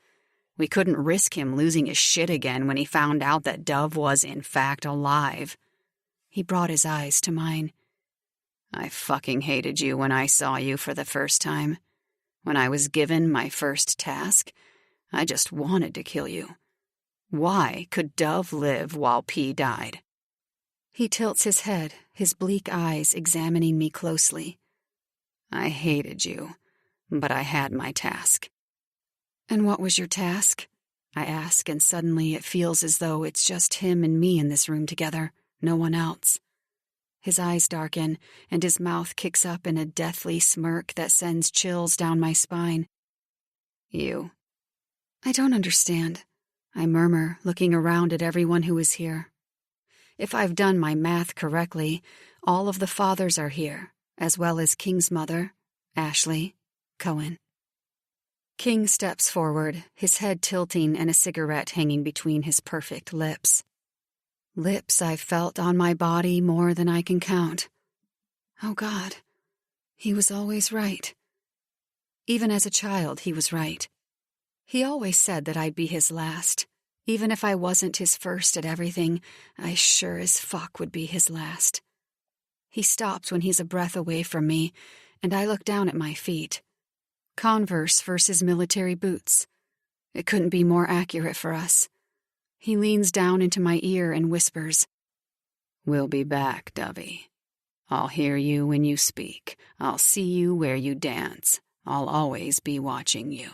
S1: We couldn't risk him losing his shit again when he found out that Dove was in fact alive." He brought his eyes to mine. "I fucking hated you when I saw you for the first time. When I was given my first task, I just wanted to kill you. Why could Dove live while P died?" He tilts his head, his bleak eyes examining me closely. "I hated you, but I had my task." "And what was your task?" I ask, and suddenly it feels as though it's just him and me in this room together, no one else. His eyes darken, and his mouth kicks up in a deathly smirk that sends chills down my spine. "You." "I don't understand," I murmur, looking around at everyone who is here. If I've done my math correctly, all of the fathers are here, as well as King's mother, Ashley, Cohen. King steps forward, his head tilting and a cigarette hanging between his perfect lips. Lips I've felt on my body more than I can count. Oh God, he was always right. Even as a child, he was right. He always said that I'd be his last. Even if I wasn't his first at everything, I sure as fuck would be his last. He stops when he's a breath away from me, and I look down at my feet. Converse versus military boots. It couldn't be more accurate for us. He leans down into my ear and whispers, "We'll be back, Dovey. I'll hear you when you speak. I'll see you where you dance. I'll always be watching you."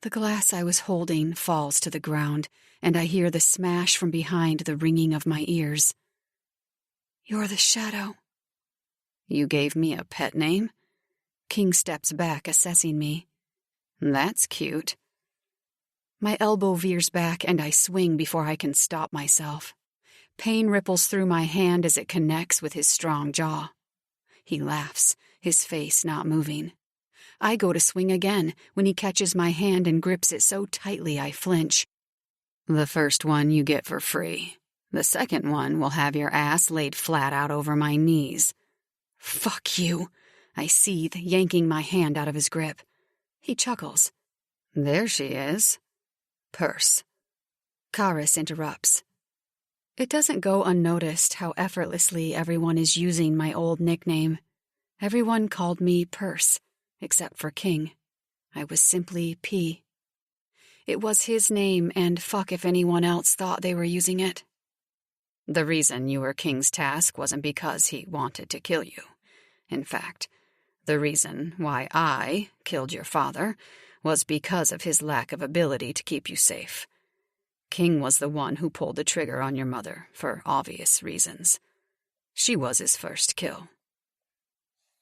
S1: The glass I was holding falls to the ground, and I hear the smash from behind the ringing of my ears. "You're the shadow." "You gave me a pet name?" King steps back, assessing me. "That's cute." My elbow veers back and I swing before I can stop myself. Pain ripples through my hand as it connects with his strong jaw. He laughs, his face not moving. I go to swing again when he catches my hand and grips it so tightly I flinch. The first one you get for free. The second one will have your ass laid flat out over my knees. Fuck you, I seethe, yanking my hand out of his grip. He chuckles. There she is. Purse. Karis interrupts. It doesn't go unnoticed how effortlessly everyone is using my old nickname. Everyone called me Purse, except for King. I was simply P. It was his name, and fuck if anyone else thought they were using it. The reason you were King's task wasn't because he wanted to kill you. In fact, the reason why I killed your father was because of his lack of ability to keep you safe. King was the one who pulled the trigger on your mother, for obvious reasons. She was his first kill.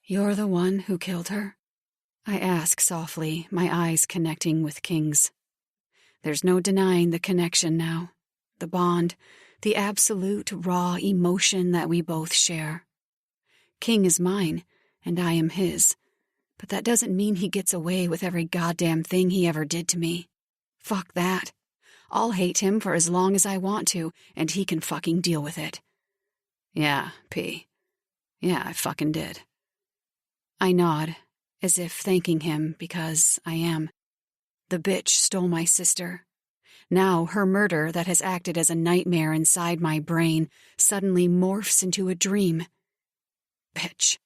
S1: You're the one who killed her? I ask softly, my eyes connecting with King's. There's no denying the connection now, the bond, the absolute raw emotion that we both share. King is mine, and I am his, but that doesn't mean he gets away with every goddamn thing he ever did to me. Fuck that. I'll hate him for as long as I want to, and he can fucking deal with it. Yeah, P. Yeah, I fucking did. I nod, as if thanking him because I am. The bitch stole my sister. Now her murder that has acted as a nightmare inside my brain suddenly morphs into a dream. Bitch.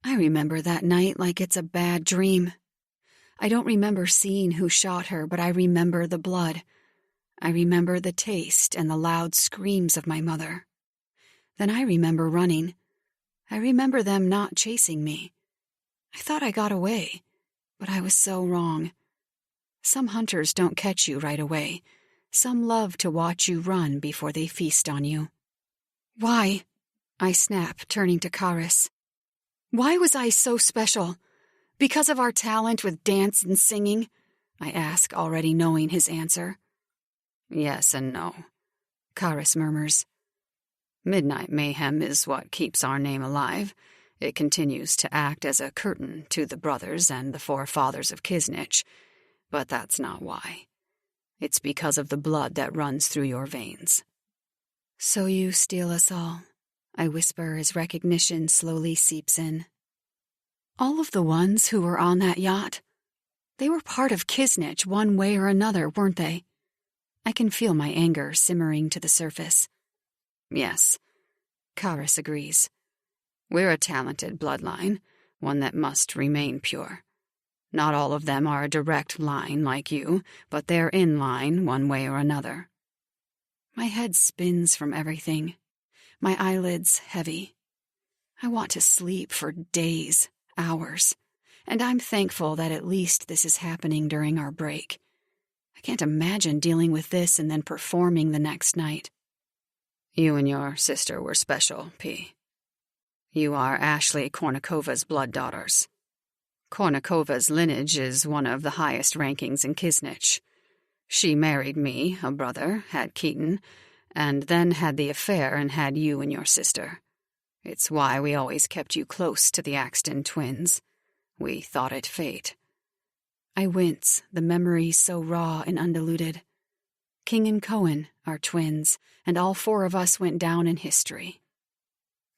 S1: I remember that night like it's a bad dream. I don't remember seeing who shot her, but I remember the blood. I remember the taste and the loud screams of my mother. Then I remember running. I remember them not chasing me. I thought I got away, but I was so wrong. Some hunters don't catch you right away. Some love to watch you run before they feast on you. Why? I snap, turning to Karis. Why was I so special? Because of our talent with dance and singing? I ask, already knowing his answer. Yes and no, Karis murmurs. Midnight Mayhem is what keeps our name alive. It continues to act as a curtain to the brothers and the forefathers of Kisnich, but that's not why. It's because of the blood that runs through your veins. So you steal us all, I whisper as recognition slowly seeps in. All of the ones who were on that yacht, they were part of Kisnich one way or another, weren't they? I can feel my anger simmering to the surface. Yes, Karis agrees. We're a talented bloodline, one that must remain pure. Not all of them are a direct line like you, but they're in line one way or another. My head spins from everything, my eyelids heavy. I want to sleep for days, hours, and I'm thankful that at least this is happening during our break. I can't imagine dealing with this and then performing the next night. You and your sister were special, P. You are Ashley Kornikova's blood daughters. Kornikova's lineage is one of the highest rankings in Kisnich. She married me, a brother, had Keaton, and then had the affair and had you and your sister. It's why we always kept you close to the Axton twins. We thought it fate. I wince, the memory so raw and undiluted. King and Cohen are twins, and all four of us went down in history.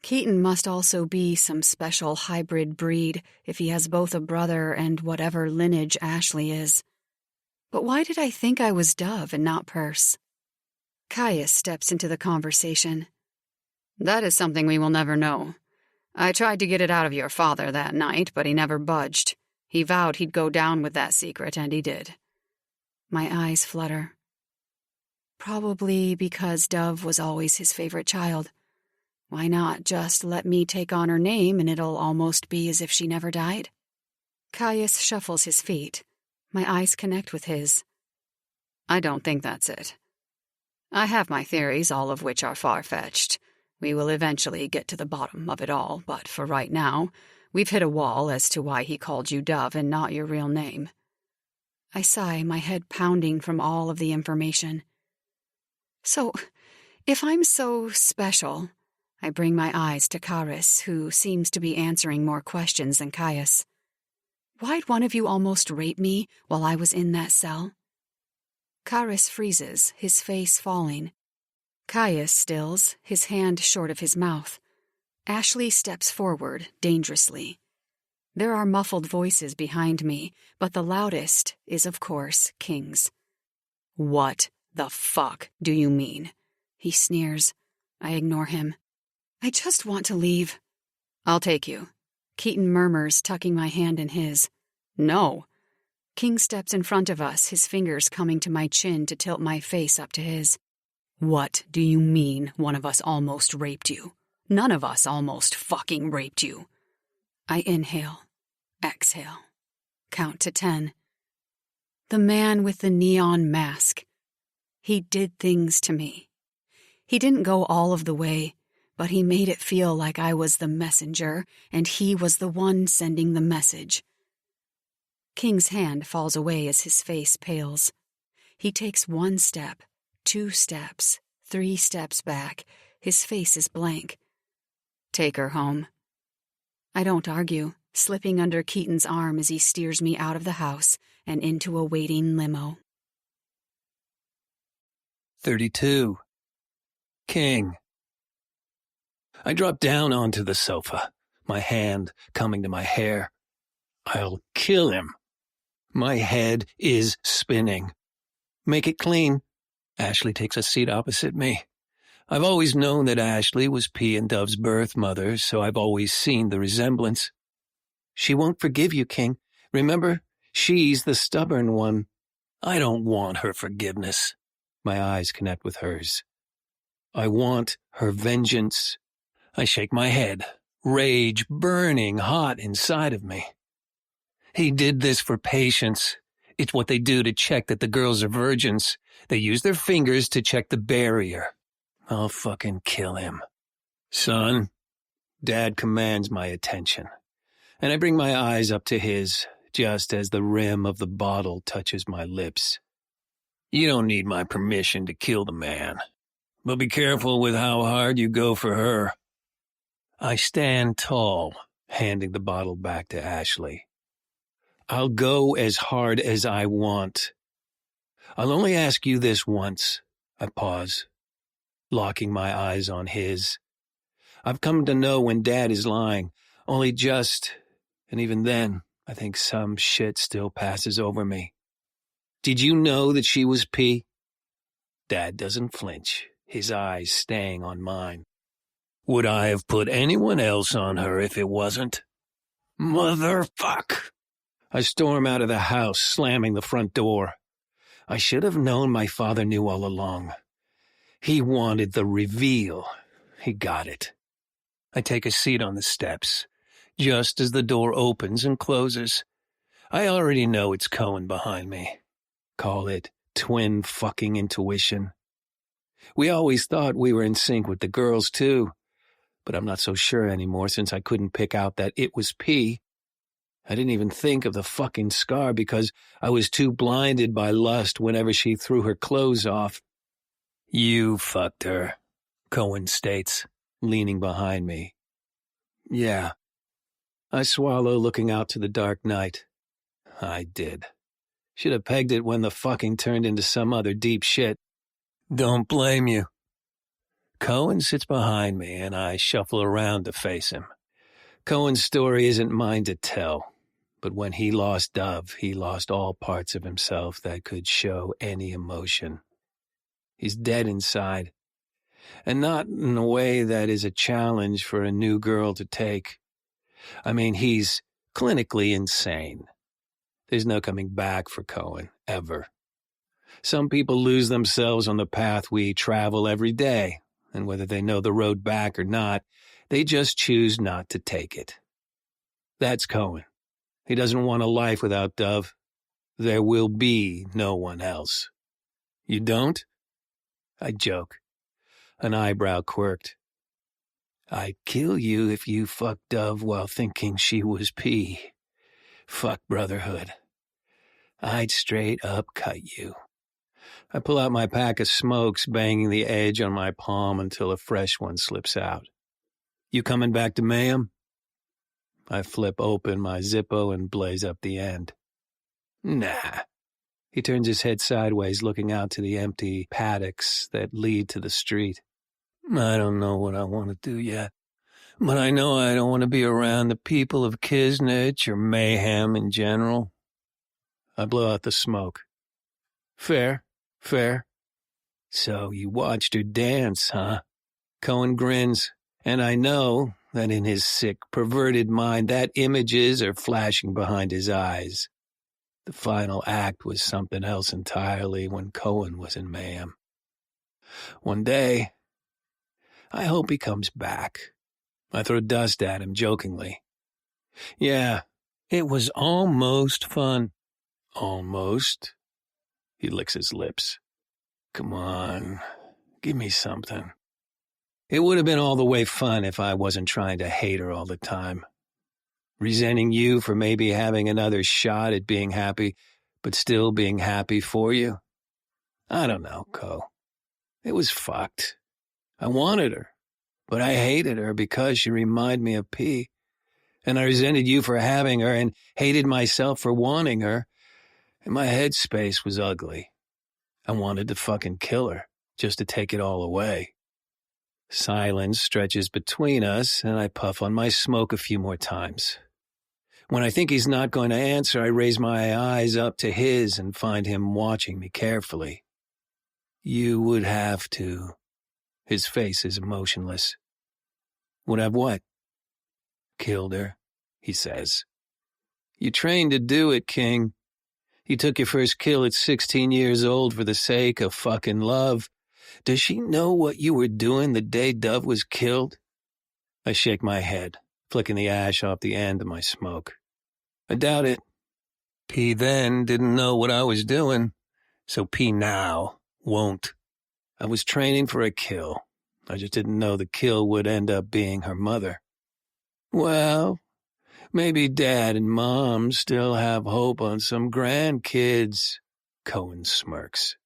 S1: Keaton must also be some special hybrid breed if he has both a brother and whatever lineage Ashley is. But why did I think I was Dove and not Perse? Caius steps into the conversation. That is something we will never know. I tried to get it out of your father that night, but he never budged. He vowed he'd go down with that secret, and he did. My eyes flutter. Probably because Dove was always his favorite child. Why not just let me take on her name and it'll almost be as if she never died? Caius shuffles his feet. My eyes connect with his. I don't think that's it. I have my theories, all of which are far-fetched. We will eventually get to the bottom of it all, but for right now, we've hit a wall as to why he called you Dove and not your real name. I sigh, my head pounding from all of the information. So, if I'm so special, I bring my eyes to Karis, who seems to be answering more questions than Caius. Why'd one of you almost rape me while I was in that cell? Karis freezes, his face falling. Caius stills, his hand short of his mouth. Ashley steps forward, dangerously. There are muffled voices behind me, but the loudest is, of course, King's. "What the fuck do you mean?" He sneers. I ignore him. "I just want to leave." "I'll take you." Keaton murmurs, tucking my hand in his. "No." King steps in front of us, his fingers coming to my chin to tilt my face up to his. "What do you mean one of us almost raped you? None of us almost fucking raped you." I inhale, exhale, count to 10. The man with the neon mask. He did things to me. He didn't go all of the way, but he made it feel like I was the messenger and he was the one sending the message. King's hand falls away as his face pales. He takes 1 step, 2 steps, 3 steps back. His face is blank. "Take her home." I don't argue, slipping under Keaton's arm as he steers me out of the house and into a waiting limo.
S2: 32. King. I drop down onto the sofa, my hand coming to my hair. I'll kill him. My head is spinning. "Make it clean." Ashley takes a seat opposite me. I've always known that Ashley was P and Dove's birth mother, so I've always seen the resemblance. "She won't forgive you, King. Remember, she's the stubborn one." "I don't want her forgiveness." My eyes connect with hers. "I want her vengeance." I shake my head, rage burning hot inside of me. "He did this for patience. It's what they do to check that the girls are virgins. They use their fingers to check the barrier. I'll fucking kill him." "Son," Dad commands my attention, and I bring my eyes up to his, just as the rim of the bottle touches my lips. "You don't need my permission to kill the man, but be careful with how hard you go for her." I stand tall, handing the bottle back to Ashley. "I'll go as hard as I want. I'll only ask you this once." I pause, locking my eyes on his. I've come to know when Dad is lying, only just, and even then, I think some shit still passes over me. "Did you know that she was P?" Dad doesn't flinch, his eyes staying on mine. "Would I have put anyone else on her if it wasn't?" "Motherfuck!" I storm out of the house, slamming the front door. I should have known my father knew all along. He wanted the reveal. He got it. I take a seat on the steps, just as the door opens and closes. I already know it's Cohen behind me. Call it twin fucking intuition. We always thought we were in sync with the girls, too. But I'm not so sure anymore since I couldn't pick out that it was P. I didn't even think of the fucking scar because I was too blinded by lust whenever she threw her clothes off. "You fucked her," Cohen states, leaning behind me. "Yeah." I swallow, looking out to the dark night. I did. Should have pegged it when the fucking turned into some other deep shit. "Don't blame you." Cohen sits behind me, and I shuffle around to face him. Cohen's story isn't mine to tell, but when he lost Dove, he lost all parts of himself that could show any emotion. He's dead inside, and not in a way that is a challenge for a new girl to take. I mean, he's clinically insane. There's no coming back for Cohen, ever. Some people lose themselves on the path we travel every day, and whether they know the road back or not, they just choose not to take it. That's Cohen. He doesn't want a life without Dove. There will be no one else. You don't? I joke, an eyebrow quirked. I'd kill you if you fucked Dove while thinking she was P. Fuck brotherhood. I'd straight up cut you. I pull out my pack of smokes, banging the edge on my palm until a fresh one slips out. You coming back to Mayhem? I flip open my Zippo and blaze up the end. Nah. He turns his head sideways, looking out to the empty paddocks that lead to the street. I don't know what I want to do yet, but I know I don't want to be around the people of Kisnich or Mayhem in general. I blow out the smoke. Fair. So you watched her dance, huh? Cohen grins, and I know that in his sick, perverted mind that images are flashing behind his eyes. The final act was something else entirely when Cohen was in Mayhem. One day, I hope he comes back. I throw dust at him jokingly. Yeah, it was almost fun. Almost. He licks his lips. Come on, give me something. It would have been all the way fun if I wasn't trying to hate her all the time. Resenting you for maybe having another shot at being happy, but still being happy for you. I don't know, Co. It was fucked. I wanted her, but I hated her because she reminded me of P. And I resented you for having her and hated myself for wanting her. And my headspace was ugly. I wanted to fucking kill her, just to take it all away. Silence stretches between us, and I puff on my smoke a few more times. When I think he's not going to answer, I raise my eyes up to his and find him watching me carefully. You would have to. His face is emotionless. Would have what? Killed her, he says. You trained to do it, King. You took your first kill at 16 years old for the sake of fucking love. Does she know what you were doing the day Dove was killed? I shake my head, flicking the ash off the end of my smoke. I doubt it. P then didn't know what I was doing, so P now won't. I was training for a kill. I just didn't know the kill would end up being her mother. Well, maybe Dad and Mom still have hope on some grandkids. Cohen smirks.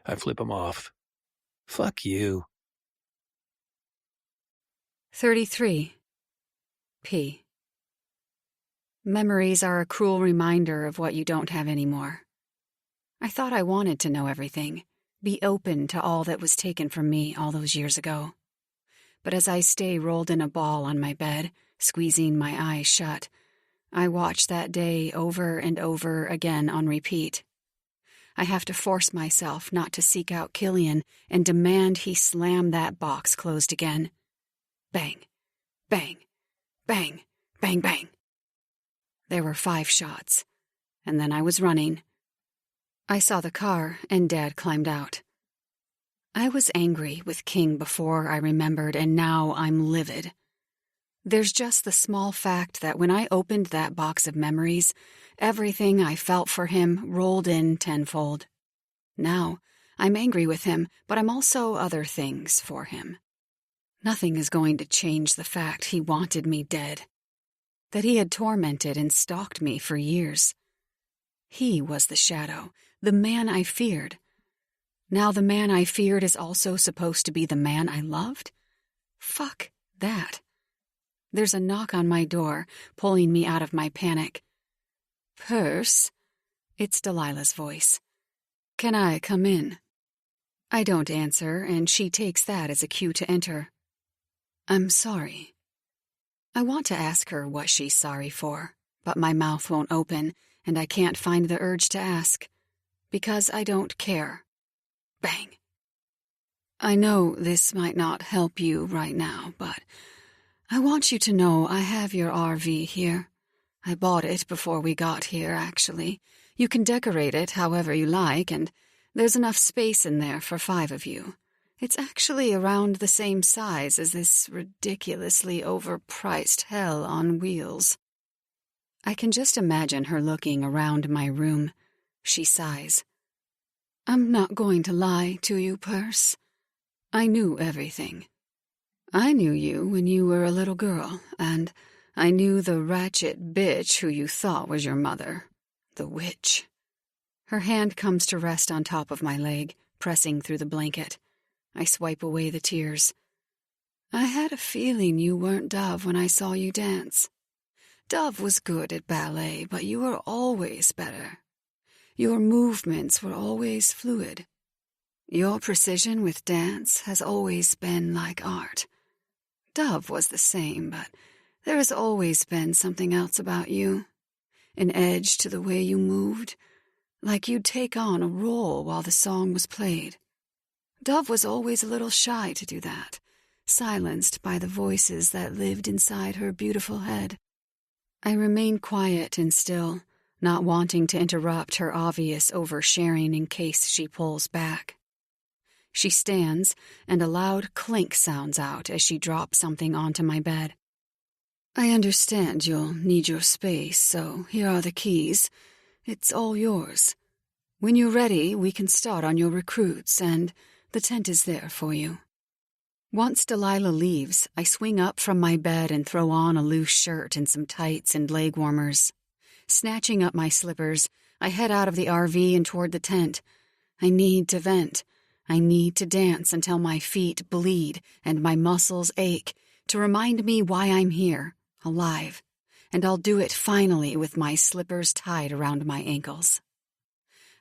S2: I flip him off. Fuck you.
S1: 33. P. Memories are a cruel reminder of what you don't have anymore. I thought I wanted to know everything, be open to all that was taken from me all those years ago. But as I stay rolled in a ball on my bed, squeezing my eyes shut, I watch that day over and over again on repeat. I have to force myself not to seek out Killian and demand he slam that box closed again. Bang, bang, bang, bang, bang. There were 5 shots, and then I was running. I saw the car, and Dad climbed out. I was angry with King before I remembered, and now I'm livid. There's just the small fact that when I opened that box of memories, everything I felt for him rolled in tenfold. Now, I'm angry with him, but I'm also other things for him. Nothing is going to change the fact he wanted me dead, that he had tormented and stalked me for years. He was the shadow, the man I feared. Now the man I feared is also supposed to be the man I loved? Fuck that. There's a knock on my door, pulling me out of my panic. Perce? It's Delilah's voice. Can I come in? I don't answer, and she takes that as a cue to enter. I'm sorry. I want to ask her what she's sorry for, but my mouth won't open, and I can't find the urge to ask, because I don't care. Bang. I know this might not help you right now, but I want you to know I have your RV here. I bought it before we got here, actually. You can decorate it however you like, and there's enough space in there for 5 of you. It's actually around the same size as this ridiculously overpriced hell on wheels. I can just imagine her looking around my room. She sighs. I'm not going to lie to you, Perce. I knew everything. I knew you when you were a little girl, and I knew the ratchet bitch who you thought was your mother. The witch. Her hand comes to rest on top of my leg, pressing through the blanket. I swipe away the tears. I had a feeling you weren't Dove when I saw you dance. Dove was good at ballet, but you were always better. Your movements were always fluid. Your precision with dance has always been like art. Dove was the same, but there has always been something else about you. An edge to the way you moved, like you'd take on a role while the song was played. Dove was always a little shy to do that, silenced by the voices that lived inside her beautiful head. I remain quiet and still, not wanting to interrupt her obvious oversharing in case she pulls back. She stands, and a loud clink sounds out as she drops something onto my bed. I understand you'll need your space, so here are the keys. It's all yours. When you're ready, we can start on your recruits, and the tent is there for you. Once Delilah leaves, I swing up from my bed and throw on a loose shirt and some tights and leg warmers. Snatching up my slippers, I head out of the RV and toward the tent. I need to vent. I need to dance until my feet bleed and my muscles ache to remind me why I'm here, alive. And I'll do it finally with my slippers tied around my ankles.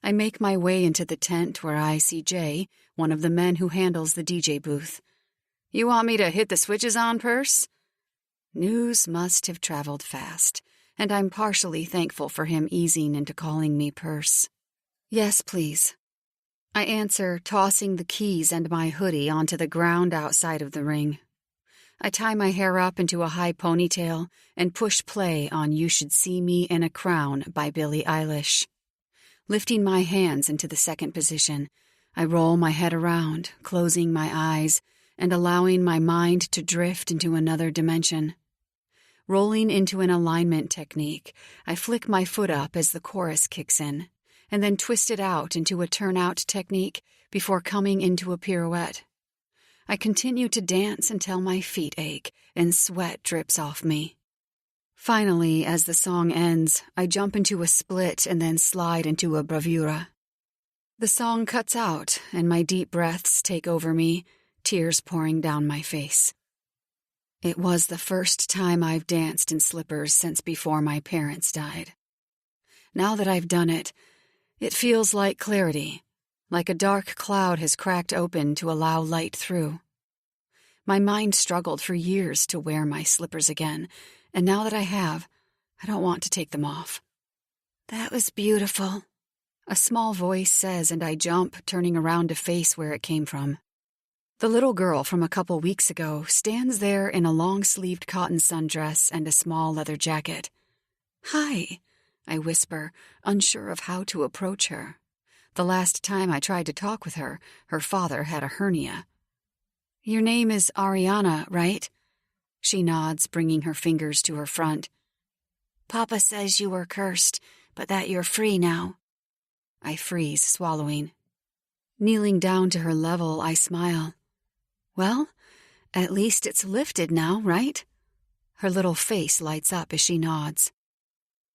S1: I make my way into the tent where I see Jay, one of the men who handles the DJ booth. You want me to hit the switches on, Perce? News must have traveled fast, and I'm partially thankful for him easing into calling me Perce. Yes, please. I answer, tossing the keys and my hoodie onto the ground outside of the ring. I tie my hair up into a high ponytail and push play on You Should See Me in a Crown by Billie Eilish. Lifting my hands into the second position, I roll my head around, closing my eyes, and allowing my mind to drift into another dimension. Rolling into an alignment technique, I flick my foot up as the chorus kicks in, and then twist it out into a turnout technique before coming into a pirouette. I continue to dance until my feet ache and sweat drips off me. Finally, as the song ends, I jump into a split and then slide into a bravura. The song cuts out, and my deep breaths take over me, tears pouring down my face. It was the first time I've danced in slippers since before my parents died. Now that I've done it, it feels like clarity, like a dark cloud has cracked open to allow light through. My mind struggled for years to wear my slippers again, and now that I have, I don't want to take them off. That was beautiful, a small voice says, and I jump, turning around to face where it came from. The little girl from a couple weeks ago stands there in a long-sleeved cotton sundress and a small leather jacket. Hi, I whisper, unsure of how to approach her. The last time I tried to talk with her, her father had a hernia. Your name is Ariana, right? She nods, bringing her fingers to her front. Papa says you were cursed, but that you're free now. I freeze, swallowing. Kneeling down to her level, I smile. Well, at least it's lifted now, right? Her little face lights up as she nods.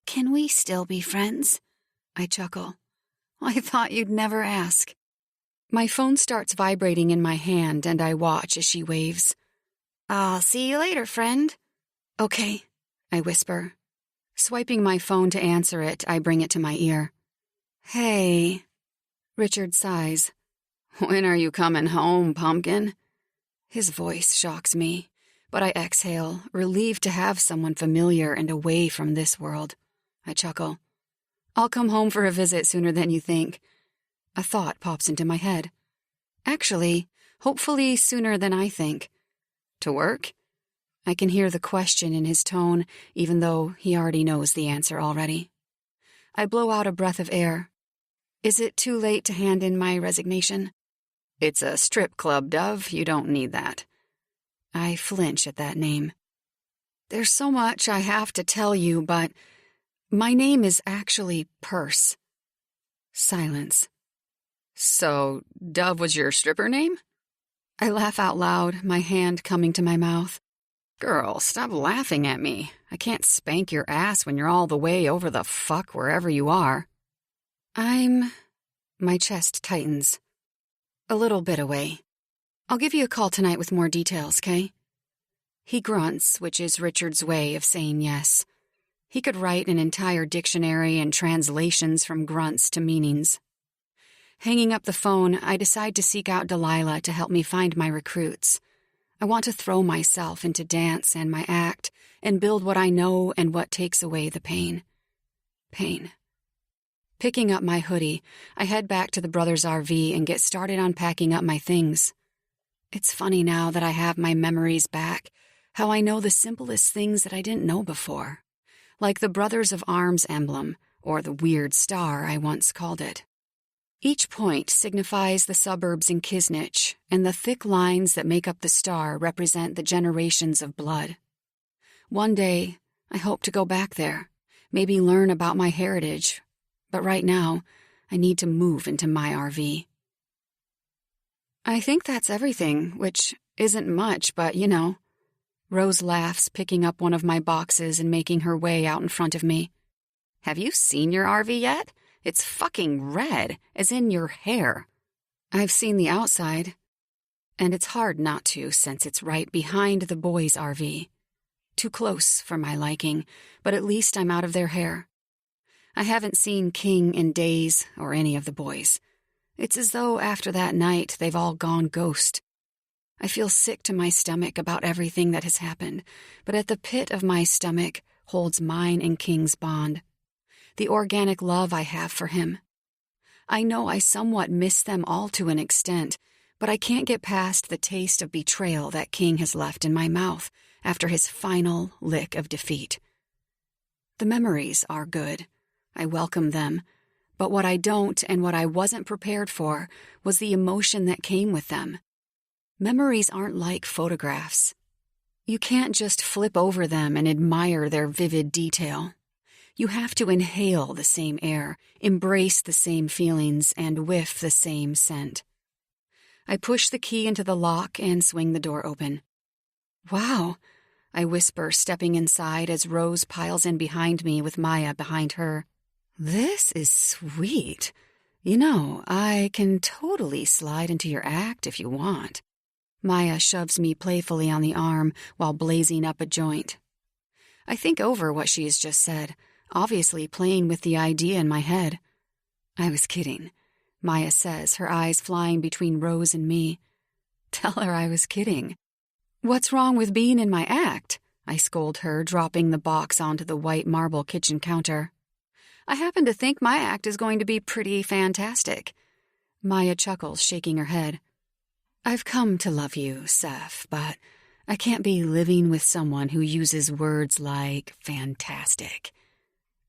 S1: Can we still be friends? I chuckle. I thought you'd never ask. My phone starts vibrating in my hand, and I watch as she waves. I'll see you later, friend. Okay, I whisper. Swiping my phone to answer it, I bring it to my ear. Hey. Richard sighs. When are you coming home, pumpkin? His voice shocks me, but I exhale, relieved to have someone familiar and away from this world. I chuckle. I'll come home for a visit sooner than you think. A thought pops into my head. Actually, hopefully sooner than I think. To work? I can hear the question in his tone, even though he already knows the answer already. I blow out a breath of air. Is it too late to hand in my resignation? It's a strip club, Dove. You don't need that. I flinch at that name. There's so much I have to tell you, but my name is actually Perce. Silence. So, Dove was your stripper name? I laugh out loud, my hand coming to my mouth. Girl, stop laughing at me. I can't spank your ass when you're all the way over the fuck wherever you are. My chest tightens. A little bit away. I'll give you a call tonight with more details, Kay? He grunts, which is Richard's way of saying yes. He could write an entire dictionary and translations from grunts to meanings. Hanging up the phone, I decide to seek out Delilah to help me find my recruits. I want to throw myself into dance and my act and build what I know and what takes away the pain. Pain. Picking up my hoodie, I head back to the brothers' RV and get started on packing up my things. It's funny now that I have my memories back, how I know the simplest things that I didn't know before, like the Brothers of Arms emblem, or the weird star I once called it. Each point signifies the suburbs in Kisnich, and the thick lines that make up the star represent the generations of blood. One day, I hope to go back there, maybe learn about my heritage, but right now, I need to move into my RV. I think that's everything, which isn't much, but you know. Rose laughs, picking up one of my boxes and making her way out in front of me. Have you seen your RV yet? It's fucking red, as in your hair. I've seen the outside, and it's hard not to since it's right behind the boys' RV. Too close for my liking, but at least I'm out of their hair. I haven't seen King in days or any of the boys. It's as though after that night they've all gone ghost. I feel sick to my stomach about everything that has happened, but at the pit of my stomach holds mine and King's bond. The organic love I have for him. I know I somewhat miss them all to an extent, but I can't get past the taste of betrayal that King has left in my mouth after his final lick of defeat. The memories are good. I welcome them, but what I don't and what I wasn't prepared for was the emotion that came with them. Memories aren't like photographs. You can't just flip over them and admire their vivid detail. You have to inhale the same air, embrace the same feelings, and whiff the same scent. I push the key into the lock and swing the door open. Wow, I whisper, stepping inside as Rose piles in behind me with Maya behind her. This is sweet. You know, I can totally slide into your act if you want. Maya shoves me playfully on the arm while blazing up a joint. I think over what she has just said, obviously playing with the idea in my head. I was kidding, Maya says, her eyes flying between Rose and me. Tell her I was kidding. What's wrong with being in my act? I scold her, dropping the box onto the white marble kitchen counter. I happen to think my act is going to be pretty fantastic. Maya chuckles, shaking her head. I've come to love you, Seth, but I can't be living with someone who uses words like fantastic.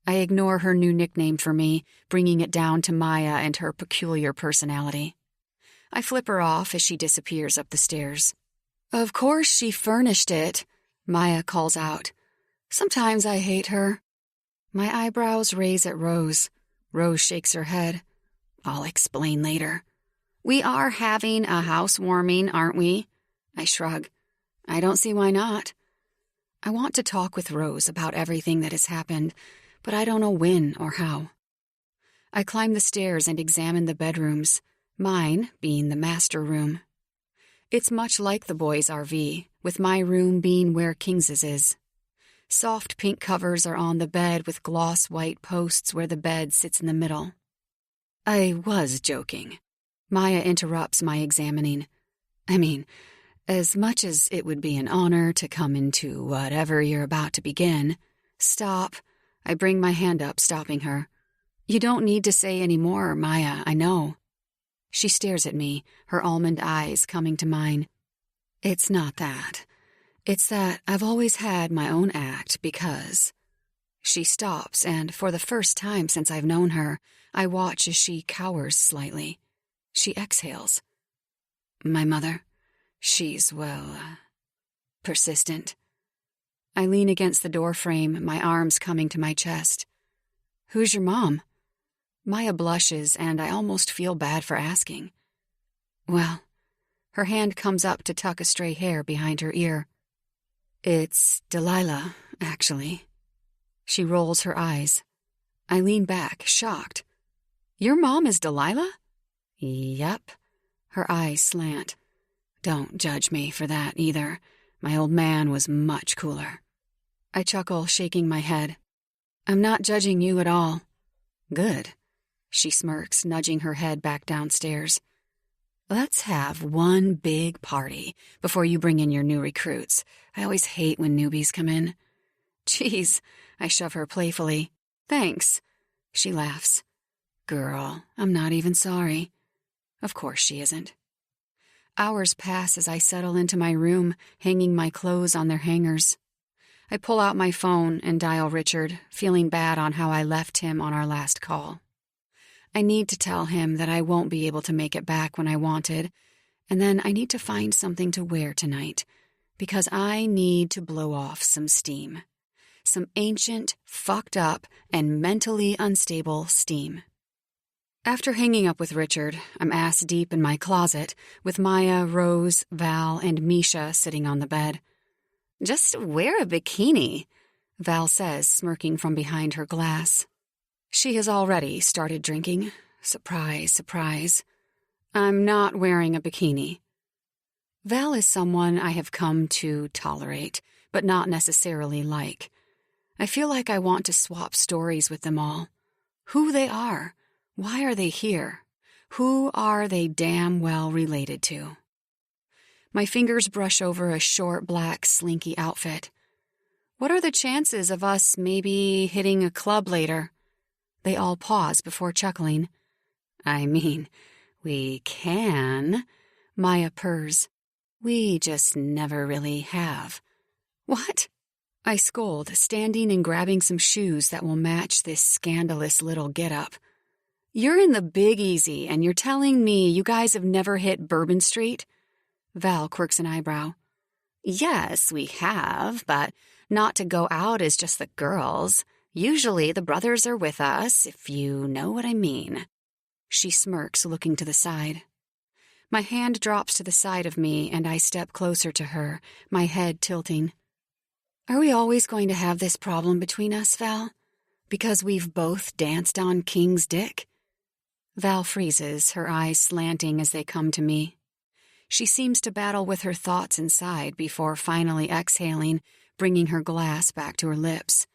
S1: I ignore her new nickname for me, bringing it down to Maya and her peculiar personality. I flip her off as she disappears up the stairs. Of course she furnished it, Maya calls out. Sometimes I hate her. My eyebrows raise at Rose. Rose shakes her head. I'll explain later. We are having a housewarming, aren't we? I shrug. I don't see why not. I want to talk with Rose about everything that has happened, but I don't know when or how. I climb the stairs and examine the bedrooms, mine being the master room. It's much like the boys' RV, with my room being where Kings's is. Soft pink covers are on the bed with gloss white posts where the bed sits in the middle. I was joking. Maya interrupts my examining. I mean, as much as it would be an honor to come into whatever you're about to begin. Stop. I bring my hand up, stopping her. You don't need to say any more, Maya, I know. She stares at me, her almond eyes coming to mine. It's not that. It's that I've always had my own act because... She stops, and for the first time since I've known her, I watch as she cowers slightly. She exhales. My mother, she's, persistent. I lean against the doorframe, my arms coming to my chest. Who's your mom? Maya blushes, and I almost feel bad for asking. Well, her hand comes up to tuck a stray hair behind her ear. It's Delilah, actually. She rolls her eyes. I lean back, shocked. Your mom is Delilah? Yep. Her eyes slant. Don't judge me for that either. My old man was much cooler. I chuckle, shaking my head. I'm not judging you at all. Good. She smirks, nudging her head back downstairs. Let's have one big party before you bring in your new recruits. I always hate when newbies come in. Geez, I shove her playfully. Thanks. She laughs. Girl, I'm not even sorry. Of course she isn't. Hours pass as I settle into my room, hanging my clothes on their hangers. I pull out my phone and dial Richard, feeling bad on how I left him on our last call. I need to tell him that I won't be able to make it back when I wanted, and then I need to find something to wear tonight, because I need to blow off some steam. Some ancient, fucked up, and mentally unstable steam. After hanging up with Richard, I'm ass deep in my closet, with Maya, Rose, Val, and Misha sitting on the bed. Just wear a bikini, Val says, smirking from behind her glass. She has already started drinking. Surprise, surprise. I'm not wearing a bikini. Val is someone I have come to tolerate, but not necessarily like. I feel like I want to swap stories with them all. Who they are. Why are they here? Who are they damn well related to? My fingers brush over a short black slinky outfit. What are the chances of us maybe hitting a club later? They all pause before chuckling. I mean, we can. Maya purrs. We just never really have. What? I scold, standing and grabbing some shoes that will match this scandalous little get-up. You're in the Big Easy, and you're telling me you guys have never hit Bourbon Street? Val quirks an eyebrow. Yes, we have, but not to go out as just the girls. Usually the brothers are with us, if you know what I mean. She smirks, looking to the side. My hand drops to the side of me, and I step closer to her, my head tilting. Are we always going to have this problem between us, Val? Because we've both danced on King's dick? Val freezes, her eyes slanting as they come to me. She seems to battle with her thoughts inside before finally exhaling, bringing her glass back to her lips.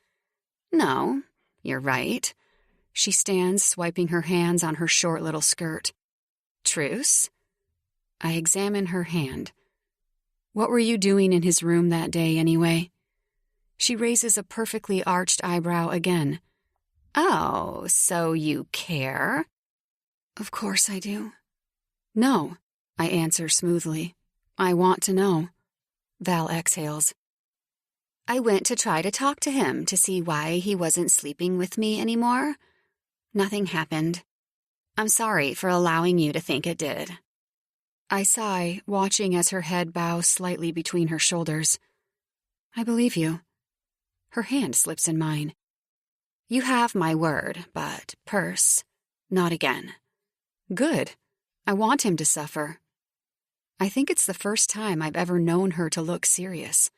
S1: No, you're right. She stands, swiping her hands on her short little skirt. Truce? I examine her hand. What were you doing in his room that day, anyway? She raises a perfectly arched eyebrow again. Oh, so you care? Of course I do. No, I answer smoothly. I want to know. Val exhales. I went to try to talk to him to see why he wasn't sleeping with me anymore. Nothing happened. I'm sorry for allowing you to think it did. I sigh, watching as her head bows slightly between her shoulders. I believe you. Her hand slips in mine. You have my word, but Perce, not again. Good. I want him to suffer. I think it's the first time I've ever known her to look serious.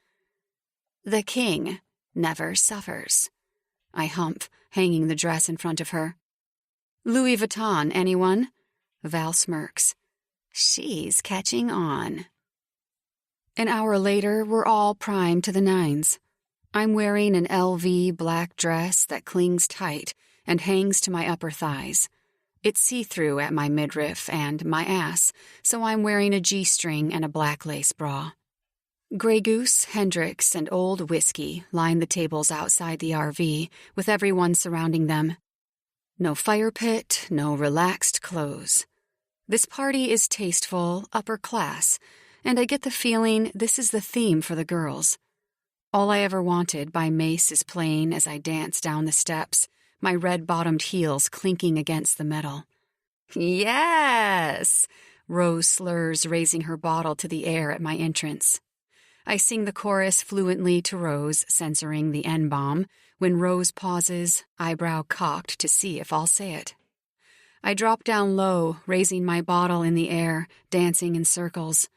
S1: The king never suffers. I hump, hanging the dress in front of her. Louis Vuitton, anyone? Val smirks. She's catching on. An hour later, we're all primed to the nines. I'm wearing an LV black dress that clings tight and hangs to my upper thighs. It's see-through at my midriff and my ass, so I'm wearing a G-string and a black lace bra. Grey Goose, Hendrix, and Old Whiskey line the tables outside the RV, with everyone surrounding them. No fire pit, no relaxed clothes. This party is tasteful, upper class, and I get the feeling this is the theme for the girls. All I Ever Wanted by Mace is playing as I dance down the steps, my red-bottomed heels clinking against the metal. Yes! Rose slurs, raising her bottle to the air at my entrance. I sing the chorus fluently to Rose, censoring the N-bomb, when Rose pauses, eyebrow cocked to see if I'll say it. I drop down low, raising my bottle in the air, dancing in circles.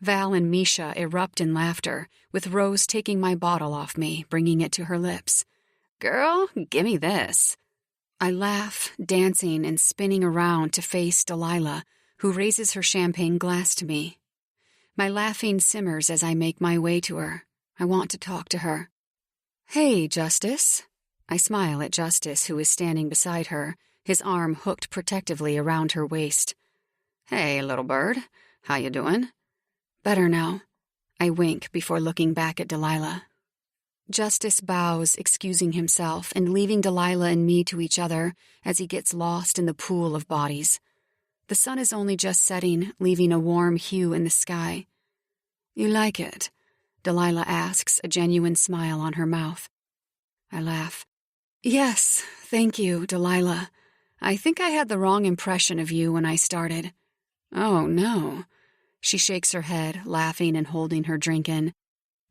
S1: Val and Misha erupt in laughter, with Rose taking my bottle off me, bringing it to her lips. Girl, gimme this. I laugh, dancing and spinning around to face Delilah, who raises her champagne glass to me. My laughing simmers as I make my way to her. I want to talk to her. "Hey, Justice." I smile at Justice, who is standing beside her, his arm hooked protectively around her waist. "Hey, little bird. How you doing?" "Better now." I wink before looking back at Delilah. Justice bows, excusing himself and leaving Delilah and me to each other as he gets lost in the pool of bodies. The sun is only just setting, leaving a warm hue in the sky. "You like it?" Delilah asks, a genuine smile on her mouth. I laugh. "Yes, thank you, Delilah. I think I had the wrong impression of you when I started." "Oh, no." She shakes her head, laughing and holding her drink in.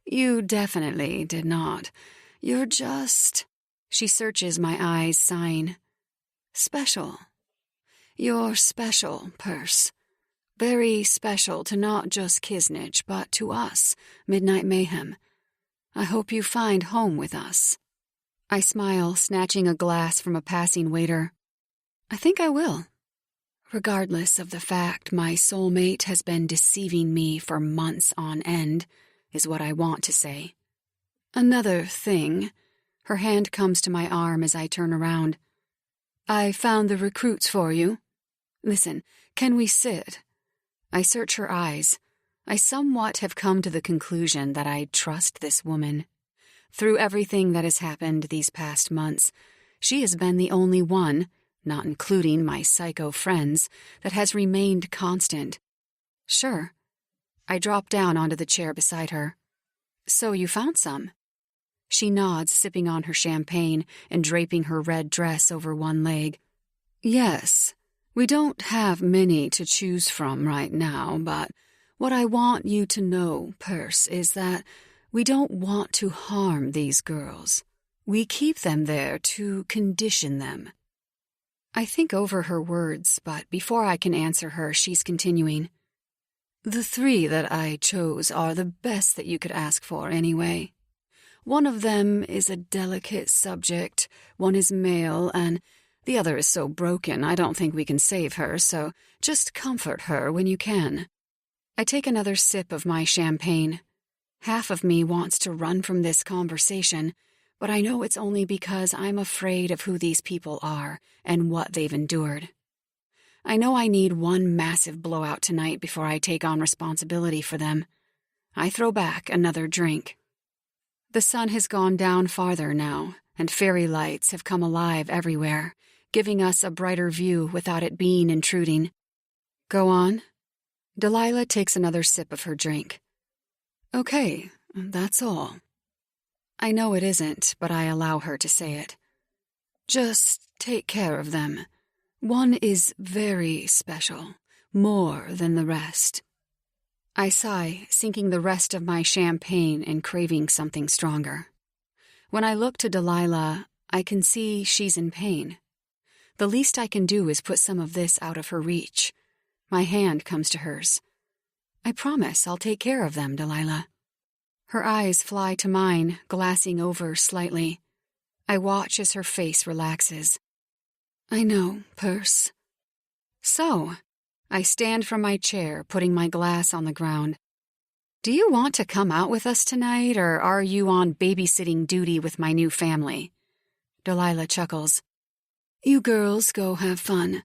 S1: "You definitely did not. You're just—" She searches my eyes, sighing. "Special. You're special, Perce. Very special to not just Kisnich, but to us, Midnight Mayhem. I hope you find home with us." I smile, snatching a glass from a passing waiter. "I think I will. Regardless of the fact my soulmate has been deceiving me for months on end, is what I want to say. Another thing." Her hand comes to my arm as I turn around. "I found the recruits for you. Listen, can we sit?" I search her eyes. I somewhat have come to the conclusion that I trust this woman. Through everything that has happened these past months, she has been the only one, not including my psycho friends, that has remained constant. "Sure." I drop down onto the chair beside her. "So you found some?" She nods, sipping on her champagne and draping her red dress over one leg. "Yes. We don't have many to choose from right now, but what I want you to know, Perce, is that we don't want to harm these girls. We keep them there to condition them." I think over her words, but before I can answer her, she's continuing. "The 3 that I chose are the best that you could ask for anyway. One of them is a delicate subject, one is male, and the other is so broken I don't think we can save her, so just comfort her when you can." I take another sip of my champagne. Half of me wants to run from this conversation, but I know it's only because I'm afraid of who these people are and what they've endured. I know I need one massive blowout tonight before I take on responsibility for them. I throw back another drink. The sun has gone down farther now, and fairy lights have come alive everywhere, giving us a brighter view without it being intruding. "Go on." Delilah takes another sip of her drink. "Okay, that's all." I know it isn't, but I allow her to say it. "Just take care of them. One is very special, more than the rest." I sigh, sinking the rest of my champagne and craving something stronger. When I look to Delilah, I can see she's in pain. The least I can do is put some of this out of her reach. My hand comes to hers. "I promise I'll take care of them, Delilah." Her eyes fly to mine, glassing over slightly. I watch as her face relaxes. "I know, Perce." "So," I stand from my chair, putting my glass on the ground. "Do you want to come out with us tonight, or are you on babysitting duty with my new family?" Delilah chuckles. "You girls go have fun."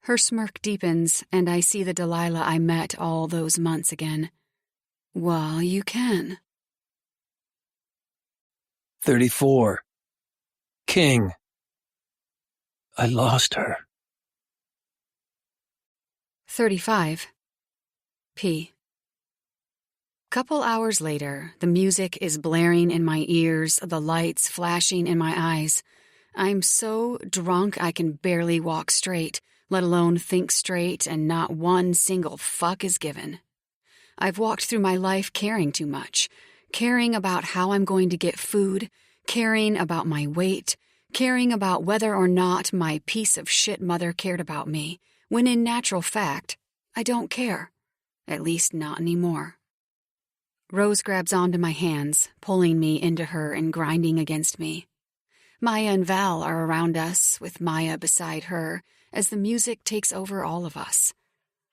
S1: Her smirk deepens, and I see the Delilah I met all those months again. "While you can."
S2: 34. King. I lost her.
S1: 35. P. Couple hours later, the music is blaring in my ears, the lights flashing in my eyes. I'm so drunk I can barely walk straight, let alone think straight, and not one single fuck is given. I've walked through my life caring too much, caring about how I'm going to get food, caring about my weight, caring about whether or not my piece of shit mother cared about me, when in natural fact, I don't care. At least not anymore. Rose grabs onto my hands, pulling me into her and grinding against me. Maya and Val are around us, with Maya beside her, as the music takes over all of us.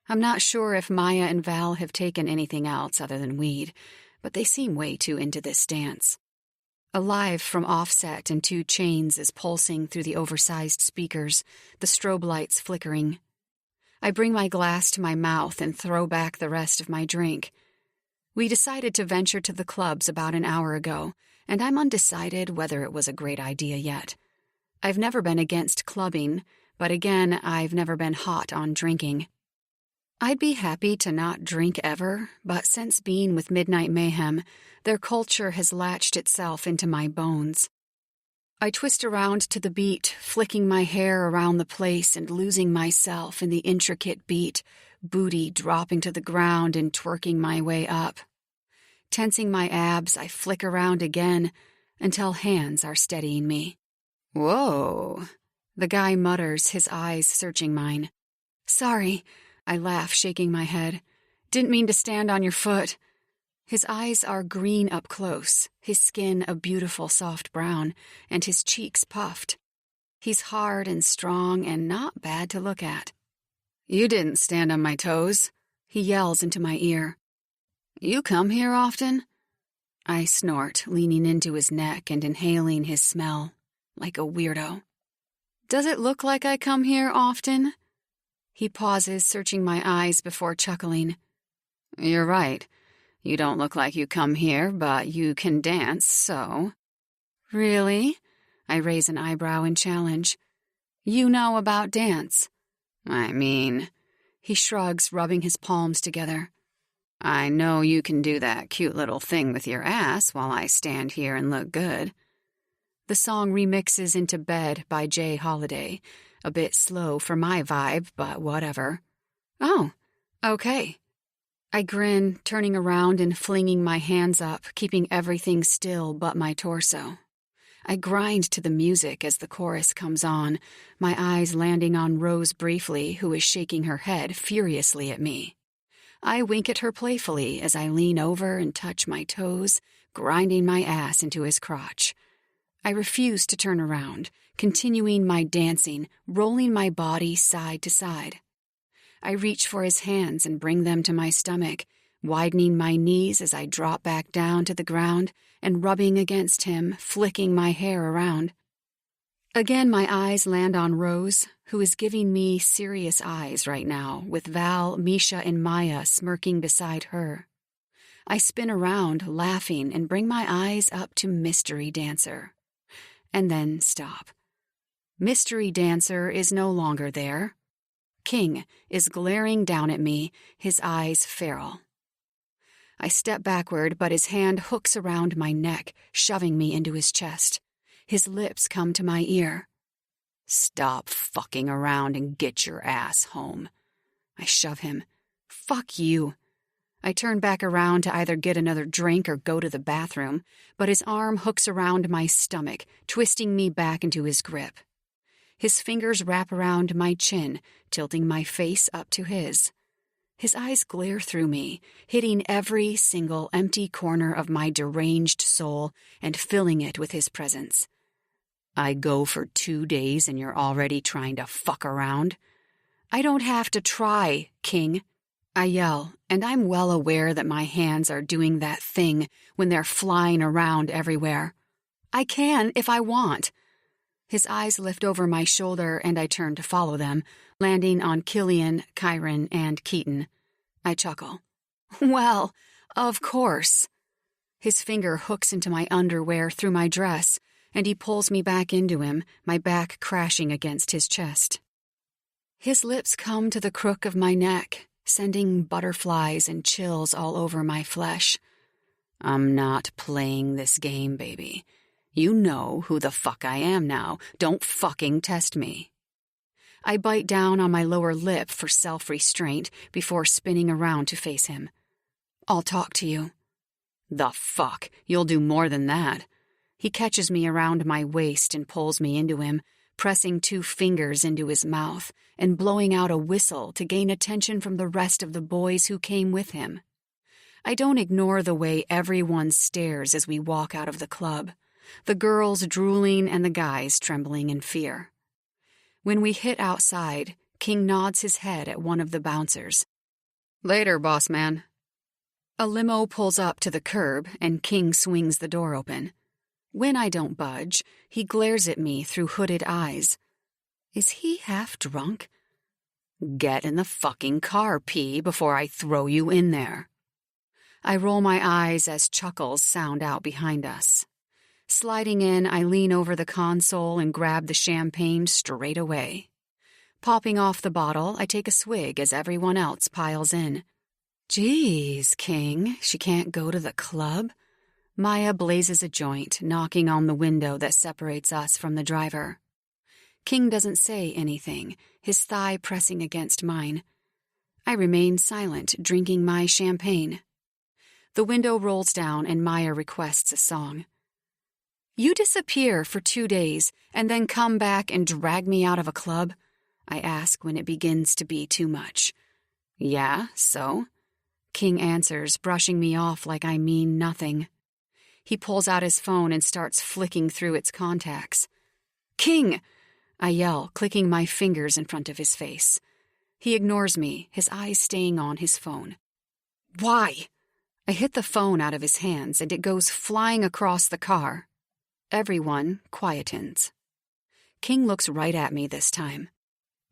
S1: I'm not sure if Maya and Val have taken anything else other than weed, but they seem way too into this dance. Alive from Offset and 2 Chainz is pulsing through the oversized speakers, the strobe lights flickering. I bring my glass to my mouth and throw back the rest of my drink. We decided to venture to the clubs about an hour ago, and I'm undecided whether it was a great idea yet. I've never been against clubbing, but again, I've never been hot on drinking. I'd be happy to not drink ever, but since being with Midnight Mayhem, their culture has latched itself into my bones. I twist around to the beat, flicking my hair around the place and losing myself in the intricate beat, booty dropping to the ground and twerking my way up. Tensing my abs, I flick around again until hands are steadying me. "Whoa," the guy mutters, his eyes searching mine. "Sorry," I laugh, shaking my head. "Didn't mean to stand on your foot." His eyes are green up close, his skin a beautiful soft brown, and his cheeks puffed. He's hard and strong and not bad to look at. "You didn't stand on my toes," he yells into my ear. "You come here often?" I snort, leaning into his neck and inhaling his smell, like a weirdo. "Does it look like I come here often?" He pauses, searching my eyes before chuckling. "You're right. You don't look like you come here, but you can dance, so." "Really?" I raise an eyebrow in challenge. "You know about dance?" "I mean," he shrugs, rubbing his palms together. "I know you can do that cute little thing with your ass while I stand here and look good." The song remixes into Bed by Jay Holiday. A bit slow for my vibe, but whatever. "Oh, okay." I grin, turning around and flinging my hands up, keeping everything still but my torso. I grind to the music as the chorus comes on, my eyes landing on Rose briefly, who is shaking her head furiously at me. I wink at her playfully as I lean over and touch my toes, grinding my ass into his crotch. I refuse to turn around, continuing my dancing, rolling my body side to side. I reach for his hands and bring them to my stomach, widening my knees as I drop back down to the ground and rubbing against him, flicking my hair around. Again, my eyes land on Rose, who is giving me serious eyes right now, with Val, Misha, and Maya smirking beside her. I spin around, laughing, and bring my eyes up to Mystery Dancer. And then stop. Mystery Dancer is no longer there. King is glaring down at me, his eyes feral. I step backward, but his hand hooks around my neck, shoving me into his chest. His lips come to my ear. "Stop fucking around and get your ass home." I shove him. "Fuck you." I turn back around to either get another drink or go to the bathroom, but his arm hooks around my stomach, twisting me back into his grip. His fingers wrap around my chin, tilting my face up to his. His eyes glare through me, hitting every single empty corner of my deranged soul and filling it with his presence. "I go for 2 days and you're already trying to fuck around?" "I don't have to try, King," I yell, and I'm well aware that my hands are doing that thing when they're flying around everywhere. "I can if I want." His eyes lift over my shoulder and I turn to follow them, landing on Killian, Kyron, and Keaton. I chuckle. "Well, of course." His finger hooks into my underwear through my dress, and he pulls me back into him, my back crashing against his chest. His lips come to the crook of my neck, sending butterflies and chills all over my flesh. "I'm not playing this game, baby. You know who the fuck I am now. Don't fucking test me." I bite down on my lower lip for self-restraint before spinning around to face him. "I'll talk to you." "The fuck? You'll do more than that." He catches me around my waist and pulls me into him, pressing 2 fingers into his mouth and blowing out a whistle to gain attention from the rest of the boys who came with him. I don't ignore the way everyone stares as we walk out of the club. the girls drooling and the guys trembling in fear. When we hit outside, King nods his head at one of the bouncers. "Later, boss man." A limo pulls up to the curb and King swings the door open. When I don't budge, he glares at me through hooded eyes. Is he half drunk? "Get in the fucking car, P, before I throw you in there." I roll my eyes as chuckles sound out behind us. Sliding in, I lean over the console and grab the champagne straight away. Popping off the bottle, I take a swig as everyone else piles in. "Geez, King, she can't go to the club?" Maya blazes a joint, knocking on the window that separates us from the driver. King doesn't say anything, his thigh pressing against mine. I remain silent, drinking my champagne. The window rolls down and Maya requests a song. "You disappear for 2 days and then come back and drag me out of a club?" I ask when it begins to be too much. "Yeah, so?" King answers, brushing me off like I mean nothing. He pulls out his phone and starts flicking through its contacts. "King!" I yell, clicking my fingers in front of his face. He ignores me, his eyes staying on his phone. "Why?" I hit the phone out of his hands and it goes flying across the car. Everyone quietens. King looks right at me this time.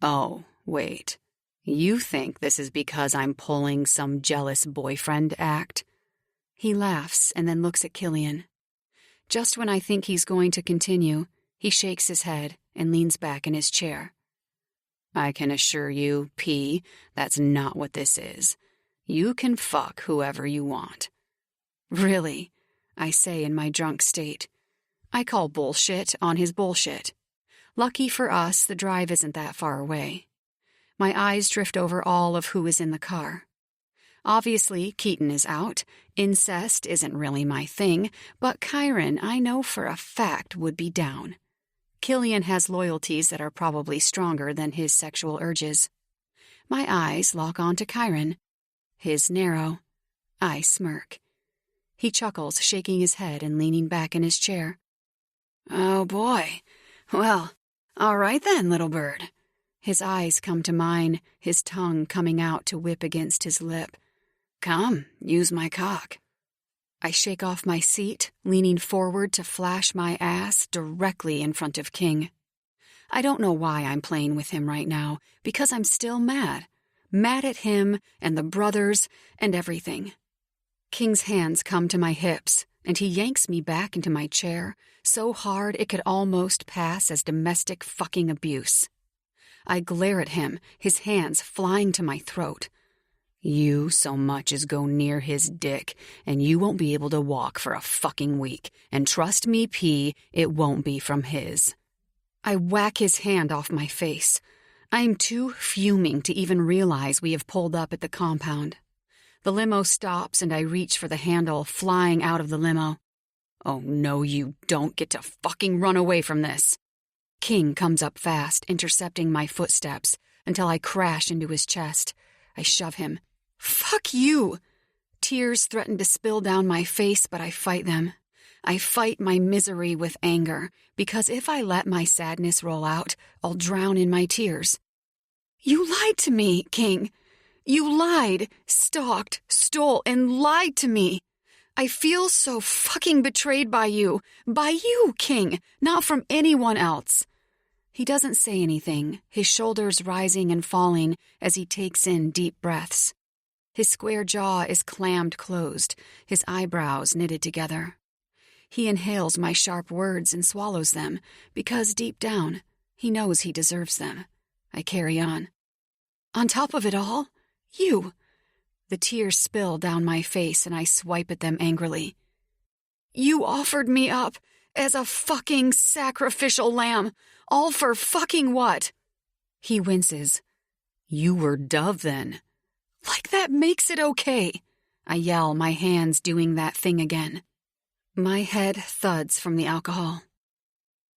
S1: "Oh, wait. You think this is because I'm pulling some jealous boyfriend act?" He laughs and then looks at Killian. Just when I think he's going to continue, he shakes his head and leans back in his chair. "I can assure you, P, that's not what this is. You can fuck whoever you want." "Really?" I say in my drunk state. I call bullshit on his bullshit. Lucky for us, the drive isn't that far away. My eyes drift over all of who is in the car. Obviously, Keaton is out. Incest isn't really my thing, but Kyron, I know for a fact, would be down. Killian has loyalties that are probably stronger than his sexual urges. My eyes lock onto Kyron. His narrow. I smirk. He chuckles, shaking his head and leaning back in his chair. "Oh boy. Well, all right then, little bird." His eyes come to mine, his tongue coming out to whip against his lip. "Come, use my cock." I shake off my seat, leaning forward to flash my ass directly in front of King. I don't know why I'm playing with him right now, because I'm still mad. Mad at him and the brothers and everything. King's hands come to my hips, and he yanks me back into my chair, so hard it could almost pass as domestic fucking abuse. I glare at him, his hands flying to my throat. "You so much as go near his dick, and you won't be able to walk for a fucking week. And trust me, P, it won't be from his." I whack his hand off my face. I am too fuming to even realize we have pulled up at the compound. The limo stops and I reach for the handle, flying out of the limo. "Oh no, you don't get to fucking run away from this." King comes up fast, intercepting my footsteps, until I crash into his chest. I shove him. "Fuck you!" Tears threaten to spill down my face, but I fight them. I fight my misery with anger, because if I let my sadness roll out, I'll drown in my tears. "You lied to me, King. You lied, stalked, stole, and lied to me. I feel so fucking betrayed by you. By you, King, not from anyone else." He doesn't say anything, his shoulders rising and falling as he takes in deep breaths. His square jaw is clammed closed, his eyebrows knitted together. He inhales my sharp words and swallows them, because deep down, he knows he deserves them. I carry on. "On top of it all, you." The tears spill down my face and I swipe at them angrily. "You offered me up as a fucking sacrificial lamb, all for fucking what?" He winces. "You were Dove then." "Like that makes it okay," I yell, my hands doing that thing again. My head thuds from the alcohol.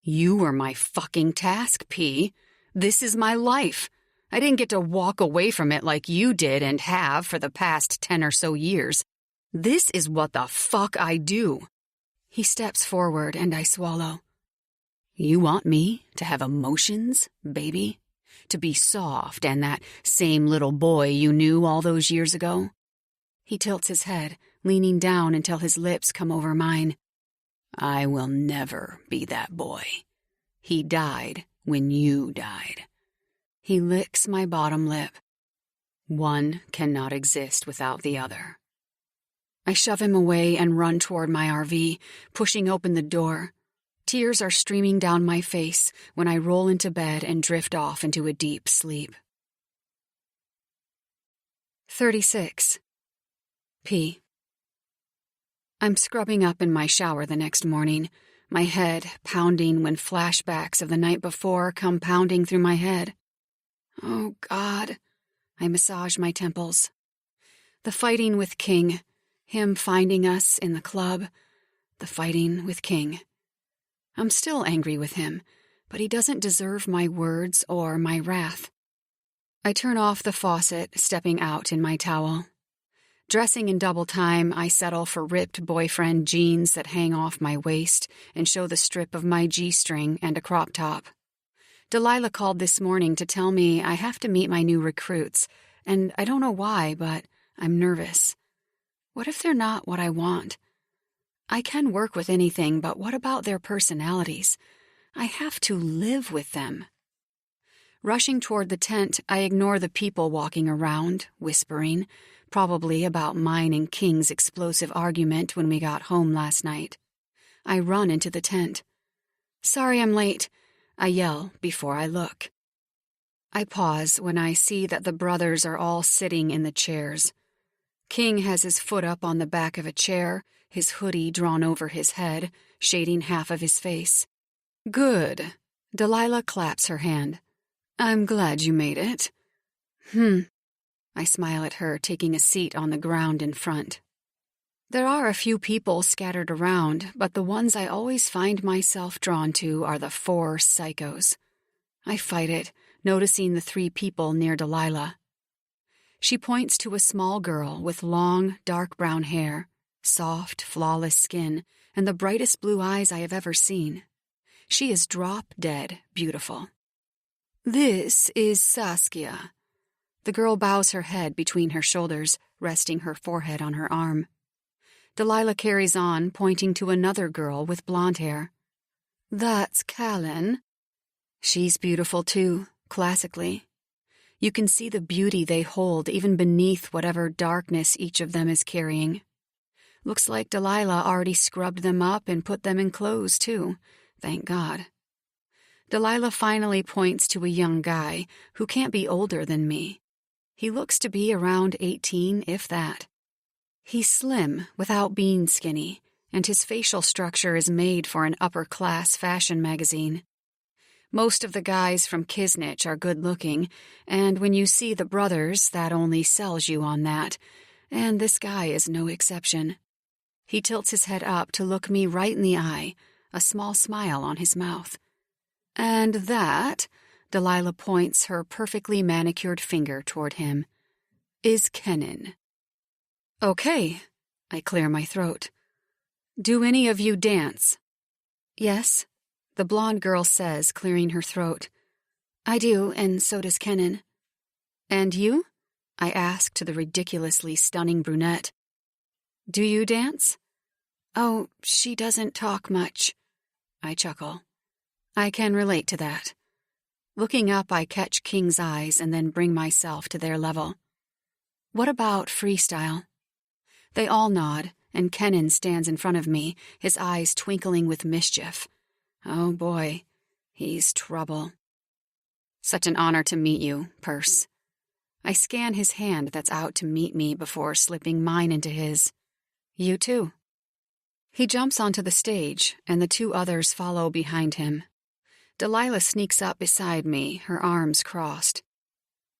S1: "You were my fucking task, P. This is my life. I didn't get to walk away from it like you did and have for the past 10 or so years. This is what the fuck I do." He steps forward and I swallow. You want me to have emotions, baby? To be soft and that same little boy you knew all those years ago? He tilts his head, leaning down until his lips come over mine. I will never be that boy. He died when you died. He licks my bottom lip. One cannot exist without the other. I shove him away and run toward my RV, pushing open the door. Tears are streaming down my face when I roll into bed and drift off into a deep sleep. 36. P. I'm scrubbing up in my shower the next morning, my head pounding when flashbacks of the night before come pounding through my head. Oh, God. I massage my temples. The fighting with King, him finding us in the club, the fighting with King. I'm still angry with him, but he doesn't deserve my words or my wrath. I turn off the faucet, stepping out in my towel. Dressing in double time, I settle for ripped boyfriend jeans that hang off my waist and show the strip of my G-string and a crop top. Delilah called this morning to tell me I have to meet my new recruits, and I don't know why, but I'm nervous. What if they're not what I want? I can work with anything, but what about their personalities? I have to live with them. Rushing toward the tent, I ignore the people walking around, whispering, probably about mine and King's explosive argument when we got home last night. I run into the tent. Sorry I'm late, I yell before I look. I pause when I see that the brothers are all sitting in the chairs. King has his foot up on the back of a chair, his hoodie drawn over his head, shading half of his face. Good. Delilah claps her hand. I'm glad you made it. I smile at her, taking a seat on the ground in front. There are a few people scattered around, but the ones I always find myself drawn to are the 4 psychos. I fight it, noticing the 3 people near Delilah. She points to a small girl with long, dark brown hair, soft, flawless skin, and the brightest blue eyes I have ever seen. She is drop-dead beautiful. This is Saskia. The girl bows her head between her shoulders, resting her forehead on her arm. Delilah carries on, pointing to another girl with blonde hair. That's Callan. She's beautiful too, classically. You can see the beauty they hold even beneath whatever darkness each of them is carrying. Looks like Delilah already scrubbed them up and put them in clothes too, thank God. Delilah finally points to a young guy who can't be older than me. He looks to be around 18, if that. He's slim without being skinny, and his facial structure is made for an upper-class fashion magazine. Most of the guys from Kisnich are good-looking, and when you see the brothers, that only sells you on that, and this guy is no exception. He tilts his head up to look me right in the eye, a small smile on his mouth. And that, Delilah points her perfectly manicured finger toward him, is Kenan. Okay, I clear my throat. Do any of you dance? Yes, the blonde girl says, clearing her throat. I do, and so does Kenan. And you? I ask to the ridiculously stunning brunette. Do you dance? Oh, she doesn't talk much. I chuckle. I can relate to that. Looking up, I catch King's eyes and then bring myself to their level. What about freestyle? They all nod, and Kenan stands in front of me, his eyes twinkling with mischief. Oh boy, he's trouble. Such an honor to meet you, Perse. I scan his hand that's out to meet me before slipping mine into his. You too. He jumps onto the stage, and the 2 others follow behind him. Delilah sneaks up beside me, her arms crossed.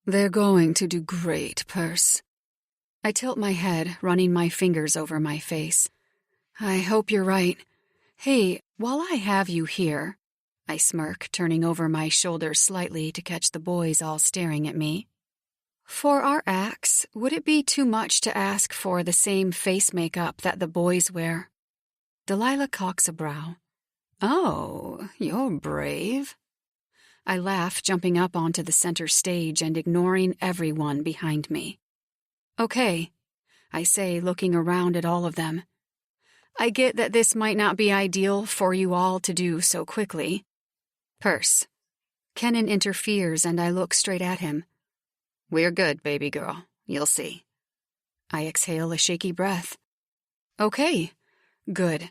S1: They're going to do great, Perse. I tilt my head, running my fingers over my face. I hope you're right. Hey, while I have you here, I smirk, turning over my shoulder slightly to catch the boys all staring at me. For our acts, would it be too much to ask for the same face makeup that the boys wear? Delilah cocks a brow. Oh, you're brave. I laugh, jumping up onto the center stage and ignoring everyone behind me. Okay, I say, looking around at all of them. I get that this might not be ideal for you all to do so quickly. Purse. Kenan interferes and I look straight at him. We're good, baby girl. You'll see. I exhale a shaky breath. Okay, good.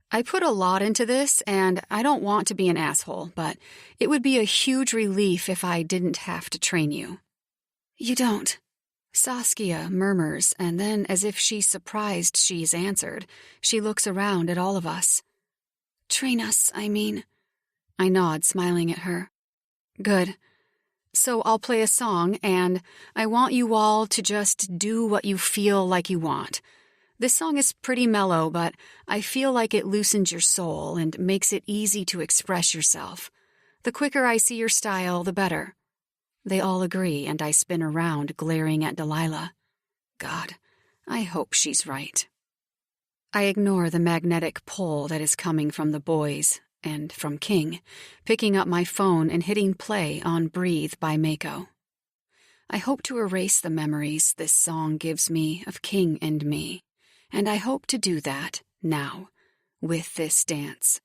S1: I put a lot into this, and I don't want to be an asshole, but it would be a huge relief if I didn't have to train you. You don't. Saskia murmurs, and then, as if she's surprised she's answered, she looks around at all of us. Train us, I mean. I nod, smiling at her. Good. So I'll play a song, and I want you all to just do what you feel like you want. This song is pretty mellow, but I feel like it loosens your soul and makes it easy to express yourself. The quicker I see your style, the better. They all agree, and I spin around, glaring at Delilah. God, I hope she's right. I ignore the magnetic pull that is coming from the boys and from King, picking up my phone and hitting play on Breathe by Mako. I hope to erase the memories this song gives me of King and me. And I hope to do that now, with this dance.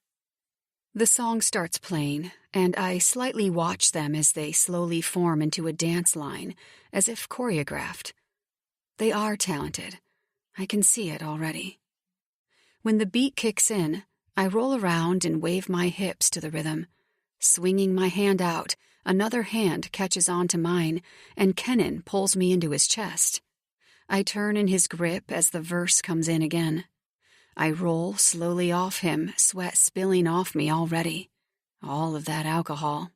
S1: The song starts playing, and I slightly watch them as they slowly form into a dance line, as if choreographed. They are talented. I can see it already. When the beat kicks in, I roll around and wave my hips to the rhythm. Swinging my hand out, another hand catches onto mine, and Kenan pulls me into his chest. I turn in his grip as the verse comes in again. I roll slowly off him, sweat spilling off me already. All of that alcohol.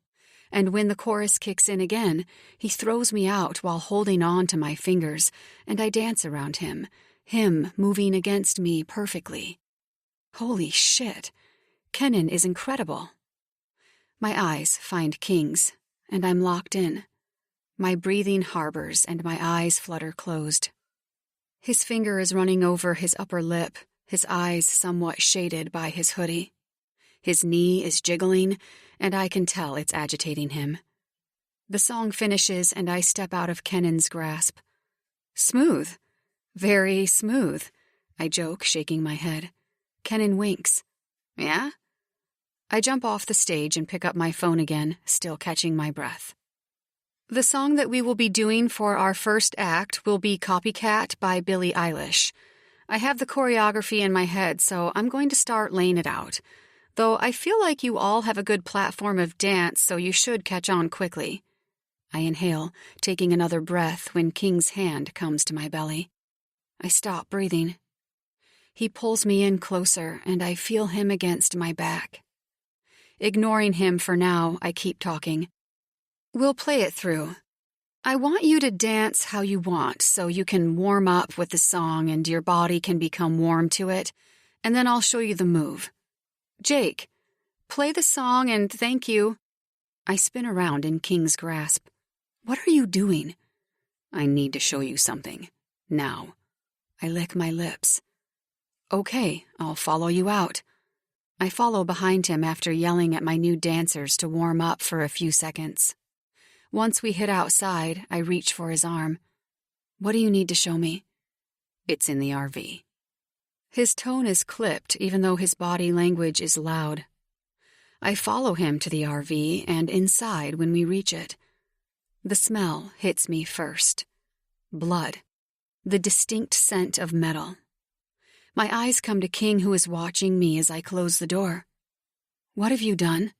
S1: And when the chorus kicks in again, he throws me out while holding on to my fingers, and I dance around him moving against me perfectly. Holy shit, Kenan is incredible. My eyes find King's, and I'm locked in. My breathing harbors and my eyes flutter closed. His finger is running over his upper lip, his eyes somewhat shaded by his hoodie. His knee is jiggling, and I can tell it's agitating him. The song finishes, and I step out of Kenan's grasp. Smooth. Very smooth, I joke, shaking my head. Kenan winks. Yeah? I jump off the stage and pick up my phone again, still catching my breath. The song that we will be doing for our first act will be Copycat by Billie Eilish. I have the choreography in my head, so I'm going to start laying it out. Though I feel like you all have a good platform of dance, so you should catch on quickly. I inhale, taking another breath when King's hand comes to my belly. I stop breathing. He pulls me in closer, and I feel him against my back. Ignoring him for now, I keep talking. We'll play it through. I want you to dance how you want so you can warm up with the song and your body can become warm to it, and then I'll show you the move. Jake, play the song and thank you. I spin around in King's grasp. What are you doing? I need to show you something. Now. I lick my lips. Okay, I'll follow you out. I follow behind him after yelling at my new dancers to warm up for a few seconds. Once we hit outside, I reach for his arm. What do you need to show me? It's in the RV. His tone is clipped, even though his body language is loud. I follow him to the RV and inside when we reach it. The smell hits me first. Blood. The distinct scent of metal. My eyes come to King, who is watching me as I close the door. What have you done?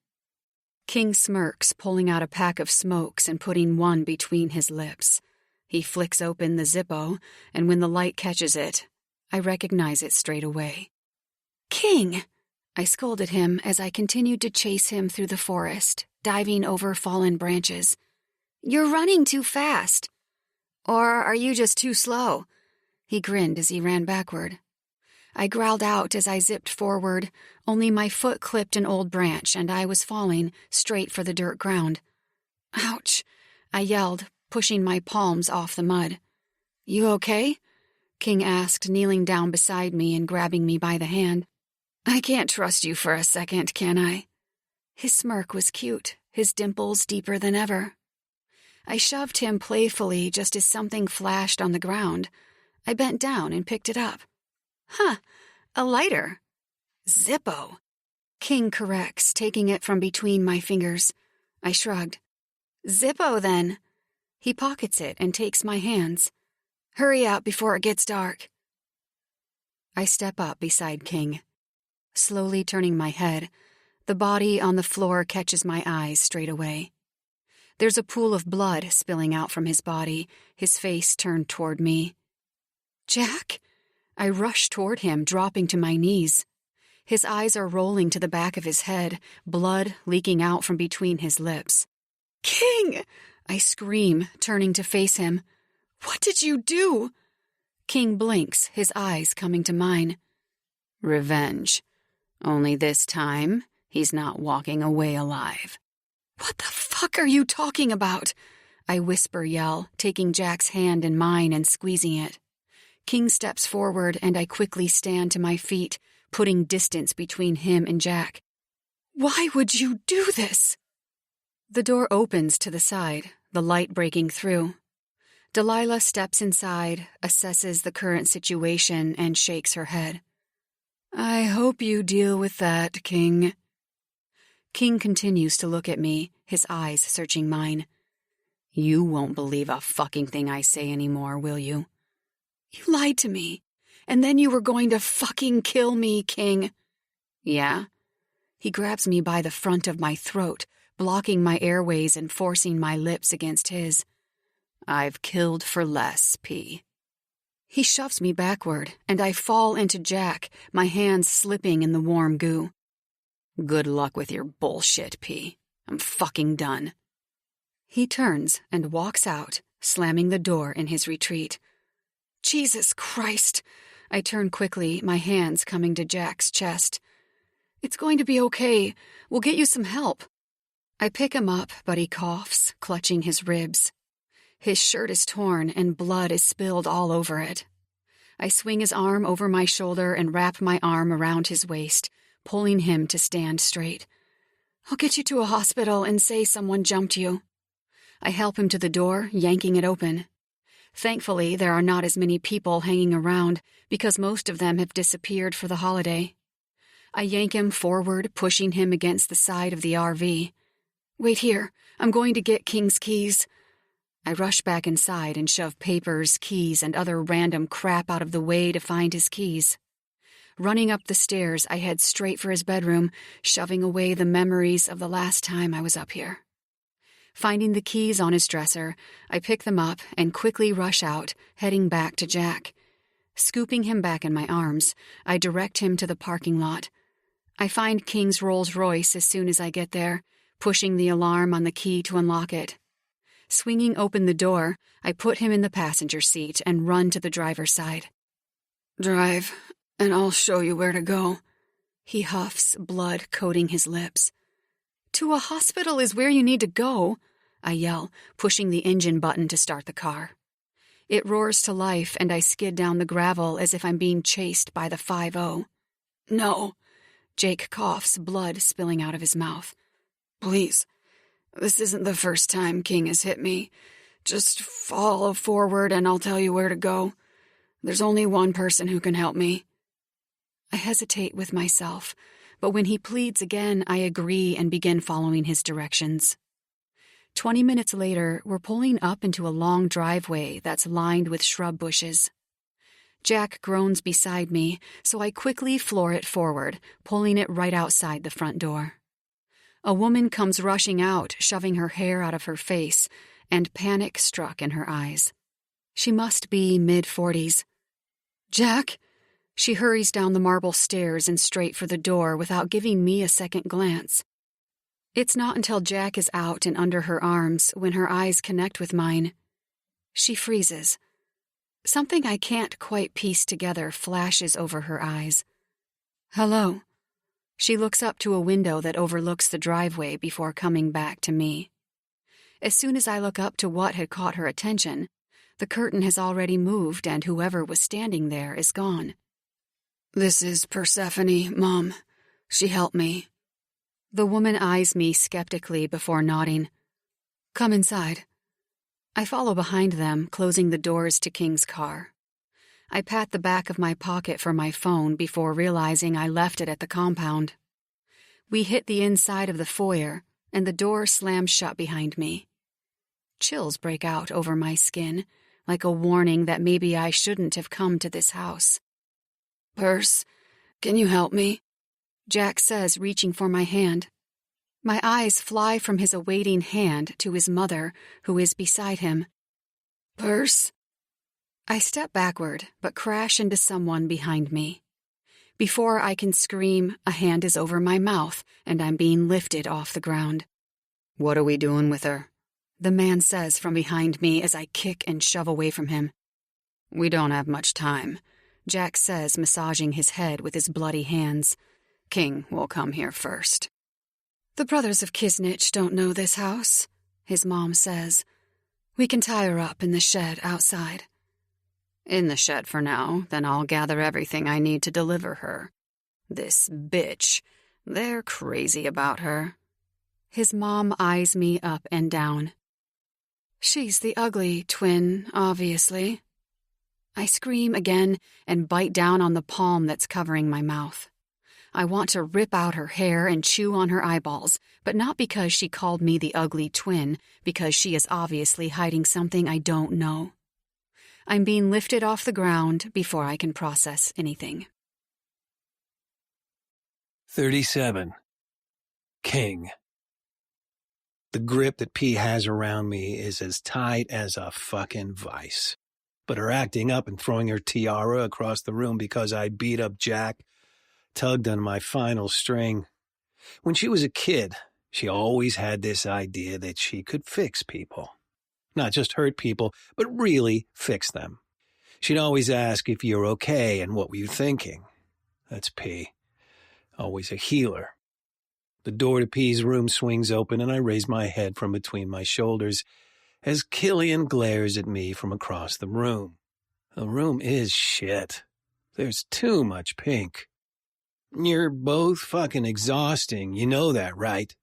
S1: King smirks, pulling out a pack of smokes and putting one between his lips. He flicks open the Zippo, and when the light catches it, I recognize it straight away. King! I scolded him as I continued to chase him through the forest, diving over fallen branches. You're running too fast. Or are you just too slow? He grinned as he ran backward. I growled out as I zipped forward, only my foot clipped an old branch and I was falling straight for the dirt ground. Ouch, I yelled, pushing my palms off the mud. You okay? King asked, kneeling down beside me and grabbing me by the hand. I can't trust you for a second, can I? His smirk was cute, his dimples deeper than ever. I shoved him playfully just as something flashed on the ground. I bent down and picked it up. Huh, a lighter. Zippo. King corrects, taking it from between my fingers. I shrugged. Zippo, then. He pockets it and takes my hands. Hurry up before it gets dark. I step up beside King. Slowly turning my head, the body on the floor catches my eyes straight away. There's a pool of blood spilling out from his body, his face turned toward me. Jack? I rush toward him, dropping to my knees. His eyes are rolling to the back of his head, blood leaking out from between his lips. King! I scream, turning to face him. What did you do? King blinks, his eyes coming to mine. Revenge. Only this time, he's not walking away alive. What the fuck are you talking about? I yell, taking Jack's hand in mine and squeezing it. King steps forward and I quickly stand to my feet, putting distance between him and Jack. Why would you do this? The door opens to the side, the light breaking through. Delilah steps inside, assesses the current situation, and shakes her head. I hope you deal with that, King. King continues to look at me, his eyes searching mine. You won't believe a fucking thing I say anymore, will you? You lied to me, and then you were going to fucking kill me, King. Yeah? He grabs me by the front of my throat, blocking my airways and forcing my lips against his. I've killed for less, P. He shoves me backward, and I fall into Jack, my hands slipping in the warm goo. Good luck with your bullshit, P. I'm fucking done. He turns and walks out, slamming the door in his retreat. Jesus Christ! I turn quickly, my hands coming to Jack's chest. It's going to be okay. We'll get you some help. I pick him up, but he coughs, clutching his ribs. His shirt is torn and blood is spilled all over it. I swing his arm over my shoulder and wrap my arm around his waist, pulling him to stand straight. I'll get you to a hospital and say someone jumped you. I help him to the door, yanking it open. Thankfully, there are not as many people hanging around because most of them have disappeared for the holiday. I yank him forward, pushing him against the side of the RV. Wait here. I'm going to get King's keys. I rush back inside and shove papers, keys, and other random crap out of the way to find his keys. Running up the stairs, I head straight for his bedroom, shoving away the memories of the last time I was up here. Finding the keys on his dresser, I pick them up and quickly rush out, heading back to Jack. Scooping him back in my arms, I direct him to the parking lot. I find King's Rolls-Royce as soon as I get there, pushing the alarm on the key to unlock it. Swinging open the door, I put him in the passenger seat and run to the driver's side. Drive, and I'll show you where to go. He huffs, blood coating his lips. To a hospital is where you need to go, I yell, pushing the engine button to start the car. It roars to life, and I skid down the gravel as if I'm being chased by the 5-0. No. Jake coughs, blood spilling out of his mouth. Please. This isn't the first time King has hit me. Just follow forward and I'll tell you where to go. There's only one person who can help me. I hesitate with myself, but when he pleads again, I agree and begin following his directions. 20 minutes later, we're pulling up into a long driveway that's lined with shrub bushes. Jack groans beside me, so I quickly floor it forward, pulling it right outside the front door. A woman comes rushing out, shoving her hair out of her face, and panic struck in her eyes. She must be mid-40s. Jack? She hurries down the marble stairs and straight for the door without giving me a second glance. It's not until Jack is out and under her arms when her eyes connect with mine. She freezes. Something I can't quite piece together flashes over her eyes. Hello. She looks up to a window that overlooks the driveway before coming back to me. As soon as I look up to what had caught her attention, the curtain has already moved and whoever was standing there is gone. "This is Persephone, Mom. She helped me." The woman eyes me skeptically before nodding. "Come inside." I follow behind them, closing the doors to King's car. I pat the back of my pocket for my phone before realizing I left it at the compound. We hit the inside of the foyer, and the door slams shut behind me. Chills break out over my skin, like a warning that maybe I shouldn't have come to this house. "Perce, can you help me?" Jack says, reaching for my hand. My eyes fly from his awaiting hand to his mother, who is beside him. "Perce?" I step backward, but crash into someone behind me. Before I can scream, a hand is over my mouth, and I'm being lifted off the ground. "What are we doing with her?" the man says from behind me as I kick and shove away from him. "We don't have much time," Jack says, massaging his head with his bloody hands. "King will come here first." "The brothers of Kisnich don't know this house," his mom says. "We can tie her up in the shed outside." "In the shed for now, then I'll gather everything I need to deliver her. This bitch, they're crazy about her." His mom eyes me up and down. "She's the ugly twin, obviously." I scream again and bite down on the palm that's covering my mouth. I want to rip out her hair and chew on her eyeballs, but not because she called me the ugly twin, because she is obviously hiding something I don't know. I'm being lifted off the ground before I can process anything.
S2: 37. King. The grip that P has around me is as tight as a fucking vice. But her acting up and throwing her tiara across the room because I beat up Jack tugged on my final string. When she was a kid, she always had this idea that she could fix people. Not just hurt people, but really fix them. She'd always ask if you're okay and what were you thinking. That's P. Always a healer. The door to P's room swings open and I raise my head from between my shoulders as Killian glares at me from across the room. The room is shit. There's too much pink. "You're both fucking exhausting. You know that, right?"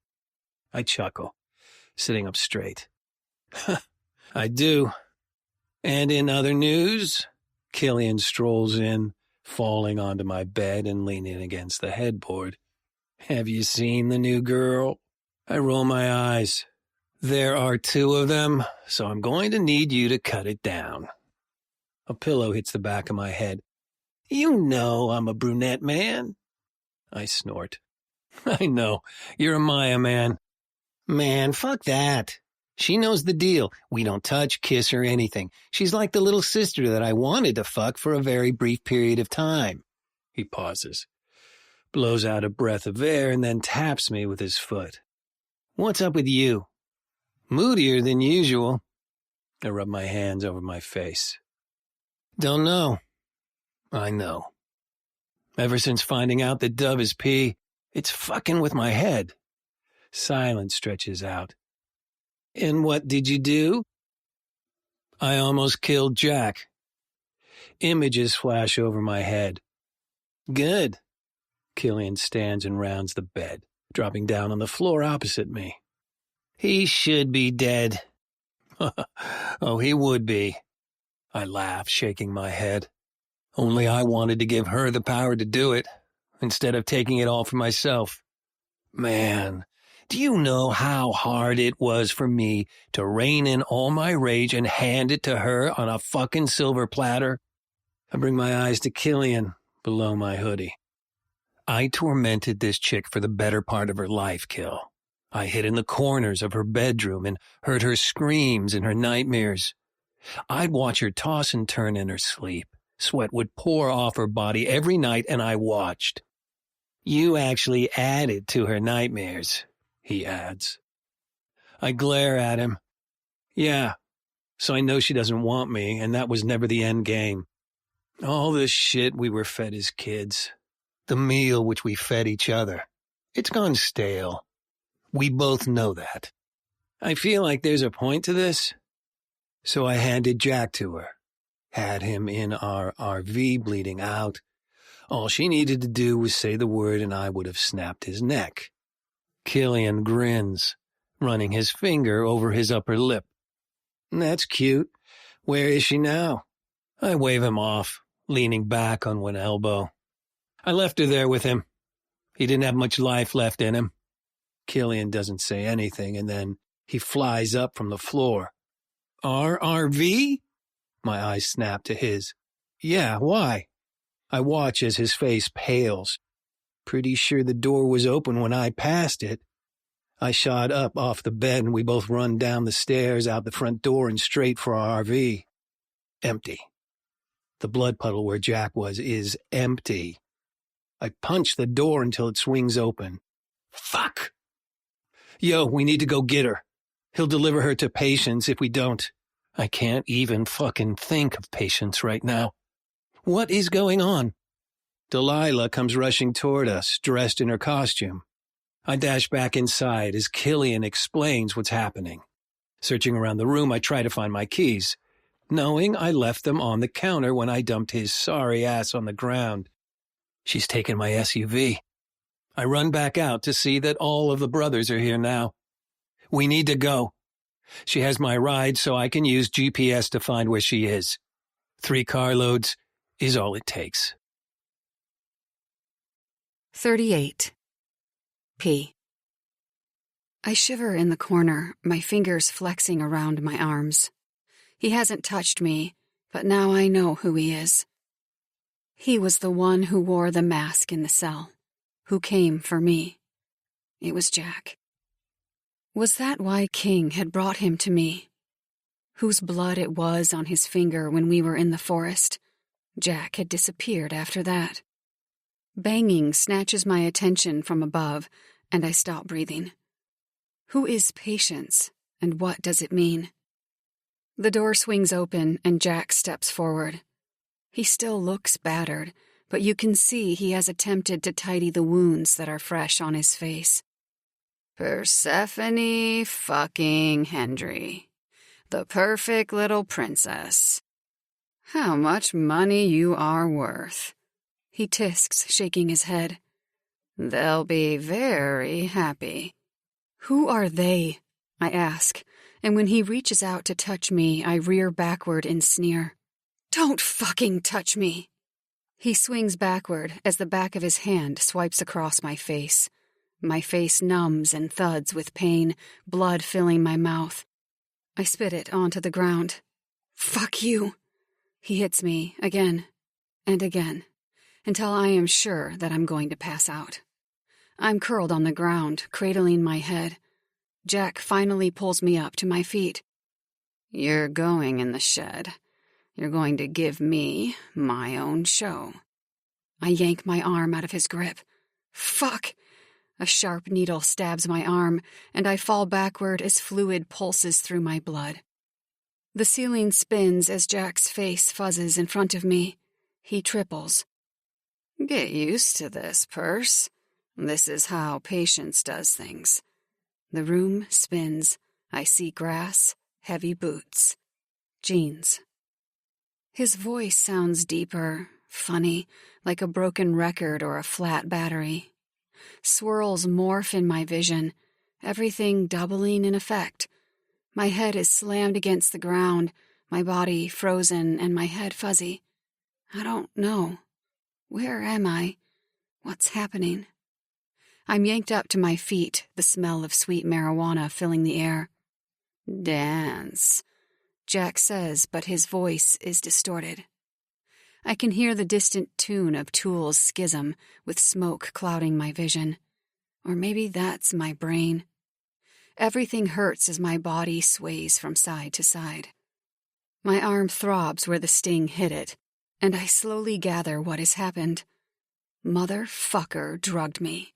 S2: I chuckle, sitting up straight. "I do." And in other news, Killian strolls in, falling onto my bed and leaning against the headboard. "Have you seen the new girl?" I roll my eyes. "There are 2 of them, so I'm going to need you to cut it down." A pillow hits the back of my head. "You know I'm a brunette man." I snort. "I know. You're a Maya man." "Man, fuck that. She knows the deal. We don't touch, kiss, or anything. She's like the little sister that I wanted to fuck for a very brief period of time." He pauses, blows out a breath of air, and then taps me with his foot. "What's up with you?" "Moodier than usual." I rub my hands over my face. "Don't know." I know. Ever since finding out that Dove is P, it's fucking with my head. Silence stretches out. "And what did you do?" "I almost killed Jack." Images flash over my head. "Good." Killian stands and rounds the bed, dropping down on the floor opposite me. "He should be dead." "Oh, he would be." I laugh, shaking my head. Only I wanted to give her the power to do it, instead of taking it all for myself. Man, do you know how hard it was for me to rein in all my rage and hand it to her on a fucking silver platter? I bring my eyes to Killian below my hoodie. I tormented this chick for the better part of her life, Kill. I hid in the corners of her bedroom and heard her screams in her nightmares. I'd watch her toss and turn in her sleep. Sweat would pour off her body every night, and I watched. "You actually added to her nightmares," he adds. I glare at him. "Yeah, so I know she doesn't want me, and that was never the end game. All the shit we were fed as kids, the meal which we fed each other, it's gone stale. We both know that. I feel like there's a point to this. So I handed Jack to her, had him in our RV bleeding out. All she needed to do was say the word and I would have snapped his neck. Killian grins, running his finger over his upper lip. That's cute. Where is she now? I wave him off, leaning back on one elbow. I left her there with him. He didn't have much life left in him. Killian doesn't say anything, and then he flies up from the floor. Our RV? My eyes snap to his. Yeah, why? I watch as his face pales. Pretty sure the door was open when I passed it. I shot up off the bed and we both run down the stairs, out the front door and straight for our RV. Empty. The blood puddle where Jack was is empty. I punch the door until it swings open. Fuck! Yo, we need to go get her. He'll deliver her to Patience if we don't. I can't even fucking think of Patience right now. What is going on? Delilah comes rushing toward us, dressed in her costume. I dash back inside as Killian explains what's happening. Searching around the room, I try to find my keys, knowing I left them on the counter when I dumped his sorry ass on the ground. She's taken my SUV. I run back out to see that all of the brothers are here now. We need to go. She has my ride so I can use GPS to find where she is. 3 carloads is all it takes.
S1: 38. P. I shiver in the corner, my fingers flexing around my arms. He hasn't touched me, but now I know who he is. He was the one who wore the mask in the cell, who came for me. It was Jack. Was that why King had brought him to me? Whose blood it was on his finger when we were in the forest? Jack had disappeared after that. Banging snatches my attention from above, and I stop breathing. Who is Patience, and what does it mean? The door swings open, and Jack steps forward. He still looks battered, but you can see he has attempted to tidy the wounds that are fresh on his face. Persephone fucking Hendry. The perfect little princess. How much money you are worth. He tisks, shaking his head. They'll be very happy. Who are they? I ask, and when he reaches out to touch me, I rear backward in sneer. Don't fucking touch me. He swings backward as the back of his hand swipes across my face. My face numbs and thuds with pain, blood filling my mouth. I spit it onto the ground. Fuck you. He hits me again and again, until I am sure that I'm going to pass out. I'm curled on the ground, cradling my head. Jack finally pulls me up to my feet. You're going in the shed. You're going to give me my own show. I yank my arm out of his grip. Fuck! A sharp needle stabs my arm, and I fall backward as fluid pulses through my blood. The ceiling spins as Jack's face fuzzes in front of me. He triples. Get used to this, Perce. This is how Patience does things. The room spins. I see grass, heavy boots, jeans. His voice sounds deeper, funny, like a broken record or a flat battery. Swirls morph in my vision, everything doubling in effect. My head is slammed against the ground, my body frozen and my head fuzzy. I don't know. Where am I? What's happening? I'm yanked up to my feet, the smell of sweet marijuana filling the air. Dance, Jack says, but his voice is distorted. I can hear the distant tune of Tool's Schism, with smoke clouding my vision. Or maybe that's my brain. Everything hurts as my body sways from side to side. My arm throbs where the sting hit it, and I slowly gather what has happened. Motherfucker drugged me.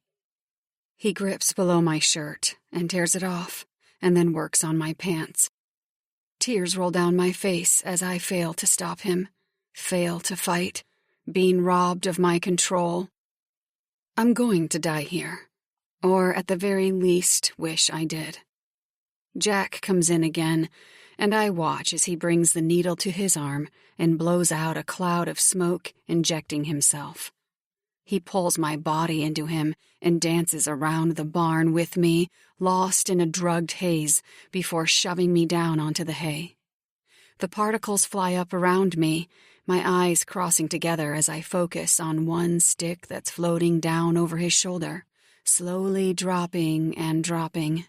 S1: He grips below my shirt and tears it off, and then works on my pants. Tears roll down my face as I fail to stop him, fail to fight, being robbed of my control. I'm going to die here, or at the very least wish I did. Jack comes in again, and I watch as he brings the needle to his arm and blows out a cloud of smoke, injecting himself. He pulls my body into him and dances around the barn with me, lost in a drugged haze, before shoving me down onto the hay. The particles fly up around me, my eyes crossing together as I focus on one stick that's floating down over his shoulder, slowly dropping and dropping.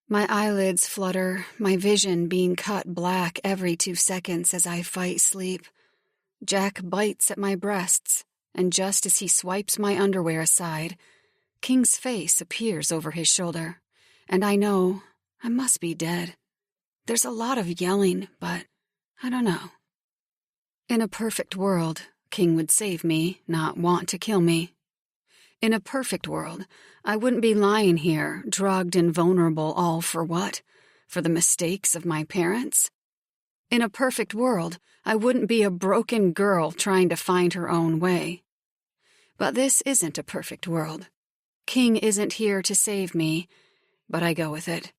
S1: My eyelids flutter, my vision being cut black every 2 seconds as I fight sleep. Jack bites at my breasts, and just as he swipes my underwear aside, King's face appears over his shoulder, and I know I must be dead. There's a lot of yelling, but I don't know. In a perfect world, King would save me, not want to kill me. In a perfect world, I wouldn't be lying here, drugged and vulnerable, all for what? For the mistakes of my parents? In a perfect world, I wouldn't be a broken girl trying to find her own way. But this isn't a perfect world. King isn't here to save me, but I go with it.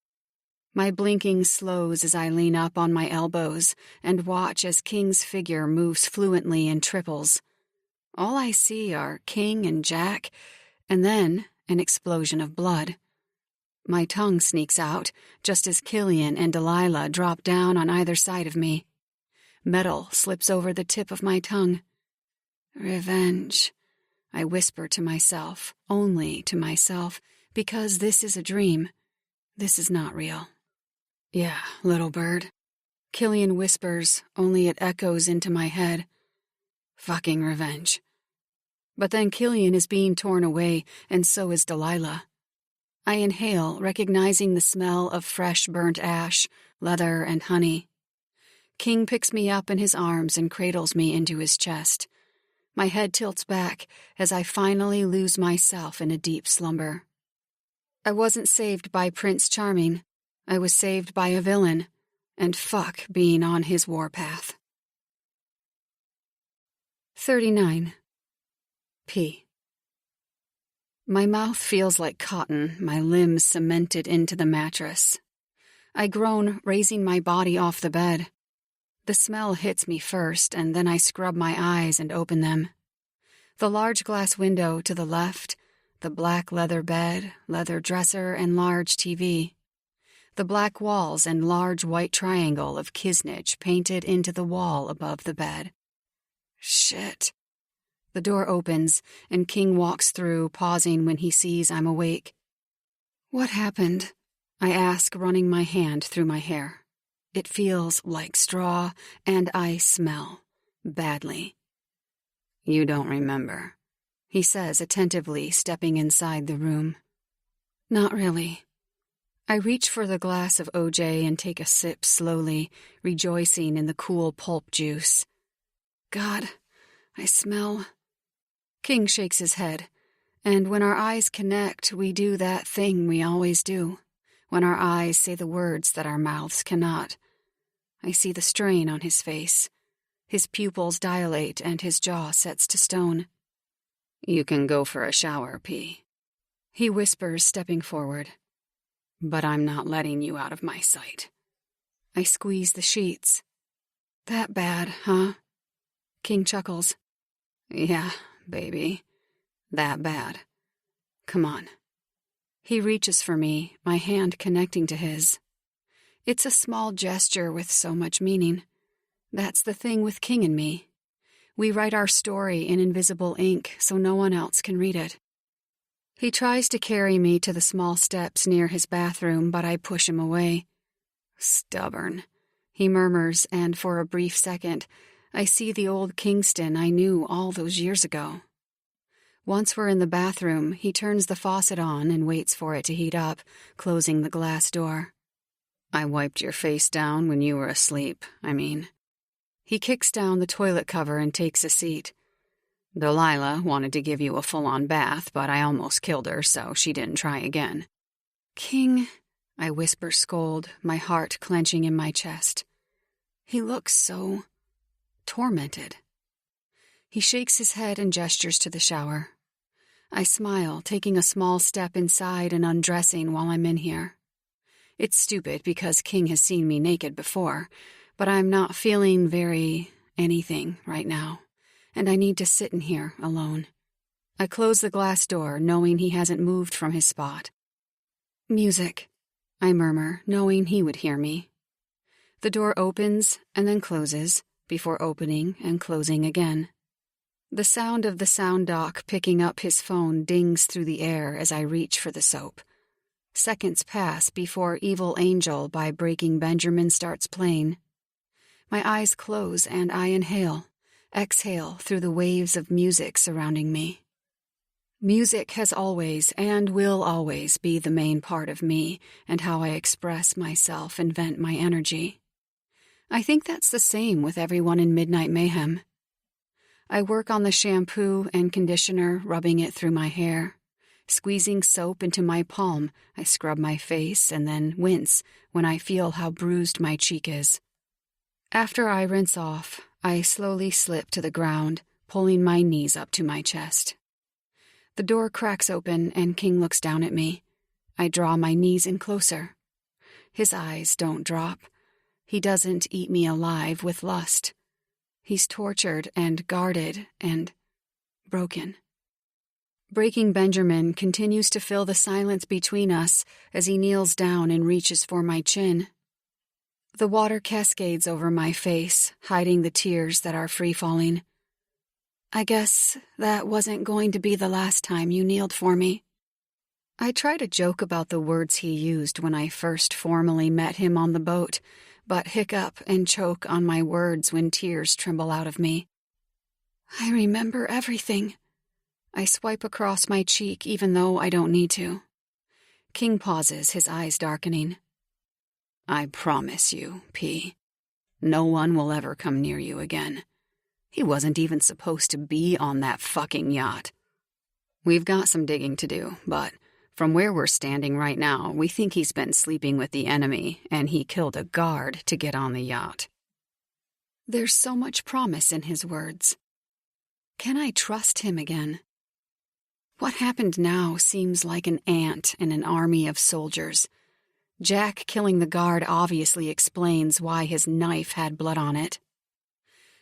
S1: My blinking slows as I lean up on my elbows and watch as King's figure moves fluently in triples. All I see are King and Jack, and then an explosion of blood. My tongue sneaks out, just as Killian and Delilah drop down on either side of me. Metal slips over the tip of my tongue. Revenge, I whisper to myself, only to myself, because this is a dream. This is not real. Yeah, little bird. Killian whispers, only it echoes into my head. Fucking revenge. But then Killian is being torn away, and so is Delilah. I inhale, recognizing the smell of fresh burnt ash, leather, and honey. King picks me up in his arms and cradles me into his chest. My head tilts back as I finally lose myself in a deep slumber. I wasn't saved by Prince Charming. I was saved by a villain, and fuck being on his warpath. 39. P. My mouth feels like cotton, my limbs cemented into the mattress. I groan, raising my body off the bed. The smell hits me first, and then I scrub my eyes and open them. The large glass window to the left, the black leather bed, leather dresser, and large TV. The black walls and large white triangle of Kisnich painted into the wall above the bed. Shit. The door opens, and King walks through, pausing when he sees I'm awake. What happened? I ask, running my hand through my hair. It feels like straw, and I smell badly. You don't remember, he says attentively, stepping inside the room. Not really. I reach for the glass of OJ and take a sip slowly, rejoicing in the cool pulp juice. God, I smell... King shakes his head, and when our eyes connect, we do that thing we always do, when our eyes say the words that our mouths cannot. I see the strain on his face. His pupils dilate and his jaw sets to stone. You can go for a shower, P. He whispers, stepping forward. But I'm not letting you out of my sight. I squeeze the sheets. That bad, huh? King chuckles. Yeah, baby. That bad. Come on. He reaches for me, my hand connecting to his. It's a small gesture with so much meaning. That's the thing with King and me. We write our story in invisible ink so no one else can read it. He tries to carry me to the small steps near his bathroom, but I push him away. Stubborn, he murmurs, and for a brief second, I see the old Kingston I knew all those years ago. Once we're in the bathroom, he turns the faucet on and waits for it to heat up, closing the glass door. I wiped your face down when you were asleep, He kicks down the toilet cover and takes a seat. Delilah wanted to give you a full-on bath, but I almost killed her, so she didn't try again. King, I whisper scold, my heart clenching in my chest. He looks so tormented. He shakes his head and gestures to the shower. I smile, taking a small step inside and undressing while I'm in here. It's stupid because King has seen me naked before, but I'm not feeling very anything right now, and I need to sit in here alone. I close the glass door, knowing he hasn't moved from his spot. "Music," I murmur, knowing he would hear me. The door opens and then closes, before opening and closing again. The sound of the sound dock picking up his phone dings through the air as I reach for the soap. Seconds pass before Evil Angel by Breaking Benjamin starts playing. My eyes close and I inhale, exhale through the waves of music surrounding me. Music has always and will always be the main part of me and how I express myself and vent my energy. I think that's the same with everyone in Midnight Mayhem. I work on the shampoo and conditioner, rubbing it through my hair. Squeezing soap into my palm, I scrub my face and then wince when I feel how bruised my cheek is. After I rinse off, I slowly slip to the ground, pulling my knees up to my chest. The door cracks open and King looks down at me. I draw my knees in closer. His eyes don't drop. He doesn't eat me alive with lust. He's tortured and guarded and broken. Breaking Benjamin continues to fill the silence between us as he kneels down and reaches for my chin. The water cascades over my face, hiding the tears that are free-falling. "I guess that wasn't going to be the last time you kneeled for me." I try to joke about the words he used when I first formally met him on the boat, but hiccup and choke on my words when tears tremble out of me. "I remember everything." I swipe across my cheek even though I don't need to. King pauses, his eyes darkening. "I promise you, P, no one will ever come near you again. He wasn't even supposed to be on that fucking yacht. We've got some digging to do, but from where we're standing right now, we think he's been sleeping with the enemy, and he killed a guard to get on the yacht." There's so much promise in his words. Can I trust him again? What happened now seems like an ant in an army of soldiers. Jack killing the guard obviously explains why his knife had blood on it.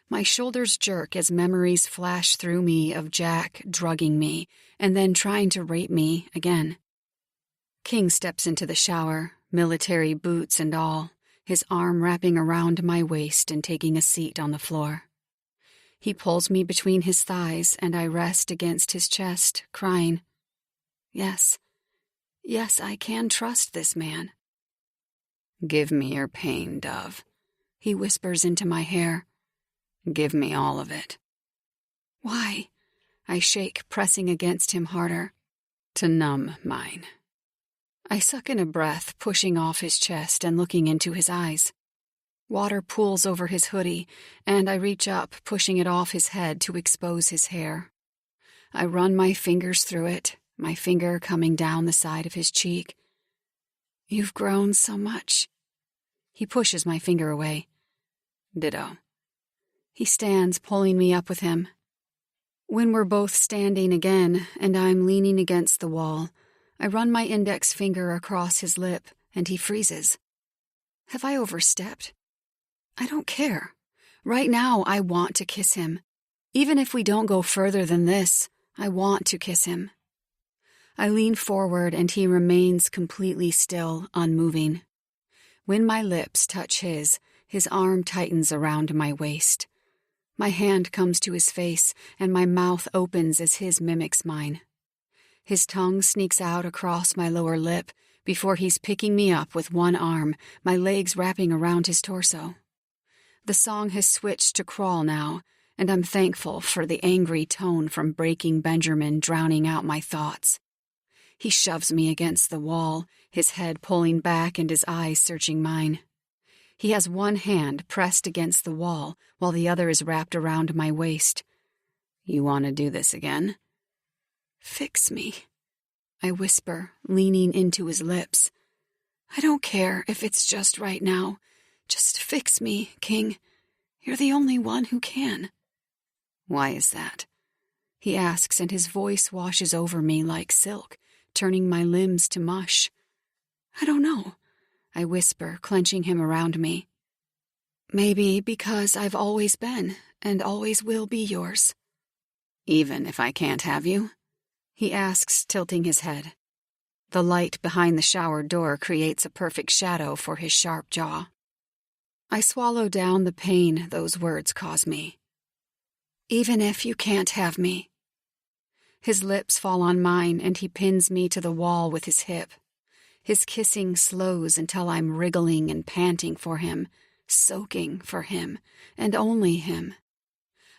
S1: My shoulders jerk as memories flash through me of Jack drugging me and then trying to rape me again. King steps into the shower, military boots and all, his arm wrapping around my waist and taking a seat on the floor. He pulls me between his thighs and I rest against his chest, crying, Yes, I can trust this man." "Give me your pain, Dove," he whispers into my hair. "Give me all of it." "Why?" I shake, pressing against him harder. "To numb mine." I suck in a breath, pushing off his chest and looking into his eyes. Water pools over his hoodie, and I reach up, pushing it off his head to expose his hair. I run my fingers through it, my finger coming down the side of his cheek. "You've grown so much." He pushes my finger away. "Ditto." He stands, pulling me up with him. When we're both standing again, and I'm leaning against the wall, I run my index finger across his lip, and he freezes. Have I overstepped? I don't care. Right now, I want to kiss him. Even if we don't go further than this, I want to kiss him. I lean forward, and he remains completely still, unmoving. When my lips touch his arm tightens around my waist. My hand comes to his face, and my mouth opens as his mimics mine. His tongue sneaks out across my lower lip before he's picking me up with one arm, my legs wrapping around his torso. The song has switched to crawl now, and I'm thankful for the angry tone from Breaking Benjamin drowning out my thoughts. He shoves me against the wall, his head pulling back and his eyes searching mine. He has one hand pressed against the wall while the other is wrapped around my waist. "You want to do this again?" "Fix me," I whisper, leaning into his lips. "I don't care if it's just right now. Just fix me, King. You're the only one who can." "Why is that?" he asks, and his voice washes over me like silk, turning my limbs to mush. "I don't know," I whisper, clenching him around me. "Maybe because I've always been and always will be yours." "Even if I can't have you?" he asks, tilting his head. The light behind the shower door creates a perfect shadow for his sharp jaw. I swallow down the pain those words cause me. Even if you can't have me. His lips fall on mine and he pins me to the wall with his hip. His kissing slows until I'm wriggling and panting for him, soaking for him, and only him.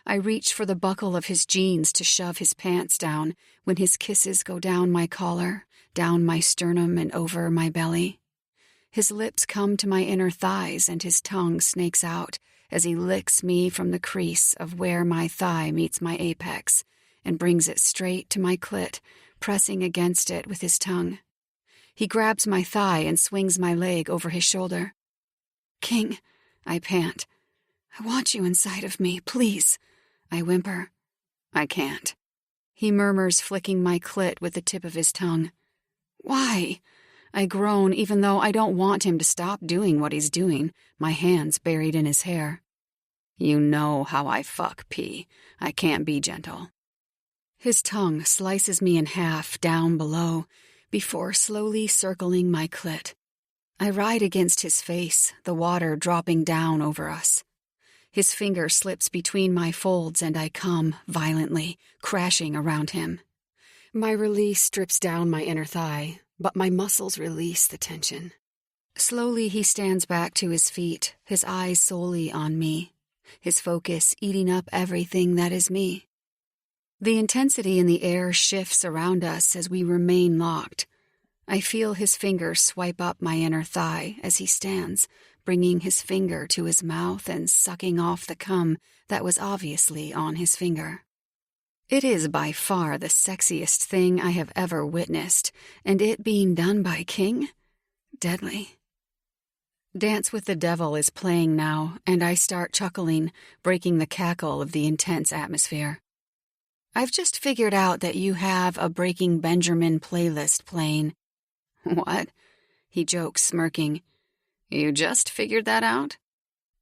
S1: I reach for the buckle of his jeans to shove his pants down when his kisses go down my collar, down my sternum and over my belly. His lips come to my inner thighs and his tongue snakes out as he licks me from the crease of where my thigh meets my apex and brings it straight to my clit, pressing against it with his tongue. He grabs my thigh and swings my leg over his shoulder. "King," I pant. "I want you inside of me, please," I whimper. "I can't." He murmurs, flicking my clit with the tip of his tongue. "Why?" I groan, even though I don't want him to stop doing what he's doing, my hands buried in his hair. "You know how I fuck, P. I can't be gentle." His tongue slices me in half down below, before slowly circling my clit. I ride against his face, the water dropping down over us. His finger slips between my folds and I come violently, crashing around him. My release drips down my inner thigh, but my muscles release the tension. Slowly he stands back to his feet, his eyes solely on me, his focus eating up everything that is me. The intensity in the air shifts around us as we remain locked. I feel his finger swipe up my inner thigh as he stands, bringing his finger to his mouth and sucking off the cum that was obviously on his finger. It is by far the sexiest thing I have ever witnessed, and it being done by King? Deadly. Dance with the Devil is playing now, and I start chuckling, breaking the cackle of the intense atmosphere. I've just figured out that you have a Breaking Benjamin playlist playing. What? He jokes, smirking. You just figured that out?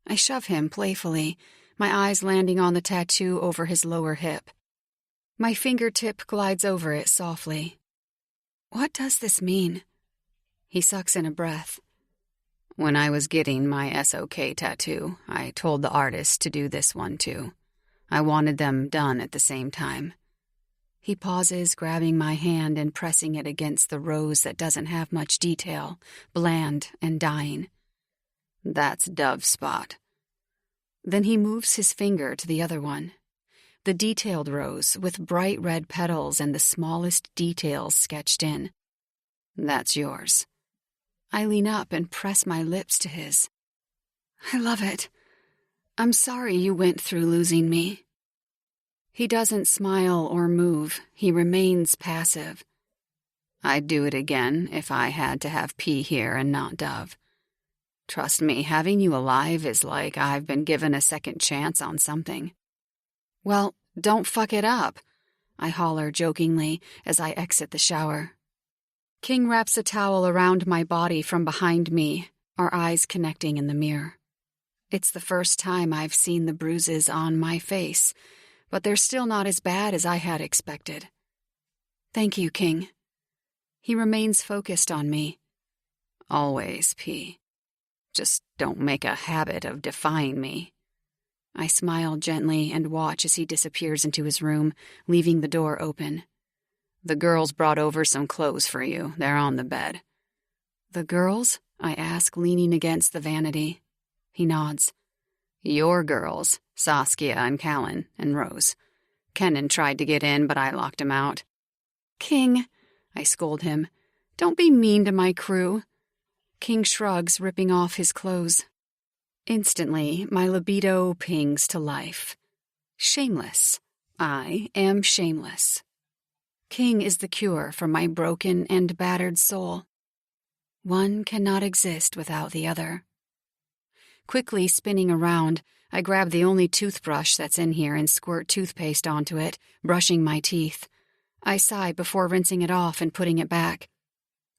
S1: I shove him playfully, my eyes landing on the tattoo over his lower hip. My fingertip glides over it softly. What does this mean? He sucks in a breath. When I was getting my SOK tattoo, I told the artist to do this one too. I wanted them done at the same time. He pauses, grabbing my hand and pressing it against the rose that doesn't have much detail, bland and dying. That's Dove's spot. Then he moves his finger to the other one. The detailed rose with bright red petals and the smallest details sketched in. That's yours. I lean up and press my lips to his. I love it. I'm sorry you went through losing me. He doesn't smile or move. He remains passive. I'd do it again if I had to have P here and not Dove. Trust me, having you alive is like I've been given a second chance on something. Well, don't fuck it up, I holler jokingly as I exit the shower. King wraps a towel around my body from behind me, our eyes connecting in the mirror. It's the first time I've seen the bruises on my face, but they're still not as bad as I had expected. Thank you, King. He remains focused on me. Always, P. Just don't make a habit of defying me. I smile gently and watch as he disappears into his room, leaving the door open. The girls brought over some clothes for you. They're on the bed. The girls? I ask, leaning against the vanity. He nods. Your girls, Saskia and Callan and Rose. Kenan tried to get in, but I locked him out. King, I scold him. Don't be mean to my crew. King shrugs, ripping off his clothes. Instantly, my libido pings to life. Shameless. I am shameless. King is the cure for my broken and battered soul. One cannot exist without the other. Quickly spinning around, I grab the only toothbrush that's in here and squirt toothpaste onto it, brushing my teeth. I sigh before rinsing it off and putting it back.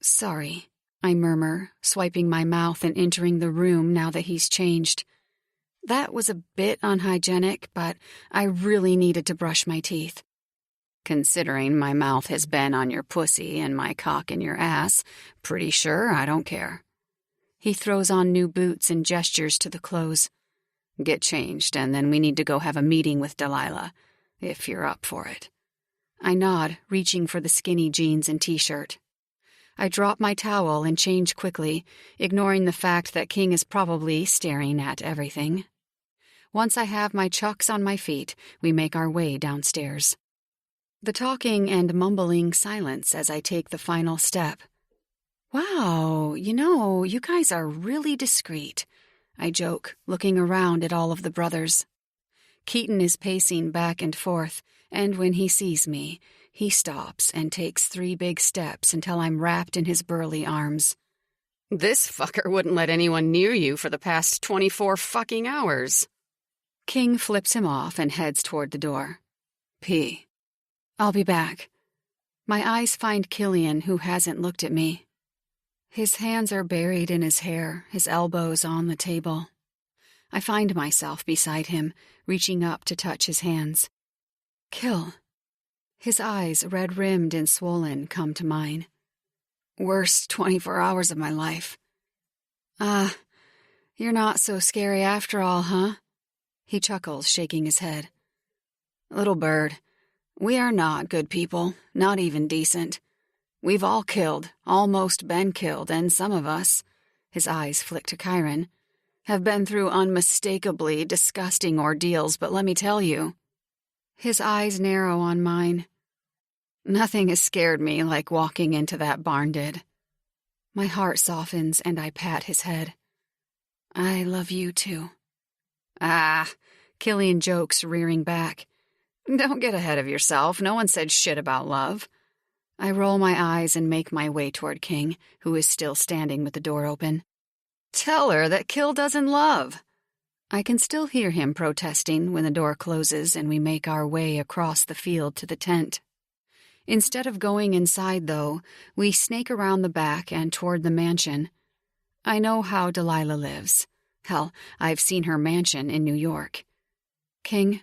S1: Sorry, I murmur, swiping my mouth and entering the room now that he's changed. That was a bit unhygienic, but I really needed to brush my teeth. Considering my mouth has been on your pussy and my cock in your ass, pretty sure I don't care. He throws on new boots and gestures to the clothes. Get changed, and then we need to go have a meeting with Delilah, if you're up for it. I nod, reaching for the skinny jeans and t-shirt. I drop my towel and change quickly, ignoring the fact that King is probably staring at everything. Once I have my chucks on my feet, we make our way downstairs. The talking and mumbling silence as I take the final step. Wow, you guys are really discreet, I joke, looking around at all of the brothers. Keaton is pacing back and forth, and when he sees me, he stops and takes 3 big steps until I'm wrapped in his burly arms. This fucker wouldn't let anyone near you for the past 24 fucking hours. King flips him off and heads toward the door. P. I'll be back. My eyes find Killian, who hasn't looked at me. His hands are buried in his hair, his elbows on the table. I find myself beside him, reaching up to touch his hands. Kill. His eyes, red-rimmed and swollen, come to mine. Worst 24 hours of my life. You're not so scary after all, huh? He chuckles, shaking his head. Little bird, we are not good people, not even decent. We've all killed, almost been killed, and some of us, his eyes flick to Chiron, have been through unmistakably disgusting ordeals, but let me tell you. His eyes narrow on mine. Nothing has scared me like walking into that barn did. My heart softens and I pat his head. I love you too. Killian jokes, rearing back. Don't get ahead of yourself. No one said shit about love. I roll my eyes and make my way toward King, who is still standing with the door open. Tell her that Kill doesn't love. I can still hear him protesting when the door closes and we make our way across the field to the tent. Instead of going inside, though, we snake around the back and toward the mansion. I know how Delilah lives. Hell, I've seen her mansion in New York. King,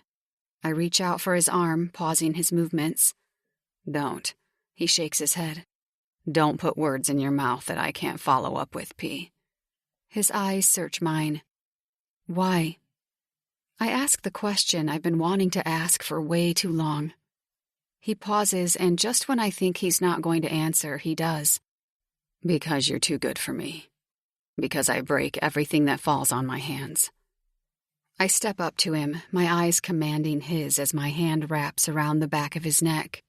S1: I reach out for his arm, pausing his movements. Don't. He shakes his head. Don't put words in your mouth that I can't follow up with, P. His eyes search mine. Why? I ask the question I've been wanting to ask for way too long. He pauses, and just when I think he's not going to answer, he does. Because you're too good for me. Because I break everything that falls on my hands. I step up to him, my eyes commanding his as my hand wraps around the back of his neck.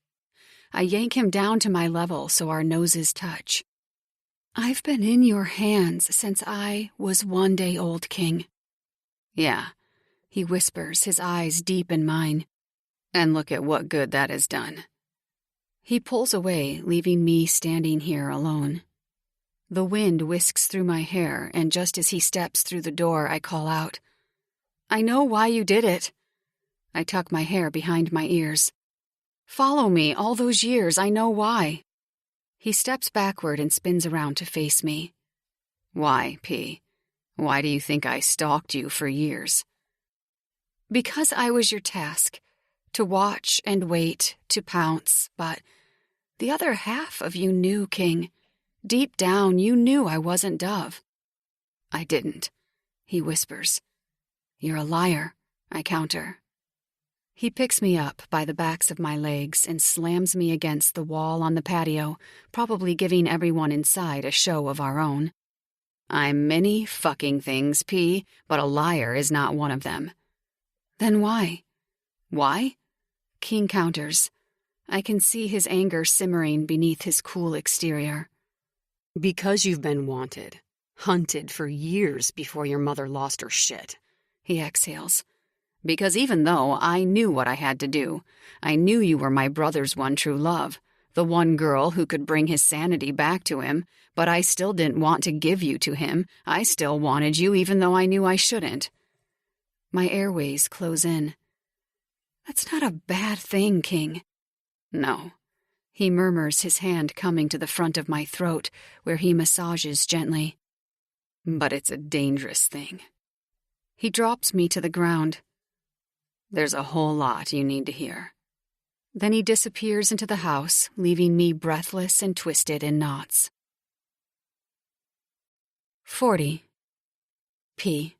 S1: I yank him down to my level so our noses touch. I've been in your hands since I was 1 day old, King. Yeah, he whispers, his eyes deep in mine. And look at what good that has done. He pulls away, leaving me standing here alone. The wind whisks through my hair, and just as he steps through the door, I call out, I know why you did it. I tuck my hair behind my ears. Follow me all those years, I know why. He steps backward and spins around to face me. Why, P? Why do you think I stalked you for years? Because I was your task, to watch and wait, to pounce, but the other half of you knew, King. Deep down, you knew I wasn't Dove. I didn't, he whispers. You're a liar, I counter. He picks me up by the backs of my legs and slams me against the wall on the patio, probably giving everyone inside a show of our own. I'm many fucking things, P, but a liar is not one of them. Then why? Why? King counters. I can see his anger simmering beneath his cool exterior. Because you've been wanted, hunted for years before your mother lost her shit, he exhales. Because even though I knew what I had to do, I knew you were my brother's one true love, the one girl who could bring his sanity back to him, but I still didn't want to give you to him. I still wanted you even though I knew I shouldn't. My airways close in. That's not a bad thing, King. No. He murmurs, his hand coming to the front of my throat, where he massages gently. But it's a dangerous thing. He drops me to the ground. There's a whole lot you need to hear. Then he disappears into the house, leaving me breathless and twisted in knots. 40. P.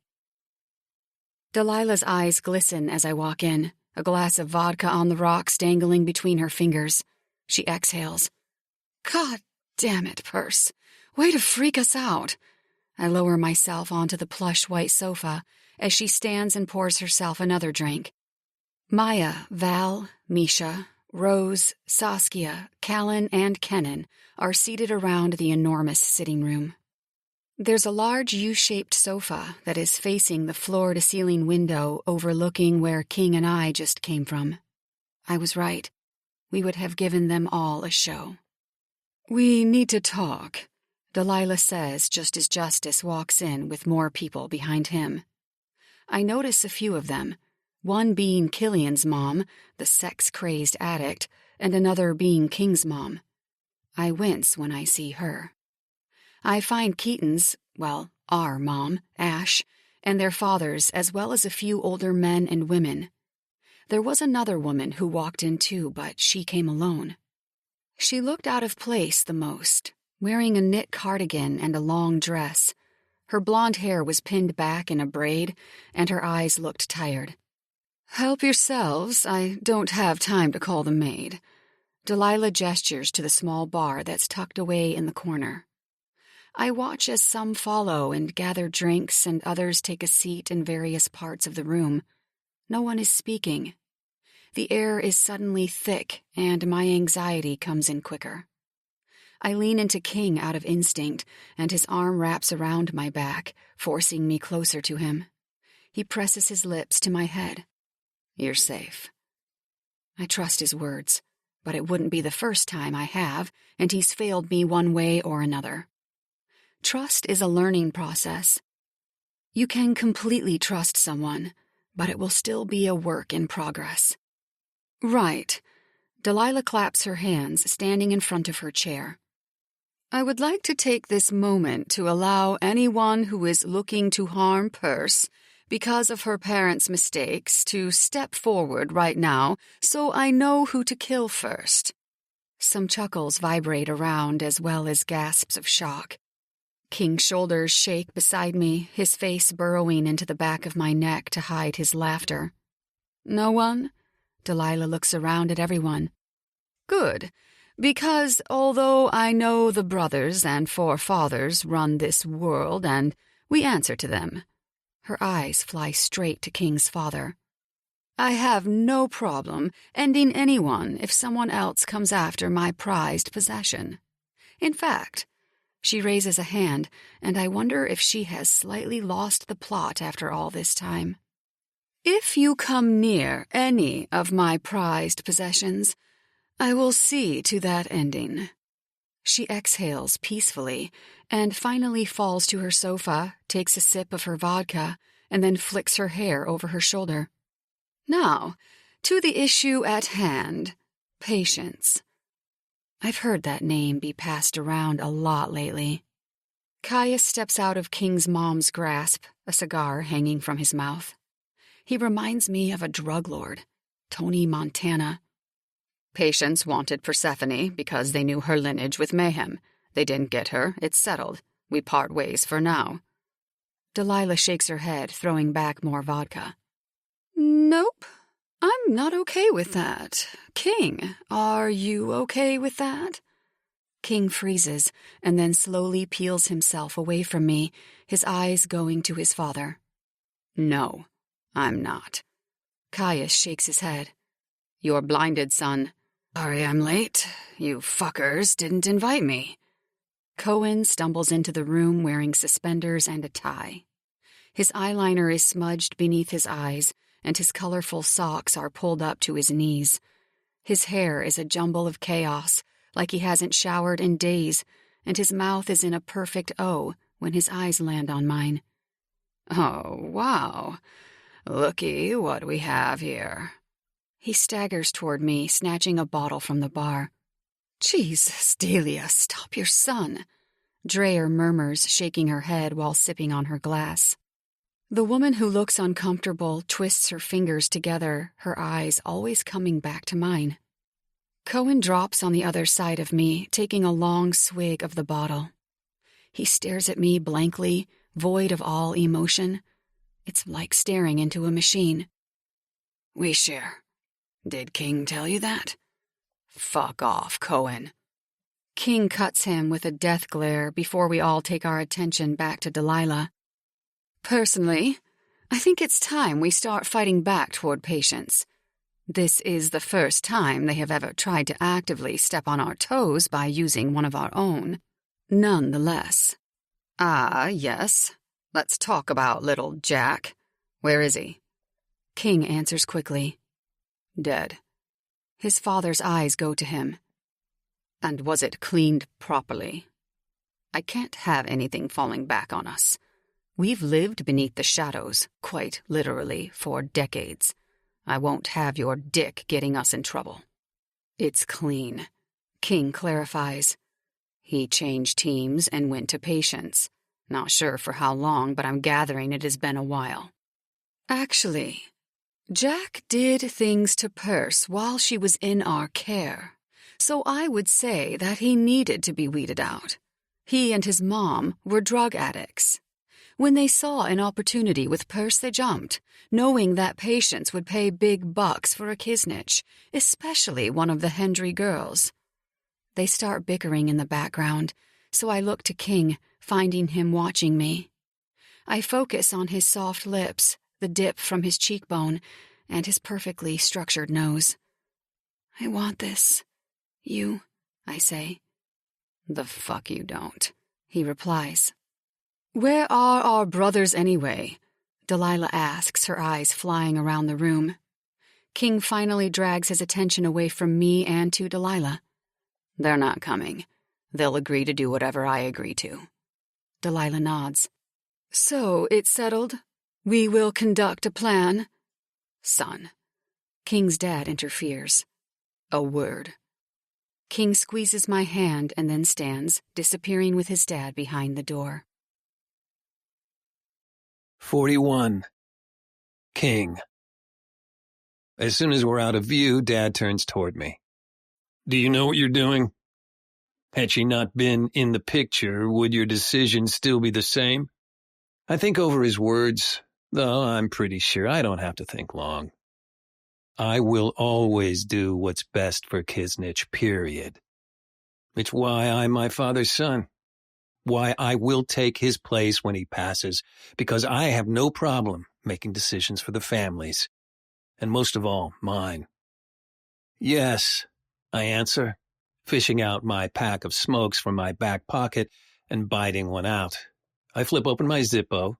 S1: Delilah's eyes glisten as I walk in, a glass of vodka on the rocks dangling between her fingers. She exhales. God damn it, Perce. Way to freak us out. I lower myself onto the plush white sofa as she stands and pours herself another drink. Maya, Val, Misha, Rose, Saskia, Callan, and Kenan are seated around the enormous sitting room. There's a large U-shaped sofa that is facing the floor-to-ceiling window overlooking where King and I just came from. I was right. We would have given them all a show. We need to talk, Delilah says just as Justice walks in with more people behind him. I notice a few of them, one being Killian's mom, the sex-crazed addict, and another being King's mom. I wince when I see her. I find Keaton's, well, our mom, Ash, and their fathers, as well as a few older men and women. There was another woman who walked in too, but she came alone. She looked out of place the most, wearing a knit cardigan and a long dress. Her blonde hair was pinned back in a braid, and her eyes looked tired. Help yourselves, I don't have time to call the maid. Delilah gestures to the small bar that's tucked away in the corner. I watch as some follow and gather drinks and others take a seat in various parts of the room. No one is speaking. The air is suddenly thick, and my anxiety comes in quicker. I lean into King out of instinct, and his arm wraps around my back, forcing me closer to him. He presses his lips to my head. You're safe. I trust his words, but it wouldn't be the first time I have, and he's failed me one way or another. Trust is a learning process. You can completely trust someone, but it will still be a work in progress. Right. Delilah claps her hands, standing in front of her chair. I would like to take this moment to allow anyone who is looking to harm Perce because of her parents' mistakes to step forward right now so I know who to kill first. Some chuckles vibrate around as well as gasps of shock. King's shoulders shake beside me, his face burrowing into the back of my neck to hide his laughter. No one? Delilah looks around at everyone. Good, because although I know the brothers and forefathers run this world and we answer to them. Her eyes fly straight to King's father. I have no problem ending anyone if someone else comes after my prized possession. In fact, she raises a hand, and I wonder if she has slightly lost the plot after all this time. If you come near any of my prized possessions, I will see to that ending. She exhales peacefully, and finally falls to her sofa, takes a sip of her vodka, and then flicks her hair over her shoulder. Now, to the issue at hand, patience. I've heard that name be passed around a lot lately. Caius steps out of King's mom's grasp, a cigar hanging from his mouth. He reminds me of a drug lord, Tony Montana. Patience wanted Persephone because they knew her lineage with Mayhem. They didn't get her, it's settled. We part ways for now. Delilah shakes her head, throwing back more vodka. Nope. I'm not okay with that. King, are you okay with that? King freezes and then slowly peels himself away from me, his eyes going to his father. No, I'm not. Caius shakes his head. You're blinded, son. Sorry I'm late. You fuckers didn't invite me. Cohen stumbles into the room wearing suspenders and a tie. His eyeliner is smudged beneath his eyes, and his colorful socks are pulled up to his knees. His hair is a jumble of chaos, like he hasn't showered in days, and his mouth is in a perfect O when his eyes land on mine. Oh, wow. Looky what we have here. He staggers toward me, snatching a bottle from the bar. Jesus, Delia, stop your son. Dreyer murmurs, shaking her head while sipping on her glass. The woman who looks uncomfortable twists her fingers together, her eyes always coming back to mine. Cohen drops on the other side of me, taking a long swig of the bottle. He stares at me blankly, void of all emotion. It's like staring into a machine. We share. Did King tell you that? Fuck off, Cohen. King cuts him with a death glare before we all take our attention back to Delilah. Personally, I think it's time we start fighting back toward patients. This is the first time they have ever tried to actively step on our toes by using one of our own. Nonetheless. Ah, yes. Let's talk about little Jack. Where is he? King answers quickly. Dead. His father's eyes go to him. And was it cleaned properly? I can't have anything falling back on us. We've lived beneath the shadows, quite literally, for decades. I won't have your dick getting us in trouble. It's clean, King clarifies. He changed teams and went to patients. Not sure for how long, but I'm gathering it has been a while. Actually, Jack did things to Perce while she was in our care, so I would say that he needed to be weeded out. He and his mom were drug addicts. When they saw an opportunity with Perce, they jumped, knowing that patients would pay big bucks for a kisnitch, especially one of the Hendry girls. They start bickering in the background, so I look to King, finding him watching me. I focus on his soft lips, the dip from his cheekbone, and his perfectly structured nose. I want this. You, I say. The fuck you don't, he replies. Where are our brothers anyway? Delilah asks, her eyes flying around the room. King finally drags his attention away from me and to Delilah. They're not coming. They'll agree to do whatever I agree to. Delilah nods. So, it's settled? We will conduct a plan? Son. King's dad interferes. A word. King squeezes my hand and then stands, disappearing with his dad behind the door.
S2: 41. King. As soon as we're out of view, Dad turns toward me. Do you know what you're doing? Had she not been in the picture, would your decision still be the same? I think over his words, though I'm pretty sure I don't have to think long. I will always do what's best for Kisnich, period. It's why I'm my father's son. Why I will take his place when he passes, because I have no problem making decisions for the families, and most of all, mine. Yes, I answer, fishing out my pack of smokes from my back pocket and biting one out. I flip open my Zippo,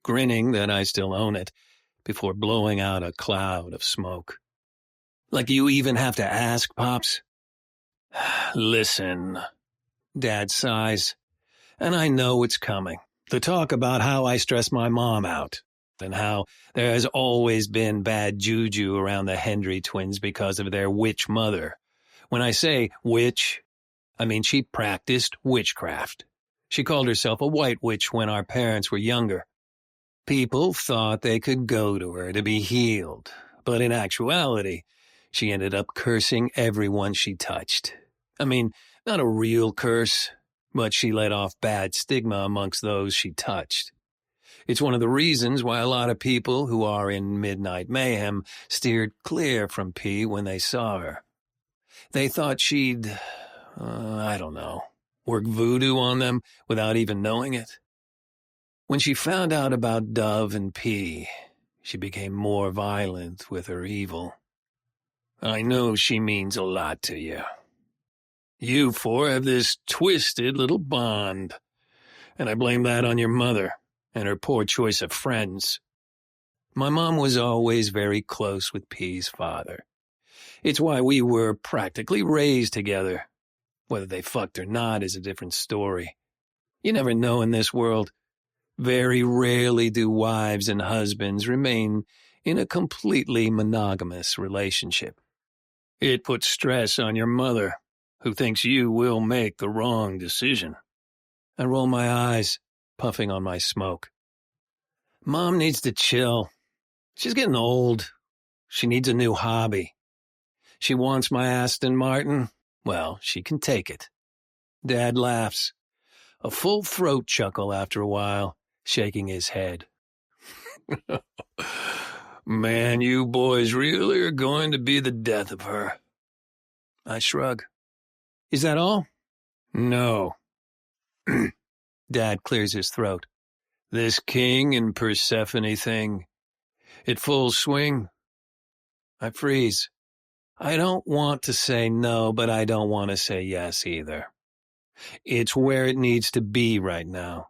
S2: grinning that I still own it, before blowing out a cloud of smoke. Like you even have to ask, Pops? Listen, Dad sighs. And I know it's coming. The talk about how I stress my mom out, and how there has always been bad juju around the Hendry twins because of their witch mother. When I say witch, I mean she practiced witchcraft. She called herself a white witch when our parents were younger. People thought they could go to her to be healed, but in actuality, she ended up cursing everyone she touched. I mean, not a real curse, but she let off bad stigma amongst those she touched. It's one of the reasons why a lot of people who are in Midnight Mayhem steered clear from P when they saw her. They thought she'd, I don't know, work voodoo on them without even knowing it. When she found out about Dove and P, she became more violent with her evil. I know she means a lot to you. You four have this twisted little bond, and I blame that on your mother and her poor choice of friends. My mom was always very close with P's father. It's why we were practically raised together. Whether they fucked or not is a different story. You never know in this world. Very rarely do wives and husbands remain in a completely monogamous relationship. It puts stress on your mother, who thinks you will make the wrong decision. I roll my eyes, puffing on my smoke. Mom needs to chill. She's getting old. She needs a new hobby. She wants my Aston Martin. Well, she can take it. Dad laughs. A full throat chuckle after a while, shaking his head. Man, you boys really are going to be the death of her. I shrug. Is that all? No. Dad clears his throat. This King and Persephone thing, it full swing? I freeze. I don't want to say no, but I don't want to say yes either. It's where it needs to be right now.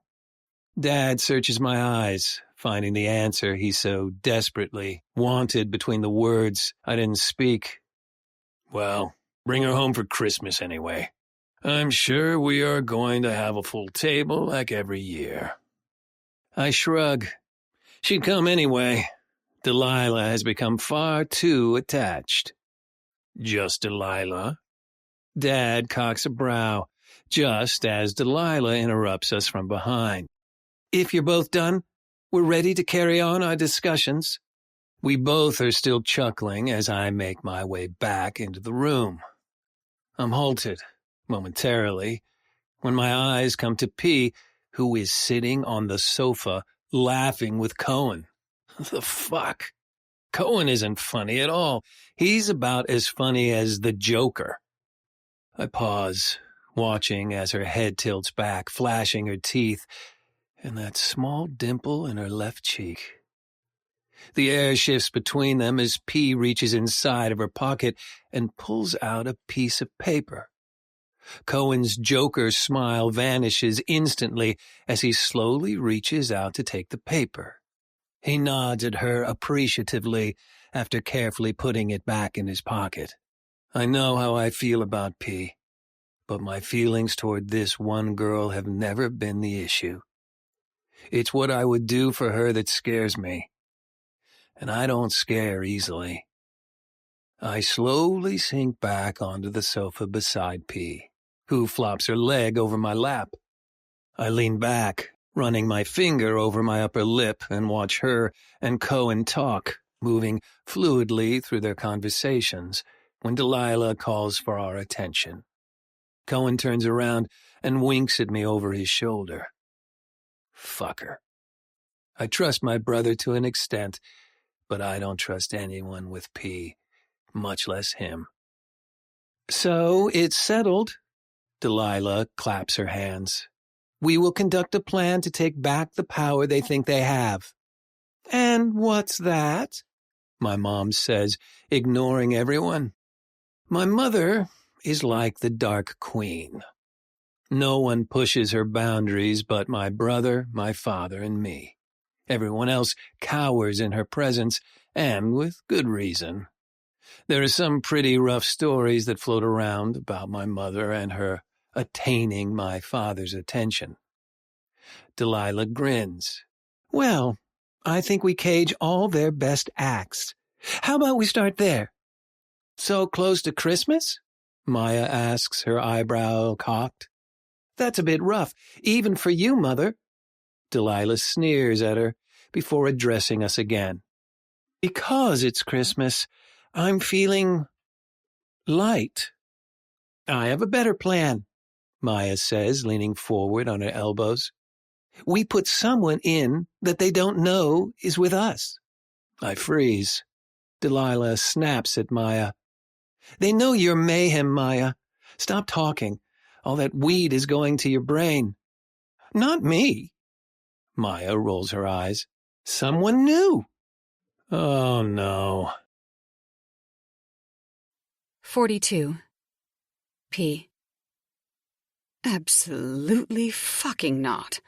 S2: Dad searches my eyes, finding the answer he so desperately wanted between the words I didn't speak. Well, bring her home for Christmas anyway. I'm sure we are going to have a full table like every year. I shrug. She'd come anyway. Delilah has become far too attached. Just Delilah? Dad cocks a brow, just as Delilah interrupts us from behind. If you're both done, we're ready to carry on our discussions. We both are still chuckling as I make my way back into the room. I'm halted, momentarily, when my eyes come to P, who is sitting on the sofa laughing with Cohen. The fuck? Cohen isn't funny at all. He's about as funny as the Joker. I pause, watching as her head tilts back, flashing her teeth, and that small dimple in her left cheek. The air shifts between them as P reaches inside of her pocket and pulls out a piece of paper. Cohen's Joker smile vanishes instantly as he slowly reaches out to take the paper. He nods at her appreciatively after carefully putting it back in his pocket. I know how I feel about P, but my feelings toward this one girl have never been the issue. It's what I would do for her that scares me, and I don't scare easily. I slowly sink back onto the sofa beside P, who flops her leg over my lap. I lean back, running my finger over my upper lip, and watch her and Cohen talk, moving fluidly through their conversations when Delilah calls for our attention. Cohen turns around and winks at me over his shoulder. Fucker. I trust my brother to an extent, but I don't trust anyone with P, much less him. So it's settled. Delilah claps her hands. We will conduct a plan to take back the power they think they have. And what's that? My mom says, ignoring everyone. My mother is like the Dark Queen. No one pushes her boundaries but my brother, my father, and me. Everyone else cowers in her presence, and with good reason. There are some pretty rough stories that float around about my mother and her attaining my father's attention. Delilah grins. Well, I think we cage all their best acts. How about we start there? So close to Christmas? Maya asks, her eyebrow cocked. That's a bit rough, even for you, Mother. Delilah sneers at her before addressing us again. Because it's Christmas, I'm feeling light. I have a better plan, Maya says, leaning forward on her elbows. We put someone in that they don't know is with us. I freeze. Delilah snaps at Maya. They know you're mayhem, Maya. Stop talking. All that weed is going to your brain. Not me. Maya rolls her eyes. Someone new. Oh, no.
S1: 42. P. Absolutely fucking not.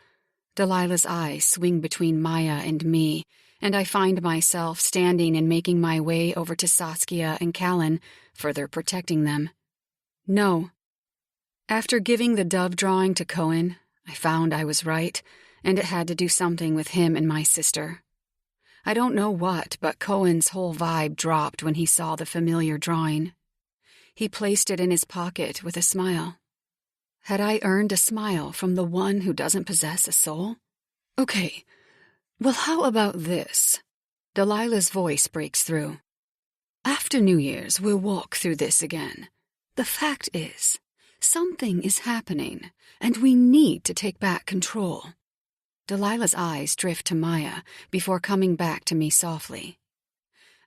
S1: Delilah's eyes swing between Maya and me, and I find myself standing and making my way over to Saskia and Callan, further protecting them. No. After giving the dove drawing to Cohen, I found I was right, and it had to do something with him and my sister. I don't know what, but Cohen's whole vibe dropped when he saw the familiar drawing. He placed it in his pocket with a smile. Had I earned a smile from the one who doesn't possess a soul? Okay, well, how about this? Delilah's voice breaks through. After New Year's, we'll walk through this again. The fact is, something is happening, and we need to take back control." Delilah's eyes drift to Maya before coming back to me softly.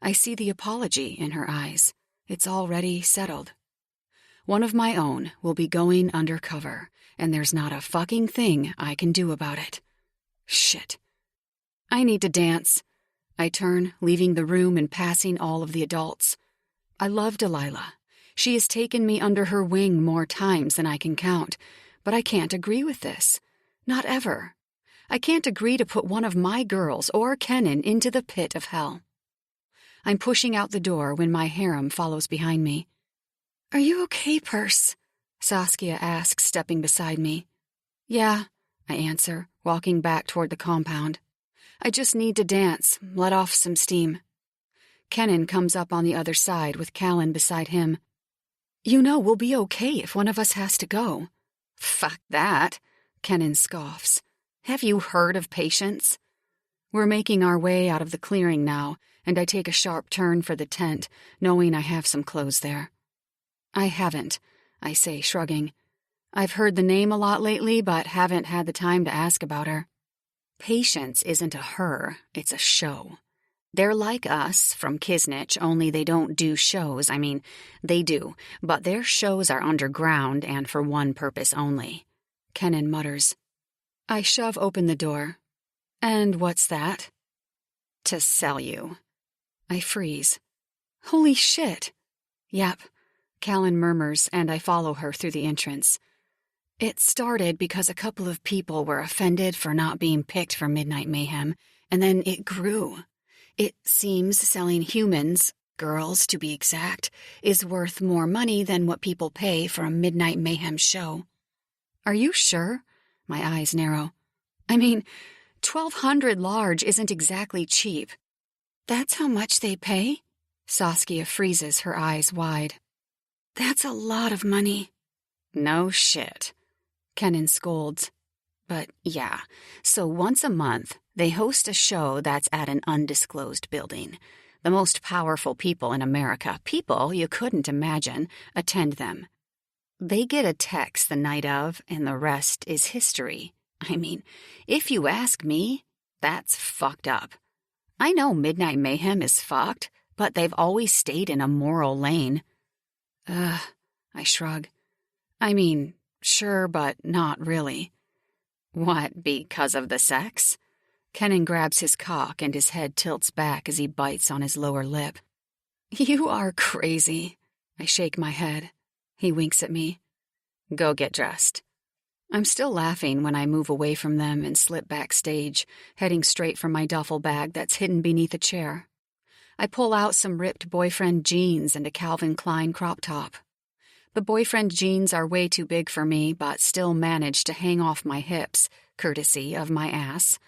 S1: I see the apology in her eyes. It's already settled. One of my own will be going undercover, and there's not a fucking thing I can do about it. Shit. I need to dance. I turn, leaving the room and passing all of the adults. I love Delilah. She has taken me under her wing more times than I can count, but I can't agree with this. Not ever. I can't agree to put one of my girls or Kenan into the pit of hell. I'm pushing out the door when my harem follows behind me. "Are you okay, Perse?" Saskia asks, stepping beside me. "Yeah," I answer, walking back toward the compound. "I just need to dance, let off some steam." Kenan comes up on the other side with Callan beside him. "You know we'll be okay if one of us has to go." "Fuck that," Kenan scoffs. "Have you heard of patience?" We're making our way out of the clearing now, and I take a sharp turn for the tent, knowing I have some clothes there. "I haven't," I say, shrugging. "I've heard the name a lot lately, but haven't had the time to ask about her." Patience isn't a her, it's a show. They're like us from Kisnich, only they don't do shows. I mean, they do, but their shows are underground and for one purpose only. Kenan mutters. I shove open the door. "And what's that?" "To sell you." I freeze. "Holy shit." "Yep," Callan murmurs, and I follow her through the entrance. It started because a couple of people were offended for not being picked for Midnight Mayhem, and then it grew. It seems selling humans, girls to be exact, is worth more money than what people pay for a Midnight Mayhem show. "Are you sure?" My eyes narrow. "I mean, 1,200 large isn't exactly cheap." "That's how much they pay?" Saskia freezes, her eyes wide. "That's a lot of money." "No shit," Kenan scolds. "But yeah, so once a month, they host a show that's at an undisclosed building. The most powerful people in America, people you couldn't imagine, attend them. They get a text the night of, and the rest is history. I mean, if you ask me, that's fucked up. I know Midnight Mayhem is fucked, but they've always stayed in a moral lane." I shrug. "I mean, sure, but not really." "What, because of the sex?" Kenan grabs his cock and his head tilts back as he bites on his lower lip. "You are crazy." I shake my head. He winks at me. "Go get dressed." I'm still laughing when I move away from them and slip backstage, heading straight for my duffel bag that's hidden beneath a chair. I pull out some ripped boyfriend jeans and a Calvin Klein crop top. The boyfriend jeans are way too big for me, but still manage to hang off my hips, courtesy of my ass.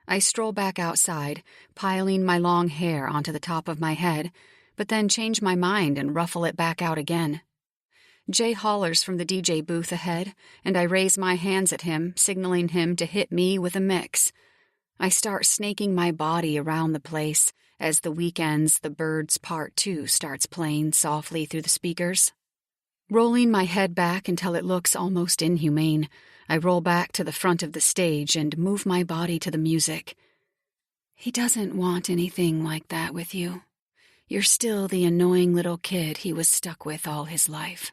S1: I stroll back outside, piling my long hair onto the top of my head, but then change my mind and ruffle it back out again. Jay hollers from the DJ booth ahead, and I raise my hands at him, signaling him to hit me with a mix. I start snaking my body around the place as The Weeknd's The Birds Part 2 starts playing softly through the speakers. Rolling my head back until it looks almost inhumane, I roll back to the front of the stage and move my body to the music. "He doesn't want anything like that with you. You're still the annoying little kid he was stuck with all his life."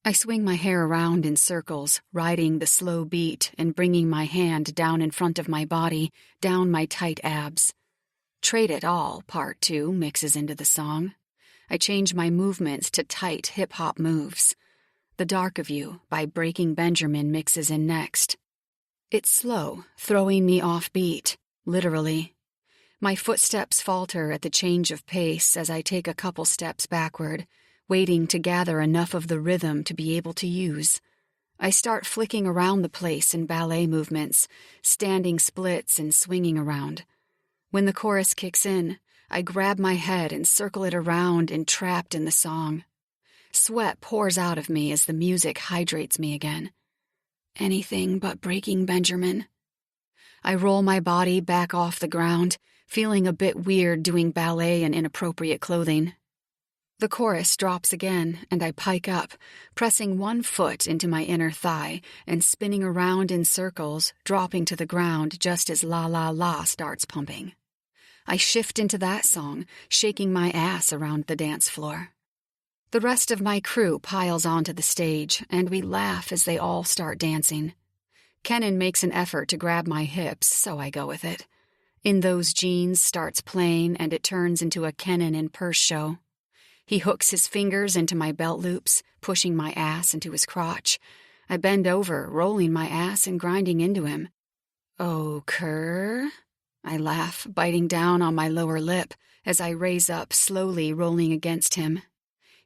S1: I swing my hair around in circles, riding the slow beat and bringing my hand down in front of my body, down my tight abs. Trade It All, Part 2, mixes into the song. I change my movements to tight hip-hop moves. The Dark of You by Breaking Benjamin mixes in next. It's slow, throwing me off beat, literally. My footsteps falter at the change of pace as I take a couple steps backward, waiting to gather enough of the rhythm to be able to use. I start flicking around the place in ballet movements, standing splits and swinging around. When the chorus kicks in, I grab my head and circle it around, entrapped in the song. Sweat pours out of me as the music hydrates me again. Anything but Breaking Benjamin. I roll my body back off the ground, feeling a bit weird doing ballet in inappropriate clothing. The chorus drops again, and I pike up, pressing one foot into my inner thigh and spinning around in circles, dropping to the ground just as La La La starts pumping. I shift into that song, shaking my ass around the dance floor. The rest of my crew piles onto the stage, and we laugh as they all start dancing. Kenan makes an effort to grab my hips, so I go with it. In Those Jeans starts playing, and it turns into a Kenan and Purse show. He hooks his fingers into my belt loops, pushing my ass into his crotch. I bend over, rolling my ass and grinding into him. "Oh, Kerr?" I laugh, biting down on my lower lip as I raise up, slowly rolling against him.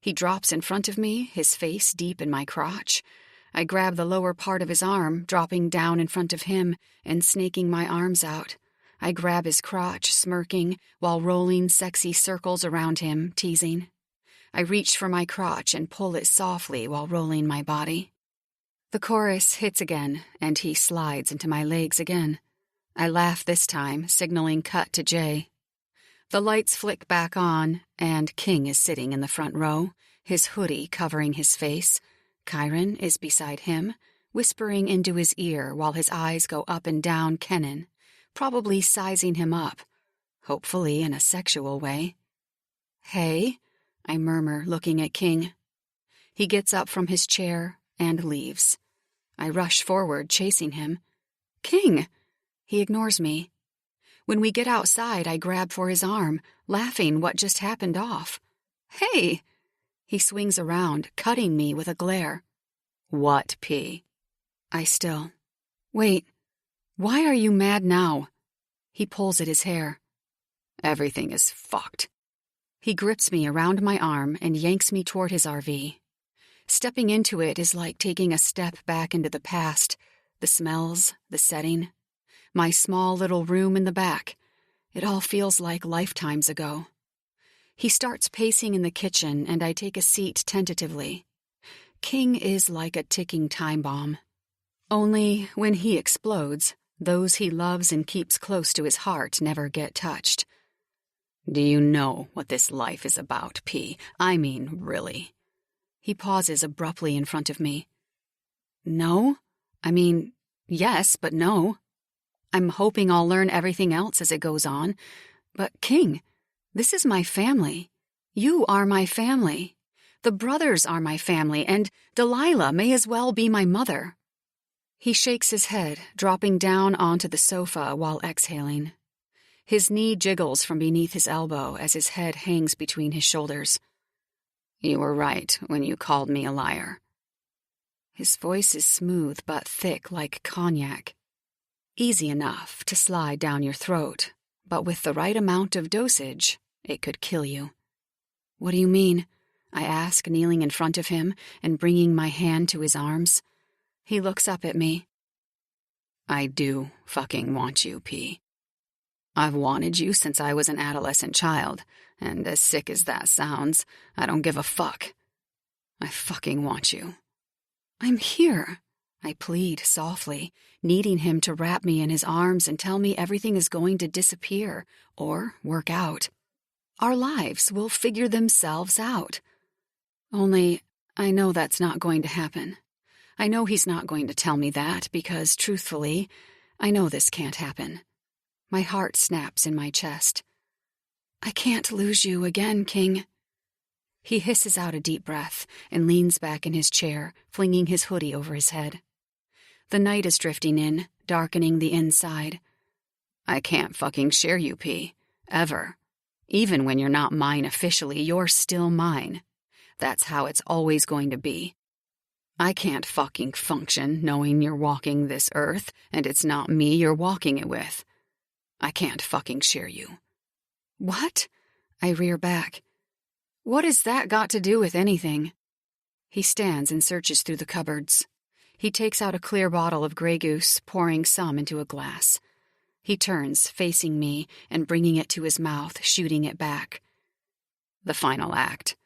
S1: He drops in front of me, his face deep in my crotch. I grab the lower part of his arm, dropping down in front of him and snaking my arms out. I grab his crotch, smirking, while rolling sexy circles around him, teasing. I reach for my crotch and pull it softly while rolling my body. The chorus hits again, and he slides into my legs again. I laugh this time, signaling cut to Jay. The lights flick back on, and King is sitting in the front row, his hoodie covering his face. Kyron is beside him, whispering into his ear while his eyes go up and down Kenan, probably sizing him up, hopefully in a sexual way. "Hey," I murmur, looking at King. He gets up from his chair and leaves. I rush forward, chasing him. "King!" He ignores me. When we get outside, I grab for his arm, laughing what just happened off. "Hey!" He swings around, cutting me with a glare. "What, P?" I still. "Wait, why are you mad now?" He pulls at his hair. "Everything is fucked." He grips me around my arm and yanks me toward his RV. Stepping into it is like taking a step back into the past. The smells, the setting. My small little room in the back. It all feels like lifetimes ago. He starts pacing in the kitchen, and I take a seat tentatively. King is like a ticking time bomb. Only, when he explodes, those he loves and keeps close to his heart never get touched. "Do you know what this life is about, P? I mean, really." He pauses abruptly in front of me. "No? I mean, yes, but no. I'm hoping I'll learn everything else as it goes on. But, King, this is my family. You are my family. The brothers are my family, and Delilah may as well be my mother." He shakes his head, dropping down onto the sofa while exhaling. His knee jiggles from beneath his elbow as his head hangs between his shoulders. "You were right when you called me a liar." His voice is smooth but thick like cognac. Easy enough to slide down your throat, but with the right amount of dosage, it could kill you. "What do you mean?" I ask, kneeling in front of him and bringing my hand to his arms. He looks up at me. "I do fucking want you, P. I've wanted you since I was an adolescent child, and as sick as that sounds, I don't give a fuck. I fucking want you." "I'm here," I plead softly, needing him to wrap me in his arms and tell me everything is going to disappear or work out. Our lives will figure themselves out. Only, I know that's not going to happen. I know he's not going to tell me that because, truthfully, I know this can't happen. My heart snaps in my chest. "I can't lose you again, King." He hisses out a deep breath and leans back in his chair, flinging his hoodie over his head. The night is drifting in, darkening the inside. "I can't fucking share you, P. Ever. Even when you're not mine officially, you're still mine. That's how it's always going to be. I can't fucking function knowing you're walking this earth and it's not me you're walking it with. I can't fucking share you." "What?" I rear back. "What has that got to do with anything?" He stands and searches through the cupboards. He takes out a clear bottle of Grey Goose, pouring some into a glass. He turns, facing me, and bringing it to his mouth, shooting it back. "The final act.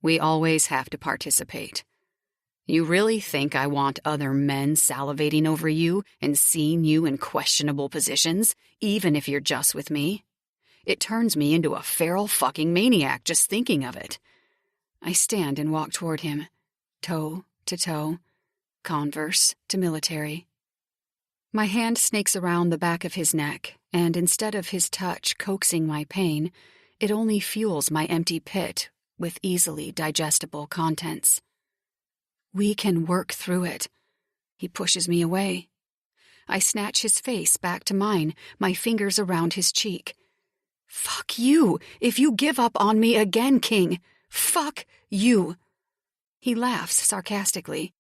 S1: We always have to participate. You really think I want other men salivating over you and seeing you in questionable positions, even if you're just with me? It turns me into a feral fucking maniac just thinking of it. I stand and walk toward him, toe to toe, Converse to military. My hand snakes around the back of his neck, and instead of his touch coaxing my pain, it only fuels my empty pit with easily digestible contents. We can work through it. He pushes me away. I snatch his face back to mine, my fingers around his cheek. Fuck you, if you give up on me again, King. Fuck you. He laughs sarcastically.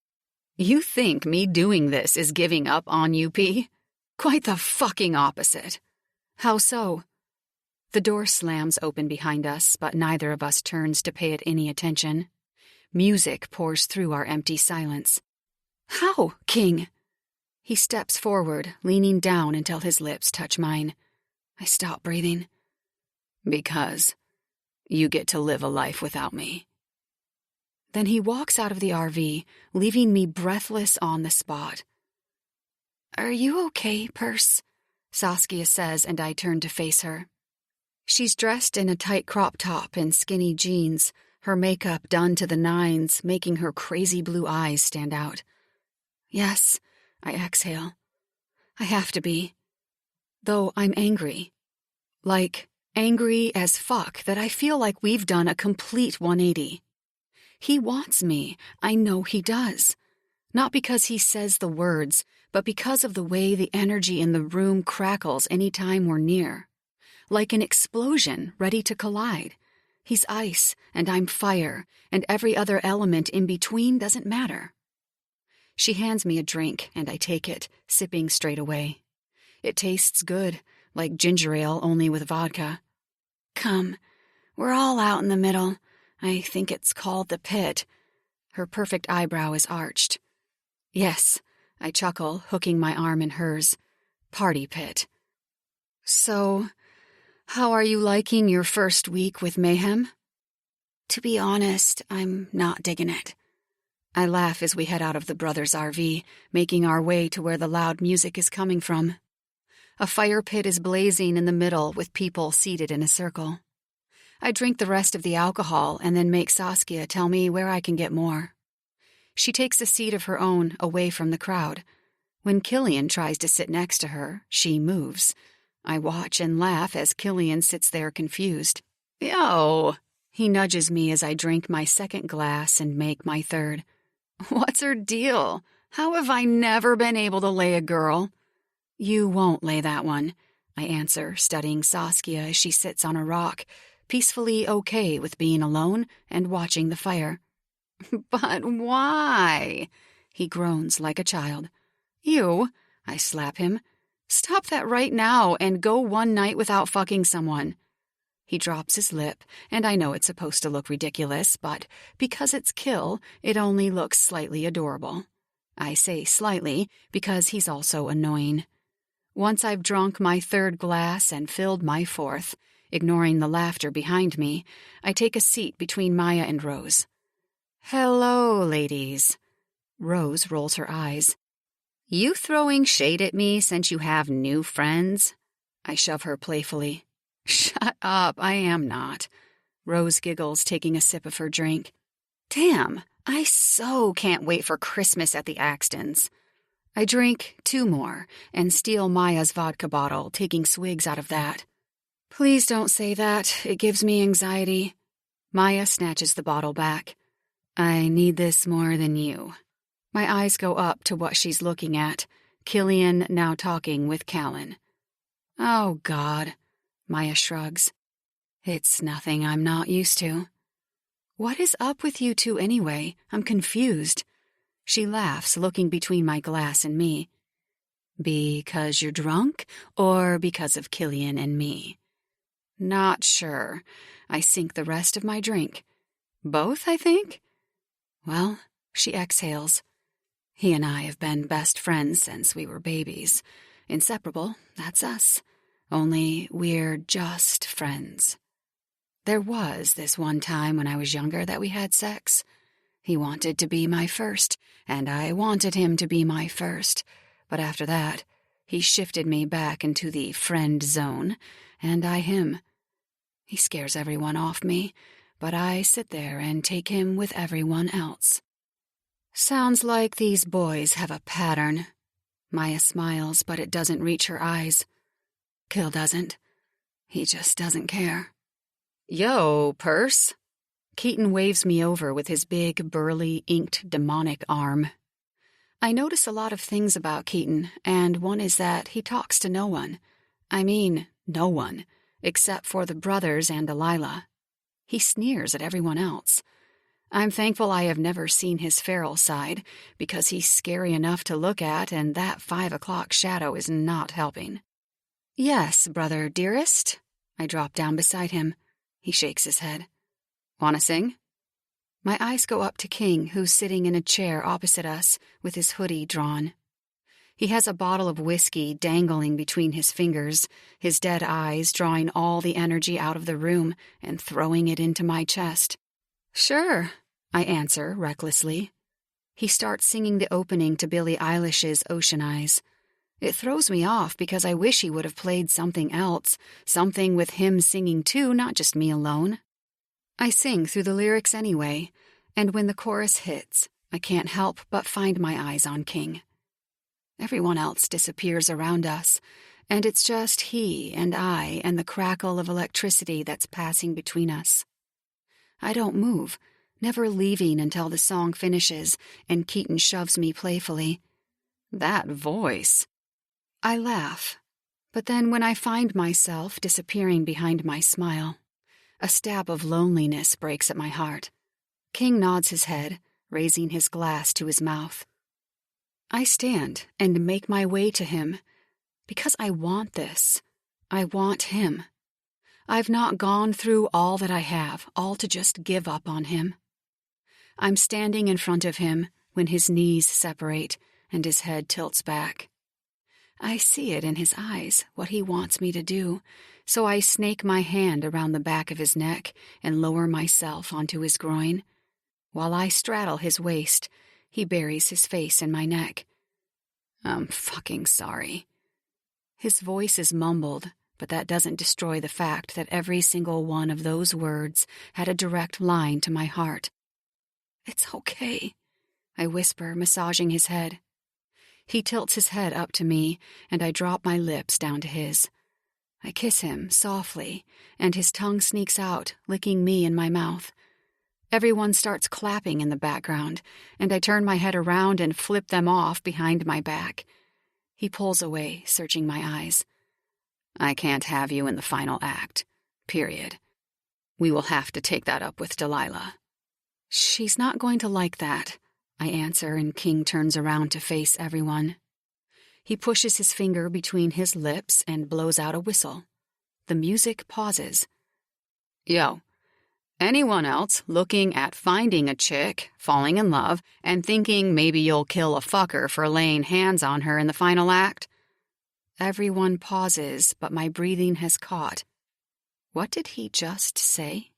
S1: You think me doing this is giving up on you, P? Quite the fucking opposite. How so? The door slams open behind us, but neither of us turns to pay it any attention. Music pours through our empty silence. How, King? He steps forward, leaning down until his lips touch mine. I stop breathing. Because you get to live a life without me. Then he walks out of the RV, leaving me breathless on the spot. Are you okay, Perce? Saskia says, and I turn to face her. She's dressed in a tight crop top and skinny jeans, her makeup done to the nines, making her crazy blue eyes stand out. Yes, I exhale. I have to be. Though I'm angry. Like, angry as fuck that I feel like we've done a complete 180. He wants me. I know he does. Not because he says the words, but because of the way the energy in the room crackles any time we're near. Like an explosion ready to collide. He's ice, and I'm fire, and every other element in between doesn't matter. She hands me a drink, and I take it, sipping straight away. It tastes good, like ginger ale only with vodka. Come, we're all out in the middle. I think it's called the pit. Her perfect eyebrow is arched. Yes, I chuckle, hooking my arm in hers. Party pit. So, how are you liking your first week with Mayhem? To be honest, I'm not digging it. I laugh as we head out of the brothers' RV, making our way to where the loud music is coming from. A fire pit is blazing in the middle with people seated in a circle. I drink the rest of the alcohol and then make Saskia tell me where I can get more. She takes a seat of her own away from the crowd. When Killian tries to sit next to her, she moves. I watch and laugh as Killian sits there confused. Yo! He nudges me as I drink my second glass and make my third. What's her deal? How have I never been able to lay a girl? You won't lay that one, I answer, studying Saskia as she sits on a rock, peacefully okay with being alone and watching the fire. But why? He groans like a child. You, I slap him. Stop that right now and go one night without fucking someone. He drops his lip, and I know it's supposed to look ridiculous, but because it's Kill, it only looks slightly adorable. I say slightly because he's also annoying. Once I've drunk my third glass and filled my fourth, ignoring the laughter behind me, I take a seat between Maya and Rose. Hello, ladies. Rose rolls her eyes. You throwing shade at me since you have new friends? I shove her playfully. Shut up, I am not. Rose giggles, taking a sip of her drink. Damn, I so can't wait for Christmas at the Axtons. I drink 2 more and steal Maya's vodka bottle, taking swigs out of that. Please don't say that. It gives me anxiety. Maya snatches the bottle back. I need this more than you. My eyes go up to what she's looking at, Killian now talking with Callan. Oh, God. Maya shrugs. It's nothing I'm not used to. What is up with you two anyway? I'm confused. She laughs, looking between my glass and me. Because you're drunk, or because of Killian and me? Not sure. I sink the rest of my drink. Both, I think? Well, she exhales. He and I have been best friends since we were babies. Inseparable, that's us. Only we're just friends. There was this one time when I was younger that we had sex. He wanted to be my first, and I wanted him to be my first. But after that, he shifted me back into the friend zone, and I him. He scares everyone off me, but I sit there and take him with everyone else. Sounds like these boys have a pattern. Maya smiles, but it doesn't reach her eyes. Kill doesn't. He just doesn't care. Yo, Perce. Keaton waves me over with his big, burly, inked, demonic arm. I notice a lot of things about Keaton, and one is that he talks to no one. I mean, no one, except for the brothers and Delilah. He sneers at everyone else. I'm thankful I have never seen his feral side, because he's scary enough to look at, and that 5 o'clock shadow is not helping. Yes, brother dearest. I drop down beside him. He shakes his head. Wanna sing? My eyes go up to King, who's sitting in a chair opposite us, with his hoodie drawn. He has a bottle of whiskey dangling between his fingers, his dead eyes drawing all the energy out of the room and throwing it into my chest. Sure, I answer recklessly. He starts singing the opening to Billie Eilish's Ocean Eyes. It throws me off because I wish he would have played something else, something with him singing too, not just me alone. I sing through the lyrics anyway, and when the chorus hits, I can't help but find my eyes on King. Everyone else disappears around us, and it's just he and I and the crackle of electricity that's passing between us. I don't move, never leaving until the song finishes and Keaton shoves me playfully. That voice. I laugh, but then when I find myself disappearing behind my smile, a stab of loneliness breaks at my heart. King nods his head, raising his glass to his mouth. I stand and make my way to him, because I want this. I want him. I've not gone through all that I have, all to just give up on him. I'm standing in front of him when his knees separate and his head tilts back. I see it in his eyes, what he wants me to do, so I snake my hand around the back of his neck and lower myself onto his groin. While I straddle his waist, he buries his face in my neck. I'm fucking sorry. His voice is mumbled, but that doesn't destroy the fact that every single one of those words had a direct line to my heart. It's okay, I whisper, massaging his head. He tilts his head up to me, and I drop my lips down to his. I kiss him softly, and his tongue sneaks out, licking me in my mouth. Everyone starts clapping in the background, and I turn my head around and flip them off behind my back. He pulls away, searching my eyes. I can't have you in the final act. Period. We will have to take that up with Delilah. She's not going to like that, I answer, and King turns around to face everyone. He pushes his finger between his lips and blows out a whistle. The music pauses. Yo, anyone else looking at finding a chick, falling in love, and thinking maybe you'll kill a fucker for laying hands on her in the final act? Everyone pauses, but my breathing has caught. What did he just say?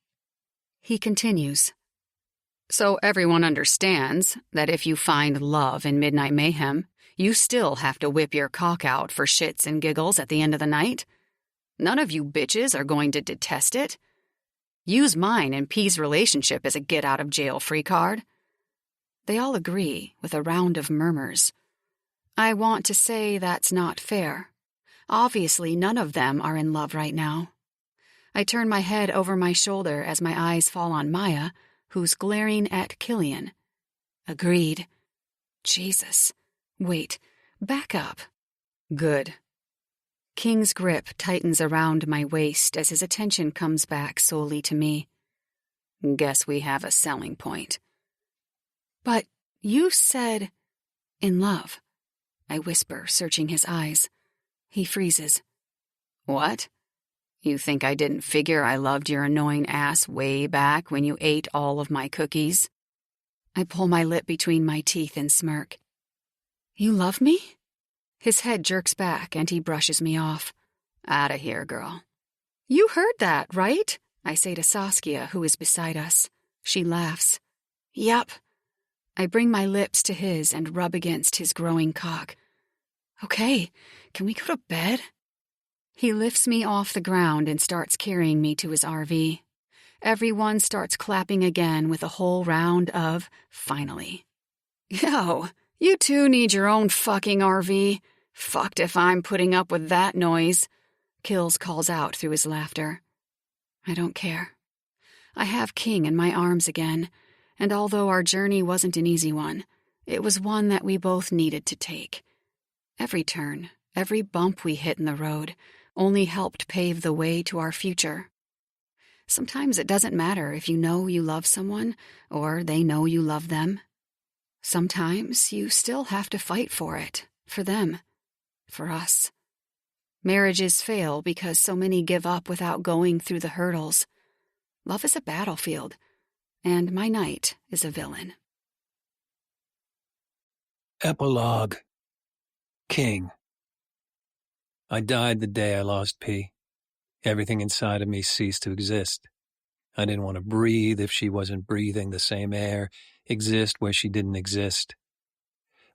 S1: He continues. So everyone understands that if you find love in Midnight Mayhem, you still have to whip your cock out for shits and giggles at the end of the night? None of you bitches are going to detest it? Use mine and P's relationship as a get-out-of-jail-free card. They all agree, with a round of murmurs. I want to say that's not fair. Obviously, none of them are in love right now. I turn my head over my shoulder as my eyes fall on Maya, who's glaring at Killian. Agreed. Jesus. Wait. Back up. Good. King's grip tightens around my waist as his attention comes back solely to me. Guess we have a selling point. But you said in love, I whisper, searching his eyes. He freezes. What? You think I didn't figure I loved your annoying ass way back when you ate all of my cookies? I pull my lip between my teeth and smirk. You love me? His head jerks back and he brushes me off. Outta here, girl. You heard that, right? I say to Saskia, who is beside us. She laughs. Yup. I bring my lips to his and rub against his growing cock. Okay, can we go to bed? He lifts me off the ground and starts carrying me to his RV. everyone starts clapping again with a whole round of finally. Yo, you two need your own fucking RV. Fucked if I'm putting up with that noise, Kills calls out through his laughter. I don't care. I have King in my arms again, and although our journey wasn't an easy one, it was one that we both needed to take. Every turn, every bump we hit in the road only helped pave the way to our future. Sometimes it doesn't matter if you know you love someone or they know you love them. Sometimes you still have to fight for it, for them, for us. Marriages fail because so many give up without going through the hurdles. Love is a battlefield, and my knight is a villain.
S2: Epilogue. King. I died the day I lost P. Everything inside of me ceased to exist. I didn't want to breathe if she wasn't breathing the same air, exist where she didn't exist.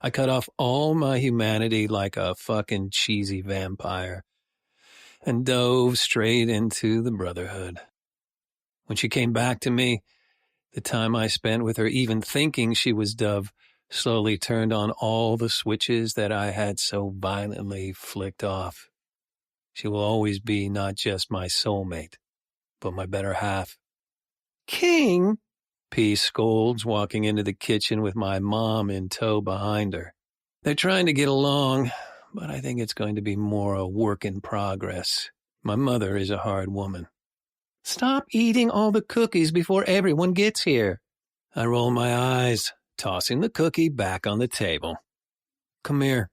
S2: I cut off all my humanity like a fucking cheesy vampire and dove straight into the brotherhood. When she came back to me, the time I spent with her even thinking she was Dove slowly turned on all the switches that I had so violently flicked off. She will always be not just my soulmate, but my better half. King, P scolds, walking into the kitchen with my mom in tow behind her. They're trying to get along, but I think it's going to be more a work in progress. My mother is a hard woman. Stop eating all the cookies before everyone gets here. I roll my eyes, tossing the cookie back on the table. Come here.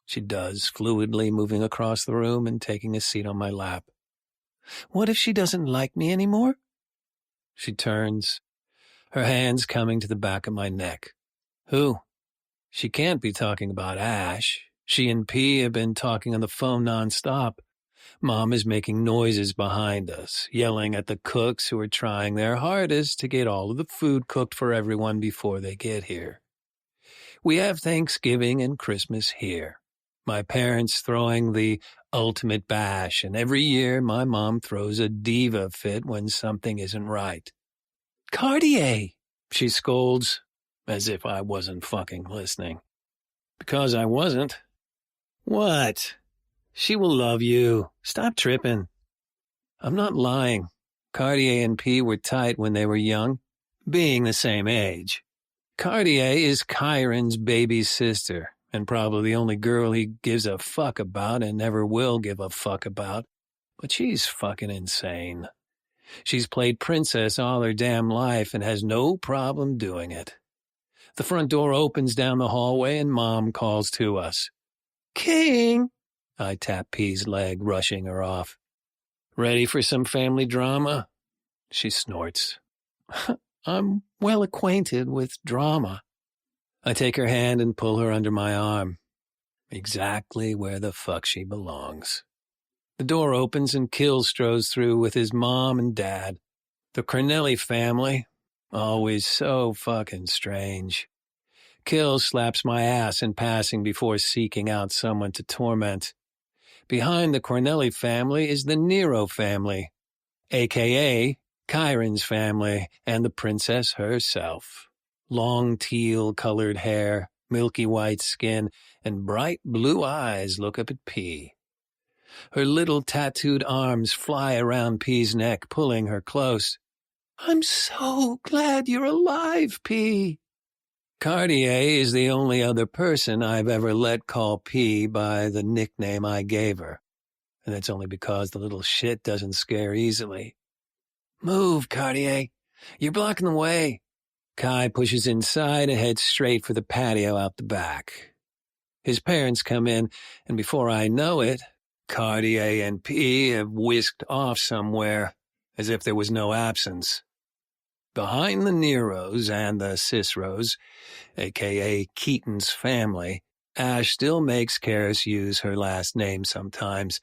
S2: She does, fluidly moving across the room and taking a seat on my lap. What if she doesn't like me anymore? She turns, her hands coming to the back of my neck. Who? She can't be talking about Ash. She and P have been talking on the phone nonstop. Mom is making noises behind us, yelling at the cooks who are trying their hardest to get all of the food cooked for everyone before they get here. We have Thanksgiving and Christmas here. My parents throwing the ultimate bash, and every year my mom throws a diva fit when something isn't right. Cartier, she scolds, as if I wasn't fucking listening. Because I wasn't. What? She will love you. Stop tripping. I'm not lying. Cartier and P were tight when they were young, being the same age. Cartier is Kyron's baby sister, and probably the only girl he gives a fuck about and never will give a fuck about. But she's fucking insane. She's played princess all her damn life and has no problem doing it. The front door opens down the hallway and Mom calls to us. King! I tap P's leg, rushing her off. Ready for some family drama? She snorts. I'm well acquainted with drama. I take her hand and pull her under my arm. Exactly where the fuck she belongs. The door opens and Kill strolls through with his mom and dad. The Cornelli family, always so fucking strange. Kill slaps my ass in passing before seeking out someone to torment. Behind the Cornelli family is the Nero family, a.k.a. Kyron's family and the princess herself. Long teal-colored hair, milky white skin, and bright blue eyes look up at P. Her little tattooed arms fly around P's neck, pulling her close. I'm so glad you're alive, P. Cartier is the only other person I've ever let call P by the nickname I gave her, and that's only because the little shit doesn't scare easily. Move, Cartier. You're blocking the way. Kai pushes inside and heads straight for the patio out the back. His parents come in, and before I know it, Cartier and P have whisked off somewhere, as if there was no absence. Behind the Neros and the Ciceros, a.k.a. Keaton's family, Ash still makes Karis use her last name sometimes,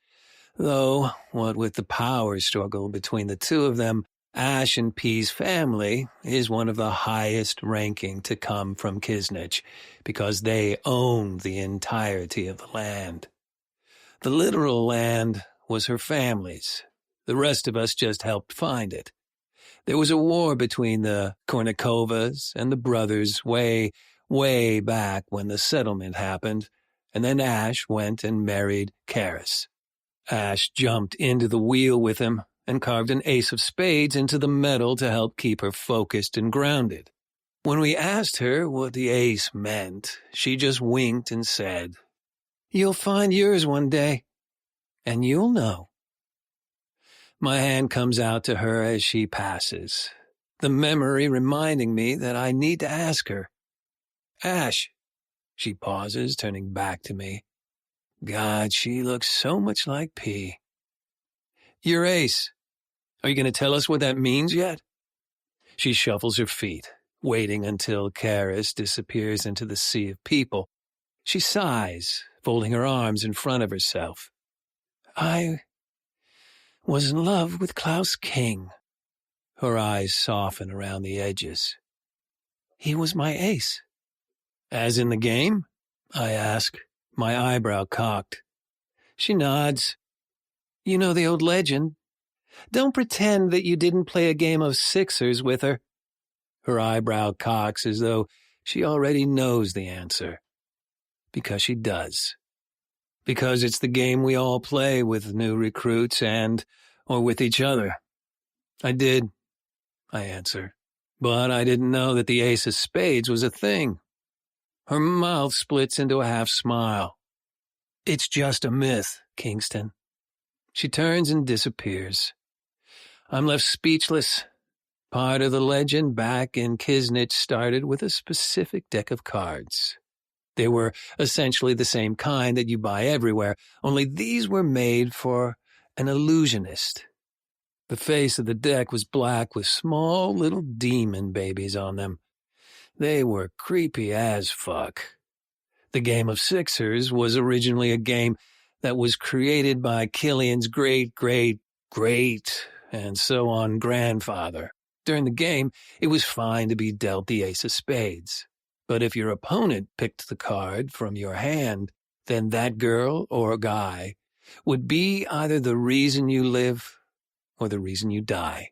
S2: though, what with the power struggle between the two of them, Ash and P's family is one of the highest ranking to come from Kisnich, because they owned the entirety of the land. The literal land was her family's. The rest of us just helped find it. There was a war between the Kornikovas and the brothers way, way back when the settlement happened, and then Ash went and married Karis. Ash jumped into the wheel with him and carved an ace of spades into the metal to help keep her focused and grounded. When we asked her what the ace meant, she just winked and said, "You'll find yours one day, and you'll know." My hand comes out to her as she passes, the memory reminding me that I need to ask her. "Ash." She pauses, turning back to me. God, she looks so much like P. "Your ace. Are you going to tell us what that means yet?" She shuffles her feet, waiting until Karis disappears into the sea of people. She sighs, folding her arms in front of herself. "I was in love with Klaus King." Her eyes soften around the edges. "He was my ace." "As in the game?" I ask, my eyebrow cocked. She nods. "You know the old legend. Don't pretend that you didn't play a game of sixers with her." Her eyebrow cocks as though she already knows the answer. Because she does. Because it's the game we all play with new recruits or with each other. "I did," I answer. "But I didn't know that the ace of spades was a thing." Her mouth splits into a half smile. "It's just a myth, Kingston." She turns and disappears. I'm left speechless. Part of the legend back in Kisnich started with a specific deck of cards. They were essentially the same kind that you buy everywhere, only these were made for an illusionist. The face of the deck was black with small little demon babies on them. They were creepy as fuck. The game of sixers was originally a game that was created by Killian's great, and so on grandfather. During the game, it was fine to be dealt the ace of spades. But if your opponent picked the card from your hand, then that girl or guy would be either the reason you live or the reason you die.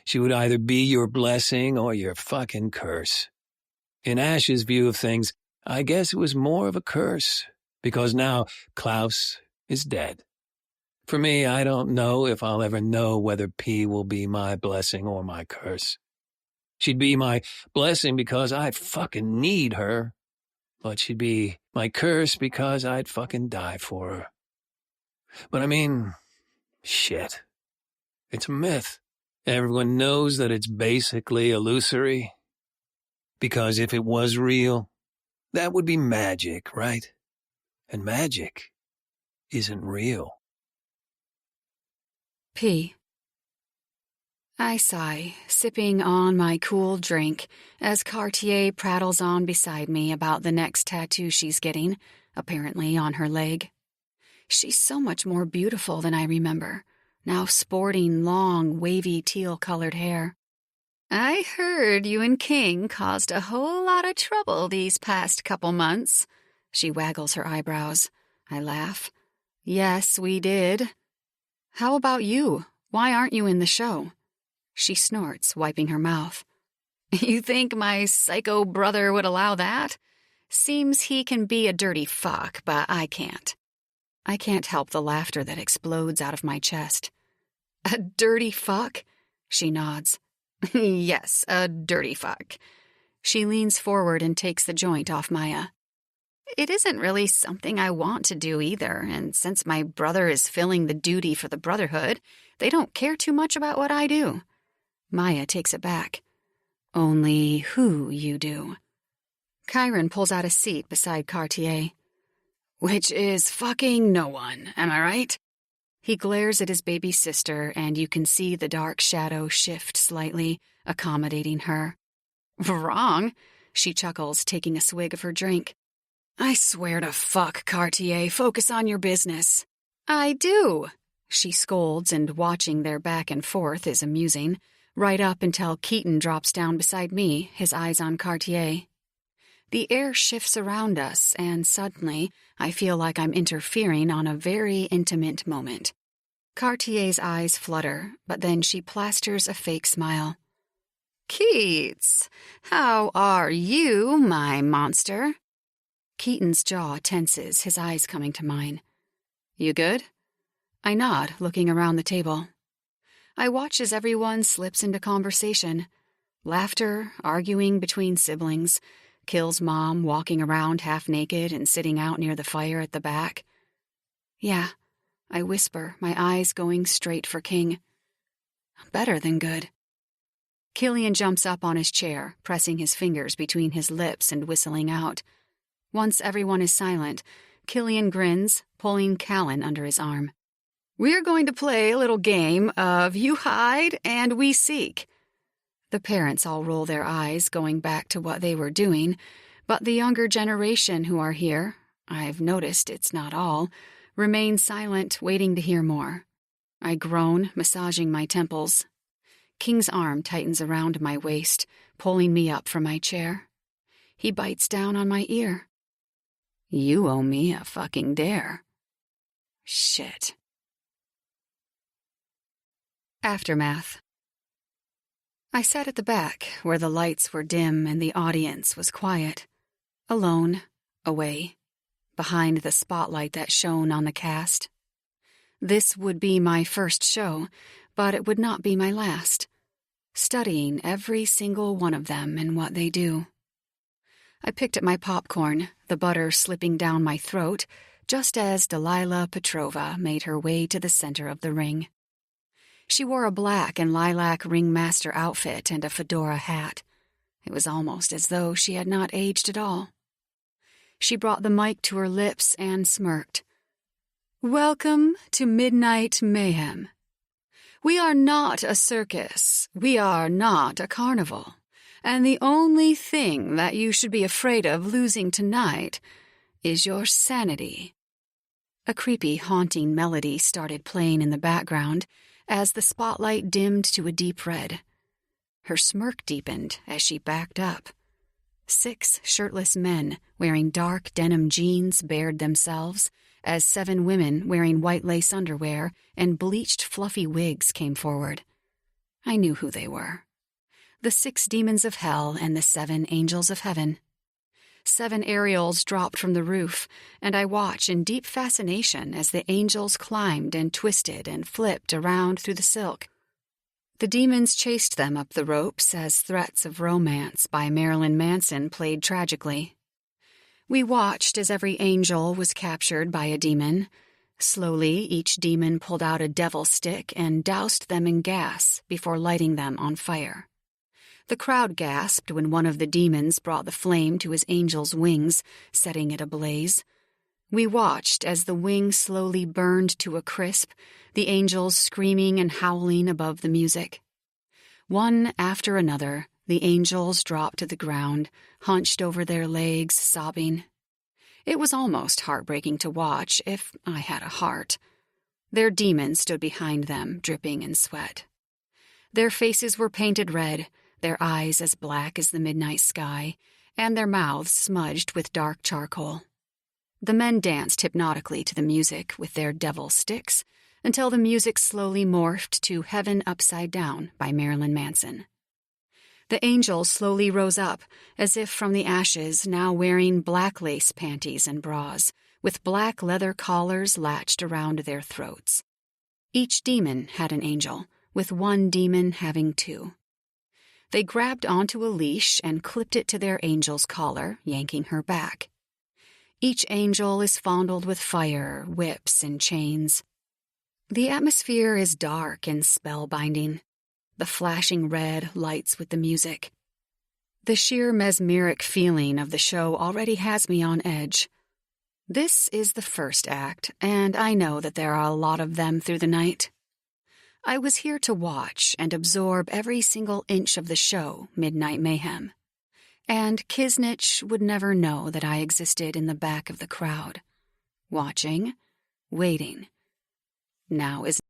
S2: She would either be your blessing or your fucking curse. In Ash's view of things, I guess it was more of a curse, because now Klaus is dead. For me, I don't know if I'll ever know whether P will be my blessing or my curse. She'd be my blessing because I'd fucking need her, but she'd be my curse because I'd fucking die for her. But I mean, shit. It's a myth. Everyone knows that it's basically illusory. Because if it was real, that would be magic, right? And magic isn't real.
S1: P. I sigh, sipping on my cool drink as Cartier prattles on beside me about the next tattoo she's getting, apparently on her leg. She's so much more beautiful than I remember, now sporting long, wavy teal-colored hair. "I heard you and King caused a whole lot of trouble these past couple months." She waggles her eyebrows. I laugh. "Yes, we did." "How about you? Why aren't you in the show?" She snorts, wiping her mouth. "You think my psycho brother would allow that? Seems he can be a dirty fuck, but I can't." I can't help the laughter that explodes out of my chest. "A dirty fuck?" She nods. "Yes, a dirty fuck." She leans forward and takes the joint off Maya. "It isn't really something I want to do either, and since my brother is filling the duty for the Brotherhood, they don't care too much about what I do." Maya takes it back. "Only who you do." Chiron pulls out a seat beside Cartier. "Which is fucking no one, am I right?" He glares at his baby sister, and you can see the dark shadow shift slightly, accommodating her. "Wrong," she chuckles, taking a swig of her drink. "I swear to fuck, Cartier, focus on your business." "I do," she scolds, and watching their back and forth is amusing, right up until Keaton drops down beside me, his eyes on Cartier. The air shifts around us, and suddenly I feel like I'm interfering on a very intimate moment. Cartier's eyes flutter, but then she plasters a fake smile. "Keats, how are you, my monster?" Keaton's jaw tenses, his eyes coming to mine. "You good?" I nod, looking around the table. I watch as everyone slips into conversation. Laughter, arguing between siblings, Kill's mom walking around half naked and sitting out near the fire at the back. "Yeah," I whisper, my eyes going straight for King. "Better than good." Killian jumps up on his chair, pressing his fingers between his lips and whistling out. Once everyone is silent, Killian grins, pulling Callan under his arm. "We're going to play a little game of you hide and we seek." The parents all roll their eyes, going back to what they were doing, but the younger generation who are here, I've noticed it's not all, remain silent, waiting to hear more. I groan, massaging my temples. King's arm tightens around my waist, pulling me up from my chair. He bites down on my ear. "You owe me a fucking dare." Shit. Aftermath. I sat at the back, where the lights were dim and the audience was quiet. Alone, away, behind the spotlight that shone on the cast. This would be my first show, but it would not be my last. Studying every single one of them and what they do. I picked at my popcorn, the butter slipping down my throat, just as Delilah Petrova made her way to the center of the ring. She wore a black and lilac ringmaster outfit and a fedora hat. It was almost as though she had not aged at all. She brought the mic to her lips and smirked. "Welcome to Midnight Mayhem. We are not a circus. We are not a carnival. And the only thing that you should be afraid of losing tonight is your sanity." A creepy, haunting melody started playing in the background as the spotlight dimmed to a deep red. Her smirk deepened as she backed up. 6 shirtless men wearing dark denim jeans bared themselves as 7 women wearing white lace underwear and bleached fluffy wigs came forward. I knew who they were. The 6 demons of hell and the 7 angels of heaven. 7 aerials dropped from the roof, and I watched in deep fascination as the angels climbed and twisted and flipped around through the silk. The demons chased them up the ropes as threats of romance by Marilyn Manson played tragically. We watched as every angel was captured by a demon. Slowly, each demon pulled out a devil stick and doused them in gas before lighting them on fire. The crowd gasped when one of the demons brought the flame to his angel's wings, setting it ablaze. We watched as the wing slowly burned to a crisp, the angels screaming and howling above the music. One after another, the angels dropped to the ground, hunched over their legs, sobbing. It was almost heartbreaking to watch, if I had a heart. Their demons stood behind them, dripping in sweat. Their faces were painted red, their eyes as black as the midnight sky, and their mouths smudged with dark charcoal. The men danced hypnotically to the music with their devil sticks until the music slowly morphed to Heaven Upside Down by Marilyn Manson. The angels slowly rose up, as if from the ashes, now wearing black lace panties and bras, with black leather collars latched around their throats. Each demon had an angel, with one demon having 2. They grabbed onto a leash and clipped it to their angel's collar, yanking her back. Each angel is fondled with fire, whips, and chains. The atmosphere is dark and spellbinding. The flashing red lights with the music. The sheer mesmeric feeling of the show already has me on edge. This is the first act, and I know that there are a lot of them through the night. I was here to watch and absorb every single inch of the show, Midnight Mayhem. And Kisnich would never know that I existed in the back of the crowd. Watching, waiting. Now is